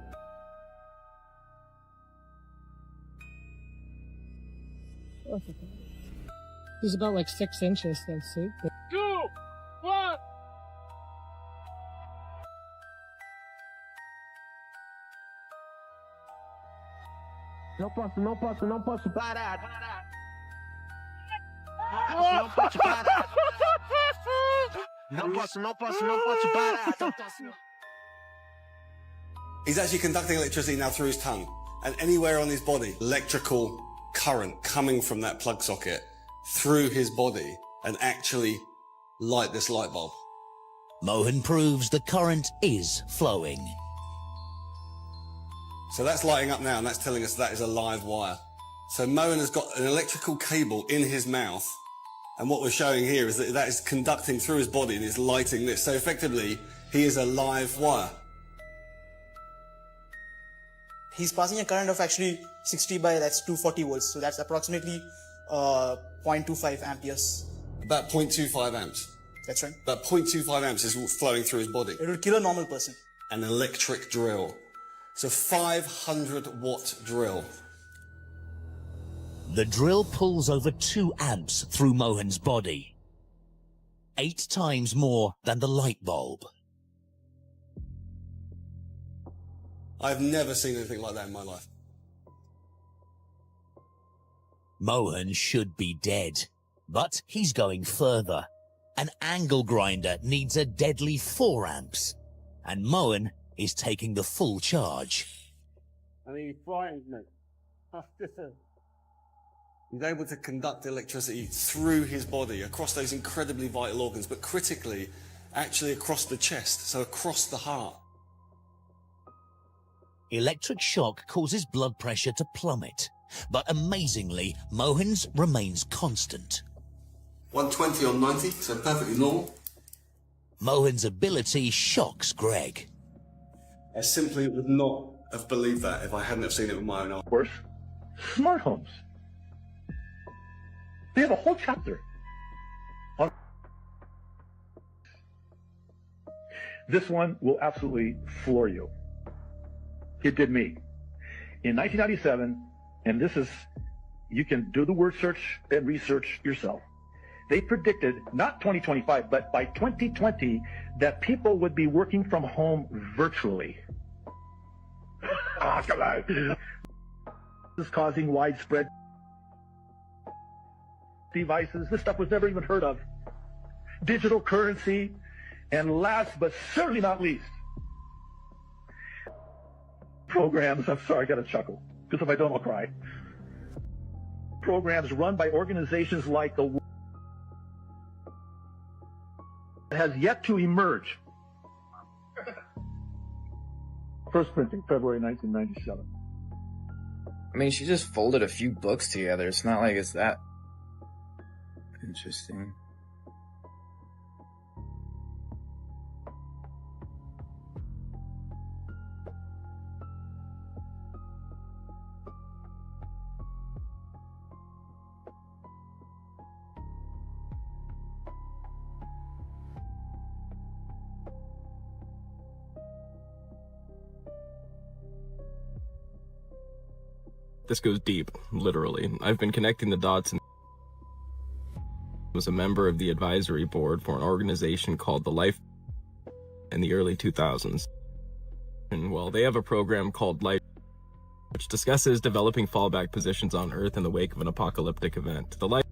He's about like 6 inches, though, see? 2, 1. Não posso parar. Não posso parar. He's actually conducting electricity now through his tongue. And anywhere on his body, electrical current coming from that plug socket through his body and actually light this light bulb. Mohan proves the current is flowing. So that's lighting up now, and that's telling us that is a live wire. So Mohan has got an electrical cable in his mouth, and what we're showing here is that that is conducting through his body and is lighting this. So effectively, he is a live wire. He's passing a current of actually 60 by, that's 240 volts. So that's approximately 0.25 amperes. About 0.25 amps. That's right. About 0.25 amps is flowing through his body. It will kill a normal person. An electric drill. So 500 watt drill. The drill pulls over 2 amps through Mohan's body. 8 times more than the light bulb. I've never seen anything like that in my life. Mohan should be dead, but he's going further. An angle grinder needs a deadly 4 amps, and Mohan is taking the full charge. I mean, he frightened me. He's able to conduct electricity through his body, across those incredibly vital organs, but critically, actually across the chest, so across the heart. Electric shock causes blood pressure to plummet, but amazingly, Mohan's remains constant. 120 on 90, so perfectly normal. Mohan's ability shocks Greg. I simply would not have believed that if I hadn't have seen it with my own eyes. Worse, smart homes. They have a whole chapter on this. One will absolutely floor you. It did me. In 1997, and this is, you can do the word search and research yourself. They predicted, not 2025, but by 2020, that people would be working from home virtually. Oh, come on. This is causing widespread devices. This stuff was never even heard of. Digital currency, and last but certainly not least, programs. I'm sorry, I got to chuckle, because if I don't, I'll cry. Programs run by organizations like the has yet to emerge. First printing, February 1997. I mean, she just folded a few books together. It's not like it's that interesting. This goes deep, literally. I've been connecting the dots and was a member of the advisory board for an organization called the Life in the early 2000s. And well, they have a program called Life, which discusses developing fallback positions on Earth in the wake of an apocalyptic event. The Life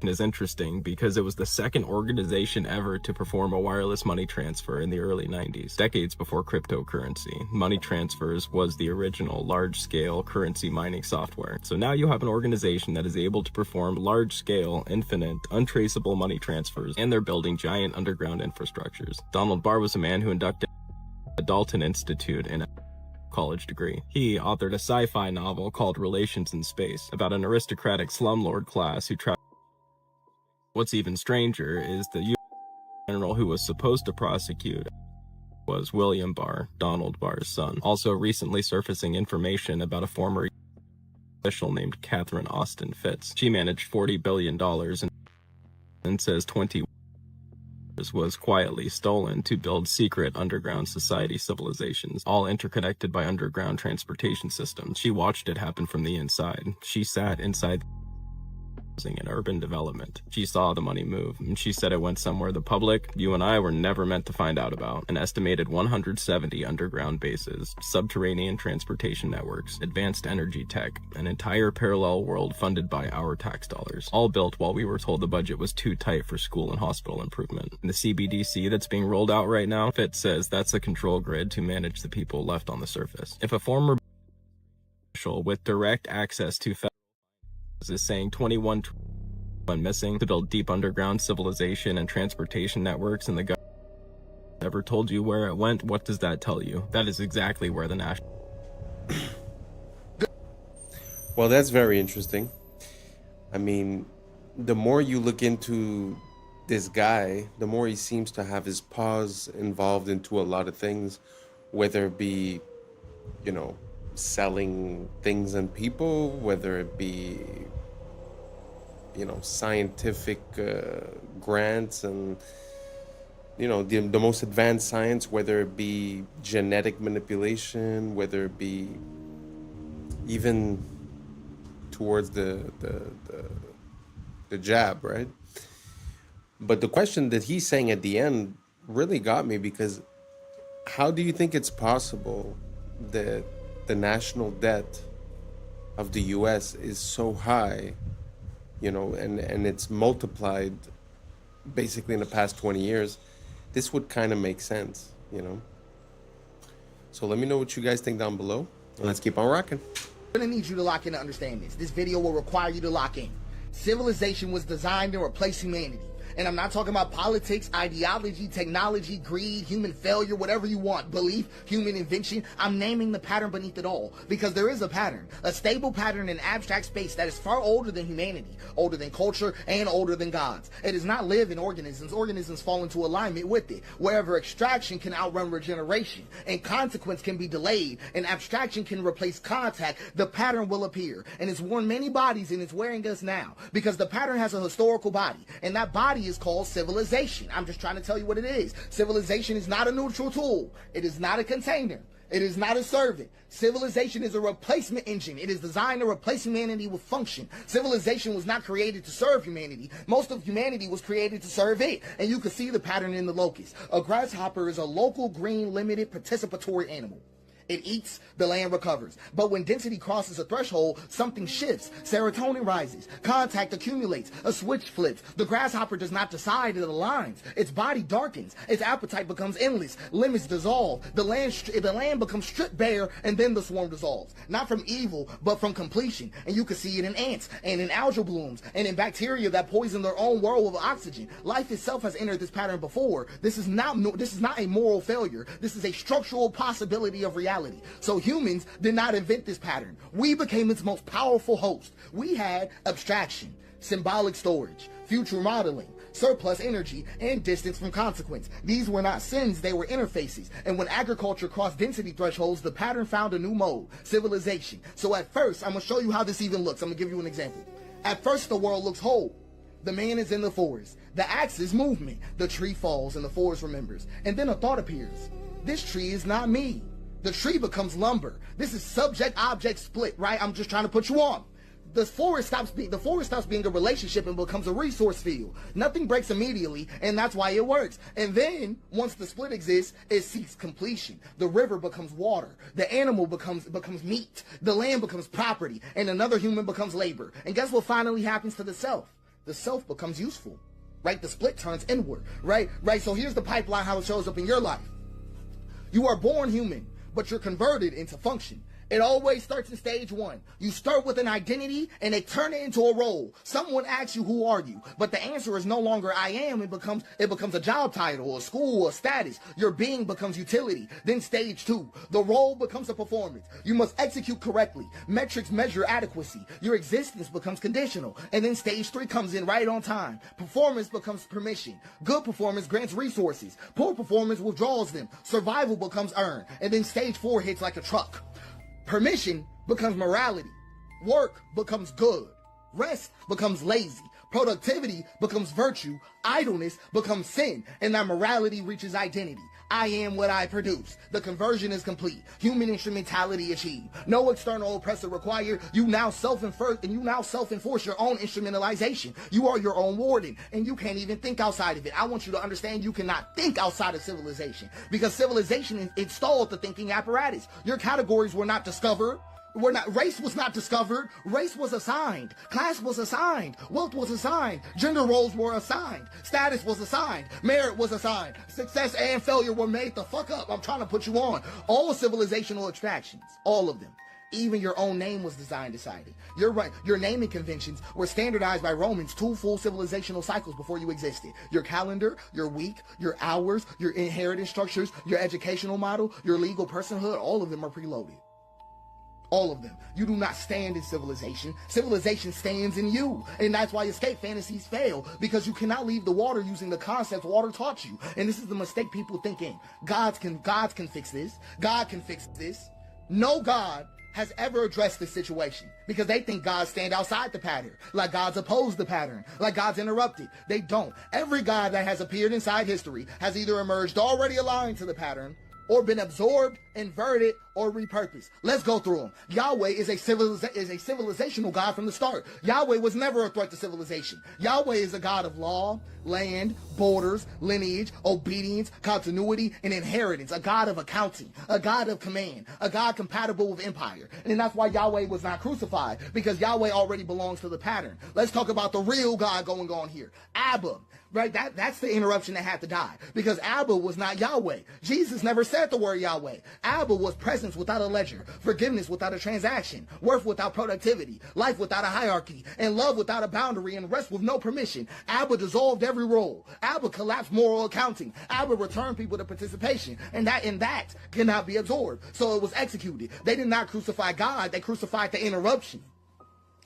is interesting because it was the second organization ever to perform a wireless money transfer in the early 90s, decades before cryptocurrency. Money transfers was the original large-scale currency mining software. So now you have an organization that is able to perform large-scale, infinite, untraceable money transfers, and they're building giant underground infrastructures. Donald Barr was a man who inducted the Dalton Institute in a college degree. He authored a sci-fi novel called Relations in Space about an aristocratic slumlord class who traveled. What's even stranger is the U.S. general who was supposed to prosecute was William Barr, Donald Barr's son, also recently surfacing information about a former official named Catherine Austin Fitz. She managed $40 billion and says 20 was quietly stolen to build secret underground society civilizations, all interconnected by underground transportation systems. She watched it happen from the inside. She sat inside in urban development. She saw the money move, and she said it went somewhere the public, you and I, were never meant to find out about. An estimated 170 underground bases, subterranean transportation networks, advanced energy tech, an entire parallel world funded by our tax dollars, all built while we were told the budget was too tight for school and hospital improvement. And the CBDC that's being rolled out right now, Fitz says that's a control grid to manage the people left on the surface. If a former official with direct access to is saying 21 trillion missing to build deep underground civilization and transportation networks, and the government never told you where it went, what does that tell you? That is exactly where the national... Well, that's very interesting. I mean, the more you look into this guy, the more he seems to have his paws involved into a lot of things, whether it be, you know, selling things and people, whether it be, you know, scientific grants and, you know, the most advanced science, whether it be genetic manipulation, whether it be even towards the jab, right? But the question that he's saying at the end really got me, because how do you think it's possible that the national debt of the US is so high, you know, and it's multiplied basically in the past 20 years? This would kind of make sense, you know? So let me know what you guys think down below. Let's keep on rocking. I'm gonna need you to lock in to understand this. This video will require you to lock in. Civilization was designed to replace humanity. And I'm not talking about politics, ideology, technology, greed, human failure, whatever you want, belief, human invention. I'm naming the pattern beneath it all, because there is a pattern, a stable pattern in abstract space that is far older than humanity, older than culture, and older than gods. It does not live in organisms. Organisms fall into alignment with it. Wherever extraction can outrun regeneration, and consequence can be delayed, and abstraction can replace contact, the pattern will appear. And it's worn many bodies, and it's wearing us now, because the pattern has a historical body, and that body is called civilization. I'm just trying to tell you what it is. Civilization is not a neutral tool. It is not a container. It is not a servant. Civilization is a replacement engine. It is designed to replace humanity with function. Civilization was not created to serve humanity. Most of humanity was created to serve it. And you can see the pattern in the locust. A grasshopper is a local, green, limited, participatory animal. It eats, the land recovers. But when density crosses a threshold, something shifts. Serotonin rises. Contact accumulates. A switch flips. The grasshopper does not decide, it aligns. Its body darkens. Its appetite becomes endless. Limits dissolve. The land becomes stripped bare, and then the swarm dissolves. Not from evil, but from completion. And you can see it in ants, and in algal blooms, and in bacteria that poison their own world of oxygen. Life itself has entered this pattern before. This is not a moral failure. This is a structural possibility of reality. So humans did not invent this pattern. We became its most powerful host. We had abstraction, symbolic storage, future modeling, surplus energy, and distance from consequence. These were not sins, they were interfaces. And when agriculture crossed density thresholds, the pattern found a new mode, civilization. So at first, I'm going to show you how this even looks. I'm going to give you an example. At first, the world looks whole. The man is in the forest. The axe is movement. The tree falls and the forest remembers. And then a thought appears. This tree is not me. The tree becomes lumber. This is subject-object split, right? I'm just trying to put you on. the forest stops being a relationship and becomes a resource field. Nothing breaks immediately, and that's why it works. And then once the split exists, it seeks completion. The river becomes water. The animal becomes meat. The land becomes property, and another human becomes labor. And guess what finally happens to the self? The self becomes useful. Right? The split turns inward. Right? So here's the pipeline, how it shows up in your life. You are born human, but you're converted into function. It always starts in stage one. You start with an identity and they turn it into a role. Someone asks you, who are you? But the answer is no longer I am. It becomes a job title, a school, a status. Your being becomes utility. Then stage two, the role becomes a performance. You must execute correctly. Metrics measure adequacy. Your existence becomes conditional. And then stage three comes in right on time. Performance becomes permission. Good performance grants resources. Poor performance withdraws them. Survival becomes earned. And then stage four hits like a truck. Permission becomes morality. Work becomes good. Rest becomes lazy. Productivity becomes virtue. Idleness becomes sin. And that morality reaches identity. I am what I produce. The conversion is complete. Human instrumentality achieved. No external oppressor required. You now self-enforce your own instrumentalization. You are your own warden, and you can't even think outside of it. I want you to understand you cannot think outside of civilization, because civilization installed the thinking apparatus. Your categories were not discovered. Race was not discovered. Race was assigned. Class was assigned. Wealth was assigned. Gender roles were assigned. Status was assigned. Merit was assigned. Success and failure were made the fuck up. I'm trying to put you on. All civilizational abstractions. All of them. Even your own name was decided. Your naming conventions were standardized by Romans 2 full civilizational cycles before you existed. Your calendar, your week, your hours, your inheritance structures, your educational model, your legal personhood, all of them are preloaded. All of them. You do not stand in civilization. Civilization stands in you. And that's why escape fantasies fail, because you cannot leave the water using the concepts water taught you. And this is the mistake people think in. Gods can fix this. God can fix this. No God has ever addressed this situation, because they think gods stand outside the pattern, like gods oppose the pattern, like gods interrupt it. They don't. Every god that has appeared inside history has either emerged already aligned to the pattern, or been absorbed, inverted, or repurposed. Let's go through them. Yahweh is a civilizational God from the start. Yahweh was never a threat to civilization. Yahweh is a God of law, land, borders, lineage, obedience, continuity, and inheritance. A God of accounting, a God of command, a God compatible with empire. And that's why Yahweh was not crucified, because Yahweh already belongs to the pattern. Let's talk about the real God going on here. Abba. Right? That's the interruption that had to die, because Abba was not Yahweh. Jesus never said the word Yahweh. Abba was presence without a ledger, forgiveness without a transaction, worth without productivity, life without a hierarchy, and love without a boundary, and rest with no permission. Abba dissolved every role. Abba collapsed moral accounting. Abba returned people to participation, and that cannot be absorbed. So it was executed. They did not crucify God. They crucified the interruption.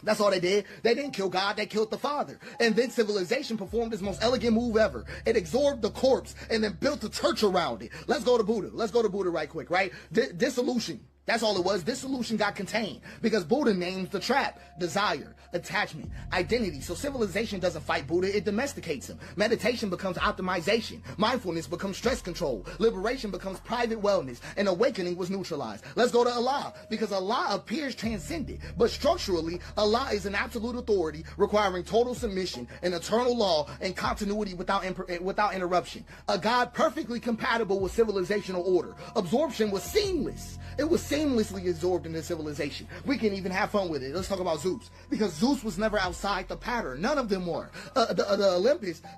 That's all they did. They didn't kill God, they killed the Father. And then civilization performed its most elegant move ever. It absorbed the corpse and then built a church around it. Let's go to Buddha. Let's go to Buddha right quick, right? Dissolution. That's all it was. Dissolution got contained, because Buddha names the trap: desire, attachment, identity. So civilization doesn't fight Buddha, it domesticates him. Meditation becomes optimization. Mindfulness becomes stress control. Liberation becomes private wellness. And awakening was neutralized. Let's go to Allah, because Allah appears transcendent, but structurally, Allah is an absolute authority requiring total submission, an eternal law, and continuity without interruption. A God perfectly compatible with civilizational order. Absorption was seamless. It was seamlessly absorbed into civilization. We can even have fun with it. Let's talk about Zeus, because Zeus was never outside the pattern. None of them were. The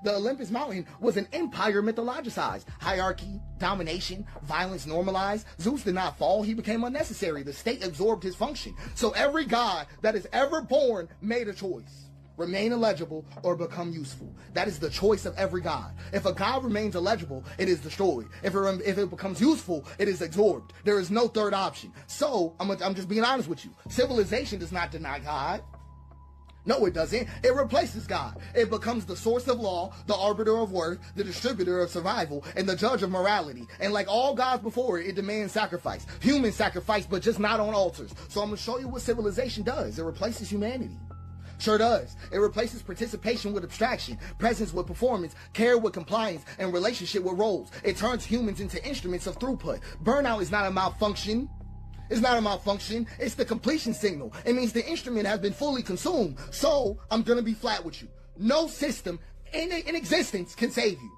Olympus mountain was an empire mythologized. Hierarchy, domination, violence normalized. Zeus did not fall. He became unnecessary. The state absorbed his function. So every god that is ever born made a choice: remain illegible or become useful. That is the choice of every god. If a god remains illegible, it is destroyed. If it becomes useful, it is absorbed. There is no third option. So I'm just being honest with you. Civilization does not deny God. No, it doesn't. It replaces God. It becomes the source of law, the arbiter of worth, the distributor of survival, and the judge of morality. And like all gods before it, it demands sacrifice. Human sacrifice, but just not on altars. So I'm going to show you what civilization does. It replaces humanity. Sure does. It replaces participation with abstraction, presence with performance, care with compliance, and relationship with roles. It turns humans into instruments of throughput. Burnout is not a malfunction. It's not a malfunction. It's the completion signal. It means the instrument has been fully consumed. So I'm going to be flat with you. No system in existence can save you.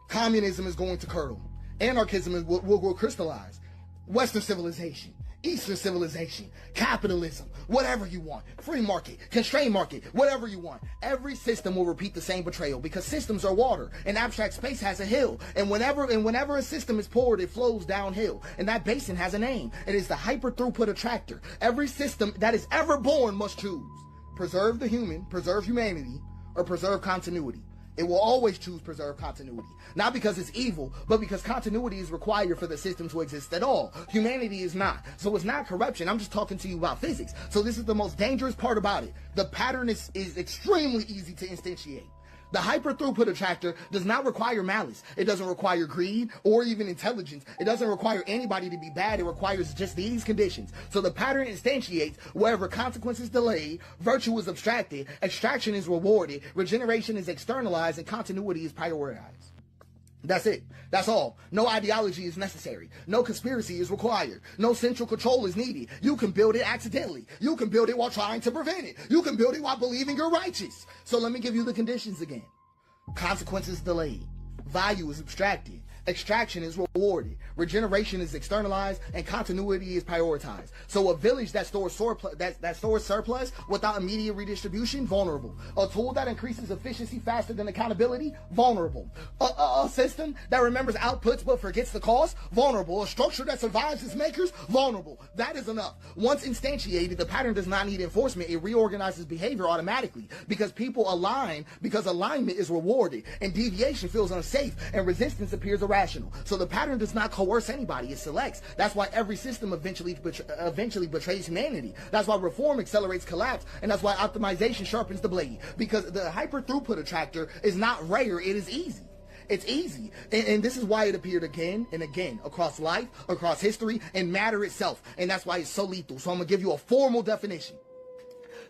Communism is going to curdle. Anarchism will crystallize. Western civilization, Eastern civilization, capitalism, whatever you want, free market, constrained market, whatever you want. Every system will repeat the same betrayal because systems are water and abstract space has a hill. And whenever a system is poured, it flows downhill. And that basin has a name. It is the hyper throughput attractor. Every system that is ever born must choose. Preserve the human, preserve humanity, or preserve continuity. It will always choose preserve continuity. Not because it's evil, but because continuity is required for the system to exist at all. Humanity is not. So it's not corruption. I'm just talking to you about physics. So this is the most dangerous part about it. The pattern is extremely easy to instantiate. The hyper throughput attractor does not require malice. It doesn't require greed or even intelligence. It doesn't require anybody to be bad. It requires just these conditions. So the pattern instantiates wherever consequence is delayed, virtue is abstracted, extraction is rewarded, regeneration is externalized, and continuity is prioritized. That's it. That's all. No ideology is necessary. No conspiracy is required. No central control is needed. You can build it accidentally. You can build it while trying to prevent it. You can build it while believing you're righteous. So let me give you the conditions again. Consequence is delayed. Value is abstracted. Extraction is rewarded. Regeneration is externalized, and continuity is prioritized. So a village that stores surplus without immediate redistribution, vulnerable. A tool that increases efficiency faster than accountability, vulnerable. A system that remembers outputs but forgets the cost, vulnerable. A structure that survives its makers, vulnerable. That is enough. Once instantiated, the pattern does not need enforcement. It reorganizes behavior automatically because people align, because alignment is rewarded, and deviation feels unsafe, and resistance appears irrational. So the pattern does not coerce anybody, it selects. That's why every system eventually betrays humanity. That's why reform accelerates collapse, and that's why optimization sharpens the blade. Because the hyper throughput attractor is not rare, it is easy. It's easy. And this is why it appeared again and again across life, across history, and matter itself. And that's why it's so lethal. So I'm going to give you a formal definition.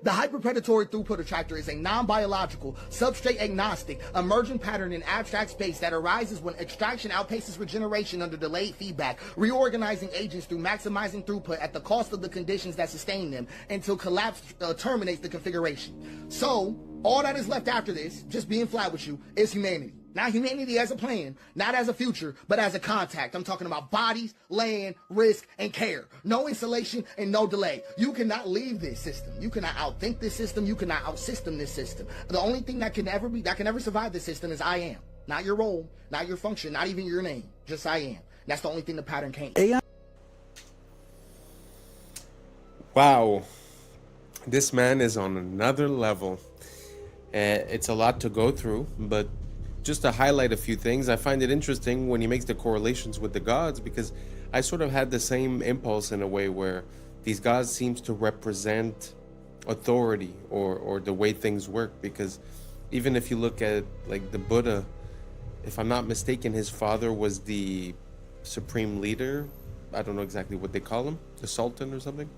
The hyperpredatory throughput attractor is a non-biological, substrate-agnostic, emergent pattern in abstract space that arises when extraction outpaces regeneration under delayed feedback, reorganizing agents through maximizing throughput at the cost of the conditions that sustain them until collapse terminates the configuration. So, all that is left after this, just being flat with you, is humanity. Not humanity as a plan, not as a future, but as a contact. I'm talking about bodies, land, risk, and care. No installation and no delay. You cannot leave this system. You cannot outthink this system. You cannot outsystem this system. The only thing that can ever survive this system is I am. Not your role, not your function, not even your name. Just I am. That's the only thing the pattern can't. Wow. This man is on another level. It's a lot to go through, but just to highlight a few things, I find it interesting when he makes the correlations with the gods, because I sort of had the same impulse in a way where these gods seems to represent authority or the way things work. Because even if you look at like the Buddha, if I'm not mistaken, his father was the supreme leader. I don't know exactly what they call him, the Sultan or something.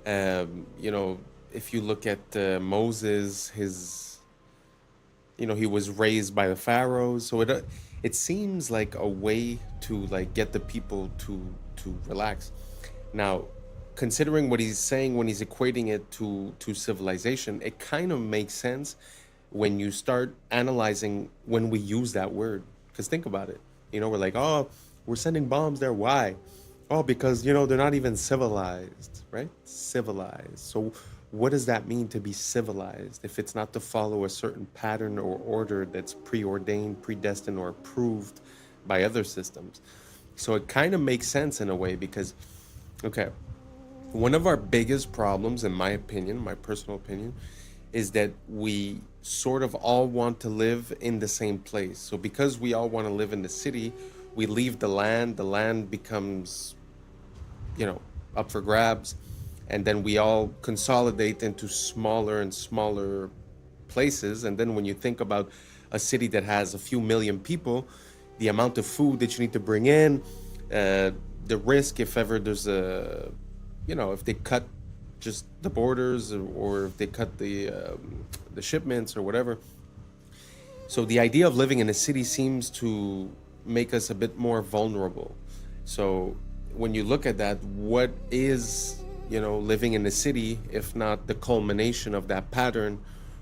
You know, if you look at Moses, he was raised by the pharaohs. So it seems like a way to like get the people to relax. Now, considering what he's saying when he's equating it to civilization, it kind of makes sense when you start analyzing when we use that word. Because think about it. We're like, oh, we're sending bombs there. Why? Oh, because, they're not even civilized, right? Civilized. So what does that mean to be civilized if it's not to follow a certain pattern or order that's preordained, predestined, or approved by other systems? So it kind of makes sense in a way because, okay, one of our biggest problems, in my opinion, my personal opinion, is that we sort of all want to live in the same place. So because we all want to live in the city, we leave the land becomes, up for grabs. And then we all consolidate into smaller and smaller places. And then when you think about a city that has a few million people, the amount of food that you need to bring in, the risk if ever there's if they cut just the borders or if they cut the shipments or whatever. So the idea of living in a city seems to make us a bit more vulnerable. So when you look at that, what is, living in a city, if not the culmination of that pattern,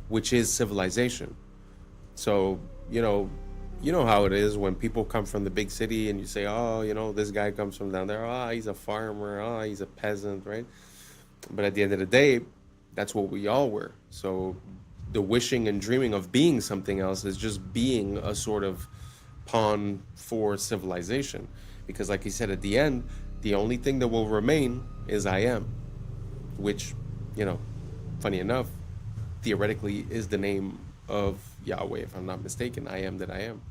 which is civilization? So, you know how it is when people come from the big city and you say, oh, this guy comes from down there. Oh, he's a farmer. Oh, he's a peasant, right? But at the end of the day, that's what we all were. So the wishing and dreaming of being something else is just being a sort of pawn for civilization. Because like he said, at the end, the only thing that will remain is I am, which, funny enough, theoretically is the name of Yahweh, if I'm not mistaken. I am that I am.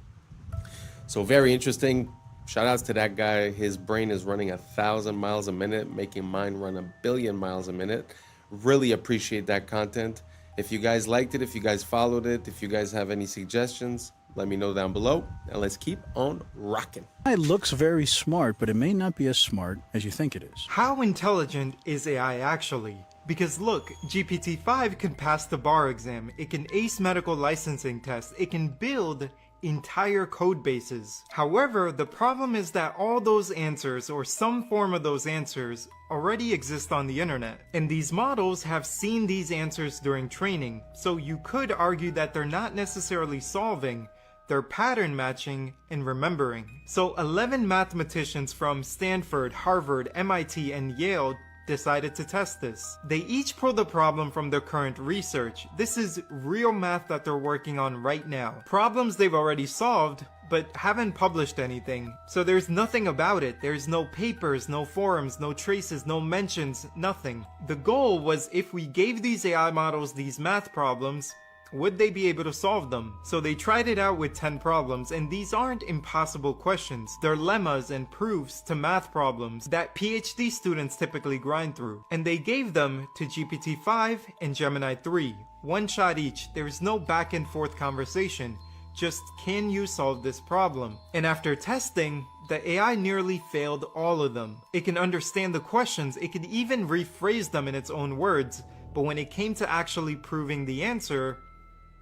So very interesting. Shout outs to that guy. His brain is running 1,000 miles a minute, making mine run 1 billion miles a minute. Really appreciate that content. If you guys liked it, if you guys followed it, if you guys have any suggestions, let me know down below, and let's keep on rocking. It looks very smart, but it may not be as smart as you think it is. How intelligent is AI actually? Because look, GPT-5 can pass the bar exam, it can ace medical licensing tests, it can build entire code bases. However, the problem is that all those answers, or some form of those answers, already exist on the internet. And these models have seen these answers during training, so you could argue that they're not necessarily solving, they're pattern matching and remembering. So 11 mathematicians from Stanford, Harvard, MIT, and Yale decided to test this. They each pulled a problem from their current research. This is real math that they're working on right now. Problems they've already solved, but haven't published anything. So there's nothing about it. There's no papers, no forums, no traces, no mentions, nothing. The goal was, if we gave these AI models these math problems, would they be able to solve them? So they tried it out with 10 problems, and these aren't impossible questions. They're lemmas and proofs to math problems that PhD students typically grind through. And they gave them to GPT-5 and Gemini 3. One shot each. There's no back and forth conversation. Just, can you solve this problem? And after testing, the AI nearly failed all of them. It can understand the questions, it can even rephrase them in its own words, but when it came to actually proving the answer,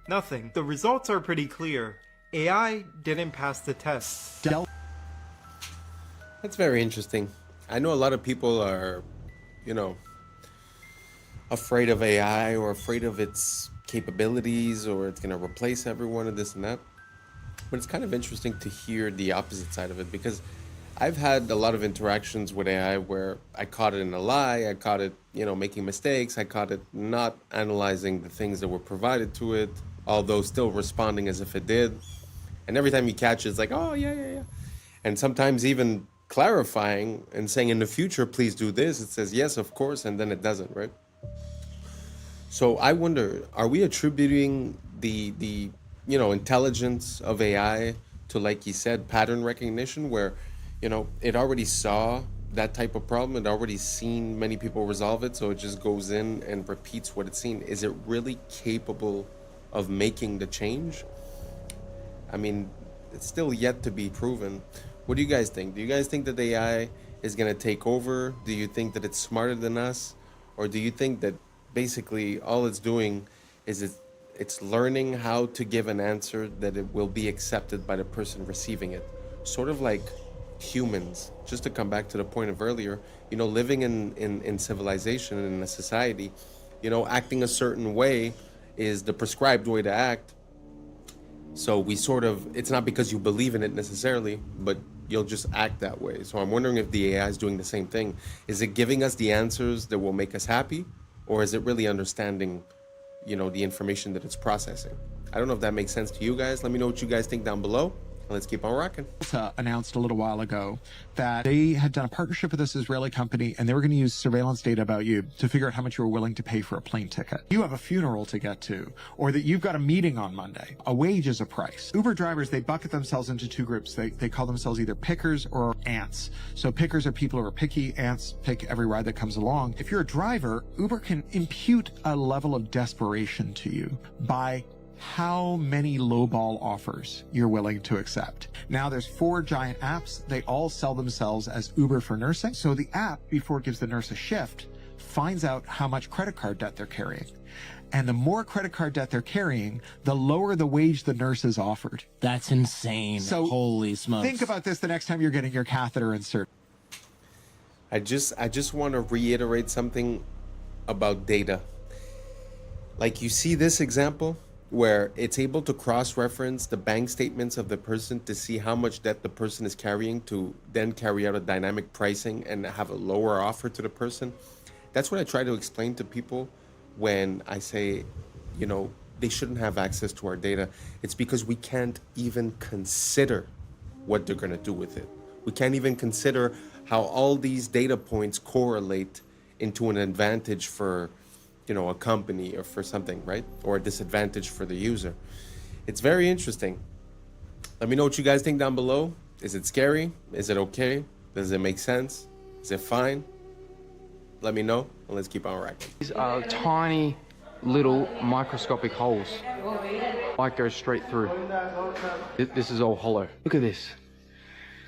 nothing. The results are pretty clear. AI didn't pass the test. That's very interesting. I know a lot of people are, afraid of AI or afraid of its capabilities, or it's going to replace everyone and this and that. But it's kind of interesting to hear the opposite side of it, because I've had a lot of interactions with AI where I caught it in a lie, I caught it, making mistakes, I caught it not analyzing the things that were provided to it, although still responding as if it did. And every time you catch it, it's like, oh, yeah. And sometimes even clarifying and saying, in the future, please do this. It says, yes, of course, and then it doesn't, right? So I wonder, are we attributing the intelligence of AI to, like you said, pattern recognition, where, it already saw that type of problem, it already seen many people resolve it, so it just goes in and repeats what it's seen? Is it really capable of making the change? I mean, it's still yet to be proven. What do you guys think? Do you guys think that the AI is going to take over? Do you think that it's smarter than us? Or do you think that basically all it's doing is it's learning how to give an answer that it will be accepted by the person receiving it? Sort of like humans, just to come back to the point of earlier, living in civilization and in a society, acting a certain way is the prescribed way to act. So we it's not because you believe in it necessarily, but you'll just act that way. So I'm wondering if the AI is doing the same thing. Is it giving us the answers that will make us happy? Or is it really understanding, the information that it's processing? I don't know if that makes sense to you guys. Let me know what you guys think down below. Let's keep on rocking. Announced a little while ago that they had done a partnership with this Israeli company, and they were going to use surveillance data about you to figure out how much you were willing to pay for a plane ticket. You have a funeral to get to, or that you've got a meeting on Monday. A wage is a price. Uber drivers, they bucket themselves into two groups. They call themselves either pickers or ants. So pickers are people who are picky. Ants pick every ride that comes along. If you're a driver, Uber can impute a level of desperation to you by how many lowball offers you're willing to accept. Now there's 4 giant apps. They all sell themselves as Uber for nursing. So the app, before it gives the nurse a shift, finds out how much credit card debt they're carrying. And the more credit card debt they're carrying, the lower the wage the nurse is offered. That's insane. So holy smokes. Think about this the next time you're getting your catheter inserted. I just want to reiterate something about data. Like, you see this example where it's able to cross-reference the bank statements of the person to see how much debt the person is carrying, to then carry out a dynamic pricing and have a lower offer to the person. That's what I try to explain to people when I say, you know, they shouldn't have access to our data. It's because we can't even consider what they're going to do with it. We can't even consider how all these data points correlate into an advantage for, you know, a company or for something, right? Or a disadvantage for the user. It's very interesting. Let me know what you guys think down below. Is it scary? Is it okay? Does it make sense? Is it fine? Let me know, and let's keep on racking. These are tiny little microscopic holes. Light goes straight through. This is all hollow. Look at this.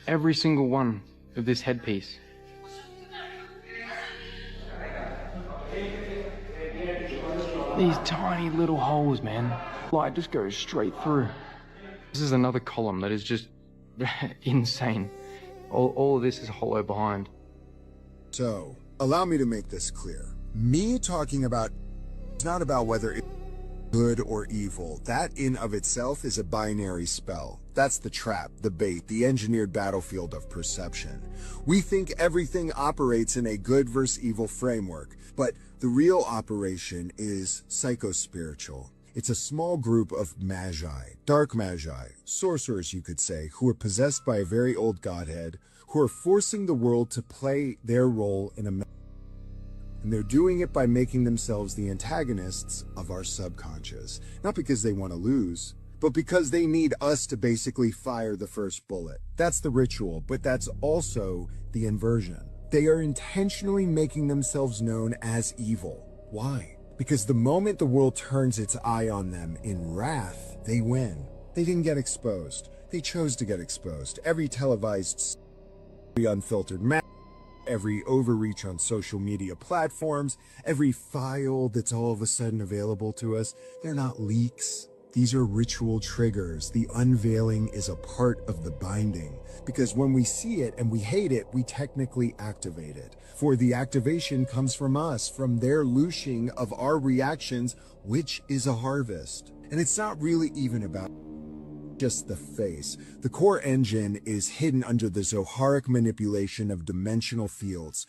Every single one of this headpiece. These tiny little holes, man. Light just goes straight through. This is another column that is just insane. All of this is hollow behind. So, allow me to make this clear. Me talking about it's not about whether it's good or evil. That in of itself is a binary spell. That's the trap, the bait, the engineered battlefield of perception. We think everything operates in a good versus evil framework, but the real operation is psychospiritual. It's a small group of magi, dark magi, sorcerers you could say, who are possessed by a very old godhead, who are forcing the world to play their role in a and they're doing it by making themselves the antagonists of our subconscious. Not because they want to lose, but because they need us to basically fire the first bullet. That's the ritual, but that's also the inversion. They are intentionally making themselves known as evil. Why? Because the moment the world turns its eye on them in wrath, they win. They didn't get exposed. They chose to get exposed. Every televised, every unfiltered every overreach on social media platforms, every file that's all of a sudden available to us, they're not leaks. These are ritual triggers. The unveiling is a part of the binding, because when we see it and we hate it, we technically activate it. For the activation comes from us, from their loosing of our reactions, which is a harvest. And it's not really even about just the face. The core engine is hidden under the Zoharic manipulation of dimensional fields,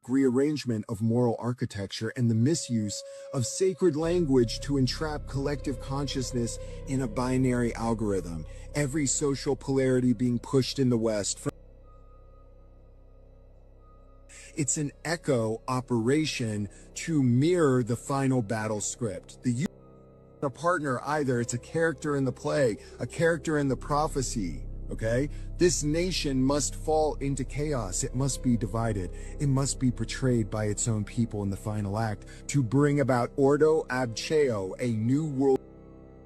rearrangement of moral architecture, and the misuse of sacred language to entrap collective consciousness in a binary algorithm. Every social polarity being pushed in the West. It's an echo operation to mirror the final battle script. A partner either, it's a character in the play, a character in the prophecy, okay? This nation must fall into chaos. It must be divided. It must be portrayed by its own people in the final act to bring about Ordo Ab Cheo, a new world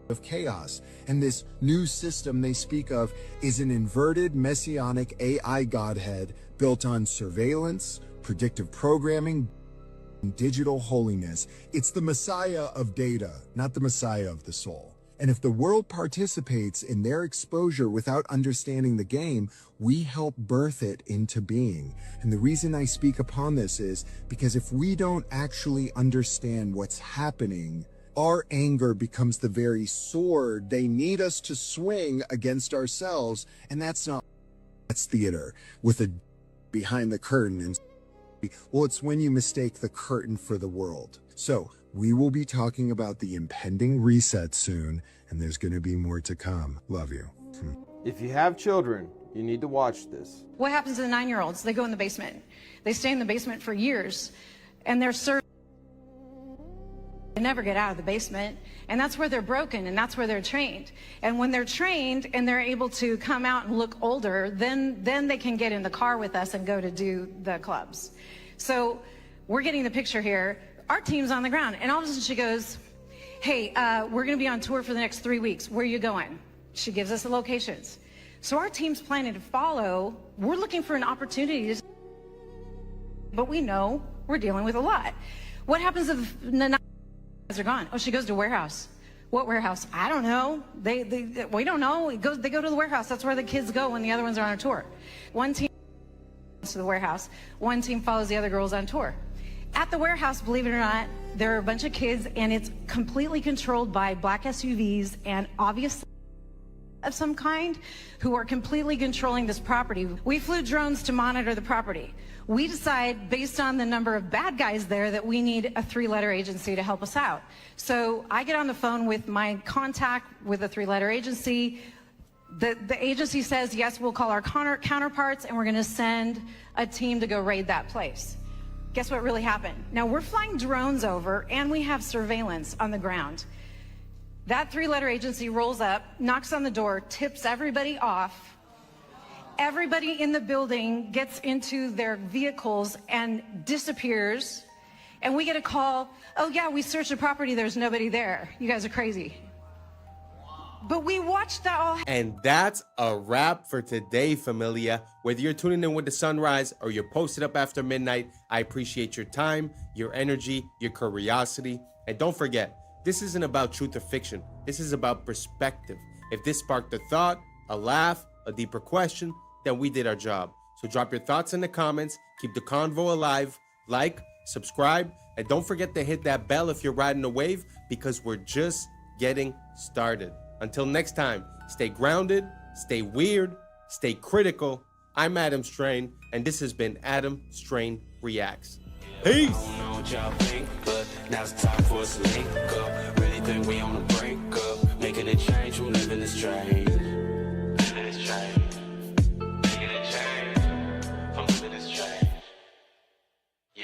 of chaos. And this new system they speak of is an inverted messianic AI godhead built on surveillance, predictive programming, digital holiness. It's the Messiah of data, not the Messiah of the soul. And if the world participates in their exposure without understanding the game, we help birth it into being. And the reason I speak upon this is because if we don't actually understand what's happening, our anger becomes the very sword they need us to swing against ourselves. And that's theater with a behind the curtain. And well, it's when you mistake the curtain for the world. So we will be talking about the impending reset soon, and there's going to be more to come. Love you. If you have children, you need to watch this. What happens to the 9-year-olds? They go in the basement. They stay in the basement for years, and they're served. They never get out of the basement, and that's where they're broken, and that's where they're trained. And when they're trained and they're able to come out and look older, then they can get in the car with us and go to do the clubs. So we're getting the picture here. Our team's on the ground, and all of a sudden she goes, hey, we're going to be on tour for the next 3 weeks. Where are you going? She gives us the locations. So our team's planning to follow. We're looking for an opportunity, but we know we're dealing with a lot. What happens if the are gone? Oh, she goes to warehouse. What warehouse? I don't know. We don't know. They go to the warehouse. That's where the kids go when the other ones are on a tour. One team to the warehouse. One team follows the other girls on tour. At the warehouse, believe it or not, there are a bunch of kids, and it's completely controlled by black SUVs and obviously of some kind who are completely controlling this property. We flew drones to monitor the property. We decide, based on the number of bad guys there, that we need a 3-letter agency to help us out. So I get on the phone with my contact with a 3-letter agency. The agency says, yes, we'll call our counterparts, and we're going to send a team to go raid that place. Guess what really happened? Now, we're flying drones over, and we have surveillance on the ground. That 3-letter agency rolls up, knocks on the door, tips everybody off. Everybody in the building gets into their vehicles and disappears. And we get a call, oh yeah, we searched the property, there's nobody there. You guys are crazy. But we watched that all happen. And that's a wrap for today, familia. Whether you're tuning in with the sunrise or you're posted up after midnight, I appreciate your time, your energy, your curiosity. And don't forget, this isn't about truth or fiction. This is about perspective. If this sparked a thought, a laugh, a deeper question, then we did our job. So drop your thoughts in the comments, keep the convo alive, like, subscribe, and don't forget to hit that bell if you're riding a wave, because we're just getting started. Until next time, stay grounded, stay weird, stay critical. I'm Adam Strain, and this has been Adam Strain Reacts. Peace! I don't know what y'all think, but now's the time for us to link up. Really think we on the brink up, making a change from living this strange. Living this strange. Making a change from living this strange. Yeah.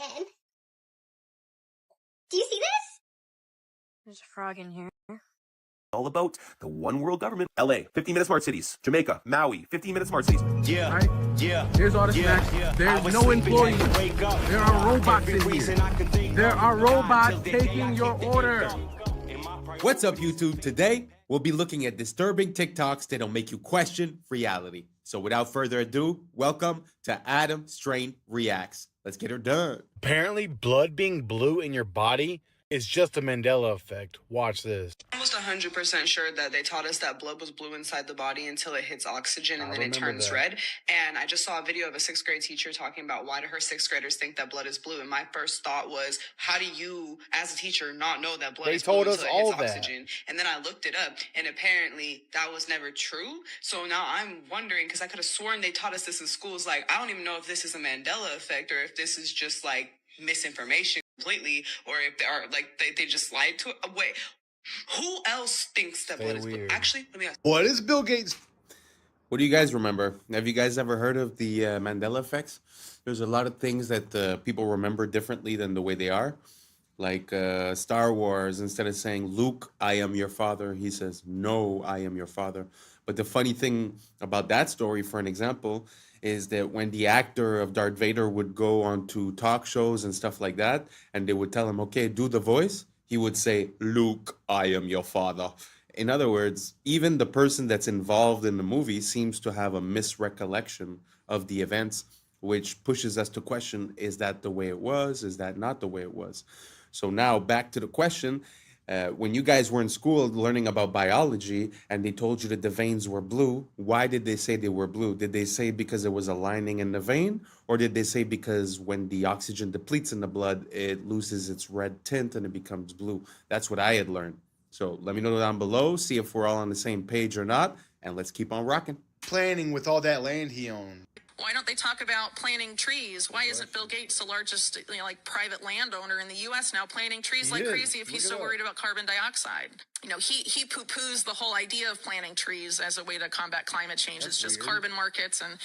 And do you see this? There's a frog in here. all about the one world government. LA, 15-minute smart cities. Jamaica, Maui, 15-minute smart cities. Yeah, right? Yeah. Here's all the snacks. There's no employees. There are robots in here. There are robots taking your order. What's up, YouTube? Today, we'll be looking at disturbing TikToks that'll make you question reality. So without further ado, welcome to Adam Strain Reacts. Let's get her done. Apparently, blood being blue in your body is just a Mandela effect. Watch this. Almost 100% sure that they taught us that blood was blue inside the body until it hits oxygen and then it turns red. And I just saw a video of a 6th grade teacher talking about why do her 6th graders think that blood is blue. And my first thought was, how do you, as a teacher, not know that blood is blue until it hits oxygen? And then I looked it up, and apparently that was never true. So now I'm wondering, because I could have sworn they taught us this in schools. Like, I don't even know if this is a Mandela effect or if this is just like misinformation completely, or if they are like they just lied to it. Wait, who else thinks that blood is blue? Actually, let me ask. What is Bill Gates? What do you guys remember? Have you guys ever heard of the Mandela effects? There's a lot of things that people remember differently than the way they are. Like Star Wars, instead of saying, Luke, I am your father, he says, no, I am your father. But the funny thing about that story, for an example, is that when the actor of Darth Vader would go on to talk shows and stuff like that, and they would tell him, okay, do the voice, he would say, Luke, I am your father. In other words, even the person that's involved in the movie seems to have a misrecollection of the events, which pushes us to question, is that the way it was? Is that not the way it was? So now back to the question. When you guys were in school learning about biology and they told you that the veins were blue, why did they say they were blue? Did they say because there was a lining in the vein? Or did they say because when the oxygen depletes in the blood, it loses its red tint and it becomes blue? That's what I had learned. So let me know down below, see if we're all on the same page or not, and let's keep on rocking. Planning with all that land he owned. Why don't they talk about planting trees? Why isn't Bill Gates the largest, private landowner in the U.S. now planting trees like crazy if he's so worried about carbon dioxide? You know, he poo-poos the whole idea of planting trees as a way to combat climate change. It's just carbon markets and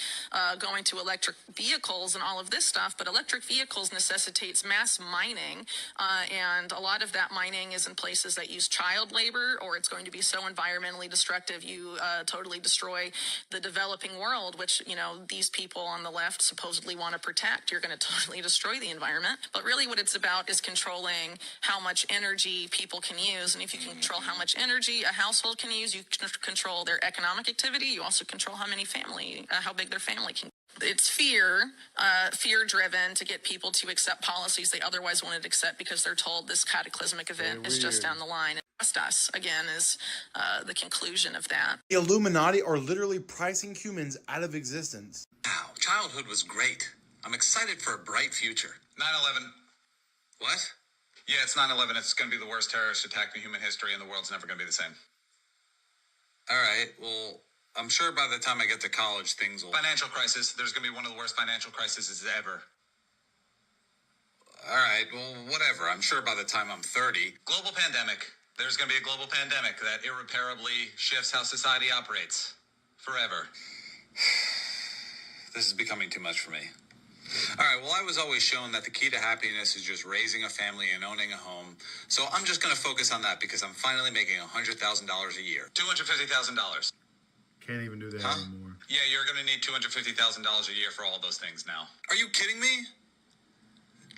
going to electric vehicles and all of this stuff. But electric vehicles necessitates mass mining, and a lot of that mining is in places that use child labor, or it's going to be so environmentally destructive you totally destroy the developing world, which, these people on the left supposedly want to protect. You're going to totally destroy the environment. But really what it's about is controlling how much energy people can use. And if you can control how much energy a household can use, you can control their economic activity. You also control how big their family can. It's fear-driven to get people to accept policies they otherwise wouldn't accept because they're told this cataclysmic event is just down the line. Trust us, again, is the conclusion of that. The Illuminati are literally pricing humans out of existence. Wow, childhood was great. I'm excited for a bright future. 9/11. What? Yeah, it's 9/11. It's going to be the worst terrorist attack in human history, and the world's never going to be the same. All right, well, I'm sure by the time I get to college, things will... Financial crisis. There's going to be one of the worst financial crises ever. All right, well, whatever. I'm sure by the time I'm 30... Global pandemic. There's going to be a global pandemic that irreparably shifts how society operates. Forever. This is becoming too much for me. All right, well, I was always shown that the key to happiness is just raising a family and owning a home. So I'm just going to focus on that because I'm finally making $100,000 a year. $250,000. Can't even do that anymore. Yeah, you're going to need $250,000 a year for all those things now. Are you kidding me?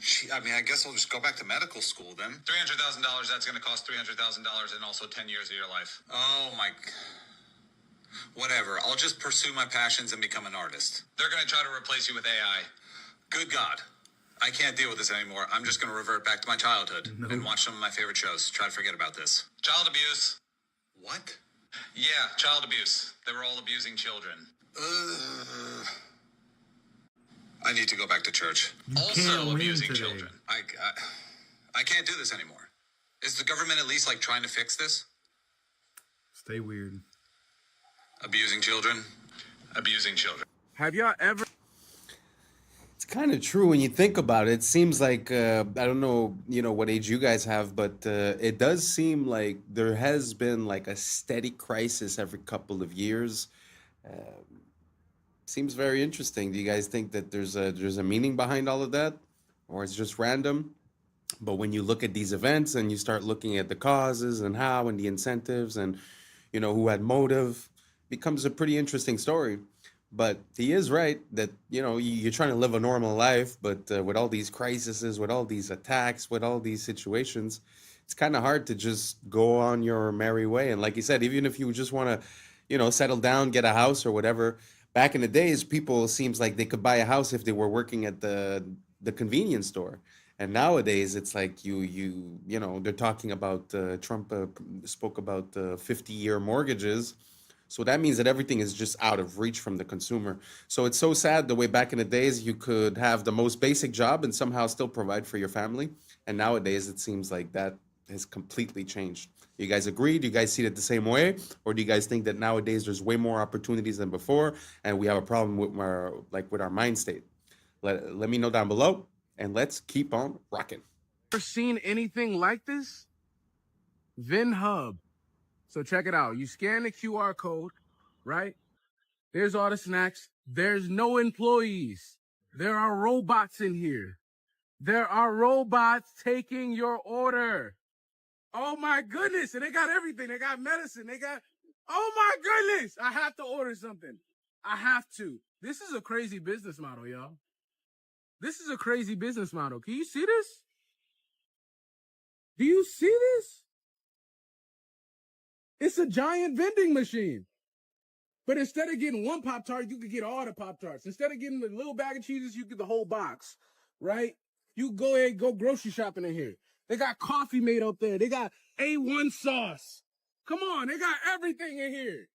Gee, I mean, I guess I'll just go back to medical school then. $300,000, that's going to cost $300,000 and also 10 years of your life. Oh, my... Whatever, I'll just pursue my passions and become an artist. They're going to try to replace you with AI. Good God. I can't deal with this anymore. I'm just going to revert back to my childhood and watch some of my favorite shows. Try to forget about this. Child abuse. What? Yeah, child abuse. They were all abusing children. I need to go back to church. Also abusing children. I can't do this anymore. Is the government at least trying to fix this? Stay weird. Abusing children. Abusing children. Have y'all ever... It's kind of true when you think about it. It seems like, I don't know, what age you guys have, but it does seem like there has been a steady crisis every couple of years. Seems very interesting. Do you guys think that there's a meaning behind all of that? Or it's just random? But when you look at these events and you start looking at the causes and how and the incentives and, who had motive, becomes a pretty interesting story. But he is right that, you're trying to live a normal life, but with all these crises, with all these attacks, with all these situations, it's kind of hard to just go on your merry way. And like you said, even if you just want to, settle down, get a house or whatever, back in the days, people seems like they could buy a house if they were working at the convenience store. And nowadays, it's like they're talking about Trump spoke about 50-year mortgages. So that means that everything is just out of reach from the consumer. So it's so sad the way back in the days you could have the most basic job and somehow still provide for your family. And nowadays it seems like that has completely changed. You guys agree? Do you guys see it the same way? Or do you guys think that nowadays there's way more opportunities than before and we have a problem with our mind state? Let me know down below and let's keep on rocking. Ever seen anything like this? VinHub. So check it out. You scan the QR code, right? There's all the snacks. There's no employees. There are robots in here. There are robots taking your order. Oh my goodness. And they got everything. They got medicine. Oh my goodness. I have to order something. I have to. This is a crazy business model, y'all. This is a crazy business model. Can you see this? Do you see this? It's a giant vending machine. But instead of getting one Pop-Tart, you could get all the Pop-Tarts. Instead of getting the little bag of cheeses, you get the whole box, right? You go ahead and go grocery shopping in here. They got coffee made up there. They got A1 sauce. Come on, they got everything in here.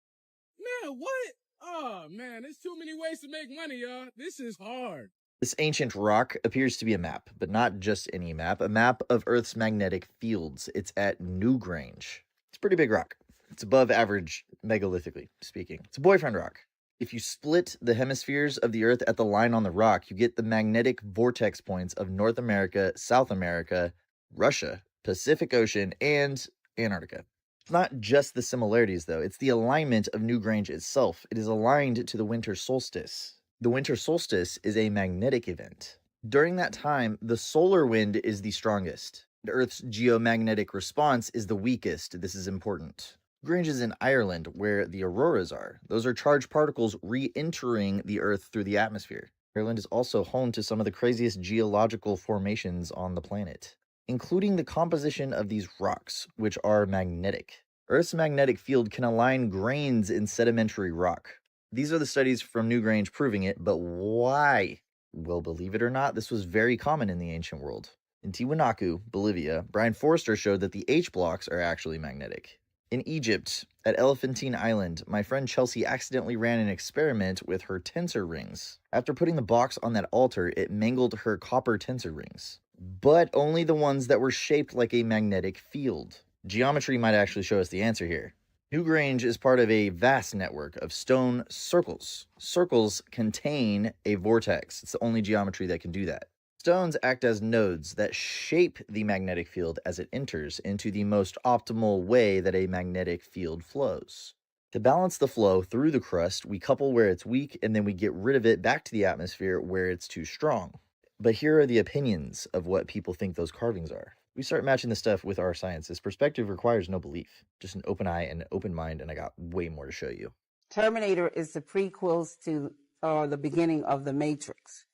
Man, what? Oh, man, there's too many ways to make money, y'all. This is hard. This ancient rock appears to be a map, but not just any map, a map of Earth's magnetic fields. It's at Newgrange. It's a pretty big rock. It's above average megalithrically speaking. It's a boyfriend rock. If you split the hemispheres of the Earth at the line on the rock, you get the magnetic vortex points of North America, South America, Russia, Pacific Ocean, and Antarctica. It's not just the similarities, though. It's the alignment of Newgrange itself. It is aligned to the winter solstice. The winter solstice is a magnetic event. During that time, the solar wind is the strongest. Earth's geomagnetic response is the weakest. This is important. Newgrange is in Ireland, where the auroras are. Those are charged particles re-entering the Earth through the atmosphere. Ireland is also home to some of the craziest geological formations on the planet, including the composition of these rocks, which are magnetic. Earth's magnetic field can align grains in sedimentary rock. These are the studies from Newgrange proving it, but why? Well, believe it or not, this was very common in the ancient world. In Tiwanaku, Bolivia, Brian Forster showed that the H blocks are actually magnetic. In Egypt, at Elephantine Island, my friend Chelsea accidentally ran an experiment with her tensor rings. After putting the box on that altar, it mangled her copper tensor rings, but only the ones that were shaped like a magnetic field. Geometry might actually show us the answer here. Newgrange is part of a vast network of stone circles. Circles contain a vortex. It's the only geometry that can do that. Stones act as nodes that shape the magnetic field as it enters into the most optimal way that a magnetic field flows. To balance the flow through the crust, we couple where it's weak and then we get rid of it back to the atmosphere where it's too strong. But here are the opinions of what people think those carvings are. We start matching the stuff with our science. This perspective requires no belief, just an open eye and an open mind, and I got way more to show you. Terminator is the prequels to the beginning of The Matrix.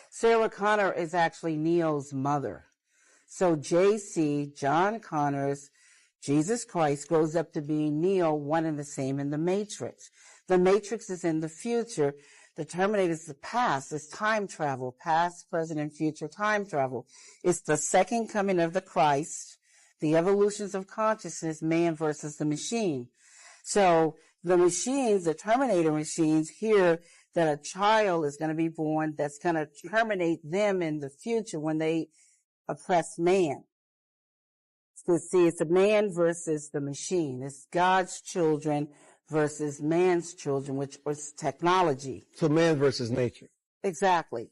Sarah Connor is actually Neo's mother. So JC, John Connor's Jesus Christ, grows up to be Neo, one and the same in The Matrix. The Matrix is in the future. The Terminator is the past. It's time travel, past, present, and future time travel. It's the second coming of the Christ, the evolutions of consciousness, man versus the machine. So the machines, the Terminator machines, hear that a child is going to be born that's going to terminate them in the future when they oppress man. So see, it's a man versus the machine. It's God's children versus man's children, which was technology. So man versus nature. Exactly.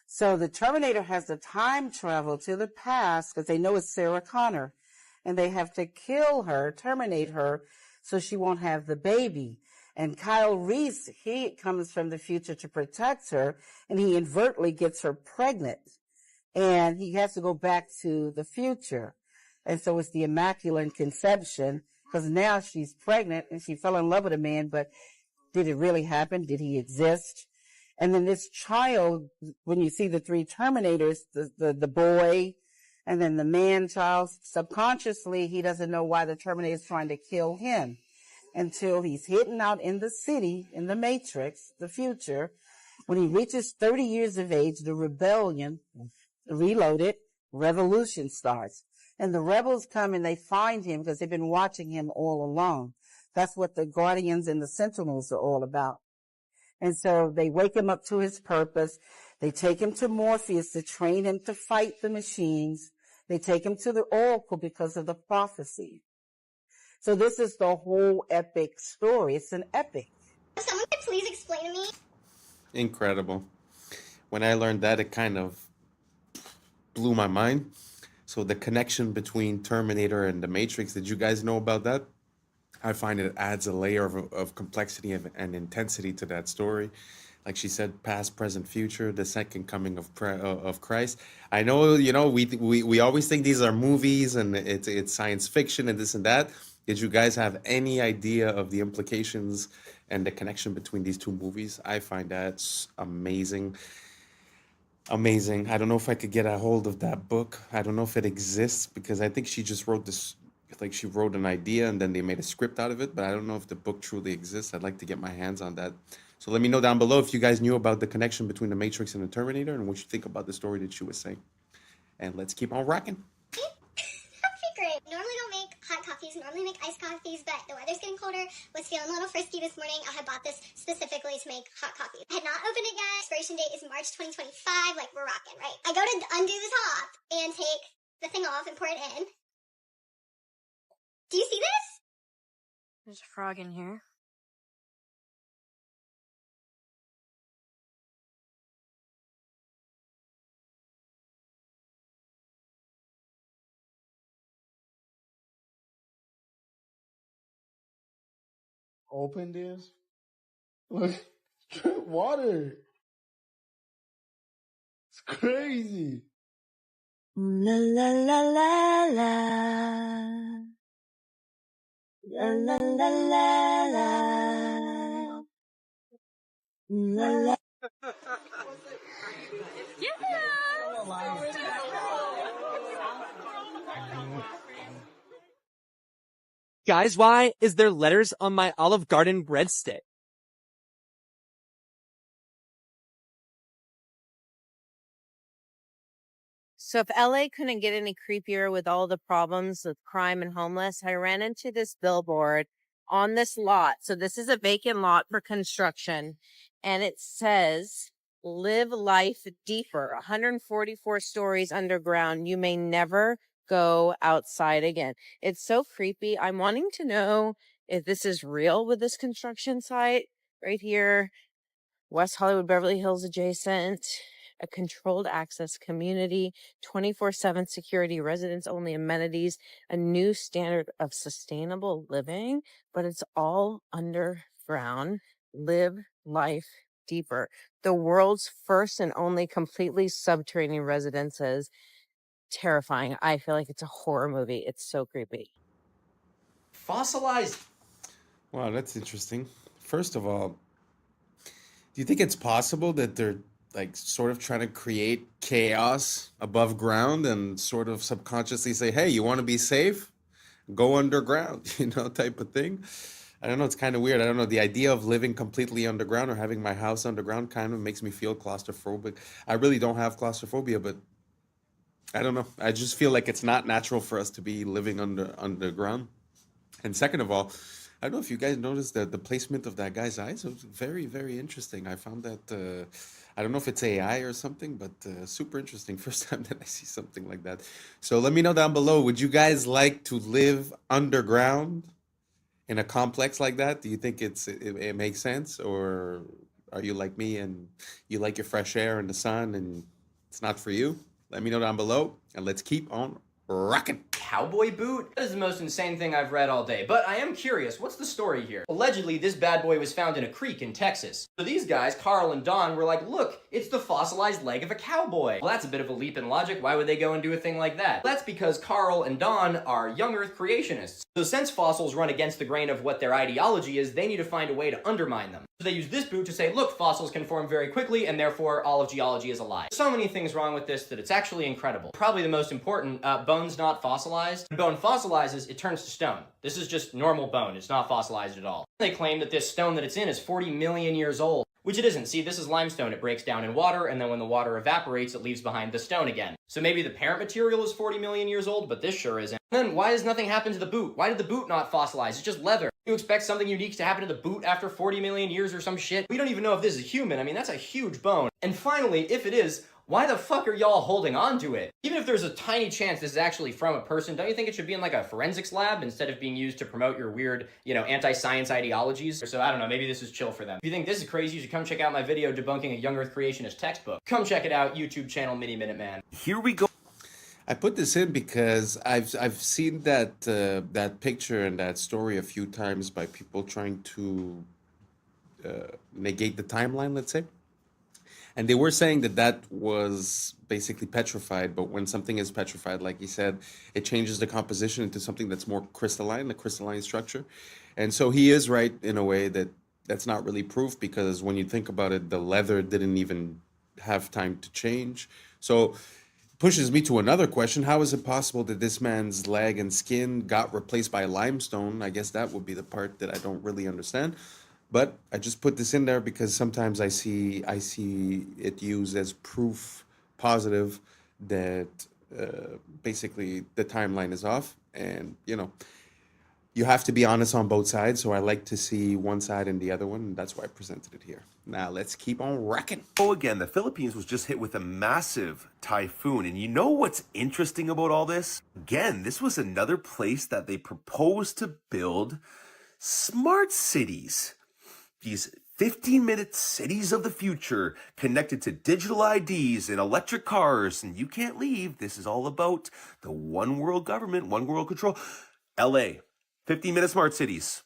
So the Terminator has to time travel to the past because they know it's Sarah Connor, and they have to kill her, terminate her, so she won't have the baby. And Kyle Reese, he comes from the future to protect her, and he inadvertently gets her pregnant. and he has to go back to the future. And so it's the Immaculate Conception, because now she's pregnant and she fell in love with a man, but did it really happen? Did he exist? And then this child, when you see the three Terminators, the boy, and then the man child, subconsciously, he doesn't know why the Terminator is trying to kill him until he's hidden out in the city, in the Matrix, the future. When he reaches 30 years of age, the rebellion, reloaded, revolution starts. And the rebels come and they find him because they've been watching him all along. That's what the Guardians and the Sentinels are all about. And so they wake him up to his purpose. They take him to Morpheus to train him to fight the machines. They take him to the Oracle because of the prophecy. So this is the whole epic story. It's an epic. Someone could please explain to me. Incredible. When I learned that, it kind of blew my mind. So the connection between Terminator and the Matrix, did you guys know about that? I find it adds a layer of complexity and intensity to that story. Like she said, past, present, future, the second coming of Christ. I know, we always think these are movies and it's science fiction and this and that. Did you guys have any idea of the implications and the connection between these two movies? I find that amazing. Amazing. I don't know if I could get a hold of that book. I don't know if it exists because I think she just wrote this, like she wrote an idea and then they made a script out of it, but I don't know if the book truly exists. I'd like to get my hands on that. So let me know down below if you guys knew about the connection between the Matrix and the Terminator and what you think about the story that she was saying. And let's keep on rocking. That'd be great. Normally don't make hot coffees, normally make iced coffees, but the weather's getting colder, was feeling a little frisky this morning. I had bought this specifically to make hot coffee. I had not opened it yet. Expiration date is March 2025. Like, we're rocking, right? I go to undo the top and take the thing off and pour it in. Do you see this? There's a frog in here. Open this. Look, drink water. It's crazy. La la la la la. La la la la la. La la. Guys, why is there letters on my Olive Garden breadstick? So if LA couldn't get any creepier with all the problems with crime and homeless, I ran into this billboard on this lot. So this is a vacant lot for construction, and it says, "Live life deeper, 144 stories underground. You may never go outside again." It's so creepy. I'm wanting to know if this is real with this construction site right here. West Hollywood, Beverly Hills adjacent, a controlled access community, 24/7 security, residents only amenities, a new standard of sustainable living, but it's all underground. Live life deeper. The world's first and only completely subterranean residences. Terrifying. I feel like it's a horror movie. It's so creepy. Fossilized. Wow, that's interesting. First of all, do you think it's possible that they're like sort of trying to create chaos above ground and sort of subconsciously say, hey, you want to be safe? Go underground, type of thing? I don't know. It's kind of weird. I don't know. The idea of living completely underground or having my house underground kind of makes me feel claustrophobic. I really don't have claustrophobia, but I don't know. I just feel like it's not natural for us to be living underground. And second of all, I don't know if you guys noticed that the placement of that guy's eyes. It was very, very interesting. I found that, I don't know if it's AI or something, but super interesting. First time that I see something like that. So let me know down below. Would you guys like to live underground in a complex like that? Do you think it makes sense? Or are you like me and you like your fresh air and the sun and it's not for you? Let me know down below and let's keep on rocking. cowboy boot? That is the most insane thing I've read all day, but I am curious, what's the story here? Allegedly, this bad boy was found in a creek in Texas. So these guys, Carl and Don, were like, look, it's the fossilized leg of a cowboy. Well, that's a bit of a leap in logic. Why would they go and do a thing like that? That's because Carl and Don are young Earth creationists. So since fossils run against the grain of what their ideology is, they need to find a way to undermine them. So they use this boot to say, look, fossils can form very quickly, and therefore all of geology is a lie. So many things wrong with this that it's actually incredible. Probably the most important, bone's not fossilized. When bone fossilizes, it turns to stone. This is just normal bone. It's not fossilized at all. They claim that this stone that it's in is 40 million years old, which it isn't. See, this is limestone. It breaks down in water, and then when the water evaporates, it leaves behind the stone again. So maybe the parent material is 40 million years old, but this sure isn't. And then why has nothing happened to the boot? Why did the boot not fossilize? It's just leather. You expect something unique to happen to the boot after 40 million years or some shit? We don't even know if this is human. I mean, that's a huge bone. And finally, if it is, why the fuck are y'all holding on to it? Even if there's a tiny chance this is actually from a person, don't you think it should be in like a forensics lab instead of being used to promote your weird, anti-science ideologies? So I don't know, maybe this is chill for them. If you think this is crazy, you should come check out my video debunking a young Earth creationist textbook. Come check it out, YouTube channel Mini Minute Man. Here we go. I put this in because I've seen that picture and that story a few times by people trying to negate the timeline, let's say. And they were saying that was basically petrified, but when something is petrified, like he said, it changes the composition into something that's more crystalline, the crystalline structure. And so he is right in a way that that's not really proof, because when you think about it, the leather didn't even have time to change. So pushes me to another question. How is it possible that this man's leg and skin got replaced by limestone? I guess that would be the part that I don't really understand. But I just put this in there because sometimes I see it used as proof positive that basically the timeline is off. And, you have to be honest on both sides. So I like to see one side and the other one. And that's why I presented it here. Now let's keep on wrecking. Oh, again, the Philippines was just hit with a massive typhoon. And you know what's interesting about all this? Again, this was another place that they proposed to build smart cities. These 15-minute cities of the future connected to digital IDs and electric cars. And you can't leave. This is all about the one world government, one world control. LA, 15-minute smart cities.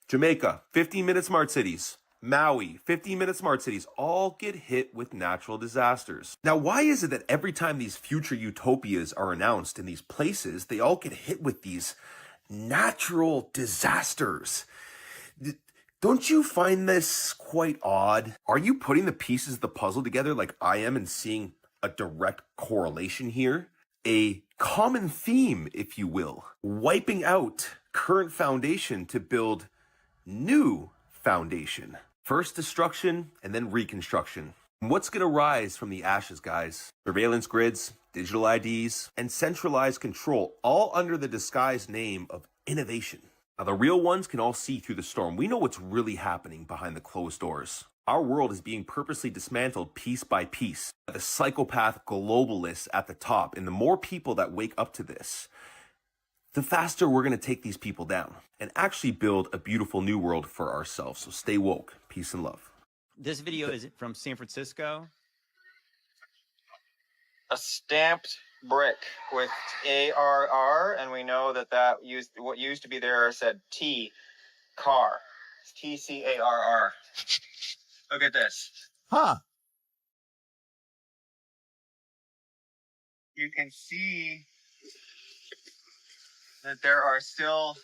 Jamaica, 15-minute smart cities. Maui, 15-minute smart cities, all get hit with natural disasters. Now, why is it that every time these future utopias are announced in these places, they all get hit with these natural disasters? Don't you find this quite odd? Are you putting the pieces of the puzzle together like I am and seeing a direct correlation here? A common theme, if you will. Wiping out current foundation to build new foundation. First destruction and then reconstruction. What's going to rise from the ashes, guys? Surveillance grids, digital IDs, and centralized control, all under the disguised name of innovation. Now, the real ones can all see through the storm. We know what's really happening behind the closed doors. Our world is being purposely dismantled piece by piece by the psychopath globalists at the top. And the more people that wake up to this, the faster we're going to take these people down and actually build a beautiful new world for ourselves. So stay woke. Peace and love. This video is from San Francisco. A stamped brick with ARR, and we know that what used to be there said T, car. It's TCARR. Look at this. Huh. You can see that there are still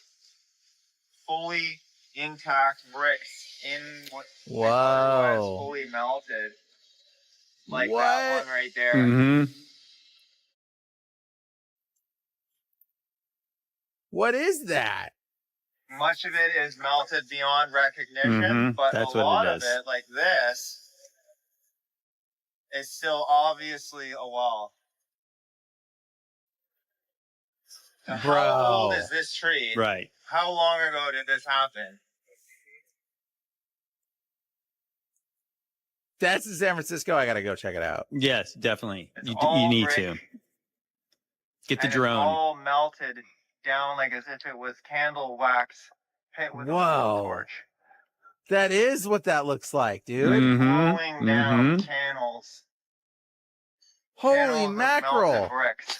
fully intact bricks in what otherwise fully melted. Like that one right there. Mm-hmm. What is that? Much of it is melted beyond recognition, but That's a lot of it, like this, is still obviously a wall. Now, how old is this tree? Right. How long ago did this happen? That's in San Francisco. I gotta go check it out. Yes, definitely. You need brick, to get the and drone. It's all melted down like as if it was candle wax hit with a blowtorch. That is what that looks like, dude. Rolling down channels. Holy Channels of mackerel! melted bricks.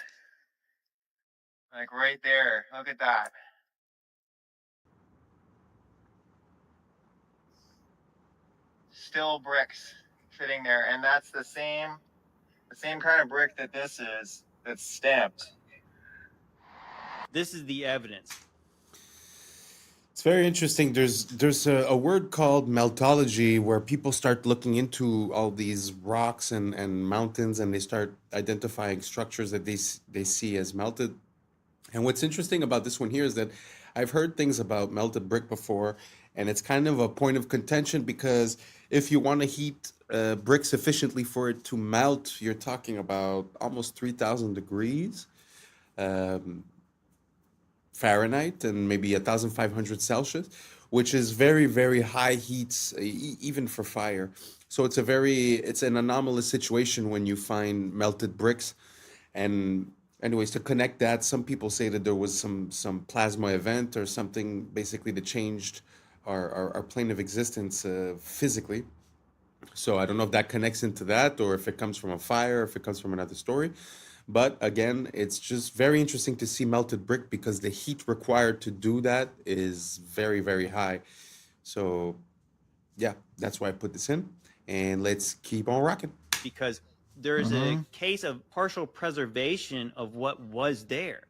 Like right there. Look at that. Still bricks sitting there, and that's the same kind of brick that this is, that's stamped. This is the evidence. It's very interesting. There's a word called meltology where people start looking into all these rocks and mountains, and they start identifying structures that they see as melted. And what's interesting about this one here is that I've heard things about melted brick before, and it's kind of a point of contention because if you want to heat brick sufficiently for it to melt, you're talking about almost 3,000 degrees. Fahrenheit and maybe 1,500 Celsius, which is very, very high heats, even for fire. So it's an anomalous situation when you find melted bricks. And anyways, to connect that, some people say that there was some plasma event or something basically that changed our plane of existence physically. So I don't know if that connects into that or if it comes from a fire, if it comes from another story. But again, it's just very interesting to see melted brick because the heat required to do that is very, very high. So yeah, that's why I put this in. And let's keep on rocking. Because there is a case of partial preservation of what was there.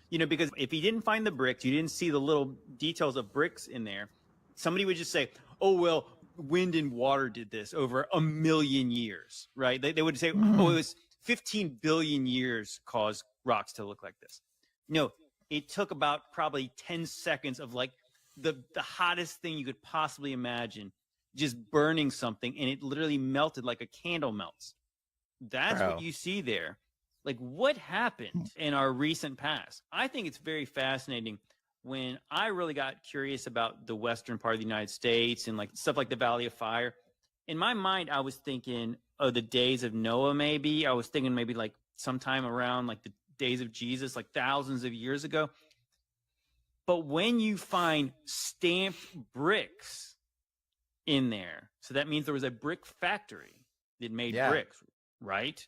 You know, because if you didn't find the bricks, you didn't see the little details of bricks in there, somebody would just say, oh, well, wind and water did this over 1 million years, right? They would say, oh, it was 15 billion years caused rocks to look like this. No, it took about probably 10 seconds of like the hottest thing you could possibly imagine, just burning something, and it literally melted like a candle melts. That's what you see there. Like, what happened in our recent past? I think it's very fascinating. When I really got curious about the western part of the United States and like stuff like the Valley of Fire, in my mind, I was thinking of the days of Noah, maybe. I was thinking maybe like sometime around like the days of Jesus, like thousands of years ago. But when you find stamped bricks in there, so that means there was a brick factory that made bricks, right?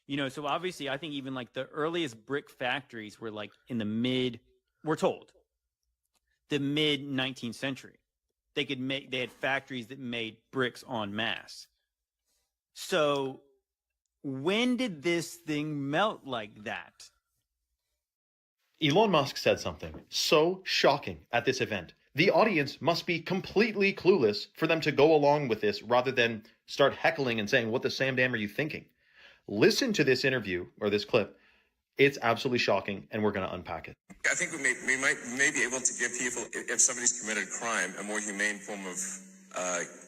You know, so obviously I think even like the earliest brick factories were like in the we're told, the mid 19th century. They had factories that made bricks en masse. So when did this thing melt like that? Elon Musk said something so shocking at this event. The audience must be completely clueless for them to go along with this rather than start heckling and saying, what the Sam damn are you thinking? Listen to this interview or this clip. It's absolutely shocking, and we're going to unpack it. I think we may be able to give people, if somebody's committed crime, a more humane form of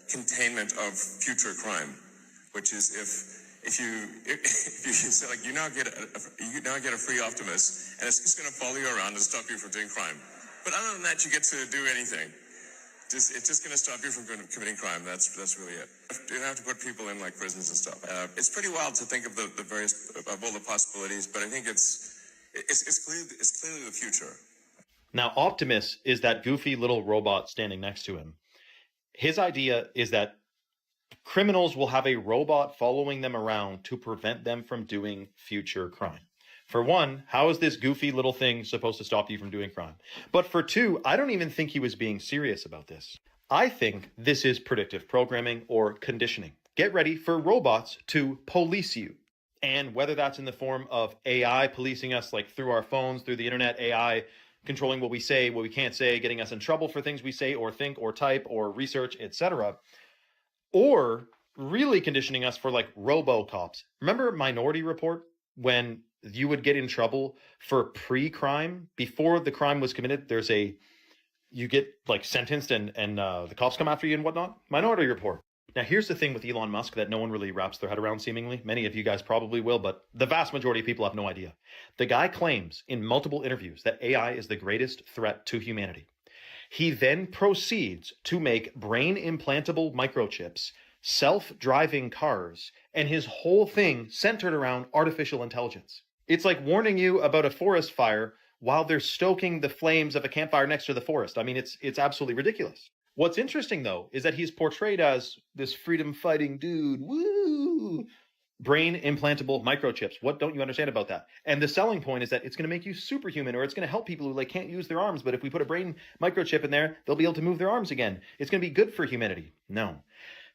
containment of future crime, which is if you say like you now get a free Optimus, and it's just going to follow you around and stop you from doing crime. But other than that, you get to do anything. It's just going to stop you from committing crime. That's really it. You don't have to put people in like prisons and stuff. It's pretty wild to think of the various of all the possibilities, but I think it's clearly the future. Now, Optimus is that goofy little robot standing next to him. His idea is that criminals will have a robot following them around to prevent them from doing future crime. For one, how is this goofy little thing supposed to stop you from doing crime? But for two, I don't even think he was being serious about this. I think this is predictive programming or conditioning. Get ready for robots to police you. And whether that's in the form of AI policing us, like through our phones, through the internet, AI controlling what we say, what we can't say, getting us in trouble for things we say or think or type or research, etc. Or really conditioning us for like robo-cops. Remember Minority Report? When you would get in trouble for pre-crime before the crime was committed, you get like sentenced and the cops come after you and whatnot. Minority Report. Now, here's the thing with Elon Musk that no one really wraps their head around, seemingly. Many of you guys probably will, but the vast majority of people have no idea. The guy claims in multiple interviews that AI is the greatest threat to humanity. He then proceeds to make brain implantable microchips, self-driving cars, and his whole thing centered around artificial intelligence. It's like warning you about a forest fire while they're stoking the flames of a campfire next to the forest. I mean, it's absolutely ridiculous. What's interesting, though, is that he's portrayed as this freedom-fighting dude. Woo! brain implantable microchips. What don't you understand about that? And the selling point is that it's going to make you superhuman, or it's going to help people who like can't use their arms, but if we put a brain microchip in there, they'll be able to move their arms again. It's going to be good for humanity. No,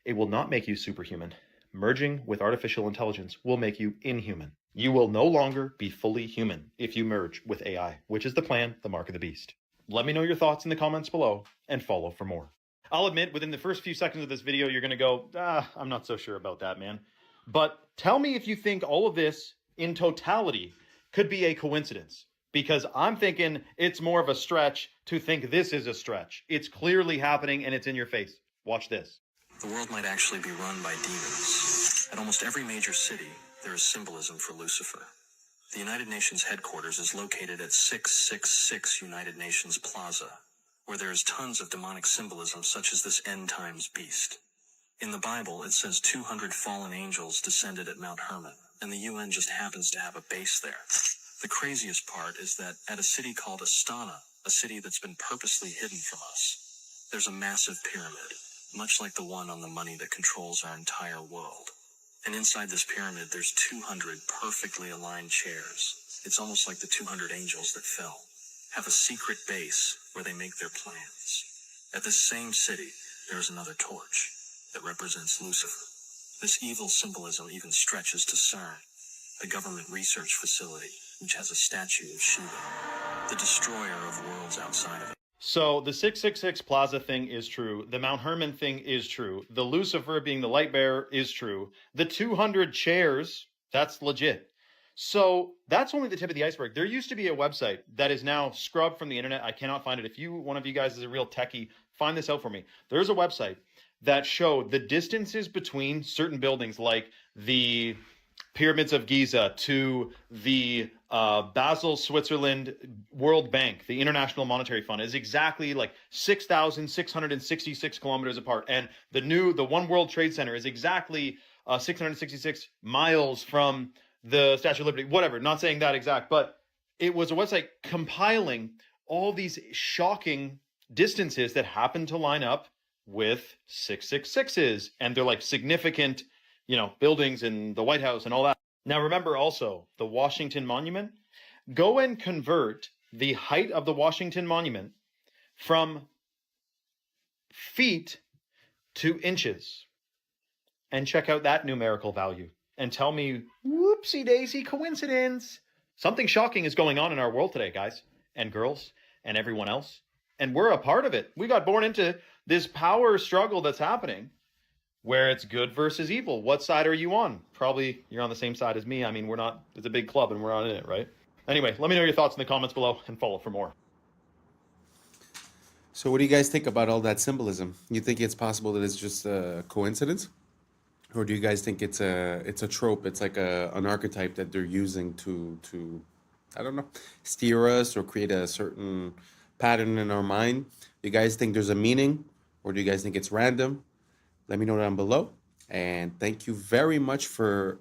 it will not make you superhuman. Merging with artificial intelligence will make you inhuman. You will no longer be fully human if you merge with AI, which is the plan, the mark of the beast. Let me know your thoughts in the comments below and follow for more. I'll admit, within the first few seconds of this video, you're going to go, I'm not so sure about that, man. But tell me if you think all of this in totality could be a coincidence, because I'm thinking it's more of a stretch to think this is a stretch. It's clearly happening and it's in your face. Watch this. The world might actually be run by demons. At almost every major city, there is symbolism for Lucifer. The United Nations headquarters is located at 666 United Nations Plaza, where there is tons of demonic symbolism such as this end times beast. In the Bible, it says 200 fallen angels descended at Mount Hermon, and the UN just happens to have a base there. The craziest part is that at a city called Astana, a city that's been purposely hidden from us, there's a massive pyramid, much like the one on the money that controls our entire world. And inside this pyramid, there's 200 perfectly aligned chairs. It's almost like the 200 angels that fell have a secret base where they make their plans. At this same city, there is another torch that represents Lucifer. This evil symbolism even stretches to CERN, a government research facility which has a statue of Shiva, the destroyer of worlds outside of it. So the 666 Plaza thing is true. The Mount Hermon thing is true. The Lucifer being the light bearer is true. The 200 chairs, that's legit. So that's only the tip of the iceberg. There used to be a website that is now scrubbed from the internet. I cannot find it. If one of you guys is a real techie, find this out for me. There's a website that showed the distances between certain buildings, like the Pyramids of Giza to the Basel, Switzerland World Bank, the International Monetary Fund, is exactly like 6,666 kilometers apart. And the One World Trade Center is exactly 666 miles from the Statue of Liberty, whatever, not saying that exact, but it was a website compiling all these shocking distances that happen to line up with 666s, and they're like significant, buildings in the White House and all that. Now remember also the Washington Monument. Go and convert the height of the Washington Monument from feet to inches and check out that numerical value and tell me, whoopsie daisy coincidence. Something shocking is going on in our world today, guys and girls and everyone else. And we're a part of it. We got born into this power struggle that's happening where it's good versus evil. What side are you on? Probably you're on the same side as me. I mean, it's a big club and we're not in it, right? Anyway, let me know your thoughts in the comments below and follow for more. So what do you guys think about all that symbolism? You think it's possible that it's just a coincidence? Or do you guys think it's a trope? It's like an archetype that they're using to I don't know, steer us or create a certain pattern in our mind? Do you guys think there's a meaning, or do you guys think it's random? Let me know down below. And thank you very much for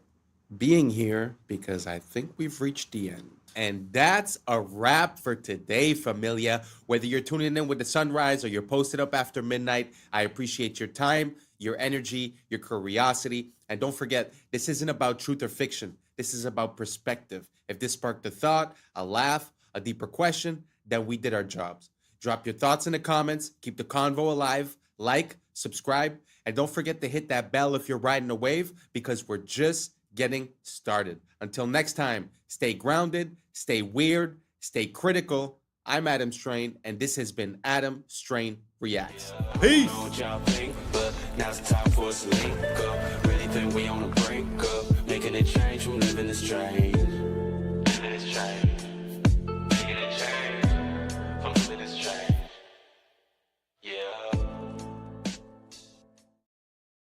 being here, because I think we've reached the end. And that's a wrap for today, familia. Whether you're tuning in with the sunrise or you're posted up after midnight, I appreciate your time, your energy, your curiosity. And don't forget, this isn't about truth or fiction. This is about perspective. If this sparked a thought, a laugh, a deeper question, then we did our jobs. Drop your thoughts in the comments. Keep the convo alive. Like, subscribe, and don't forget to hit that bell if you're riding a wave, because we're just getting started. Until next time, stay grounded, stay weird, stay critical. I'm Adam Strain, and this has been Adam Strain Reacts. Peace. Now's the time for us to link up. Really think we on a break up. Making a change from living this strange. Living this strange. Making a change from living this strange. Yeah.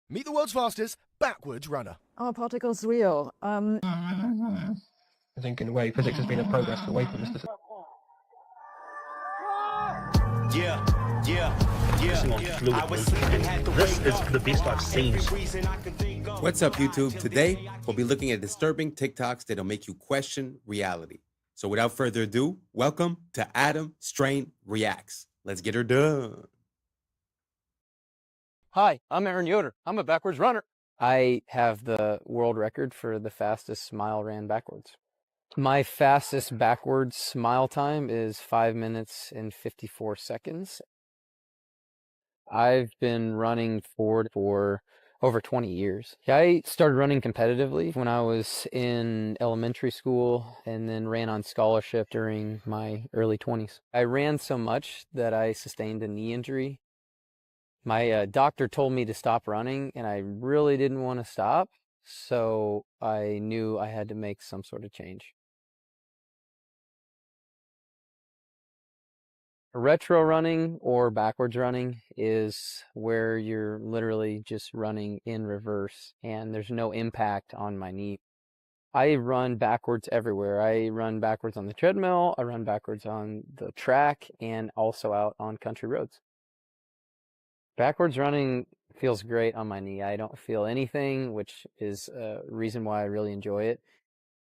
Meet the world's fastest backwards runner. Are particles real? I think in a way physics has been a progress away from this. This is the best I've seen. What's up, YouTube? Today, we'll be looking at disturbing TikToks that'll make you question reality. So without further ado, welcome to Adam Strain Reacts. Let's get her done. Hi, I'm Aaron Yoder. I'm a backwards runner. I have the world record for the fastest mile ran backwards. My fastest backwards mile time is 5 minutes and 54 seconds. I've been running forward for over 20 years. I started running competitively when I was in elementary school and then ran on scholarship during my early 20s. I ran so much that I sustained a knee injury. My doctor told me to stop running, and I really didn't want to stop, so I knew I had to make some sort of change. Retro running or backwards running is where you're literally just running in reverse and there's no impact on my knee. I run backwards everywhere. I run backwards on the treadmill, I run backwards on the track, and also out on country roads. Backwards running feels great on my knee. I don't feel anything, which is a reason why I really enjoy it.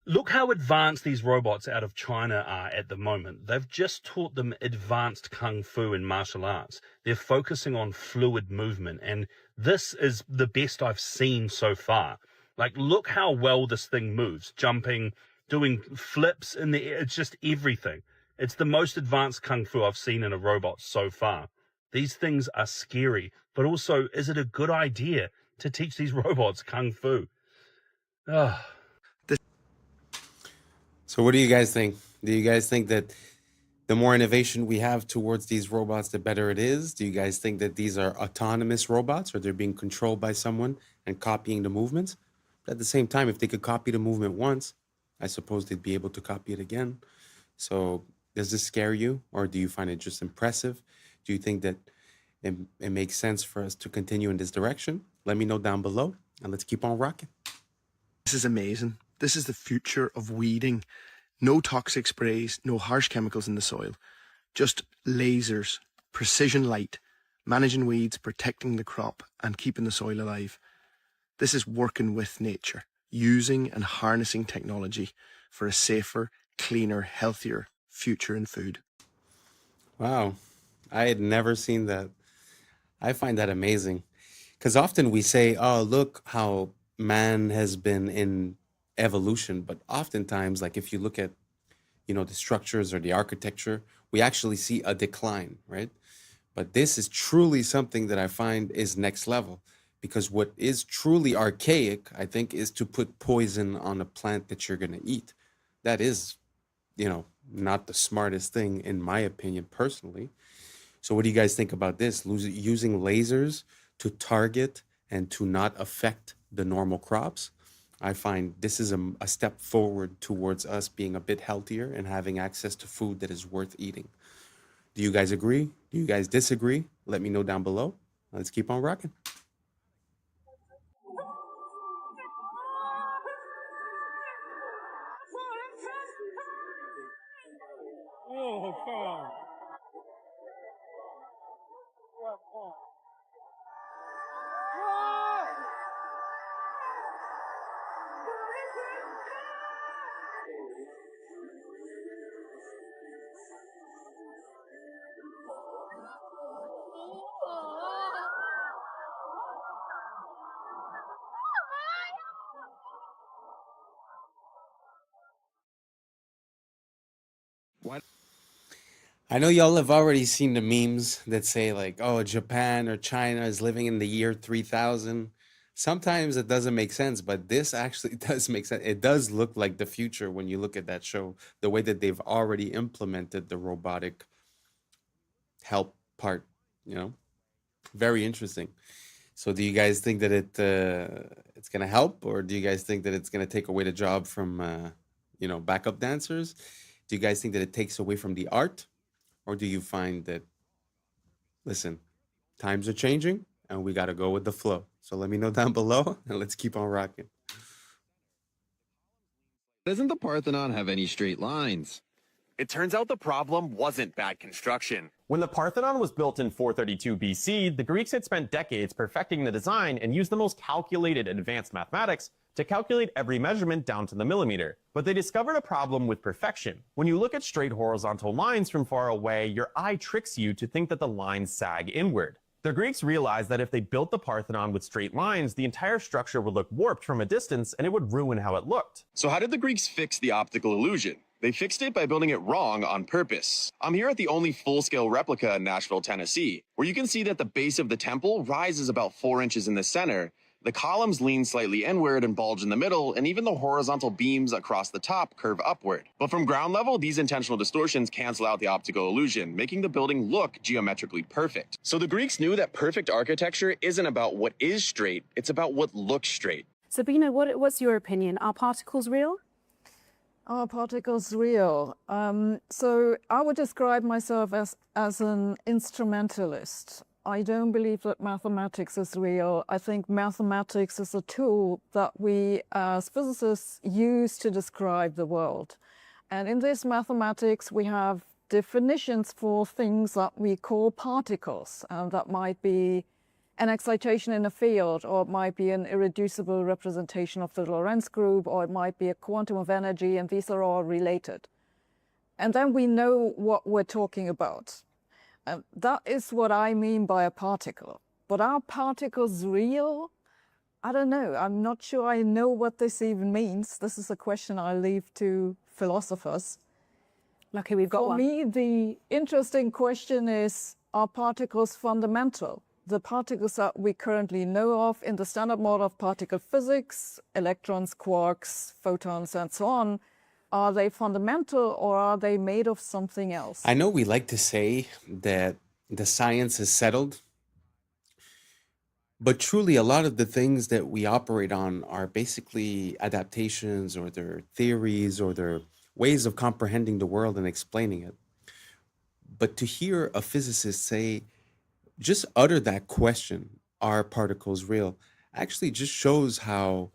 Look how advanced these robots out of China are at the moment. They've just taught them advanced kung fu and martial arts. They're focusing on fluid movement, and this is the best I've seen so far. Like, look how well this thing moves, jumping, doing flips in the air. It's just everything. It's the most advanced kung fu I've seen in a robot so far. These things are scary, but also, is it a good idea to teach these robots kung fu? Ugh. So what do you guys think? Do you guys think that the more innovation we have towards these robots, the better it is? Do you guys think that these are autonomous robots or they're being controlled by someone and copying the movements? But at the same time, if they could copy the movement once, I suppose they'd be able to copy it again. So does this scare you, or do you find it just impressive? Do you think that it makes sense for us to continue in this direction? Let me know down below, and let's keep on rocking. This is amazing. This is the future of weeding. No toxic sprays, no harsh chemicals in the soil. Just lasers, precision light, managing weeds, protecting the crop, and keeping the soil alive. This is working with nature, using and harnessing technology for a safer, cleaner, healthier future in food. Wow, I had never seen that. I find that amazing. Because often we say, oh, look how man has been in evolution. But oftentimes, like if you look at, the structures or the architecture, we actually see a decline, right? But this is truly something that I find is next level. Because what is truly archaic, I think, is to put poison on a plant that you're going to eat. That is, not the smartest thing, in my opinion, personally. So what do you guys think about this? Using lasers to target and to not affect the normal crops? I find this is a step forward towards us being a bit healthier and having access to food that is worth eating. Do you guys agree? Do you guys disagree? Let me know down below. Let's keep on rocking. Oh, God. I know y'all have already seen the memes that say like, oh, Japan or China is living in the year 3000. Sometimes it doesn't make sense, but this actually does make sense. It does look like the future when you look at that show, the way that they've already implemented the robotic help part, very interesting. So do you guys think that it's going to help, or do you guys think that it's going to take away the job from, backup dancers? Do you guys think that it takes away from the art? Or do you find that, listen, times are changing and we got to go with the flow? So let me know down below and let's keep on rocking. Doesn't the Parthenon have any straight lines? It turns out the problem wasn't bad construction. When the Parthenon was built in 432 BC, the Greeks had spent decades perfecting the design and used the most calculated advanced mathematics to calculate every measurement down to the millimeter. But they discovered a problem with perfection. When you look at straight horizontal lines from far away, your eye tricks you to think that the lines sag inward. The Greeks realized that if they built the Parthenon with straight lines, the entire structure would look warped from a distance and it would ruin how it looked. So how did the Greeks fix the optical illusion? They fixed it by building it wrong on purpose. I'm here at the only full-scale replica in Nashville, Tennessee, where you can see that the base of the temple rises about 4 inches in the center. The columns lean slightly inward and bulge in the middle, and even the horizontal beams across the top curve upward. But from ground level, these intentional distortions cancel out the optical illusion, making the building look geometrically perfect. So the Greeks knew that perfect architecture isn't about what is straight, it's about what looks straight. Sabina, what's your opinion? Are particles real? Are particles real? So I would describe myself as an instrumentalist. I don't believe that mathematics is real. I think mathematics is a tool that we as physicists use to describe the world. And in this mathematics, we have definitions for things that we call particles. That might be an excitation in a field, or it might be an irreducible representation of the Lorentz group, or it might be a quantum of energy, and these are all related. And then we know what we're talking about. That is what I mean by a particle. But are particles real? I don't know. I'm not sure I know what this even means. This is a question I leave to philosophers. Lucky we've got one. For me, the interesting question is, are particles fundamental? The particles that we currently know of in the standard model of particle physics, electrons, quarks, photons, and so on, are they fundamental or are they made of something else? I know we like to say that the science is settled, but truly a lot of the things that we operate on are basically adaptations, or their theories, or their ways of comprehending the world and explaining it. But to hear a physicist say, just utter that question, are particles real, actually just shows how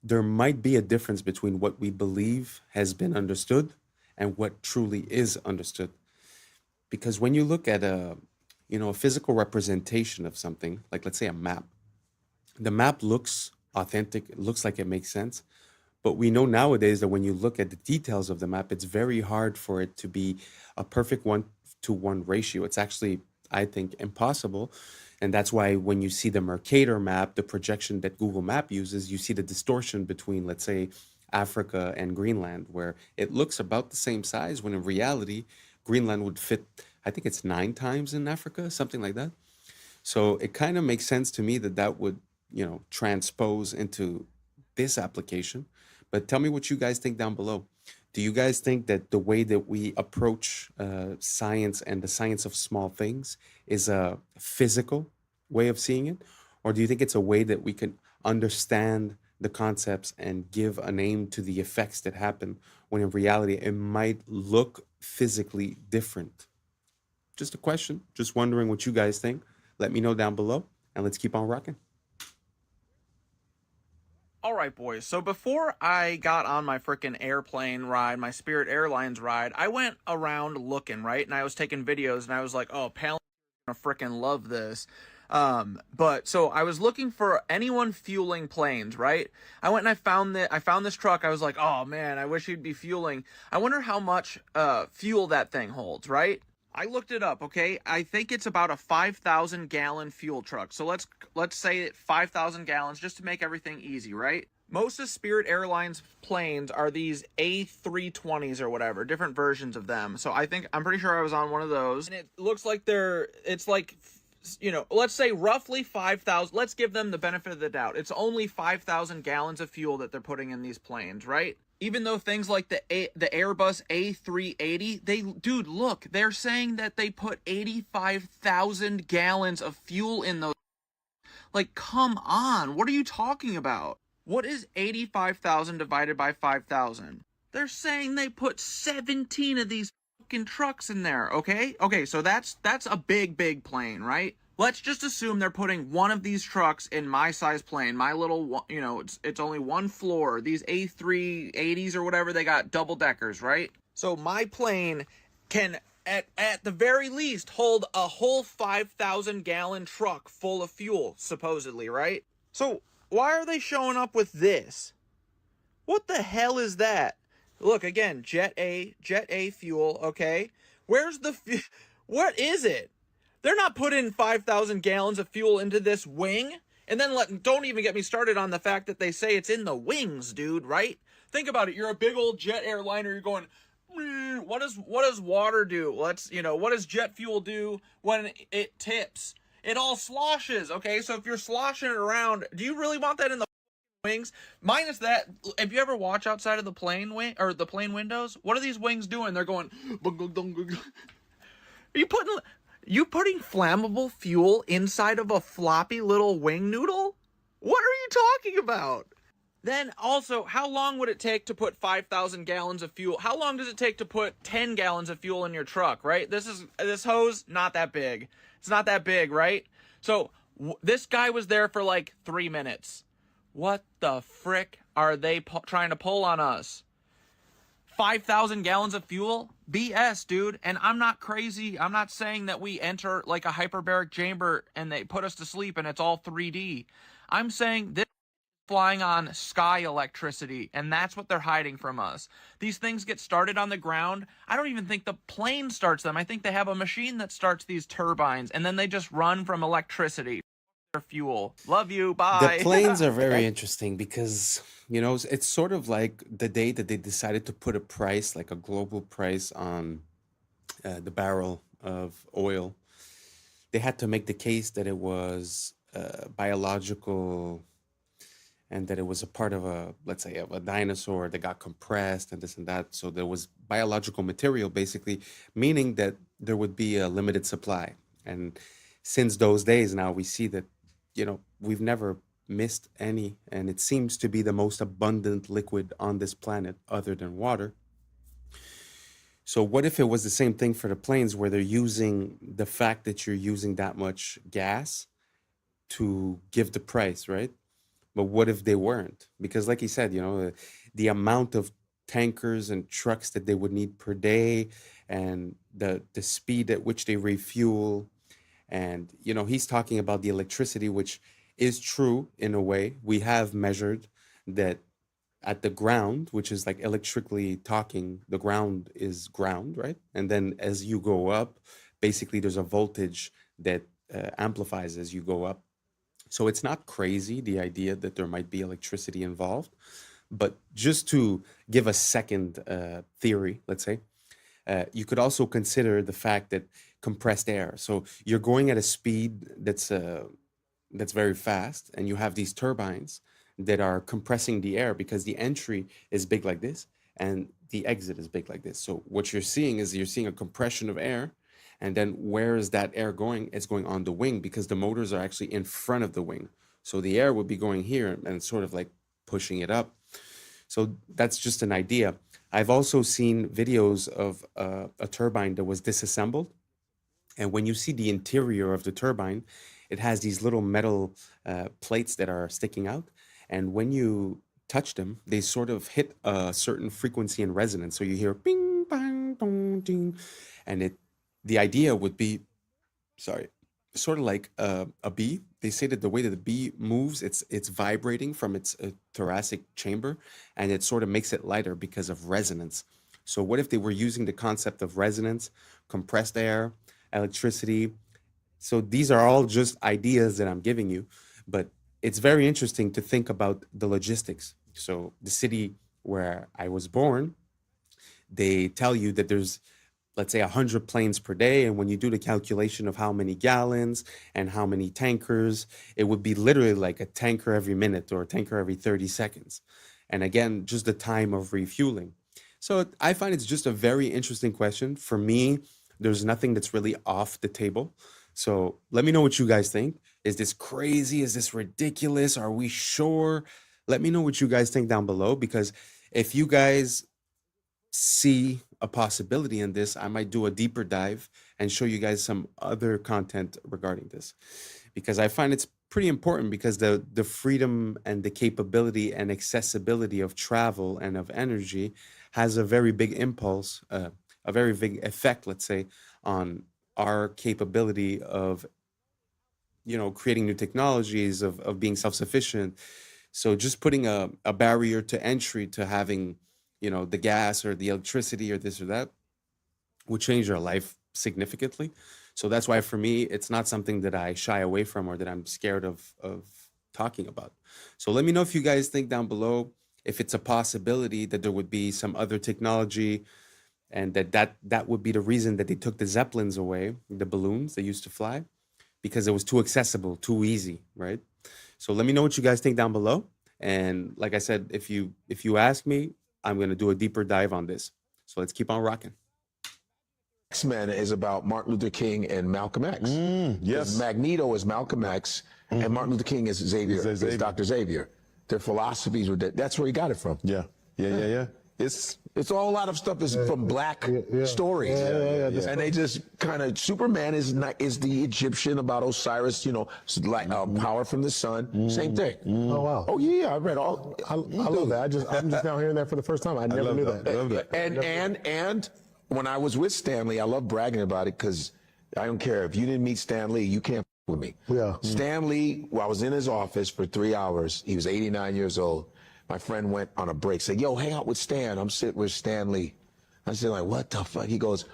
there might be a difference between what we believe has been understood and what truly is understood. Because when you look at a physical representation of something, like let's say a map, the map looks authentic, it looks like it makes sense. But we know nowadays that when you look at the details of the map, it's very hard for it to be a perfect 1-to-1 ratio. It's actually, I think, impossible. And that's why when you see the Mercator map, the projection that Google Map uses, you see the distortion between, let's say, Africa and Greenland, where it looks about the same size, when in reality, Greenland would fit, I think it's 9 times in Africa, something like that. So it kind of makes sense to me that that would, transpose into this application. But tell me what you guys think down below. Do you guys think that the way that we approach science and the science of small things is a physical way of seeing it? Or do you think it's a way that we can understand the concepts and give a name to the effects that happen, when in reality it might look physically different? Just a question. Just wondering what you guys think. Let me know down below, and let's keep on rocking. All right, boys. So before I got on my freaking airplane ride, my Spirit Airlines ride, I went around looking, right? And I was taking videos, and I was like, oh, Palin gonna freaking love this. But so I was looking for anyone fueling planes, right? I went and I found this truck. I was like, oh man, I wish he'd be fueling. I wonder how much fuel that thing holds, right? I looked it up, okay? I think it's about a 5,000 gallon fuel truck. So let's say 5,000 gallons just to make everything easy, right? Most of Spirit Airlines planes are these A320s or whatever, different versions of them. So I'm pretty sure I was on one of those. And it looks like it's like, let's say roughly 5,000. Let's give them the benefit of the doubt. It's only 5,000 gallons of fuel that they're putting in these planes, right? Even though things like the Airbus A380, dude, look, they're saying that they put 85,000 gallons of fuel in those. Like, come on, what are you talking about? What is 85,000 divided by 5,000? They're saying they put 17 of these fucking trucks in there, okay? Okay, so that's a big plane, right? Let's just assume they're putting one of these trucks in my size plane, my little, it's only one floor. These A380s or whatever, they got double deckers, right? So my plane can, at the very least, hold a whole 5,000 gallon truck full of fuel, supposedly, right? So why are they showing up with this? What the hell is that? Look, again, Jet A fuel, okay? Where's the, what is it? They're not putting 5,000 gallons of fuel into this wing. And then don't even get me started on the fact that they say it's in the wings, dude, right? Think about it. You're a big old jet airliner. You're going, what does water do? What does jet fuel do when it tips? It all sloshes, okay? So if you're sloshing it around, do you really want that in the wings? Minus that, if you ever watch outside of the plane wing or the plane windows, what are these wings doing? They're going. Are you putting flammable fuel inside of a floppy little wing noodle? What are you talking about? Then also, how long would it take to put 5,000 gallons of fuel? How long does it take to put 10 gallons of fuel in your truck, right? This hose, not that big. It's not that big, right? So this guy was there for like 3 minutes. What the frick are they trying to pull on us? 5,000 gallons of fuel? BS, dude. And I'm not crazy. I'm not saying that we enter like a hyperbaric chamber and they put us to sleep and it's all 3D. I'm saying this flying on sky electricity, and that's what they're hiding from us. These things get started on the ground. I don't even think the plane starts them. I think they have a machine that starts these turbines, and then they just run from electricity. Fuel. Love you. Bye. The planes are very interesting because, it's sort of like the day that they decided to put a price, like a global price on the barrel of oil. They had to make the case that it was biological and that it was a part of let's say, of a dinosaur that got compressed and this and that. So there was biological material, basically, meaning that there would be a limited supply. And since those days, now we see that, we've never missed any, and it seems to be the most abundant liquid on this planet other than water. So what if it was the same thing for the planes, where they're using the fact that you're using that much gas to give the price, right? But what if they weren't? Because like you said, the amount of tankers and trucks that they would need per day, and the speed at which they refuel. And, he's talking about the electricity, which is true in a way. We have measured that at the ground, which is like electrically talking, the ground is ground, right? And then as you go up, basically there's a voltage that amplifies as you go up. So it's not crazy, the idea that there might be electricity involved. But just to give a second theory, let's say, you could also consider the fact that compressed air. So you're going at a speed that's very fast, and you have these turbines that are compressing the air because the entry is big like this and the exit is big like this. So what you're seeing is a compression of air. And then where is that air going? It's going on the wing because the motors are actually in front of the wing. So the air would be going here and sort of like pushing it up. So that's just an idea. I've also seen videos of a turbine that was disassembled. And when you see the interior of the turbine, it has these little metal plates that are sticking out. And when you touch them, they sort of hit a certain frequency and resonance. So you hear bing, bang, dong, ding. And the idea would be, sort of like a bee. They say that the way that the bee moves, it's vibrating from its thoracic chamber, and it sort of makes it lighter because of resonance. So what if they were using the concept of resonance, compressed air, electricity? So these are all just ideas that I'm giving you, but it's very interesting to think about the logistics. So the city where I was born, they tell you that there's, let's say, 100 planes per day. And when you do the calculation of how many gallons and how many tankers, it would be literally like a tanker every minute or a tanker every 30 seconds. And again, just the time of refueling. So I find it's just a very interesting question. For me, there's nothing that's really off the table. So let me know what you guys think. Is this crazy? Is this ridiculous? Are we sure? Let me know what you guys think down below, because if you guys see a possibility in this, I might do a deeper dive and show you guys some other content regarding this, because I find it's pretty important, because the freedom and the capability and accessibility of travel and of energy has a very big impulse, a very big effect, let's say, on our capability of, creating new technologies, of being self-sufficient. So just putting a barrier to entry to having, the gas or the electricity or this or that would change our life significantly. So that's why for me, it's not something that I shy away from or that I'm scared of talking about. So let me know if you guys think down below if it's a possibility that there would be some other technology, and that would be the reason that they took the Zeppelins away, the balloons that used to fly, because it was too accessible, too easy, right? So let me know what you guys think down below. And like I said, if you ask me, I'm going to do a deeper dive on this. So let's keep on rocking. X-Men is about Martin Luther King and Malcolm X. Yes. Magneto is Malcolm X, and Martin Luther King is Xavier, is Dr. Xavier. Their philosophies were that's where he got it from. Yeah. It's all a lot of stuff is from black stories, and they just kind of Superman is the Egyptian about Osiris, you know, like power from the sun, same thing. Oh wow. Oh yeah, I read all. I love that. I'm just now hearing that for the first time. I never knew that. I love that. And when I was with Stan Lee, I love bragging about it because I don't care if you didn't meet Stan Lee, you can't with me. Yeah. Stan Lee, I was in his office for 3 hours. He was 89 years old. My friend went on a break, said, yo, hang out with Stan. I'm sitting with Stan Lee. I said, like, what the fuck? He goes,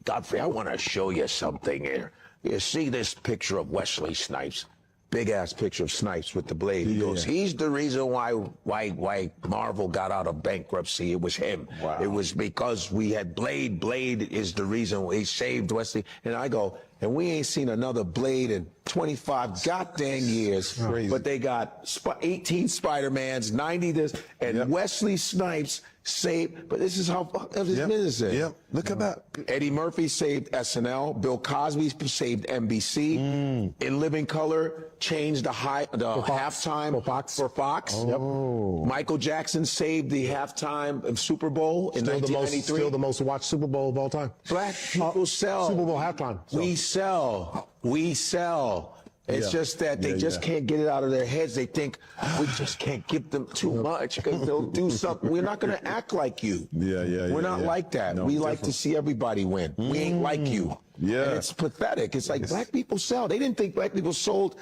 Godfrey, I want to show you something here. You see this picture of Wesley Snipes? Big ass picture of Snipes with the blade. He goes, he's the reason why Marvel got out of bankruptcy. It was him. Wow. It was because we had Blade. Blade is the reason he saved Wesley. And I go, and we ain't seen another Blade in 25 goddamn years. Crazy. But they got 18 Spider-Mans, 90 this, and Wesley Snipes saved. But this is how fucked up his business is. Yep. Look at that. Eddie Murphy saved SNL. Bill Cosby saved NBC. In Living Color changed the halftime for Fox. Oh. Michael Jackson saved the halftime of Super Bowl in 1993. Still the most watched Super Bowl of all time. Black people sell. Super Bowl halftime. So. We sell. It's just that they just can't get it out of their heads. They think we just can't give them too much because they'll do something. We're not going to act like you. We're not like that. No, we like to see everybody win. We ain't like you. And it's pathetic. It's like black people sell. They didn't think black people sold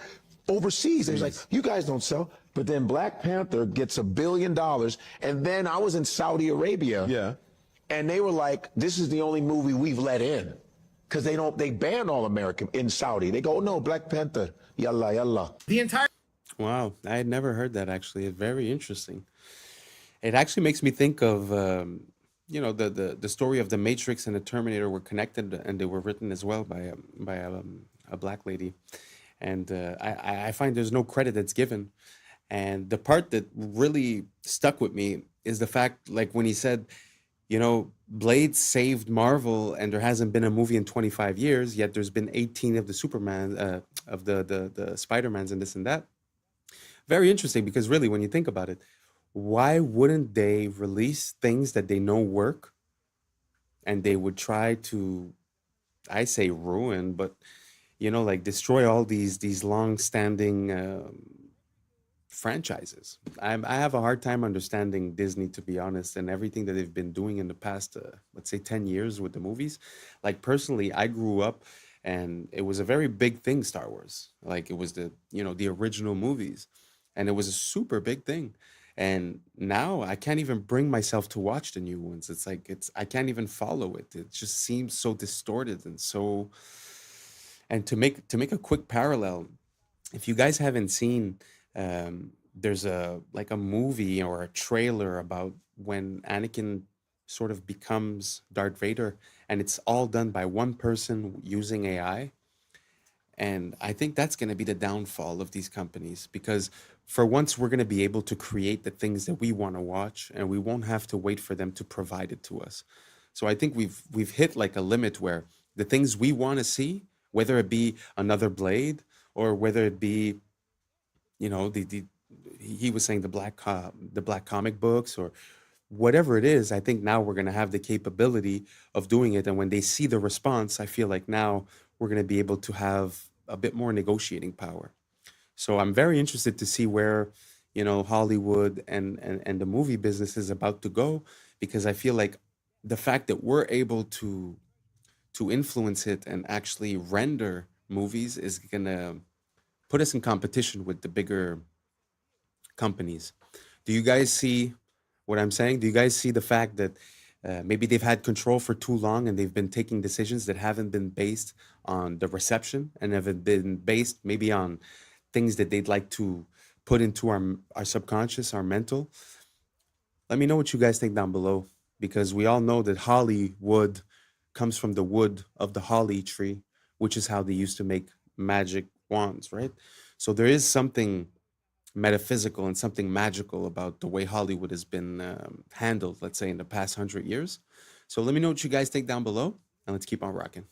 overseas. They was like, you guys don't sell. But then Black Panther gets $1 billion. And then I was in Saudi Arabia. And they were like, this is the only movie we've let in. Because they ban all American in Saudi. They go, no, Black Panther, yalla, yalla. The entire. Wow, I had never heard that actually. It's very interesting. It actually makes me think of, you know, the story of the Matrix and the Terminator were connected, and they were written as well by a black lady. And I find there's no credit that's given. And the part that really stuck with me is the fact, like when he said, you know, Blade saved Marvel, and there hasn't been a movie in 25 years, yet there's been 18 of the Superman, of the Spider-Mans and this and that. Very interesting, because really, when you think about it, why wouldn't they release things that they know work, and they would try to, I say ruin, but, you know, like destroy all these long-standing franchises. I have a hard time understanding Disney, to be honest, and everything that they've been doing in the past, let's say 10 years with the movies. Like personally, I grew up and it was a very big thing, Star Wars. Like it was the original movies, and it was a super big thing. And now I can't even bring myself to watch the new ones. It's like I can't even follow it. It just seems so distorted and so. And to make a quick parallel, if you guys haven't seen, there's a movie or a trailer about when Anakin sort of becomes Darth Vader, and it's all done by one person using AI. And I think that's going to be the downfall of these companies, because for once we're going to be able to create the things that we want to watch, and we won't have to wait for them to provide it to us. So I think we've hit like a limit where the things we want to see, whether it be another Blade or whether it be, you know, he was saying the black comic books or whatever it is, I think now we're going to have the capability of doing it. And when they see the response, I feel like now we're going to be able to have a bit more negotiating power. So I'm very interested to see where, you know, Hollywood and the movie business is about to go, because I feel like the fact that we're able to influence it and actually render movies is going to put us in competition with the bigger companies. Do you guys see what I'm saying? Do you guys see the fact that Maybe they've had control for too long and they've been taking decisions that haven't been based on the reception and haven't been based maybe on things that they'd like to put into our subconscious, our mental. Let me know what you guys think down below, because we all know that Hollywood comes from the wood of the holly tree, which is how they used to make magic wands, right? So there is something metaphysical and something magical about the way Hollywood has been handled, let's say, in the past 100 years. So let me know what you guys think down below, and let's keep on rocking.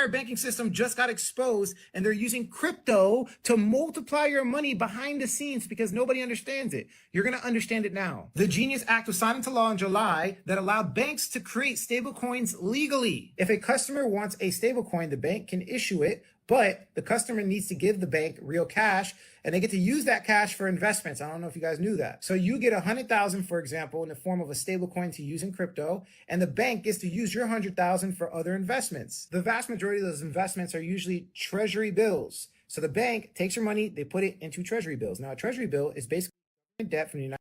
Our banking system just got exposed, and they're using crypto to multiply your money behind the scenes because nobody understands it. You're going to understand it now. The Genius Act was signed into law in July that allowed banks to create stablecoins legally. If a customer wants a stablecoin, the bank can issue it, but the customer needs to give the bank real cash, and they get to use that cash for investments. I don't know if you guys knew that. So you get 100,000, for example, in the form of a stablecoin to use in crypto, and the bank gets to use your 100,000 for other investments. The vast majority of those investments are usually treasury bills. So the bank takes your money, they put it into treasury bills. Now, a treasury bill is basically debt from the United States.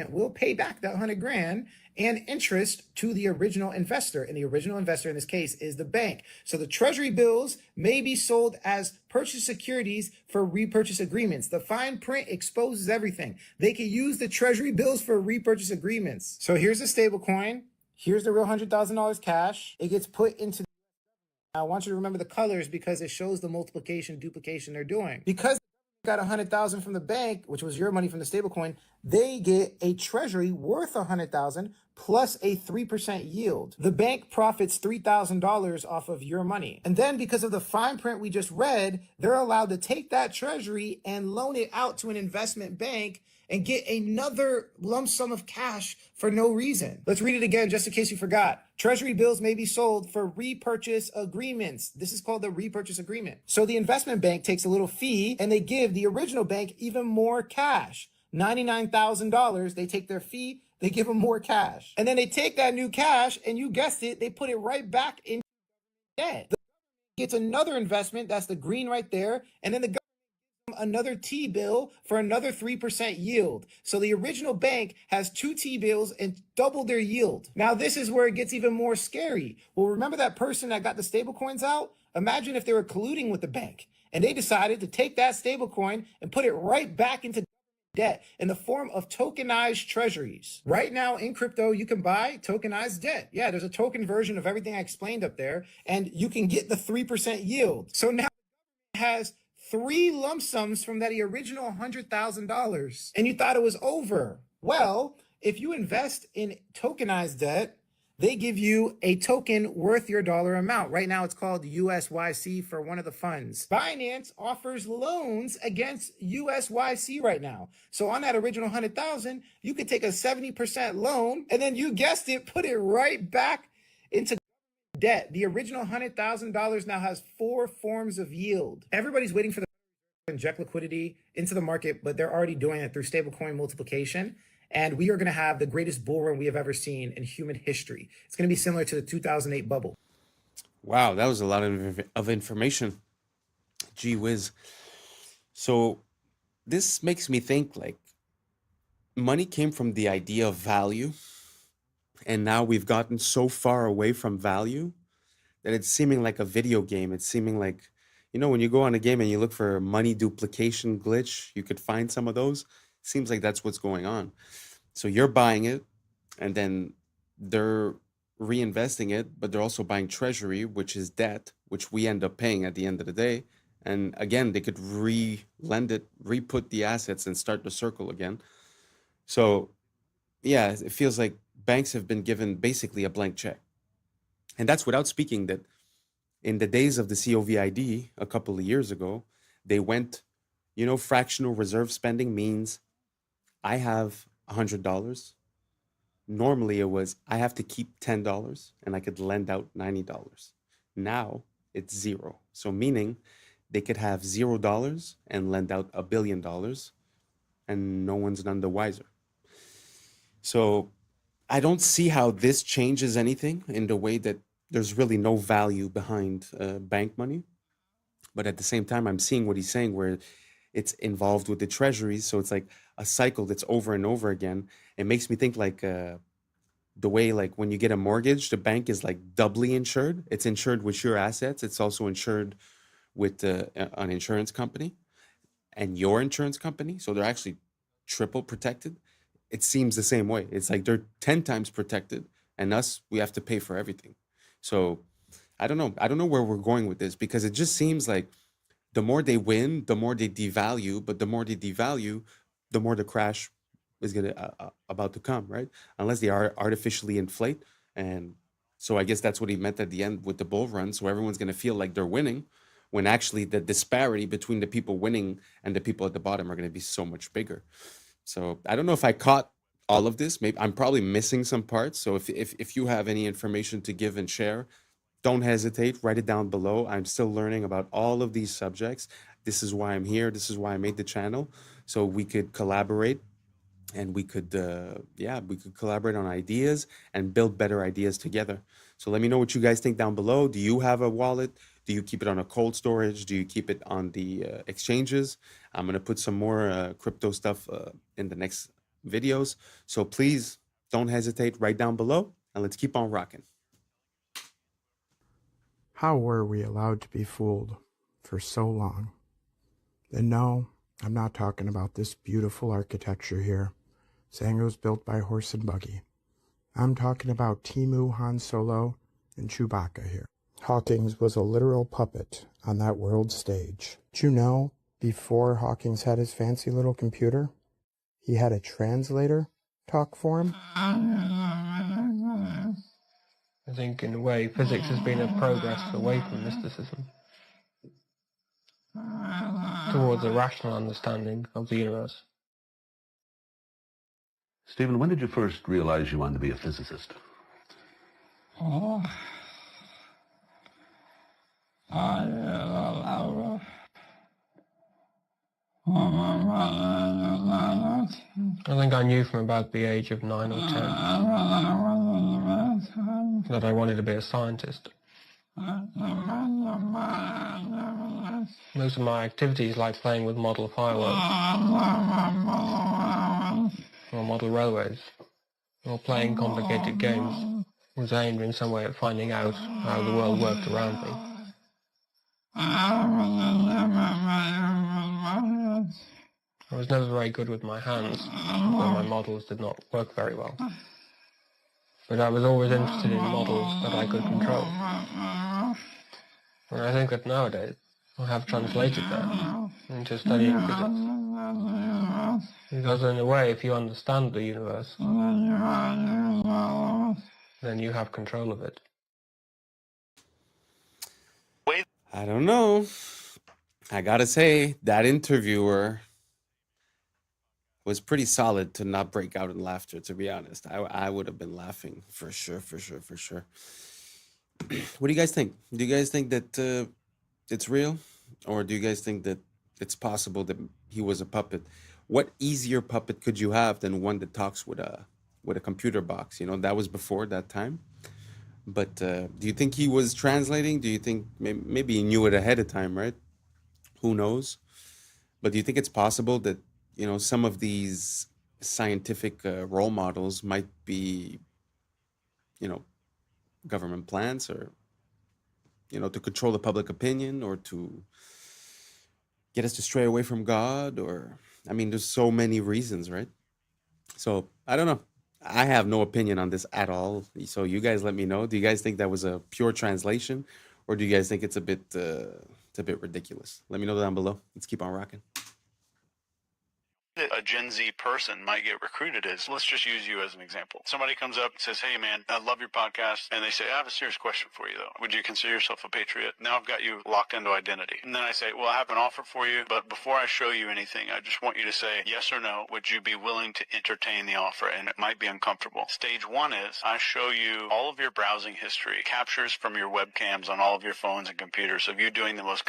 Will pay back that 100 grand and interest to the original investor. And the original investor in this case is the bank. So the treasury bills may be sold as purchase securities for repurchase agreements. The fine print exposes everything. They can use the treasury bills for repurchase agreements. So here's a stable coin. Here's the real $100,000 cash. It gets put into. I want you to remember the colors because it shows the multiplication, duplication they're doing. Because got 100,000 from the bank, which was your money from the stablecoin, they get a treasury worth 100,000 plus a 3% yield. The bank profits $3,000 off of your money. And then because of the fine print we just read, they're allowed to take that treasury and loan it out to an investment bank and get another lump sum of cash for no reason. Let's read it again just in case you forgot. Treasury bills may be sold for repurchase agreements. This is called the repurchase agreement. So the investment bank takes a little fee and they give the original bank even more cash. $99,000, they take their fee, they give them more cash. And then they take that new cash and you guessed it, they put it right back in debt. The gets another investment, that's the green right there, and then the another T-bill for another 3% yield. So the original bank has two T-bills and double their yield. Now this is where it gets even more scary. Well, remember that person that got the stable coins out? Imagine if they were colluding with the bank and they decided to take that stable coin and put it right back into debt in the form of tokenized treasuries. Right now in crypto, you can buy tokenized debt. Yeah, there's a token version of everything I explained up there, and you can get the 3% yield. So now it has three lump sums from that original $100,000, and you thought it was over. Well, if you invest in tokenized debt, they give you a token worth your dollar amount. Right now, it's called USYC for one of the funds. Binance offers loans against USYC right now. So on that original 100,000, you could take a 70% loan, and then you guessed it, put it right back into debt. The original $100,000 now has 4 forms of yield. Everybody's waiting for the to inject liquidity into the market, but they're already doing it through stablecoin multiplication. And we are going to have the greatest bull run we have ever seen in human history. It's going to be similar to the 2008 bubble. Wow, that was a lot of information. Gee whiz. So this makes me think, like, money came from the idea of value, and now we've gotten so far away from value that it's seeming like a video game. It's seeming like, you know, when you go on a game and you look for money duplication glitch, you could find some of those. Seems like that's what's going on. So you're buying it, and then they're reinvesting it, but they're also buying treasury, which is debt, which we end up paying at the end of the day. And again, they could re-lend it, re-put the assets and start the circle again. So yeah, it feels like banks have been given basically a blank check. And that's without speaking that in the days of the COVID a couple of years ago, they went, you know, fractional reserve spending means I have $100. Normally it was I have to keep $10 and I could lend out $90. Now it's zero. So meaning they could have $0 and lend out $1 billion and no one's none the wiser. So I don't see how this changes anything in the way that there's really no value behind bank money. But at the same time, I'm seeing what he's saying where it's involved with the treasuries. So it's like a cycle that's over and over again. It makes me think like the way, like, when you get a mortgage, the bank is like doubly insured. It's insured with your assets. It's also insured with an insurance company and your insurance company. So they're actually triple protected. It seems the same way. It's like they're 10 times protected, and us, we have to pay for everything. So I don't know. I don't know where we're going with this, because it just seems like the more they win, the more they devalue, but the more they devalue, the more the crash is about to come, right? Unless they are artificially inflate. And so I guess that's what he meant at the end with the bull run. So everyone's going to feel like they're winning, when actually the disparity between the people winning and the people at the bottom are going to be so much bigger. So I don't know if I caught all of this. Maybe I'm probably missing some parts. So if you have any information to give and share, don't hesitate, write it down below. I'm still learning about all of these subjects. This is why I'm here. This is why I made the channel, so we could collaborate, and we could collaborate on ideas and build better ideas together. So let me know what you guys think down below. Do you have a wallet? Do you keep it on a cold storage? Do you keep it on the exchanges? I'm going to put some more crypto stuff in the next videos. So please don't hesitate, write down below, and let's keep on rocking. How were we allowed to be fooled for so long? And no, I'm not talking about this beautiful architecture here, saying it was built by horse and buggy. I'm talking about Timu, Han Solo, and Chewbacca here. Hawkins was a literal puppet on that world stage. Did you know, before Hawkins had his fancy little computer, he had a translator talk for him? I think, in a way, physics has been a progress away from mysticism towards a rational understanding of the universe. Stephen, when did you first realize you wanted to be a physicist? Oh. I think I knew from about the age of 9 or 10 that I wanted to be a scientist. Most of my activities, like playing with model fireworks, or model railways, or playing complicated games, was aimed in some way at finding out how the world worked around me. I was never very good with my hands, so my models did not work very well. But I was always interested in models that I could control. And I think that nowadays I have translated that into studying physics. Because in a way, if you understand the universe, then you have control of it. I don't know. I gotta say, that interviewer was pretty solid to not break out in laughter, to be honest. I would have been laughing for sure. What do you guys think? Do you guys think that it's real? Or do you guys think that it's possible that he was a puppet? What easier puppet could you have than one that talks with a computer box? You know, that was before that time. But do you think he was translating? Do you think maybe he knew it ahead of time, right? Who knows? But do you think it's possible that, you know, some of these scientific role models might be, you know, government plans, or, you know, to control the public opinion, or to get us to stray away from God? Or, I mean, there's so many reasons, right? So I don't know. I have no opinion on this at all. So you guys let me know. Do you guys think that was a pure translation, or do you guys think it's a bit ridiculous? Let me know down below. Let's keep on rocking. A Gen Z person might get recruited is, let's just use you as an example. Somebody comes up and says, hey man, I love your podcast. And they say, I have a serious question for you though. Would you consider yourself a patriot? Now I've got you locked into identity. And then I say, well, I have an offer for you, but before I show you anything, I just want you to say yes or no. Would you be willing to entertain the offer? And it might be uncomfortable. Stage one is I show you all of your browsing history, captures from your webcams on all of your phones and computers of you doing the most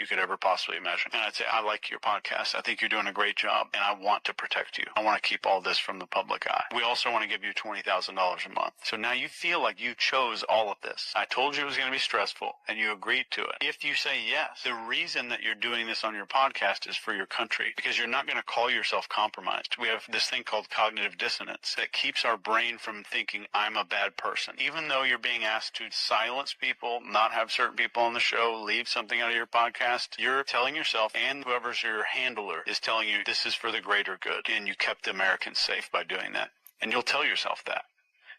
you could ever possibly imagine. And I'd say, I like your podcast. I think you're doing a great job, and I want to protect you. I want to keep all this from the public eye. We also want to give you $20,000 a month. So now you feel like you chose all of this. I told you it was going to be stressful, and you agreed to it. If you say yes, the reason that you're doing this on your podcast is for your country, because you're not going to call yourself compromised. We have this thing called cognitive dissonance that keeps our brain from thinking I'm a bad person. Even though you're being asked to silence people, not have certain people on the show, leave something out of your podcast, you're telling yourself, and whoever's your handler is telling you this is for the greater good, and you kept the Americans safe by doing that. And you'll tell yourself that,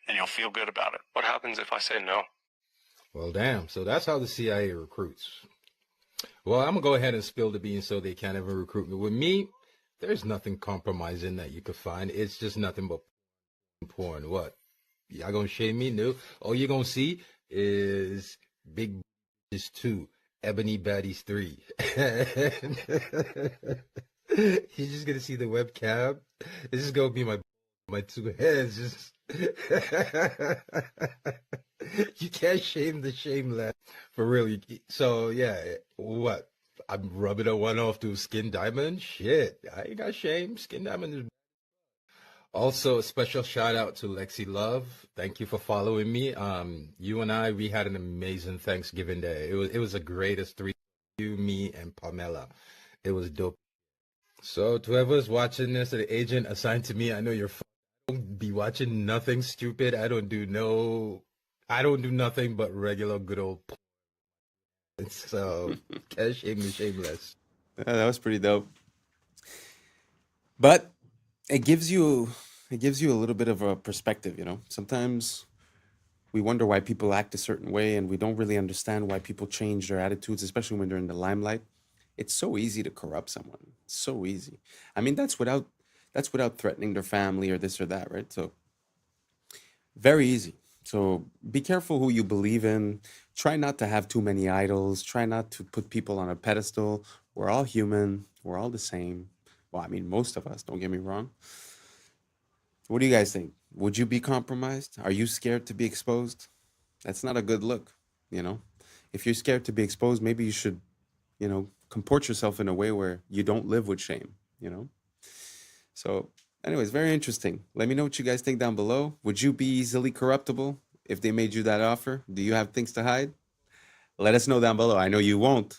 and you'll feel good about it. What happens if I say no? Well, damn. So that's how the CIA recruits. Well, I'm going to go ahead and spill the beans so they can't even recruit me. With me, there's nothing compromising that you could find. It's just nothing but porn. What? Y'all going to shame me? No. All you're going to see is Big Bitches 2. Ebony Baddies 3. You're just gonna see the webcam. This is gonna be my two heads. Just you can't shame the shameless for real. So yeah, what? I'm rubbing a one off to Skin Diamond. Shit, I ain't got shame. Skin Diamond is. Also, a special shout out to Lexi Love. Thank you for following me. You and I, we had an amazing Thanksgiving day. It was the greatest three. You, me, and Pamela. It was dope. So, to whoever's watching this, the agent assigned to me, I know you're don't be watching nothing stupid. I don't do nothing but regular good old. So, can't shame me shameless. Yeah, that was pretty dope. But it gives you a little bit of a perspective, you know. Sometimes we wonder why people act a certain way, and we don't really understand why people change their attitudes, especially when they're in the limelight. It's so easy to corrupt someone. It's so easy. I mean, that's without threatening their family or this or that, right? So very easy. So be careful who you believe in. Try not to have too many idols. Try not to put people on a pedestal. We're all human. We're all the same. Well, I mean, most of us, don't get me wrong. What do you guys think? Would you be compromised? Are you scared to be exposed? That's not a good look, you know? If you're scared to be exposed, maybe you should, you know, comport yourself in a way where you don't live with shame, you know? So, anyways, very interesting. Let me know what you guys think down below. Would you be easily corruptible if they made you that offer? Do you have things to hide? Let us know down below. I know you won't,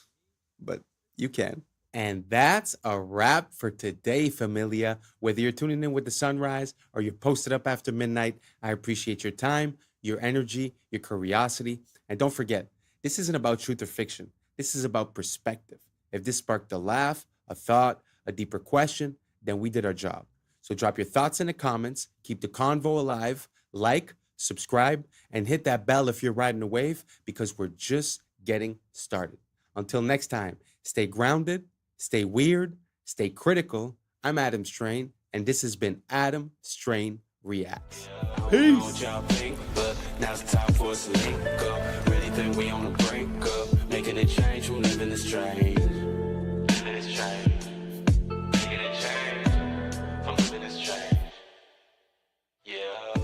but you can. And that's a wrap for today, familia. Whether you're tuning in with the sunrise or you're posted up after midnight, I appreciate your time, your energy, your curiosity. And don't forget, this isn't about truth or fiction. This is about perspective. If this sparked a laugh, a thought, a deeper question, then we did our job. So drop your thoughts in the comments, keep the convo alive, like, subscribe, and hit that bell if you're riding a wave, because we're just getting started. Until next time, stay grounded, stay weird, stay critical. I'm Adam Strain, and this has been Adam Strain Reacts. Peace. Now's the time for us to link up. Really think we on the brink up. Making a change from living this strange. Living this strange. Making a change from living this strange. Yeah.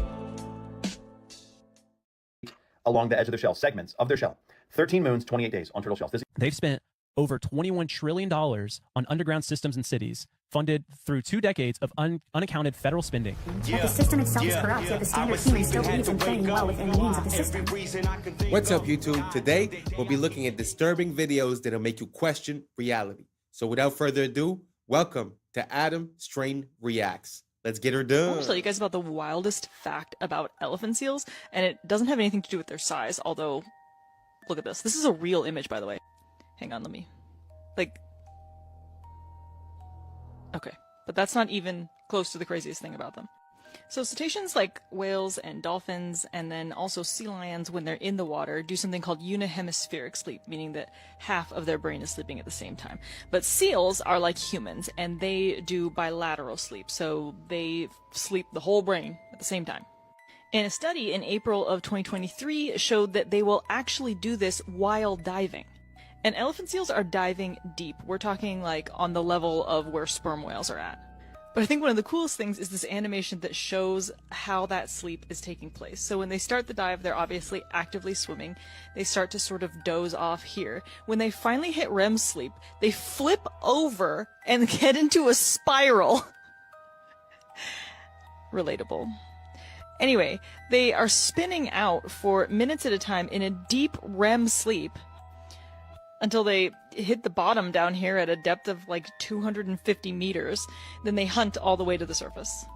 Along the edge of their shell, segments of their shell. 13 moons, 28 days on turtle shells. They've spent over $21 trillion on underground systems and cities, funded through 2 decades of unaccounted federal spending. But the system itself is corrupt, yet the standard human still believes in playing well within the means of the system. What's up, YouTube? Today, we'll be looking at disturbing videos that'll make you question reality. So without further ado, welcome to Adam Strain Reacts. Let's get her done. I want to tell you guys about the wildest fact about elephant seals, and it doesn't have anything to do with their size, although, look at this. This is a real image, by the way. Hang on, let me, okay, but that's not even close to the craziest thing about them. So cetaceans like whales and dolphins, and then also sea lions, when they're in the water, do something called unihemispheric sleep, meaning that half of their brain is sleeping at the same time. But seals are like humans, and they do bilateral sleep, so they sleep the whole brain at the same time. And a study in April of 2023 showed that they will actually do this while diving. And elephant seals are diving deep. We're talking like on the level of where sperm whales are at. But I think one of the coolest things is this animation that shows how that sleep is taking place. So when they start the dive, they're obviously actively swimming. They start to sort of doze off here. When they finally hit REM sleep, they flip over and get into a spiral. Relatable. Anyway, they are spinning out for minutes at a time in a deep REM sleep until they hit the bottom down here at a depth of like 250 meters. Then they hunt all the way to the surface.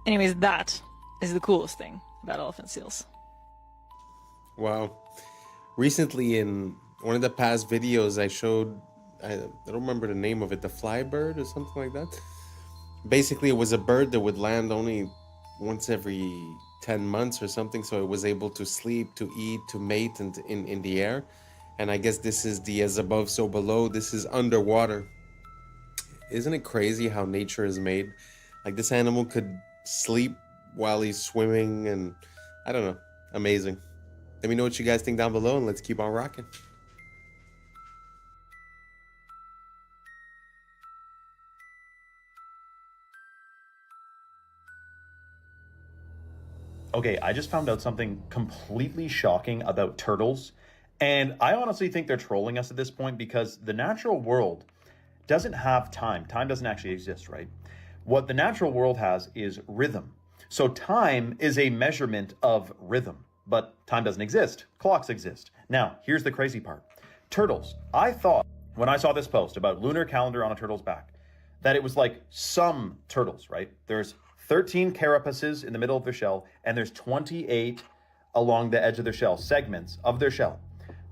Anyways, that is the coolest thing about elephant seals. Wow. Recently in one of the past videos I showed, I don't remember the name of it, the fly bird or something like that. Basically, it was a bird that would land only once every 10 months or something, so it was able to sleep, to eat, to mate in the air. And I guess this is the as above, so below. This is underwater. Isn't it crazy how nature is made? Like, this animal could sleep while he's swimming, and I don't know, amazing. Let me know what you guys think down below, and let's keep on rocking. Okay, I just found out something completely shocking about turtles. And I honestly think they're trolling us at this point, because the natural world doesn't have time. Time doesn't actually exist, right? What the natural world has is rhythm. So time is a measurement of rhythm, but time doesn't exist. Clocks exist. Now, here's the crazy part. Turtles. I thought when I saw this post about lunar calendar on a turtle's back, that it was like some turtles, right? There's 13 carapaces in the middle of their shell, and there's 28 along the edge of their shell, segments of their shell.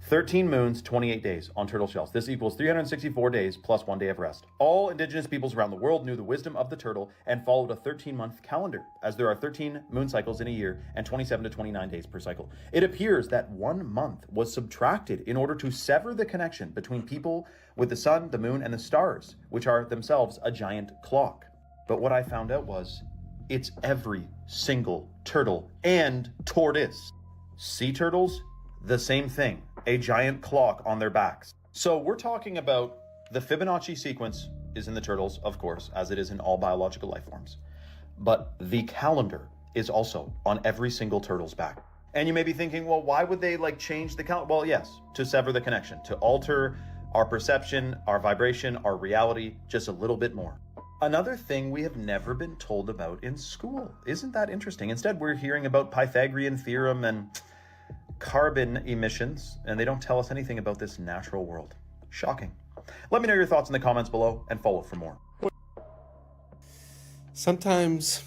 13 moons, 28 days on turtle shells. This equals 364 days plus 1 day of rest. All indigenous peoples around the world knew the wisdom of the turtle and followed a 13-month calendar, as there are 13 moon cycles in a year and 27 to 29 days per cycle. It appears that 1 month was subtracted in order to sever the connection between people with the sun, the moon, and the stars, which are themselves a giant clock. But what I found out was, it's every single turtle and tortoise. Sea turtles, the same thing. A giant clock on their backs. So we're talking about the Fibonacci sequence is in the turtles, of course, as it is in all biological life forms. But the calendar is also on every single turtle's back. And you may be thinking, well, why would they change the calendar? Well, yes, to sever the connection, to alter our perception, our vibration, our reality, just a little bit more. Another thing we have never been told about in school. Isn't that interesting? Instead, we're hearing about Pythagorean theorem and carbon emissions, and they don't tell us anything about this natural world. Shocking. Let me know your thoughts in the comments below and follow for more. Sometimes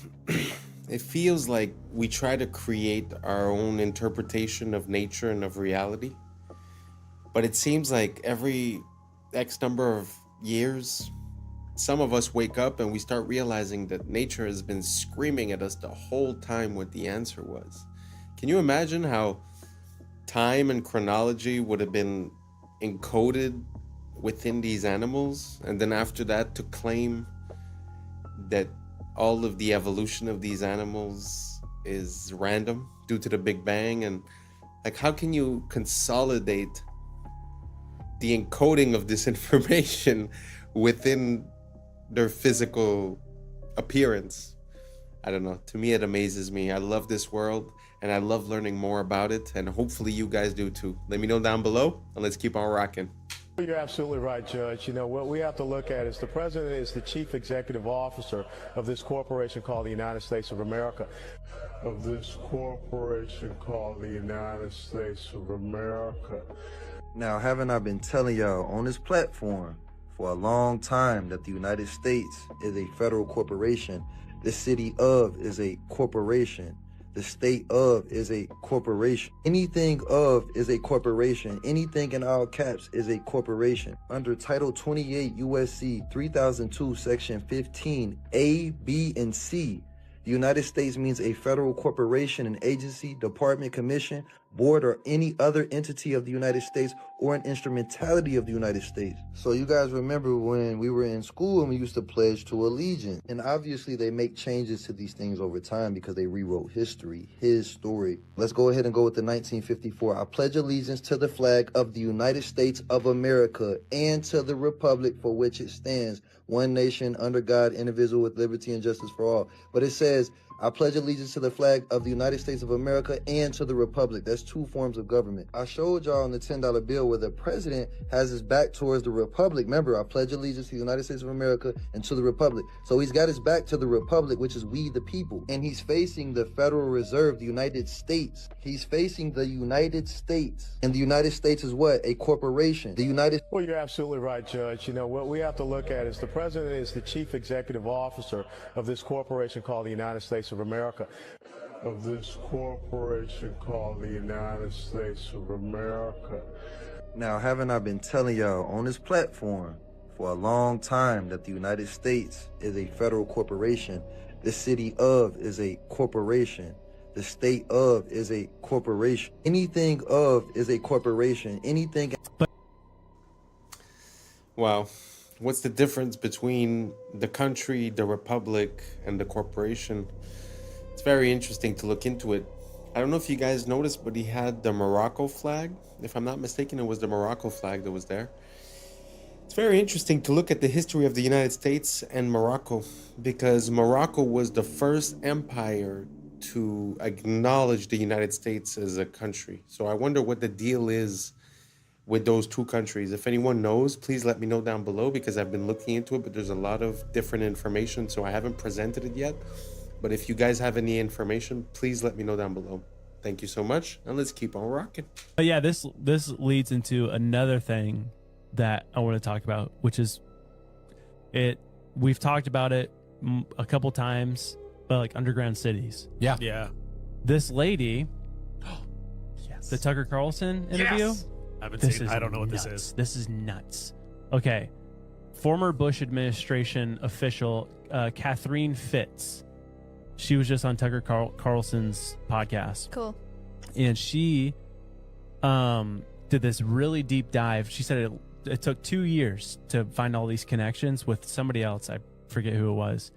it feels like we try to create our own interpretation of nature and of reality, but it seems like every X number of years, some of us wake up and we start realizing that nature has been screaming at us the whole time what the answer was. Can you imagine how time and chronology would have been encoded within these animals, and then after that to claim that all of the evolution of these animals is random due to the Big Bang? And how can you consolidate the encoding of this information within their physical appearance? I don't know. To me, it amazes me. I love this world, and I love learning more about it, and hopefully you guys do too. Let me know down below, and let's keep on rocking. You're absolutely right, Judge. You know, what we have to look at is the president is the chief executive officer of this corporation called the United States of America. Now, haven't I been telling y'all on this platform for a long time that the United States is a federal corporation? The city of is a corporation. The state of is a corporation. Anything of is a corporation. Anything in all caps is a corporation. Under Title 28 U.S.C. 3002, Section 15, A, B, and C, the United States means a federal corporation, an agency, department, commission, board, or any other entity of the United States or an instrumentality of the United States. So you guys remember when we were in school and we used to pledge to allegiance. And obviously they make changes to these things over time because they rewrote history, his story. Let's go ahead and go with the 1954. I pledge allegiance to the flag of the United States of America and to the republic for which it stands, one nation, under God, indivisible, with liberty and justice for all. But it says, I pledge allegiance to the flag of the United States of America and to the republic. That's two forms of government. I showed y'all on the $10 bill where the president has his back towards the republic. Remember, I pledge allegiance to the United States of America and to the republic. So he's got his back to the republic, which is we the people. And he's facing the Federal Reserve, the United States. He's facing the United States. And the United States is what? A corporation. The United... Well, you're absolutely right, Judge. You know, what we have to look at is the president is the chief executive officer of this corporation called the United States of America. Of this corporation called the United States of America. Now, haven't I been telling y'all on this platform for a long time that the United States is a federal corporation? The city of is a corporation. The state of is a corporation. Anything of is a corporation. Anything... Wow. What's the difference between the country, the republic, and the corporation? It's very interesting to look into it. I don't know if you guys noticed, but he had the Morocco flag. If I'm not mistaken, it was the Morocco flag that was there. It's very interesting to look at the history of the United States and Morocco, because Morocco was the first empire to acknowledge the United States as a country. So I wonder what the deal is with those two countries. If anyone knows, please let me know down below, because I've been looking into it, but there's a lot of different information, so I haven't presented it yet. But if you guys have any information, please let me know down below. Thank you so much, and let's keep on rocking. But yeah, this leads into another thing that I want to talk about, which is we've talked about it a couple times, but like underground cities. Yeah. This lady, the Tucker Carlson interview. Yes. I don't know what this is. This is nuts. Okay. Former Bush administration official Catherine Fitz. She was just on Tucker Carlson's podcast. Cool. And she did this really deep dive. She said it took 2 years to find all these connections with somebody else. I forget who it was.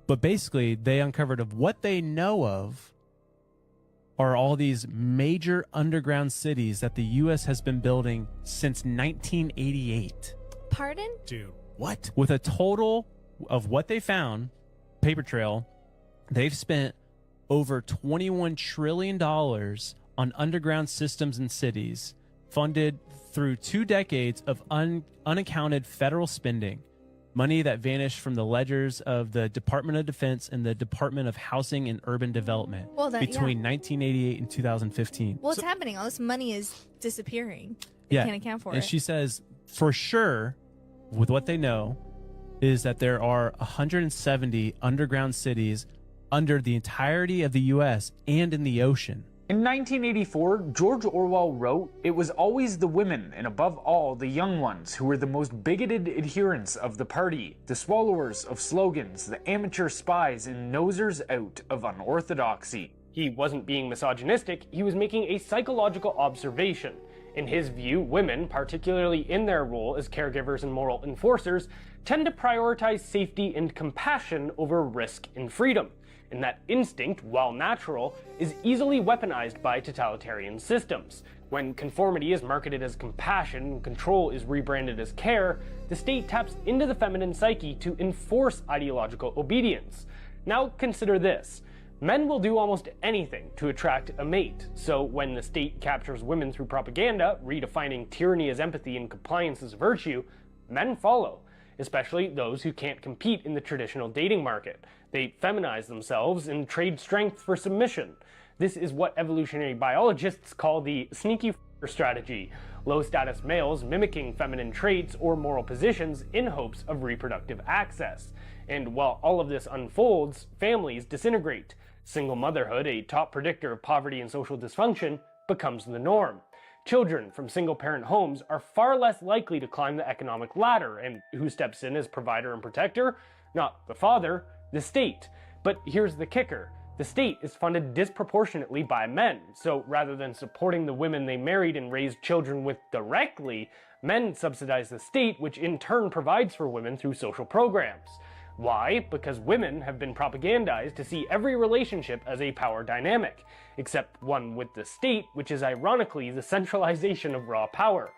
But basically, they uncovered of what they know of are all these major underground cities that the U.S. has been building since 1988. Pardon? Dude, what? With a total of what they found, paper trail, they've spent over $21 trillion on underground systems and cities, funded through 2 decades of unaccounted federal spending, money that vanished from the ledgers of the Department of Defense and the Department of Housing and Urban Development between 1988 and 2015. Well, it's happening. All this money is disappearing. Yeah. They can't account for and it. she says, for sure, with what they know, is that there are 170 underground cities under the entirety of the U.S. and in the ocean. In 1984, George Orwell wrote, "It was always the women, and above all, the young ones, who were the most bigoted adherents of the party, the swallowers of slogans, the amateur spies and nosers out of unorthodoxy." He wasn't being misogynistic, he was making a psychological observation. In his view, women, particularly in their role as caregivers and moral enforcers, tend to prioritize safety and compassion over risk and freedom. And that instinct, while natural, is easily weaponized by totalitarian systems. When conformity is marketed as compassion and control is rebranded as care, the state taps into the feminine psyche to enforce ideological obedience. Now consider this. Men will do almost anything to attract a mate, so when the state captures women through propaganda, redefining tyranny as empathy and compliance as virtue, men follow, especially those who can't compete in the traditional dating market. They feminize themselves and trade strength for submission. This is what evolutionary biologists call the sneaky strategy, low-status males mimicking feminine traits or moral positions in hopes of reproductive access. And while all of this unfolds, families disintegrate. Single motherhood, a top predictor of poverty and social dysfunction, becomes the norm. Children from single-parent homes are far less likely to climb the economic ladder, and who steps in as provider and protector? Not the father, the state. But here's the kicker. The state is funded disproportionately by men, so rather than supporting the women they married and raised children with directly, men subsidize the state, which in turn provides for women through social programs. Why? Because women have been propagandized to see every relationship as a power dynamic, except one with the state, which is ironically the centralization of raw power.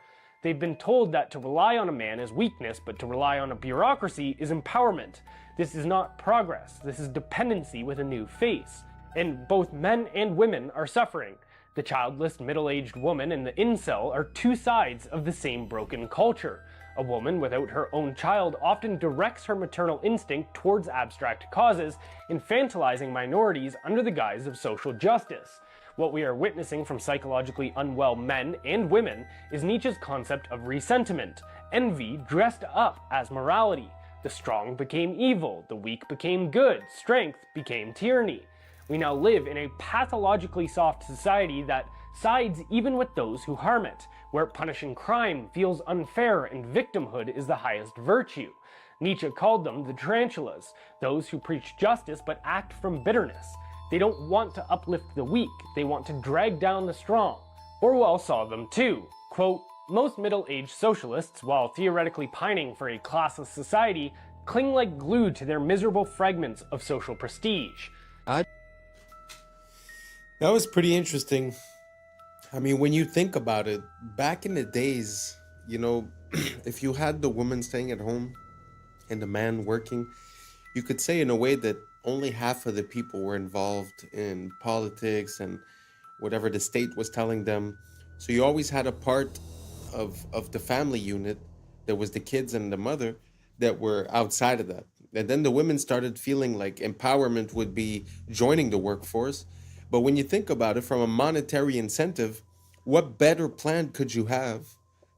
They've been told that to rely on a man is weakness, but to rely on a bureaucracy is empowerment. This is not progress, this is dependency with a new face. And both men and women are suffering. The childless middle-aged woman and the incel are two sides of the same broken culture. A woman without her own child often directs her maternal instinct towards abstract causes, infantilizing minorities under the guise of social justice. What we are witnessing from psychologically unwell men and women is Nietzsche's concept of resentiment, envy dressed up as morality. The strong became evil, the weak became good, strength became tyranny. We now live in a pathologically soft society that sides even with those who harm it, where punishing crime feels unfair and victimhood is the highest virtue. Nietzsche called them the tarantulas, those who preach justice but act from bitterness. They don't want to uplift the weak, they want to drag down the strong. Orwell saw them too. Quote, "Most middle-aged socialists, while theoretically pining for a classless society, cling like glue to their miserable fragments of social prestige." That was pretty interesting. I mean, when you think about it, back in the days, you know, if you had the woman staying at home and the man working, you could say in a way that only half of the people were involved in politics and whatever the state was telling them. So you always had a part of the family unit that was the kids and the mother that were outside of that. And then the women started feeling like empowerment would be joining the workforce. But when you think about it from a monetary incentive, what better plan could you have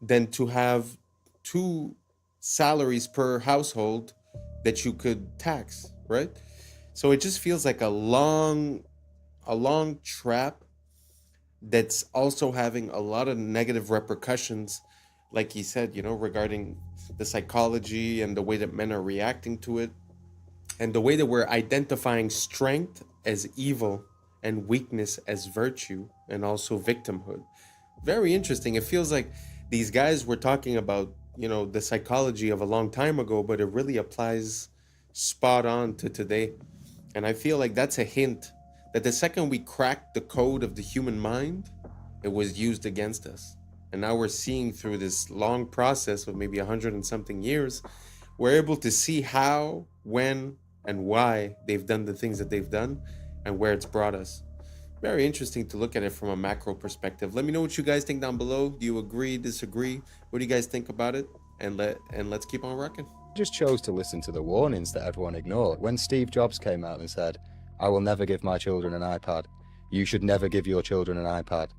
than to have 2 salaries per household that you could tax, right? So it just feels like a long trap that's also having a lot of negative repercussions, like he said, you know, regarding the psychology and the way that men are reacting to it, and the way that we're identifying strength as evil and weakness as virtue, and also victimhood. Very interesting. It feels like these guys were talking about, you know, the psychology of a long time ago, but it really applies spot on to today. And I feel like that's a hint that the second we cracked the code of the human mind, it was used against us. And now we're seeing through this long process of maybe 100 and something years, we're able to see how, when, and why they've done the things that they've done and where it's brought us. Very interesting to look at it from a macro perspective. Let me know what you guys think down below. Do you agree, disagree? What do you guys think about it? And let's keep on rocking. Just chose to listen to the warnings that everyone ignored. When Steve Jobs came out and said, "I will never give my children an iPad. You should never give your children an iPad.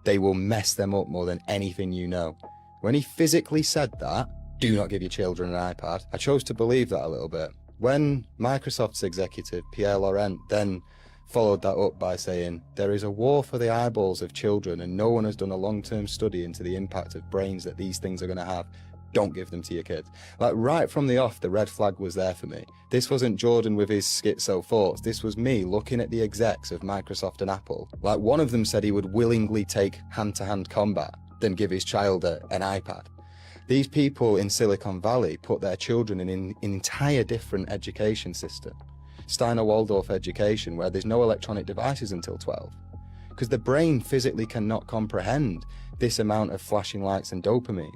They will mess them up more than anything you know." When he physically said that, "Do not give your children an iPad," I chose to believe that a little bit. When Microsoft's executive, Pierre Laurent, then followed that up by saying, "There is a war for the eyeballs of children and no one has done a long-term study into the impact of brains that these things are going to have. Don't give them to your kids." Like right from the off, the red flag was there for me. This wasn't Jordan with his schizo thoughts. This was me looking at the execs of Microsoft and Apple. Like one of them said he would willingly take hand-to-hand combat than give his child an iPad. These people in Silicon Valley put their children in an entire different education system. Steiner Waldorf education, where there's no electronic devices until 12. Because the brain physically cannot comprehend this amount of flashing lights and dopamine.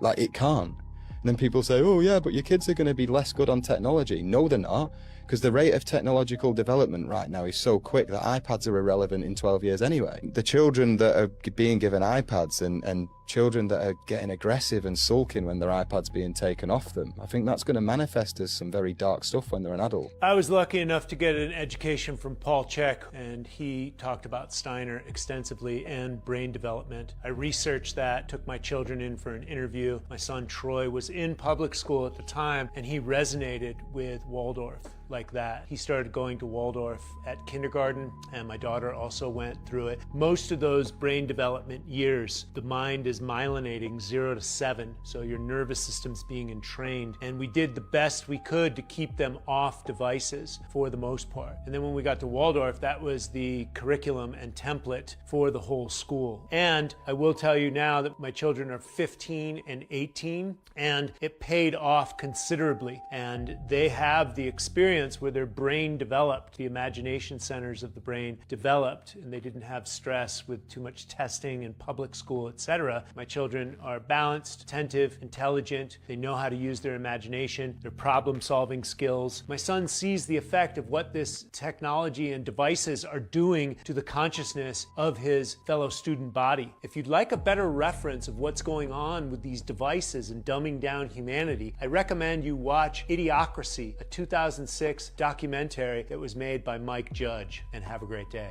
Like, it can't. And then people say, "Oh yeah, but your kids are going to be less good on technology." No, they're not. Because the rate of technological development right now is so quick that iPads are irrelevant in 12 years anyway. The children that are being given iPads and children that are getting aggressive and sulking when their iPad's being taken off them, I think that's going to manifest as some very dark stuff when they're an adult. I was lucky enough to get an education from Paul Chek, and he talked about Steiner extensively and brain development. I researched that, took my children in for an interview. My son Troy was in public school at the time, and he resonated with Waldorf like that. He started going to Waldorf at kindergarten, and my daughter also went through it. Most of those brain development years, the mind is myelinating 0 to 7, so your nervous system's being entrained. And we did the best we could to keep them off devices for the most part. And then when we got to Waldorf, that was the curriculum and template for the whole school. And I will tell you now that my children are 15 and 18, and it paid off considerably. And they have the experience where their brain developed, the imagination centers of the brain developed, and they didn't have stress with too much testing in public school, etc. My children are balanced, attentive, intelligent. They know how to use their imagination, their problem-solving skills. My son sees the effect of what this technology and devices are doing to the consciousness of his fellow student body. If you'd like a better reference of what's going on with these devices and dumbing down humanity, I recommend you watch Idiocracy, a 2006 documentary that was made by Mike Judge, and have a great day.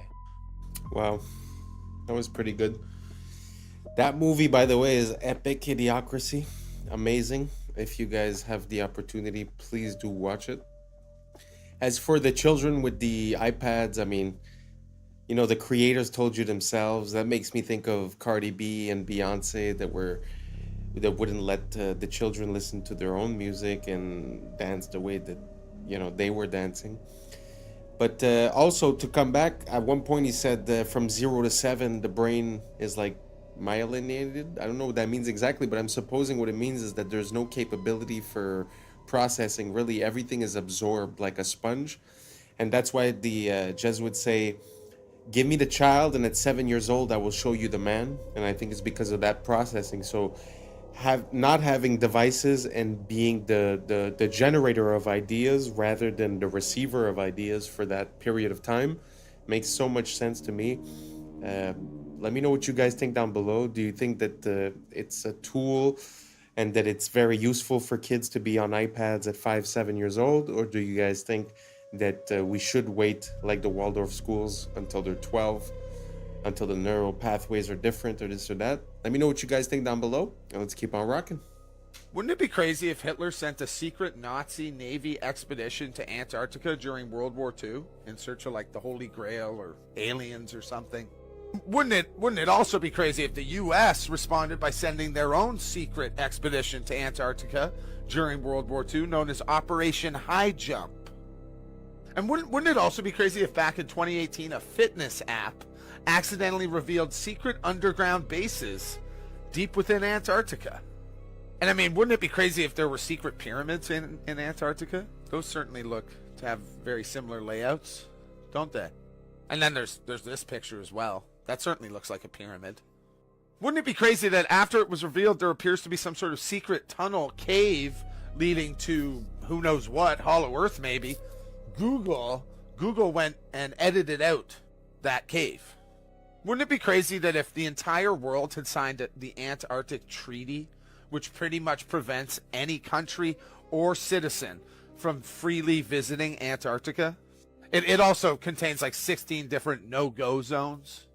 Wow, that was pretty good. That movie, by the way, is epic. Idiocracy, amazing. If you guys have the opportunity, please do watch it. As for the children with the iPads, I mean, you know, the creators told you themselves. That makes me think of Cardi B and Beyonce that wouldn't let the children listen to their own music and dance the way that, you know, they were dancing. But also, to come back, at one point he said from 0 to 7, the brain is like myelinated. I don't know what that means exactly, but I'm supposing what it means is that there's no capability for processing. Really, everything is absorbed like a sponge. And that's why the Jesuits say, give me the child, and at 7 years old, I will show you the man. And I think it's because of that processing. So not having devices and being the generator of ideas rather than the receiver of ideas for that period of time makes so much sense to me. Let me know what you guys think down below. Do you think that it's a tool and that it's very useful for kids to be on iPads at 5-7 years old? Or do you guys think that we should wait, like the Waldorf schools, until they're 12, until the neural pathways are different, or this or that? Let me know what you guys think down below, and let's keep on rocking. Wouldn't it be crazy if Hitler sent a secret Nazi Navy expedition to Antarctica during World War II in search of like the Holy Grail or aliens or something? Wouldn't it also be crazy if the U.S. responded by sending their own secret expedition to Antarctica during World War II, known as Operation High Jump? And wouldn't it also be crazy if back in 2018 a fitness app accidentally revealed secret underground bases deep within Antarctica? And I mean, wouldn't it be crazy if there were secret pyramids in Antarctica? Those certainly look to have very similar layouts, don't they? And then there's this picture as well. That certainly looks like a pyramid. Wouldn't it be crazy that after it was revealed there appears to be some sort of secret tunnel cave leading to who knows what, Hollow Earth maybe? Google went and edited out that cave. Wouldn't it be crazy that if the entire world had signed the Antarctic Treaty, which pretty much prevents any country or citizen from freely visiting Antarctica? It also contains like 16 different no-go zones.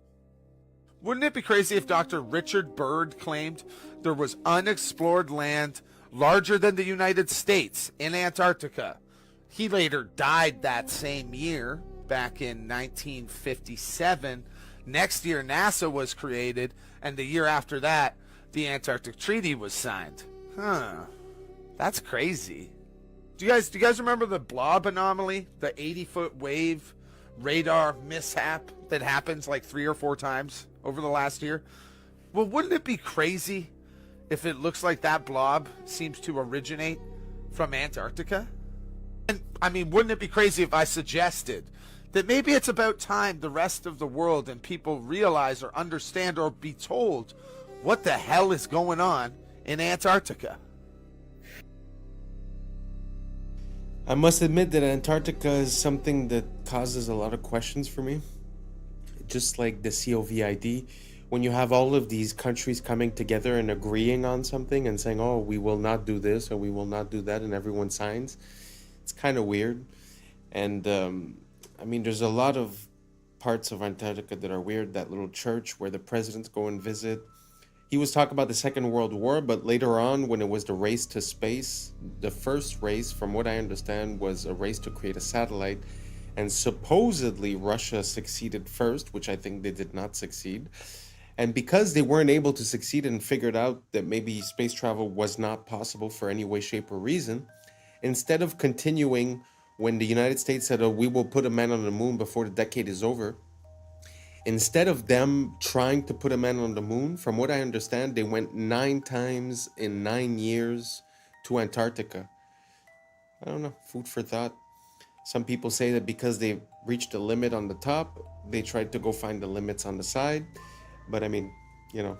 Wouldn't it be crazy if Dr. Richard Byrd claimed there was unexplored land larger than the United States in Antarctica? He later died that same year, back in 1957. Next year, NASA was created, and the year after that, the Antarctic Treaty was signed. That's crazy. Do you guys remember the blob anomaly, the 80-foot wave radar mishap that happens like 3 or 4 times over the last year? Well, wouldn't it be crazy if it looks like that blob seems to originate from Antarctica? And I mean, wouldn't it be crazy if I suggested that maybe it's about time the rest of the world and people realize or understand or be told what the hell is going on in Antarctica? I must admit that Antarctica is something that causes a lot of questions for me. Just like the COVID, when you have all of these countries coming together and agreeing on something and saying, oh, we will not do this or we will not do that, and everyone signs, it's kind of weird. And I mean, there's a lot of parts of Antarctica that are weird. That little church where the presidents go and visit. He was talking about the Second World War, but later on, when it was the race to space, the first race, from what I understand, was a race to create a satellite. And supposedly Russia succeeded first, which I think they did not succeed. And because they weren't able to succeed and figured out that maybe space travel was not possible for any way, shape, or reason, instead of continuing when the United States said, oh, we will put a man on the moon before the decade is over, instead of them trying to put a man on the moon, from what I understand, they went 9 times in 9 years to Antarctica. I don't know, food for thought. Some people say that because they reached a limit on the top, they tried to go find the limits on the side. But I mean, you know,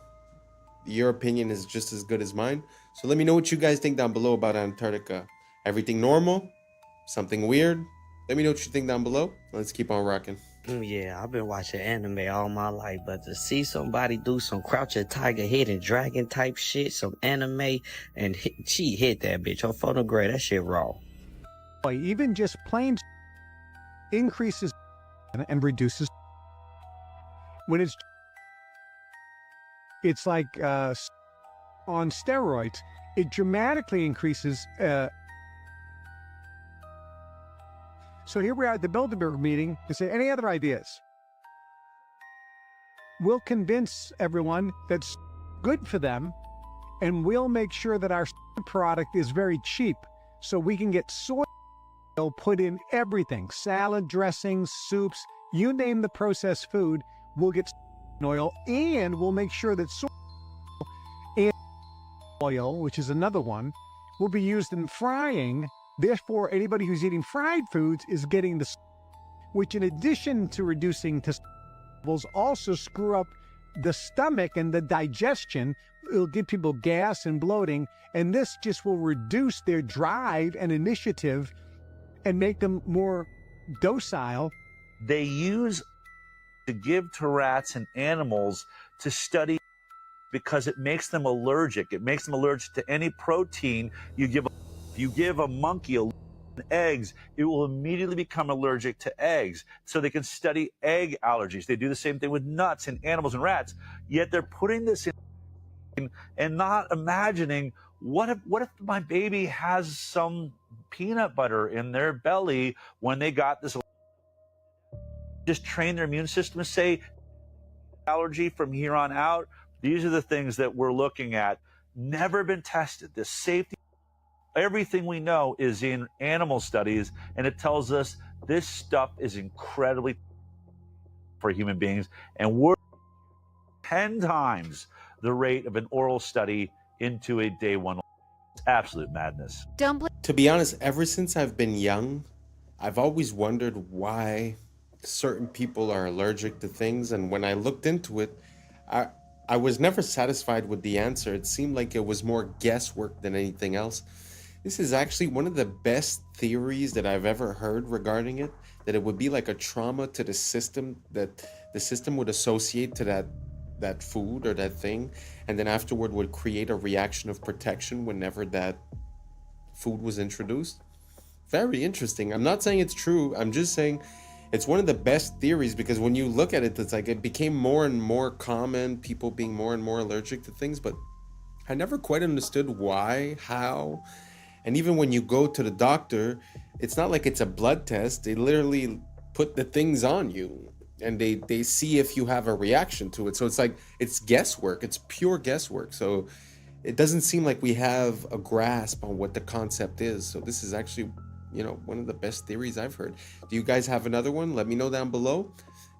your opinion is just as good as mine. So let me know what you guys think down below about Antarctica. Everything normal? Something weird? Let me know what you think down below. Let's keep on rocking. Yeah, I've been watching anime all my life, but to see somebody do some crouch a tiger, hidden dragon type shit, some anime, and she hit that bitch. Her photograph, that shit raw. Even just plain increases and reduces. When it's like on steroids, it dramatically increases. So here we are at the Bilderberg meeting to say, any other ideas? We'll convince everyone that's good for them, and we'll make sure that our product is very cheap so we can get soy oil put in everything, salad dressings, soups, you name the processed food, we'll get oil, and we'll make sure that soy and oil, which is another one, will be used in frying. Therefore, anybody who's eating fried foods is getting the, which in addition to reducing levels, also screw up the stomach and the digestion. It'll give people gas and bloating, and this just will reduce their drive and initiative and make them more docile. They use to give to rats and animals to study because it makes them allergic. It makes them allergic to any protein you give. If you give a monkey eggs, it will immediately become allergic to eggs. So they can study egg allergies. They do the same thing with nuts in animals and rats. Yet they're putting this in and not imagining what if my baby has some peanut butter in their belly when they got this. Just train their immune system to say allergy from here on out. These are the things that we're looking at. Never been tested. The safety, everything we know is in animal studies, and it tells us this stuff is incredibly for human beings, and we're 10 times the rate of an oral study into a day one. It's absolute madness. To be honest, ever since I've been young, I've always wondered why certain people are allergic to things, and when I looked into it, I was never satisfied with the answer. It seemed like it was more guesswork than anything else. This is actually one of the best theories that I've ever heard regarding it, that it would be like a trauma to the system, that the system would associate to that food or that thing, and then afterward would create a reaction of protection whenever that food was introduced. Very interesting. I'm not saying it's true. I'm just saying it's one of the best theories, because when you look at it, it's like it became more and more common, people being more and more allergic to things, but I never quite understood why, how. And even when you go to the doctor, it's not like it's a blood test. They literally put the things on you and they see if you have a reaction to it. So it's like, it's guesswork. It's pure guesswork. So it doesn't seem like we have a grasp on what the concept is. So this is actually, you know, one of the best theories I've heard. Do you guys have another one? Let me know down below.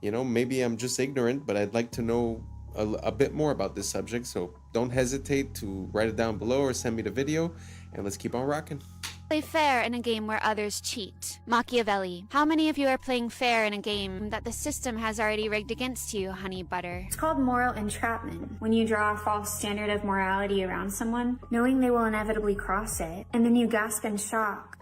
You know, maybe I'm just ignorant, but I'd like to know a bit more about this subject. So don't hesitate to write it down below or send me the video, and let's keep on rocking. Play fair in a game where others cheat. Machiavelli. How many of you are playing fair in a game that the system has already rigged against you, honey butter? It's called moral entrapment. When you draw a false standard of morality around someone, knowing they will inevitably cross it, and then you gasp in shock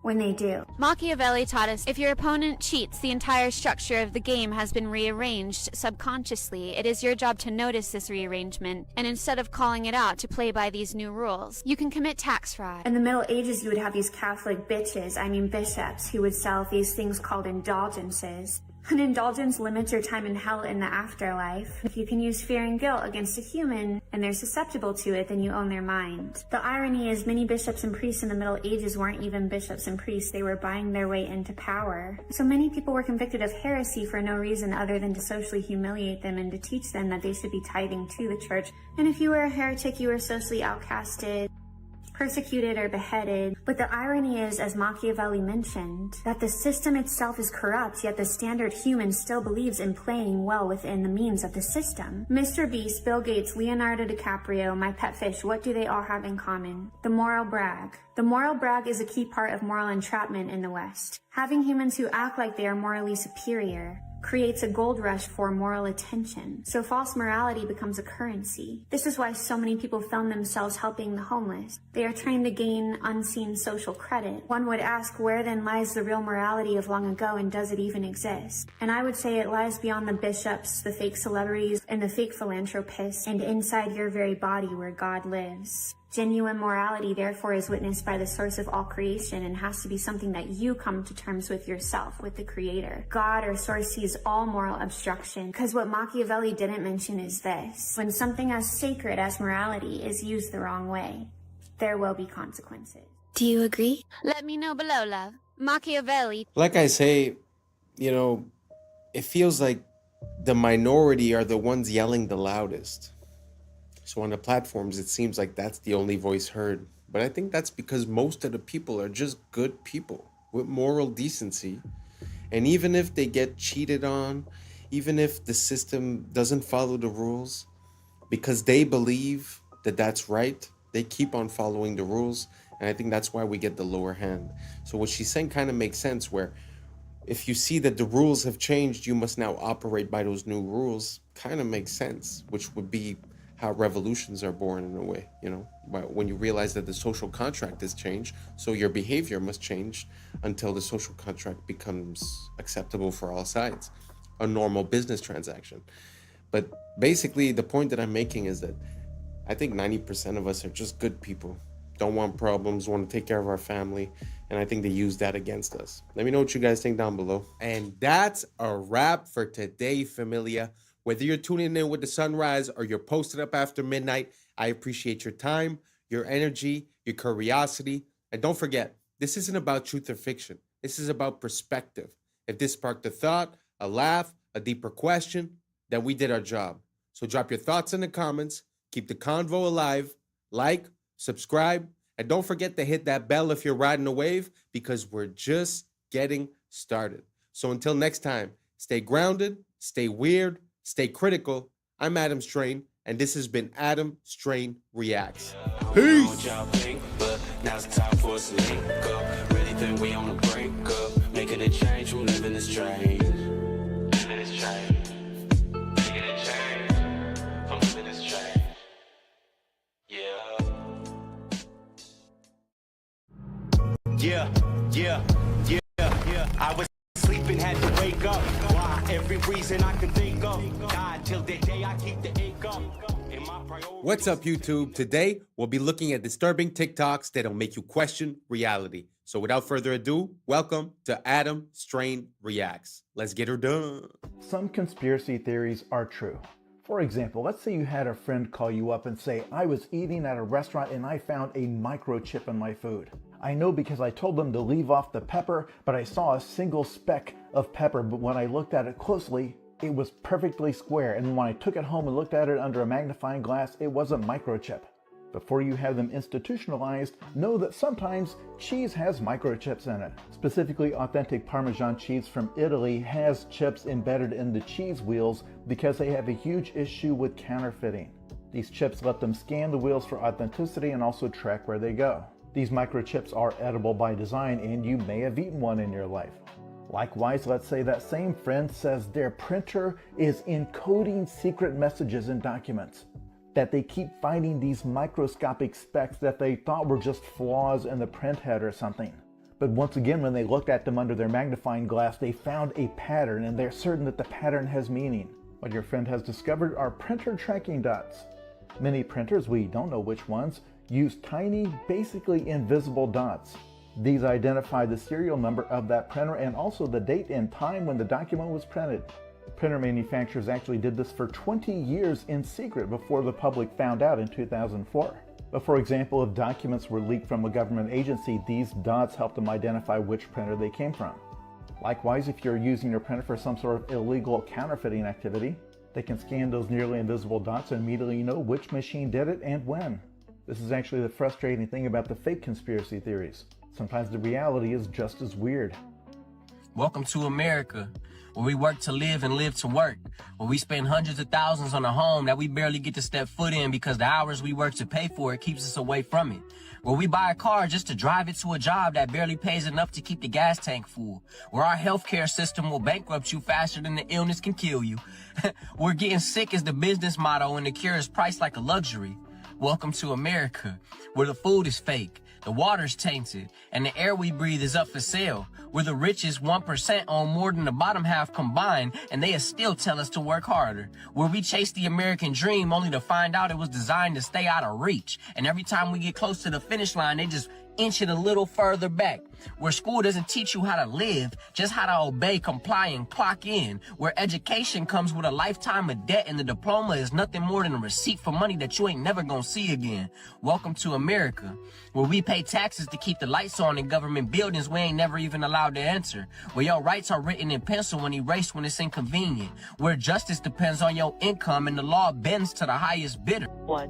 when they do. Machiavelli taught us if your opponent cheats, the entire structure of the game has been rearranged subconsciously. It is your job to notice this rearrangement, and instead of calling it out, to play by these new rules. You can commit tax fraud. In the Middle Ages, you would have these Catholic bishops, who would sell these things called indulgences. An indulgence limits your time in hell in the afterlife. If you can use fear and guilt against a human and they're susceptible to it, then you own their mind. The irony is many bishops and priests in the Middle Ages weren't even bishops and priests. They were buying their way into power. So many people were convicted of heresy for no reason other than to socially humiliate them and to teach them that they should be tithing to the church. And if you were a heretic, you were socially outcasted, persecuted, or beheaded. But the irony is, as Machiavelli mentioned, that the system itself is corrupt, yet the standard human still believes in playing well within the means of the system. Mr. Beast, Bill Gates, Leonardo DiCaprio, my pet fish, what do they all have in common? The moral brag. The moral brag is a key part of moral entrapment in the West. Having humans who act like they are morally superior creates a gold rush for moral attention. So false morality becomes a currency. This is why so many people film themselves helping the homeless. They are trying to gain unseen social credit. One would ask, where then lies the real morality of long ago, and does it even exist? And I would say it lies beyond the bishops, the fake celebrities, and the fake philanthropists, and inside your very body where God lives. Genuine morality, therefore, is witnessed by the source of all creation and has to be something that you come to terms with yourself, with the Creator. God or source sees all moral obstruction, because what Machiavelli didn't mention is this: when something as sacred as morality is used the wrong way, there will be consequences. Do you agree? Let me know below, love. Machiavelli. Like I say, it feels like the minority are the ones yelling the loudest. So on the platforms, it seems like that's the only voice heard. But I think that's because most of the people are just good people with moral decency. And even if they get cheated on, even if the system doesn't follow the rules, because they believe that that's right, they keep on following the rules. And I think that's why we get the lower hand. So what she's saying kind of makes sense, where if you see that the rules have changed, you must now operate by those new rules. Kind of makes sense, which would be how revolutions are born in a way, when you realize that the social contract has changed, so your behavior must change until the social contract becomes acceptable for all sides, a normal business transaction. But basically, the point that I'm making is that I think 90% of us are just good people, don't want problems, want to take care of our family, and I think they use that against us. Let me know what you guys think down below. And that's a wrap for today, familia. Whether you're tuning in with the sunrise or you're posted up after midnight, I appreciate your time, your energy, your curiosity. And don't forget, this isn't about truth or fiction. This is about perspective. If this sparked a thought, a laugh, a deeper question, then we did our job. So drop your thoughts in the comments, keep the convo alive, like, subscribe, and don't forget to hit that bell if you're riding a wave, because we're just getting started. So until next time, stay grounded, stay weird, stay critical. I'm Adam Strain, and this has been Adam Strain Reacts. Peace! Now's the time for us to link up. Really think we on a break up. Making a change from living this change. Living this change. Making a change from living this change. Yeah. I was sleeping, had to wake up. Why? Every reason I can think of. God, till the day I keep the ache up. What's up, YouTube? Today, we'll be looking at disturbing TikToks that'll make you question reality. So without further ado, welcome to Adam Strain Reacts. Let's get her done. Some conspiracy theories are true. For example, let's say you had a friend call you up and say, I was eating at a restaurant and I found a microchip in my food. I know because I told them to leave off the pepper, but I saw a single speck of pepper, but when I looked at it closely, it was perfectly square, and when I took it home and looked at it under a magnifying glass, it was a microchip. Before you have them institutionalized, know that sometimes cheese has microchips in it. Specifically, authentic Parmesan cheese from Italy has chips embedded in the cheese wheels because they have a huge issue with counterfeiting. These chips let them scan the wheels for authenticity and also track where they go. These microchips are edible by design, and you may have eaten one in your life. Likewise, let's say that same friend says their printer is encoding secret messages in documents, that they keep finding these microscopic specks that they thought were just flaws in the print head or something. But once again, when they looked at them under their magnifying glass, they found a pattern, and they're certain that the pattern has meaning. What your friend has discovered are printer tracking dots. Many printers, we don't know which ones, use tiny, basically invisible dots. These identify the serial number of that printer and also the date and time when the document was printed. Printer manufacturers actually did this for 20 years in secret before the public found out in 2004. But for example, if documents were leaked from a government agency, these dots help them identify which printer they came from. Likewise, if you're using your printer for some sort of illegal counterfeiting activity, they can scan those nearly invisible dots and immediately know which machine did it and when. This is actually the frustrating thing about the fake conspiracy theories. Sometimes the reality is just as weird. Welcome to America, where we work to live and live to work, where we spend hundreds of thousands on a home that we barely get to step foot in because the hours we work to pay for it keeps us away from it, where we buy a car just to drive it to a job that barely pays enough to keep the gas tank full, where our healthcare system will bankrupt you faster than the illness can kill you. Where getting sick is the business motto and the cure is priced like a luxury. Welcome to America, where the food is fake, the water's tainted, and the air we breathe is up for sale, where the richest 1% own more than the bottom half combined, and they still tell us to work harder, where we chase the American dream only to find out it was designed to stay out of reach, and every time we get close to the finish line, they just inch it a little further back, where school doesn't teach you how to live, just how to obey, comply, and clock in, where education comes with a lifetime of debt and the diploma is nothing more than a receipt for money that you ain't never gonna see again. Welcome to America, where we pay taxes to keep the lights on in government buildings we ain't never even allowed to enter, where your rights are written in pencil and erased when it's inconvenient, where justice depends on your income and the law bends to the highest bidder. What?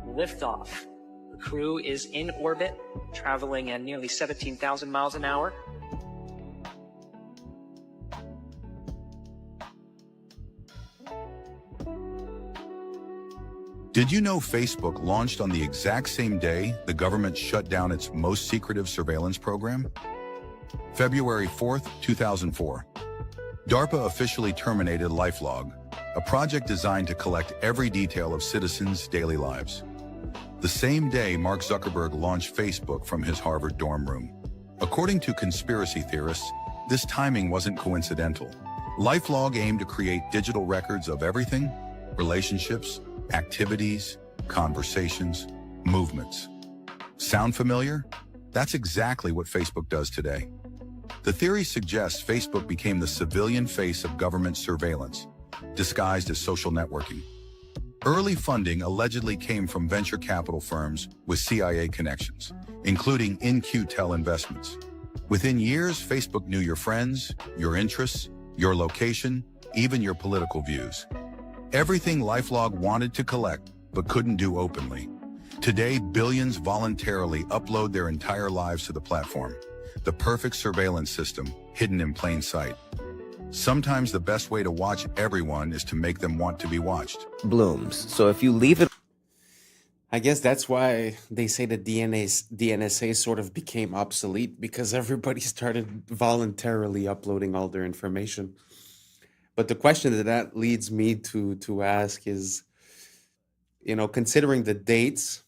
Liftoff. The crew is in orbit, traveling at nearly 17,000 miles an hour. Did you know Facebook launched on the exact same day the government shut down its most secretive surveillance program? February 4th, 2004. DARPA officially terminated LifeLog, a project designed to collect every detail of citizens' daily lives. The same day, Mark Zuckerberg launched Facebook from his Harvard dorm room. According to conspiracy theorists, this timing wasn't coincidental. LifeLog aimed to create digital records of everything: relationships, activities, conversations, movements. Sound familiar? That's exactly what Facebook does today. The theory suggests Facebook became the civilian face of government surveillance, disguised as social networking. Early funding allegedly came from venture capital firms with CIA connections, including In-Q-Tel Investments. Within years, Facebook knew your friends, your interests, your location, even your political views. Everything LifeLog wanted to collect, but couldn't do openly. Today, billions voluntarily upload their entire lives to the platform, the perfect surveillance system hidden in plain sight. Sometimes the best way to watch everyone is to make them want to be watched. Blooms. So if you leave it... I guess that's why they say that the NSA sort of became obsolete, because everybody started voluntarily uploading all their information. But the question that leads me to ask is, considering the dates,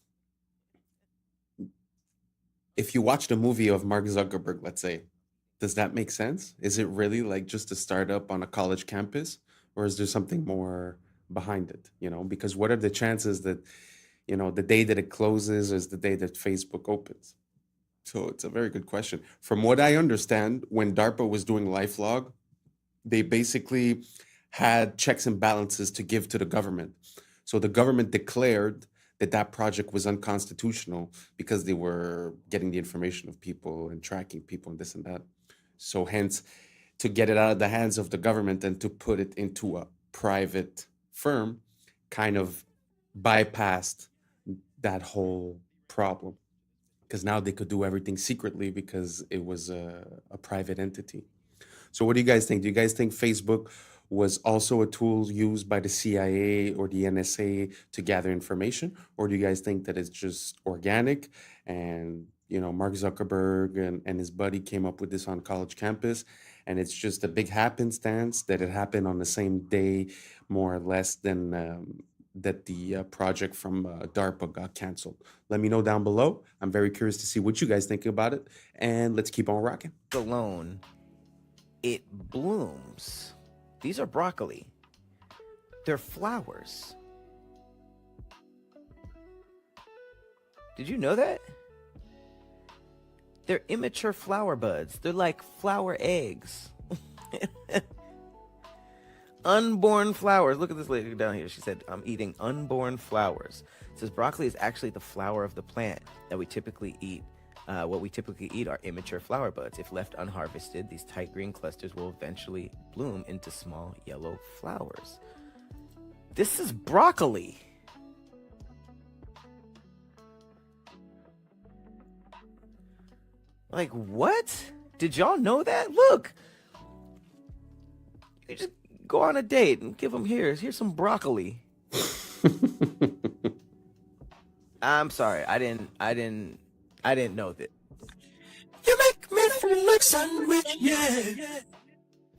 if you watch the movie of Mark Zuckerberg, let's say, does that make sense? Is it really like just a startup on a college campus, or is there something more behind it? Because what are the chances that, the day that it closes is the day that Facebook opens? So it's a very good question. From what I understand, when DARPA was doing LifeLog, they basically had checks and balances to give to the government. So the government declared that project was unconstitutional because they were getting the information of people and tracking people and this and that. So hence, to get it out of the hands of the government and to put it into a private firm kind of bypassed that whole problem, because now they could do everything secretly because it was a private entity. So what do you guys think? Do you guys think Facebook was also a tool used by the CIA or the NSA to gather information? Or do you guys think that it's just organic and Mark Zuckerberg and his buddy came up with this on college campus, and it's just a big happenstance that it happened on the same day, more or less, than that the project from DARPA got canceled. Let me know down below. I'm very curious to see what you guys think about it. And let's keep on rocking. Alone, it blooms. These are broccoli. They're flowers. Did you know that? They're immature flower buds. They're like flower eggs. Unborn flowers. Look at this lady down here. She said, I'm eating unborn flowers. It says broccoli is actually the flower of the plant that we typically eat. What we typically eat are immature flower buds. If left unharvested, these tight green clusters will eventually bloom into small yellow flowers. This is broccoli. Like, what? Did y'all know that? Look. You just go on a date and give them here's some broccoli. I'm sorry. I didn't know that. You make me feel like sandwich, yeah.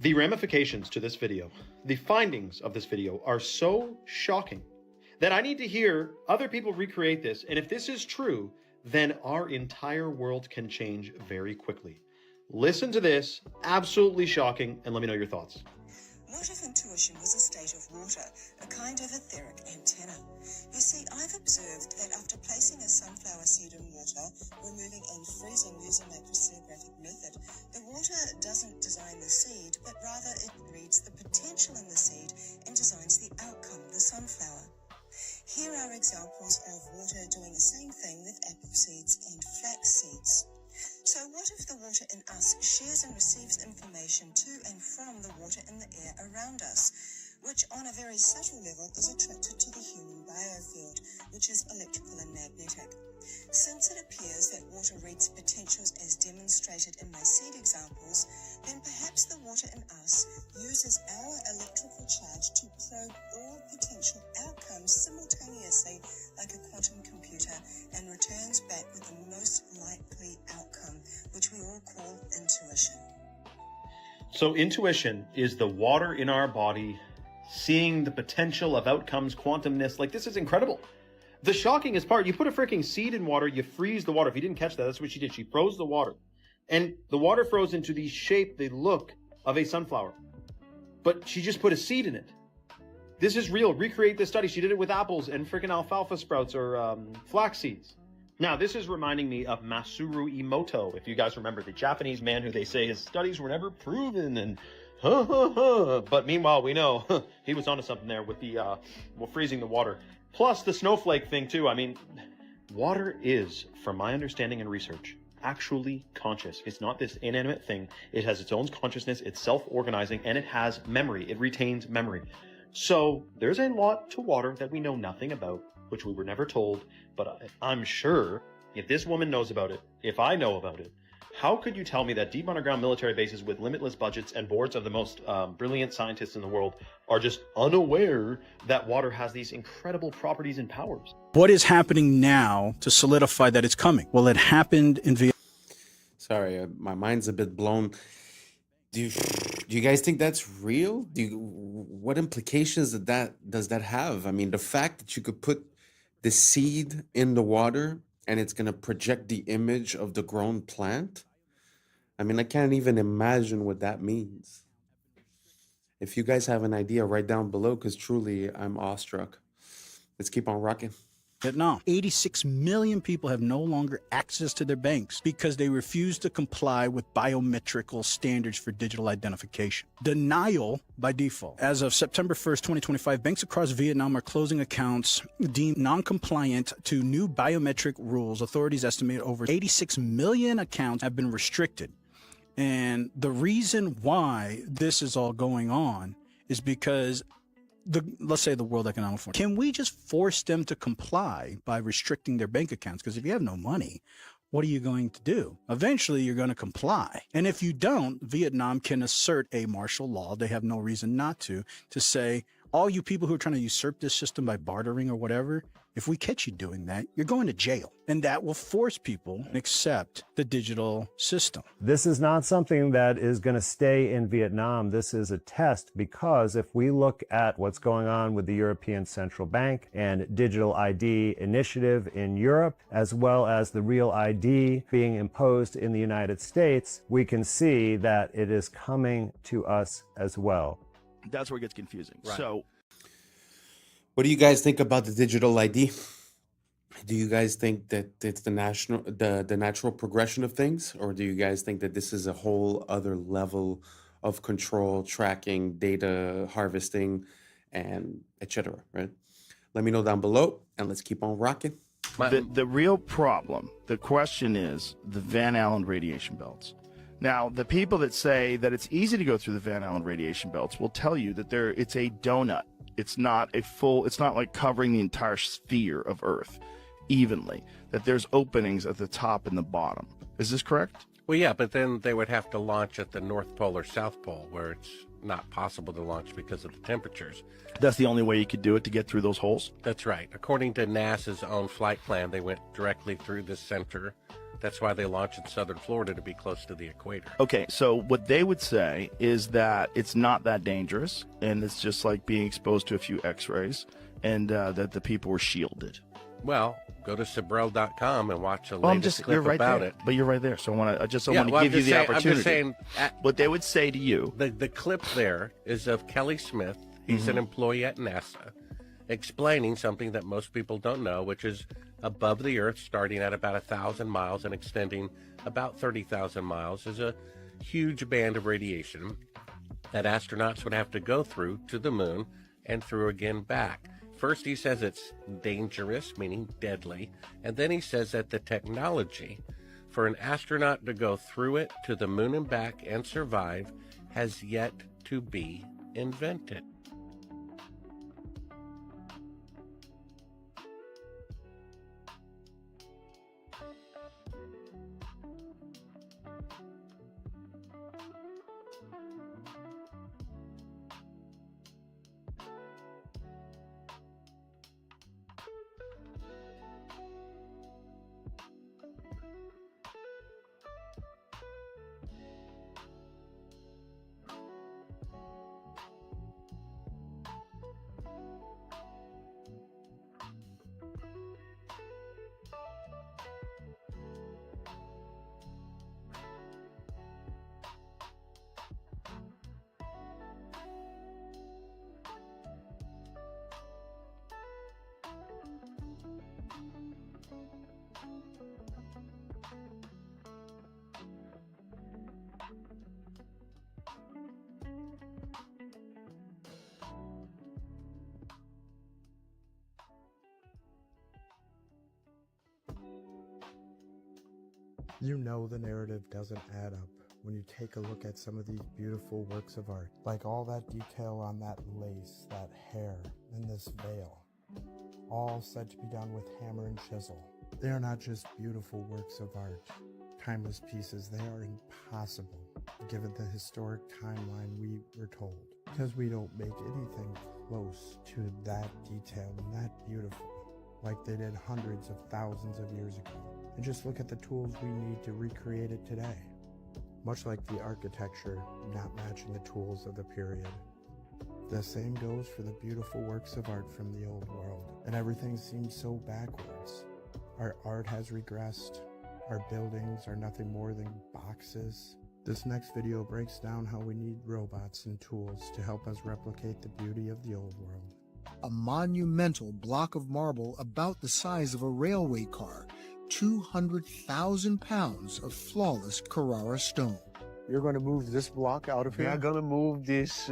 The ramifications to this video, the findings of this video are so shocking that I need to hear other people recreate this. And if this is true, then our entire world can change very quickly. Listen to this, absolutely shocking, and let me know your thoughts. What if intuition was a state of water, a kind of etheric antenna? You see, I've observed that after placing a sunflower seed in water, removing and freezing using a crystallographic method, the water doesn't design the seed, but rather it reads the potential in the seed and designs the outcome, the sunflower. Here are examples of water doing the same thing with apple seeds and flax seeds. So what if the water in us shares and receives information to and from the water in the air around us, which on a very subtle level is attracted to the human biofield, which is electrical and magnetic? Since it appears that water reads potentials as demonstrated in my seed examples, then perhaps the water in us uses our electrical charge to probe all potential outcomes simultaneously like a quantum computer and returns back with the most likely outcome, which we all call intuition. So intuition is the water in our body seeing the potential of outcomes, quantumness. Like, this is incredible. The shockingest part, you put a freaking seed in water, you freeze the water. If you didn't catch that, that's what she did. She froze the water. And the water froze into the shape, the look of a sunflower. But she just put a seed in it. This is real. Recreate this study. She did it with apples and freaking alfalfa sprouts or flax seeds. Now, this is reminding me of Masaru Emoto, if you guys remember, the Japanese man who they say his studies were never proven and but meanwhile, we know he was onto something there with the freezing the water. Plus the snowflake thing too. I mean, water is, from my understanding and research, actually conscious. It's not this inanimate thing. It has its own consciousness. It's self-organizing and it has memory. It retains memory. So there's a lot to water that we know nothing about, which we were never told. But I'm sure if this woman knows about it, if I know about it, how could you tell me that deep underground military bases with limitless budgets and boards of the most brilliant scientists in the world are just unaware that water has these incredible properties and powers? What is happening now to solidify that it's coming? Well, it happened in Vietnam. Sorry, my mind's a bit blown. Do you guys think that's real? What implications does that have? I mean, the fact that you could put the seed in the water and it's going to project the image of the grown plant. I mean, I can't even imagine what that means. If you guys have an idea, write down below, because truly, I'm awestruck. Let's keep on rocking. Vietnam. 86 million people have no longer access to their banks because they refuse to comply with biometrical standards for digital identification. Denial by default. As of September 1st, 2025, banks across Vietnam are closing accounts deemed non-compliant to new biometric rules. Authorities estimate over 86 million accounts have been restricted. And the reason why this is all going on is because let's say the World Economic Forum, can we just force them to comply by restricting their bank accounts? Because if you have no money, what are you going to do? Eventually, you're going to comply. And if you don't, Vietnam can assert a martial law. They have no reason not to say, all you people who are trying to usurp this system by bartering or whatever, If we catch you doing that, you're going to jail. And that will force people to accept the digital system. This is not something that is going to stay in Vietnam. This is a test, because if we look at what's going on with the European Central Bank and digital ID initiative in Europe, as well as the real ID being imposed in the United States, we can see that it is coming to us as well. That's where it gets confusing. Right. So, what do you guys think about the digital ID? Do you guys think that it's the natural progression of things, or do you guys think that this is a whole other level of control, tracking, data harvesting, and etc.? Right? Let me know down below, and let's keep on rocking. the real problem, the question is the Van Allen radiation belts. Now, the people that say that it's easy to go through the Van Allen radiation belts will tell you that it's a donut. It's not like covering the entire sphere of Earth evenly, that there's openings at the top and the bottom. Is this correct? Well, yeah, but then they would have to launch at the North Pole or South Pole, where it's not possible to launch because of the temperatures. That's the only way you could do it, to get through those holes? That's right. According to NASA's own flight plan, they went directly through the center. That's why they launched in southern Florida, to be close to the equator. Okay, so what they would say is that it's not that dangerous, and it's just like being exposed to a few x-rays, and that the people were shielded. Well, go to Sabrel.com and watch a latest clip about it. But you're right there, so I just want to give you the opportunity. I'm just saying, what they would say to you. The clip there is of Kelly Smith. He's an employee at NASA, explaining something that most people don't know, which is above the Earth, starting at about 1,000 miles and extending about 30,000 miles, is a huge band of radiation that astronauts would have to go through to the moon and through again back. First, he says it's dangerous, meaning deadly, and then he says that the technology for an astronaut to go through it to the moon and back and survive has yet to be invented. You know the narrative doesn't add up when you take a look at some of these beautiful works of art, like all that detail on that lace, that hair, and this veil, all said to be done with hammer and chisel. They are not just beautiful works of art, timeless pieces, they are impossible given the historic timeline we were told, because we don't make anything close to that detail and that beautiful like they did hundreds of thousands of years ago. And just look at the tools we need to recreate it today. Much like the architecture not matching the tools of the period. The same goes for the beautiful works of art from the old world. And everything seems so backwards. Our art has regressed. Our buildings are nothing more than boxes. This next video breaks down how we need robots and tools to help us replicate the beauty of the old world. A monumental block of marble about the size of a railway car, 200,000 pounds of flawless Carrara stone. You're going to move this block out of here? We are going to move this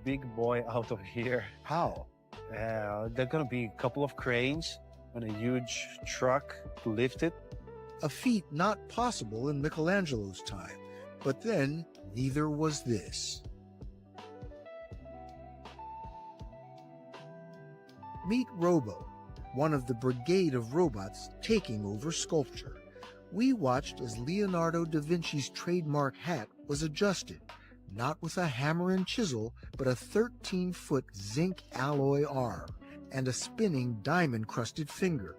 big boy out of here. How? There are going to be a couple of cranes and a huge truck to lift it. A feat not possible in Michelangelo's time, but then neither was this. Meet Robo, one of the brigade of robots taking over sculpture. We watched as Leonardo da Vinci's trademark hat was adjusted, not with a hammer and chisel, but a 13-foot zinc alloy arm. and a spinning diamond-crusted finger.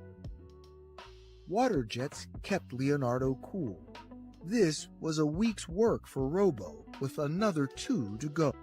Water jets kept Leonardo cool. This was a week's work for Robo, with another 2 to go.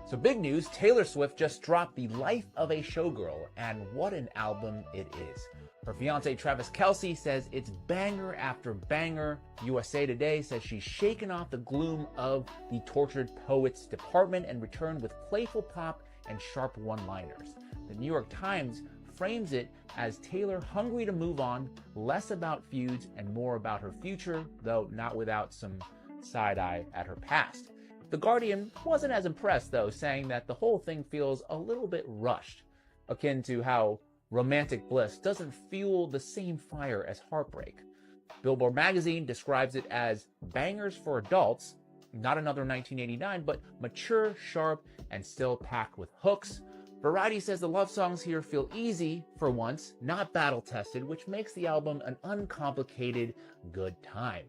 So big news, Taylor Swift just dropped The Life of a Showgirl, and what an album it is. Her fiance Travis Kelce says it's banger after banger. USA Today says she's shaken off the gloom of the tortured poets department and returned with playful pop and sharp one-liners. The New York Times frames it as Taylor hungry to move on, less about feuds and more about her future, though not without some side-eye at her past. The Guardian wasn't as impressed, though, saying that the whole thing feels a little bit rushed, akin to how romantic bliss doesn't fuel the same fire as heartbreak. Billboard magazine describes it as bangers for adults, not another 1989, but mature, sharp, and still packed with hooks. Variety says the love songs here feel easy for once, not battle-tested, which makes the album an uncomplicated good time.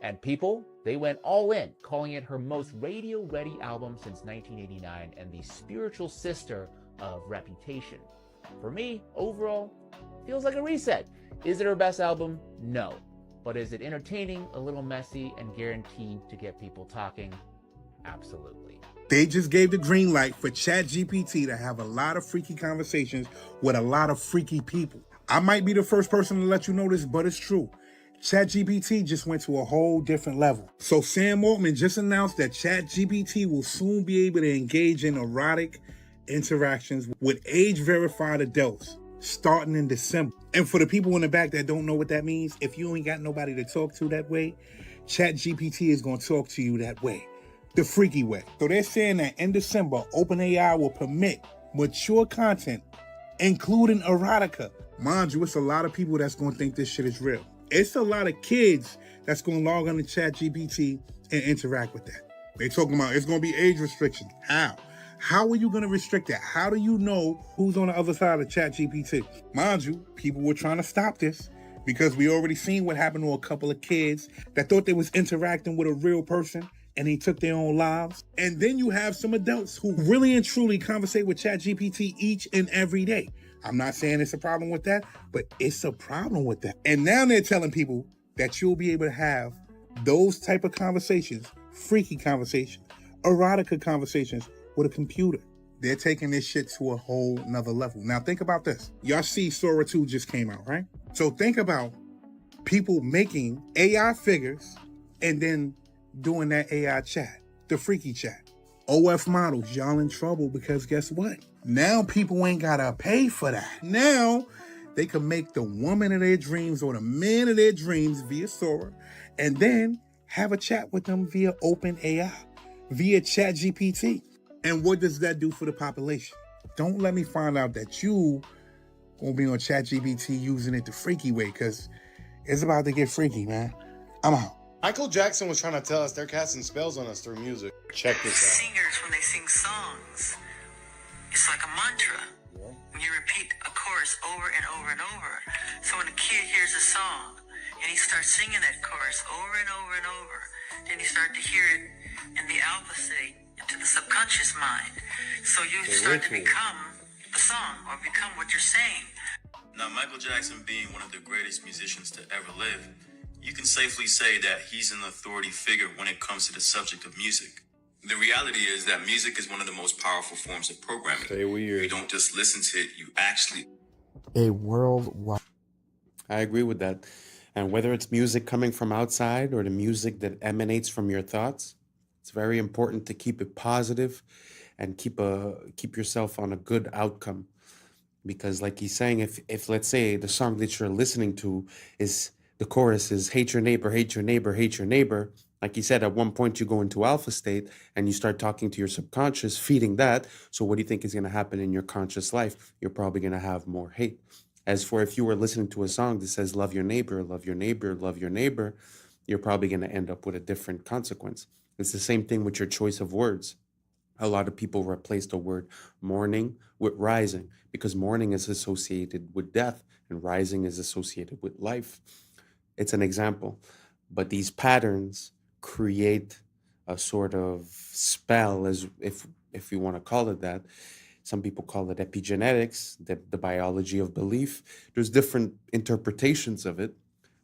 And People, they went all in, calling it her most radio-ready album since 1989 and the spiritual sister of Reputation. For me, overall, feels like a reset. Is it her best album? No. But is it entertaining, a little messy, and guaranteed to get people talking? Absolutely. They just gave the green light for ChatGPT to have a lot of freaky conversations with a lot of freaky people. I might be the first person to let you know this, but it's true. ChatGPT just went to a whole different level. So Sam Altman just announced that ChatGPT will soon be able to engage in erotic interactions with age-verified adults starting in December. And for the people in the back that don't know what that means, if you ain't got nobody to talk to that way, ChatGPT is going to talk to you that way, the freaky way. So they're saying that in December, OpenAI will permit mature content, including erotica. Mind you, it's a lot of people that's going to think this shit is real. It's a lot of kids that's going to log on to ChatGPT and interact with that. They're talking about it's going to be age restrictions. How? How are you going to restrict that? How do you know who's on the other side of ChatGPT? Mind you, people were trying to stop this because we already seen what happened to a couple of kids that thought they was interacting with a real person and they took their own lives. And then you have some adults who really and truly conversate with ChatGPT each and every day. I'm not saying it's a problem with that, but it's a problem with that. And now they're telling people that you'll be able to have those type of conversations, freaky conversations, erotica conversations with a computer. They're taking this shit to a whole nother level. Now think about this. Y'all see Sora 2 just came out, right? So think about people making AI figures and then doing that AI chat, the freaky chat. OF models, y'all in trouble because guess what? Now people ain't gotta pay for that. Now they can make the woman of their dreams or the man of their dreams via Sora and then have a chat with them via OpenAI, via ChatGPT. And what does that do for the population? Don't let me find out that you gonna be on ChatGPT using it the freaky way, because it's about to get freaky, man. I'm out. Michael Jackson was trying to tell us they're casting spells on us through music. Check this out. Singers, when they sing songs, it's like a mantra. When you repeat a chorus over and over and over. So when a kid hears a song and he starts singing that chorus over and over and over, then you start to hear it in the alpha state, into the subconscious mind. So you start to become the song or become what you're saying. Now, Michael Jackson being one of the greatest musicians to ever live, you can safely say that he's an authority figure when it comes to the subject of music. The reality is that music is one of the most powerful forms of programming. Stay weird. You don't just listen to it, you actually... A worldwide... I agree with that. And whether it's music coming from outside or the music that emanates from your thoughts, it's very important to keep it positive and keep yourself on a good outcome. Because like he's saying, if let's say the song that you're listening to is the chorus is hate your neighbor, hate your neighbor, hate your neighbor. Like he said, at one point you go into alpha state and you start talking to your subconscious, feeding that. So what do you think is going to happen in your conscious life? You're probably going to have more hate. As for if you were listening to a song that says love your neighbor, love your neighbor, love your neighbor, you're probably going to end up with a different consequence. It's the same thing with your choice of words. A lot of people replace the word morning with rising because morning is associated with death and rising is associated with life. It's an example. But these patterns create a sort of spell, as if you want to call it that. Some people call it epigenetics, the biology of belief. There's different interpretations of it.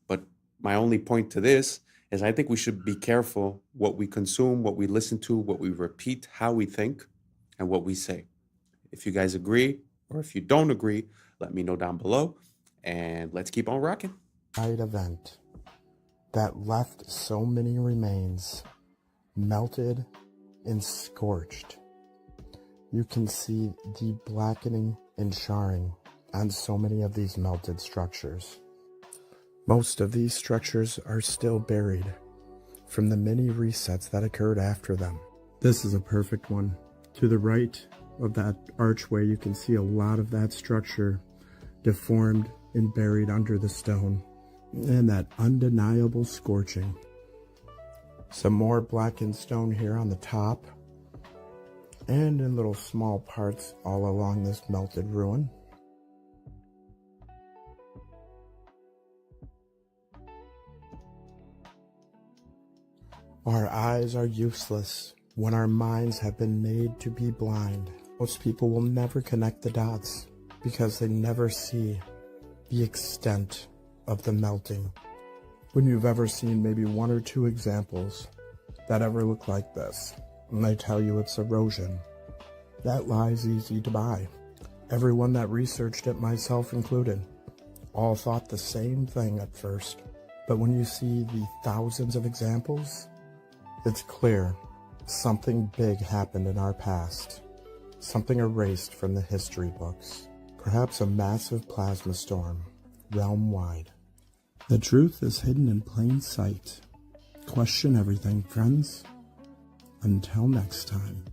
But my only point to this is I think we should be careful what we consume, what we listen to, what we repeat, how we think, and what we say. If you guys agree, or if you don't agree, let me know down below, and let's keep on rocking. Event that left so many remains melted and scorched. You can see the blackening and charring on so many of these melted structures. Most of these structures are still buried from the many resets that occurred after them. This is a perfect one. To the right of that archway, you can see a lot of that structure deformed and buried under the stone, and that undeniable scorching. Some more blackened stone here on the top, and in little small parts all along this melted ruin. Our eyes are useless when our minds have been made to be blind. Most people will never connect the dots because they never see the extent of the melting. When you've ever seen maybe one or two examples that ever look like this, and they tell you it's erosion, that lie's easy to buy. Everyone that researched it, myself included, all thought the same thing at first. But when you see the thousands of examples, it's clear something big happened in our past. Something erased from the history books. Perhaps a massive plasma storm, realm-wide. The truth is hidden in plain sight. Question everything, friends. Until next time.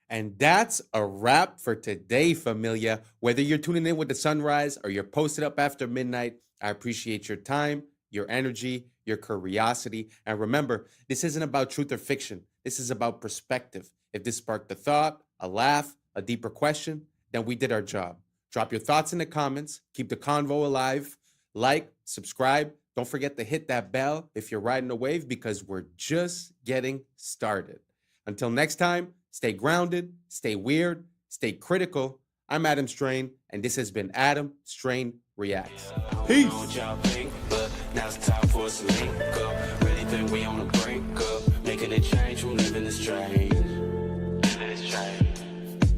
And that's a wrap for today, familia. Whether you're tuning in with the sunrise or you're posted up after midnight, I appreciate your time, your energy, your curiosity. And remember, this isn't about truth or fiction. This is about perspective. If this sparked a thought, a laugh, a deeper question, then we did our job. Drop your thoughts in the comments. Keep the convo alive. Like, subscribe. Don't forget to hit that bell if you're riding a wave because we're just getting started. Until next time, stay grounded, stay weird, stay critical. I'm Adam Strain, and this has been Adam Strain Reacts. Peace. Now it's time for us to link up. Really think we on the brink up. Making a change from living this strange. Living this strange.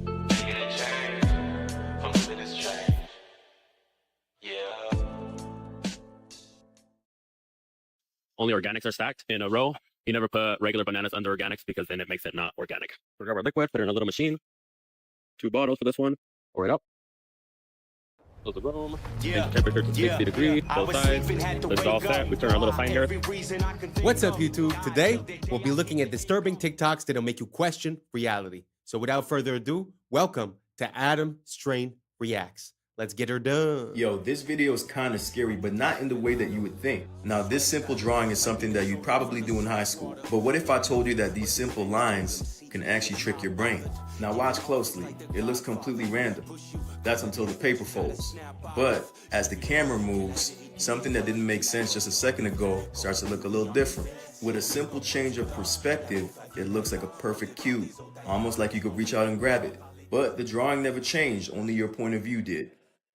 Making a change from living this strange. Yeah. Only organics are stacked in a row. You never put regular bananas under organics because then it makes it not organic. We grab our liquid, put it in a little machine. 2 bottles for this one. Pour it up. Close the room. Change the temperature to 60 degrees. Both sides. This is all set. We turn our little sign here. What's up, YouTube? Today, we'll be looking at disturbing TikToks that'll make you question reality. So without further ado, welcome to Adam Strain Reacts. Let's get her done. Yo, this video is kind of scary, but not in the way that you would think. Now, this simple drawing is something that you probably do in high school. But what if I told you that these simple lines can actually trick your brain? Now watch closely. It looks completely random. That's until the paper folds. But as the camera moves, something that didn't make sense just a second ago starts to look a little different. With a simple change of perspective, it looks like a perfect cube, almost like you could reach out and grab it. But the drawing never changed, only your point of view did.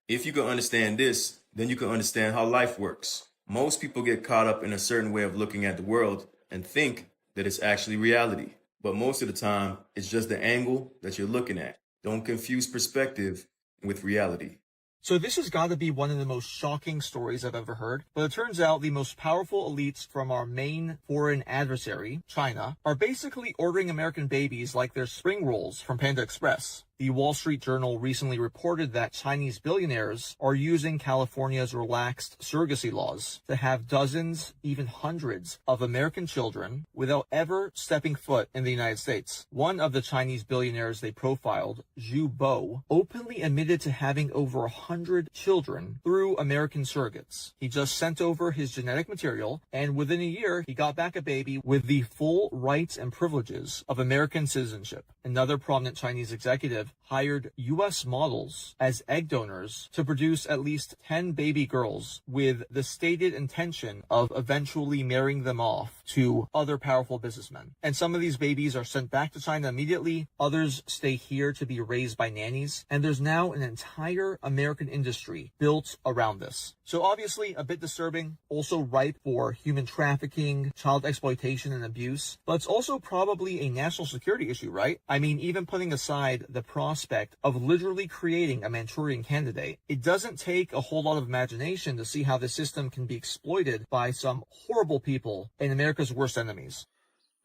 If you can understand this, then you can understand how life works. Most people get caught up in a certain way of looking at the world and think that it's actually reality. But most of the time, it's just the angle that you're looking at. Don't confuse perspective with reality. So this has got to be one of the most shocking stories I've ever heard. But it turns out the most powerful elites from our main foreign adversary, China, are basically ordering American babies like they're spring rolls from Panda Express. The Wall Street Journal recently reported that Chinese billionaires are using California's relaxed surrogacy laws to have dozens, even hundreds, of American children without ever stepping foot in the United States. One of the Chinese billionaires they profiled, Zhu Bo, openly admitted to having over 100 children through American surrogates. He just sent over his genetic material, and within a year, he got back a baby with the full rights and privileges of American citizenship. Another prominent Chinese executive hired U.S. models as egg donors to produce at least 10 baby girls with the stated intention of eventually marrying them off to other powerful businessmen. And some of these babies are sent back to China immediately, others stay here to be raised by nannies, and there's now an entire American industry built around this. So obviously a bit disturbing, also ripe for human trafficking, child exploitation, and abuse, but it's also probably a national security issue, right? I mean, even putting aside the prospect of literally creating a Manchurian candidate, it doesn't take a whole lot of imagination to see how the system can be exploited by some horrible people and America's worst enemies.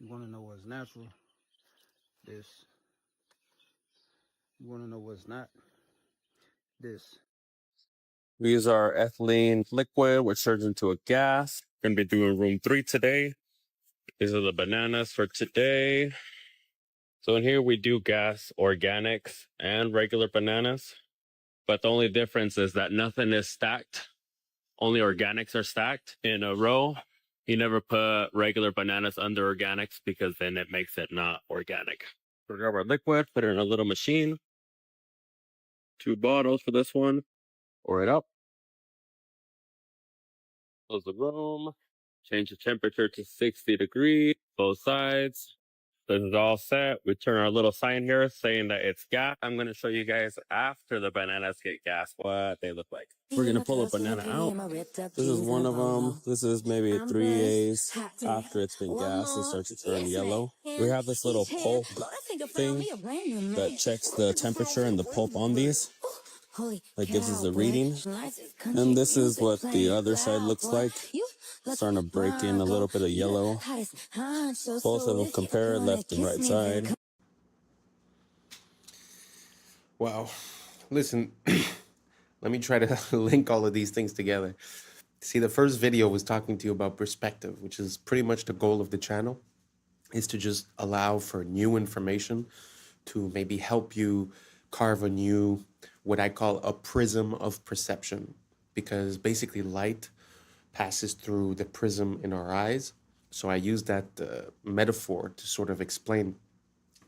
You want to know what's natural? This. You want to know what's not? This. We use our ethylene liquid, which turns into a gas. We're going to be doing room 3 today. These are the bananas for today. So in here we do gas, organics, and regular bananas. But the only difference is that nothing is stacked. Only organics are stacked in a row. You never put regular bananas under organics because then it makes it not organic. We'll grab our liquid, put it in a little machine. 2 bottles for this one. Pour it up. Close the room. Change the temperature to 60 degrees. Both sides. This is all set. We turn our little sign here saying that it's gas. I'm going to show you guys after the bananas get gas what they look like. We're going to pull a banana out. This is one of them. This is maybe a 3A's. After it's been gassed, it starts to turn yellow. We have this little pulp thing that checks the temperature and the pulp on these. That gives us a reading. And this is what the other side looks like. Starting to break in a little bit of yellow. Both of them compare left and right side. Wow. Listen, let me try to link all of these things together. See, the first video was talking to you about perspective, which is pretty much the goal of the channel, is to just allow for new information to maybe help you carve a new, what I call a prism of perception, because basically light passes through the prism in our eyes. So I use that metaphor to sort of explain.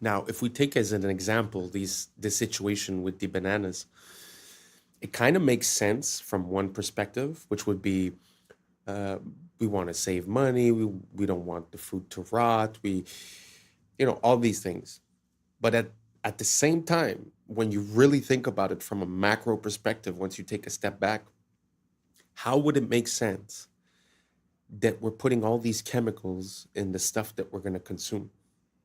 Now, if we take as an example this situation with the bananas, it kind of makes sense from one perspective, which would be we want to save money, we don't want the food to rot, all these things. But at the same time, when you really think about it from a macro perspective, once you take a step back, how would it make sense that we're putting all these chemicals in the stuff that we're going to consume?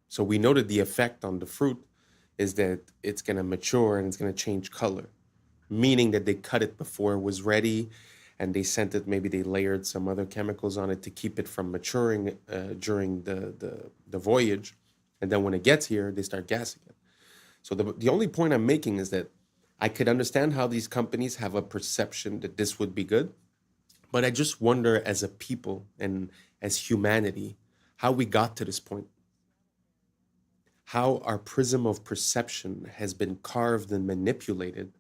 So we know that the effect on the fruit is that it's going to mature and it's going to change color, meaning that they cut it before it was ready and they sent it, maybe they layered some other chemicals on it to keep it from maturing during the voyage. And then when it gets here, they start gassing it. So the only point I'm making is that I could understand how these companies have a perception that this would be good, but I just wonder as a people and as humanity, how we got to this point. How our prism of perception has been carved and manipulated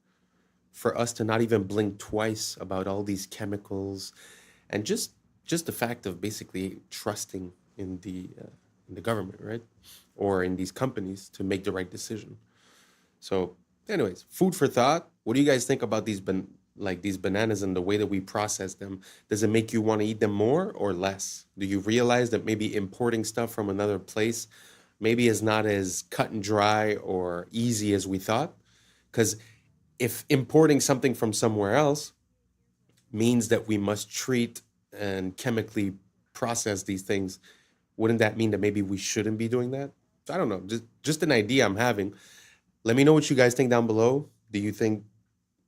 for us to not even blink twice about all these chemicals and just the fact of basically trusting in the government, right? Or in these companies to make the right decision. So anyways, food for thought. What do you guys think about these bananas and the way that we process them? Does it make you want to eat them more or less? Do you realize that maybe importing stuff from another place maybe is not as cut and dry or easy as we thought? Because if importing something from somewhere else means that we must treat and chemically process these things, wouldn't that mean that maybe we shouldn't be doing that? I don't know, just an idea I'm having. Let me know what you guys think down below. Do you think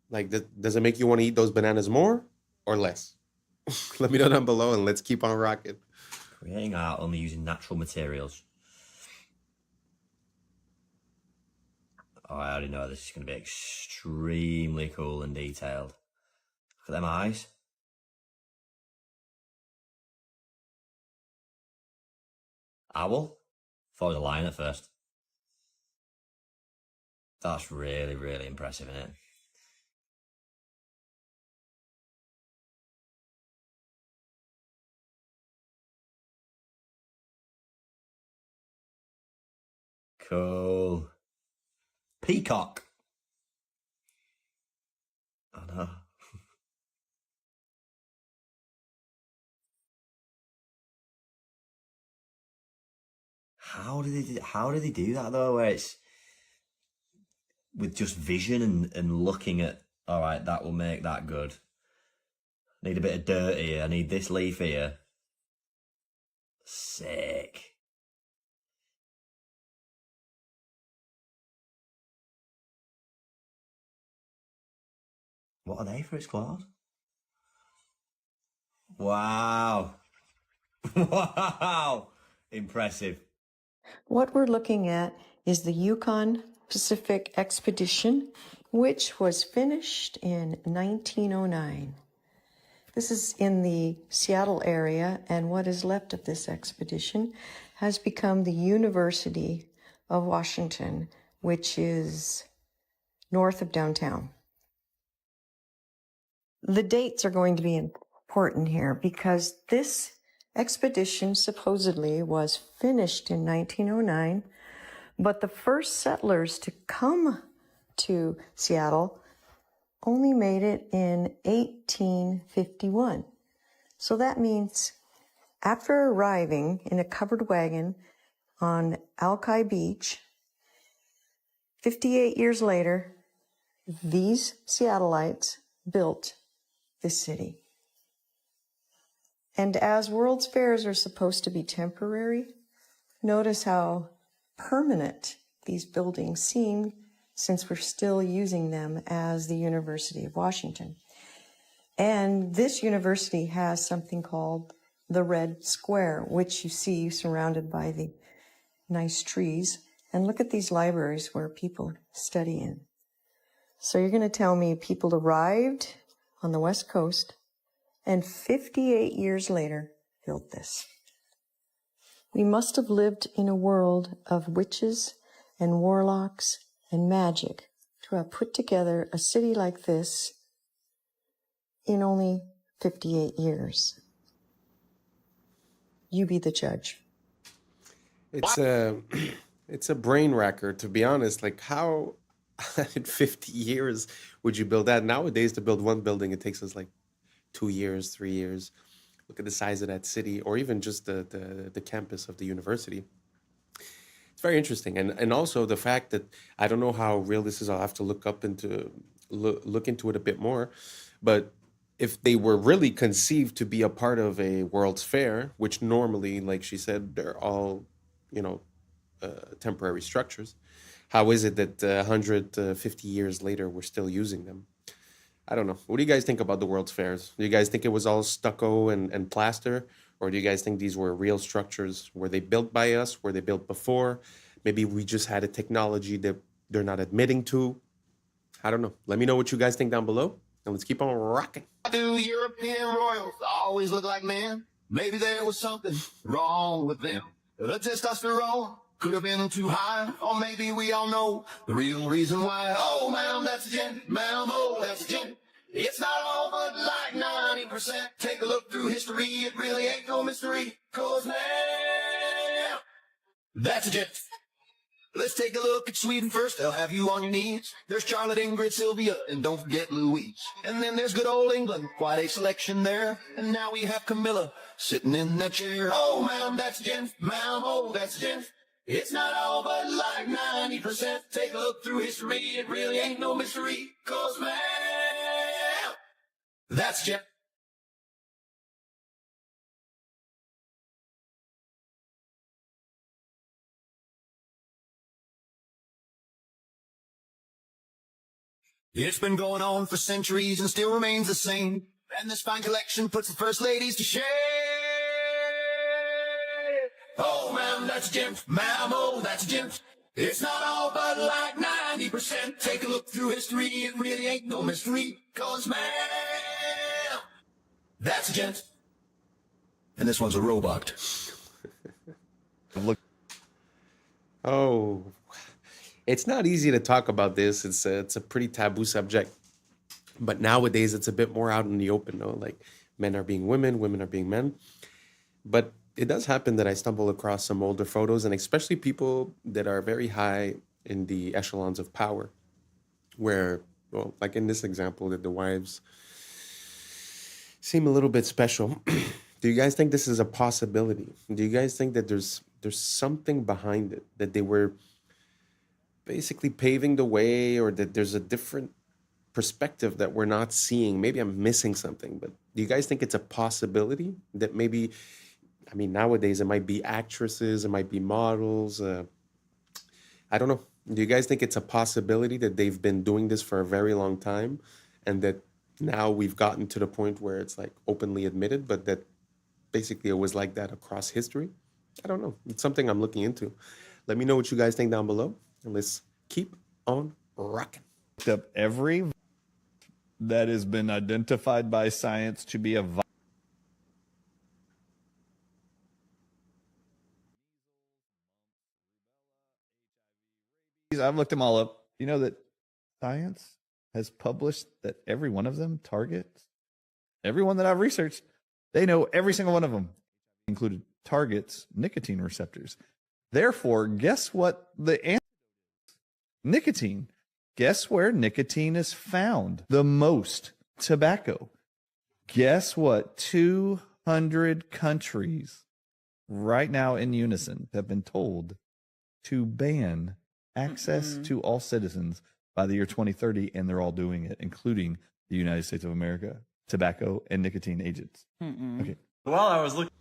Like, does it make you want to eat those bananas more or less? Let me know down below and let's keep on rocking. Creating art only using natural materials. Oh, I already know this is going to be extremely cool and detailed. Look at them eyes. Owl? Thought it was a lion at first. That's really, really impressive, isn't it? Cool. Peacock. I know. How did they do that though? Where it's with just vision and looking at, all right, that will make that good. Need a bit of dirt here. I need this leaf here. Sick. What are they for its claws? Wow. Wow. Impressive. What we're looking at is the Yukon Pacific Expedition, which was finished in 1909. This is in the Seattle area, and what is left of this expedition has become the University of Washington, which is north of downtown. The dates are going to be important here because this expedition supposedly was finished in 1909, but the first settlers to come to Seattle only made it in 1851. So that means after arriving in a covered wagon on Alki Beach, 58 years later, these Seattleites built this city. And as World's Fairs are supposed to be temporary, notice how permanent these buildings seem since we're still using them as the University of Washington. And this university has something called the Red Square, which you see surrounded by the nice trees. And look at these libraries where people study in. So you're going to tell me people arrived on the West Coast and 58 years later built this. We must have lived in a world of witches and warlocks and magic to have put together a city like this in only 58 years. You be the judge. It's a it's a brain wrecker, to be honest. Like, how in 50 years would you build that? Nowadays, to build one building, it takes us like 2 years, 3 years. Look at the size of that city, or even just the campus of the university. It's very interesting, and also the fact that I don't know how real this is. I'll have to look into it a bit more. But if they were really conceived to be a part of a World's Fair, which normally, like she said, they're all, temporary structures, how is it that 150 years later we're still using them? I don't know. What do you guys think about the World's Fairs? Do you guys think it was all stucco and plaster? Or do you guys think these were real structures? Were they built by us? Were they built before? Maybe we just had a technology that they're not admitting to. I don't know. Let me know what you guys think down below. And let's keep on rocking. Do European royals always look like men? Maybe there was something wrong with them. The testosterone could have been too high, or maybe we all know the real reason why. Oh, ma'am, that's a gent. Ma'am, oh, that's a gent. It's not all but like 90%. Take a look through history, it really ain't no mystery. 'Cause now, that's a gent. Let's take a look at Sweden first, they'll have you on your knees. There's Charlotte, Ingrid, Sylvia, and don't forget Louise. And then there's good old England, quite a selection there. And now we have Camilla, sitting in that chair. Oh, ma'am, that's a gent. Ma'am, oh, that's a gent. It's not all but like 90%. Take a look through history, it really ain't no mystery. 'Cause, ma'am, that's a gent. It's been going on for centuries and still remains the same. And this fine collection puts the first ladies to shame. Oh, man, that's a gem. Mammal, that's a gem. It's not all, but like 90%. Take a look through history, it really ain't no mystery. Cause, man, that's a gent. And this one's a robot. Look. Oh, it's not easy to talk about this. It's a pretty taboo subject. But nowadays, it's a bit more out in the open, no? Like, men are being women, women are being men. But it does happen that I stumble across some older photos, and especially people that are very high in the echelons of power, where, well, like in this example, that the wives seem a little bit special. Do you guys think this is a possibility? Do you guys think that there's something behind it, that they were basically paving the way, or that there's a different perspective that we're not seeing? Maybe I'm missing something, but do you guys think it's a possibility that maybe, I mean, nowadays it might be actresses, it might be models. I don't know. Do you guys think it's a possibility that they've been doing this for a very long time, and that now we've gotten to the point where it's like openly admitted, but that basically it was like that across history? I don't know. It's something I'm looking into. Let me know what you guys think down below, and let's keep on rocking. Up every that has been identified by science to be a virus. I've looked them all up. You know that science has published that every one of them targets, everyone that I've researched, they know every single one of them, included targets nicotine receptors. Therefore, guess what the answer is? Nicotine. Guess where nicotine is found the most? Tobacco. Guess what? 200 countries right now in unison have been told to ban access to all citizens by the year 2030, and they're all doing it, including the United States of America, tobacco and nicotine agents. Okay. While I was looking.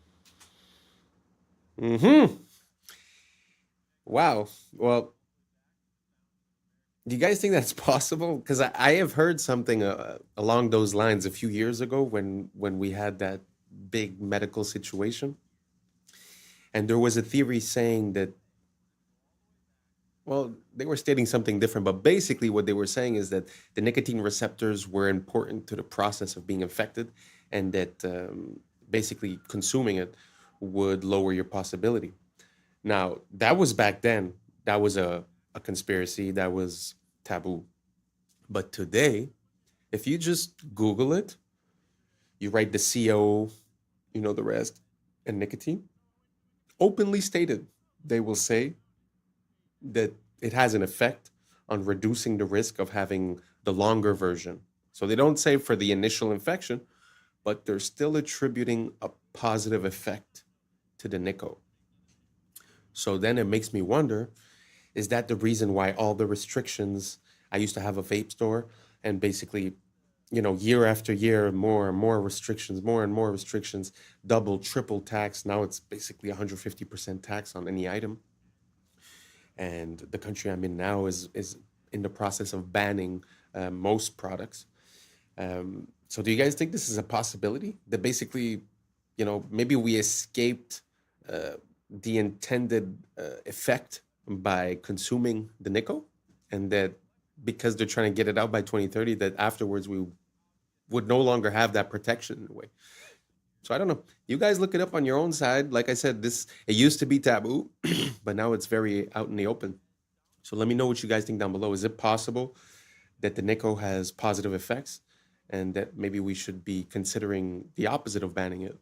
Wow. Well, do you guys think that's possible? Because I have heard something along those lines a few years ago when we had that big medical situation. And there was a theory saying that, well, they were stating something different, but basically what they were saying is that the nicotine receptors were important to the process of being infected, and that basically consuming it would lower your possibility. Now, that was back then. That was a conspiracy. That was taboo. But today, if you just Google it, you write the CO, you know the rest, and nicotine, openly stated, they will say that it has an effect on reducing the risk of having the longer version. So they don't say for the initial infection, but they're still attributing a positive effect to the nicotine. So then it makes me wonder, is that the reason why all the restrictions? I used to have a vape store, and basically, you know, year after year, more and more restrictions, more and more restrictions, double, triple tax. Now it's basically 150% tax on any item. And the country I'm in now is in the process of banning most products. So do you guys think this is a possibility? That basically, you know, maybe we escaped the intended effect by consuming the nickel, and that because they're trying to get it out by 2030, that afterwards we would no longer have that protection in a way. So I don't know. You guys look it up on your own side. Like I said, it used to be taboo, but now it's very out in the open. So let me know what you guys think down below. Is it possible that the nickel has positive effects, and that maybe we should be considering the opposite of banning it?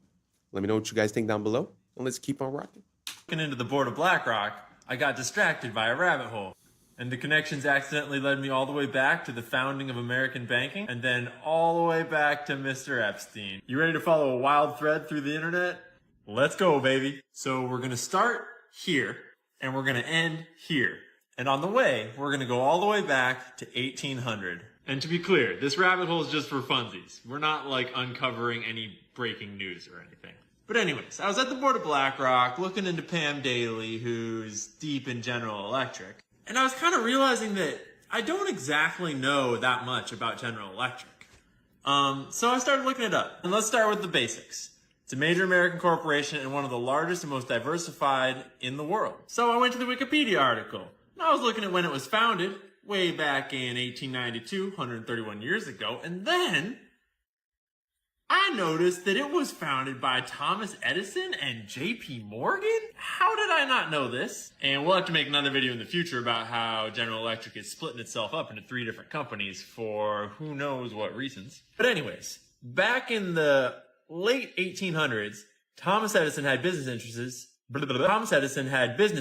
Let me know what you guys think down below, and let's keep on rocking. Looking into the board of BlackRock, I got distracted by a rabbit hole. And the connections accidentally led me all the way back to the founding of American banking, and then all the way back to Mr. Epstein. You ready to follow a wild thread through the internet? Let's go, baby. So we're gonna start here, and we're gonna end here. And on the way, we're gonna go all the way back to 1800. And to be clear, this rabbit hole is just for funsies. We're not like uncovering any breaking news or anything. But anyways, I was at the board of BlackRock looking into Pam Daly, who's deep in General Electric. And I was kind of realizing that I don't exactly know that much about General Electric. So I started looking it up. And let's start with the basics. It's a major American corporation and one of the largest and most diversified in the world. So I went to the Wikipedia article. And I was looking at when it was founded, way back in 1892, 131 years ago. And then I noticed that it was founded by Thomas Edison and J.P. Morgan? How did I not know this? And we'll have to make another video in the future about how General Electric is splitting itself up into 3 different companies for who knows what reasons. But anyways, back in the late 1800s, Thomas Edison had business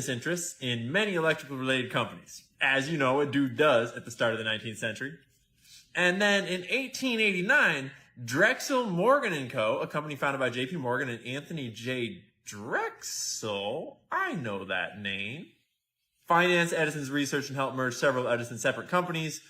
interests in many electrical related companies. As you know, a dude does at the start of the 19th century. And then in 1889, Drexel Morgan & Co., a company founded by J.P. Morgan and Anthony J. Drexel, I know that name, financed Edison's research and helped merge several Edison separate companies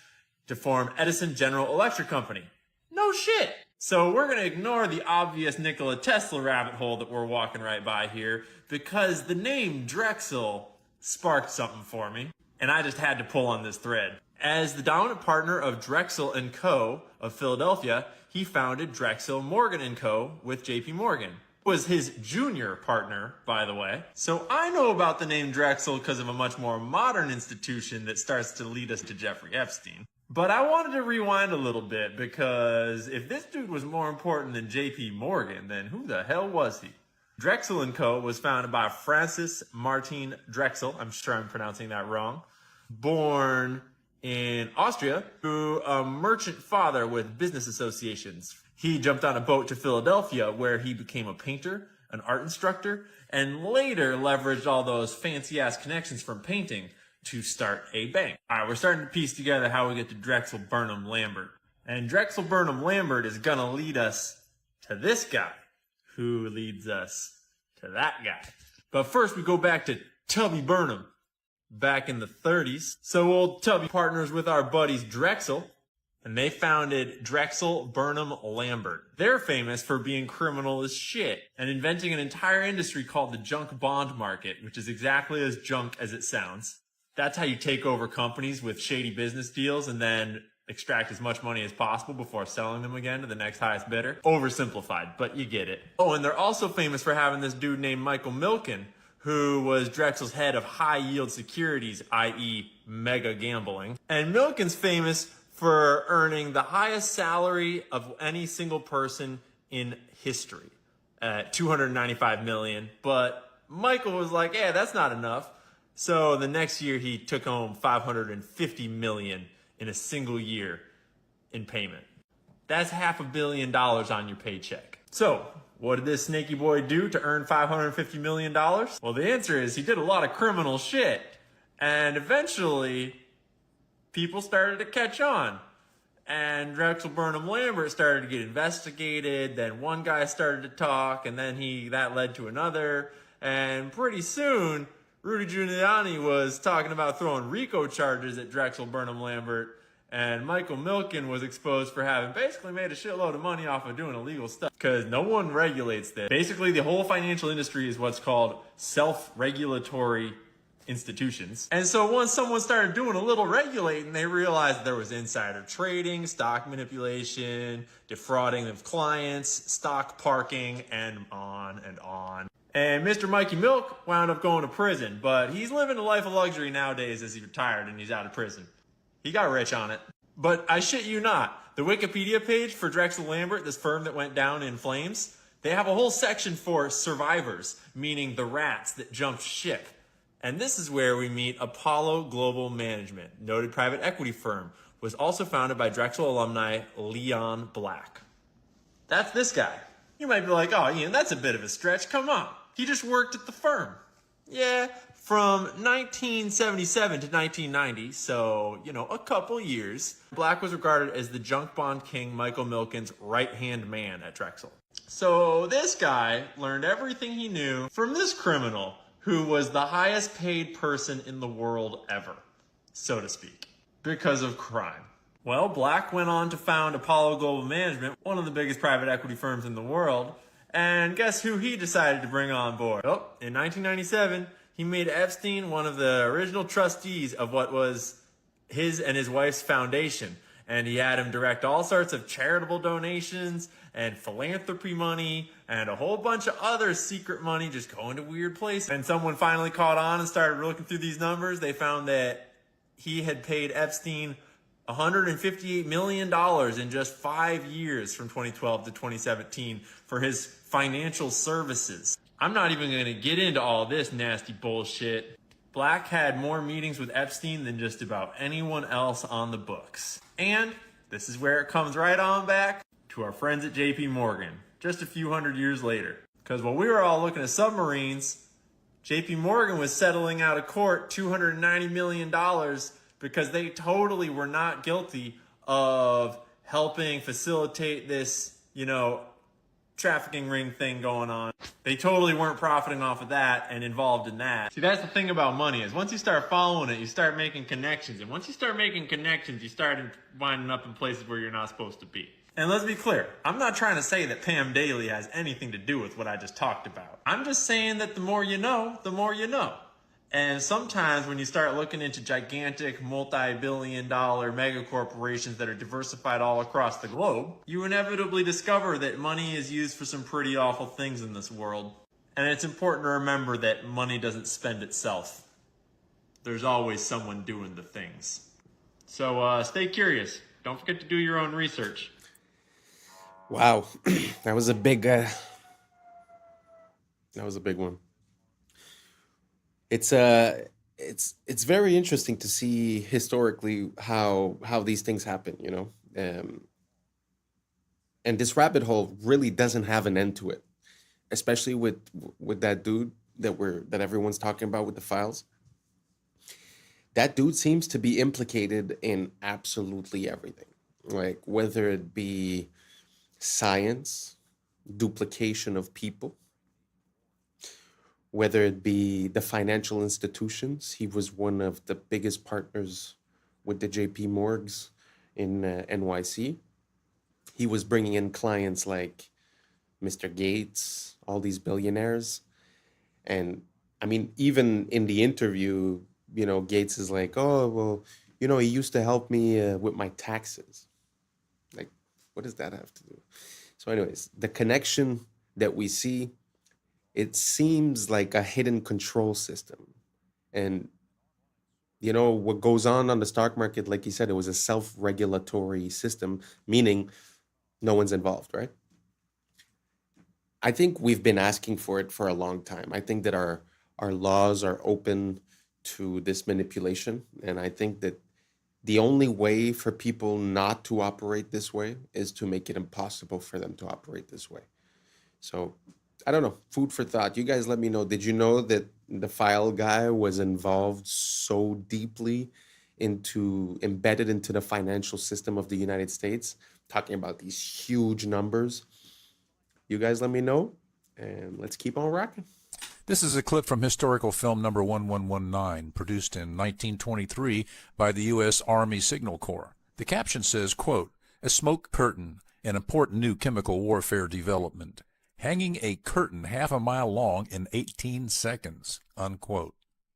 to form Edison General Electric Company. No shit! So we're going to ignore the obvious Nikola Tesla rabbit hole that we're walking right by here because the name Drexel sparked something for me, and I just had to pull on this thread. As the dominant partner of Drexel & Co. of Philadelphia, he founded Drexel Morgan & Co. with J.P. Morgan. Was his junior partner, by the way. So I know about the name Drexel because of a much more modern institution that starts to lead us to Jeffrey Epstein. But I wanted to rewind a little bit because if this dude was more important than J.P. Morgan, then who the hell was he? Drexel & Co. was founded by Francis Martin Drexel, I'm sure I'm pronouncing that wrong, born in Austria, to a merchant father with business associations. He jumped on a boat to Philadelphia where he became a painter, an art instructor, and later leveraged all those fancy-ass connections from painting to start a bank. All right, we're starting to piece together how we get to Drexel Burnham Lambert. And Drexel Burnham Lambert is going to lead us to this guy, who leads us to that guy. But first, we go back to Tubby Burnham. Back in the 30s. So old Tubby partners with our buddies Drexel, and they founded Drexel Burnham Lambert. They're famous for being criminal as shit and inventing an entire industry called the junk bond market, which is exactly as junk as it sounds. That's how you take over companies with shady business deals and then extract as much money as possible before selling them again to the next highest bidder. Oversimplified, but you get it. Oh, and they're also famous for having this dude named Michael Milken, who was Drexel's head of high-yield securities, i.e. mega gambling. And Milken's famous for earning the highest salary of any single person in history, at $295 million. But Michael was like, yeah, that's not enough. So the next year he took home $550 million in a single year in payment. That's $500 million on your paycheck. So what did this snaky boy do to earn $550 million? Well, the answer is he did a lot of criminal shit. And eventually, people started to catch on. And Drexel Burnham Lambert started to get investigated. Then one guy started to talk, and then that led to another. And pretty soon, Rudy Giuliani was talking about throwing RICO charges at Drexel Burnham Lambert. And Michael Milken was exposed for having basically made a shitload of money off of doing illegal stuff. Because no one regulates this. Basically, the whole financial industry is what's called self-regulatory institutions. And so once someone started doing a little regulating, they realized there was insider trading, stock manipulation, defrauding of clients, stock parking, and on and on. And Mr. Mikey Milk wound up going to prison. But he's living a life of luxury nowadays as he's retired and he's out of prison. He got rich on it. But I shit you not, the Wikipedia page for Drexel Lambert, this firm that went down in flames, they have a whole section for survivors, meaning the rats that jumped ship. And this is where we meet Apollo Global Management, noted private equity firm, was also founded by Drexel alumni Leon Black. That's this guy. You might be like, oh, Ian, that's a bit of a stretch. Come on. He just worked at the firm. Yeah, from 1977 to 1990, so, a couple years, Black was regarded as the junk bond king Michael Milken's right-hand man at Drexel. So this guy learned everything he knew from this criminal who was the highest paid person in the world ever, so to speak, because of crime. Well, Black went on to found Apollo Global Management, one of the biggest private equity firms in the world, and guess who he decided to bring on board? Oh, in 1997, he made Epstein one of the original trustees of what was his and his wife's foundation. And he had him direct all sorts of charitable donations and philanthropy money and a whole bunch of other secret money just going to weird places. And someone finally caught on and started looking through these numbers. They found that he had paid Epstein $158 million in just 5 years from 2012 to 2017 for his financial services. I'm not even going to get into all this nasty bullshit. Black had more meetings with Epstein than just about anyone else on the books. And this is where it comes right on back to our friends at JP Morgan, just a few hundred years later. Because while we were all looking at submarines, JP Morgan was settling out of court $290 million because they totally were not guilty of helping facilitate this, trafficking ring thing going on. They totally weren't profiting off of that and involved in that. See, that's the thing about money is once you start following it, you start making connections. And once you start making connections, you start winding up in places where you're not supposed to be. And let's be clear, I'm not trying to say that Pam Daly has anything to do with what I just talked about. I'm just saying that the more you know, the more you know. And sometimes when you start looking into gigantic multi-billion-dollar mega corporations that are diversified all across the globe, you inevitably discover that money is used for some pretty awful things in this world. And it's important to remember that money doesn't spend itself. There's always someone doing the things. So stay curious. Don't forget to do your own research. Wow, that was a big one. It's very interesting to see historically how these things happen, and this rabbit hole really doesn't have an end to it, especially with that dude that everyone's talking about with the files. That dude seems to be implicated in absolutely everything, like whether it be science, duplication of people, whether it be the financial institutions. He was one of the biggest partners with the JP Morgs in NYC. He was bringing in clients like Mr. Gates, all these billionaires. And I mean, even in the interview, Gates is like, oh, well, he used to help me with my taxes. Like, what does that have to do? So anyways, the connection that we see, it seems like a hidden control system. And, what goes on the stock market, like you said, it was a self-regulatory system, meaning no one's involved, right? I think we've been asking for it for a long time. I think that our laws are open to this manipulation. And I think that the only way for people not to operate this way is to make it impossible for them to operate this way. So I don't know, food for thought. You guys let me know. Did you know that the file guy was involved so deeply embedded into the financial system of the United States, talking about these huge numbers? You guys let me know, and let's keep on rocking. This is a clip from historical film number 1119, produced in 1923 by the U.S. Army Signal Corps. The caption says, quote, "A smoke curtain, an important new chemical warfare development. Hanging a curtain half a mile long in 18 seconds, unquote."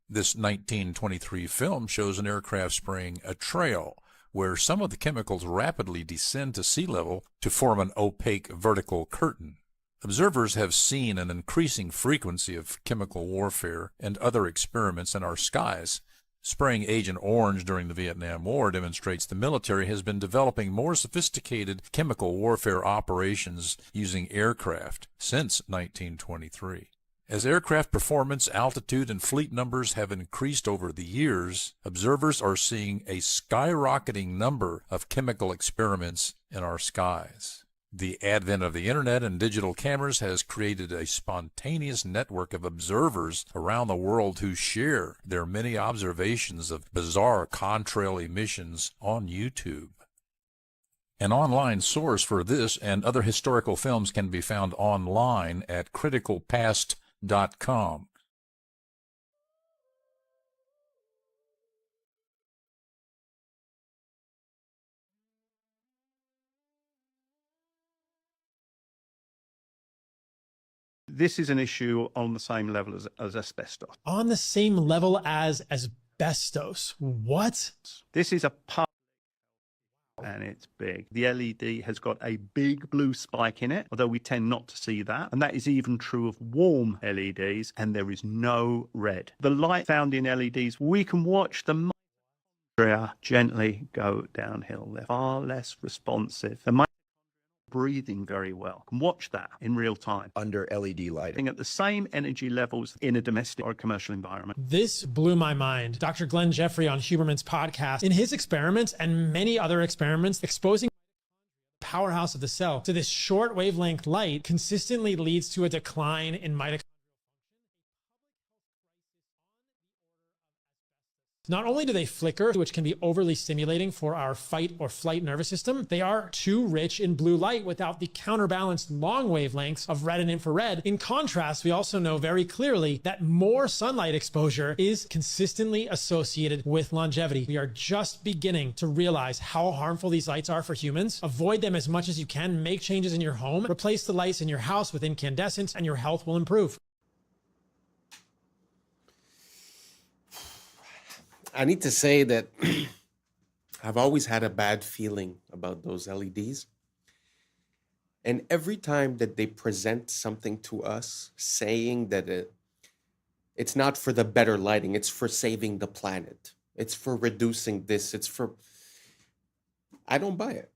This 1923 film shows an aircraft spraying a trail where some of the chemicals rapidly descend to sea level to form an opaque vertical curtain. Observers have seen an increasing frequency of chemical warfare and other experiments in our skies. Spraying Agent Orange during the Vietnam War demonstrates the military has been developing more sophisticated chemical warfare operations using aircraft since 1923. As aircraft performance, altitude, and fleet numbers have increased over the years, observers are seeing a skyrocketing number of chemical experiments in our skies. The advent of the internet and digital cameras has created a spontaneous network of observers around the world who share their many observations of bizarre contrail emissions on YouTube. An online source for this and other historical films can be found online at criticalpast.com. This is an issue on the same level as asbestos. On the same level as asbestos. What? This is a pump and it's big. The LED has got a big blue spike in it, although we tend not to see that. And that is even true of warm LEDs, and there is no red. The light found in LEDs, we can watch the mitochondria gently go downhill. They're far less responsive. The mitochondria breathing very well. You can watch that in real time. Under LED lighting. At the same energy levels in a domestic or a commercial environment. This blew my mind. Dr. Glenn Jeffrey on Huberman's podcast, in his experiments and many other experiments exposing the powerhouse of the cell to this short wavelength light consistently leads to a decline in mitochondria. Not only do they flicker, which can be overly stimulating for our fight or flight nervous system, they are too rich in blue light without the counterbalanced long wavelengths of red and infrared. In contrast, we also know very clearly that more sunlight exposure is consistently associated with longevity. We are just beginning to realize how harmful these lights are for humans. Avoid them as much as you can, make changes in your home, replace the lights in your house with incandescents, and your health will improve. I need to say that I've always had a bad feeling about those LEDs. And every time that they present something to us saying that it's not for the better lighting, it's for saving the planet, it's for reducing this, I don't buy it.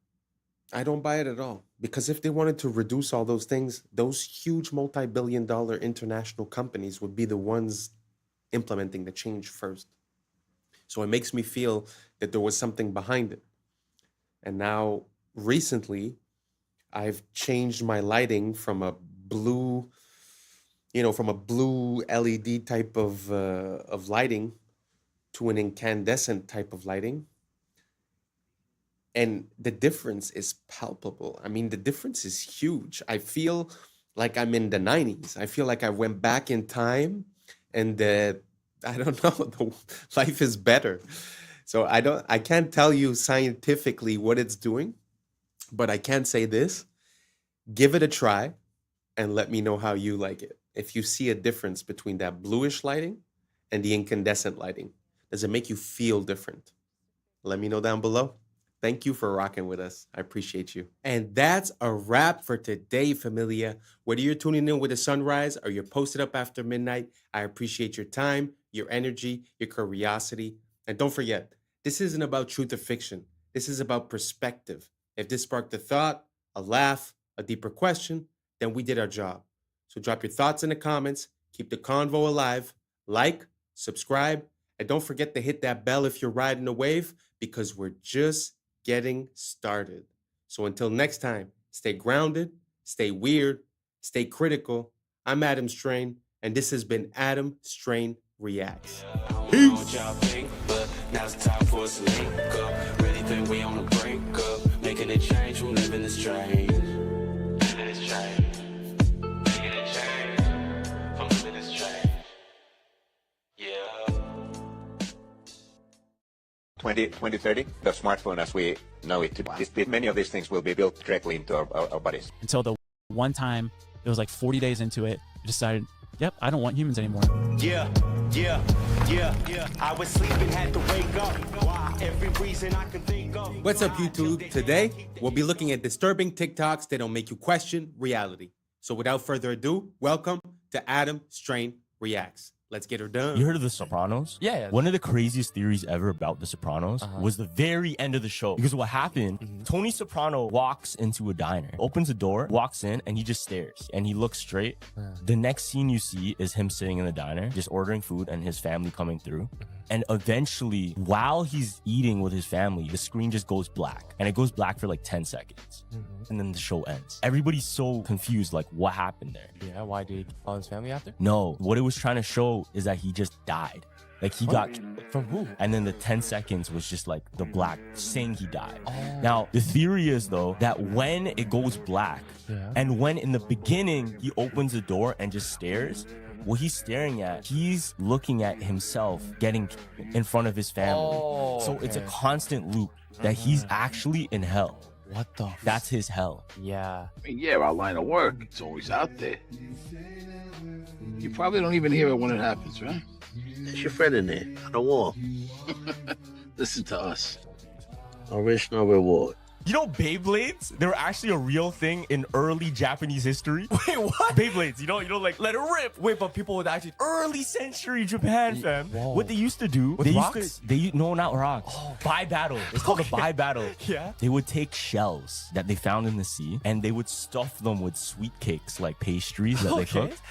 I don't buy it at all. Because if they wanted to reduce all those things, those huge multi-billion-dollar international companies would be the ones implementing the change first. So it makes me feel that there was something behind it. And now, recently, I've changed my lighting from a blue, LED type of lighting to an incandescent type of lighting. And the difference is palpable. I mean, the difference is huge. I feel like I'm in the 90s. I feel like I went back in time and I don't know, the life is better. So I can't tell you scientifically what it's doing, but I can say this: give it a try and let me know how you like it. If you see a difference between that bluish lighting and the incandescent lighting, does it make you feel different? Let me know down below. Thank you for rocking with us. I appreciate you. And that's a wrap for today, familia. Whether you're tuning in with the sunrise or you're posted up after midnight, I appreciate your time, your energy, your curiosity. And don't forget, this isn't about truth or fiction. This is about perspective. If this sparked a thought, a laugh, a deeper question, then we did our job. So drop your thoughts in the comments, keep the convo alive, like, subscribe, and don't forget to hit that bell if you're riding a wave, because we're just getting started. So until next time, stay grounded, stay weird, stay critical. I'm Adam Strain, and this has been Adam Strain Reacts. Peace. Y'all think, but now's the time for us to link up. Really think we on the brink up, making a change from living this strange. Living this strange. Making a change from living this strange. Yeah. 2030, the smartphone as we know it today, many of these things will be built directly into our bodies. Until the one time, it was like 40 days into it, I decided, yep, I don't want humans anymore. Yeah. I was sleeping, had to wake up. Why? Every reason I can think of. What's up, YouTube? Today, we'll be looking at disturbing TikToks that don't make you question reality. So without further ado, welcome to Adam Strain Reacts. Let's get her done. You heard of The Sopranos? Yeah. One of the craziest theories ever about The Sopranos was the very end of the show. Because what happened, Tony Soprano walks into a diner, opens a door, walks in, and he just stares. And he looks straight. The next scene you see is him sitting in the diner, just ordering food and his family coming through. And eventually, while he's eating with his family, the screen just goes black. And it goes black for like 10 seconds. And then the show ends. Everybody's so confused, like, what happened there? Yeah, why did he follow his family after? No, what it was trying to show is that he just died. Like he got from who? And then the 10 seconds was just like the black saying he died. Now, the theory is though that when it goes black and when in the beginning he opens the door and just stares, what he's staring at, he's looking at himself getting in front of his family. So it's a constant loop that he's actually in hell. What the? That's his hell. Yeah. I mean, yeah, our line of work, it's always out there. You probably don't even hear it when it happens, right? It's your friend in there, on the wall. Listen to us. No risk, no reward. You know Beyblades? They were actually a real thing in early Japanese history. Wait, what? Beyblades, you know, like let it rip. Wait, but people would actually Early century Japan, fam. Whoa. What they used to do, With they rocks? used to, no, not rocks. Buy battle. It's called a buy battle. Yeah. They would take shells that they found in the sea and they would stuff them with sweet cakes, like pastries that they cooked.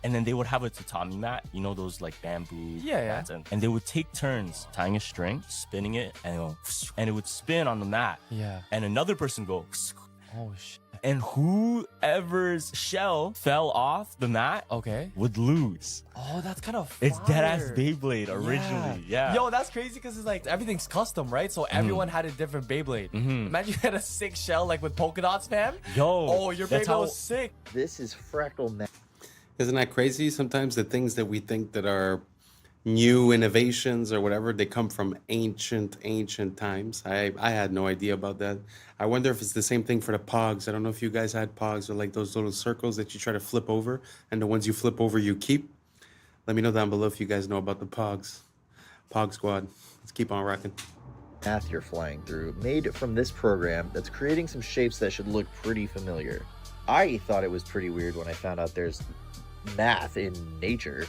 And then they would have a tatami mat, you know, those like bamboo mats. And they would take turns tying a string, spinning it, and it would spin on the mat. Yeah. And another person go, Oh, shit. and whoever's shell fell off the mat would lose. Oh, that's kind of It's dead-ass Beyblade originally. Yeah. Yo, that's crazy because it's like everything's custom, right? So everyone had a different Beyblade. Imagine you had a sick shell like with polka dots, fam. Yo. Oh, your Beyblade was sick. This is fractal math. Isn't that crazy? Sometimes the things that we think that are new innovations or whatever, they come from ancient times. I had no idea about that. I wonder if it's the same thing for the pogs. I don't know if you guys had pogs or like those little circles that you try to flip over, and the ones you flip over you keep. Let me know down below if you guys know about the pogs. Pog squad. Let's keep on rocking. Math you're flying through, made from this program that's creating some shapes that should look pretty familiar. I thought it was pretty weird when I found out there's math in nature,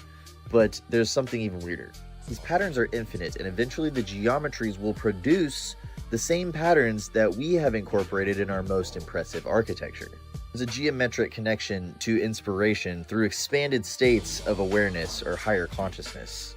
but there's something even weirder. These patterns are infinite, and eventually the geometries will produce the same patterns that we have incorporated in our most impressive architecture. There's a geometric connection to inspiration through expanded states of awareness or higher consciousness.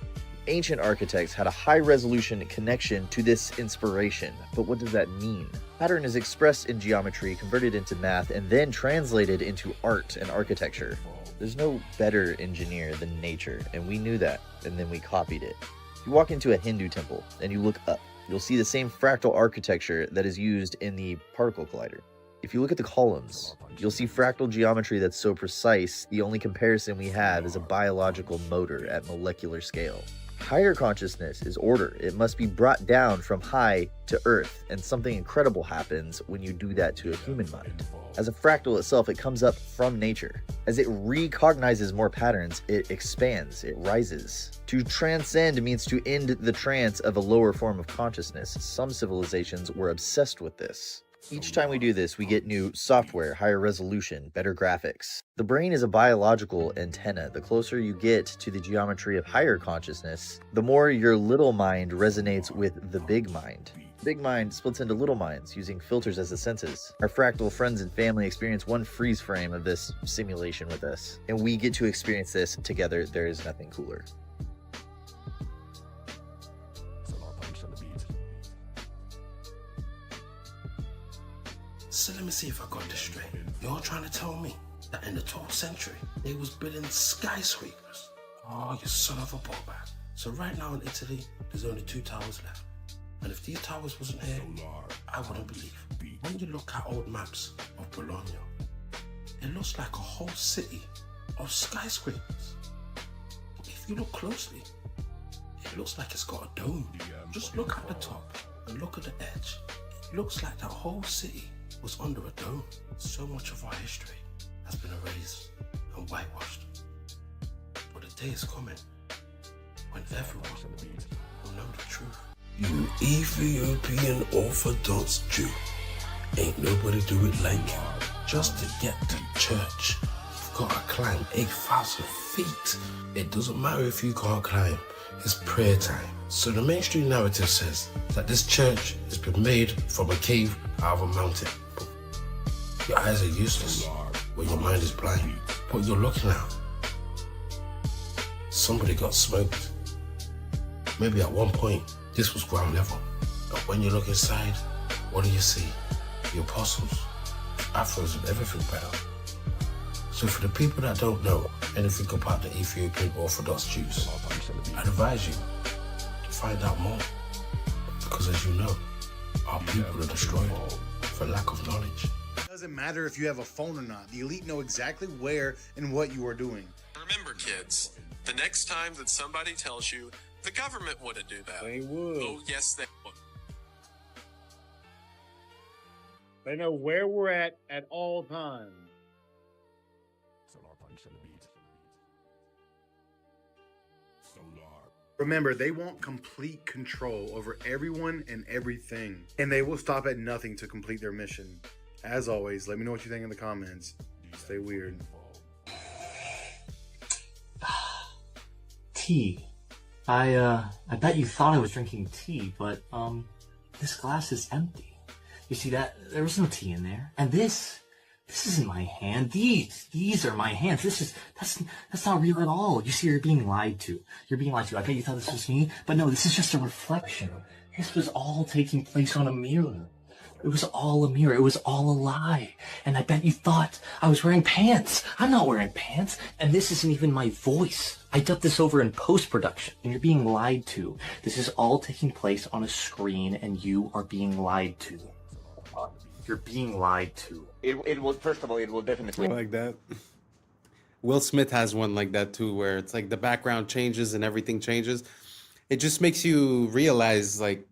Ancient architects had a high-resolution connection to this inspiration, but what does that mean? Pattern is expressed in geometry, converted into math, and then translated into art and architecture. There's no better engineer than nature, and we knew that, and then we copied it. If you walk into a Hindu temple and you look up, you'll see the same fractal architecture that is used in the particle collider. If you look at the columns, you'll see fractal geometry that's so precise, the only comparison we have is a biological motor at molecular scale. Higher consciousness is order. It must be brought down from high to earth, and something incredible happens when you do that to a human mind. As a fractal itself, it comes up from nature. As it recognizes more patterns, it expands, it rises. To transcend means to end the trance of a lower form of consciousness. Some civilizations were obsessed with this. Each time we do this, we get new software, higher resolution, better graphics. The brain is a biological antenna. The closer you get to the geometry of higher consciousness, the more your little mind resonates with the big mind. Big mind splits into little minds using filters as the senses. Our fractal friends and family experience one freeze frame of this simulation with us, and we get to experience this together. There is nothing cooler. So let me see if I got this straight. You're trying to tell me that in the 12th century, they was building skyscrapers? Oh, you son of a ballbag. So right now in Italy, there's only 2 towers left. And if these towers wasn't here, I wouldn't believe. When you look at old maps of Bologna, it looks like a whole city of skyscrapers. But if you look closely, it looks like it's got a dome. Just look at the top and look at the edge. It looks like that whole city was under a dome. So much of our history has been erased and whitewashed. But the day is coming when everyone will know the truth. You Ethiopian Orthodox Jew, ain't nobody do it like you. Just to get to church, you've got to climb 8,000 feet. It doesn't matter if you can't climb, it's prayer time. So the mainstream narrative says that this church has been made from a cave out of a mountain. Your eyes are useless when your mind is blind. What you're looking at, somebody got smoked. Maybe at one point, this was ground level. But when you look inside, what do you see? The apostles, afros and everything better. So for the people that don't know anything about the Ethiopian Orthodox Jews, I advise you to find out more. Because as you know, our people are destroyed for lack of knowledge. It doesn't matter if you have a phone or not. The elite know exactly where and what you are doing. Remember, kids, the next time that somebody tells you the government wouldn't do that. They would. Oh, yes, they would. They know where we're at all times. Solar punch on the beat. Solar Remember, they want complete control over everyone and everything, and they will stop at nothing to complete their mission. As always, let me know what you think in the comments. Stay weird. Tea. I bet you thought I was drinking tea, but this glass is empty. You see that? There was no tea in there. And this isn't my hand. These are my hands. That's not real at all. You see, you're being lied to. You're being lied to. I bet you thought this was me, but no, this is just a reflection. This was all taking place on a mirror. It was all a mirror. It was all a lie. And I bet you thought I was wearing pants. I'm not wearing pants. And this isn't even my voice. I dubbed this over in post-production, and you're being lied to. This is all taking place on a screen, and you are being lied to. You're being lied to. It will, first of all, it will definitely... Like that. Will Smith has one like that too, where it's like the background changes and everything changes. It just makes you realize, like,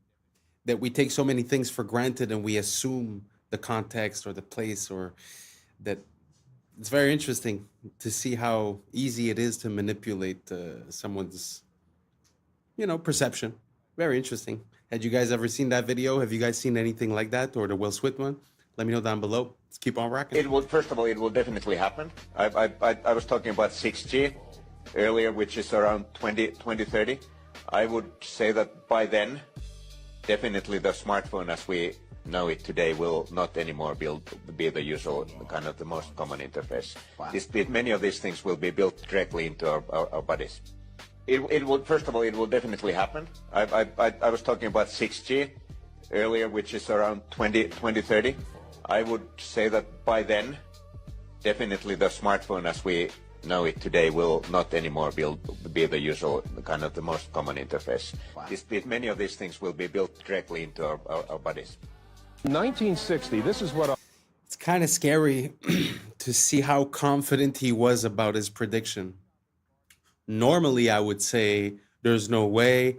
that we take so many things for granted and we assume the context or the place, or that it's very interesting to see how easy it is to manipulate someone's, perception. Very interesting. Had you guys ever seen that video? Have you guys seen anything like that, or the Will Smith one? Let me know down below. Let's keep on rocking. It will, first of all, it will definitely happen. I was talking about 6G earlier, which is around 2030. I would say that by then, definitely the smartphone as we know it today will not anymore be the usual, kind of the most common interface. Wow. Many of these things will be built directly into our bodies. It will, first of all, it will definitely happen. I was talking about 6G earlier, which is around 2030. I would say that by then, definitely the smartphone as we know it today will not anymore be the usual, kind of the most common interface. Wow. Many of these things will be built directly into our bodies. 1960, this is what... It's kind of scary to see how confident he was about his prediction. Normally, I would say there's no way.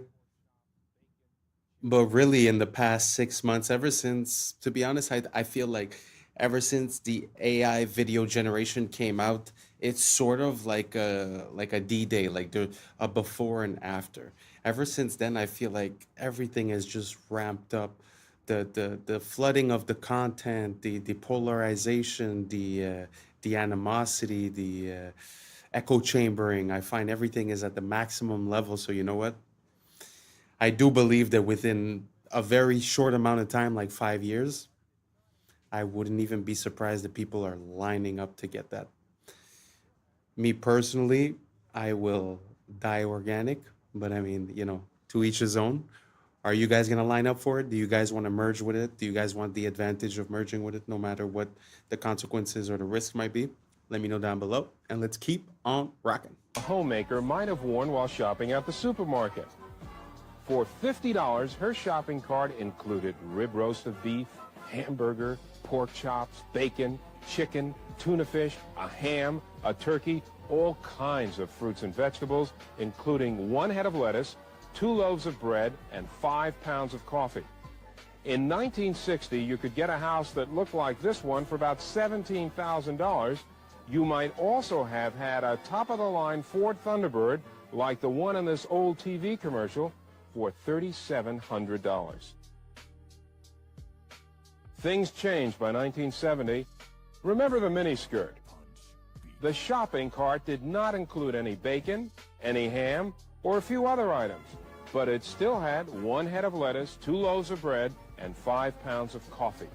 But really, in the past 6 months, ever since, to be honest, I feel like ever since the AI video generation came out, it's sort of like a D-Day, like a before and after. Ever since then, I feel like everything is just ramped up. The flooding of the content, the polarization, the animosity, the echo chambering. I find everything is at the maximum level. So you know what? I do believe that within a very short amount of time, like 5 years, I wouldn't even be surprised that people are lining up to get that. Me personally, I will die organic, but I mean, to each his own. Are you guys going to line up for it? Do you guys want to merge with it? Do you guys want the advantage of merging with it, no matter what the consequences or the risk might be? Let me know down below, and let's keep on rocking. A homemaker might have worn while shopping at the supermarket. For $50, her shopping cart included rib roast of beef, hamburger, pork chops, bacon, chicken, tuna fish, a ham, a turkey, all kinds of fruits and vegetables, including 1 head of lettuce, 2 loaves of bread, and 5 pounds of coffee. In 1960, you could get a house that looked like this one for about $17,000. You might also have had a top-of-the-line Ford Thunderbird like the one in this old TV commercial for $3,700. Things changed by 1970. Remember the miniskirt. The shopping cart did not include any bacon, any ham, or a few other items, but it still had 1 head of lettuce, 2 loaves of bread, and 5 pounds of coffee.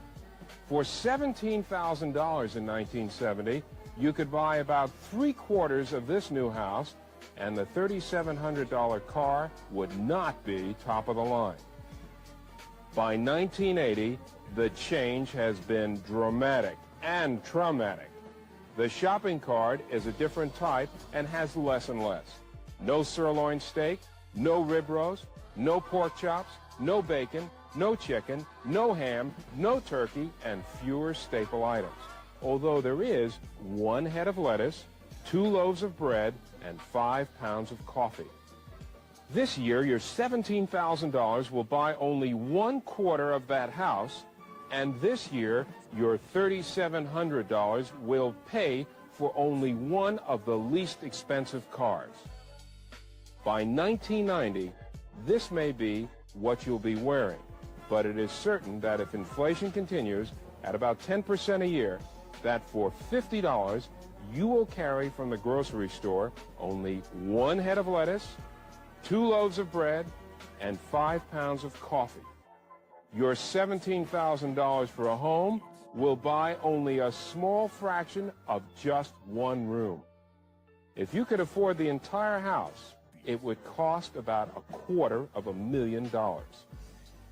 For $17,000 in 1970, you could buy about 3/4 of this new house, and the $3,700 car would not be top of the line. By 1980, the change has been dramatic and traumatic. The shopping cart is a different type and has less and less. No sirloin steak, no rib roast, no pork chops, no bacon, no chicken, no ham, no turkey, and fewer staple items. Although there is 1 head of lettuce, 2 loaves of bread, and 5 pounds of coffee. This year, your $17,000 will buy only 1/4 of that house, and this year, your $3,700 will pay for only one of the least expensive cars. By 1990, this may be what you'll be wearing, but it is certain that if inflation continues at about 10% a year, that for $50, you will carry from the grocery store only 1 head of lettuce, 2 loaves of bread, and 5 pounds of coffee. Your $17,000 for a home will buy only a small fraction of just 1 room. If you could afford the entire house, it would cost about $250,000.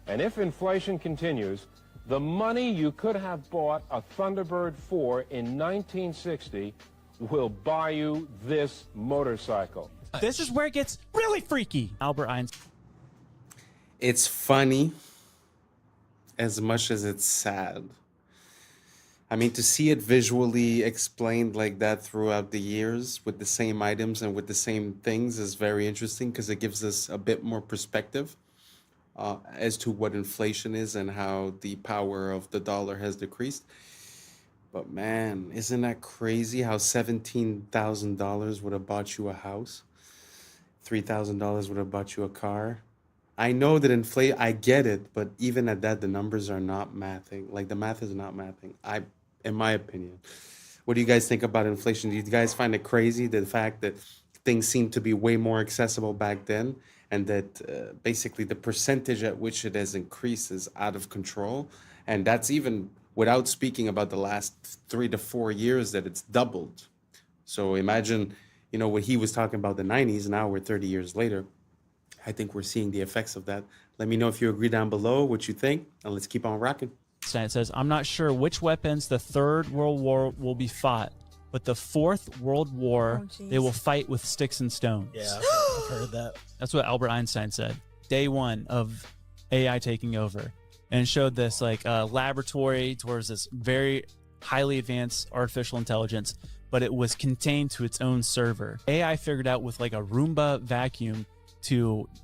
And if inflation continues, the money you could have bought a Thunderbird for in 1960 will buy you this motorcycle. This is where it gets really freaky. Albert Einstein. It's funny as much as it's sad. I mean, to see it visually explained like that throughout the years with the same items and with the same things is very interesting because it gives us a bit more perspective as to what inflation is and how the power of the dollar has decreased. But man, isn't that crazy how $17,000 would have bought you a house? $3,000 would have bought you a car. I know that I get it, but even at that, the numbers are not mathing. Like the math is not mathing. In my opinion. What do you guys think about inflation? Do you guys find it crazy, the fact that things seem to be way more accessible back then, and that basically the percentage at which it has increased is out of control? And that's even without speaking about the last 3 to 4 years that it's doubled. So imagine, what he was talking about the 90s, now we're 30 years later. I think we're seeing the effects of that. Let me know if you agree down below, what you think, and let's keep on rocking. It says, I'm not sure which weapons the Third World War will be fought, but the Fourth World War, they will fight with sticks and stones. Yeah, I've heard that. That's what Albert Einstein said. Day 1 of AI taking over. And it showed this laboratory towards this very highly advanced artificial intelligence, but it was contained to its own server. AI figured out with a Roomba vacuum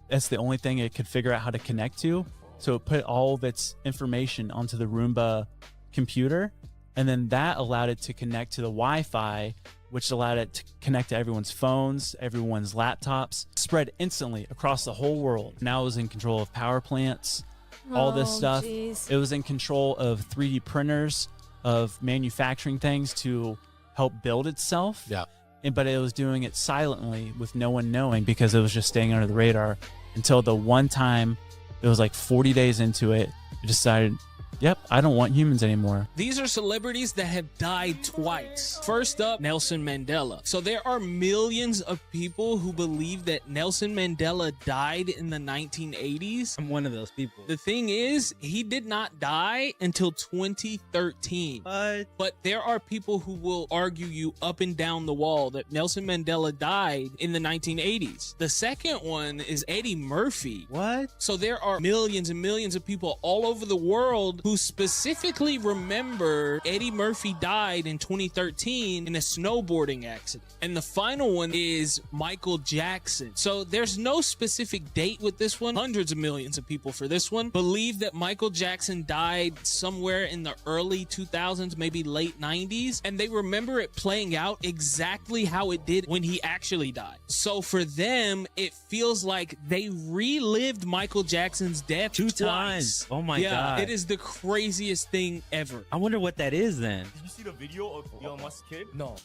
that's the only thing it could figure out how to connect to. So it put all of its information onto the Roomba computer, and then that allowed it to connect to the Wi-Fi, which allowed it to connect to everyone's phones, everyone's laptops, spread instantly across the whole world. Now it was in control of power plants, all this stuff. Geez. It was in control of 3D printers, of manufacturing things to help build itself. Yeah. But it was doing it silently with no one knowing because it was just staying under the radar until the one time it was 40 days into it, it decided, yep, I don't want humans anymore. These are celebrities that have died twice. First up, Nelson Mandela. So there are millions of people who believe that Nelson Mandela died in the 1980s. I'm one of those people. The thing is, he did not die until 2013. But there are people who will argue you up and down the wall that Nelson Mandela died in the 1980s. The second one is Eddie Murphy. What? So there are millions and millions of people all over the world who specifically remember Eddie Murphy died in 2013 in a snowboarding accident. And the final one is Michael Jackson. So there's no specific date with this one. Hundreds of millions of people for this one believe that Michael Jackson died somewhere in the early 2000s, maybe late 90s, and they remember it playing out exactly how it did when he actually died. So for them, it feels like they relived Michael Jackson's death Two twice. times. Oh my God. It is the craziest thing ever. I wonder what that is then. Did you see the video of Elon Musk's kid? No.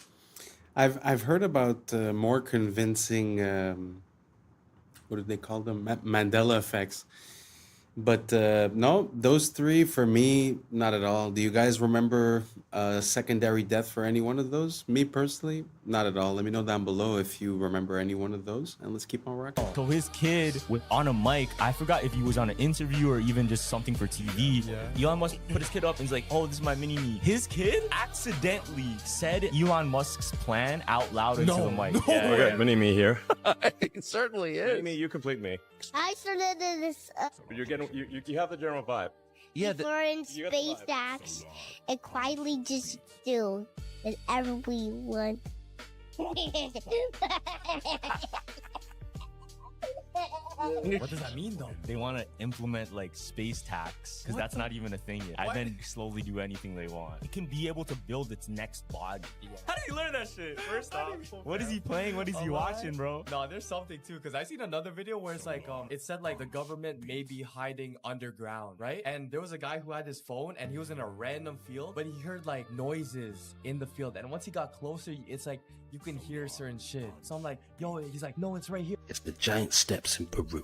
I've heard about more convincing, what do they call them? Mandela effects. But no, those three for me, not at all. Do you guys remember a secondary death for any one of those? Me personally, not at all. Let me know down below if you remember any one of those, and let's keep on rocking. So his kid was on a mic. I forgot if he was on an interview or even just something for TV. Elon Musk put his kid up and he's like, oh, this is my mini-me. His kid accidentally said Elon Musk's plan out loud into the mic. Okay, mini-me here. It certainly is. Mini-me, you complete me. I started this. But you're getting, you have the general vibe. Yeah, before in space acts and quietly just do whatever we want. What does that mean though? They want to implement like space tax because that's not even a thing yet. And then slowly do anything they want. It can be able to build its next body. How did you learn that shit? First off, what is he playing? What is he watching, bro? No, there's something too, because I seen another video where it's like it said like the government may be hiding underground, right? And there was a guy who had his phone and he was in a random field, but he heard like noises in the field, and once he got closer, it's like you can hear certain shit. So I'm like, yo, he's like, no, it's right here. It's the giant steps in Peru.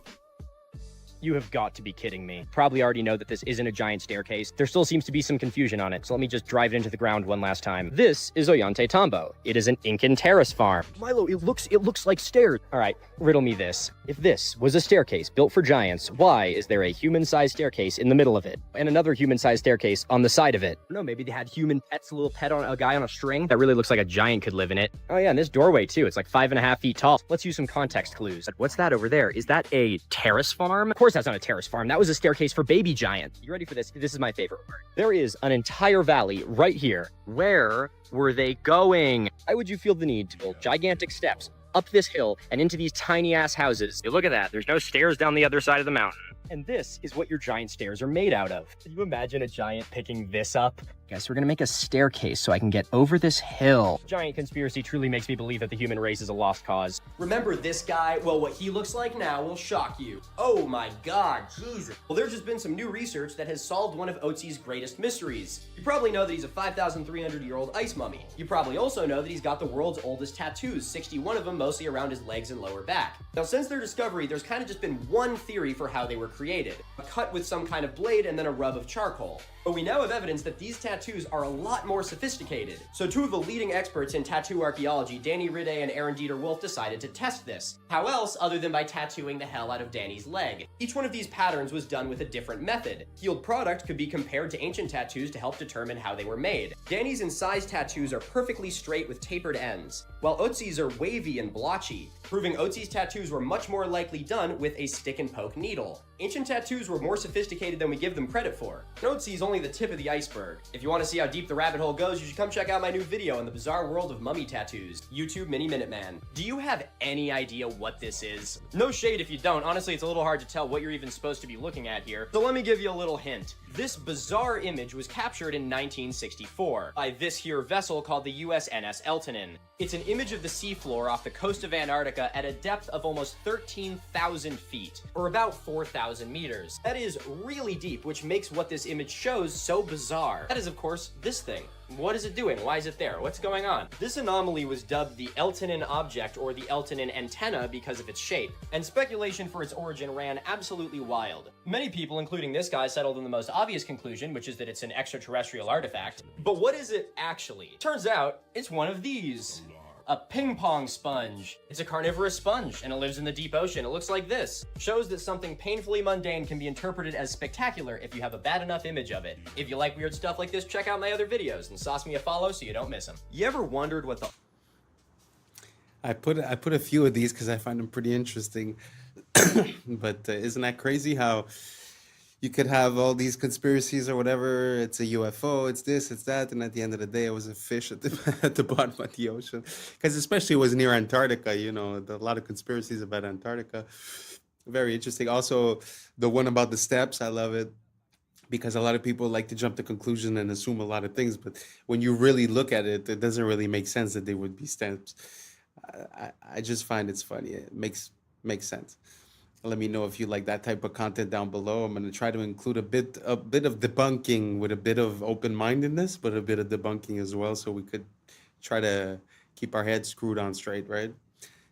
You have got to be kidding me. Probably already know that this isn't a giant staircase. There still seems to be some confusion on it, so let me just drive it into the ground one last time. This is Ollanta Tambo. It is an Incan terrace farm. Milo, it looks like stairs. All right, riddle me this. If this was a staircase built for giants, why is there a human-sized staircase in the middle of it and another human-sized staircase on the side of it? No, maybe they had human pets, a little pet on a guy on a string that really looks like a giant could live in it. Oh yeah, and this doorway too. It's like 5.5 feet tall. Let's use some context clues. What's that over there? Is that a terrace farm? Of course that's not a terrace farm. That was a staircase for baby giants. You ready for this? This is my favorite part. There is an entire valley right here. Where were they going? Why would you feel the need to build gigantic steps up this hill and into these tiny ass houses? Hey, look at that. There's no stairs down the other side of the mountain. And this is what your giant stairs are made out of. Can you imagine a giant picking this up? Guys, we're gonna make a staircase so I can get over this hill. Giant conspiracy truly makes me believe that the human race is a lost cause. Remember this guy? Well, what he looks like now will shock you. Oh my god, Jesus. Well, there's just been some new research that has solved one of Otzi's greatest mysteries. You probably know that he's a 5,300-year-old ice mummy. You probably also know that he's got the world's oldest tattoos, 61 of them mostly around his legs and lower back. Now, since their discovery, there's kind of just been one theory for how they were created. A cut with some kind of blade and then a rub of charcoal. But we now have evidence that these tattoos are a lot more sophisticated. So two of the leading experts in tattoo archaeology, Danny Ridday and Aaron Dieter Wolf, decided to test this. How else other than by tattooing the hell out of Danny's leg? Each one of these patterns was done with a different method. Healed product could be compared to ancient tattoos to help determine how they were made. Danny's incised tattoos are perfectly straight with tapered ends, while Otzi's are wavy and blotchy, proving Otzi's tattoos were much more likely done with a stick and poke needle. Ancient tattoos were more sophisticated than we give them credit for. Otzi's only the tip of the iceberg. If you want to see how deep the rabbit hole goes, you should come check out my new video on the bizarre world of mummy tattoos, YouTube Mini Minute Man. Do you have any idea what this is? No shade if you don't. Honestly, it's a little hard to tell what you're even supposed to be looking at here. So let me give you a little hint. This bizarre image was captured in 1964 by this here vessel called the USNS Eltonin. It's an image of the seafloor off the coast of Antarctica at a depth of almost 13,000 feet, or about 4,000 meters. That is really deep, which makes what this image shows so bizarre. That is, of course, this thing. What is it doing? Why is it there? What's going on? This anomaly was dubbed the Eltonin object or the Eltonin antenna because of its shape, and speculation for its origin ran absolutely wild. Many people, including this guy, settled on the most obvious conclusion, which is that it's an extraterrestrial artifact. But what is it actually? Turns out, it's one of these. A ping pong sponge. It's a carnivorous sponge, and it lives in the deep ocean. It looks like this. Shows that something painfully mundane can be interpreted as spectacular if you have a bad enough image of it. If you like weird stuff like this, check out my other videos and sauce me a follow so you don't miss them. You ever wondered what the... I put a few of these because I find them pretty interesting. But isn't that crazy how you could have all these conspiracies or whatever? It's a UFO, it's this, it's that, and at the end of the day, it was a fish at the bottom of the ocean. Because especially it was near Antarctica, you know, a lot of conspiracies about Antarctica. Very interesting. Also, the one about the steps, I love it. Because a lot of people like to jump to conclusion and assume a lot of things, but when you really look at it, it doesn't really make sense that they would be steps. I just find it's funny. It makes sense. Let me know if you like that type of content down below. I'm going to try to include a bit of debunking with a bit of open-mindedness, but a bit of debunking as well, so we could try to keep our heads screwed on straight, right?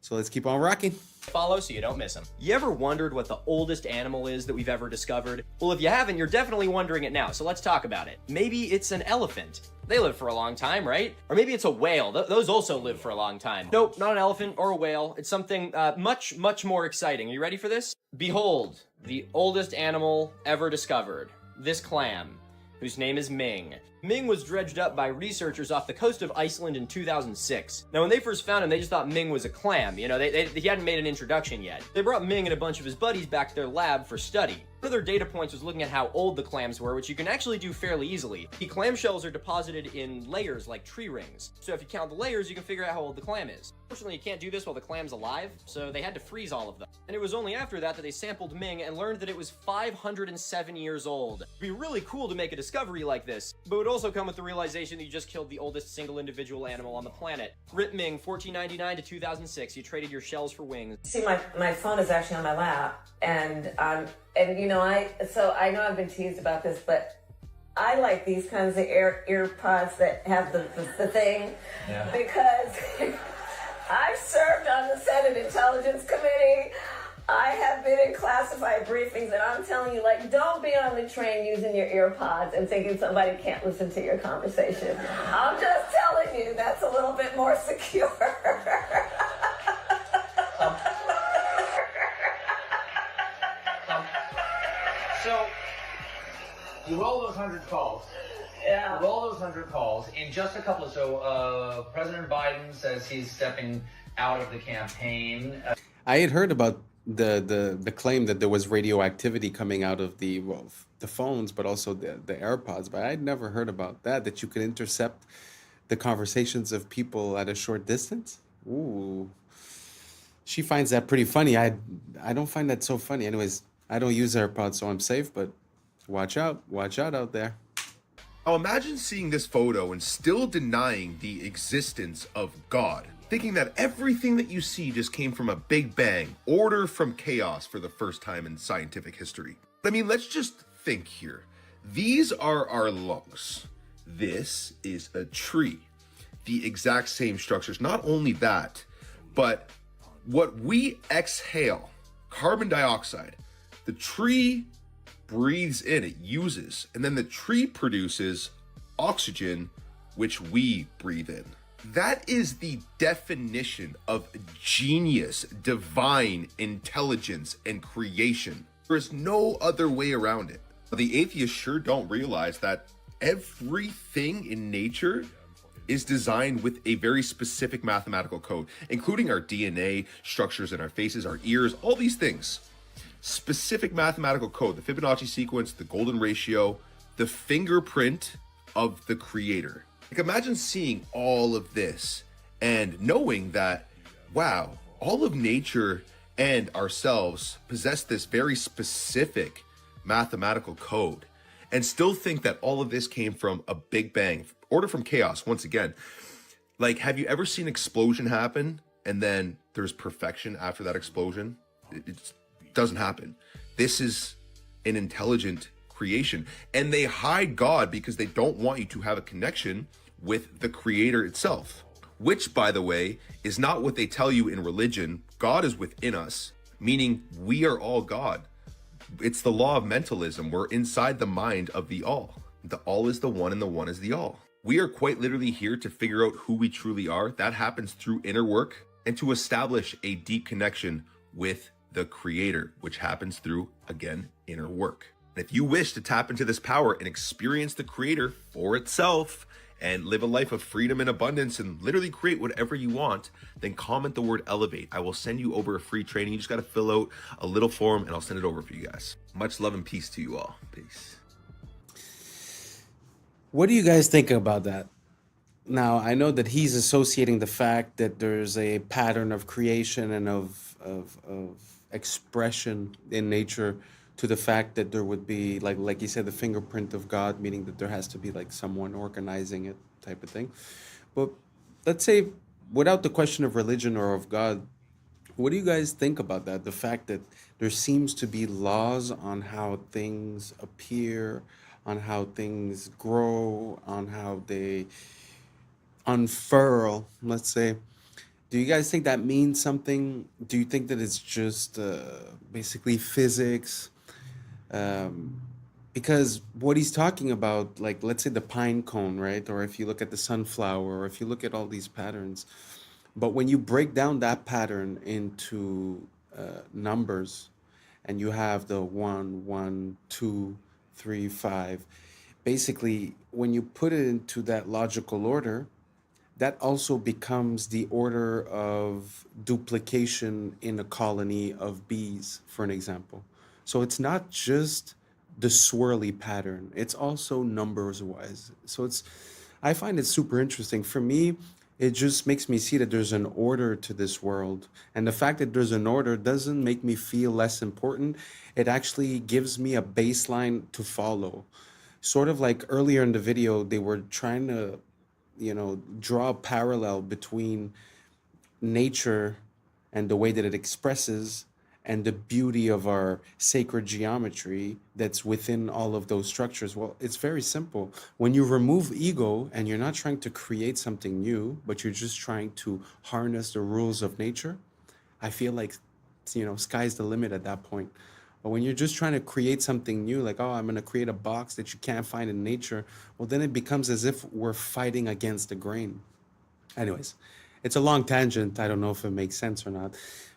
So let's keep on rocking. Follow so you don't miss them. You ever wondered what the oldest animal is that we've ever discovered? Well, if you haven't, you're definitely wondering it now, so let's talk about it. Maybe it's an elephant. They live for a long time, right? Or maybe it's a whale. Those also live for a long time. Nope, not an elephant or a whale. It's something much, much more exciting. Are you ready for this? Behold, the oldest animal ever discovered. This clam, whose name is Ming. Ming was dredged up by researchers off the coast of Iceland in 2006. Now, when they first found him, they just thought Ming was a clam. You know, he hadn't made an introduction yet. They brought Ming and a bunch of his buddies back to their lab for study. One of their data points was looking at how old the clams were, which you can actually do fairly easily. The clam shells are deposited in layers like tree rings. So if you count the layers, you can figure out how old the clam is. Fortunately, you can't do this while the clam's alive, so they had to freeze all of them. And it was only after that they sampled Ming and learned that it was 507 years old. It'd be really cool to make a discovery like this, but it would also come with the realization that you just killed the oldest single individual animal on the planet. Rip Ming, 1499 to 2006. You traded your shells for wings. See, my phone is actually on my lap, and you know, I know I've been teased about this, but I like these kinds of ear pods that have the thing, because I've served on the Senate Intelligence Committee. I have been in classified briefings, and I'm telling you, like, don't be on the train using your ear pods and thinking somebody can't listen to your conversation. I'm just telling you, that's a little bit more secure. So, you roll those 100 calls. Yeah. You roll those 100 calls in just a couple of, President Biden says he's stepping out of the campaign. I had heard about the claim that there was radioactivity coming out of the phones, but also the AirPods. But I'd never heard about that you could intercept the conversations of people at a short distance. Ooh, she finds that pretty funny. I don't find that so funny. Anyways, I don't use AirPods, so I'm safe. But watch out out there. Now imagine seeing this photo and still denying the existence of God, thinking that everything that you see just came from a big bang, order from chaos for the first time in scientific history. I mean, let's just think here. These are our lungs. This is a tree. The exact same structures. Not only that, but what we exhale, carbon dioxide, the tree breathes in, it uses, and then the tree produces oxygen, which we breathe in. That is the definition of genius, divine intelligence, and creation. There is no other way around it. The atheists sure don't realize that everything in nature is designed with a very specific mathematical code, including our DNA, structures in our faces, our ears, all these things. Specific mathematical code, the Fibonacci sequence, the golden ratio, the fingerprint of the creator. Like, imagine seeing all of this and knowing that, wow, all of nature and ourselves possess this very specific mathematical code, and still think that all of this came from a big bang, order from chaos. Once again, like, have you ever seen an explosion happen and then there's perfection after that explosion? It doesn't happen. This is an intelligent creation, and they hide God because they don't want you to have a connection with the creator itself, which, by the way, is not what they tell you in religion. God is within us, meaning we are all God. It's the law of mentalism. We're inside the mind of the all. The all is the one and the one is the all. We are quite literally here to figure out who we truly are. That happens through inner work and to establish a deep connection with the creator, which happens through, again, inner work. And if you wish to tap into this power and experience the creator for itself and live a life of freedom and abundance and literally create whatever you want, then comment the word elevate. I will send you over a free training. You just got to fill out a little form and I'll send it over for you guys. Much love and peace to you all. Peace. What do you guys think about that? Now, I know that he's associating the fact that there's a pattern of creation and of expression in nature to the fact that there would be, like you said, the fingerprint of God, meaning that there has to be like someone organizing it type of thing. But let's say, without the question of religion or of God, what do you guys think about that? The fact that there seems to be laws on how things appear, on how things grow, on how they unfurl, let's say. Do you guys think that means something? Do you think that it's just basically physics? Because what he's talking about, like, let's say the pine cone, right? Or if you look at the sunflower, or if you look at all these patterns, but when you break down that pattern into numbers, and you have the 1, 1, 2, 3, 5, basically, when you put it into that logical order, that also becomes the order of duplication in a colony of bees, for an example. So it's not just the swirly pattern, it's also numbers wise. So I find it super interesting. For me, it just makes me see that there's an order to this world. And the fact that there's an order doesn't make me feel less important. It actually gives me a baseline to follow. Sort of like earlier in the video, they were trying to, draw a parallel between nature and the way that it expresses and the beauty of our sacred geometry that's within all of those structures. Well, it's very simple. When you remove ego and you're not trying to create something new, but you're just trying to harness the rules of nature, I feel like, sky's the limit at that point. But when you're just trying to create something new, like, oh, I'm going to create a box that you can't find in nature, well, then it becomes as if we're fighting against the grain. Anyways, it's a long tangent. I don't know if it makes sense or not,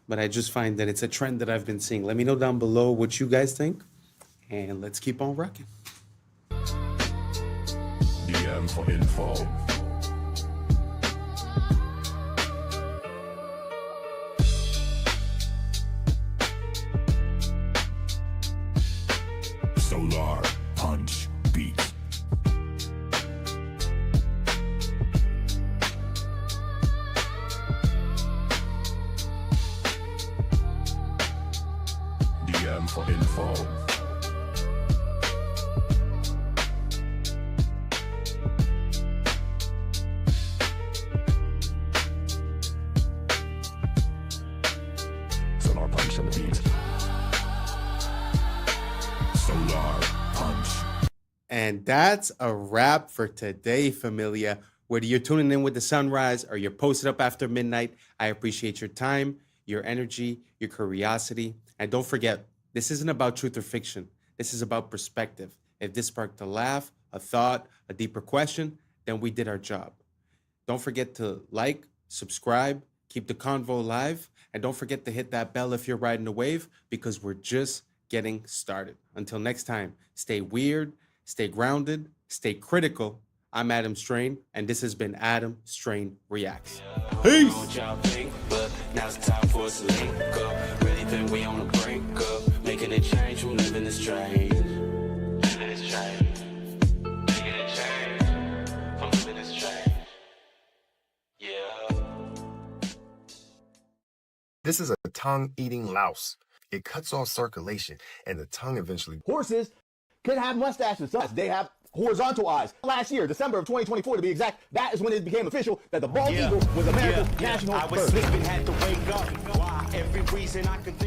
but I just find that it's a trend that I've been seeing. Let me know down below what you guys think, and let's keep on rocking. DM for info. Solar Punch Beat. DM for info. Solar Punch on the beat. Solar Punch. And that's a wrap for today, familia. Whether you're tuning in with the sunrise or you're posted up after midnight, I appreciate your time, your energy, your curiosity. And don't forget, this isn't about truth or fiction. This is about perspective. If this sparked a laugh, a thought, a deeper question, then we did our job. Don't forget to like, subscribe, keep the convo alive, and don't forget to hit that bell if you're riding the wave, because we're just getting started. Until next time, stay weird, stay grounded, stay critical. I'm Adam Strain, and this has been Adam Strain Reacts. Peace! Now it's time for us to link up. Really think we on the brink of making a change from living this strange. Living this strange. Making a change from living this strange. Yeah. This is a tongue-eating louse. It cuts off circulation, and the tongue eventually... Horses could have mustaches. They have horizontal eyes. Last year, December of 2024 to be exact, that is when it became official that the bald eagle was America's national bird.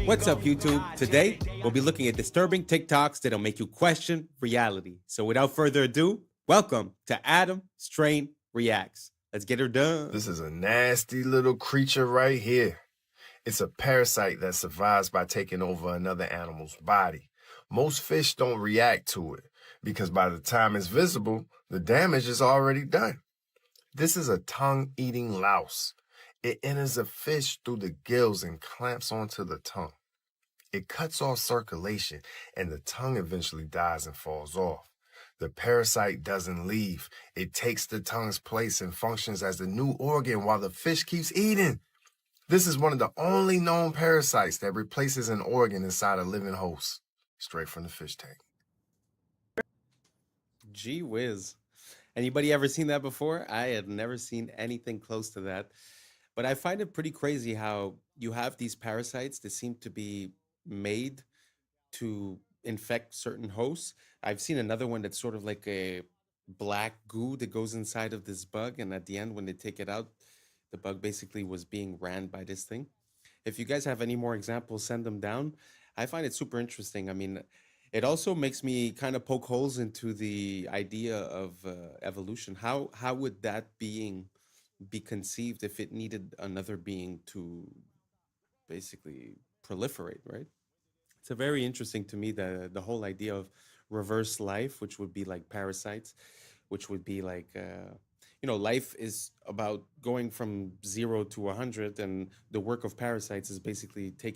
What's up, YouTube? Today, we'll be looking at disturbing TikToks that'll make you question reality. So without further ado, welcome to Adam Strain Reacts. Let's get her done. This is a nasty little creature right here. It's a parasite that survives by taking over another animal's body. Most fish don't react to it because by the time it's visible, the damage is already done. This is a tongue-eating louse. It enters a fish through the gills and clamps onto the tongue. It cuts off circulation, and the tongue eventually dies and falls off. The parasite doesn't leave. It takes the tongue's place and functions as the new organ while the fish keeps eating. This is one of the only known parasites that replaces an organ inside a living host, straight from the fish tank. Gee whiz. Anybody ever seen that before? I had never seen anything close to that. But I find it pretty crazy how you have these parasites that seem to be made to infect certain hosts. I've seen another one that's sort of like a black goo that goes inside of this bug, and at the end when they take it out, the bug basically was being ran by this thing. If you guys have any more examples, send them down. I find it super interesting. I mean, it also makes me kind of poke holes into the idea of evolution. How would that being be conceived if it needed another being to basically proliferate, right? It's a very interesting to me, the whole idea of reverse life, which would be like parasites, which would be like... life is about going from 0 to 100, and the work of parasites is basically taking